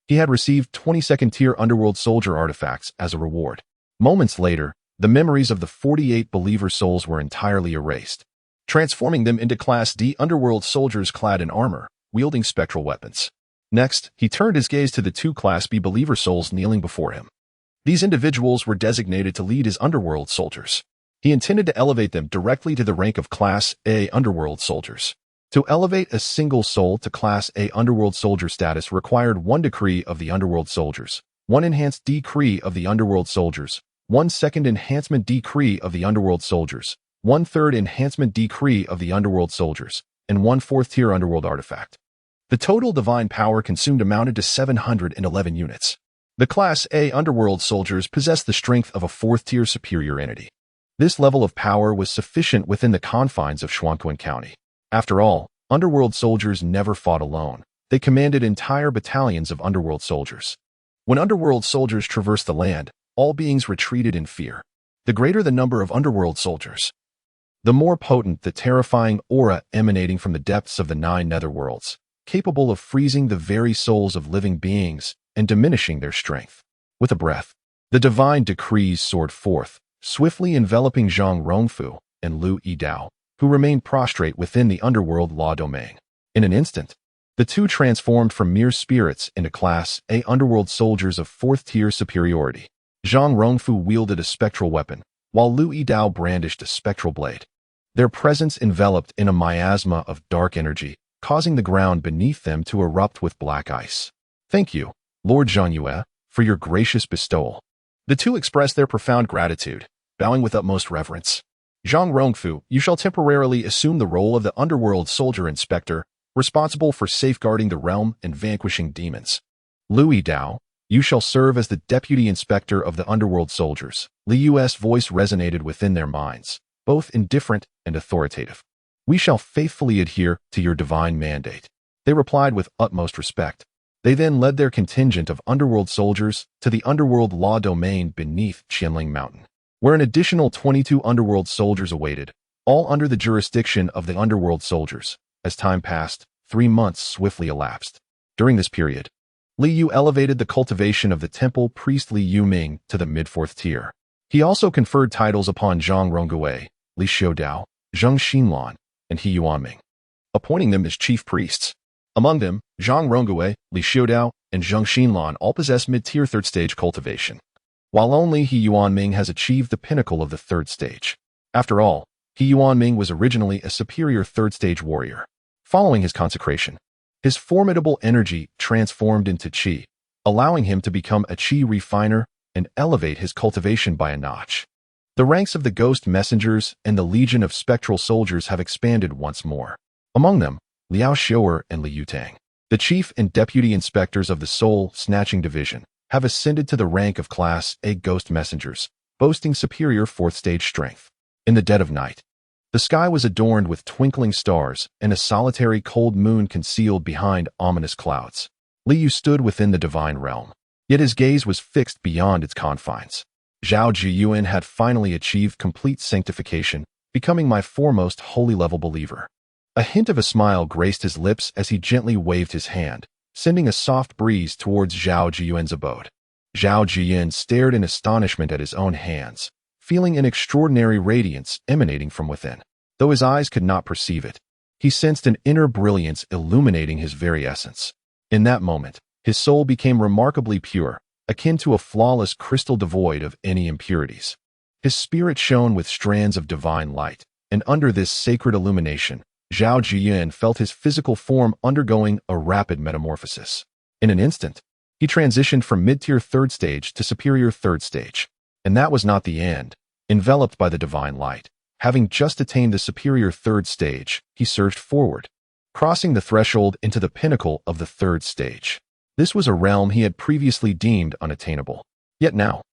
he had received 22nd-tier underworld soldier artifacts as a reward. Moments later, the memories of the 48 believer souls were entirely erased, transforming them into Class D underworld soldiers clad in armor, wielding spectral weapons. Next, he turned his gaze to the 2 Class B believer souls kneeling before him. These individuals were designated to lead his underworld soldiers. He intended to elevate them directly to the rank of Class A underworld soldiers. To elevate a single soul to Class A underworld soldier status required 1 decree of the underworld soldiers, 1 enhanced decree of the underworld soldiers, 1 second enhancement decree of the underworld soldiers, 1 third enhancement decree of the underworld soldiers, and 1 4th-tier underworld artifact. The total divine power consumed amounted to 711 units. The Class A underworld soldiers possessed the strength of a 4th-tier superior entity. This level of power was sufficient within the confines of Xuanquan County. After all, underworld soldiers never fought alone. They commanded entire battalions of underworld soldiers. When underworld soldiers traversed the land, all beings retreated in fear. The greater the number of underworld soldiers, the more potent the terrifying aura emanating from the depths of the 9 netherworlds, capable of freezing the very souls of living beings and diminishing their strength. With a breath, the divine decrees soared forth, swiftly enveloping Zhang Rongfu and Lu Yidao. who remained prostrate within the underworld law domain. In an instant, the two transformed from mere spirits into Class A underworld soldiers of fourth-tier superiority. Zhang Rongfu wielded a spectral weapon, while Lu Yidao brandished a spectral blade. Their presence enveloped in a miasma of dark energy, causing the ground beneath them to erupt with black ice. "Thank you, Lord Zhangyue, for your gracious bestowal." The two expressed their profound gratitude, bowing with utmost reverence. "Zhang Rongfu, you shall temporarily assume the role of the underworld soldier inspector, responsible for safeguarding the realm and vanquishing demons. Lu Yidao, you shall serve as the deputy inspector of the underworld soldiers." Li Yu's voice resonated within their minds, both indifferent and authoritative. "We shall faithfully adhere to your divine mandate." They replied with utmost respect. They then led their contingent of underworld soldiers to the underworld law domain beneath Qianling Mountain, where an additional 22 underworld soldiers awaited, all under the jurisdiction of the underworld soldiers. As time passed, 3 months swiftly elapsed. During this period, Li Yu elevated the cultivation of the temple priest Li Yuming to the mid-4th tier. He also conferred titles upon Zhang Rongui, Li Xiudao, Zheng Xinlan, and He Yuanming, appointing them as chief priests. Among them, Zhang Rongui, Li Xiudao, and Zheng Xinlan all possess mid-tier 3rd stage cultivation, while only He Yuanming has achieved the pinnacle of the 3rd stage. After all, He Yuanming was originally a superior 3rd stage warrior. Following his consecration, his formidable energy transformed into qi, allowing him to become a qi refiner and elevate his cultivation by a notch. The ranks of the ghost messengers and the legion of spectral soldiers have expanded once more. Among them, Liao Xiuer and Li Yutang, the chief and deputy inspectors of the Soul Snatching Division, have ascended to the rank of Class A ghost messengers, boasting superior 4th stage strength. In the dead of night, the sky was adorned with twinkling stars, and a solitary cold moon concealed behind ominous clouds. Li Yu stood within the divine realm, yet his gaze was fixed beyond its confines. Zhao Jiyuan had finally achieved complete sanctification, becoming my foremost holy level believer. A hint of a smile graced his lips as he gently waved his hand, sending a soft breeze towards Zhao Jiyuan's abode. Zhao Jiyuan stared in astonishment at his own hands, feeling an extraordinary radiance emanating from within. Though his eyes could not perceive it, he sensed an inner brilliance illuminating his very essence. In that moment, his soul became remarkably pure, akin to a flawless crystal devoid of any impurities. His spirit shone with strands of divine light, and under this sacred illumination, Zhao Jiyuan felt his physical form undergoing a rapid metamorphosis. In an instant, he transitioned from mid-tier 3rd stage to superior 3rd stage. And that was not the end. Enveloped by the divine light, having just attained the superior 3rd stage, he surged forward, crossing the threshold into the pinnacle of the 3rd stage. This was a realm he had previously deemed unattainable. Yet now,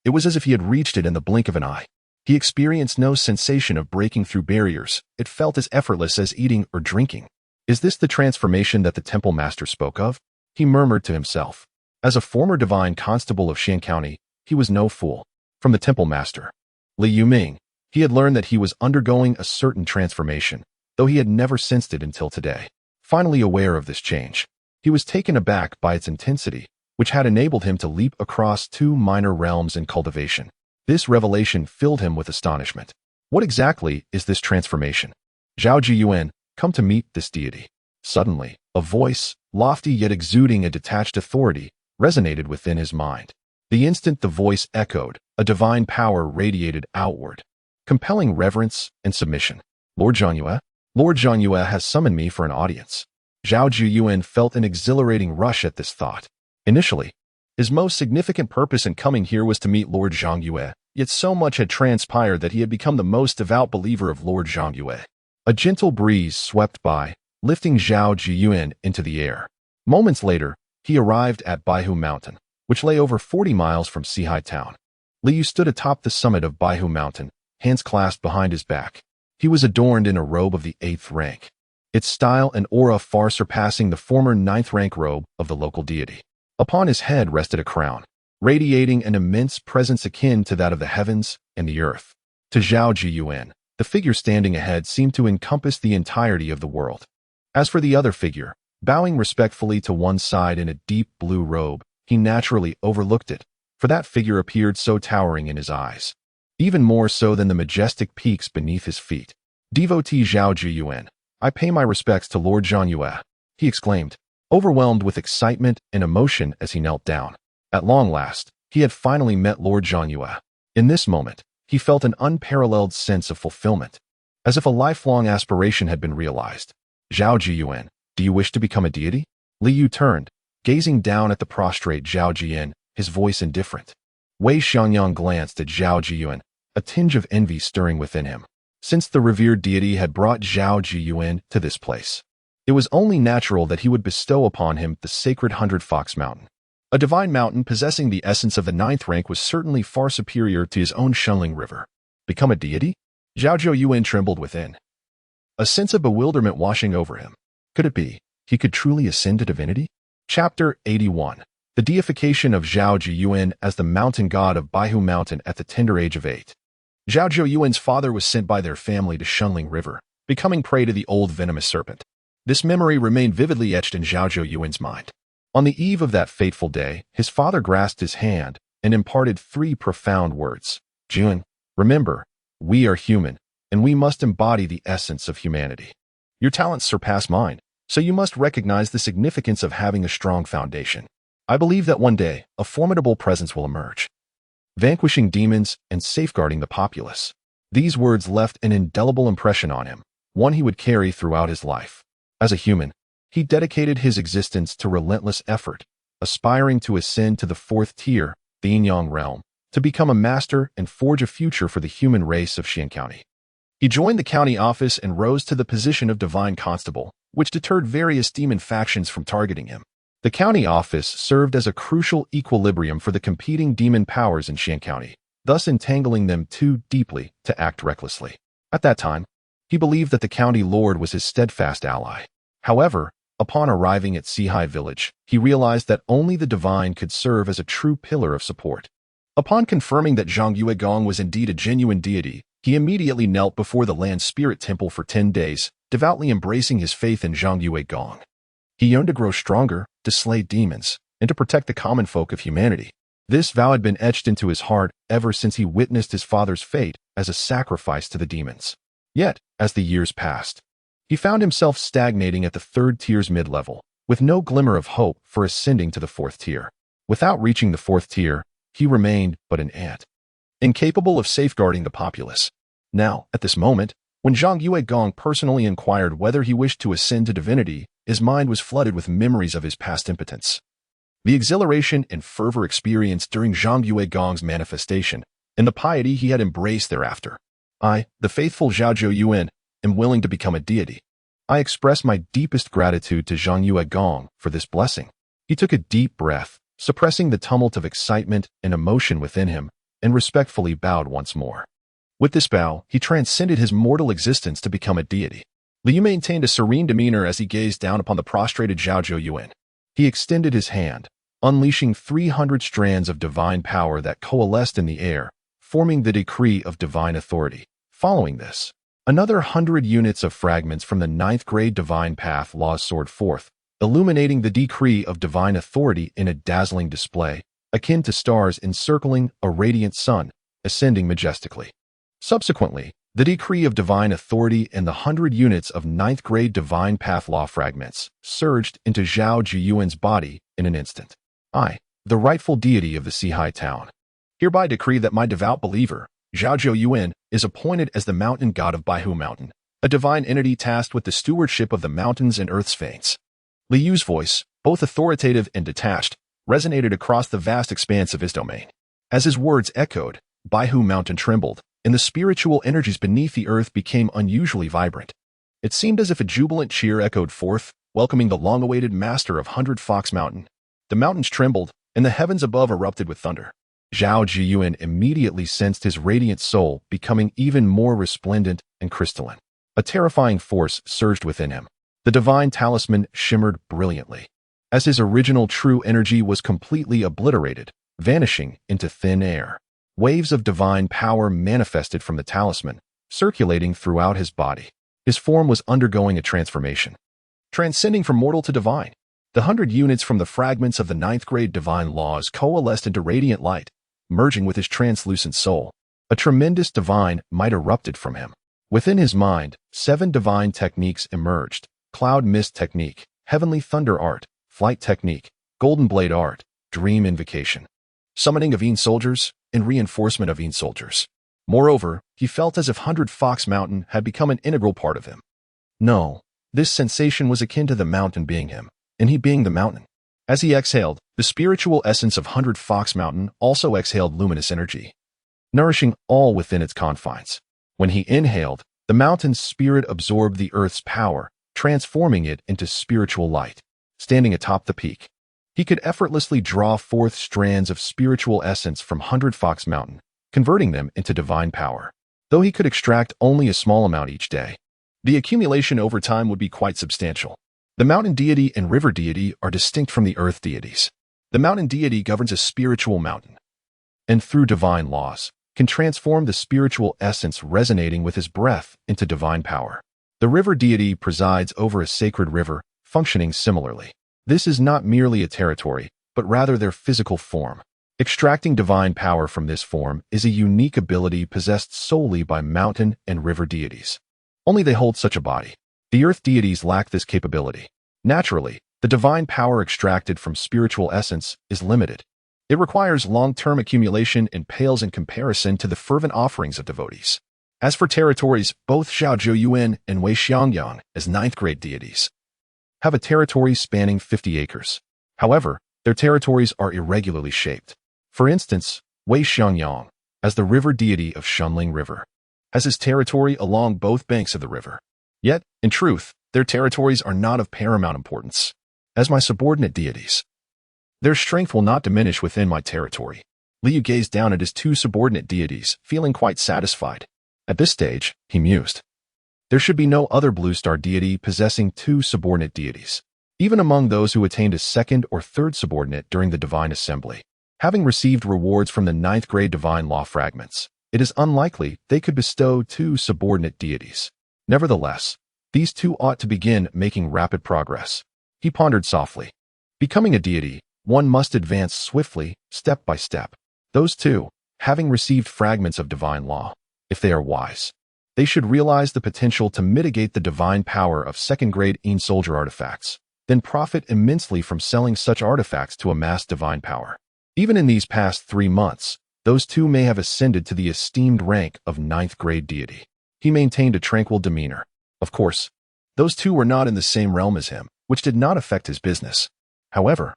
it was as if he had reached it in the blink of an eye. He experienced no sensation of breaking through barriers. It felt as effortless as eating or drinking. "Is this the transformation that the temple master spoke of?" he murmured to himself. As a former divine constable of Xian County, he was no fool. From the temple master, Li Yuming, he had learned that he was undergoing a certain transformation, though he had never sensed it until today. Finally aware of this change, he was taken aback by its intensity, which had enabled him to leap across 2 minor realms in cultivation. This revelation filled him with astonishment. What exactly is this transformation? Zhao Jiyuan, come to meet this deity. Suddenly, a voice, lofty yet exuding a detached authority, resonated within his mind. The instant the voice echoed, a divine power radiated outward, compelling reverence and submission. "Lord Zhangyue? Lord Zhangyue has summoned me for an audience." Zhao Jiyuan felt an exhilarating rush at this thought. Initially, his most significant purpose in coming here was to meet Lord Zhangyue, yet so much had transpired that he had become the most devout believer of Lord Zhangyue. A gentle breeze swept by, lifting Zhao Jiyuan into the air. Moments later, he arrived at Baihu Mountain, which lay over 40 miles from Sihai Town. Li Yu stood atop the summit of Baihu Mountain, hands clasped behind his back. He was adorned in a robe of the 8th rank, its style and aura far surpassing the former 9th rank robe of the local deity. Upon his head rested a crown, radiating an immense presence akin to that of the heavens and the earth. To Zhao Jiyuan, the figure standing ahead seemed to encompass the entirety of the world. As for the other figure, bowing respectfully to one side in a deep blue robe, he naturally overlooked it, for that figure appeared so towering in his eyes, even more so than the majestic peaks beneath his feet. Devotee Zhao Jiyuan, I pay my respects to Lord Zhang Yue, he exclaimed, overwhelmed with excitement and emotion as he knelt down. At long last, he had finally met Lord Zhang Yue. In this moment, he felt an unparalleled sense of fulfillment, as if a lifelong aspiration had been realized. Zhao Jiyuan, do you wish to become a deity? Li Yu turned, gazing down at the prostrate Zhao Jiyan, his voice indifferent. Wei Xiangyang glanced at Zhao Jiyuan, a tinge of envy stirring within him. Since the revered deity had brought Zhao Jiyuan to this place, it was only natural that he would bestow upon him the sacred 100 Fox Mountain. A divine mountain possessing the essence of the 9th rank was certainly far superior to his own Shenling River. Become a deity? Zhao Jiyuan trembled within, a sense of bewilderment washing over him. Could it be he could truly ascend to divinity? Chapter 81. The deification of Zhao Jiyuan as the mountain god of Baihu Mountain at the tender age of 8. Zhao Jiyuan's father was sent by their family to Shenling River, becoming prey to the old venomous serpent. This memory remained vividly etched in Zhao Jiyuan's mind. On the eve of that fateful day, his father grasped his hand and imparted 3 profound words. Jiyuan, remember, we are human, and we must embody the essence of humanity. Your talents surpass mine, so you must recognize the significance of having a strong foundation. I believe that one day, a formidable presence will emerge, vanquishing demons and safeguarding the populace. These words left an indelible impression on him, one he would carry throughout his life. As a human, he dedicated his existence to relentless effort, aspiring to ascend to the 4th tier, the Yinyang realm, to become a master and forge a future for the human race of Xian County. He joined the county office and rose to the position of Divine Constable, which deterred various demon factions from targeting him. The county office served as a crucial equilibrium for the competing demon powers in Xian County, thus entangling them too deeply to act recklessly. At that time, he believed that the county lord was his steadfast ally. However, upon arriving at Sihai Village, he realized that only the divine could serve as a true pillar of support. Upon confirming that Zhang Yuegong was indeed a genuine deity, he immediately knelt before the land spirit temple for 10 days, devoutly embracing his faith in Zhang Yuegong. He yearned to grow stronger, to slay demons, and to protect the common folk of humanity. This vow had been etched into his heart ever since he witnessed his father's fate as a sacrifice to the demons. Yet, as the years passed, he found himself stagnating at the 3rd tier's mid-level, with no glimmer of hope for ascending to the 4th tier. Without reaching the 4th tier, he remained but an ant, incapable of safeguarding the populace. Now, at this moment, when Zhang Yuegong personally inquired whether he wished to ascend to divinity, his mind was flooded with memories of his past impotence. The exhilaration and fervor experienced during Zhang Yuegong's manifestation, and the piety he had embraced thereafter. I, the faithful Zhao Jiyuan, am willing to become a deity. I express my deepest gratitude to Zhang Yuegong for this blessing. He took a deep breath, suppressing the tumult of excitement and emotion within him, and respectfully bowed once more. With this bow, he transcended his mortal existence to become a deity. Liu maintained a serene demeanor as he gazed down upon the prostrated Zhao Jiyuan. He extended his hand, unleashing 300 strands of divine power that coalesced in the air, forming the decree of divine authority. Following this, another 100 units of fragments from the 9th grade divine path laws soared forth, illuminating the decree of divine authority in a dazzling display, akin to stars encircling a radiant sun, ascending majestically. Subsequently, the decree of divine authority and the 100 units of 9th grade divine path law fragments surged into Zhao Jiyuan's body in an instant. I, the rightful deity of the Sihai town, hereby decree that my devout believer, Zhao Jiyuan, is appointed as the mountain god of Baihu Mountain, a divine entity tasked with the stewardship of the mountains and earth's veins. Li Yu's voice, both authoritative and detached, resonated across the vast expanse of his domain. As his words echoed, Baihu Mountain trembled, and the spiritual energies beneath the earth became unusually vibrant. It seemed as if a jubilant cheer echoed forth, welcoming the long-awaited master of 100 Fox Mountain. The mountains trembled, and the heavens above erupted with thunder. Zhao Jiyuan immediately sensed his radiant soul becoming even more resplendent and crystalline. A terrifying force surged within him. The divine talisman shimmered brilliantly, as his original true energy was completely obliterated, vanishing into thin air. Waves of divine power manifested from the talisman, circulating throughout his body. His form was undergoing a transformation, transcending from mortal to divine. The 100 units from the fragments of the 9th grade divine laws coalesced into radiant light, merging with his translucent soul. A tremendous divine might erupted from him. Within his mind, 7 divine techniques emerged: Cloud Mist Technique, Heavenly Thunder Art, Flight Technique, Golden Blade Art, Dream Invocation, Summoning of Een Soldiers, and Reinforcement of Een Soldiers. Moreover, he felt as if 100 Fox Mountain had become an integral part of him. No, this sensation was akin to the mountain being him, and he being the mountain. As he exhaled, the spiritual essence of 100 Fox Mountain also exhaled luminous energy, nourishing all within its confines. When he inhaled, the mountain's spirit absorbed the earth's power, transforming it into spiritual light. Standing atop the peak, he could effortlessly draw forth strands of spiritual essence from 100 Fox Mountain, converting them into divine power. Though he could extract only a small amount each day, the accumulation over time would be quite substantial. The mountain deity and river deity are distinct from the earth deities. The mountain deity governs a spiritual mountain, and through divine laws, can transform the spiritual essence resonating with his breath into divine power. The river deity presides over a sacred river, functioning similarly. This is not merely a territory, but rather their physical form. Extracting divine power from this form is a unique ability possessed solely by mountain and river deities. Only they hold such a body. The earth deities lack this capability. Naturally, the divine power extracted from spiritual essence is limited. It requires long-term accumulation and pales in comparison to the fervent offerings of devotees. As for territories, both Zhao Zhuoyuan and Wei Xiangyang, as 9th-grade deities, have a territory spanning 50 acres. However, their territories are irregularly shaped. For instance, Wei Xiangyang, as the river deity of Shunling River, has his territory along both banks of the river. Yet, in truth, their territories are not of paramount importance. As my subordinate deities, their strength will not diminish within my territory. Liu gazed down at his 2 subordinate deities, feeling quite satisfied. At this stage, he mused. There should be no other Blue Star deity possessing 2 subordinate deities, even among those who attained a 2nd or 3rd subordinate during the Divine Assembly. Having received rewards from the 9th-grade Divine Law fragments, it is unlikely they could bestow 2 subordinate deities. Nevertheless, these 2 ought to begin making rapid progress. He pondered softly. Becoming a deity, one must advance swiftly, step by step. Those 2, having received fragments of divine law, if they are wise, they should realize the potential to mitigate the divine power of 2nd-grade Een Soldier artifacts, then profit immensely from selling such artifacts to amass divine power. Even in these past 3 months, those 2 may have ascended to the esteemed rank of 9th-grade deity. He maintained a tranquil demeanor. Of course, those 2 were not in the same realm as him, which did not affect his business. However,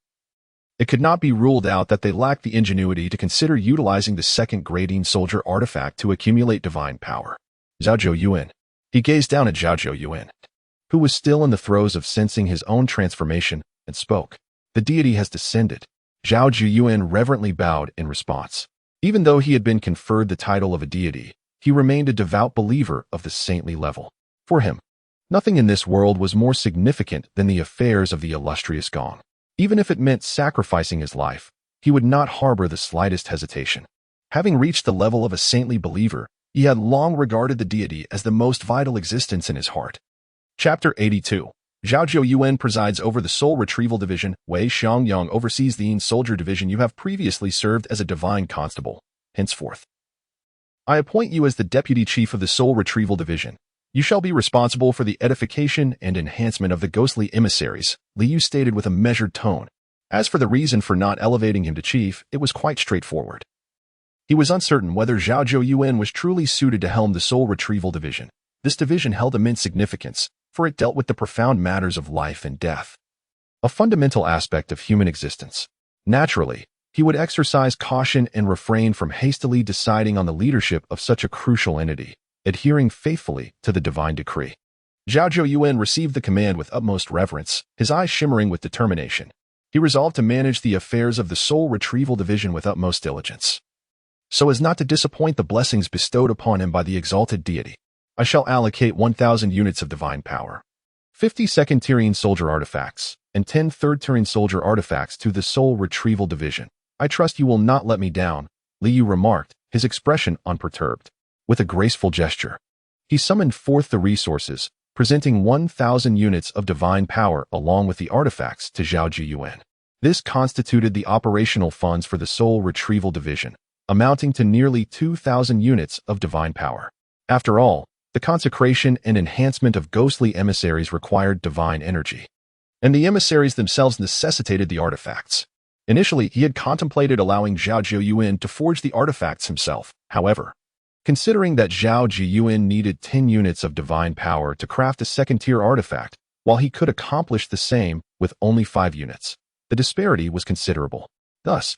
it could not be ruled out that they lacked the ingenuity to consider utilizing the 2nd-grade Een Soldier artifact to accumulate divine power. Zhao Zhuoyuan. He gazed down at Zhao Zhuoyuan, who was still in the throes of sensing his own transformation, and spoke. The deity has descended. Zhao Zhuoyuan reverently bowed in response. Even though he had been conferred the title of a deity, he remained a devout believer of the saintly level. For him, nothing in this world was more significant than the affairs of the illustrious Gong. Even if it meant sacrificing his life, he would not harbor the slightest hesitation. Having reached the level of a saintly believer, he had long regarded the deity as the most vital existence in his heart. Chapter 82. Zhao Zhuoyuan presides over the Soul Retrieval Division. Wei Xiangyang oversees the Een Soldier Division. You have previously served as a divine constable. Henceforth, I appoint you as the Deputy Chief of the Soul Retrieval Division. You shall be responsible for the edification and enhancement of the ghostly emissaries, Liu stated with a measured tone. As for the reason for not elevating him to chief, it was quite straightforward. He was uncertain whether Zhao Zhuoyuan was truly suited to helm the Soul Retrieval Division. This division held immense significance, for it dealt with the profound matters of life and death, a fundamental aspect of human existence. Naturally, he would exercise caution and refrain from hastily deciding on the leadership of such a crucial entity, adhering faithfully to the divine decree. Zhao Zhuoyuan received the command with utmost reverence, his eyes shimmering with determination. He resolved to manage the affairs of the Soul Retrieval Division with utmost diligence, so as not to disappoint the blessings bestowed upon him by the exalted deity. I shall allocate 1,000 units of divine power, 50 second-tier Een Soldier artifacts, and 10 third-tier Soldier artifacts to the Soul Retrieval Division. I trust you will not let me down, Liu remarked, his expression unperturbed. With a graceful gesture, he summoned forth the resources, presenting 1,000 units of divine power along with the artifacts to Zhao Zhuoyuan. This constituted the operational funds for the Soul Retrieval Division, amounting to nearly 2,000 units of divine power. After all, The consecration and enhancement of ghostly emissaries required divine energy, and the emissaries themselves necessitated the artifacts. Initially, he had contemplated allowing Zhao Zhiyuan to forge the artifacts himself. However, considering that Zhao Zhiyuan needed 10 units of divine power to craft a second-tier artifact, while he could accomplish the same with only 5 units, the disparity was considerable. Thus,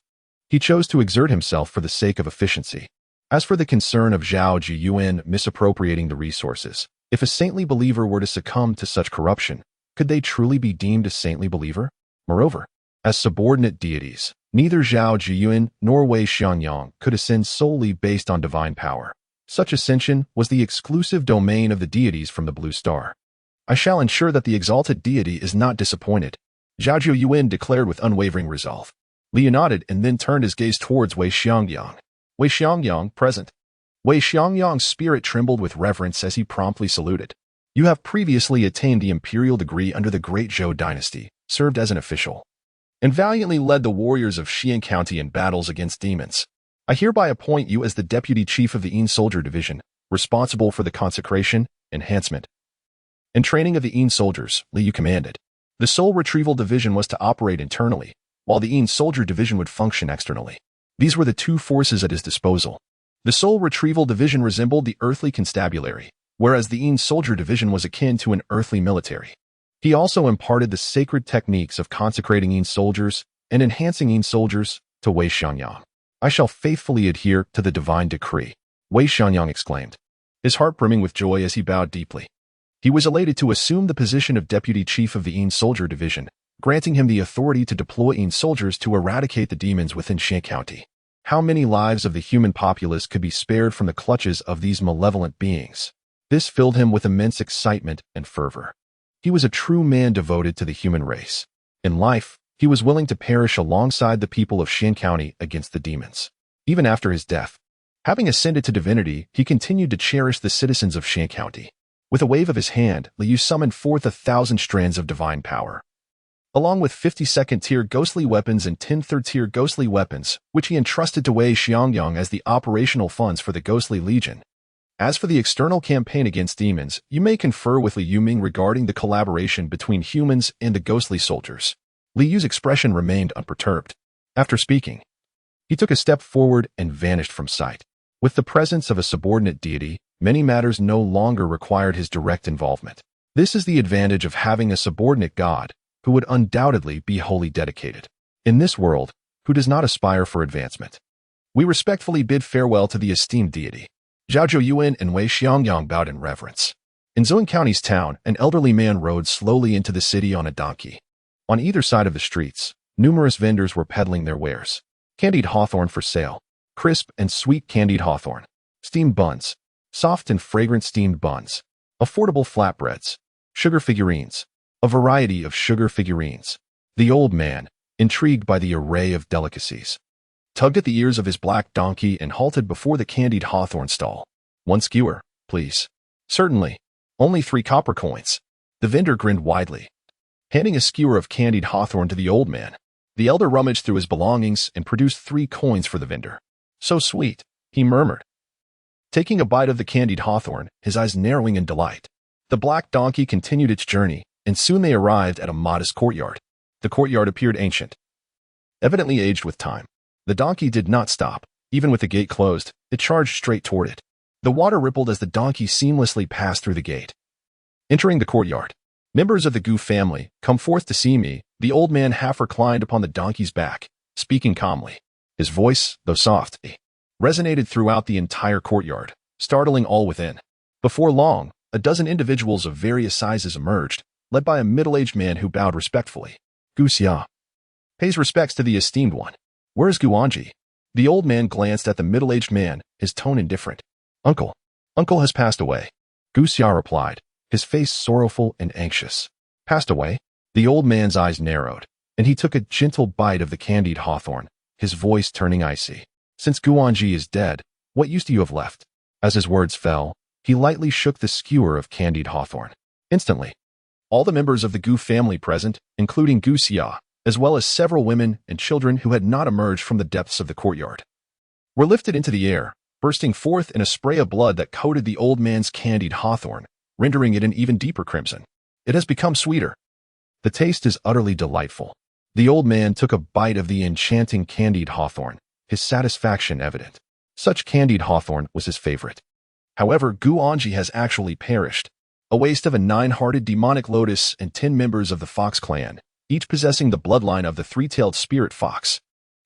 he chose to exert himself for the sake of efficiency. As for the concern of Zhao Zhiyuan misappropriating the resources, if a saintly believer were to succumb to such corruption, could they truly be deemed a saintly believer? Moreover, as subordinate deities, neither Zhao Zhiyuan nor Wei Xiangyang could ascend solely based on divine power. Such ascension was the exclusive domain of the deities from the Blue Star. I shall ensure that the exalted deity is not disappointed, Zhao Zhiyuan declared with unwavering resolve. Liu nodded and then turned his gaze towards Wei Xiangyang. Wei Xiangyang, present. Wei Xiangyang's spirit trembled with reverence as he promptly saluted. You have previously attained the imperial degree under the Great Zhou dynasty, served as an official, and valiantly led the warriors of Xian County in battles against demons. I hereby appoint you as the deputy chief of the Yin Soldier Division, responsible for the consecration, enhancement, and training of the Yin soldiers. Liu commanded. The Soul Retrieval Division was to operate internally, while the Yin Soldier Division would function externally. These were the two forces at his disposal. The Soul Retrieval Division resembled the earthly constabulary, whereas the Yin Soldier Division was akin to an earthly military. He also imparted the sacred techniques of consecrating Yin soldiers and enhancing Yin soldiers to Wei Xiangyang. I shall faithfully adhere to the divine decree, Wei Xiangyang exclaimed, his heart brimming with joy as he bowed deeply. He was elated to assume the position of deputy chief of the Yin Soldier Division, granting him the authority to deploy Yin soldiers to eradicate the demons within Xian County. How many lives of the human populace could be spared from the clutches of these malevolent beings? This filled him with immense excitement and fervor. He was a true man devoted to the human race. In life, he was willing to perish alongside the people of Xian County against the demons. Even after his death, having ascended to divinity, he continued to cherish the citizens of Xian County. With a wave of his hand, Liu summoned forth 1,000 strands of divine power, along with 50 second-tier ghostly weapons and 10 third-tier ghostly weapons, which he entrusted to Wei Xiangyang as the operational funds for the Ghostly Legion. As for the external campaign against demons, you may confer with Liu Yuming regarding the collaboration between humans and the ghostly soldiers. Liu's expression remained unperturbed. After speaking, he took a step forward and vanished from sight. With the presence of a subordinate deity, many matters no longer required his direct involvement. This is the advantage of having a subordinate god, who would undoubtedly be wholly dedicated. In this world, who does not aspire for advancement? We respectfully bid farewell to the esteemed deity. Zhao Zhiyuan and Wei Xiangyang bowed in reverence. In Zhou County's town, an elderly man rode slowly into the city on a donkey. On either side of the streets, numerous vendors were peddling their wares. Candied hawthorn for sale, crisp and sweet candied hawthorn, steamed buns, soft and fragrant steamed buns, affordable flatbreads, sugar figurines, a variety of sugar figurines. The old man, intrigued by the array of delicacies, tugged at the ears of his black donkey and halted before the candied hawthorn stall. One skewer, please. Certainly. Only 3 copper coins. The vendor grinned widely, handing a skewer of candied hawthorn to the old man. The elder rummaged through his belongings and produced 3 coins for the vendor. So sweet, he murmured, taking a bite of the candied hawthorn, his eyes narrowing in delight. The black donkey continued its journey, and soon they arrived at a modest courtyard. The courtyard appeared ancient, evidently aged with time. The donkey did not stop. Even with the gate closed, it charged straight toward it. The water rippled as the donkey seamlessly passed through the gate. Entering the courtyard, members of the Gu family, come forth to see me. The old man half reclined upon the donkey's back, speaking calmly. His voice, though soft, resonated throughout the entire courtyard, startling all within. Before long, a dozen individuals of various sizes emerged, led by a middle-aged man who bowed respectfully. Gu Xia pays respects to the esteemed one. Where is Guanji? The old man glanced at the middle-aged man, his tone indifferent. Uncle has passed away. Gu Xia replied, his face sorrowful and anxious. Passed away? The old man's eyes narrowed, and he took a gentle bite of the candied hawthorn, his voice turning icy. Since Guanji is dead, what use do you have left? As his words fell, he lightly shook the skewer of candied hawthorn. Instantly, all the members of the Gu family present, including Gu Xia, as well as several women and children who had not emerged from the depths of the courtyard, were lifted into the air, bursting forth in a spray of blood that coated the old man's candied hawthorn, rendering it an even deeper crimson. It has become sweeter. The taste is utterly delightful. The old man took a bite of the enchanting candied hawthorn, his satisfaction evident. Such candied hawthorn was his favorite. However, Gu Anji has actually perished, a waste of a 9-hearted demonic lotus and 10 members of the Fox clan, each possessing the bloodline of the 3-tailed spirit fox.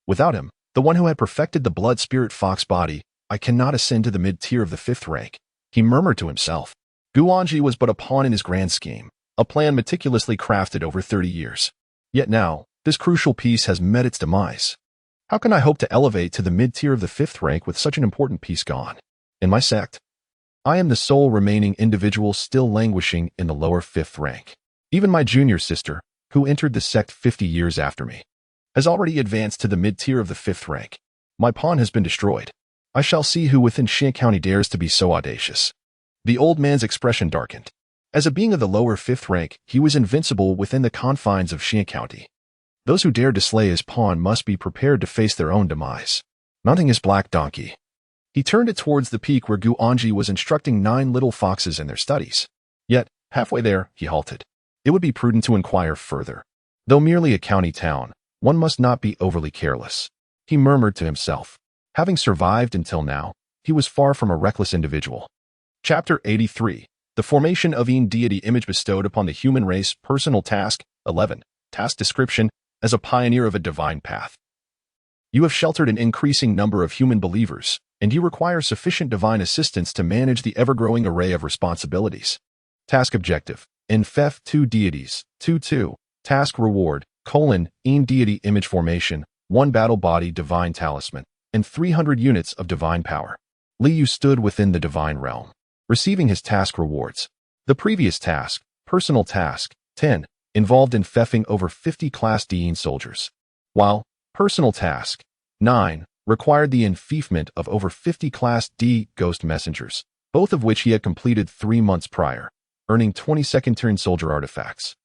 Without him, the one who had perfected the blood spirit fox body, I cannot ascend to the mid-tier of the 5th rank, he murmured to himself. Gu Anji was but a pawn in his grand scheme, a plan meticulously crafted over 30 years. Yet now, this crucial piece has met its demise. How can I hope to elevate to the mid-tier of the 5th rank with such an important piece gone? In my sect, I am the sole remaining individual still languishing in the lower 5th rank. Even my junior sister, who entered the sect 50 years after me, has already advanced to the mid-tier of the 5th rank. My pawn has been destroyed. I shall see who within Xian County dares to be so audacious. The old man's expression darkened. As a being of the lower 5th rank, he was invincible within the confines of Xian County. Those who dared to slay his pawn must be prepared to face their own demise. Mounting his black donkey, he turned it towards the peak where Gu Anji was instructing 9 little foxes in their studies. Yet, halfway there, he halted. It would be prudent to inquire further. Though merely a county town, one must not be overly careless. He murmured to himself. Having survived until now, he was far from a reckless individual. Chapter 83. The Formation of Een Deity Image Bestowed upon the Human Race. Personal Task 11. Task Description. As a pioneer of a divine path, you have sheltered an increasing number of human believers, and you require sufficient divine assistance to manage the ever-growing array of responsibilities. Task Objective. Infef 2 Deities. 2-2. Task Reward. Een Deity Image Formation. 1 Battle Body Divine Talisman. And 300 units of divine power. Li Yu stood within the divine realm, receiving his task rewards. The previous task, Personal Task 10, involved in feffing over 50 Class D soldiers, while Personal Task 9 required the enfeefment of over 50 Class D Ghost Messengers, both of which he had completed 3 months prior, earning 20 second-tier soldier artifacts,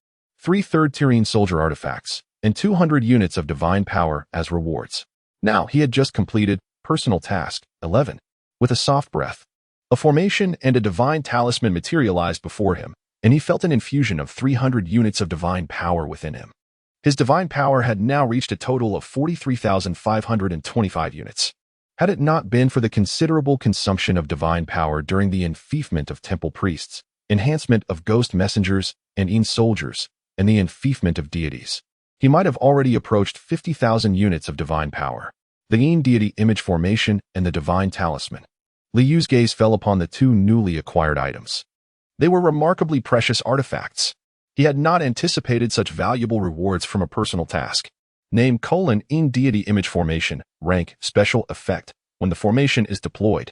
3 third-tier soldier artifacts, and 200 units of divine power as rewards. Now he had just completed Personal Task 11. With a soft breath, a formation and a divine talisman materialized before him, and he felt an infusion of 300 units of divine power within him. His divine power had now reached a total of 43,525 units. Had it not been for the considerable consumption of divine power during the enfeefment of temple priests, enhancement of ghost messengers and Een soldiers, and the enfeefment of deities, he might have already approached 50,000 units of divine power. The Een Deity Image Formation and the Divine Talisman. Li Yu's gaze fell upon the 2 newly acquired items. They were remarkably precious artifacts. He had not anticipated such valuable rewards from a personal task. Name: Een Deity Image Formation. Rank: Special Effect. When the formation is deployed,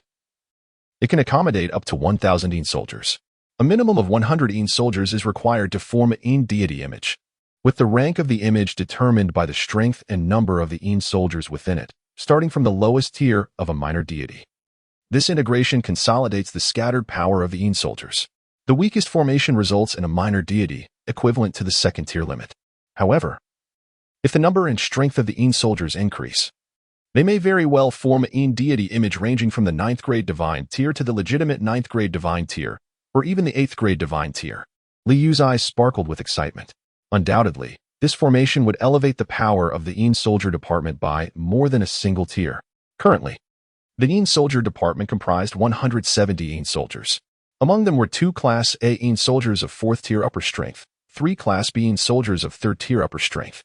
it can accommodate up to 1,000 Een soldiers. A minimum of 100 Een soldiers is required to form an Een Deity image, with the rank of the image determined by the strength and number of the Een soldiers within it, starting from the lowest tier of a minor deity. This integration consolidates the scattered power of the Een soldiers. The weakest formation results in a minor deity, equivalent to the 2nd-tier limit. However, if the number and strength of the Een soldiers increase, they may very well form an Een Deity image ranging from the 9th grade divine tier to the legitimate 9th grade divine tier, or even the 8th grade divine tier. Li Yu's eyes sparkled with excitement. Undoubtedly, this formation would elevate the power of the Een soldier department by more than a single tier. Currently, the Een soldier department comprised 170 Een soldiers. Among them were 2 Class A Een soldiers of 4th tier upper strength, 3 Class B Een soldiers of 3rd tier upper strength,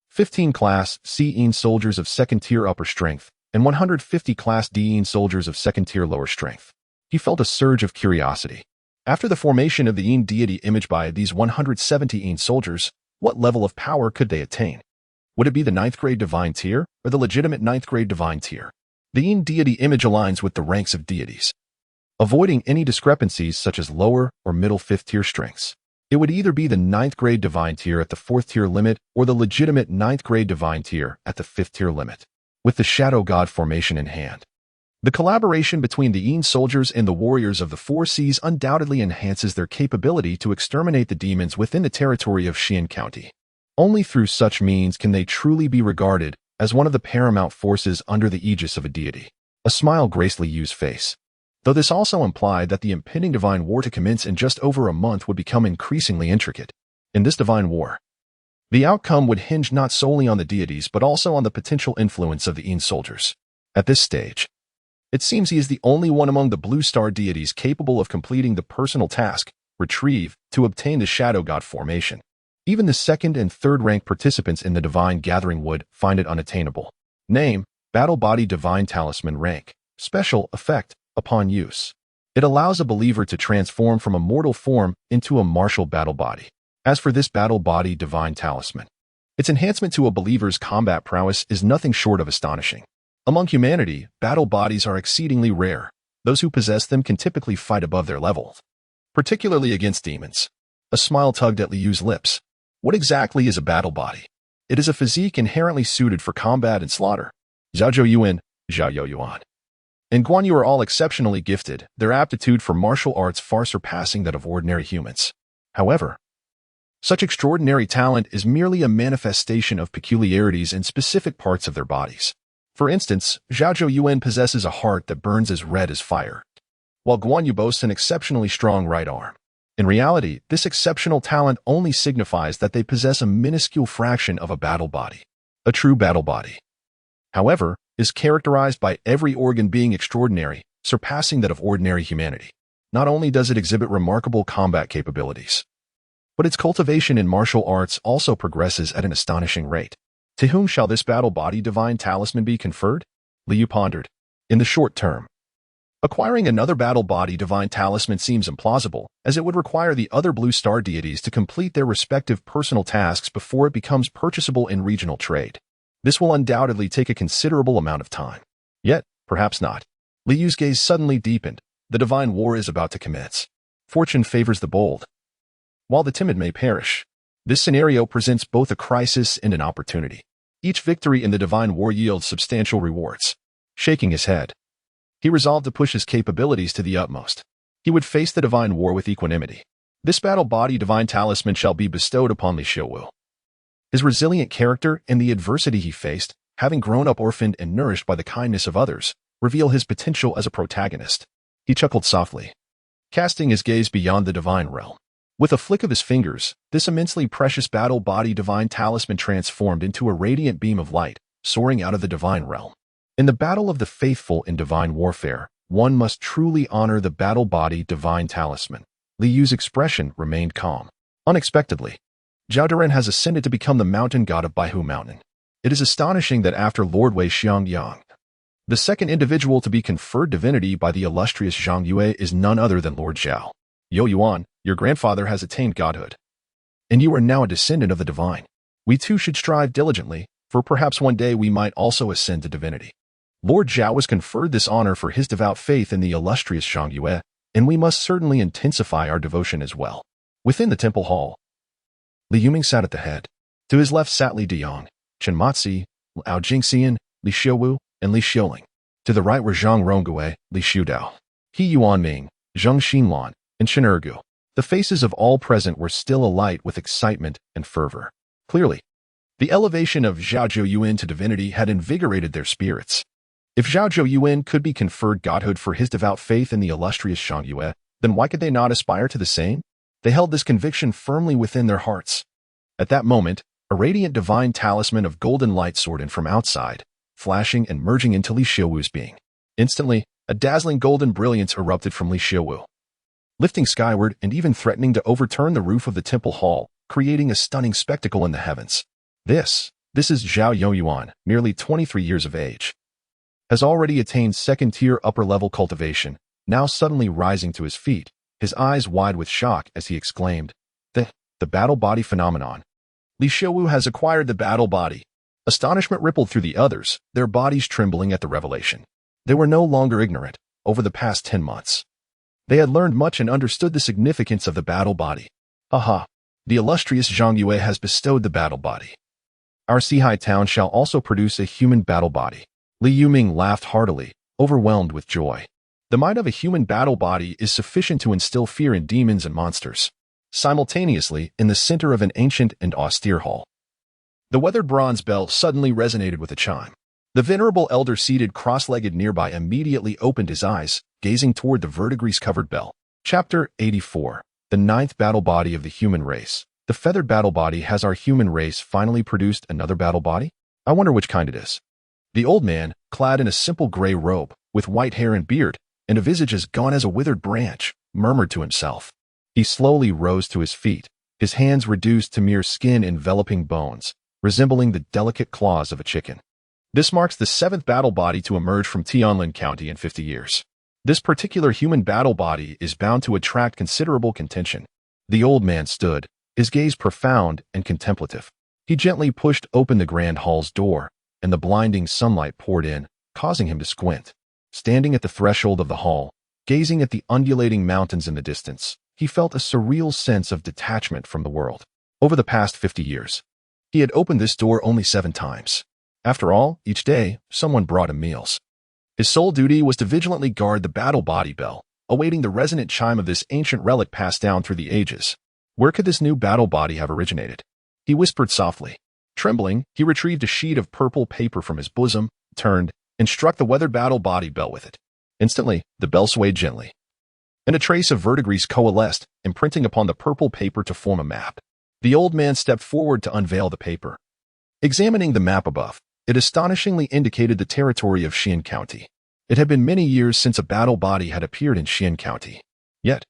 15 Class C Een soldiers of 2nd tier upper strength, and 150 Class D Een soldiers of 2nd tier lower strength. He felt a surge of curiosity. After the formation of the Een Deity image by these 170 Een soldiers, what level of power could they attain? Would it be the 9th grade divine tier, or the legitimate 9th grade divine tier? The Een Deity image aligns with the ranks of deities, avoiding any discrepancies such as lower or middle 5th tier strengths. It would either be the 9th grade divine tier at the 4th tier limit or the legitimate 9th grade divine tier at the 5th tier limit. With the Shadow God formation in hand, the collaboration between the Een soldiers and the warriors of the 4 Seas undoubtedly enhances their capability to exterminate the demons within the territory of Xian County. Only through such means can they truly be regarded as one of the paramount forces under the aegis of a deity. A smile graced Li Yu's face, though this also implied that the impending divine war to commence in just over a month would become increasingly intricate. In this divine war, the outcome would hinge not solely on the deities but also on the potential influence of the Yin soldiers. At this stage, it seems he is the only one among the Blue Star deities capable of completing the personal task, retrieve, to obtain the Shadow God formation. Even the second and third rank participants in the divine gathering would find it unattainable. Name, Battle Body Divine Talisman rank. Special effect, upon use. It allows a believer to transform from a mortal form into a martial battle body. As for this Battle Body Divine Talisman, its enhancement to a believer's combat prowess is nothing short of astonishing. Among humanity, battle bodies are exceedingly rare. Those who possess them can typically fight above their level, particularly against demons. A smile tugged at Li Yu's lips. What exactly is a battle body? It is a physique inherently suited for combat and slaughter. Zhao Zhou Yuan, Zhao Yo Yuan, and Guan Yu are all exceptionally gifted, their aptitude for martial arts far surpassing that of ordinary humans. However, such extraordinary talent is merely a manifestation of peculiarities in specific parts of their bodies. For instance, Zhao Zhou Yuan possesses a heart that burns as red as fire, while Guan Yu boasts an exceptionally strong right arm. In reality, this exceptional talent only signifies that they possess a minuscule fraction of a battle body. A true battle body, however, is characterized by every organ being extraordinary, surpassing that of ordinary humanity. Not only does it exhibit remarkable combat capabilities, but its cultivation in martial arts also progresses at an astonishing rate. To whom shall this battle body divine talisman be conferred? Li Yu pondered. In the short term, acquiring another battle body divine talisman seems implausible, as it would require the other Blue Star deities to complete their respective personal tasks before it becomes purchasable in regional trade. This will undoubtedly take a considerable amount of time. Yet, perhaps not. Li Yu's gaze suddenly deepened. The divine war is about to commence. Fortune favors the bold, while the timid may perish. This scenario presents both a crisis and an opportunity. Each victory in the divine war yields substantial rewards. Shaking his head, he resolved to push his capabilities to the utmost. He would face the divine war with equanimity. This battle body divine talisman shall be bestowed upon Li Xiuwu. His resilient character and the adversity he faced, having grown up orphaned and nourished by the kindness of others, reveal his potential as a protagonist. He chuckled softly, casting his gaze beyond the divine realm. With a flick of his fingers, this immensely precious battle body divine talisman transformed into a radiant beam of light, soaring out of the divine realm. In the battle of the faithful in divine warfare, one must truly honor the battle body divine talisman. Li Yu's expression remained calm. Unexpectedly, Zhao Duren has ascended to become the mountain god of Baihu Mountain. It is astonishing that after Lord Wei Xiangyang, the second individual to be conferred divinity by the illustrious Zhang Yue is none other than Lord Zhao. Yo Yuan, your grandfather has attained godhood, and you are now a descendant of the divine. We too should strive diligently, for perhaps one day we might also ascend to divinity. Lord Zhao was conferred this honor for his devout faith in the illustrious Zhang Yue, and we must certainly intensify our devotion as well. Within the temple hall, Li Yuming sat at the head. To his left sat Li Deyong, Chen Matzi, Liao Jingxian, Li Xiuwu, and Li Xiuling. To the right were Zhang Rongui, Li Xiudao, He Yuanming, Zheng Xinlan, and Chen Ergu. The faces of all present were still alight with excitement and fervor. Clearly, the elevation of Zhao Zhou Yuan to divinity had invigorated their spirits. If Zhao Zhou Yuan could be conferred godhood for his devout faith in the illustrious Zhang Yue, then why could they not aspire to the same? They held this conviction firmly within their hearts. At that moment, a radiant divine talisman of golden light soared in from outside, flashing and merging into Li Xiuwu's being. Instantly, a dazzling golden brilliance erupted from Li Xiuwu, lifting skyward and even threatening to overturn the roof of the temple hall, creating a stunning spectacle in the heavens. This is Zhao Youyuan, merely 23 years of age, has already attained second-tier upper-level cultivation, now suddenly rising to his feet, his eyes wide with shock as he exclaimed, The battle body phenomenon. Li Xiuwu has acquired the battle body. Astonishment rippled through the others, their bodies trembling at the revelation. They were no longer ignorant. Over the past 10 months, they had learned much and understood the significance of the battle body. Aha! The illustrious Zhang Yue has bestowed the battle body. Our Sihai town shall also produce a human battle body. Li Yuming laughed heartily, overwhelmed with joy. The might of a human battle body is sufficient to instill fear in demons and monsters. Simultaneously, in the center of an ancient and austere hall, the weathered bronze bell suddenly resonated with a chime. The venerable elder seated cross-legged nearby immediately opened his eyes, gazing toward the verdigris-covered bell. Chapter 84. The ninth battle body of the human race. The feathered battle body. Has our human race finally produced another battle body? I wonder which kind it is. The old man, clad in a simple gray robe, with white hair and beard, and a visage as gaunt as a withered branch, murmured to himself. He slowly rose to his feet, his hands reduced to mere skin-enveloping bones, resembling the delicate claws of a chicken. This marks the seventh battle body to emerge from Tianlin County in 50 years. This particular human battle body is bound to attract considerable contention. The old man stood, his gaze profound and contemplative. He gently pushed open the grand hall's door, and the blinding sunlight poured in, causing him to squint. Standing at the threshold of the hall, gazing at the undulating mountains in the distance, he felt a surreal sense of detachment from the world. Over the past 50 years, he had opened this door only 7 times. After all, each day, someone brought him meals. His sole duty was to vigilantly guard the battle body bell, awaiting the resonant chime of this ancient relic passed down through the ages. Where could this new battle body have originated? He whispered softly. Trembling, he retrieved a sheet of purple paper from his bosom, turned, and struck the weathered battle body bell with it. Instantly, the bell swayed gently, and a trace of verdigris coalesced, imprinting upon the purple paper to form a map. The old man stepped forward to unveil the paper. Examining the map above, it astonishingly indicated the territory of Xian County. It had been many years since a battle body had appeared in Xian County. Yet,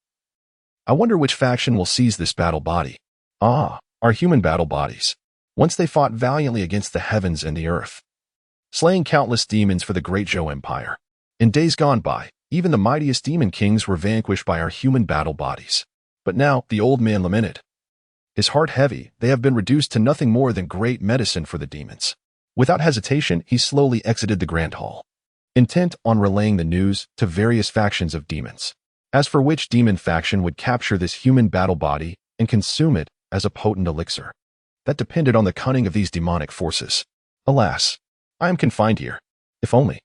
I wonder which faction will seize this battle body. Ah, our human battle bodies. Once they fought valiantly against the heavens and the earth, slaying countless demons for the great Zhou Empire. In days gone by, even the mightiest demon kings were vanquished by our human battle bodies. But now, the old man lamented. His heart heavy, they have been reduced to nothing more than great medicine for the demons. Without hesitation, he slowly exited the grand hall, intent on relaying the news to various factions of demons. As for which demon faction would capture this human battle body and consume it as a potent elixir, that depended on the cunning of these demonic forces. Alas, I am confined here. If only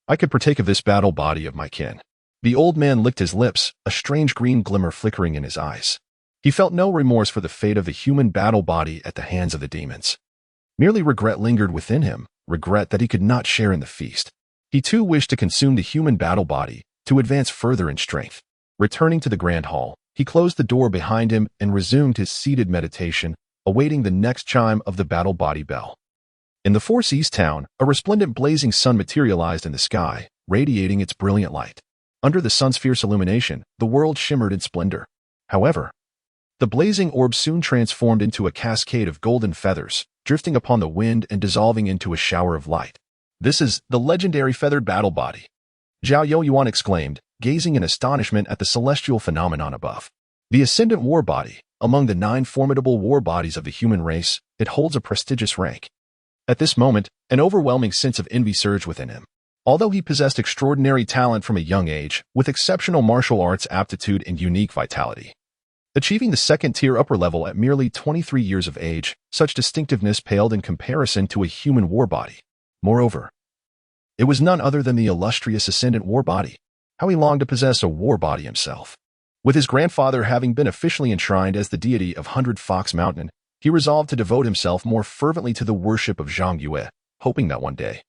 I could partake of this battle body of my kin. The old man licked his lips, a strange green glimmer flickering in his eyes. He felt no remorse for the fate of the human battle body at the hands of the demons. Merely regret lingered within him, regret that he could not share in the feast. He too wished to consume the human battle body, to advance further in strength. Returning to the grand hall, he closed the door behind him and resumed his seated meditation, awaiting the next chime of the battle body bell. In the Four Seas town, a resplendent blazing sun materialized in the sky, radiating its brilliant light. Under the sun's fierce illumination, the world shimmered in splendor. However, the blazing orb soon transformed into a cascade of golden feathers, drifting upon the wind and dissolving into a shower of light. This is the legendary feathered battle body, Zhao Youyuan exclaimed, gazing in astonishment at the celestial phenomenon above. The Ascendant War Body, among the 9 formidable war bodies of the human race, it holds a prestigious rank. At this moment, an overwhelming sense of envy surged within him. Although he possessed extraordinary talent from a young age, with exceptional martial arts aptitude and unique vitality, achieving the second-tier upper level at merely 23 years of age, such distinctiveness paled in comparison to a human war body. Moreover, it was none other than the illustrious Ascendant War Body. How he longed to possess a war body himself. With his grandfather having been officially enshrined as the deity of 100 Fox Mountain, he resolved to devote himself more fervently to the worship of Zhang Yue, hoping that one day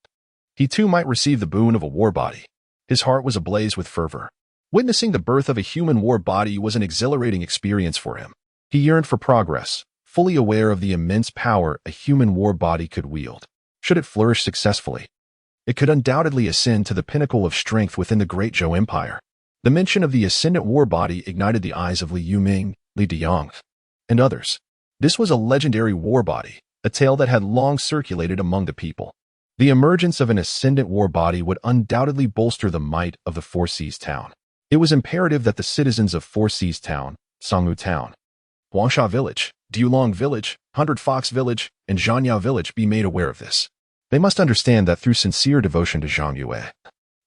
he too might receive the boon of a war body. His heart was ablaze with fervor. Witnessing the birth of a human war body was an exhilarating experience for him. He yearned for progress, fully aware of the immense power a human war body could wield. Should it flourish successfully, it could undoubtedly ascend to the pinnacle of strength within the great Zhou Empire. The mention of the Ascendant War Body ignited the eyes of Li Yuming, Li Deyang, and others. This was a legendary war body, a tale that had long circulated among the people. The emergence of an Ascendant War Body would undoubtedly bolster the might of the Four Seas town. It was imperative that the citizens of Four Seas town, Sangmu town, Huangsha village, Diulong village, 100 Fox village, and Zhanyao village be made aware of this. They must understand that through sincere devotion to Zhang Yue,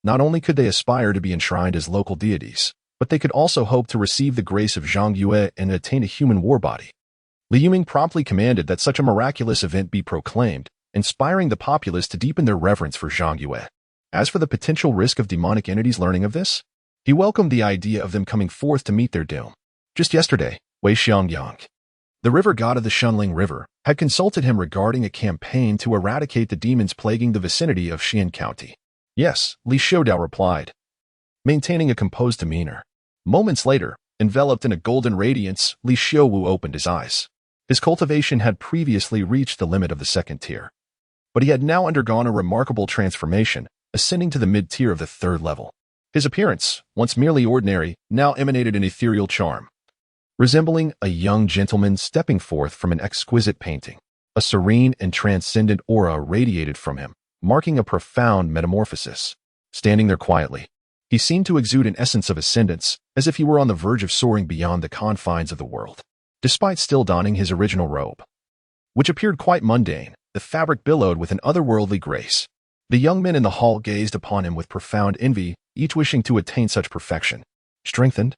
not only could they aspire to be enshrined as local deities, but they could also hope to receive the grace of Zhang Yue and attain a human war body. Li Yuming promptly commanded that such a miraculous event be proclaimed, inspiring the populace to deepen their reverence for Zhang Yue. As for the potential risk of demonic entities learning of this, he welcomed the idea of them coming forth to meet their doom. Just yesterday, Wei Xiangyang, The river god of the Shunling River had consulted him regarding a campaign to eradicate the demons plaguing the vicinity of Xian County. Yes, Li Shoudao replied, maintaining a composed demeanor. Moments later, enveloped in a golden radiance, Li Xiuwu opened his eyes. His cultivation had previously reached the limit of the second tier, but he had now undergone a remarkable transformation, ascending to the mid-tier of the third level. His appearance, once merely ordinary, now emanated an ethereal charm, resembling a young gentleman stepping forth from an exquisite painting. A serene and transcendent aura radiated from him, marking a profound metamorphosis. Standing there quietly, he seemed to exude an essence of ascendance, as if he were on the verge of soaring beyond the confines of the world. Despite still donning his original robe, which appeared quite mundane, the fabric billowed with an otherworldly grace. The young men in the hall gazed upon him with profound envy, each wishing to attain such perfection. Strengthened,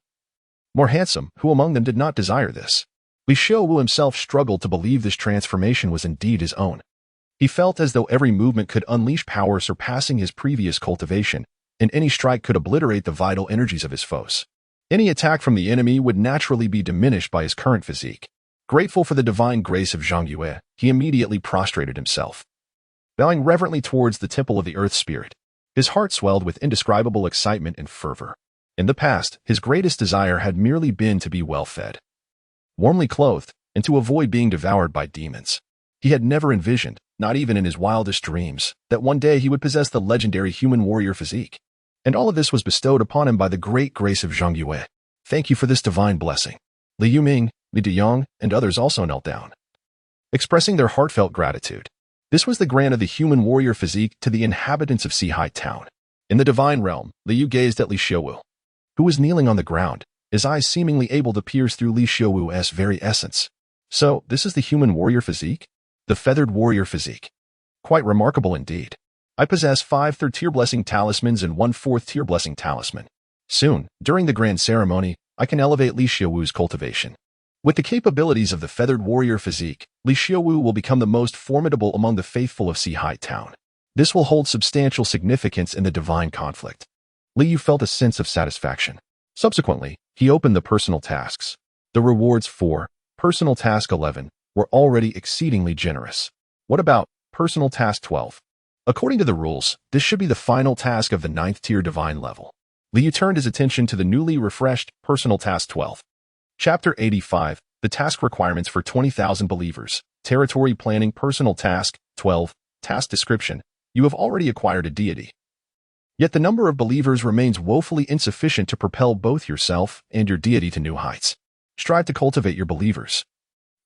more handsome, who among them did not desire this? Li Xiuwu himself struggled to believe this transformation was indeed his own. He felt as though every movement could unleash power surpassing his previous cultivation, and any strike could obliterate the vital energies of his foes. Any attack from the enemy would naturally be diminished by his current physique. Grateful for the divine grace of Zhang Yue, he immediately prostrated himself, bowing reverently towards the temple of the Earth Spirit. His heart swelled with indescribable excitement and fervor. In the past, his greatest desire had merely been to be well-fed, warmly clothed, and to avoid being devoured by demons. He had never envisioned, not even in his wildest dreams, that one day he would possess the legendary human warrior physique. And all of this was bestowed upon him by the great grace of Zhang Yue. Thank you for this divine blessing. Li Yuming, Li Deyong, and others also knelt down, expressing their heartfelt gratitude. This was the grant of the human warrior physique to the inhabitants of Sihai Town. In the divine realm, Li Yu gazed at Li Xiuwu, who was kneeling on the ground, his eyes seemingly able to pierce through Li Xiuwu's very essence. So, this is the human warrior physique? The feathered warrior physique. Quite remarkable indeed. I possess 5 third-tier blessing talismans and 1 4th-tier blessing talisman. Soon, during the grand ceremony, I can elevate Li Xiuwu's cultivation. With the capabilities of the feathered warrior physique, Li Xiuwu will become the most formidable among the faithful of Sihai Town. This will hold substantial significance in the divine conflict. Li Yu felt a sense of satisfaction. Subsequently, he opened the personal tasks. The rewards for Personal Task 11 were already exceedingly generous. What about Personal Task 12? According to the rules, this should be the final task of the 9th tier divine level. Li Yu turned his attention to the newly refreshed Personal Task 12. Chapter 85, The Task Requirements for 20,000 Believers. Territory Planning Personal Task 12. Task Description. You have already acquired a deity. Yet the number of believers remains woefully insufficient to propel both yourself and your deity to new heights. Strive to cultivate your believers,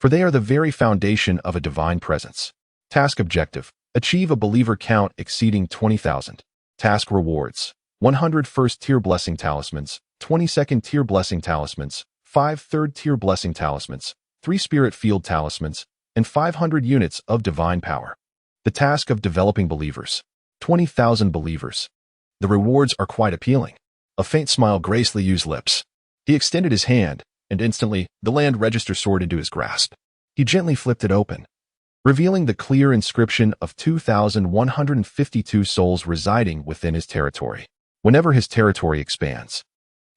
for they are the very foundation of a divine presence. Task Objective. Achieve a believer count exceeding 20,000. Task Rewards. 100 first-tier blessing talismans, 20 second-tier blessing talismans, 5 third-tier blessing talismans, 3 spirit field talismans, and 500 units of divine power. The task of developing believers. 20,000 believers. The rewards are quite appealing. A faint smile graced Li Yu's lips. He extended his hand, and instantly, the land register soared into his grasp. He gently flipped it open, revealing the clear inscription of 2,152 souls residing within his territory. Whenever his territory expands,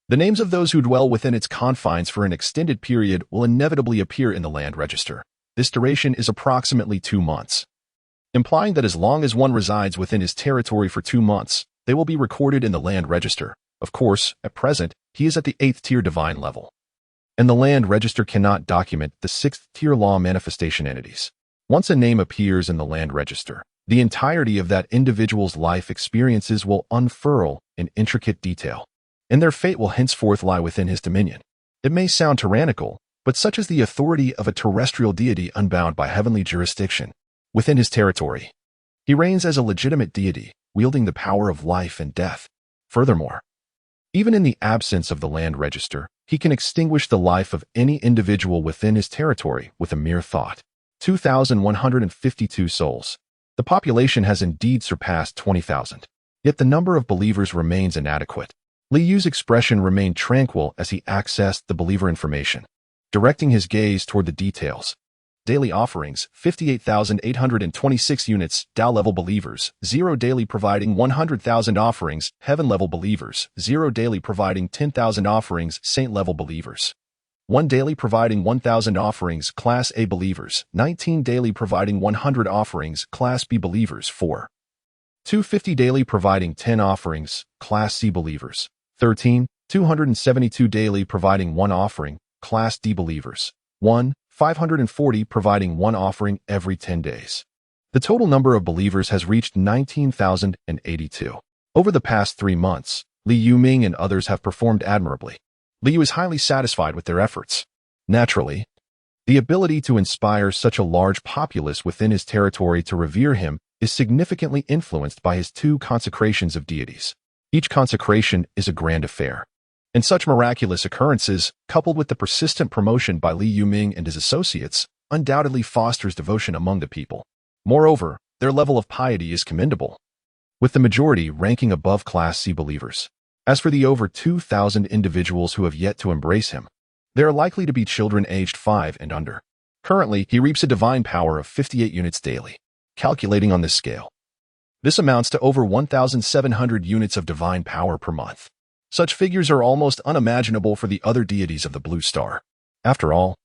the names of those who dwell within its confines for an extended period will inevitably appear in the land register. This duration is approximately 2 months, implying that as long as one resides within his territory for 2 months, they will be recorded in the land register. Of course, at present, he is at the 8th tier divine level, and the land register cannot document the 6th tier law manifestation entities. Once a name appears in the land register, the entirety of that individual's life experiences will unfurl in intricate detail, and their fate will henceforth lie within his dominion. It may sound tyrannical, but such is the authority of a terrestrial deity unbound by heavenly jurisdiction. Within his territory, he reigns as a legitimate deity, wielding the power of life and death. Furthermore, even in the absence of the land register, he can extinguish the life of any individual within his territory with a mere thought. 2,152 souls. The population has indeed surpassed 20,000. Yet the number of believers remains inadequate. Li Yu's expression remained tranquil as he accessed the believer information, directing his gaze toward the details. Daily offerings, 58,826 units, Dao-level believers, 0 daily providing 100,000 offerings, Heaven-level believers, 0 daily providing 10,000 offerings, Saint-level believers. 1 daily providing 1,000 offerings, Class A believers. 19 daily providing 100 offerings, Class B believers. 4. 250 daily providing 10 offerings, Class C believers. 13. 272 daily providing 1 offering, Class D believers. 1. 540 providing 1 offering every 10 days. The total number of believers has reached 19,082. Over the past 3 months, Li Yuming and others have performed admirably. Liu is highly satisfied with their efforts. Naturally, the ability to inspire such a large populace within his territory to revere him is significantly influenced by his 2 consecrations of deities. Each consecration is a grand affair. And such miraculous occurrences, coupled with the persistent promotion by Li Yuming and his associates, undoubtedly fosters devotion among the people. Moreover, their level of piety is commendable, with the majority ranking above Class C believers. As for the over 2,000 individuals who have yet to embrace him, they are likely to be children aged 5 and under. Currently, he reaps a divine power of 58 units daily. Calculating on this scale, this amounts to over 1,700 units of divine power per month. Such figures are almost unimaginable for the other deities of the Blue Star. After all,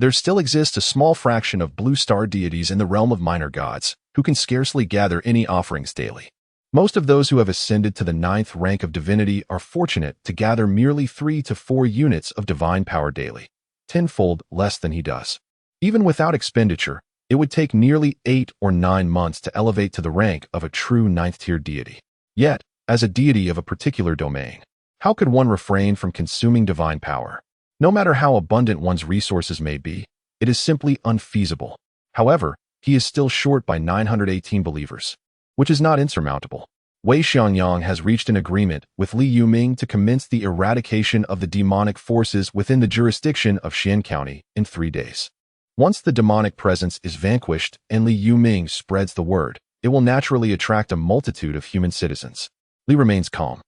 there still exists a small fraction of Blue Star deities in the realm of minor gods who can scarcely gather any offerings daily. Most of those who have ascended to the 9th rank of divinity are fortunate to gather merely 3 to 4 units of divine power daily, tenfold less than he does. Even without expenditure, it would take nearly 8 or 9 months to elevate to the rank of a true 9th-tier deity. Yet, as a deity of a particular domain, how could one refrain from consuming divine power? No matter how abundant one's resources may be, it is simply unfeasible. However, he is still short by 918 believers, which is not insurmountable. Wei Xiangyang has reached an agreement with Li Yuming to commence the eradication of the demonic forces within the jurisdiction of Xian County in 3 days. Once the demonic presence is vanquished and Li Yuming spreads the word, it will naturally attract a multitude of human citizens. Li remains calm,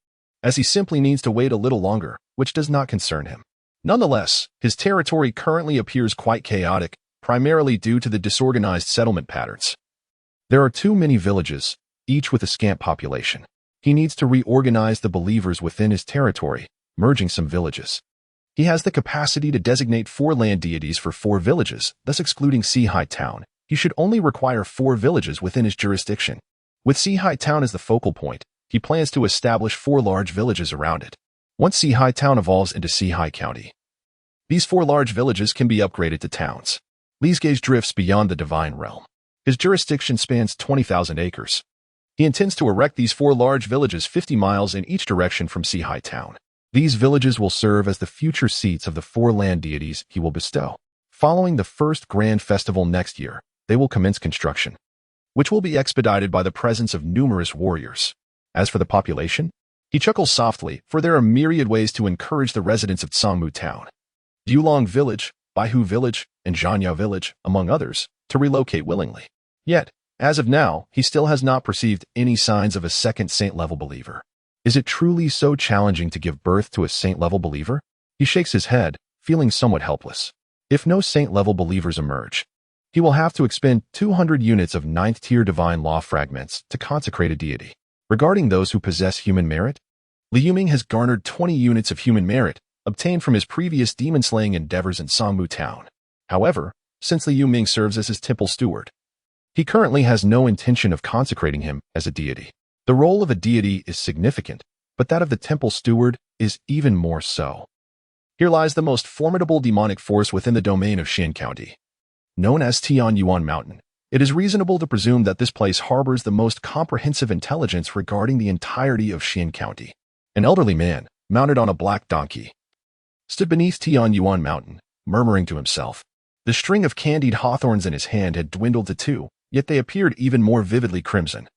as he simply needs to wait a little longer, which does not concern him. Nonetheless, his territory currently appears quite chaotic, primarily due to the disorganized settlement patterns. There are too many villages, each with a scant population. He needs to reorganize the believers within his territory, merging some villages. He has the capacity to designate 4 land deities for 4 villages, thus excluding Sihai Town. He should only require 4 villages within his jurisdiction. With Sihai Town as the focal point, he plans to establish 4 large villages around it. Once Sihai Town evolves into Sihai County, these 4 large villages can be upgraded to towns. Li's gaze drifts beyond the divine realm. His jurisdiction spans 20,000 acres. He intends to erect these 4 large villages 50 miles in each direction from Sihai Town. These villages will serve as the future seats of the 4 land deities he will bestow. Following the first grand festival next year, they will commence construction, which will be expedited by the presence of numerous warriors. As for the population, he chuckles softly, for there are myriad ways to encourage the residents of Sangmu Town, Yulong Village, Baihu Village, and Zhanyao Village, among others, to relocate willingly. Yet, as of now, he still has not perceived any signs of a second saint-level believer. Is it truly so challenging to give birth to a saint-level believer? He shakes his head, feeling somewhat helpless. If no saint-level believers emerge, he will have to expend 200 units of 9th-tier divine law fragments to consecrate a deity. Regarding those who possess human merit, Li Yuming has garnered 20 units of human merit, obtained from his previous demon-slaying endeavors in Sangmu Town. However, since Li Yuming serves as his temple steward, he currently has no intention of consecrating him as a deity. The role of a deity is significant, but that of the temple steward is even more so. Here lies the most formidable demonic force within the domain of Xian County. Known as Tianyuan Mountain, it is reasonable to presume that this place harbors the most comprehensive intelligence regarding the entirety of Xian County. An elderly man, mounted on a black donkey, stood beneath Tianyuan Mountain, murmuring to himself. The string of candied hawthorns in his hand had dwindled to 2, yet they appeared even more vividly crimson,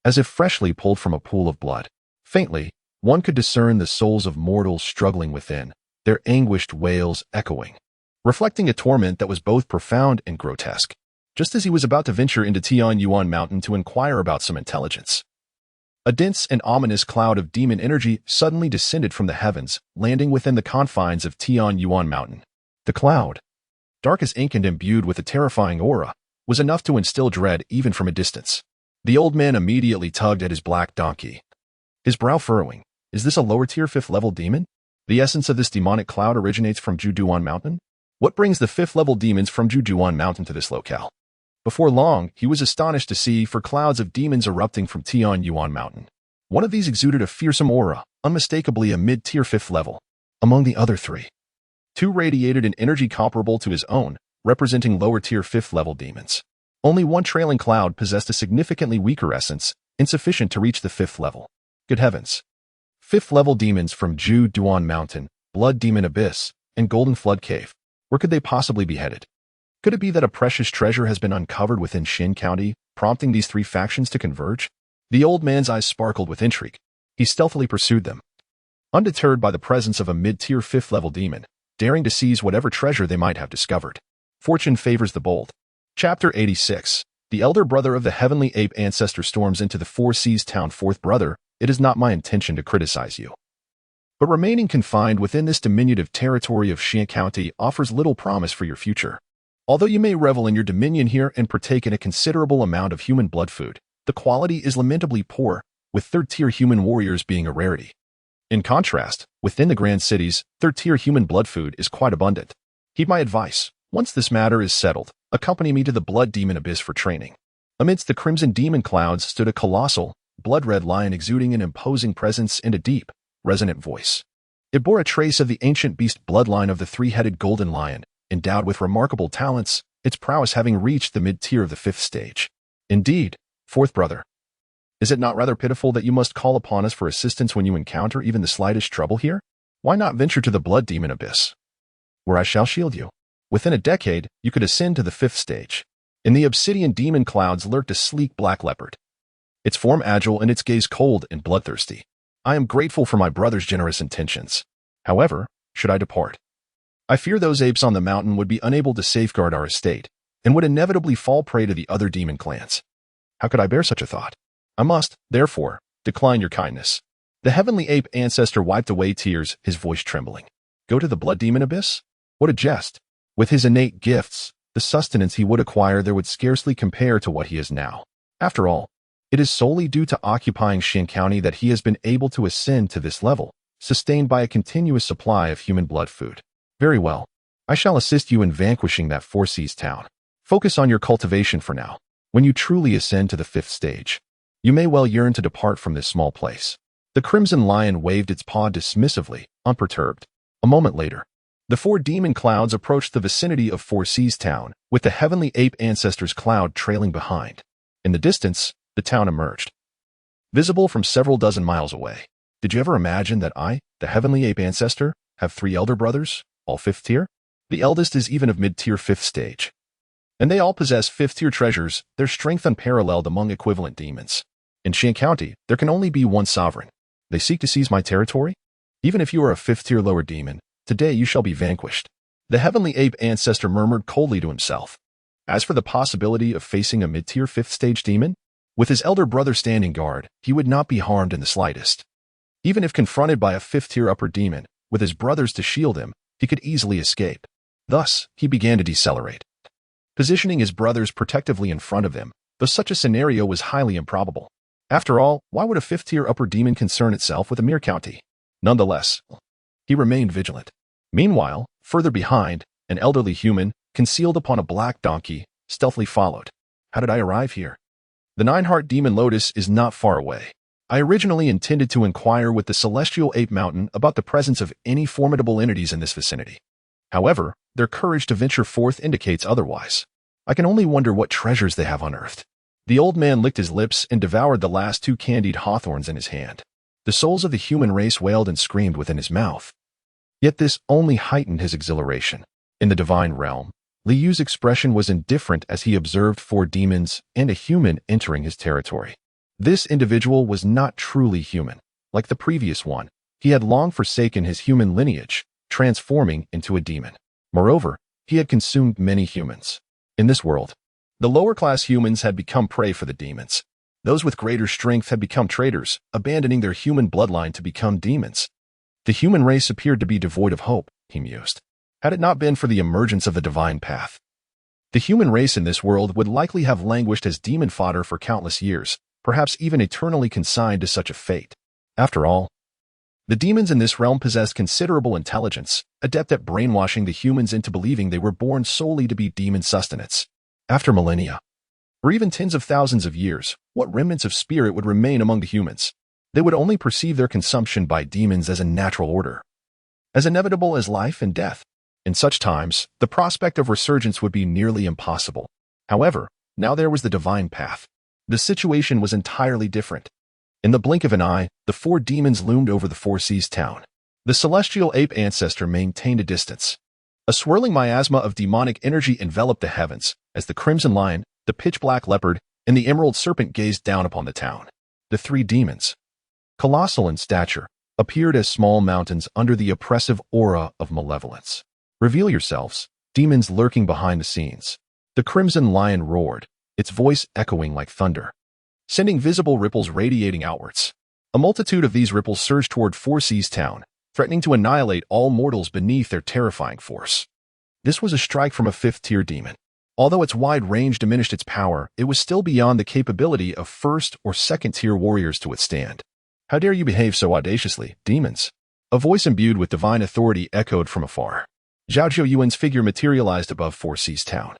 as if freshly pulled from a pool of blood. Faintly, one could discern the souls of mortals struggling within, their anguished wails echoing, reflecting a torment that was both profound and grotesque. Just as he was about to venture into Tianyuan Mountain to inquire about some intelligence, a dense and ominous cloud of demon energy suddenly descended from the heavens, landing within the confines of Tianyuan Mountain. The cloud, dark as ink and imbued with a terrifying aura, was enough to instill dread even from a distance. The old man immediately tugged at his black donkey, his brow furrowing. Is this a lower-tier 5th-level demon? The essence of this demonic cloud originates from Juduan Mountain? What brings the 5th-level demons from Juduan Mountain to this locale? Before long, he was astonished to see 4 clouds of demons erupting from Tian Yuan Mountain. One of these exuded a fearsome aura, unmistakably a mid-tier 5th level. Among the other 3, 2 radiated an energy comparable to his own, representing lower-tier 5th-level demons. Only one trailing cloud possessed a significantly weaker essence, insufficient to reach the 5th level. Good heavens! 5th-level demons from Juduan Mountain, Blood Demon Abyss, and Golden Flood Cave. Where could they possibly be headed? Could it be that a precious treasure has been uncovered within Xin County, prompting these 3 factions to converge? The old man's eyes sparkled with intrigue. He stealthily pursued them, undeterred by the presence of a mid-tier 5th-level demon, daring to seize whatever treasure they might have discovered. Fortune favors the bold. Chapter 86. The elder brother of the heavenly ape ancestor storms into the Four Seas town. 4th brother, it is not my intention to criticize you, but remaining confined within this diminutive territory of Xin County offers little promise for your future. Although you may revel in your dominion here and partake in a considerable amount of human blood food, the quality is lamentably poor, with 3rd-tier human warriors being a rarity. In contrast, within the grand cities, 3rd-tier human blood food is quite abundant. Heed my advice. Once this matter is settled, accompany me to the Blood Demon Abyss for training. Amidst the crimson demon clouds stood a colossal, blood-red lion exuding an imposing presence and a deep, resonant voice. It bore a trace of the ancient beast bloodline of the 3-headed golden lion, endowed with remarkable talents, its prowess having reached the mid-tier of the 5th stage. Indeed, 4th brother, is it not rather pitiful that you must call upon us for assistance when you encounter even the slightest trouble here? Why not venture to the Blood Demon Abyss, where I shall shield you? Within a decade, you could ascend to the 5th stage. In the obsidian demon clouds lurked a sleek black leopard, its form agile and its gaze cold and bloodthirsty. I am grateful for my brother's generous intentions. However, should I depart, I fear those apes on the mountain would be unable to safeguard our estate, and would inevitably fall prey to the other demon clans. How could I bear such a thought? I must, therefore, decline your kindness. The heavenly ape ancestor wiped away tears, his voice trembling. Go to the Blood Demon Abyss? What a jest! With his innate gifts, the sustenance he would acquire there would scarcely compare to what he is now. After all, it is solely due to occupying Xin County that he has been able to ascend to this level, sustained by a continuous supply of human blood food. Very well. I shall assist you in vanquishing that Four Seas town. Focus on your cultivation for now. When you truly ascend to the 5th stage, you may well yearn to depart from this small place. The crimson lion waved its paw dismissively, unperturbed. A moment later, the 4 demon clouds approached the vicinity of Four Seas town, with the heavenly ape ancestor's cloud trailing behind. In the distance, the town emerged, visible from several dozen miles away. Did you ever imagine that I, the heavenly ape ancestor, have 3 elder brothers, all 5th tier? The eldest is even of mid-tier 5th stage. And they all possess 5th-tier treasures, their strength unparalleled among equivalent demons. In Xin County, there can only be one sovereign. They seek to seize my territory? Even if you are a 5th-tier lower demon, today you shall be vanquished. The heavenly ape ancestor murmured coldly to himself. As for the possibility of facing a mid-tier 5th-stage demon, with his elder brother standing guard, he would not be harmed in the slightest. Even if confronted by a 5th-tier upper demon, with his brothers to shield him, he could easily escape. Thus, he began to decelerate, positioning his brothers protectively in front of them, though such a scenario was highly improbable. After all, why would a 5th-tier upper demon concern itself with a mere county? Nonetheless, he remained vigilant. Meanwhile, further behind, an elderly human, concealed upon a black donkey, stealthily followed. How did I arrive here? The 9-heart demon Lotus is not far away. I originally intended to inquire with the Celestial Ape Mountain about the presence of any formidable entities in this vicinity. However, their courage to venture forth indicates otherwise. I can only wonder what treasures they have unearthed. The old man licked his lips and devoured the last 2 candied hawthorns in his hand. The souls of the human race wailed and screamed within his mouth. Yet this only heightened his exhilaration. In the divine realm, Li Yu's expression was indifferent as he observed 4 demons and a human entering his territory. This individual was not truly human. Like the previous one, he had long forsaken his human lineage, transforming into a demon. Moreover, he had consumed many humans. In this world, the lower-class humans had become prey for the demons. Those with greater strength had become traitors, abandoning their human bloodline to become demons. The human race appeared to be devoid of hope, he mused. Had it not been for the emergence of the divine path, the human race in this world would likely have languished as demon fodder for countless years, perhaps even eternally consigned to such a fate. After all, The demons in this realm possessed considerable intelligence, adept at brainwashing the humans into believing they were born solely to be demon sustenance. After millennia, or even tens of thousands of years, what remnants of spirit would remain among the humans? They would only perceive their consumption by demons as a natural order, as inevitable as life and death. In such times, the prospect of resurgence would be nearly impossible. However, now there was the divine path. The situation was entirely different. In the blink of an eye, the four demons loomed over the Four Seas town. The celestial ape ancestor maintained a distance. A swirling miasma of demonic energy enveloped the heavens, as the crimson lion, the pitch-black leopard, and the emerald serpent gazed down upon the town. The three demons, colossal in stature, appeared as small mountains under the oppressive aura of malevolence. Reveal yourselves, demons lurking behind the scenes. The crimson lion roared, its voice echoing like thunder, sending visible ripples radiating outwards. A multitude of these ripples surged toward Four Seas town, threatening to annihilate all mortals beneath their terrifying force. This was a strike from a fifth-tier demon. Although its wide range diminished its power, it was still beyond the capability of first- or second-tier warriors to withstand. How dare you behave so audaciously, demons? A voice imbued with divine authority echoed from afar. Zhao Zhou figure materialized above Four Seas town,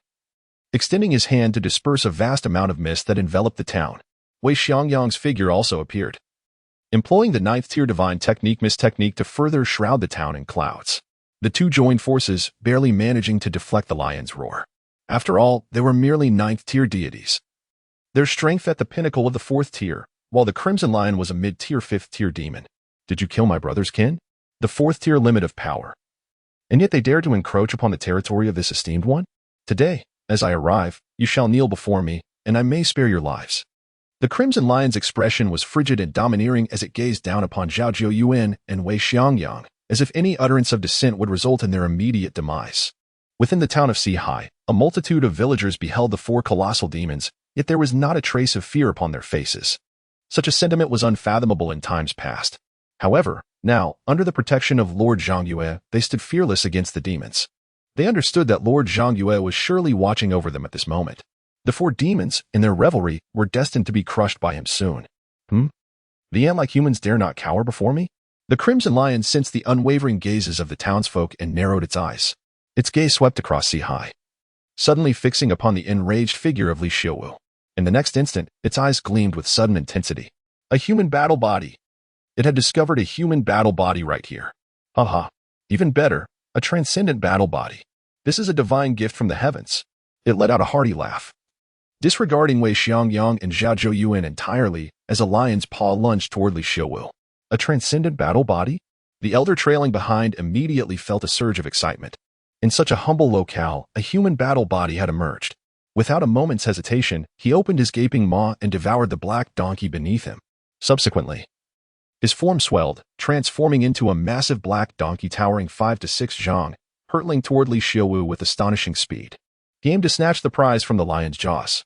extending his hand to disperse a vast amount of mist that enveloped the town. Wei Xiangyang's figure also appeared, employing the ninth-tier divine technique mist technique to further shroud the town in clouds. The two joined forces, barely managing to deflect the lion's roar. After all, they were merely ninth-tier deities, their strength at the pinnacle of the fourth tier, while the Crimson Lion was a mid-tier fifth-tier demon. Did you kill my brother's kin? The fourth-tier limit of power. And yet they dared to encroach upon the territory of this esteemed one? Today, as I arrive, you shall kneel before me, and I may spare your lives. The Crimson Lion's expression was frigid and domineering as it gazed down upon Zhao Zhou and Wei Xiangyang, as if any utterance of dissent would result in their immediate demise. Within the town of Sihai, a multitude of villagers beheld the four colossal demons, yet there was not a trace of fear upon their faces. Such a sentiment was unfathomable in times past. However, now, under the protection of Lord Zhang, they stood fearless against the demons. They understood that Lord Zhang was surely watching over them at this moment. The four demons, in their revelry, were destined to be crushed by him soon. The ant-like humans dare not cower before me? The Crimson Lion sensed the unwavering gazes of the townsfolk and narrowed its eyes. Its gaze swept across Sihai, suddenly fixing upon the enraged figure of Li Xiuwu. In the next instant, its eyes gleamed with sudden intensity. A human battle body. It had discovered a human battle body right here. Even better, a transcendent battle body. This is a divine gift from the heavens. It let out a hearty laugh, disregarding Wei Xiangyang and Zhao Zhou entirely as a lion's paw lunged toward Li Xiuwu. A transcendent battle body? The elder trailing behind immediately felt a surge of excitement. In such a humble locale, a human battle body had emerged. Without a moment's hesitation, he opened his gaping maw and devoured the black donkey beneath him. Subsequently, his form swelled, transforming into a massive black donkey towering 5 to 6 zhang, hurtling toward Li Xiuwu with astonishing speed. He aimed to snatch the prize from the lion's jaws.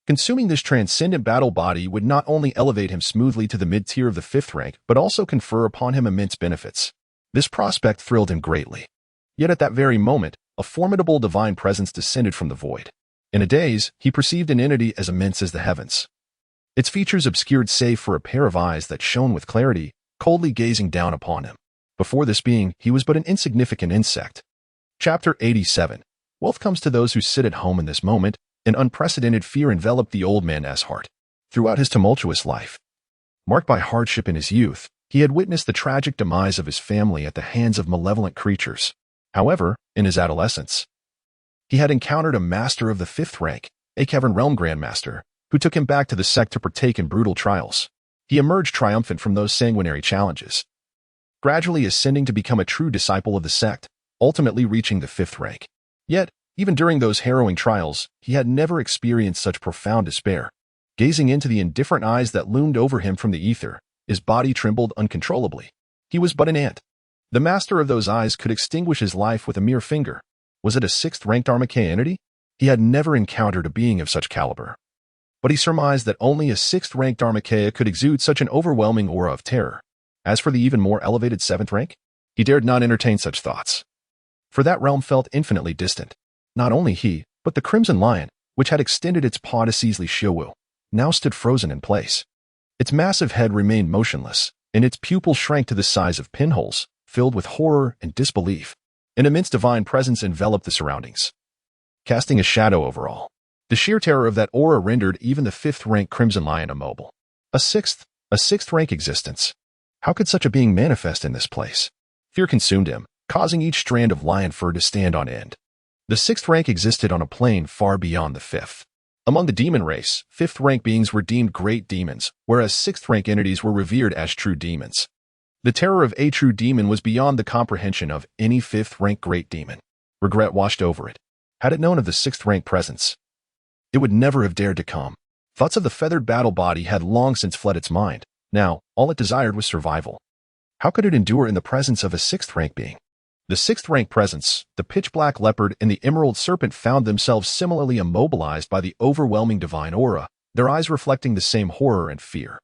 Consuming this transcendent battle body would not only elevate him smoothly to the mid-tier of the 5th rank, but also confer upon him immense benefits. This prospect thrilled him greatly. Yet at that very moment, a formidable divine presence descended from the void. In a daze, he perceived an entity as immense as the heavens. Its features obscured save for a pair of eyes that shone with clarity, coldly gazing down upon him. Before this being, he was but an insignificant insect. Chapter 87. Wealth comes to those who sit at home in this moment. An unprecedented fear enveloped the old man's heart. Throughout his tumultuous life, marked by hardship in his youth, he had witnessed the tragic demise of his family at the hands of malevolent creatures. However, in his adolescence, he had encountered a master of the 5th rank, a Cavern Realm Grandmaster, who took him back to the sect to partake in brutal trials. He emerged triumphant from those sanguinary challenges, gradually ascending to become a true disciple of the sect, ultimately reaching the 5th rank. Yet, even during those harrowing trials, he had never experienced such profound despair. Gazing into the indifferent eyes that loomed over him from the ether, his body trembled uncontrollably. He was but an ant. The master of those eyes could extinguish his life with a mere finger. Was it a 6th-ranked Dharmakaya entity? He had never encountered a being of such caliber. But he surmised that only a 6th-ranked Dharmakaya could exude such an overwhelming aura of terror. As for the even more elevated 7th rank, he dared not entertain such thoughts, for that realm felt infinitely distant. Not only he, but the Crimson Lion, which had extended its paw to seize Li Xiuwu, now stood frozen in place. Its massive head remained motionless, and its pupils shrank to the size of pinholes, filled with horror and disbelief. An immense divine presence enveloped the surroundings, casting a shadow over all. The sheer terror of that aura rendered even the fifth-rank Crimson Lion immobile. A sixth-rank existence. How could such a being manifest in this place? Fear consumed him, causing each strand of lion fur to stand on end. The sixth rank existed on a plane far beyond the fifth. Among the demon race, fifth-rank beings were deemed great demons, whereas sixth-rank entities were revered as true demons. The terror of a true demon was beyond the comprehension of any fifth-rank great demon. Regret washed over it. Had it known of the sixth-rank presence, it would never have dared to come. Thoughts of the feathered battle body had long since fled its mind. Now, all it desired was survival. How could it endure in the presence of a sixth-rank being? The sixth-rank presence, the pitch-black leopard and the emerald serpent found themselves similarly immobilized by the overwhelming divine aura, their eyes reflecting the same horror and fear.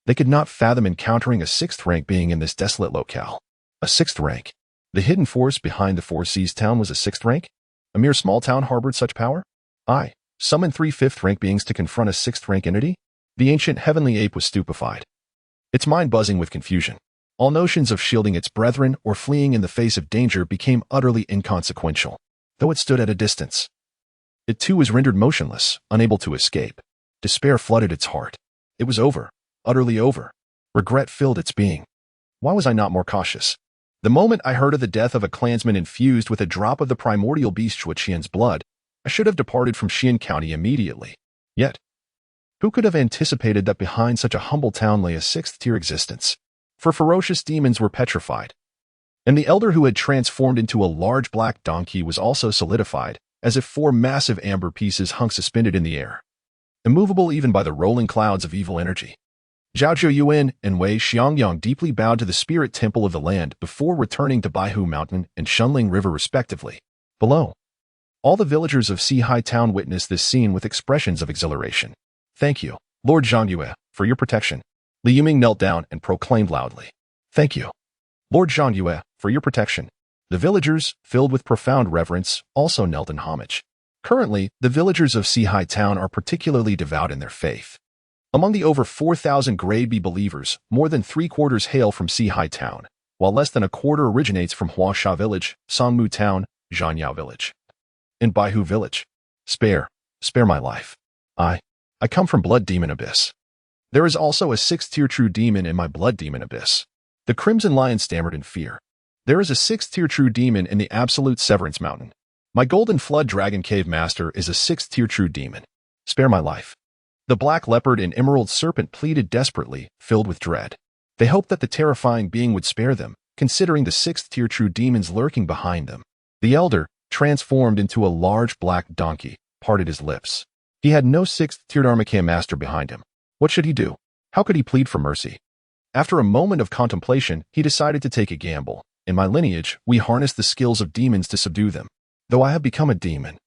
They could not fathom encountering a sixth-rank being in this desolate locale. A sixth rank. The hidden force behind the Four Seas town was a sixth rank? A mere small town harbored such power? I summoned 3 fifth-rank beings to confront a sixth-rank entity? The ancient heavenly ape was stupefied, its mind buzzing with confusion. All notions of shielding its brethren or fleeing in the face of danger became utterly inconsequential, though it stood at a distance. It too was rendered motionless, unable to escape. Despair flooded its heart. It was over, utterly over. Regret filled its being. Why was I not more cautious? The moment I heard of the death of a clansman infused with a drop of the primordial beast Chuaqian's blood, I should have departed from Xian County immediately. Yet, who could have anticipated that behind such a humble town lay a sixth-tier existence? For ferocious demons were petrified. And the elder who had transformed into a large black donkey was also solidified, as if 4 massive amber pieces hung suspended in the air, immovable even by the rolling clouds of evil energy. Zhao Zhuoyuan and Wei Xiangyang deeply bowed to the spirit temple of the land before returning to Baihu Mountain and Shunling River respectively. Below, all the villagers of Sihai Town witnessed this scene with expressions of exhilaration. Thank you, Lord Zhangyue, for your protection. Li Yuming knelt down and proclaimed loudly. Thank you, Lord Zhangyue, for your protection. The villagers, filled with profound reverence, also knelt in homage. Currently, the villagers of Sihai Town are particularly devout in their faith. Among the over 4,000 Grade B believers, more than 3/4 hail from Sihai Town, while less than a quarter originates from Huasha Village, Songmu Town, Zhanyao Village, and Baihu Village. Spare my life. I come from Blood Demon Abyss. There is also a 6th-tier true demon in my Blood Demon Abyss. The Crimson Lion stammered in fear. There is a 6th-tier true demon in the Absolute Severance Mountain. My Golden Flood Dragon Cave Master is a 6th-tier true demon. Spare my life. The Black Leopard and Emerald Serpent pleaded desperately, filled with dread. They hoped that the terrifying being would spare them, considering the 6th-tier true demons lurking behind them. The Elder, transformed into a large black donkey, parted his lips. He had no 6th-tier Dharmakaya Master behind him. What should he do? How could he plead for mercy? After a moment of contemplation, he decided to take a gamble. In my lineage, we harness the skills of demons to subdue them. Though I have become a demon,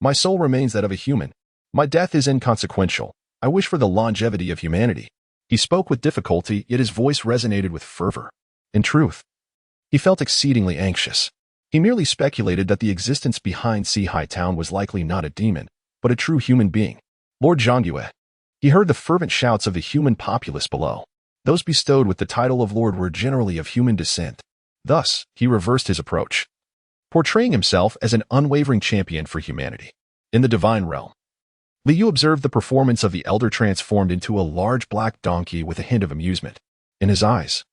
my soul remains that of a human. My death is inconsequential. I wish for the longevity of humanity. He spoke with difficulty, yet his voice resonated with fervor. In truth, he felt exceedingly anxious. He merely speculated that the existence behind Sihai Town was likely not a demon, but a true human being. Lord Zhangyue. He heard the fervent shouts of the human populace below. Those bestowed with the title of Lord were generally of human descent. Thus, he reversed his approach, portraying himself as an unwavering champion for humanity. In the divine realm, Li Yu observed the performance of the elder transformed into a large black donkey with a hint of amusement. In his eyes,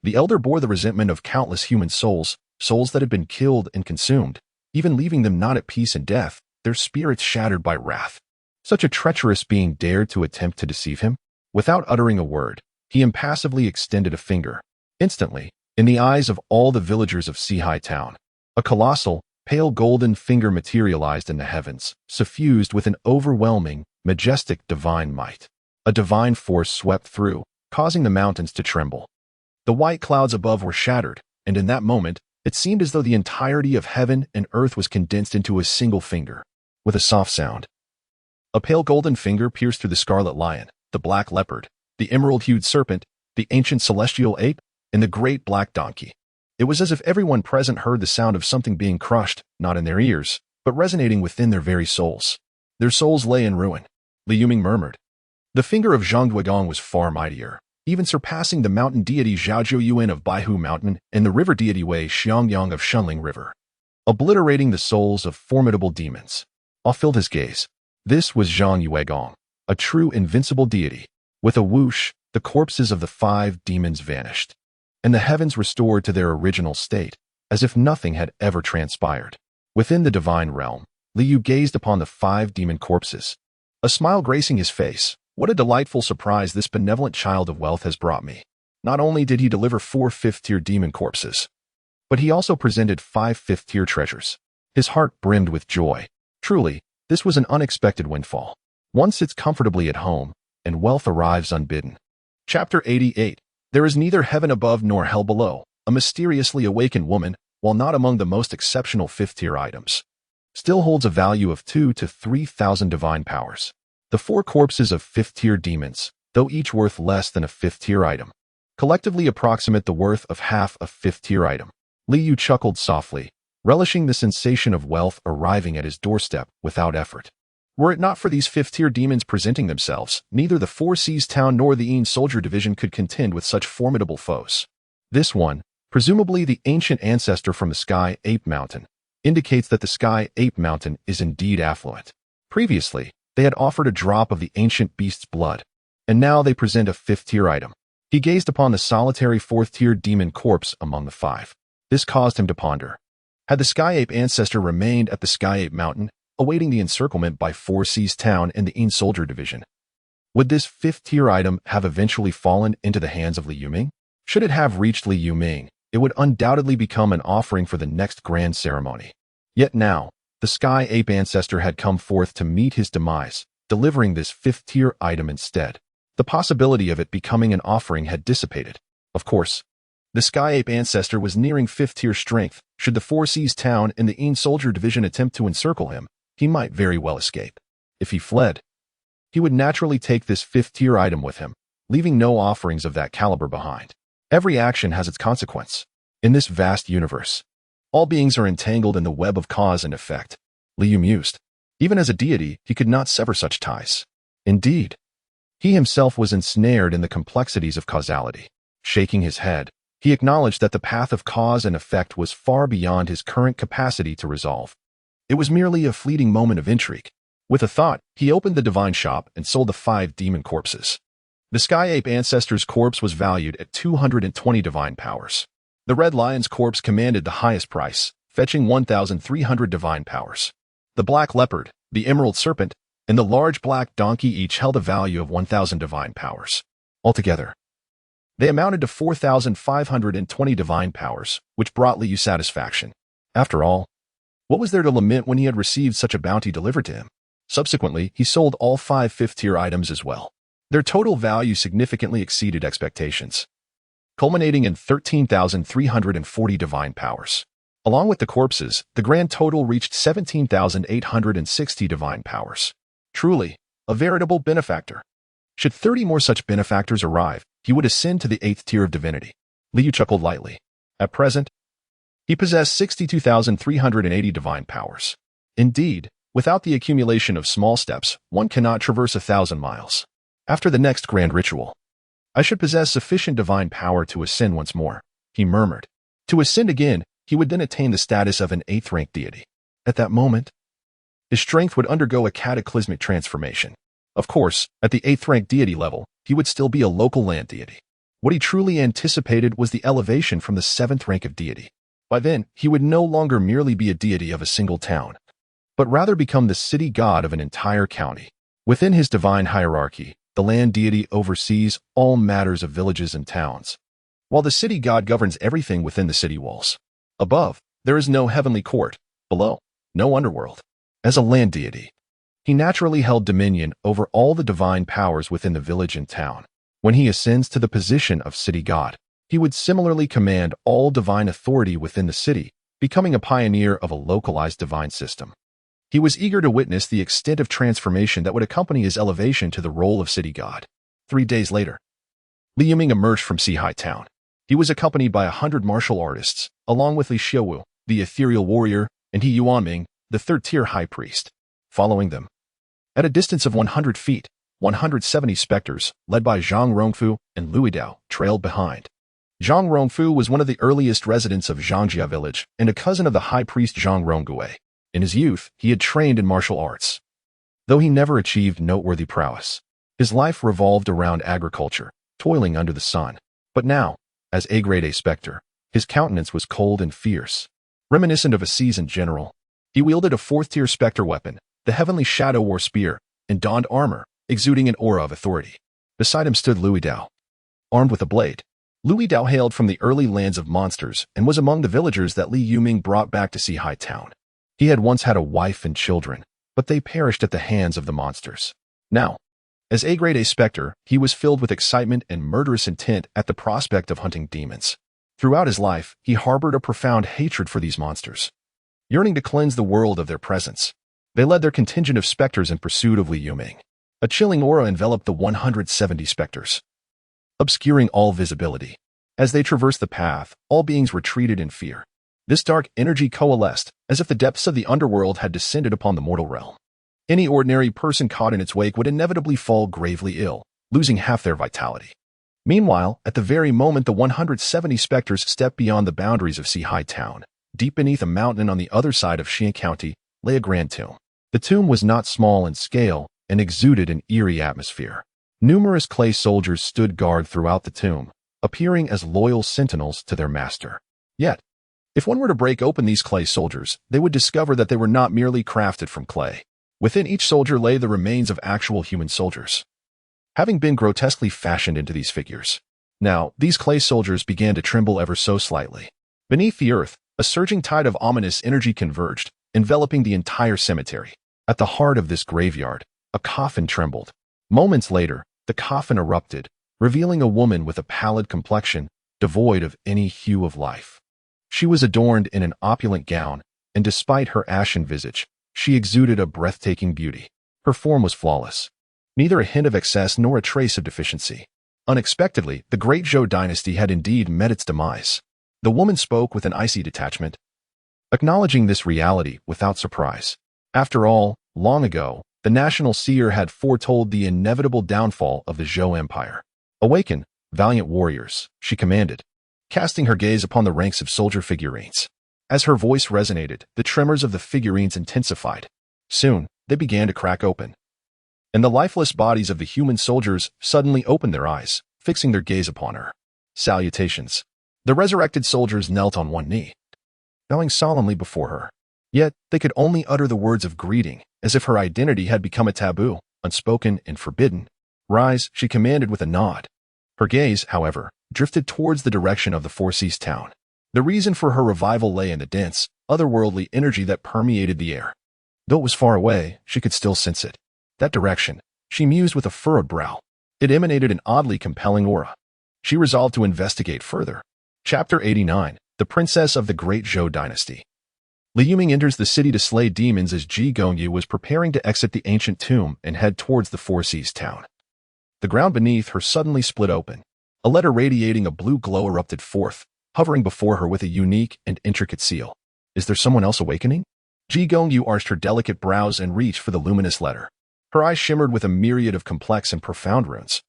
the elder bore the resentment of countless human souls that had been killed and consumed, even leaving them not at peace in death, their spirits shattered by wrath. Such a treacherous being dared to attempt to deceive him? Without uttering a word, he impassively extended a finger. Instantly, in the eyes of all the villagers of Sihai Town, a colossal, pale golden finger materialized in the heavens, suffused with an overwhelming, majestic divine might. A divine force swept through, causing the mountains to tremble. The white clouds above were shattered, and in that moment, it seemed as though the entirety of heaven and earth was condensed into a single finger. With a soft sound, a pale golden finger pierced through the scarlet lion, the black leopard, the emerald-hued serpent, the ancient celestial ape, and the great black donkey. It was as if everyone present heard the sound of something being crushed, not in their ears, but resonating within their very souls. Their souls lay in ruin. Li Yuming murmured. The finger of Zhang Duigong was far mightier. even surpassing the mountain deity Zhaozhou Yuan of Baihu Mountain and the river deity Wei Xiangyang of Shunling River, obliterating the souls of formidable demons. Awe filled his gaze. This was Zhang Yuegong, a true invincible deity. With a whoosh, the corpses of the 5 demons vanished, and the heavens restored to their original state, as if nothing had ever transpired. Within the divine realm, Li Yu gazed upon the 5 demon corpses, a smile gracing his face. What a delightful surprise this benevolent child of wealth has brought me. Not only did he deliver 4 fifth-tier demon corpses, but he also presented 5 fifth-tier treasures. His heart brimmed with joy. Truly, this was an unexpected windfall. One sits comfortably at home, and wealth arrives unbidden. Chapter 88. There is neither heaven above nor hell below. A mysteriously awakened woman, while not among the most exceptional fifth-tier items, still holds a value of 2,000 to 3,000 divine powers. The 4 corpses of fifth-tier demons, though each worth less than a fifth-tier item, collectively approximate the worth of half a fifth-tier item. Li Yu chuckled softly, relishing the sensation of wealth arriving at his doorstep without effort. Were it not for these fifth-tier demons presenting themselves, neither the Four Seas Town nor the Yin Soldier Division could contend with such formidable foes. This one, presumably the ancient ancestor from the Sky Ape Mountain, indicates that the Sky Ape Mountain is indeed affluent. Previously, they had offered a drop of the ancient beast's blood, and now they present a fifth-tier item. He gazed upon the solitary 4th-tier demon corpse among the 5. This caused him to ponder. Had the Sky Ape ancestor remained at the Sky Ape Mountain, awaiting the encirclement by Four Seas Town and the Yin Soldier Division, would this 5th-tier item have eventually fallen into the hands of Li Yuming? Should it have reached Li Yuming, it would undoubtedly become an offering for the next grand ceremony. Yet now, the Sky Ape ancestor had come forth to meet his demise, delivering this 5th-tier item instead. The possibility of it becoming an offering had dissipated. Of course, the Sky Ape ancestor was nearing 5th-tier strength. Should the Four Seas Town and the Yin Soldier Division attempt to encircle him, he might very well escape. If he fled, he would naturally take this 5th-tier item with him, leaving no offerings of that caliber behind. Every action has its consequence. In this vast universe, all beings are entangled in the web of cause and effect. Li Yu mused. Even as a deity, he could not sever such ties. Indeed, he himself was ensnared in the complexities of causality. Shaking his head, he acknowledged that the path of cause and effect was far beyond his current capacity to resolve. It was merely a fleeting moment of intrigue. With a thought, he opened the divine shop and sold the 5 demon corpses. The Sky Ape ancestor's corpse was valued at 220 divine powers. The Red Lion's corpse commanded the highest price, fetching 1,300 divine powers. The Black Leopard, the Emerald Serpent, and the large black donkey each held a value of 1,000 divine powers. Altogether, they amounted to 4,520 divine powers, which brought Li Yu satisfaction. After all, what was there to lament when he had received such a bounty delivered to him? Subsequently, he sold all 5 fifth-tier items as well. Their total value significantly exceeded expectations, culminating in 13,340 divine powers. Along with the corpses, the grand total reached 17,860 divine powers. Truly, a veritable benefactor. Should 30 more such benefactors arrive, he would ascend to the 8th tier of divinity. Li Yu chuckled lightly. At present, he possessed 62,380 divine powers. Indeed, without the accumulation of small steps, one cannot traverse 1,000 miles. After the next grand ritual, I should possess sufficient divine power to ascend once more, he murmured. To ascend again, he would then attain the status of an 8th-rank deity. At that moment, his strength would undergo a cataclysmic transformation. Of course, at the 8th-rank deity level, he would still be a local land deity. What he truly anticipated was the elevation from the 7th rank of deity. By then, he would no longer merely be a deity of a single town, but rather become the city god of an entire county. Within his divine hierarchy, the land deity oversees all matters of villages and towns, while the city god governs everything within the city walls. Above, there is no heavenly court. Below, no underworld. As a land deity, he naturally held dominion over all the divine powers within the village and town. When he ascends to the position of city god, he would similarly command all divine authority within the city, becoming a pioneer of a localized divine system. He was eager to witness the extent of transformation that would accompany his elevation to the role of city god. 3 days later, Li Yuming emerged from Sihai Town. He was accompanied by 100 martial artists, along with Li Xiaowu, the ethereal warrior, and He Yuanming, the 3rd-tier high priest. Following them, at a distance of 100 feet, 170 specters, led by Zhang Rongfu and Lui Dao, trailed behind. Zhang Rongfu was one of the earliest residents of Zhangjia village and a cousin of the high priest Zhang Rongui. In his youth, he had trained in martial arts. Though he never achieved noteworthy prowess, his life revolved around agriculture, toiling under the sun. But now, as A-grade A specter, his countenance was cold and fierce, reminiscent of a seasoned general. He wielded a fourth-tier specter weapon, the Heavenly Shadow War Spear, and donned armor, exuding an aura of authority. Beside him stood Lui Dao, armed with a blade. Lui Dao hailed from the early lands of monsters and was among the villagers that Li Yuming brought back to Sihai Town. He had once had a wife and children, but they perished at the hands of the monsters. Now, as A-grade A specter, he was filled with excitement and murderous intent at the prospect of hunting demons. Throughout his life, he harbored a profound hatred for these monsters, yearning to cleanse the world of their presence. They led their contingent of specters in pursuit of Li Yuming. A chilling aura enveloped the 170 specters, obscuring all visibility. As they traversed the path, all beings retreated in fear. This dark energy coalesced, as if the depths of the underworld had descended upon the mortal realm. Any ordinary person caught in its wake would inevitably fall gravely ill, losing half their vitality. Meanwhile, at the very moment the 170 specters stepped beyond the boundaries of Sihai Town, deep beneath a mountain on the other side of Xian County, lay a grand tomb. The tomb was not small in scale and exuded an eerie atmosphere. Numerous clay soldiers stood guard throughout the tomb, appearing as loyal sentinels to their master. Yet, if one were to break open these clay soldiers, they would discover that they were not merely crafted from clay. Within each soldier lay the remains of actual human soldiers, having been grotesquely fashioned into these figures. Now, these clay soldiers began to tremble ever so slightly. Beneath the earth, a surging tide of ominous energy converged, enveloping the entire cemetery. At the heart of this graveyard, a coffin trembled. Moments later, the coffin erupted, revealing a woman with a pallid complexion, devoid of any hue of life. She was adorned in an opulent gown, and despite her ashen visage, she exuded a breathtaking beauty. Her form was flawless, neither a hint of excess nor a trace of deficiency. Unexpectedly, the Great Zhou dynasty had indeed met its demise. The woman spoke with an icy detachment, acknowledging this reality without surprise. After all, long ago, the national seer had foretold the inevitable downfall of the Zhou Empire. "Awaken, valiant warriors," she commanded, casting her gaze upon the ranks of soldier figurines. As her voice resonated, the tremors of the figurines intensified. Soon, they began to crack open, and the lifeless bodies of the human soldiers suddenly opened their eyes, fixing their gaze upon her. Salutations. The resurrected soldiers knelt on one knee, bowing solemnly before her. Yet, they could only utter the words of greeting, as if her identity had become a taboo, unspoken and forbidden. "Rise," she commanded with a nod. Her gaze, however, drifted towards the direction of the Four Seas town. The reason for her revival lay in the dense, otherworldly energy that permeated the air. Though it was far away, she could still sense it. That direction, she mused with a furrowed brow. It emanated an oddly compelling aura. She resolved to investigate further. Chapter 89, The Princess of the Great Zhou Dynasty. Li Yuming enters the city to slay demons as Ji Gongyu was preparing to exit the ancient tomb and head towards the Four Seas town. The ground beneath her suddenly split open. A letter radiating a blue glow erupted forth, hovering before her with a unique and intricate seal. Is there someone else awakening? Ji Gongyu arched her delicate brows and reached for the luminous letter. Her eyes shimmered with a myriad of complex and profound runes,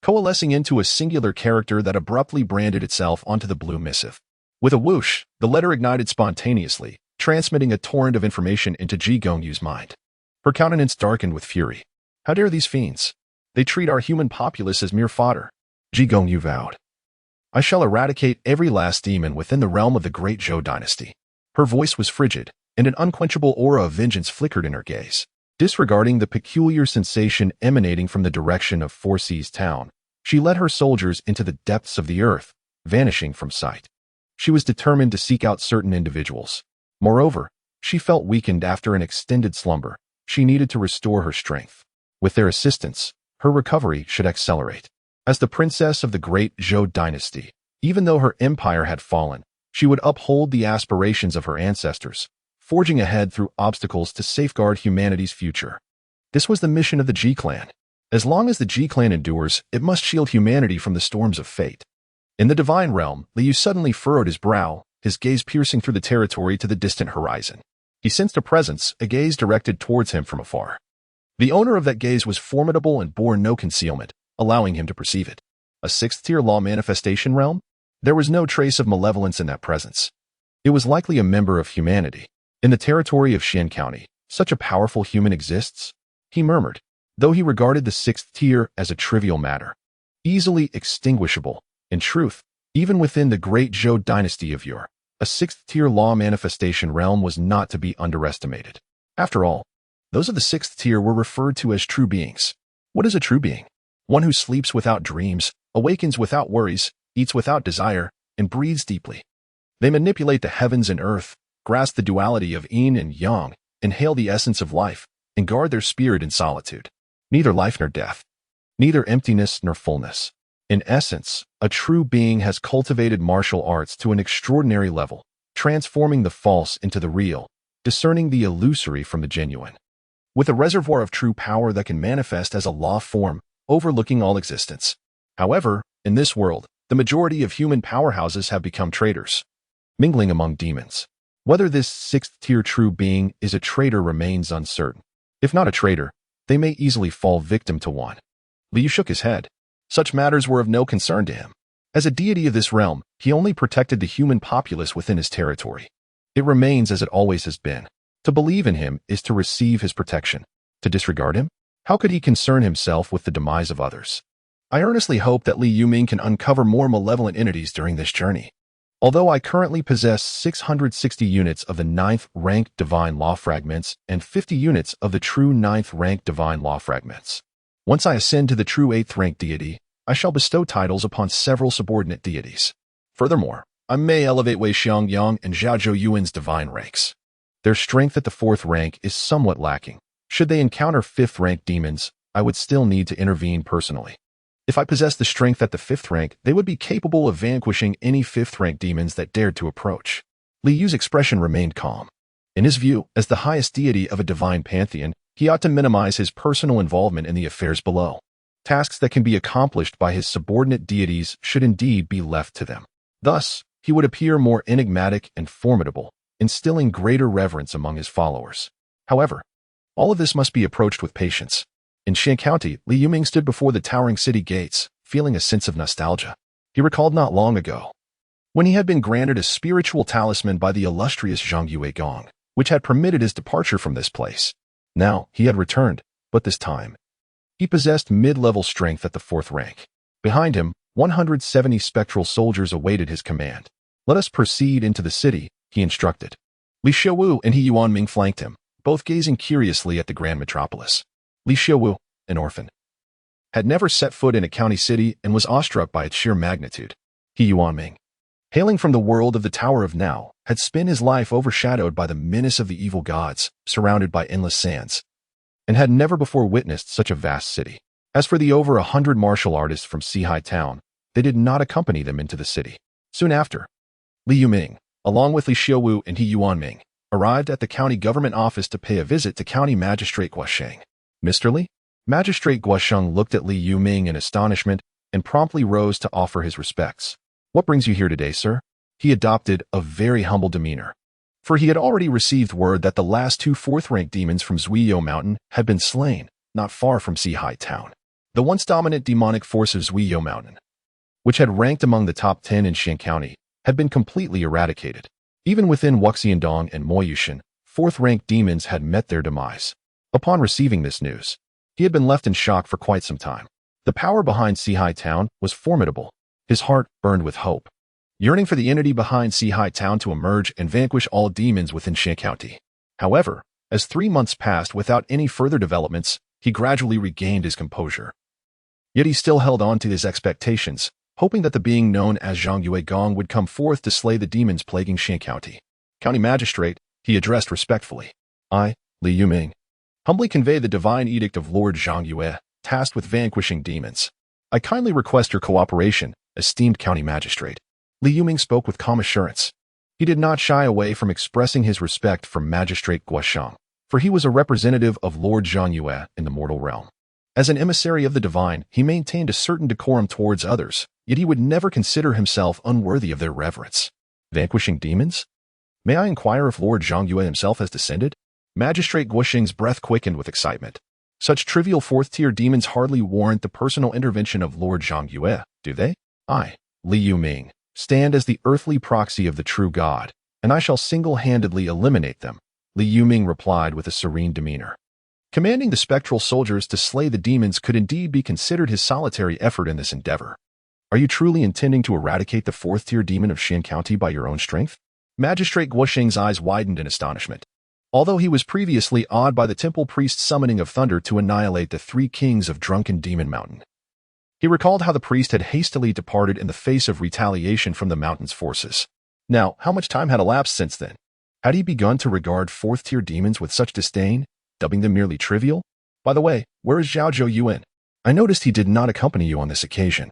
coalescing into a singular character that abruptly branded itself onto the blue missive. With a whoosh, the letter ignited spontaneously, transmitting a torrent of information into Ji Gongyu's mind. Her countenance darkened with fury. How dare these fiends? They treat our human populace as mere fodder. Ji Gongyu vowed, "I shall eradicate every last demon within the realm of the Great Zhou dynasty." Her voice was frigid, and an unquenchable aura of vengeance flickered in her gaze. Disregarding the peculiar sensation emanating from the direction of Four Seas town, she led her soldiers into the depths of the earth, vanishing from sight. She was determined to seek out certain individuals. Moreover, she felt weakened after an extended slumber. She needed to restore her strength. With their assistance, her recovery should accelerate. As the princess of the Great Zhou dynasty, even though her empire had fallen, she would uphold the aspirations of her ancestors, forging ahead through obstacles to safeguard humanity's future. This was the mission of the Ji clan. As long as the Ji clan endures, it must shield humanity from the storms of fate. In the divine realm, Liu suddenly furrowed his brow, his gaze piercing through the territory to the distant horizon. He sensed a presence, a gaze directed towards him from afar. The owner of that gaze was formidable and bore no concealment, allowing him to perceive it. A sixth-tier law manifestation realm? There was no trace of malevolence in that presence. It was likely a member of humanity. In the territory of Xian County, such a powerful human exists? He murmured, though he regarded the sixth tier as a trivial matter, easily extinguishable. In truth, even within the great Zhou dynasty of yore, a sixth-tier law manifestation realm was not to be underestimated. After all, those of the sixth tier were referred to as true beings. What is a true being? One who sleeps without dreams, awakens without worries, eats without desire, and breathes deeply. They manipulate the heavens and earth, grasp the duality of yin and yang, inhale the essence of life, and guard their spirit in solitude. Neither life nor death, neither emptiness nor fullness. In essence, a true being has cultivated martial arts to an extraordinary level, transforming the false into the real, discerning the illusory from the genuine. With a reservoir of true power that can manifest as a law form, overlooking all existence. However, in this world, the majority of human powerhouses have become traitors, mingling among demons. Whether this sixth-tier true being is a traitor remains uncertain. If not a traitor, they may easily fall victim to one. Liu shook his head. Such matters were of no concern to him. As a deity of this realm, he only protected the human populace within his territory. It remains as it always has been. To believe in him is to receive his protection. To disregard him? How could he concern himself with the demise of others? I earnestly hope that Li Yuming can uncover more malevolent entities during this journey. Although I currently possess 660 units of the 9th rank Divine Law Fragments and 50 units of the true 9th rank Divine Law Fragments. Once I ascend to the true 8th rank deity, I shall bestow titles upon several subordinate deities. Furthermore, I may elevate Wei Xiangyang and Zhao Zhouyuan's divine ranks. Their strength at the 4th rank is somewhat lacking. Should they encounter 5th rank demons, I would still need to intervene personally. If I possessed the strength at the 5th rank, they would be capable of vanquishing any 5th rank demons that dared to approach. Li Yu's expression remained calm. In his view, as the highest deity of a divine pantheon, he ought to minimize his personal involvement in the affairs below. Tasks that can be accomplished by his subordinate deities should indeed be left to them. Thus, he would appear more enigmatic and formidable, instilling greater reverence among his followers. However, all of this must be approached with patience. In Xian County, Li Yuming stood before the towering city gates, feeling a sense of nostalgia. He recalled not long ago, when he had been granted a spiritual talisman by the illustrious Zhang Yuegong, which had permitted his departure from this place. Now, he had returned, but this time, he possessed mid-level strength at the 4th rank. Behind him, 170 spectral soldiers awaited his command. Let us proceed into the city, he instructed. Li Xiaowu and He Yuanming flanked him, both gazing curiously at the grand metropolis. Li Xiaowu, an orphan, had never set foot in a county city and was awestruck by its sheer magnitude. He Yuanming, hailing from the world of the Tower of Now, had spent his life overshadowed by the menace of the evil gods, surrounded by endless sands, and had never before witnessed such a vast city. As for the over 100 martial artists from Sihai Town, they did not accompany them into the city. Soon after, Li Yuming, along with Li Xiaowu and He Yuanming, arrived at the county government office to pay a visit to County Magistrate Guosheng. Mr. Li? Magistrate Guosheng looked at Li Yuming in astonishment and promptly rose to offer his respects. What brings you here today, sir? He adopted a very humble demeanor, for he had already received word that the last 2 4th-rank demons from Zuiyou Mountain had been slain, not far from Sihai Town. The once dominant demonic force of Zuiyou Mountain, which had ranked among the top 10 in Xian County, had been completely eradicated. Even within Wuxiandong and Moyushan, 4th-rank demons had met their demise. Upon receiving this news, he had been left in shock for quite some time. The power behind Sihai Town was formidable. His heart burned with hope, yearning for the entity behind Sihai Town to emerge and vanquish all demons within Xian County. However, as 3 months passed without any further developments, he gradually regained his composure. Yet he still held on to his expectations, hoping that the being known as Zhang Yuegong would come forth to slay the demons plaguing Xian County. County Magistrate, he addressed respectfully. I, Li Yuming, humbly convey the divine edict of Lord Zhang Yue, tasked with vanquishing demons. I kindly request your cooperation, esteemed County Magistrate. Li Yuming spoke with calm assurance. He did not shy away from expressing his respect for Magistrate Guosheng, for he was a representative of Lord Zhang Yue in the mortal realm. As an emissary of the divine, he maintained a certain decorum towards others, yet he would never consider himself unworthy of their reverence. Vanquishing demons? May I inquire if Lord Zhang Yue himself has descended? Magistrate Guosheng's breath quickened with excitement. Such trivial fourth-tier demons hardly warrant the personal intervention of Lord Zhang Yue, do they? I, Li Yuming, stand as the earthly proxy of the true God, and I shall single-handedly eliminate them, Li Yuming replied with a serene demeanor. Commanding the spectral soldiers to slay the demons could indeed be considered his solitary effort in this endeavor. Are you truly intending to eradicate the fourth-tier demon of Xian County by your own strength? Magistrate Guosheng's eyes widened in astonishment. Although he was previously awed by the temple priest's summoning of thunder to annihilate the three kings of Drunken Demon Mountain, he recalled how the priest had hastily departed in the face of retaliation from the mountain's forces. Now, how much time had elapsed since then? Had he begun to regard fourth-tier demons with such disdain, dubbing them merely trivial? By the way, where is Zhao Zhou Yuan? I noticed he did not accompany you on this occasion.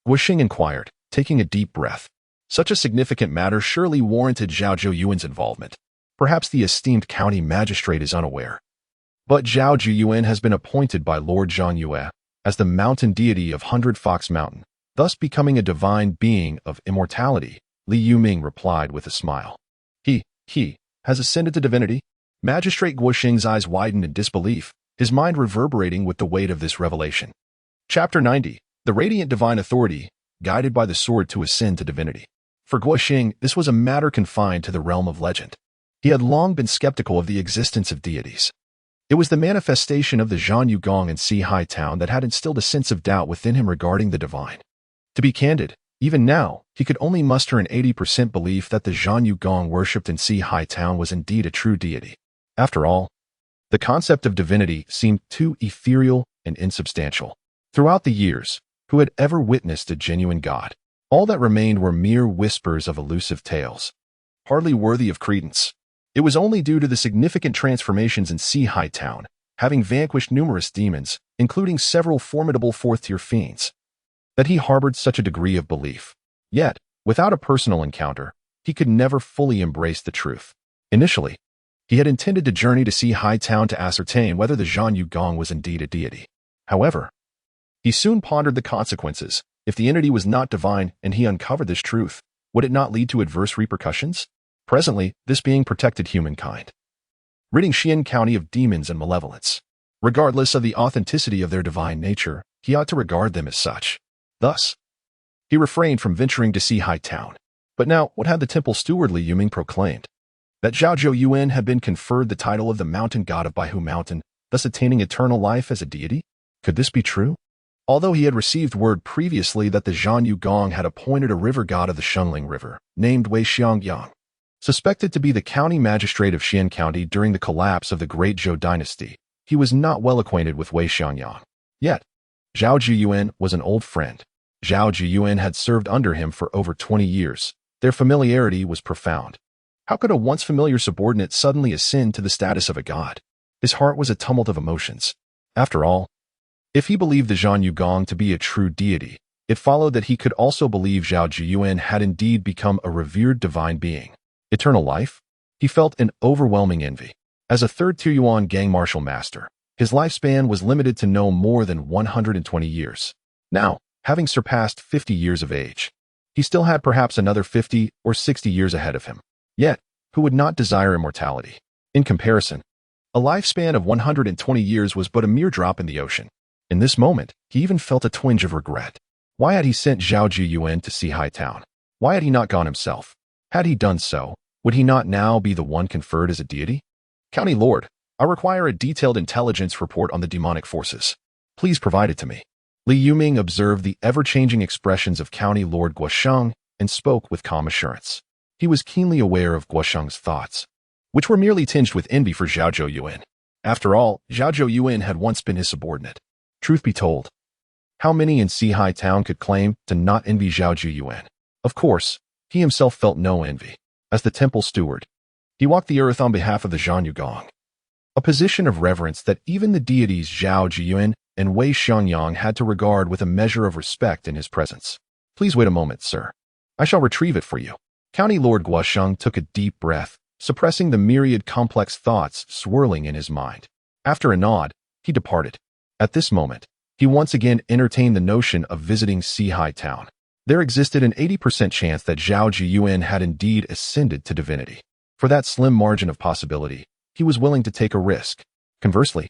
Guosheng inquired, taking a deep breath. Such a significant matter surely warranted Zhao Zhou Yuan's involvement. Perhaps the esteemed county magistrate is unaware. But Zhao Zhou Yuan has been appointed by Lord Zhang Yue as the mountain deity of Hundred Fox Mountain, thus becoming a divine being of immortality, Li Yuming replied with a smile. He has ascended to divinity? Magistrate Guosheng's eyes widened in disbelief, his mind reverberating with the weight of this revelation. Chapter 90. The Radiant Divine Authority, guided by the sword to ascend to divinity. For Guosheng, this was a matter confined to the realm of legend. He had long been skeptical of the existence of deities. It was the manifestation of the Zhanyu Gong in Sihai Town that had instilled a sense of doubt within him regarding the divine. To be candid, even now, he could only muster an 80% belief that the Zhanyu Gong worshipped in Sihai Town was indeed a true deity. After all, the concept of divinity seemed too ethereal and insubstantial. Throughout the years, who had ever witnessed a genuine God? All that remained were mere whispers of elusive tales, hardly worthy of credence. It was only due to the significant transformations in Sihai Town, having vanquished numerous demons, including several formidable fourth-tier fiends, that he harbored such a degree of belief. Yet, without a personal encounter, he could never fully embrace the truth. Initially, he had intended to journey to Sihai Town to ascertain whether the Zhanyu Gong was indeed a deity. However, he soon pondered the consequences. If the entity was not divine and he uncovered this truth, would it not lead to adverse repercussions? Presently, this being protected humankind, ridding Xian County of demons and malevolence. Regardless of the authenticity of their divine nature, he ought to regard them as such. Thus, he refrained from venturing to Sihai Town. But now, what had the temple steward Li Yuming proclaimed? That Zhao Zhou Yuan had been conferred the title of the mountain god of Baihu Mountain, thus attaining eternal life as a deity? Could this be true? Although he had received word previously that the Zhanyu Gong had appointed a river god of the Shengling River, named Wei Xiangyang, suspected to be the county magistrate of Xian County during the collapse of the Great Zhou dynasty, he was not well acquainted with Wei Xiangyang. Yet, Zhao Zhou Yuan was an old friend. Zhao Zhou Yuan had served under him for over 20 years. Their familiarity was profound. How could a once familiar subordinate suddenly ascend to the status of a god? His heart was a tumult of emotions. After all, if he believed the Zhanyu Gong to be a true deity, it followed that he could also believe Zhao Zhou Yuan had indeed become a revered divine being. Eternal life? He felt an overwhelming envy. As a third-tier Yuan gang martial master, his lifespan was limited to no more than 120 years. Now, having surpassed 50 years of age, he still had perhaps another 50 or 60 years ahead of him. Yet, who would not desire immortality? In comparison, a lifespan of 120 years was but a mere drop in the ocean. In this moment, he even felt a twinge of regret. Why had he sent Zhao Zhou Yuan to Sihai Town? Why had he not gone himself? Had he done so, would he not now be the one conferred as a deity? County Lord, I require a detailed intelligence report on the demonic forces. Please provide it to me. Li Yuming observed the ever-changing expressions of County Lord Guosheng and spoke with calm assurance. He was keenly aware of Guosheng's thoughts, which were merely tinged with envy for Zhao Zhou Yuan. After all, Zhao Zhou Yuan had once been his subordinate. Truth be told, how many in Sihai Town could claim to not envy Zhao Zhou Yuan? Of course, he himself felt no envy. As the temple steward, he walked the earth on behalf of the Zhanyu Gong, a position of reverence that even the deities Zhao Zhou Yuan and Wei Xiangyang had to regard with a measure of respect in his presence. Please wait a moment, sir. I shall retrieve it for you. County Lord Guosheng took a deep breath, suppressing the myriad complex thoughts swirling in his mind. After a nod, he departed. At this moment, he once again entertained the notion of visiting Sihai Town. There existed an 80% chance that Zhao Zhou Yuan had indeed ascended to divinity. For that slim margin of possibility, he was willing to take a risk. Conversely,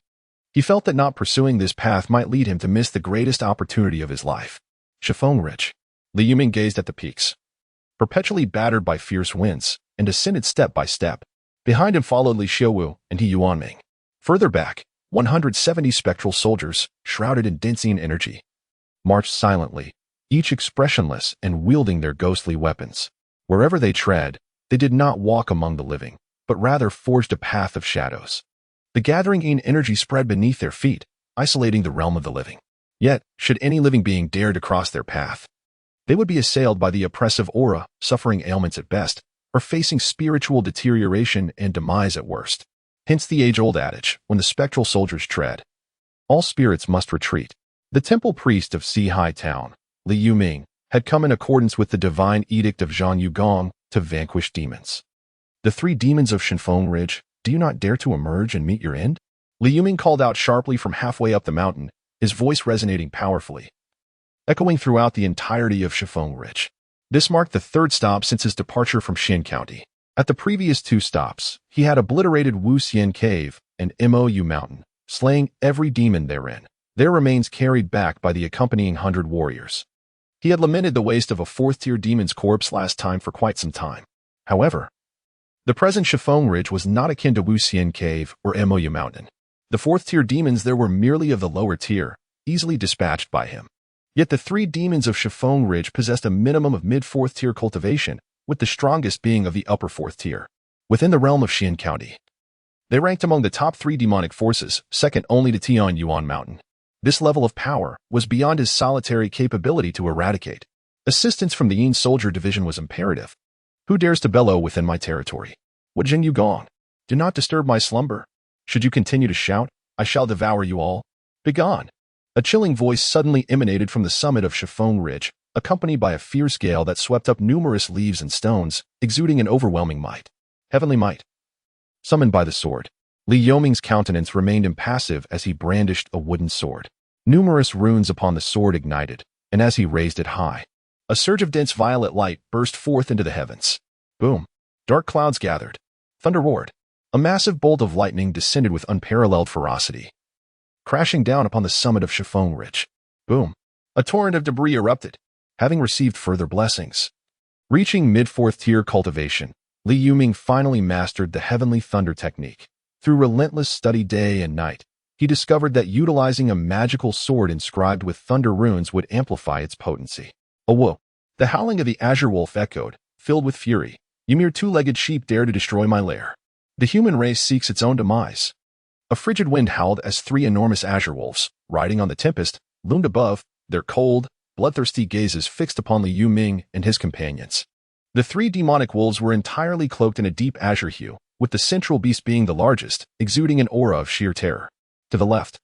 He felt that not pursuing this path might lead him to miss the greatest opportunity of his life. Shifeng Ridge. Li Yuming gazed at the peaks, perpetually battered by fierce winds, and ascended step by step. Behind him followed Li Xiuwu and He Yuanming. Further back, 170 spectral soldiers, shrouded in Densian energy, marched silently, each expressionless and wielding their ghostly weapons. Wherever they tread, they did not walk among the living, but rather forged a path of shadows. The gathering Yin energy spread beneath their feet, isolating the realm of the living. Yet, should any living being dare to cross their path, they would be assailed by the oppressive aura, suffering ailments at best, or facing spiritual deterioration and demise at worst. Hence the age-old adage, when the spectral soldiers tread, all spirits must retreat. The temple priest of Sihai Town, Li Yuming, had come in accordance with the divine edict of Zhang Yugong to vanquish demons. The three demons of Shifeng Ridge, do you not dare to emerge and meet your end? Li Yuming called out sharply from halfway up the mountain, his voice resonating powerfully, echoing throughout the entirety of Shifeng Ridge. This marked the third stop since his departure from Xin County. At the previous two stops, he had obliterated Wuxian Cave and Mou Mountain, slaying every demon therein, their remains carried back by the accompanying 100 warriors. He had lamented the waste of a fourth-tier demon's corpse last time for quite some time. However, the present Shifeng Ridge was not akin to Wuxian Cave or Mou Mountain. The fourth-tier demons there were merely of the lower tier, easily dispatched by him. Yet the three demons of Shifeng Ridge possessed a minimum of mid-fourth tier cultivation, with the strongest being of the upper fourth tier. Within the realm of Xian County, they ranked among the top 3 demonic forces, second only to Tian Yuan Mountain. This level of power was beyond his solitary capability to eradicate. Assistance from the Yin Soldier Division was imperative. Who dares to bellow within my territory? What Jin Yu Gong? Do not disturb my slumber. Should you continue to shout, I shall devour you all. Begone. A chilling voice suddenly emanated from the summit of Shifeng Ridge, accompanied by a fierce gale that swept up numerous leaves and stones, exuding an overwhelming might. Heavenly might. Summoned by the sword. Li Yuming's countenance remained impassive as he brandished a wooden sword. Numerous runes upon the sword ignited, and as he raised it high, a surge of dense violet light burst forth into the heavens. Boom. Dark clouds gathered. Thunder roared. A massive bolt of lightning descended with unparalleled ferocity, crashing down upon the summit of Shifeng Ridge. Boom. A torrent of debris erupted, having received further blessings. Reaching mid-fourth tier cultivation, Li Yuming finally mastered the heavenly thunder technique. Through relentless study day and night, he discovered that utilizing a magical sword inscribed with thunder runes would amplify its potency. Oh whoa. The howling of the Azure Wolf echoed, filled with fury. You mere two-legged sheep dare to destroy my lair. The human race seeks its own demise. A frigid wind howled as 3 enormous Azure Wolves, riding on the tempest, loomed above, their cold, bloodthirsty gazes fixed upon Li Yuming and his companions. The 3 demonic wolves were entirely cloaked in a deep azure hue, with the central beast being the largest, exuding an aura of sheer terror. To the left,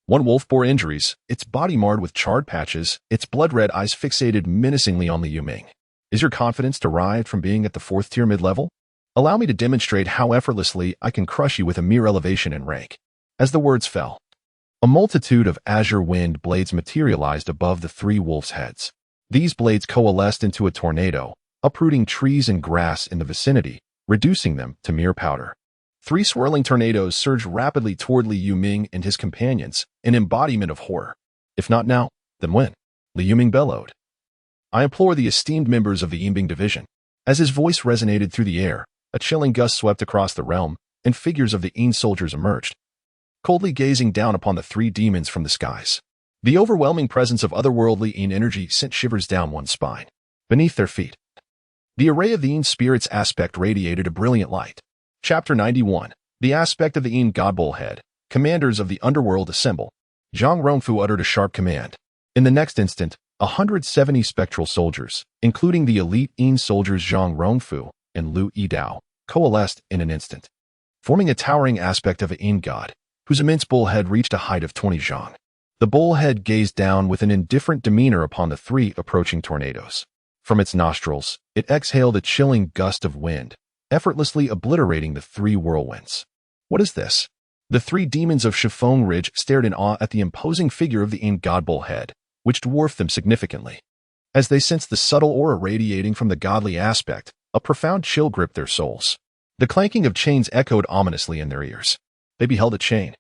one wolf bore injuries, its body marred with charred patches, its blood-red eyes fixated menacingly on Li Yuming. Is your confidence derived from being at the 4th tier mid-level? Allow me to demonstrate how effortlessly I can crush you with a mere elevation in rank. As the words fell, a multitude of azure wind blades materialized above the 3 wolves' heads. These blades coalesced into a tornado, uprooting trees and grass in the vicinity, reducing them to mere powder. 3 swirling tornadoes surged rapidly toward Li Yuming and his companions, an embodiment of horror. If not now, then when? Li Yuming bellowed. I implore the esteemed members of the Yinbing Division. As his voice resonated through the air, a chilling gust swept across the realm, and figures of the Yin soldiers emerged, coldly gazing down upon the 3 demons from the skies. The overwhelming presence of otherworldly Yin energy sent shivers down one's spine. Beneath their feet, the array of the Yin spirit's aspect radiated a brilliant light. Chapter 91. The aspect of the Yin God Bullhead. Commanders of the underworld assemble. Zhang Rongfu uttered a sharp command. In the next instant, 170 spectral soldiers, including the elite Yin soldiers Zhang Rongfu and Lu Yidao, coalesced in an instant, forming a towering aspect of a Yin god, whose immense bullhead reached a height of 20 zhang. The bullhead gazed down with an indifferent demeanor upon the 3 approaching tornadoes. From its nostrils, it exhaled a chilling gust of wind, effortlessly obliterating the 3 whirlwinds. What is this? The 3 demons of Shifeng Ridge stared in awe at the imposing figure of the Yin god bullhead, which dwarfed them significantly. As they sensed the subtle aura radiating from the godly aspect, a profound chill gripped their souls. The clanking of chains echoed ominously in their ears. They beheld a chain,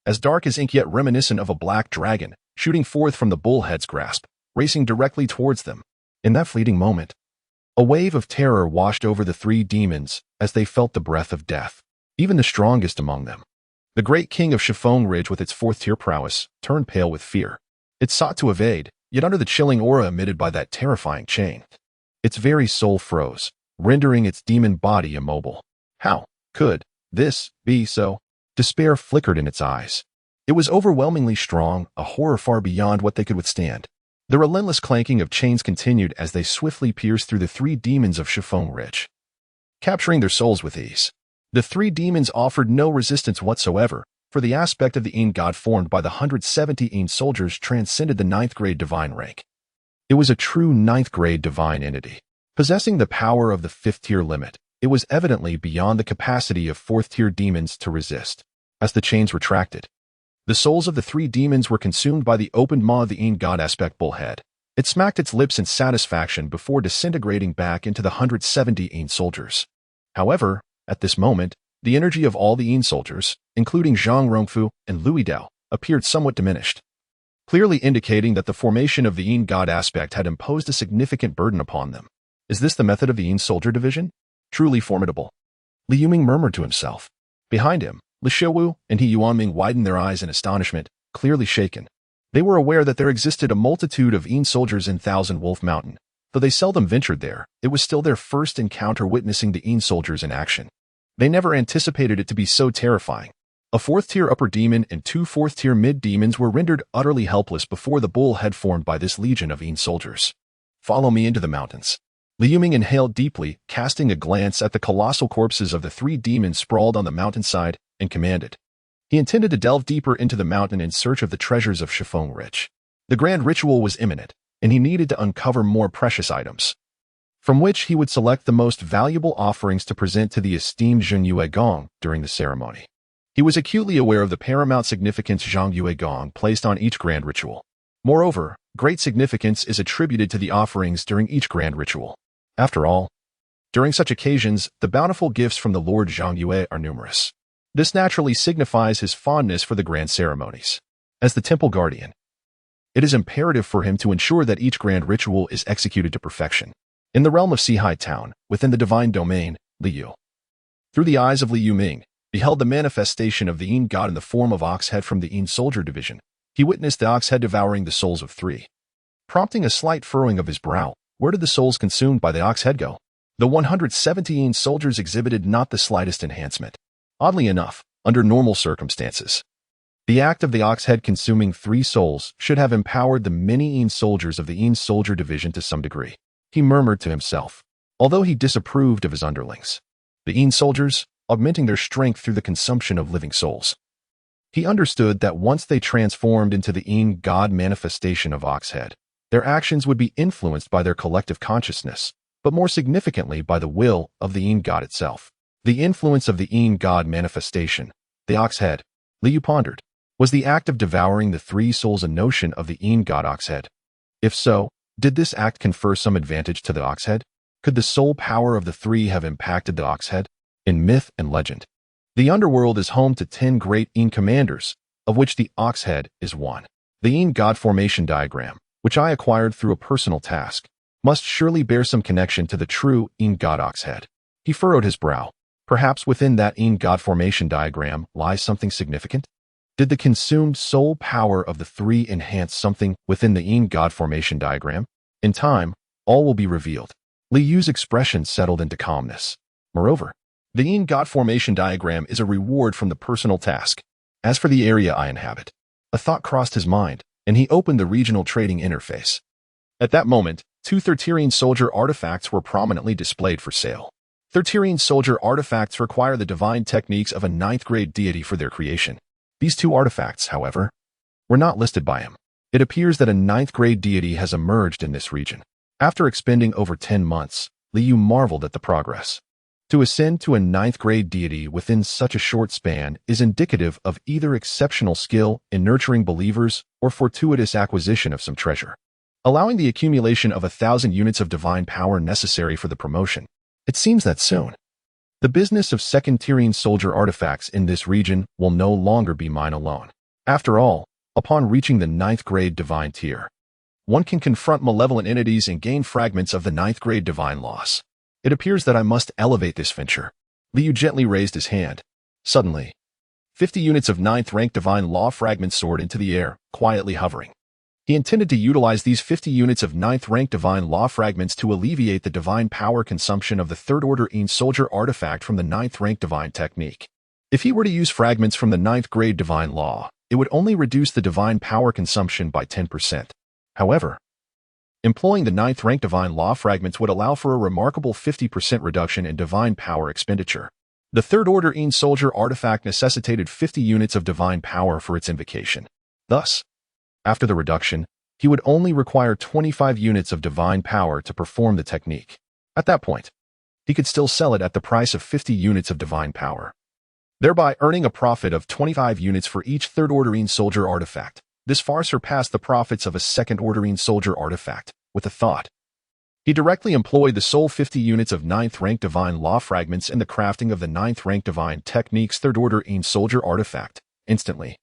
as dark as ink yet reminiscent of a black dragon, shooting forth from the bullhead's grasp, racing directly towards them. In that fleeting moment, a wave of terror washed over the three demons as they felt the breath of death, even the strongest among them. The great king of Chiffon Ridge with its fourth-tier prowess turned pale with fear. It sought to evade, yet under the chilling aura emitted by that terrifying chain, its very soul froze, rendering its demon body immobile. How could this be so? Despair flickered in its eyes. It was overwhelmingly strong, a horror far beyond what they could withstand. The relentless clanking of chains continued as they swiftly pierced through the three demons of Chiffon Ridge, capturing their souls with ease. The three demons offered no resistance whatsoever, for the aspect of the Een God formed by the 170 Een soldiers transcended the 9th grade divine rank. It was a true 9th grade divine entity. Possessing the power of the 5th tier limit, it was evidently beyond the capacity of 4th tier demons to resist. As the chains retracted, the souls of the three demons were consumed by the opened maw of the Een God aspect bullhead. It smacked its lips in satisfaction before disintegrating back into the 170 Een soldiers. However, at this moment, the energy of all the Een soldiers, including Zhang Rongfu and Louis Dao, appeared somewhat diminished, clearly indicating that the formation of the Een God aspect had imposed a significant burden upon them. Is this the method of the Een soldier division? Truly formidable. Li Yuming murmured to himself. Behind him, Li Xiaowu and He Yuanming widened their eyes in astonishment, clearly shaken. They were aware that there existed a multitude of Een soldiers in Thousand Wolf Mountain. Though they seldom ventured there, it was still their first encounter witnessing the Een soldiers in action. They never anticipated it to be so terrifying. A 4th-tier upper demon and 2 4th-tier mid-demons were rendered utterly helpless before the bullhead formed by this legion of Een soldiers. Follow me into the mountains. Li Yuming inhaled deeply, casting a glance at the colossal corpses of the three demons sprawled on the mountainside, and commanded. He intended to delve deeper into the mountain in search of the treasures of Chiffon Ridge. The grand ritual was imminent, and he needed to uncover more precious items, from which he would select the most valuable offerings to present to the esteemed Zheng Yue Gong during the ceremony. He was acutely aware of the paramount significance Zhang Yue Gong placed on each grand ritual. Moreover, great significance is attributed to the offerings during each grand ritual. After all, during such occasions, the bountiful gifts from the Lord Zhang Yue are numerous. This naturally signifies his fondness for the grand ceremonies. As the temple guardian, it is imperative for him to ensure that each grand ritual is executed to perfection. In the realm of Sihai Town, within the divine domain, Li Yu, through the eyes of Li Yuming, beheld the manifestation of the Een God in the form of Oxhead from the Een soldier division. He witnessed the Oxhead devouring the souls of three. Prompting a slight furrowing of his brow, where did the souls consumed by the Oxhead go? The 170 Een soldiers exhibited not the slightest enhancement. Oddly enough, under normal circumstances, the act of the Oxhead consuming three souls should have empowered the many Een soldiers of the Een soldier division to some degree. He murmured to himself, although he disapproved of his underlings. The Een soldiers, augmenting their strength through the consumption of living souls. He understood that once they transformed into the Een God manifestation of Oxhead, their actions would be influenced by their collective consciousness, but more significantly by the will of the Een God itself. The influence of the Een God manifestation, the Oxhead, Li Yu pondered. Was the act of devouring the three souls a notion of the Een God Oxhead? If so, did this act confer some advantage to the Oxhead? Could the soul power of the three have impacted the Oxhead? In myth and legend, the underworld is home to 10 great Een commanders, of which the Oxhead is one. The Een God formation diagram, which I acquired through a personal task, must surely bear some connection to the true Een God Oxhead. He furrowed his brow. Perhaps within that Een God formation diagram lies something significant? Did the consumed soul power of the three enhance something within the Een God formation diagram? In time, all will be revealed. Li Yu's expression settled into calmness. Moreover, the Een God formation diagram is a reward from the personal task. As for the area I inhabit, a thought crossed his mind, and he opened the regional trading interface. At that moment, 2 Thirterian soldier artifacts were prominently displayed for sale. Thirterian soldier artifacts require the divine techniques of a 9th grade deity for their creation. These 2 artifacts, however, were not listed by him. It appears that a 9th grade deity has emerged in this region. After expending over 10 months, Li Yu marveled at the progress. To ascend to a 9th grade deity within such a short span is indicative of either exceptional skill in nurturing believers or fortuitous acquisition of some treasure, allowing the accumulation of 1,000 units of divine power necessary for the promotion. It seems that soon, the business of second-tiering soldier artifacts in this region will no longer be mine alone. After all, upon reaching the 9th grade divine tier, one can confront malevolent entities and gain fragments of the 9th grade divine loss. It appears that I must elevate this venture. Liu gently raised his hand. Suddenly, 50 units of 9th rank divine law fragments soared into the air, quietly hovering. He intended to utilize these 50 units of 9th rank divine law fragments to alleviate the divine power consumption of the 3rd order Een Soldier artifact from the 9th rank divine technique. If he were to use fragments from the 9th grade divine law, it would only reduce the divine power consumption by 10%. However, employing the 9th rank divine law fragments would allow for a remarkable 50% reduction in divine power expenditure. The 3rd order Een Soldier artifact necessitated 50 units of divine power for its invocation. Thus, after the reduction, he would only require 25 units of divine power to perform the technique. At that point, he could still sell it at the price of 50 units of divine power, thereby earning a profit of 25 units for each 3rd order Een Soldier artifact. This far surpassed the profits of a 2nd order Een Soldier artifact. With a thought, he directly employed the sole 50 units of 9th rank divine law fragments in the crafting of the 9th rank divine technique's 3rd order Een Soldier artifact. Instantly,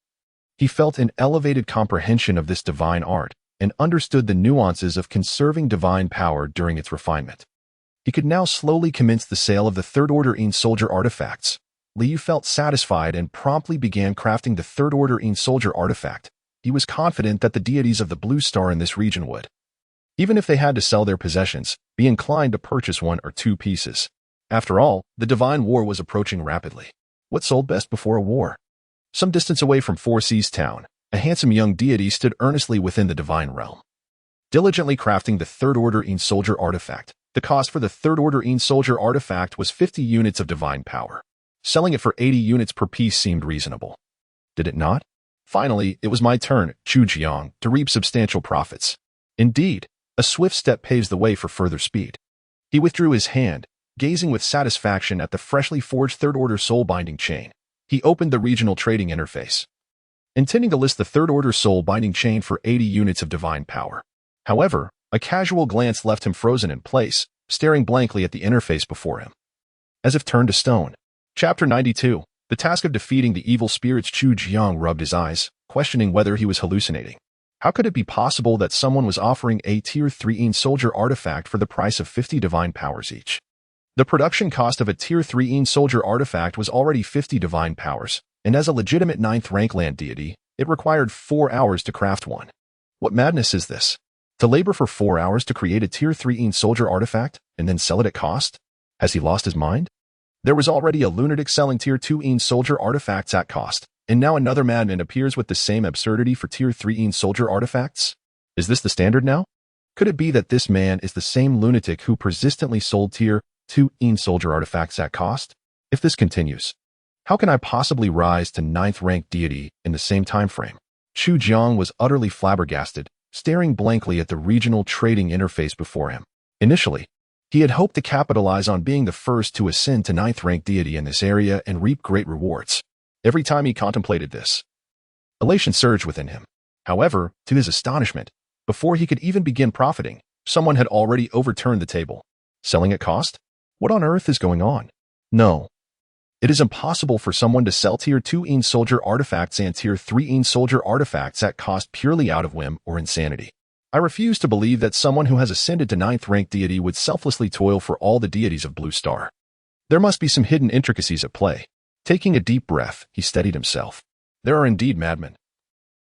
he felt an elevated comprehension of this divine art and understood the nuances of conserving divine power during its refinement. He could now slowly commence the sale of the 3rd order Een Soldier artifacts. Liu felt satisfied and promptly began crafting the 3rd order Een Soldier artifact. He was confident that the deities of the Blue Star in this region would, even if they had to sell their possessions, be inclined to purchase 1 or 2 pieces. After all, the divine war was approaching rapidly. What sold best before a war? Some distance away from Four Seas Town, a handsome young deity stood earnestly within the divine realm, diligently crafting the 3rd order Een Soldier artifact. The cost for the 3rd order Een Soldier artifact was 50 units of divine power. Selling it for 80 units per piece seemed reasonable. Did it not? Finally, it was my turn, Chu Jiang, to reap substantial profits. Indeed, a swift step paves the way for further speed. He withdrew his hand, gazing with satisfaction at the freshly forged 3rd order soul binding chain. He opened the regional trading interface, intending to list the 3rd order soul binding chain for 80 units of divine power. However, a casual glance left him frozen in place, staring blankly at the interface before him, as if turned to stone. Chapter 92. The task of defeating the evil spirits. Chu Jiang rubbed his eyes, questioning whether he was hallucinating. How could it be possible that someone was offering a Tier 3 Een Soldier artifact for the price of 50 divine powers each? The production cost of a Tier 3 Een Soldier artifact was already 50 divine powers, and as a legitimate 9th rank land deity, it required 4 hours to craft one. What madness is this? To labor for 4 hours to create a Tier 3 Een Soldier artifact, and then sell it at cost? Has he lost his mind? There was already a lunatic selling Tier 2 Een Soldier artifacts at cost, and now another madman appears with the same absurdity for Tier 3 Een Soldier artifacts? Is this the standard now? Could it be that this man is the same lunatic who persistently sold Tier 2 Een Soldier artifacts at cost? If this continues, how can I possibly rise to 9th rank deity in the same time frame? Chu Jiang was utterly flabbergasted, staring blankly at the regional trading interface before him. Initially, he had hoped to capitalize on being the first to ascend to 9th rank deity in this area and reap great rewards. Every time he contemplated this, elation surged within him. However, to his astonishment, before he could even begin profiting, someone had already overturned the table. Selling at cost? What on earth is going on? No. It is impossible for someone to sell Tier 2 Een Soldier artifacts and Tier 3 Een Soldier artifacts at cost purely out of whim or insanity. I refuse to believe that someone who has ascended to 9th rank deity would selflessly toil for all the deities of Blue Star. There must be some hidden intricacies at play. Taking a deep breath, he steadied himself. There are indeed madmen.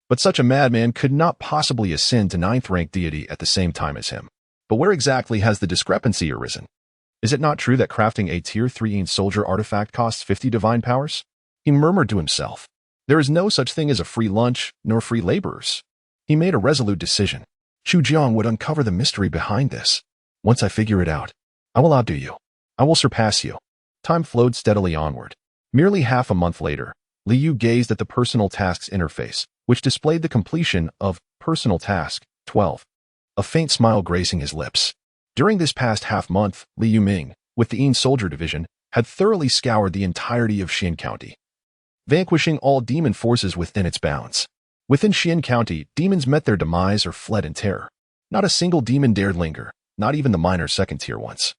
But such a madman could not possibly ascend to 9th rank deity at the same time as him. But where exactly has the discrepancy arisen? Is it not true that crafting a Tier 3 Een Soldier artifact costs 50 divine powers? He murmured to himself. There is no such thing as a free lunch, nor free laborers. He made a resolute decision. Chu Jiang would uncover the mystery behind this. Once I figure it out, I will outdo you. I will surpass you. Time flowed steadily onward. Merely half a month later, Liu gazed at the Personal Tasks interface, which displayed the completion of Personal Task 12. A faint smile gracing his lips. During this past half-month, Liu Ming, with the Een Soldier Division, had thoroughly scoured the entirety of Xian County, vanquishing all demon forces within its bounds. Within Xian County, demons met their demise or fled in terror. Not a single demon dared linger, not even the minor second-tier ones,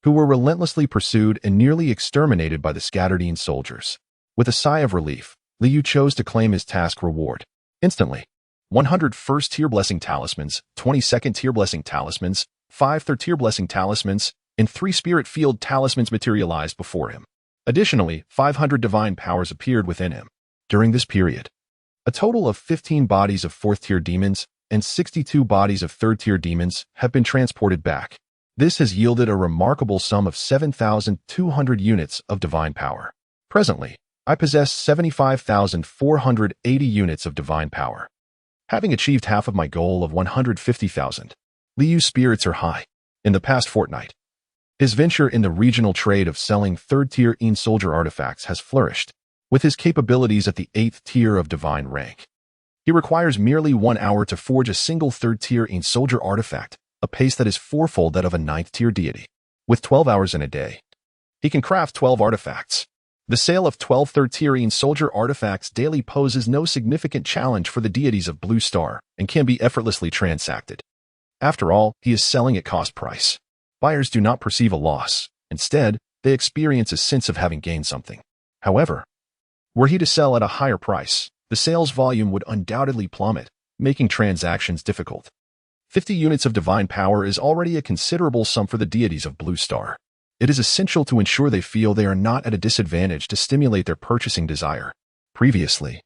who were relentlessly pursued and nearly exterminated by the scattered Een soldiers. With a sigh of relief, Liu chose to claim his task reward. Instantly, 100 first-tier blessing talismans, 20 second-tier blessing talismans, 5 third-tier blessing talismans, and 3 spirit field talismans materialized before him. Additionally, 500 divine powers appeared within him. During this period, a total of 15 bodies of 4th-tier demons and 62 bodies of 3rd-tier demons have been transported back. This has yielded a remarkable sum of 7,200 units of divine power. Presently, I possess 75,480 units of divine power. Having achieved half of my goal of 150,000, Liu's spirits are high. In the past fortnight, his venture in the regional trade of selling 3rd-tier EN soldier artifacts has flourished. With his capabilities at the 8th tier of divine rank, he requires merely 1 hour to forge a single 3rd-tier EN soldier artifact, a pace that is 4-fold that of a 9th-tier deity. With 12 hours in a day, he can craft 12 artifacts. The sale of 12 3rd-tier EN soldier artifacts daily poses no significant challenge for the deities of Blue Star and can be effortlessly transacted. After all, he is selling at cost price. Buyers do not perceive a loss. Instead, they experience a sense of having gained something. However, were he to sell at a higher price, the sales volume would undoubtedly plummet, making transactions difficult. 50 units of divine power is already a considerable sum for the deities of Blue Star. It is essential to ensure they feel they are not at a disadvantage to stimulate their purchasing desire. Previously,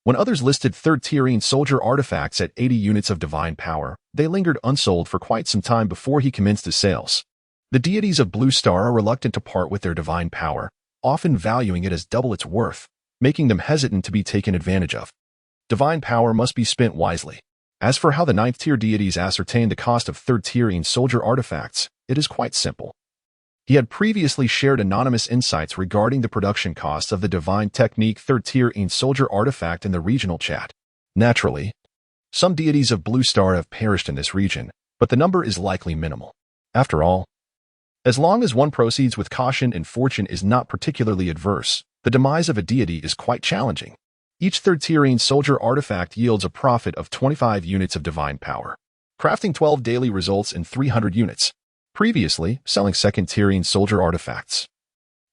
when others listed 3rd-tier EN soldier artifacts at 80 units of divine power, they lingered unsold for quite some time before he commenced his sales. The deities of Blue Star are reluctant to part with their divine power, often valuing it as double its worth, making them hesitant to be taken advantage of. Divine power must be spent wisely. As for how the 9th-tier deities ascertain the cost of 3rd-tier EN soldier artifacts, it is quite simple. He had previously shared anonymous insights regarding the production costs of the Divine Technique 3rd-tier EN soldier artifact in the regional chat. Naturally, some deities of Blue Star have perished in this region, but the number is likely minimal. After all, as long as one proceeds with caution and fortune is not particularly adverse, the demise of a deity is quite challenging. Each 3rd-tier EN soldier artifact yields a profit of 25 units of divine power. Crafting 12 daily results in 300 units. Previously, selling 2nd-tier EN soldier artifacts,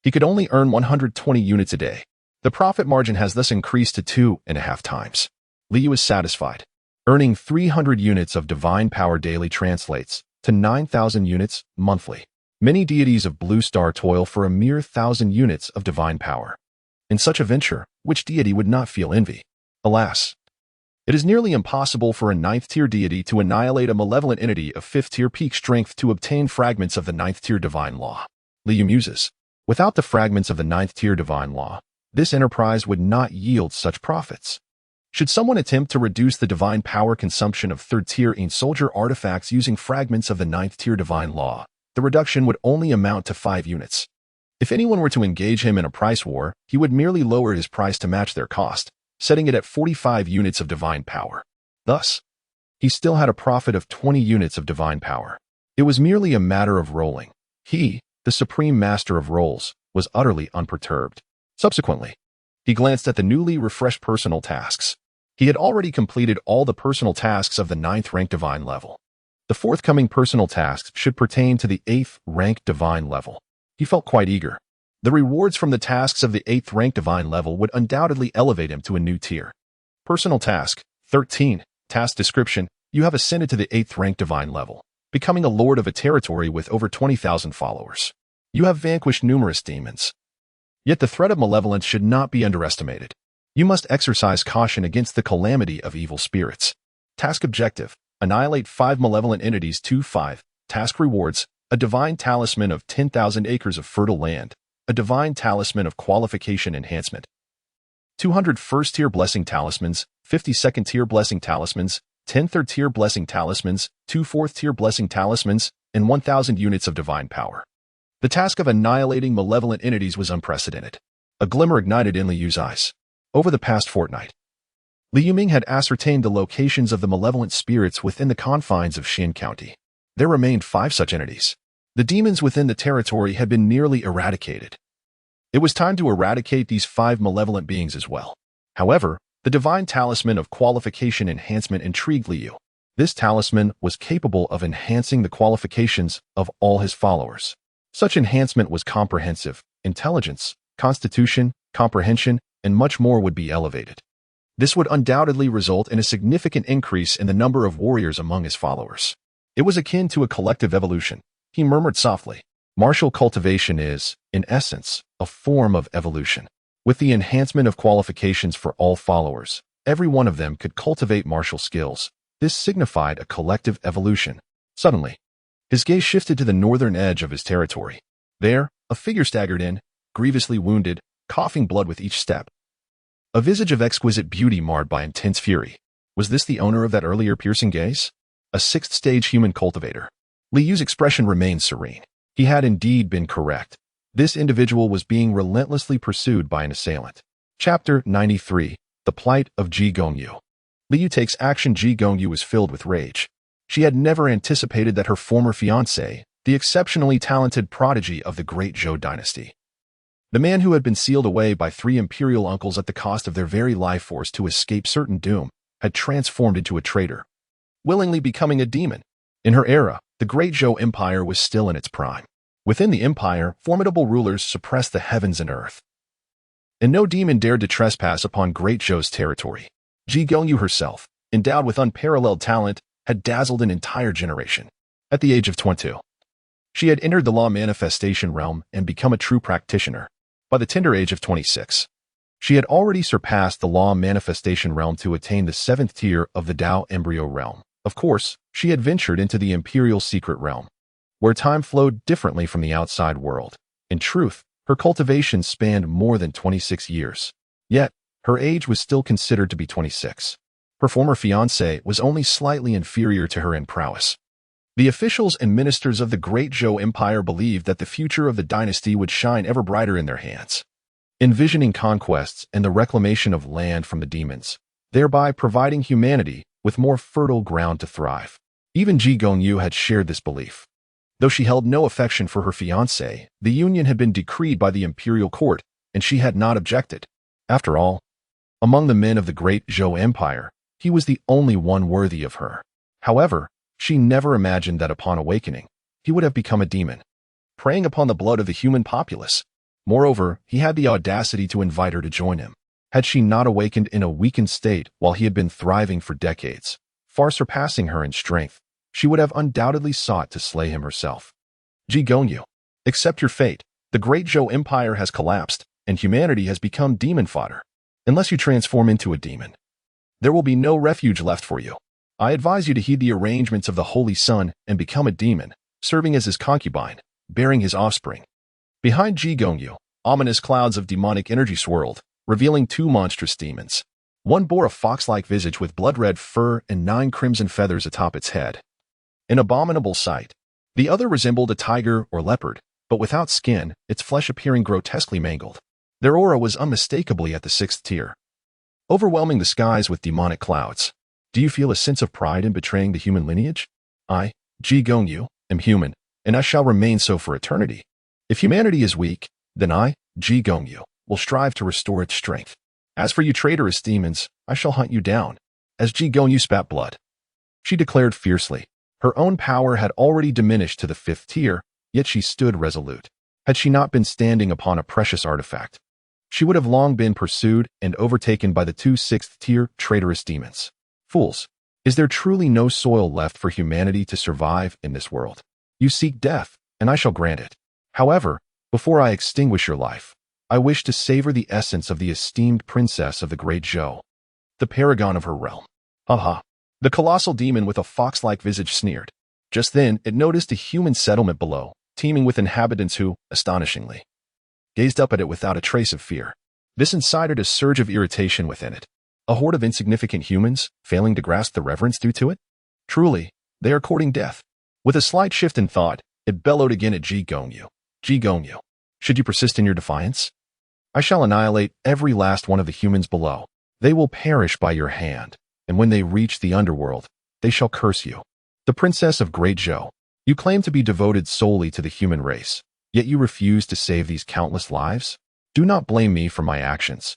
he could only earn 120 units a day. The profit margin has thus increased to 2.5 times. Liu is satisfied. Earning 300 units of divine power daily translates to 9,000 units monthly. Many deities of Blue Star toil for a mere 1,000 units of divine power. In such a venture, which deity would not feel envy? Alas, it is nearly impossible for a 9th-tier deity to annihilate a malevolent entity of 5th-tier peak strength to obtain fragments of the 9th-tier divine law. Liu muses. Without the fragments of the 9th-tier divine law, this enterprise would not yield such profits. Should someone attempt to reduce the divine power consumption of 3rd-tier EN soldier artifacts using fragments of the 9th-tier divine law, the reduction would only amount to 5 units. If anyone were to engage him in a price war, he would merely lower his price to match their cost, setting it at 45 units of divine power. Thus, he still had a profit of 20 units of divine power. It was merely a matter of rolling. He, the supreme master of rolls, was utterly unperturbed. Subsequently, he glanced at the newly refreshed personal tasks. He had already completed all the personal tasks of the 9th rank divine level. The forthcoming personal tasks should pertain to the 8th rank divine level. He felt quite eager. The rewards from the tasks of the 8th rank divine level would undoubtedly elevate him to a new tier. Personal task 13. Task description: you have ascended to the 8th rank divine level, becoming a lord of a territory with over 20,000 followers. You have vanquished numerous demons. Yet the threat of malevolence should not be underestimated. You must exercise caution against the calamity of evil spirits. Task objective: annihilate 5 malevolent entities. 2-5. Task rewards: a divine talisman of 10,000 acres of fertile land, a divine talisman of qualification enhancement, 200 first-tier blessing talismans, 50 second-tier blessing talismans, 10 third-tier blessing talismans, 2 fourth-tier blessing talismans, and 1,000 units of divine power. The task of annihilating malevolent entities was unprecedented. A glimmer ignited in Liu's eyes. Over the past fortnight, Liu Ming had ascertained the locations of the malevolent spirits within the confines of Xin County. There remained 5 such entities. The demons within the territory had been nearly eradicated. It was time to eradicate these 5 malevolent beings as well. However, the divine talisman of qualification enhancement intrigued Liu. This talisman was capable of enhancing the qualifications of all his followers. Such enhancement was comprehensive: intelligence, constitution, comprehension, and much more would be elevated. This would undoubtedly result in a significant increase in the number of warriors among his followers. It was akin to a collective evolution. He murmured softly. Martial cultivation is, in essence, a form of evolution. With the enhancement of qualifications for all followers, every one of them could cultivate martial skills. This signified a collective evolution. Suddenly, his gaze shifted to the northern edge of his territory. There, a figure staggered in, grievously wounded, coughing blood with each step. A visage of exquisite beauty marred by intense fury. Was this the owner of that earlier piercing gaze? A sixth-stage human cultivator. Li Yu's expression remained serene. He had indeed been correct. This individual was being relentlessly pursued by an assailant. Chapter 93. The Plight of Ji Gongyu. Li Yu takes action. Ji Gongyu was filled with rage. She had never anticipated that her former fiancé, the exceptionally talented prodigy of the Great Zhou dynasty, the man who had been sealed away by 3 imperial uncles at the cost of their very life force to escape certain doom, had transformed into a traitor, willingly becoming a demon. In her era, the Great Zhou Empire was still in its prime. Within the empire, formidable rulers suppressed the heavens and earth, and no demon dared to trespass upon Great Zhou's territory. Ji Gongyu herself, endowed with unparalleled talent, had dazzled an entire generation. At the age of 22, she had entered the law manifestation realm and become a true practitioner. By the tender age of 26, she had already surpassed the law manifestation realm to attain the 7th tier of the Dao embryo realm. Of course, she had ventured into the imperial secret realm, where time flowed differently from the outside world. In truth, her cultivation spanned more than 26 years. Yet, her age was still considered to be 26. Her former fiancé was only slightly inferior to her in prowess. The officials and ministers of the Great Zhou Empire believed that the future of the dynasty would shine ever brighter in their hands, envisioning conquests and the reclamation of land from the demons, thereby providing humanity with more fertile ground to thrive. Even Ji Gongyu had shared this belief. Though she held no affection for her fiancé, the union had been decreed by the imperial court, and she had not objected. After all, among the men of the Great Zhou Empire, he was the only one worthy of her. However, she never imagined that upon awakening, he would have become a demon, preying upon the blood of the human populace. Moreover, he had the audacity to invite her to join him. Had she not awakened in a weakened state while he had been thriving for decades, far surpassing her in strength, she would have undoubtedly sought to slay him herself. Ji Gongyu, accept your fate. The Great Zhou Empire has collapsed, and humanity has become demon fodder. Unless you transform into a demon, there will be no refuge left for you. I advise you to heed the arrangements of the Holy Sun and become a demon, serving as his concubine, bearing his offspring. Behind Ji Gongyu, ominous clouds of demonic energy swirled, revealing 2 monstrous demons. One bore a fox-like visage with blood-red fur and 9 crimson feathers atop its head, an abominable sight. The other resembled a tiger or leopard, but without skin, its flesh appearing grotesquely mangled. Their aura was unmistakably at the 6th tier, overwhelming the skies with demonic clouds. Do you feel a sense of pride in betraying the human lineage? I, Ji Gongyu, am human, and I shall remain so for eternity. If humanity is weak, then I, Ji Gongyu, will strive to restore its strength. As for you traitorous demons, I shall hunt you down. As Ji Gongyu spat blood, she declared fiercely. Her own power had already diminished to the 5th tier, yet she stood resolute. Had she not been standing upon a precious artifact, she would have long been pursued and overtaken by the 2 6th tier traitorous demons. Fools, is there truly no soil left for humanity to survive in this world? You seek death, and I shall grant it. However, before I extinguish your life, I wish to savor the essence of the esteemed princess of the Great Zhou, the paragon of her realm. Ha! The colossal demon with a fox-like visage sneered. Just then, it noticed a human settlement below, teeming with inhabitants who, astonishingly, gazed up at it without a trace of fear. This incited a surge of irritation within it. A horde of insignificant humans, failing to grasp the reverence due to it? Truly, they are courting death. With a slight shift in thought, it bellowed again at Ji Gongyu. Ji Gongyu, should you persist in your defiance? I shall annihilate every last one of the humans below. They will perish by your hand, and when they reach the underworld, they shall curse you. The princess of Great Zhou, you claim to be devoted solely to the human race, yet you refuse to save these countless lives? Do not blame me for my actions.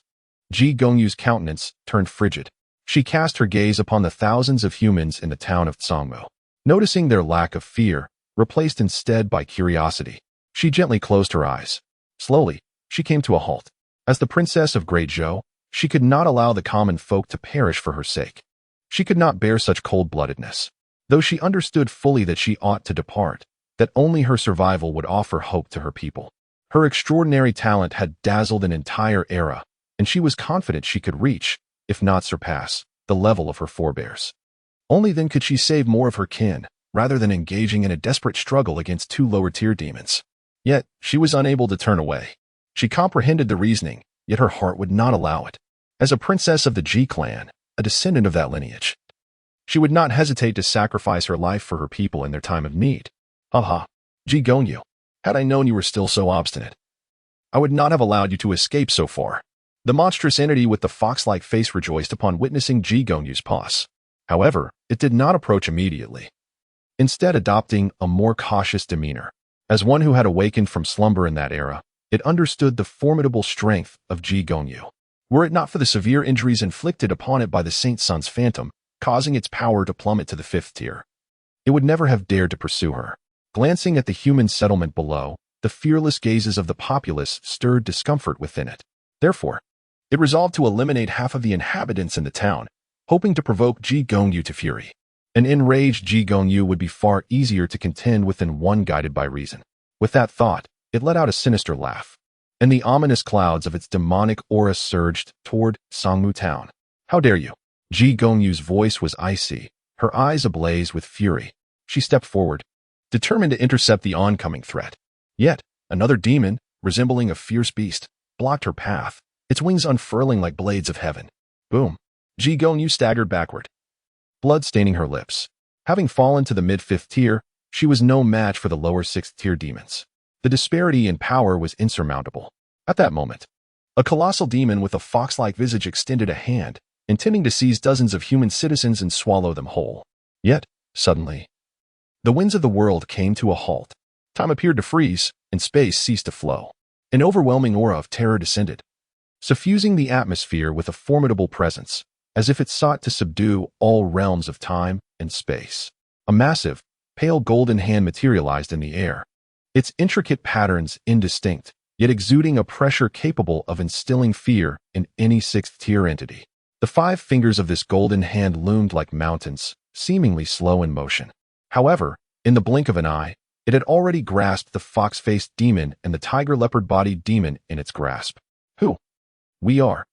Ji Gongyu's countenance turned frigid. She cast her gaze upon the thousands of humans in the town of Tsangmo. Noticing their lack of fear, replaced instead by curiosity, she gently closed her eyes. Slowly, she came to a halt. As the princess of Great Zhou, she could not allow the common folk to perish for her sake. She could not bear such cold-bloodedness. Though she understood fully that she ought to depart, that only her survival would offer hope to her people. Her extraordinary talent had dazzled an entire era, and she was confident she could reach, if not surpass, the level of her forebears. Only then could she save more of her kin, rather than engaging in a desperate struggle against two lower-tier demons. Yet, she was unable to turn away. She comprehended the reasoning, yet her heart would not allow it. As a princess of the Ji clan, a descendant of that lineage, she would not hesitate to sacrifice her life for her people in their time of need. Ha! Ji Gongyu, had I known you were still so obstinate, I would not have allowed you to escape so far. The monstrous entity with the fox-like face rejoiced upon witnessing Ji Gongyu's pause. However, it did not approach immediately, instead adopting a more cautious demeanor. As one who had awakened from slumber in that era, it understood the formidable strength of Ji Gongyu. Were it not for the severe injuries inflicted upon it by the Saint Sun's phantom, causing its power to plummet to the 5th tier, it would never have dared to pursue her. Glancing at the human settlement below, the fearless gazes of the populace stirred discomfort within it. Therefore, it resolved to eliminate half of the inhabitants in the town, hoping to provoke Ji Gongyu to fury. An enraged Ji Gongyu would be far easier to contend with than one guided by reason. With that thought, it let out a sinister laugh, and the ominous clouds of its demonic aura surged toward Sangmu town. How dare you? Ji Gongyu's voice was icy, her eyes ablaze with fury. She stepped forward, determined to intercept the oncoming threat. Yet, another demon, resembling a fierce beast, blocked her path, its wings unfurling like blades of heaven. Boom! Ji Gongyu staggered backward, blood staining her lips. Having fallen to the mid-5th tier, she was no match for the lower 6th tier demons. The disparity in power was insurmountable. At that moment, a colossal demon with a fox-like visage extended a hand, intending to seize dozens of human citizens and swallow them whole. Yet, suddenly, the winds of the world came to a halt. Time appeared to freeze, and space ceased to flow. An overwhelming aura of terror descended, suffusing the atmosphere with a formidable presence, as if it sought to subdue all realms of time and space. A massive, pale golden hand materialized in the air, its intricate patterns indistinct, yet exuding a pressure capable of instilling fear in any 6th-tier entity. The 5 fingers of this golden hand loomed like mountains, seemingly slow in motion. However, in the blink of an eye, it had already grasped the fox-faced demon and the tiger-leopard-bodied demon in its grasp. Who? We are.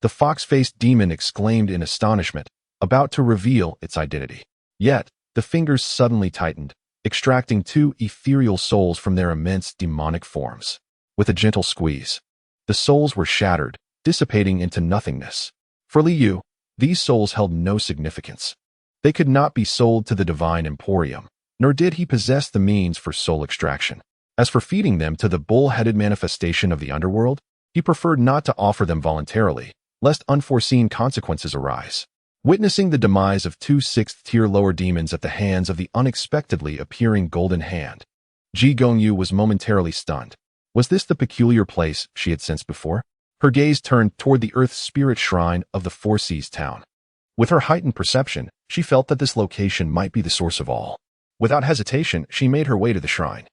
The fox-faced demon exclaimed in astonishment, about to reveal its identity. Yet, the fingers suddenly tightened, extracting 2 ethereal souls from their immense demonic forms. With a gentle squeeze, the souls were shattered, dissipating into nothingness. For Li Yu, these souls held no significance. They could not be sold to the divine emporium, nor did he possess the means for soul extraction. As for feeding them to the bull-headed manifestation of the underworld, he preferred not to offer them voluntarily, lest unforeseen consequences arise. Witnessing the demise of 2 6th-tier lower demons at the hands of the unexpectedly appearing golden hand, Ji Gongyu was momentarily stunned. Was this the peculiar place she had sensed before? Her gaze turned toward the Earth Spirit Shrine of the Four Seas town. With her heightened perception, she felt that this location might be the source of all. Without hesitation, she made her way to the shrine,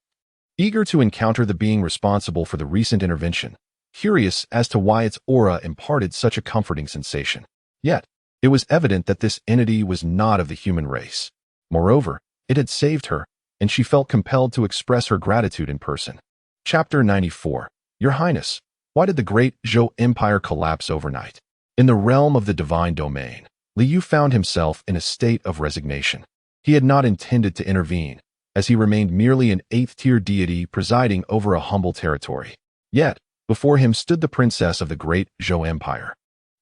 eager to encounter the being responsible for the recent intervention, curious as to why its aura imparted such a comforting sensation. Yet, it was evident that this entity was not of the human race. Moreover, it had saved her, and she felt compelled to express her gratitude in person. Chapter 94. Your Highness, why did the great Zhou Empire collapse overnight? In the realm of the divine domain, Li Yu found himself in a state of resignation. He had not intended to intervene, as he remained merely an 8th-tier deity presiding over a humble territory. Yet, before him stood the princess of the great Zhou Empire.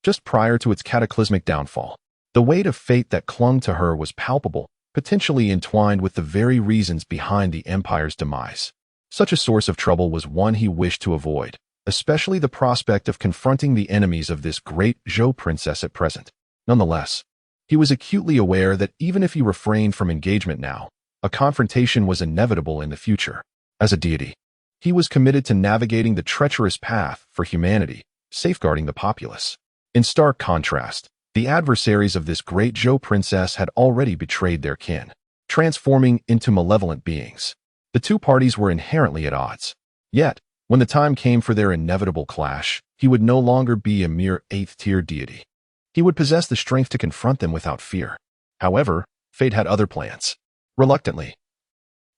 Just prior to its cataclysmic downfall, the weight of fate that clung to her was palpable, potentially entwined with the very reasons behind the empire's demise. Such a source of trouble was one he wished to avoid, especially the prospect of confronting the enemies of this great Zhou princess at present. Nonetheless, he was acutely aware that even if he refrained from engagement now, a confrontation was inevitable in the future. As a deity, he was committed to navigating the treacherous path for humanity, safeguarding the populace. In stark contrast, the adversaries of this great Zhou princess had already betrayed their kin, transforming into malevolent beings. The two parties were inherently at odds. Yet, when the time came for their inevitable clash, he would no longer be a mere 8th-tier deity. He would possess the strength to confront them without fear. However, fate had other plans. Reluctantly,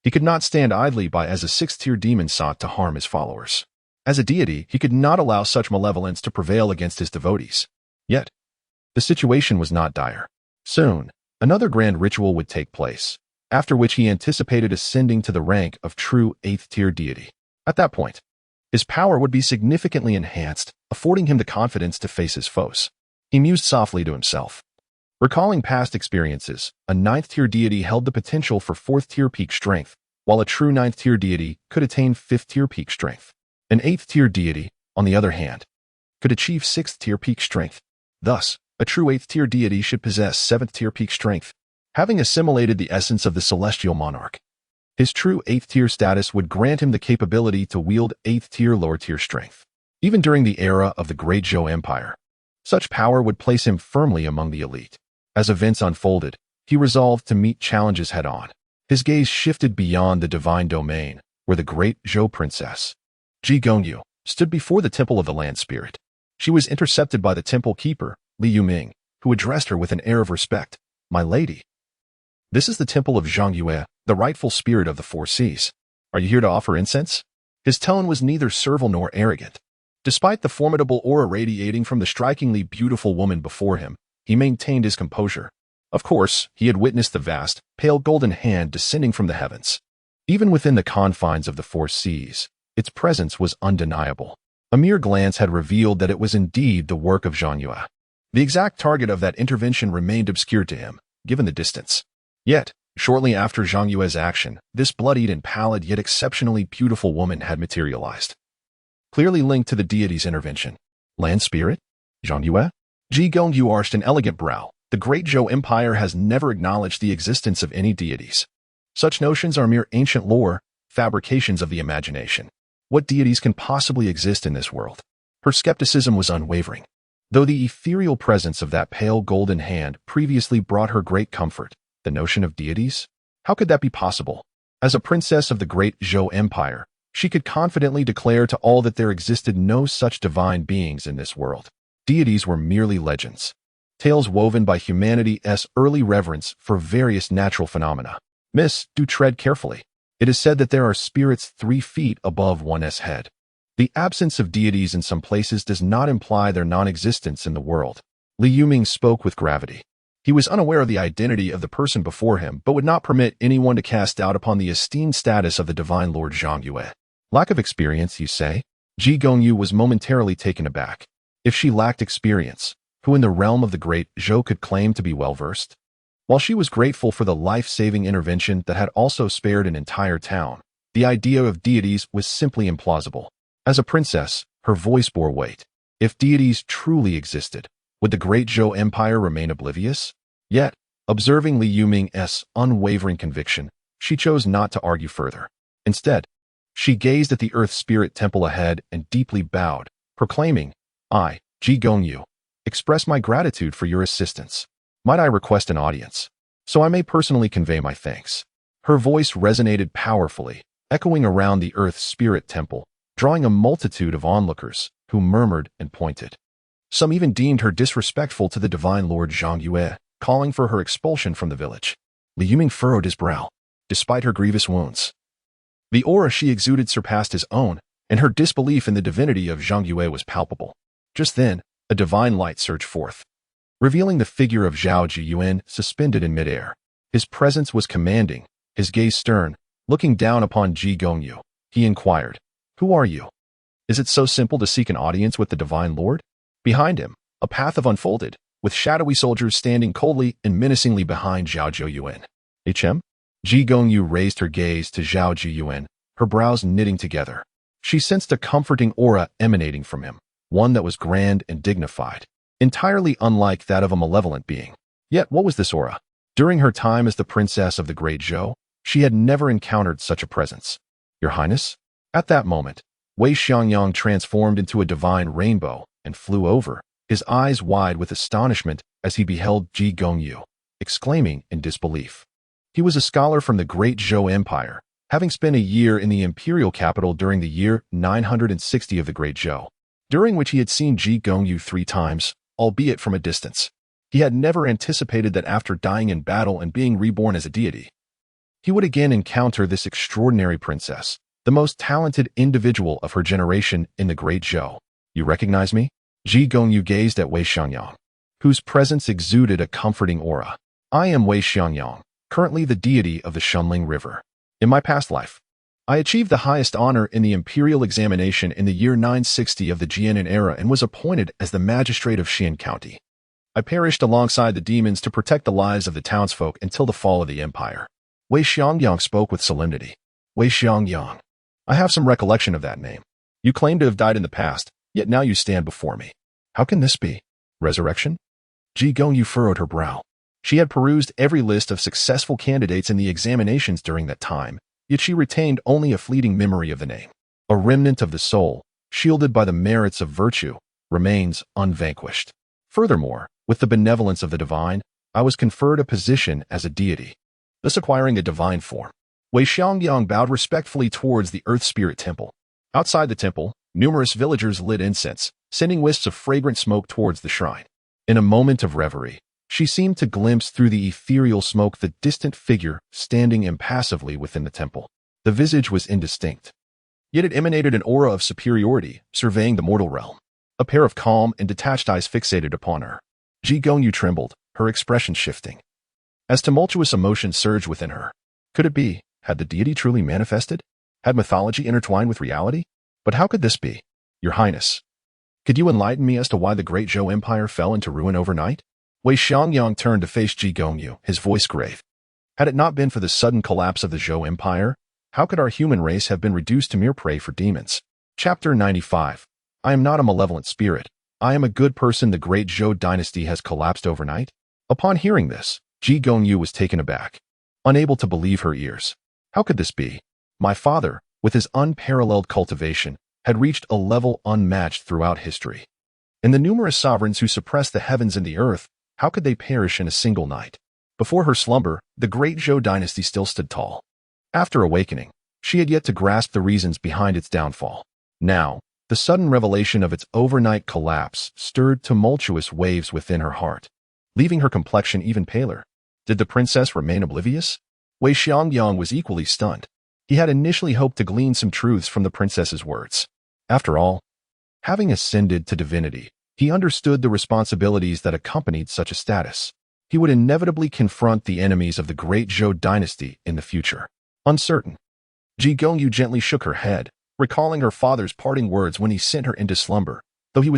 he could not stand idly by as a 6th-tier demon sought to harm his followers. As a deity, he could not allow such malevolence to prevail against his devotees. Yet, the situation was not dire. Soon, another grand ritual would take place, after which he anticipated ascending to the rank of true 8th-tier deity. At that point, his power would be significantly enhanced, affording him the confidence to face his foes. He mused softly to himself. Recalling past experiences, a 9th-tier deity held the potential for 4th-tier peak strength, while a true 9th-tier deity could attain 5th-tier peak strength. An 8th-tier deity, on the other hand, could achieve 6th-tier peak strength. Thus, a true 8th-tier deity should possess 7th-tier peak strength, having assimilated the essence of the celestial monarch. His true 8th-tier status would grant him the capability to wield 8th-tier lower-tier strength. Even during the era of the Great Zhou Empire, such power would place him firmly among the elite. As events unfolded, he resolved to meet challenges head-on. His gaze shifted beyond the divine domain, where the great Zhou princess, Ji Gongyu, stood before the temple of the land spirit. She was intercepted by the temple keeper, Li Yuming, who addressed her with an air of respect. "My lady, this is the temple of Zhangyue, the rightful spirit of the 4 seas. Are you here to offer incense?" His tone was neither servile nor arrogant. Despite the formidable aura radiating from the strikingly beautiful woman before him, he maintained his composure. Of course, he had witnessed the vast, pale golden hand descending from the heavens. Even within the confines of the 4 seas, its presence was undeniable. A mere glance had revealed that it was indeed the work of Zhangyue. The exact target of that intervention remained obscure to him, given the distance. Yet, shortly after Zhangyue's action, this bloodied and pallid yet exceptionally beautiful woman had materialized, clearly linked to the deity's intervention. Land spirit? Zhangyue? Ji Gongyu arched an elegant brow. The Great Zhou Empire has never acknowledged the existence of any deities. Such notions are mere ancient lore, fabrications of the imagination. What deities can possibly exist in this world? Her skepticism was unwavering. Though the ethereal presence of that pale golden hand previously brought her great comfort, the notion of deities? How could that be possible? As a princess of the Great Zhou Empire, she could confidently declare to all that there existed no such divine beings in this world. Deities were merely legends, tales woven by humanity's early reverence for various natural phenomena. Miss, do tread carefully. It is said that there are spirits 3 feet above one's head. The absence of deities in some places does not imply their non-existence in the world. Li Yuming spoke with gravity. He was unaware of the identity of the person before him, but would not permit anyone to cast doubt upon the esteemed status of the divine Lord Zhangyue. Lack of experience, you say? Ji Gongyu was momentarily taken aback. If she lacked experience, who in the realm of the Great Zhou could claim to be well-versed? While she was grateful for the life-saving intervention that had also spared an entire town, the idea of deities was simply implausible. As a princess, her voice bore weight. If deities truly existed, would the Great Zhou Empire remain oblivious? Yet, observing Li Yuming's unwavering conviction, she chose not to argue further. Instead, she gazed at the Earth Spirit Temple ahead and deeply bowed, proclaiming, "I, Ji Gongyu, express my gratitude for your assistance. Might I request an audience, so I may personally convey my thanks?" Her voice resonated powerfully, echoing around the Earth Spirit Temple, drawing a multitude of onlookers who murmured and pointed. Some even deemed her disrespectful to the divine Lord Zhangyue, calling for her expulsion from the village. Li Yuming furrowed his brow. Despite her grievous wounds, the aura she exuded surpassed his own, and her disbelief in the divinity of Zhangyue was palpable. Just then, a divine light surged forth, revealing the figure of Zhao Jiyuan suspended in midair. His presence was commanding, his gaze stern. Looking down upon Ji Gongyu, he inquired, "Who are you? Is it so simple to seek an audience with the divine lord?" Behind him, a path unfolded, with shadowy soldiers standing coldly and menacingly behind Zhao Jiyuan. "HM?" Ji Gongyu raised her gaze to Zhao Jiyuan, her brows knitting together. She sensed a comforting aura emanating from him, one that was grand and dignified, entirely unlike that of a malevolent being. Yet what was this aura? During her time as the princess of the Great Zhou, she had never encountered such a presence. "Your Highness?" At that moment, Wei Xiangyang transformed into a divine rainbow and flew over, his eyes wide with astonishment as he beheld Ji Gongyu, exclaiming in disbelief. He was a scholar from the Great Zhou Empire, having spent a year in the imperial capital during the year 960 of the Great Zhou. during which he had seen Ji Gongyu 3 times, albeit from a distance. He had never anticipated that after dying in battle and being reborn as a deity, he would again encounter this extraordinary princess, the most talented individual of her generation in the Great Zhou. You recognize me? Ji Gongyu gazed at Wei Xiangyang, whose presence exuded a comforting aura. I am Wei Xiangyang, currently the deity of the Shunling River. In my past life, I achieved the highest honor in the imperial examination in the year 960 of the Jianan era and was appointed as the magistrate of Xian County. I perished alongside the demons to protect the lives of the townsfolk until the fall of the empire. Wei Xiangyang spoke with solemnity. Wei Xiangyang. I have some recollection of that name. You claim to have died in the past, yet now you stand before me. How can this be? Resurrection? Ji Gongyu furrowed her brow. She had perused every list of successful candidates in the examinations during that time, yet she retained only a fleeting memory of the name. A remnant of the soul, shielded by the merits of virtue, remains unvanquished. Furthermore, with the benevolence of the divine, I was conferred a position as a deity, thus acquiring a divine form. Wei Xiangyang bowed respectfully towards the Earth Spirit Temple. Outside the temple, numerous villagers lit incense, sending wisps of fragrant smoke towards the shrine. In a moment of reverie, she seemed to glimpse through the ethereal smoke the distant figure standing impassively within the temple. The visage was indistinct, yet it emanated an aura of superiority, surveying the mortal realm. A pair of calm and detached eyes fixated upon her. Ji Gongyu trembled, her expression shifting, as tumultuous emotions surged within her. Could it be? Had the deity truly manifested? Had mythology intertwined with reality? But how could this be? Your Highness, could you enlighten me as to why the Great Zhou Empire fell into ruin overnight? Wei Xiangyang turned to face Ji Gongyu, his voice grave. Had it not been for the sudden collapse of the Zhou Empire, how could our human race have been reduced to mere prey for demons? Chapter 95. I am not a malevolent spirit. I am a good person. The Great Zhou dynasty has collapsed overnight. Upon hearing this, Ji Gongyu was taken aback, unable to believe her ears. How could this be? My father, with his unparalleled cultivation, had reached a level unmatched throughout history. And the numerous sovereigns who suppressed the heavens and the earth, how could they perish in a single night? Before her slumber, the Great Zhou dynasty still stood tall. After awakening, she had yet to grasp the reasons behind its downfall. Now, the sudden revelation of its overnight collapse stirred tumultuous waves within her heart, leaving her complexion even paler. Did the princess remain oblivious? Wei Xiangyang was equally stunned. He had initially hoped to glean some truths from the princess's words. After all, having ascended to divinity, he understood the responsibilities that accompanied such a status. He would inevitably confront the enemies of the Great Zhou dynasty in the future. Uncertain, Ji Gongyu gently shook her head, recalling her father's parting words when he sent her into slumber. Though he was